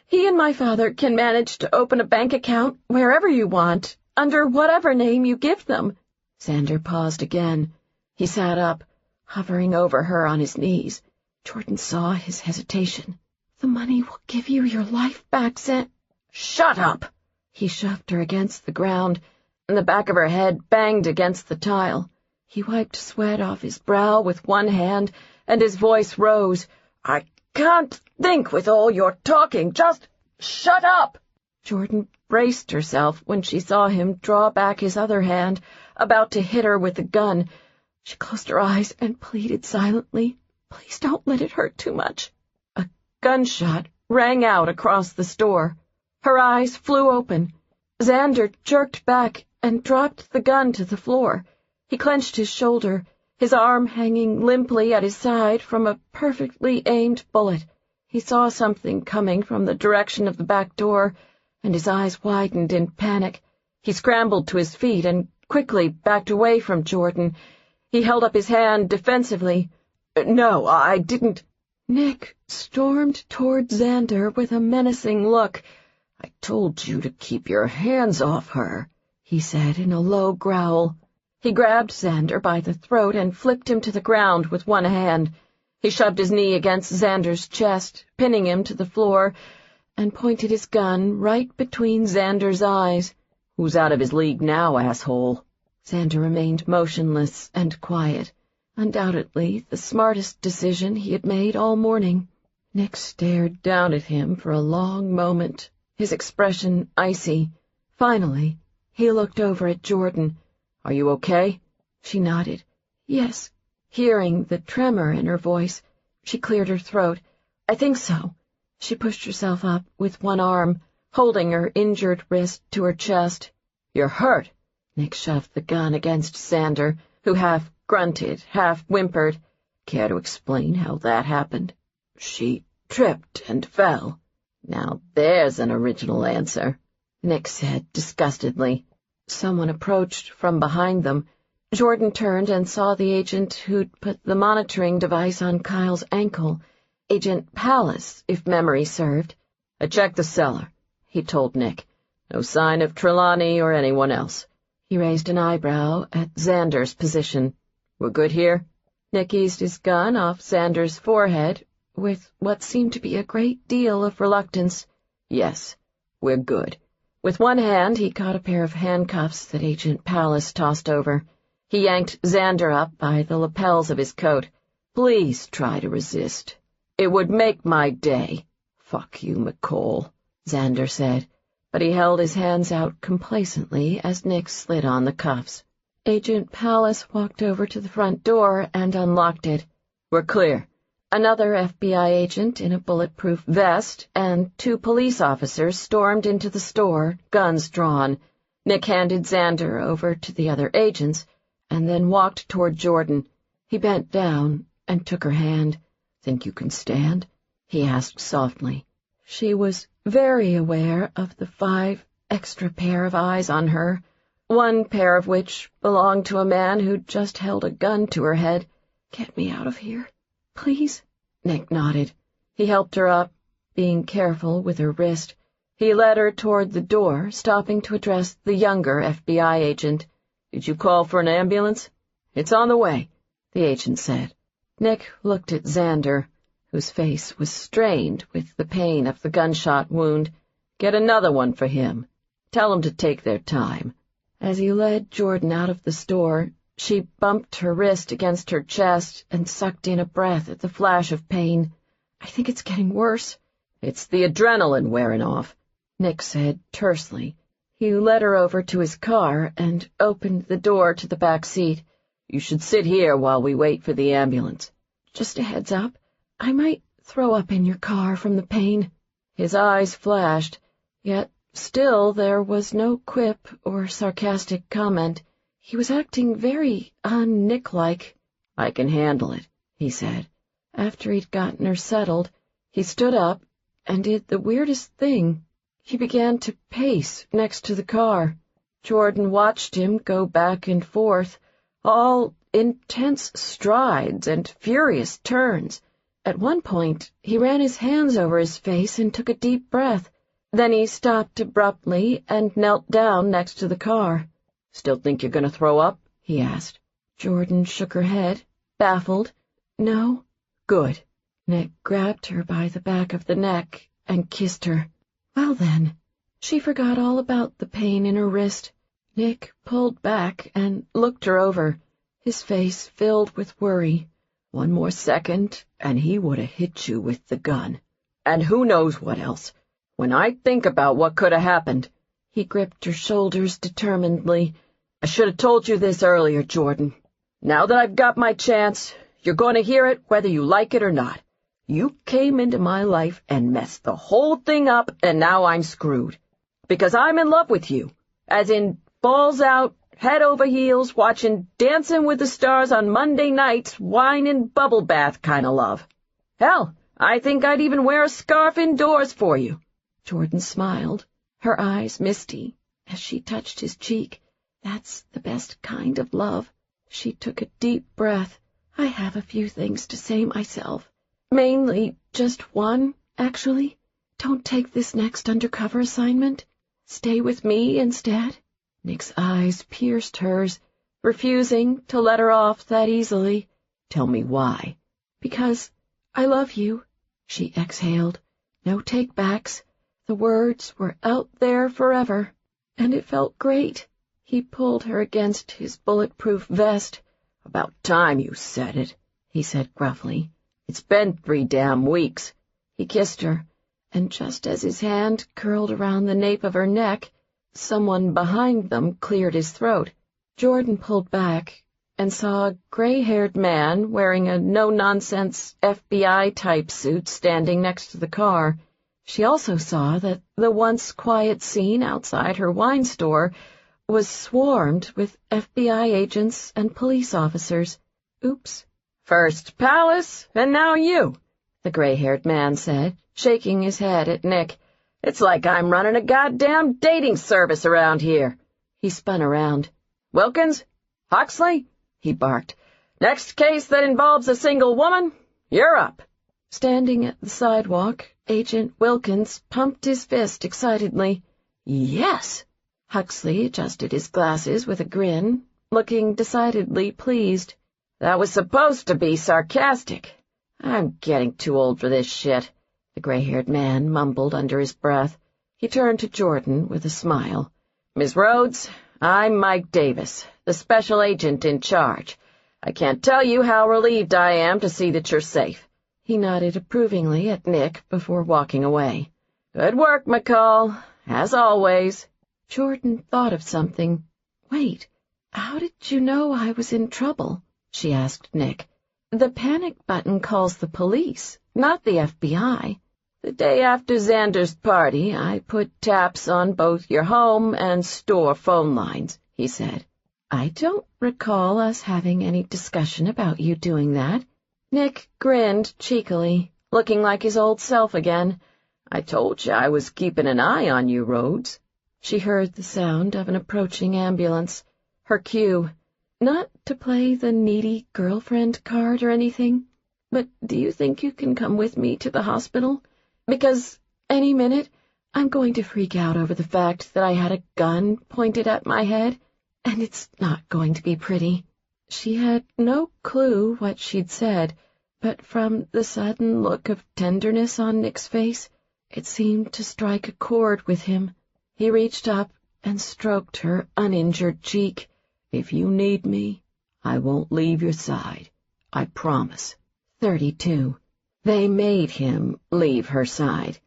he and my father can manage to open a bank account wherever you want, under whatever name you give them." Xander paused again. He sat up, hovering over her on his knees. Jordan saw his hesitation. "The money will give you your life back, "Shut up!" He shoved her against the ground, and the back of her head banged against the tile. He wiped sweat off his brow with one hand, and his voice rose. "I can't think with all your talking. Just shut up!" Jordan braced herself when she saw him draw back his other hand, about to hit her with the gun. She closed her eyes and pleaded silently, "Please don't let it hurt too much." A gunshot rang out across the store. Her eyes flew open. Xander jerked back and dropped the gun to the floor. He clenched his shoulder, his arm hanging limply at his side from a perfectly aimed bullet. He saw something coming from the direction of the back door, and his eyes widened in panic. He scrambled to his feet and quickly backed away from Jordan. He held up his hand defensively. "No, I didn't." Nick stormed toward Xander with a menacing look. "I told you to keep your hands off her," he said in a low growl. He grabbed Xander by the throat and flipped him to the ground with one hand. He shoved his knee against Xander's chest, pinning him to the floor, and pointed his gun right between Xander's eyes. "Who's out of his league now, asshole?" Xander remained motionless and quiet, undoubtedly the smartest decision he had made all morning. Nick stared down at him for a long moment, his expression icy. Finally, he looked over at Jordan. "Are you okay?" She nodded. "Yes." Hearing the tremor in her voice, she cleared her throat. "I think so." She pushed herself up with one arm, holding her injured wrist to her chest. "You're hurt." Nick shoved the gun against Xander, who half grunted, half whimpered. "Care to explain how that happened?" "She tripped and fell." "Now there's an original answer," Nick said disgustedly. Someone approached from behind them. Jordan turned and saw the agent who'd put the monitoring device on Kyle's ankle. Agent Pallas, if memory served. "I checked the cellar," he told Nick. "No sign of Trelawney or anyone else." He raised an eyebrow at Xander's position. "We're good here?" Nick eased his gun off Xander's forehead with what seemed to be a great deal of reluctance. "Yes, we're good." With one hand, he caught a pair of handcuffs that Agent Pallas tossed over. He yanked Xander up by the lapels of his coat. "Please try to resist. It would make my day." "Fuck you, McCall," Xander said, but he held his hands out complacently as Nick slid on the cuffs. Agent Pallas walked over to the front door and unlocked it. "We're clear." Another FBI agent in a bulletproof vest and 2 police officers stormed into the store, guns drawn. Nick handed Xander over to the other agents and then walked toward Jordan. He bent down and took her hand. "Think you can stand?" he asked softly. She was very aware of the 5 extra pair of eyes on her, one pair of which belonged to a man who'd just held a gun to her head. "Get me out of here, please?" Nick nodded. He helped her up, being careful with her wrist. He led her toward the door, stopping to address the younger FBI agent. "Did you call for an ambulance?" "It's on the way," the agent said. Nick looked at Xander, whose face was strained with the pain of the gunshot wound. "Get another one for him. Tell them to take their time." As he led Jordan out of the store, she bumped her wrist against her chest and sucked in a breath at the flash of pain. "I think it's getting worse." "It's the adrenaline wearing off," Nick said tersely. He led her over to his car and opened the door to the back seat. "You should sit here while we wait for the ambulance." "Just a heads up, I might throw up in your car from the pain." His eyes flashed, yet still there was no quip or sarcastic comment. He was acting very un-Nick-like. "I can handle it," he said. After he'd gotten her settled, he stood up and did the weirdest thing. He began to pace next to the car. Jordan watched him go back and forth, all intense strides and furious turns. At one point, he ran his hands over his face and took a deep breath. Then he stopped abruptly and knelt down next to the car. "Still think you're going to throw up?" he asked. Jordan shook her head, baffled. "No." "Good." Nick grabbed her by the back of the neck and kissed her. Well then, she forgot all about the pain in her wrist. Nick pulled back and looked her over, his face filled with worry. "One more second, and he would have hit you with the gun. And who knows what else. When I think about what could have happened—" He gripped her shoulders determinedly. "I should have told you this earlier, Jordan. Now that I've got my chance, you're going to hear it whether you like it or not. You came into my life and messed the whole thing up, and now I'm screwed. Because I'm in love with you, as in balls out, head over heels, watching Dancing with the Stars on Monday nights, wine and bubble bath kind of love. Hell, I think I'd even wear a scarf indoors for you." Jordan smiled, her eyes misty, as she touched his cheek. "That's the best kind of love." She took a deep breath. "I have a few things to say myself. Mainly just one, actually. Don't take this next undercover assignment. Stay with me instead." Nick's eyes pierced hers, refusing to let her off that easily. "Tell me why." "Because I love you," she exhaled. No take-backs. The words were out there forever, and it felt great. He pulled her against his bulletproof vest. "About time you said it," he said gruffly. "It's been 3 damn weeks." He kissed her, and just as his hand curled around the nape of her neck, someone behind them cleared his throat. Jordan pulled back and saw a gray-haired man wearing a no-nonsense FBI-type suit standing next to the car. She also saw that the once quiet scene outside her wine store was swarmed with FBI agents and police officers. "Oops. First Palace, and now you," the gray-haired man said, shaking his head at Nick. "It's like I'm running a goddamn dating service around here." He spun around. "Wilkins? Huxley?" he barked. "Next case that involves a single woman, you're up." Standing at the sidewalk, Agent Wilkins pumped his fist excitedly. "Yes!" Huxley adjusted his glasses with a grin, looking decidedly pleased. "That was supposed to be sarcastic. I'm getting too old for this shit," the gray-haired man mumbled under his breath. He turned to Jordan with a smile. "Miss Rhodes, I'm Mike Davis, the special agent in charge. I can't tell you how relieved I am to see that you're safe." He nodded approvingly at Nick before walking away. "Good work, McCall, as always." Jordan thought of something. "Wait, how did you know I was in trouble?" she asked Nick. "The panic button calls the police, not the FBI." "The day after Xander's party, I put taps on both your home and store phone lines," he said. "I don't recall us having any discussion about you doing that." Nick grinned cheekily, looking like his old self again. "I told you I was keeping an eye on you, Rhodes." She heard the sound of an approaching ambulance. Her cue. "Not to play the needy girlfriend card or anything, but do you think you can come with me to the hospital? Because any minute I'm going to freak out over the fact that I had a gun pointed at my head, and it's not going to be pretty." She had no clue what she'd said, but from the sudden look of tenderness on Nick's face, it seemed to strike a chord with him. He reached up and stroked her uninjured cheek. "If you need me, I won't leave your side. I promise." 32. They made him leave her side.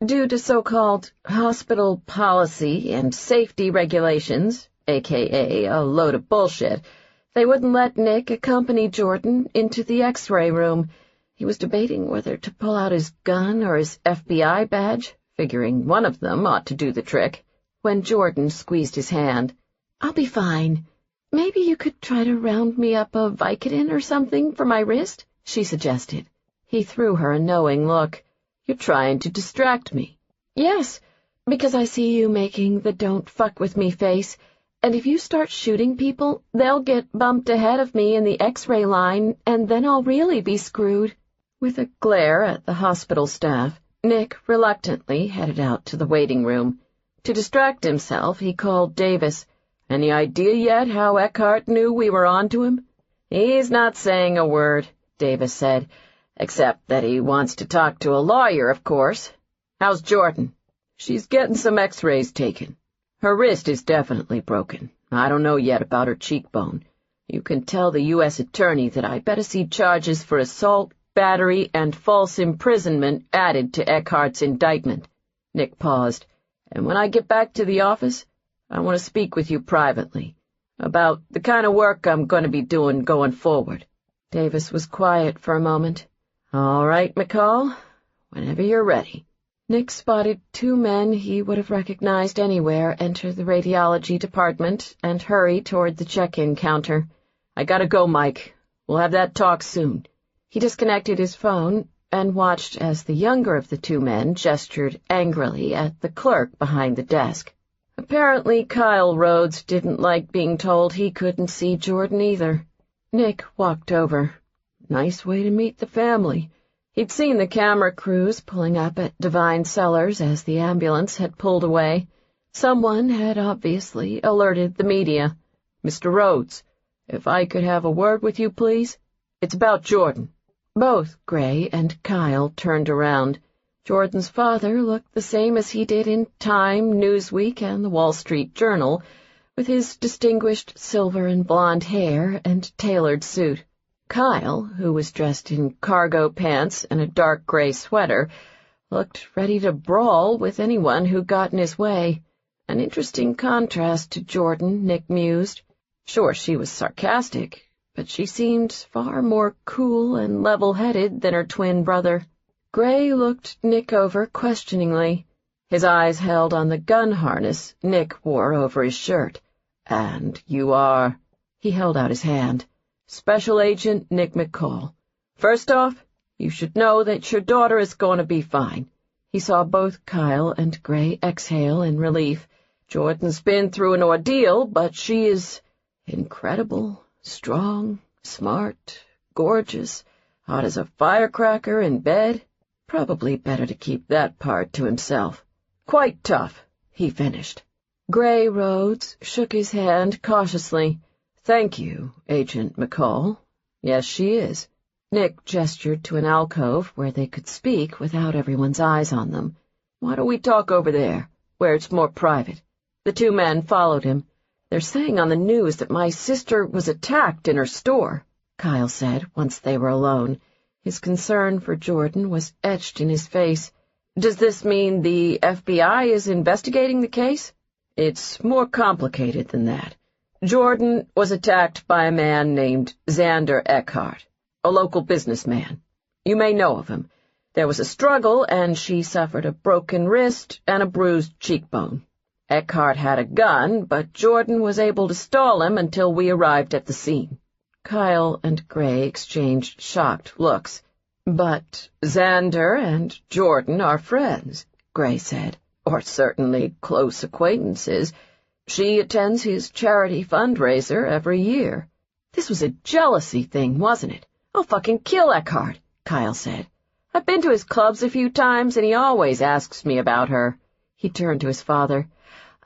Due to so-called hospital policy and safety regulations, a.k.a. a load of bullshit, they wouldn't let Nick accompany Jordan into the X-ray room. He was debating whether to pull out his gun or his FBI badge, figuring one of them ought to do the trick, when Jordan squeezed his hand. "I'll be fine. Maybe you could try to round me up a Vicodin or something for my wrist," she suggested. He threw her a knowing look. "You're trying to distract me." "Yes, because I see you making the don't fuck with me face, and if you start shooting people, they'll get bumped ahead of me in the X-ray line, and then I'll really be screwed." With a glare at the hospital staff, Nick reluctantly headed out to the waiting room. To distract himself, he called Davis. "Any idea yet how Eckhart knew we were on to him?" "He's not saying a word," Davis said, "except that he wants to talk to a lawyer, of course. How's Jordan?" "She's getting some X-rays taken. Her wrist is definitely broken. I don't know yet about her cheekbone. You can tell the U.S. attorney that I better see charges for assault, battery, and false imprisonment added to Eckhart's indictment." Nick paused. "And when I get back to the office, I want to speak with you privately about the kind of work I'm going to be doing going forward." Davis was quiet for a moment. "All right, McCall, whenever you're ready." Nick spotted two men he would have recognized anywhere enter the radiology department and hurry toward the check-in counter. "I gotta go, Mike. We'll have that talk soon." He disconnected his phone and watched as the younger of the two men gestured angrily at the clerk behind the desk. Apparently, Kyle Rhodes didn't like being told he couldn't see Jordan either. Nick walked over. Nice way to meet the family. He'd seen the camera crews pulling up at Divine Cellars as the ambulance had pulled away. Someone had obviously alerted the media. "Mr. Rhodes, if I could have a word with you, please. It's about Jordan." Both Gray and Kyle turned around. Jordan's father looked the same as he did in Time, Newsweek, and the Wall Street Journal, with his distinguished silver and blonde hair and tailored suit. Kyle, who was dressed in cargo pants and a dark gray sweater, looked ready to brawl with anyone who got in his way. An interesting contrast to Jordan, Nick mused. Sure, she was sarcastic, but she seemed far more cool and level-headed than her twin brother. Gray looked Nick over questioningly. His eyes held on the gun harness Nick wore over his shirt. "And you are—" He held out his hand. "Special Agent Nick McCall. First off, you should know that your daughter is going to be fine." He saw both Kyle and Gray exhale in relief. "Jordan's been through an ordeal, but she is incredible, strong, smart, gorgeous, hot as a firecracker in bed. Probably better to keep that part to himself. Quite tough," he finished. Gray Rhodes shook his hand cautiously. "Thank you, Agent McCall. Yes, she is." Nick gestured to an alcove where they could speak without everyone's eyes on them. "Why don't we talk over there, where it's more private?" The two men followed him. "They're saying on the news that my sister was attacked in her store," Kyle said once they were alone. His concern for Jordan was etched in his face. "Does this mean the FBI is investigating the case?" "It's more complicated than that. Jordan was attacked by a man named Xander Eckhart, a local businessman. You may know of him. There was a struggle, and she suffered a broken wrist and a bruised cheekbone. Eckhart had a gun, but Jordan was able to stall him until we arrived at the scene." Kyle and Gray exchanged shocked looks. "But Xander and Jordan are friends," Gray said, "or certainly close acquaintances. She attends his charity fundraiser every year." "This was a jealousy thing, wasn't it? I'll fucking kill Eckhart," Kyle said. "I've been to his clubs a few times, and he always asks me about her." He turned to his father.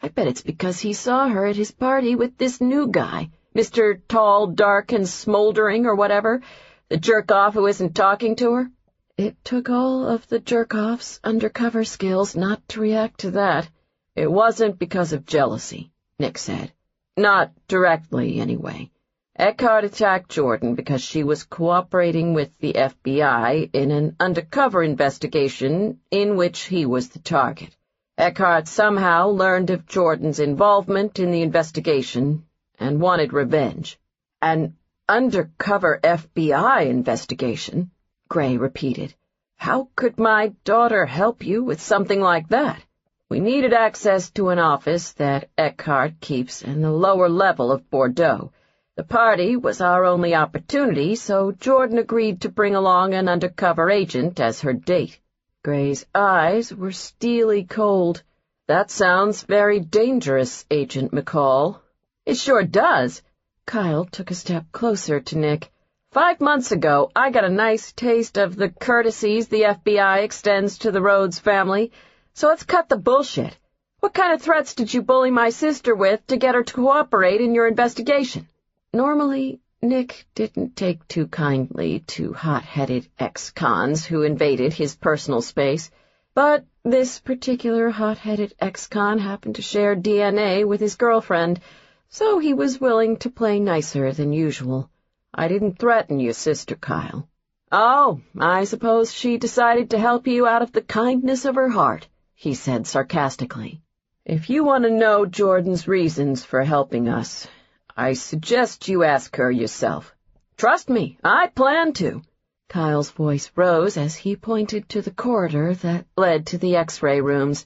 "I bet it's because he saw her at his party with this new guy, Mr. Tall, Dark, and Smoldering, or whatever, the jerk-off who isn't talking to her." It took all of the jerk-off's undercover skills not to react to that. "It wasn't because of jealousy," Nick said. "Not directly, anyway. Eckhart attacked Jordan because she was cooperating with the FBI in an undercover investigation in which he was the target. Eckhart somehow learned of Jordan's involvement in the investigation and wanted revenge." "An undercover FBI investigation?" Gray repeated. How could my daughter help you with something like that? We needed access to an office that Eckhart keeps in the lower level of Bordeaux. The party was our only opportunity, so Jordan agreed to bring along an undercover agent as her date. Gray's eyes were steely cold. That sounds very dangerous, Agent McCall. It sure does. Kyle took a step closer to Nick. 5 months ago, I got a nice taste of the courtesies the FBI extends to the Rhodes family, so let's cut the bullshit. What kind of threats did you bully my sister with to get her to cooperate in your investigation? Normally, Nick didn't take too kindly to hot-headed ex-cons who invaded his personal space, but this particular hot-headed ex-con happened to share DNA with his girlfriend, so he was willing to play nicer than usual. I didn't threaten your sister, Kyle. Oh, I suppose she decided to help you out of the kindness of her heart, he said sarcastically. If you want to know Jordan's reasons for helping us, I suggest you ask her yourself. Trust me, I plan to. Kyle's voice rose as he pointed to the corridor that led to the X-ray rooms.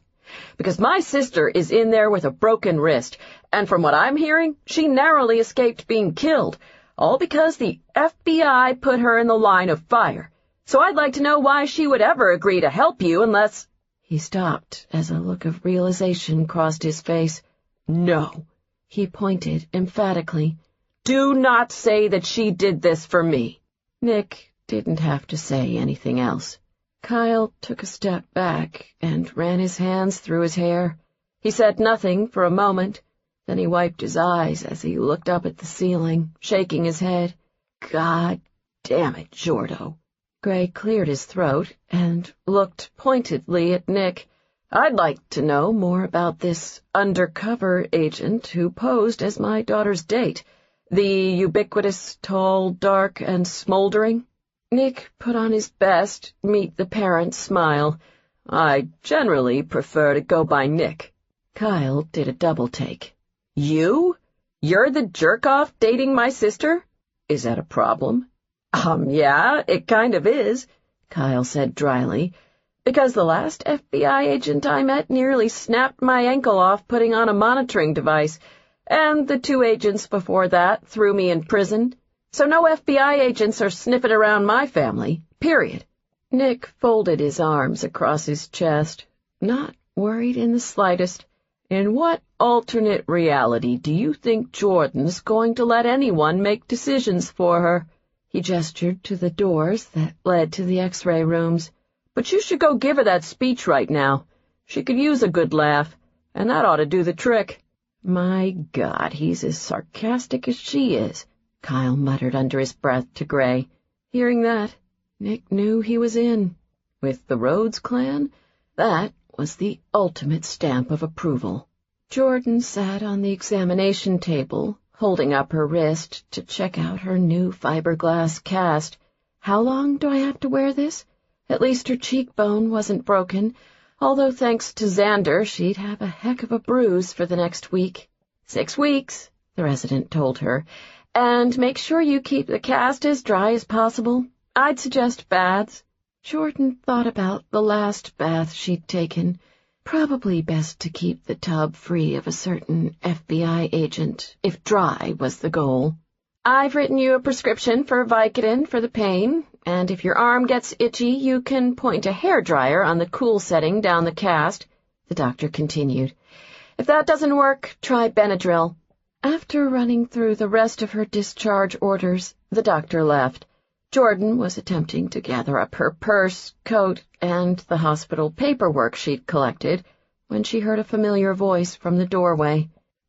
Because my sister is in there with a broken wrist, and from what I'm hearing, she narrowly escaped being killed, all because the FBI put her in the line of fire. So I'd like to know why she would ever agree to help you unless— He stopped as a look of realization crossed his face. No, he pointed emphatically. Do not say that she did this for me. Nick didn't have to say anything else. Kyle took a step back and ran his hands through his hair. He said nothing for a moment. Then he wiped his eyes as he looked up at the ceiling, shaking his head. God damn it, Jordo. Gray cleared his throat and looked pointedly at Nick. I'd like to know more about this undercover agent who posed as my daughter's date. The ubiquitous, tall, dark, and smoldering. Nick put on his best meet-the-parent smile. I generally prefer to go by Nick. Kyle did a double-take. You? You're the jerk-off dating my sister? Is that a problem? Yeah, it kind of is, Kyle said dryly, because the last FBI agent I met nearly snapped my ankle off putting on a monitoring device, and the 2 agents before that threw me in prison. So no FBI agents are sniffing around my family, period. Nick folded his arms across his chest, not worried in the slightest. In what alternate reality do you think Jordan's going to let anyone make decisions for her? He gestured to the doors that led to the X-ray rooms. But you should go give her that speech right now. She could use a good laugh, and that ought to do the trick. My God, he's as sarcastic as she is, Kyle muttered under his breath to Gray. Hearing that, Nick knew he was in. With the Rhodes clan, that was the ultimate stamp of approval. Jordan sat on the examination table, holding up her wrist to check out her new fiberglass cast. How long do I have to wear this? At least her cheekbone wasn't broken, although thanks to Xander she'd have a heck of a bruise for the next week. 6 weeks, the resident told her, and make sure you keep the cast as dry as possible. I'd suggest baths. Jordan thought about the last bath she'd taken. Probably best to keep the tub free of a certain FBI agent, if dry was the goal. I've written you a prescription for Vicodin for the pain, and if your arm gets itchy, you can point a hairdryer on the cool setting down the cast, the doctor continued. If that doesn't work, try Benadryl. After running through the rest of her discharge orders, the doctor left. Jordan was attempting to gather up her purse, coat, and the hospital paperwork she'd collected when she heard a familiar voice from the doorway.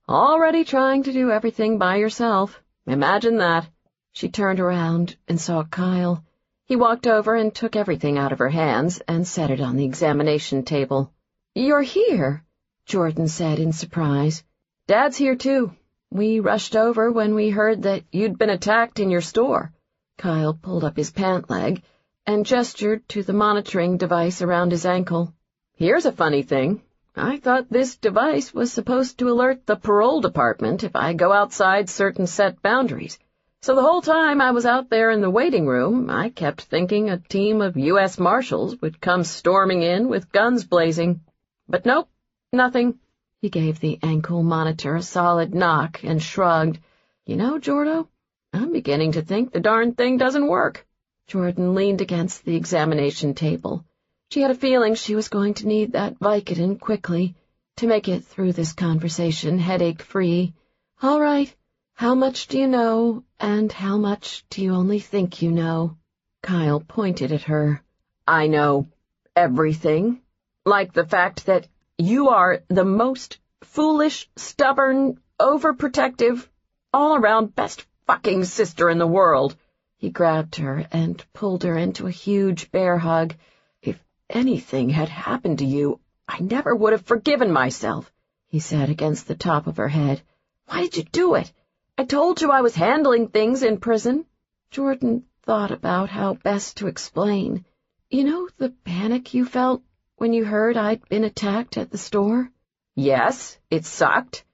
Already trying to do everything by yourself. Imagine that. She turned around and saw Kyle. He walked over and took everything out of her hands and set it on the examination table. You're here, Jordan said in surprise. Dad's here too. We rushed over when we heard that you'd been attacked in your store. Kyle pulled up his pant leg and gestured to the monitoring device around his ankle. Here's a funny thing. I thought this device was supposed to alert the parole department if I go outside certain set boundaries. So the whole time I was out there in the waiting room, I kept thinking a team of U.S. Marshals would come storming in with guns blazing. But nope, nothing. He gave the ankle monitor a solid knock and shrugged. You know, Jordo, I'm beginning to think the darn thing doesn't work. Jordan leaned against the examination table. She had a feeling she was going to need that Vicodin quickly to make it through this conversation headache-free. All right, how much do you know, and how much do you only think you know? Kyle pointed at her. I know everything. Like the fact that you are the most foolish, stubborn, overprotective, all-around best fucking sister in the world. He grabbed her and pulled her into a huge bear hug. If anything had happened to you, I never would have forgiven myself, he said against the top of her head. Why did you do it? I told you I was handling things in prison. Jordan thought about how best to explain. You know the panic you felt when you heard I'd been attacked at the store? Yes, it sucked.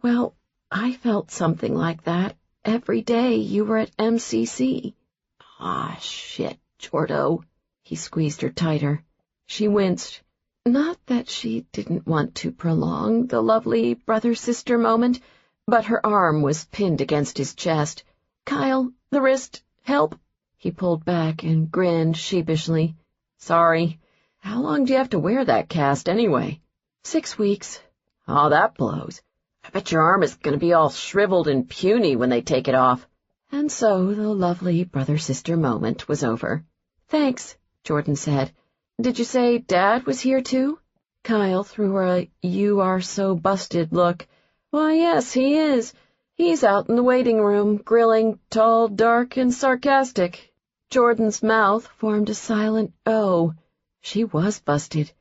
Well, I felt something like that every day you were at MCC. Ah, shit, Jordo. He squeezed her tighter. She winced. Not that she didn't want to prolong the lovely brother-sister moment, but her arm was pinned against his chest. Kyle, the wrist, help. He pulled back and grinned sheepishly. Sorry. How long do you have to wear that cast anyway? 6 weeks. Oh, that blows. I bet your arm is going to be all shriveled and puny when they take it off. And so the lovely brother-sister moment was over. Thanks, Jordan said. Did you say Dad was here too? Kyle threw her a you-are-so-busted look. Why, yes, he is. He's out in the waiting room, grilling, tall, dark, and sarcastic. Jordan's mouth formed a silent O. She was busted.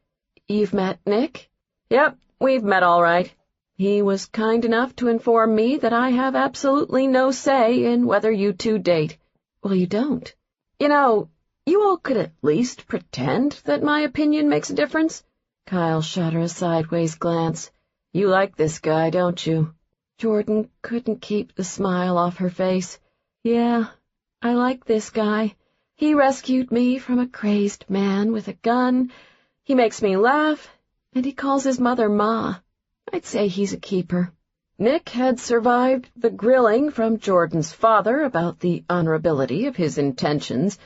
You've met Nick? Yep, we've met all right. He was kind enough to inform me that I have absolutely no say in whether you two date. Well, you don't. You know, you all could at least pretend that my opinion makes a difference. Kyle shot her a sideways glance. You like this guy, don't you? Jordan couldn't keep the smile off her face. Yeah, I like this guy. He rescued me from a crazed man with a gun. He makes me laugh, and he calls his mother Ma. I'd say he's a keeper. Nick had survived the grilling from Jordan's father about the honorability of his intentions,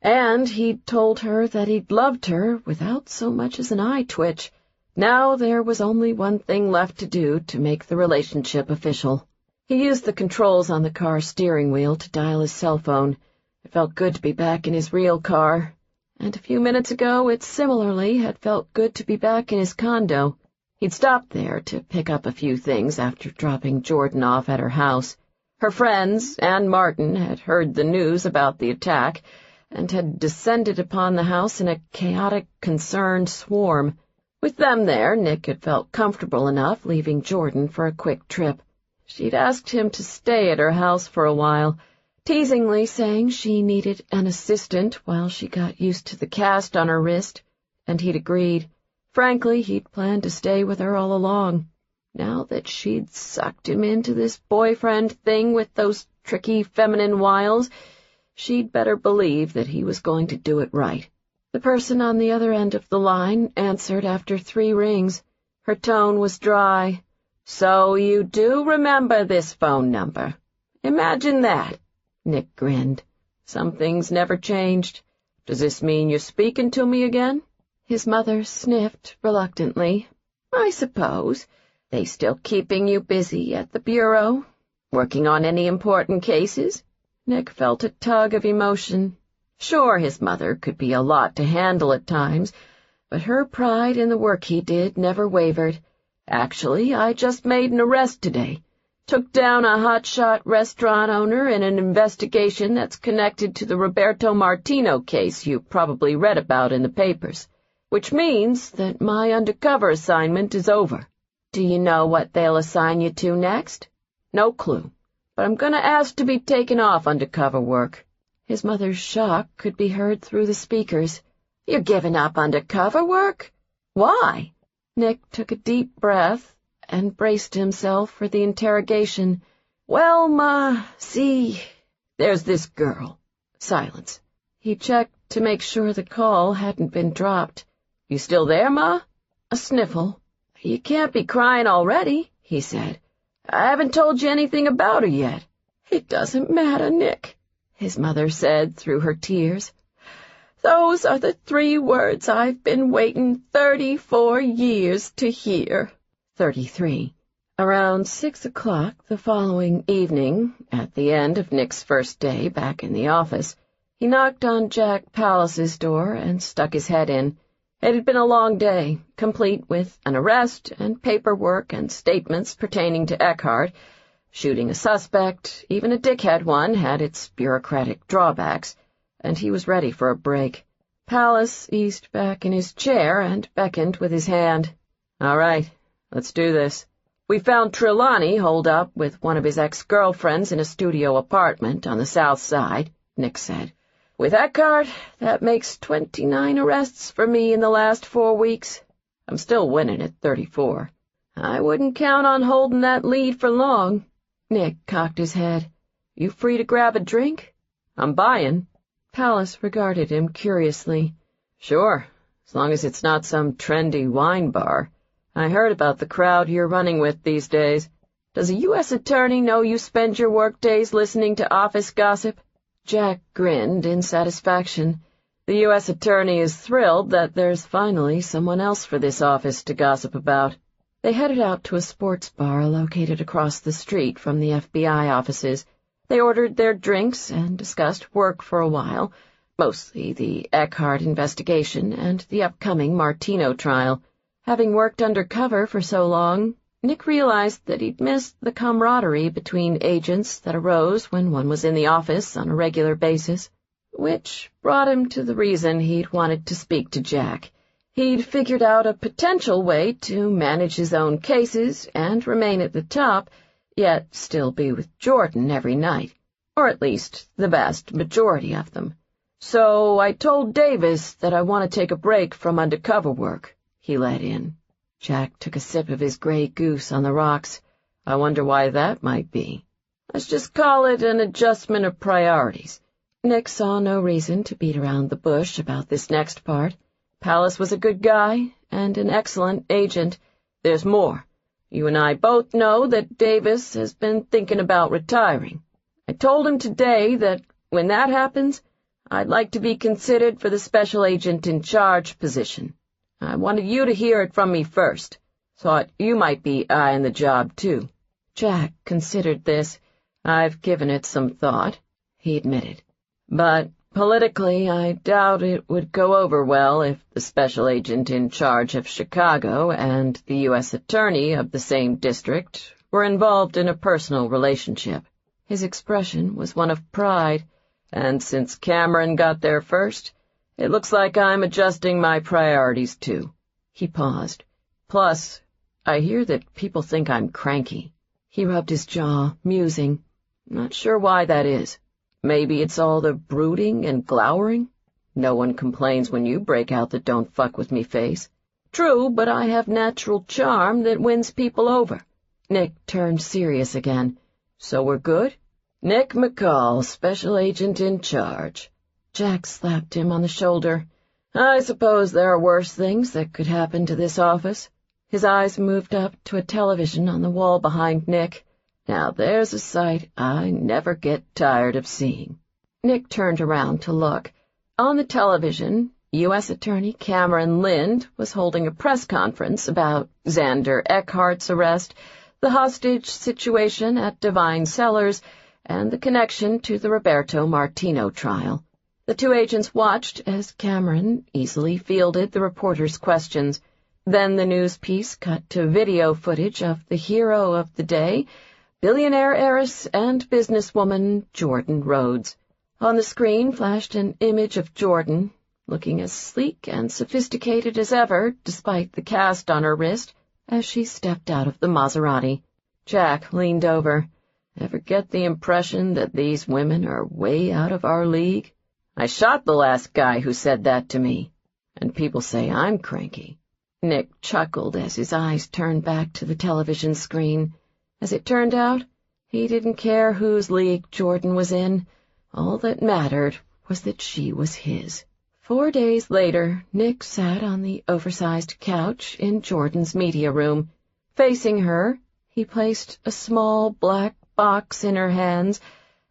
and he'd told her that he'd loved her without so much as an eye twitch. Now there was only one thing left to do to make the relationship official. He used the controls on the car's steering wheel to dial his cell phone. It felt good to be back in his real car, and a few minutes ago it similarly had felt good to be back in his condo. He'd stopped there to pick up a few things after dropping Jordan off at her house. Her friends and Martin had heard the news about the attack and had descended upon the house in a chaotic, concerned swarm. With them there, Nick had felt comfortable enough leaving Jordan for a quick trip. She'd asked him to stay at her house for a while, teasingly saying she needed an assistant while she got used to the cast on her wrist, and he'd agreed. Frankly, he'd planned to stay with her all along. Now that she'd sucked him into this boyfriend thing with those tricky feminine wiles, she'd better believe that he was going to do it right. The person on the other end of the line answered after 3 rings. Her tone was dry. So you do remember this phone number? Imagine that. Nick grinned. Some things never changed. Does this mean you're speaking to me again? His mother sniffed reluctantly. I suppose. They still keeping you busy at the bureau? Working on any important cases? Nick felt a tug of emotion. Sure, his mother could be a lot to handle at times, but her pride in the work he did never wavered. Actually, I just made an arrest today. Took down a hotshot restaurant owner in an investigation that's connected to the Roberto Martino case you probably read about in the papers, which means that my undercover assignment is over. Do you know what they'll assign you to next? No clue, but I'm going to ask to be taken off undercover work. His mother's shock could be heard through the speakers. You're giving up undercover work? Why? Nick took a deep breath and braced himself for the interrogation. Well, Ma, see, There's this girl. Silence. He checked to make sure the call hadn't been dropped. You still there, Ma? A sniffle. You can't be crying already, he said. I haven't told you anything about her yet. It doesn't matter, Nick, his mother said through her tears. Those are the 3 words I've been waiting 34 years to hear. 33. Around 6 o'clock the following evening, at the end of Nick's first day back in the office, he knocked on Jack Pallas's door and stuck his head in. It had been a long day, complete with an arrest and paperwork and statements pertaining to Eckhart. Shooting a suspect, even a dickhead one, had its bureaucratic drawbacks, and he was ready for a break. Pallas eased back in his chair and beckoned with his hand. All right, let's do this. We found Trelawney holed up with one of his ex-girlfriends in a studio apartment on the south side, Nick said. With Eckhart, that makes 29 arrests for me in the last 4 weeks. I'm still winning at 34. I wouldn't count on holding that lead for long. Nick cocked his head. You free to grab a drink? I'm buying. Pallas regarded him curiously. Sure, as long as it's not some trendy wine bar. I heard about the crowd you're running with these days. Does a U.S. attorney know you spend your workdays listening to office gossip? Jack grinned in satisfaction. The U.S. attorney is thrilled that there's finally someone else for this office to gossip about. They headed out to a sports bar located across the street from the FBI offices. They ordered their drinks and discussed work for a while, mostly the Eckhart investigation and the upcoming Martino trial. Having worked undercover for so long, Nick realized that he'd missed the camaraderie between agents that arose when one was in the office on a regular basis, which brought him to the reason he'd wanted to speak to Jack. He'd figured out a potential way to manage his own cases and remain at the top, yet still be with Jordan every night, or at least the vast majority of them. So I told Davis that I want to take a break from undercover work, he let in. Jack took a sip of his gray goose on the rocks. I wonder why that might be. Let's just call it an adjustment of priorities. Nick saw no reason to beat around the bush about this next part. Pallas was a good guy and an excellent agent. There's more. You and I both know that Davis has been thinking about retiring. I told him today that when that happens, I'd like to be considered for the special agent in charge position. I wanted you to hear it from me first. Thought you might be eyeing the job, too. Jack considered this. I've given it some thought, he admitted. But politically, I doubt it would go over well if the special agent in charge of Chicago and the U.S. attorney of the same district were involved in a personal relationship. His expression was one of pride, and since Cameron got there first, it looks like I'm adjusting my priorities, too. He paused. Plus, I hear that people think I'm cranky. He rubbed his jaw, musing. Not sure why that is. Maybe it's all the brooding and glowering? No one complains when you break out the don't fuck with me face. True, but I have natural charm that wins people over. Nick turned serious again. So we're good? Nick McCall, special agent in charge. Jack slapped him on the shoulder. I suppose there are worse things that could happen to this office. His eyes moved up to a television on the wall behind Nick. Now there's a sight I never get tired of seeing. Nick turned around to look. On the television, U.S. Attorney Cameron Lind was holding a press conference about Xander Eckhart's arrest, the hostage situation at Divine Cellars, and the connection to the Roberto Martino trial. The two agents watched as Cameron easily fielded the reporter's questions. Then the news piece cut to video footage of the hero of the day, billionaire heiress and businesswoman Jordan Rhodes. On the screen flashed an image of Jordan, looking as sleek and sophisticated as ever, despite the cast on her wrist, as she stepped out of the Maserati. Jack leaned over. Ever get the impression that these women are way out of our league? I shot the last guy who said that to me, and people say I'm cranky. Nick chuckled as his eyes turned back to the television screen. As it turned out, he didn't care whose league Jordan was in. All that mattered was that she was his. 4 days later, Nick sat on the oversized couch in Jordan's media room. Facing her, he placed a small black box in her hands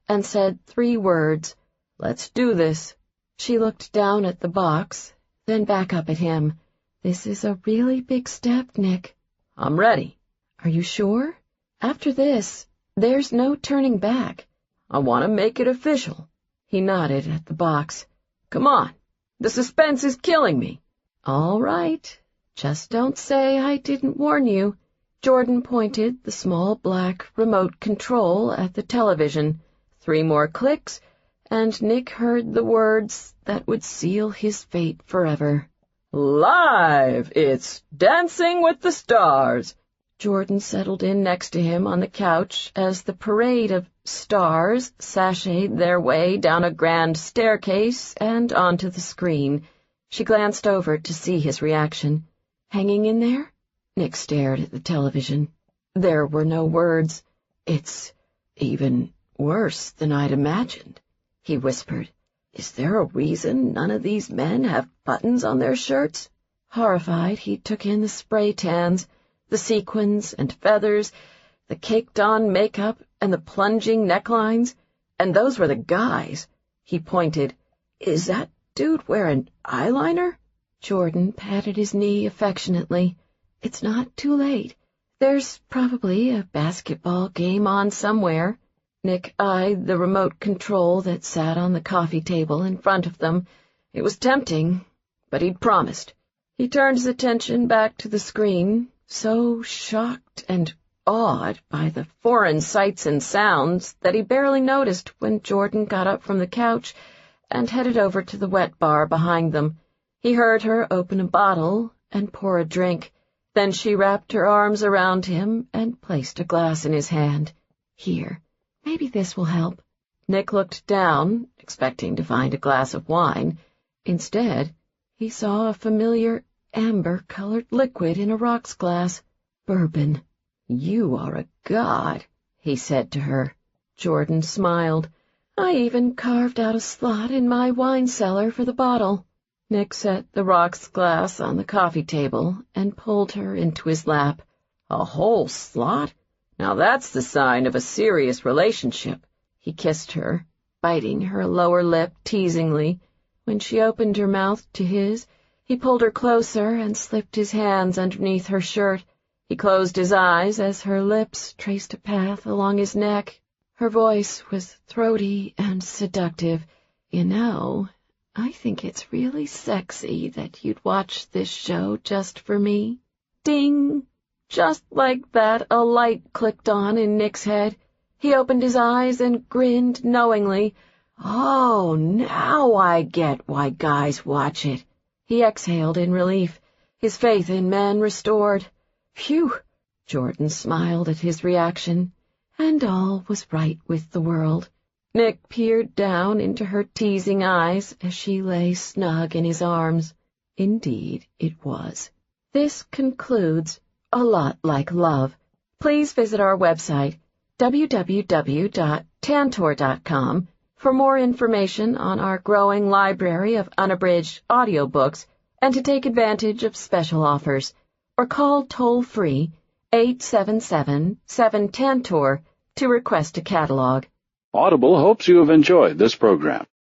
and said 3 words, "Let's do this." She looked down at the box, then back up at him. "This is a really big step, Nick." "I'm ready." "Are you sure? After this, there's no turning back." "I want to make it official." He nodded at the box. "Come on. The suspense is killing me." "All right. Just don't say I didn't warn you." Jordan pointed the small black remote control at the television. 3 more clicks, and Nick heard the words that would seal his fate forever. "Live! It's Dancing with the Stars." Jordan settled in next to him on the couch as the parade of stars sashayed their way down a grand staircase and onto the screen. She glanced over to see his reaction. "Hanging in there?" Nick stared at the television. There were no words. "It's even worse than I'd imagined," he whispered. "Is there a reason none of these men have buttons on their shirts?" Horrified, he took in the spray tans, the sequins and feathers, the caked-on makeup and the plunging necklines. And those were the guys. He pointed. "Is that dude wearing eyeliner?" Jordan patted his knee affectionately. "It's not too late. There's probably a basketball game on somewhere." Nick eyed the remote control that sat on the coffee table in front of them. It was tempting, but he'd promised. He turned his attention back to the screen, so shocked and awed by the foreign sights and sounds that he barely noticed when Jordan got up from the couch and headed over to the wet bar behind them. He heard her open a bottle and pour a drink. Then she wrapped her arms around him and placed a glass in his hand. "Here, maybe this will help." Nick looked down, expecting to find a glass of wine. Instead, he saw a familiar amber-colored liquid in a rocks glass. "Bourbon." "You are a god," he said to her. Jordan smiled. "I even carved out a slot in my wine cellar for the bottle." Nick set the rocks glass on the coffee table and pulled her into his lap. "A whole slot? Now that's the sign of a serious relationship." He kissed her, biting her lower lip teasingly. When she opened her mouth to his, he pulled her closer and slipped his hands underneath her shirt. He closed his eyes as her lips traced a path along his neck. Her voice was throaty and seductive. "You know, I think it's really sexy that you'd watch this show just for me." Ding! Just like that, a light clicked on in Nick's head. He opened his eyes and grinned knowingly. "Oh, now I get why guys watch it." He exhaled in relief, his faith in men restored. "Phew!" Jordan smiled at his reaction, and all was right with the world. Nick peered down into her teasing eyes as she lay snug in his arms. Indeed, it was. This concludes A Lot Like Love. Please visit our website, www.tantor.com, for more information on our growing library of unabridged audiobooks and to take advantage of special offers, or call toll-free 877-7-TANTOR to request a catalog. Audible hopes you have enjoyed this program.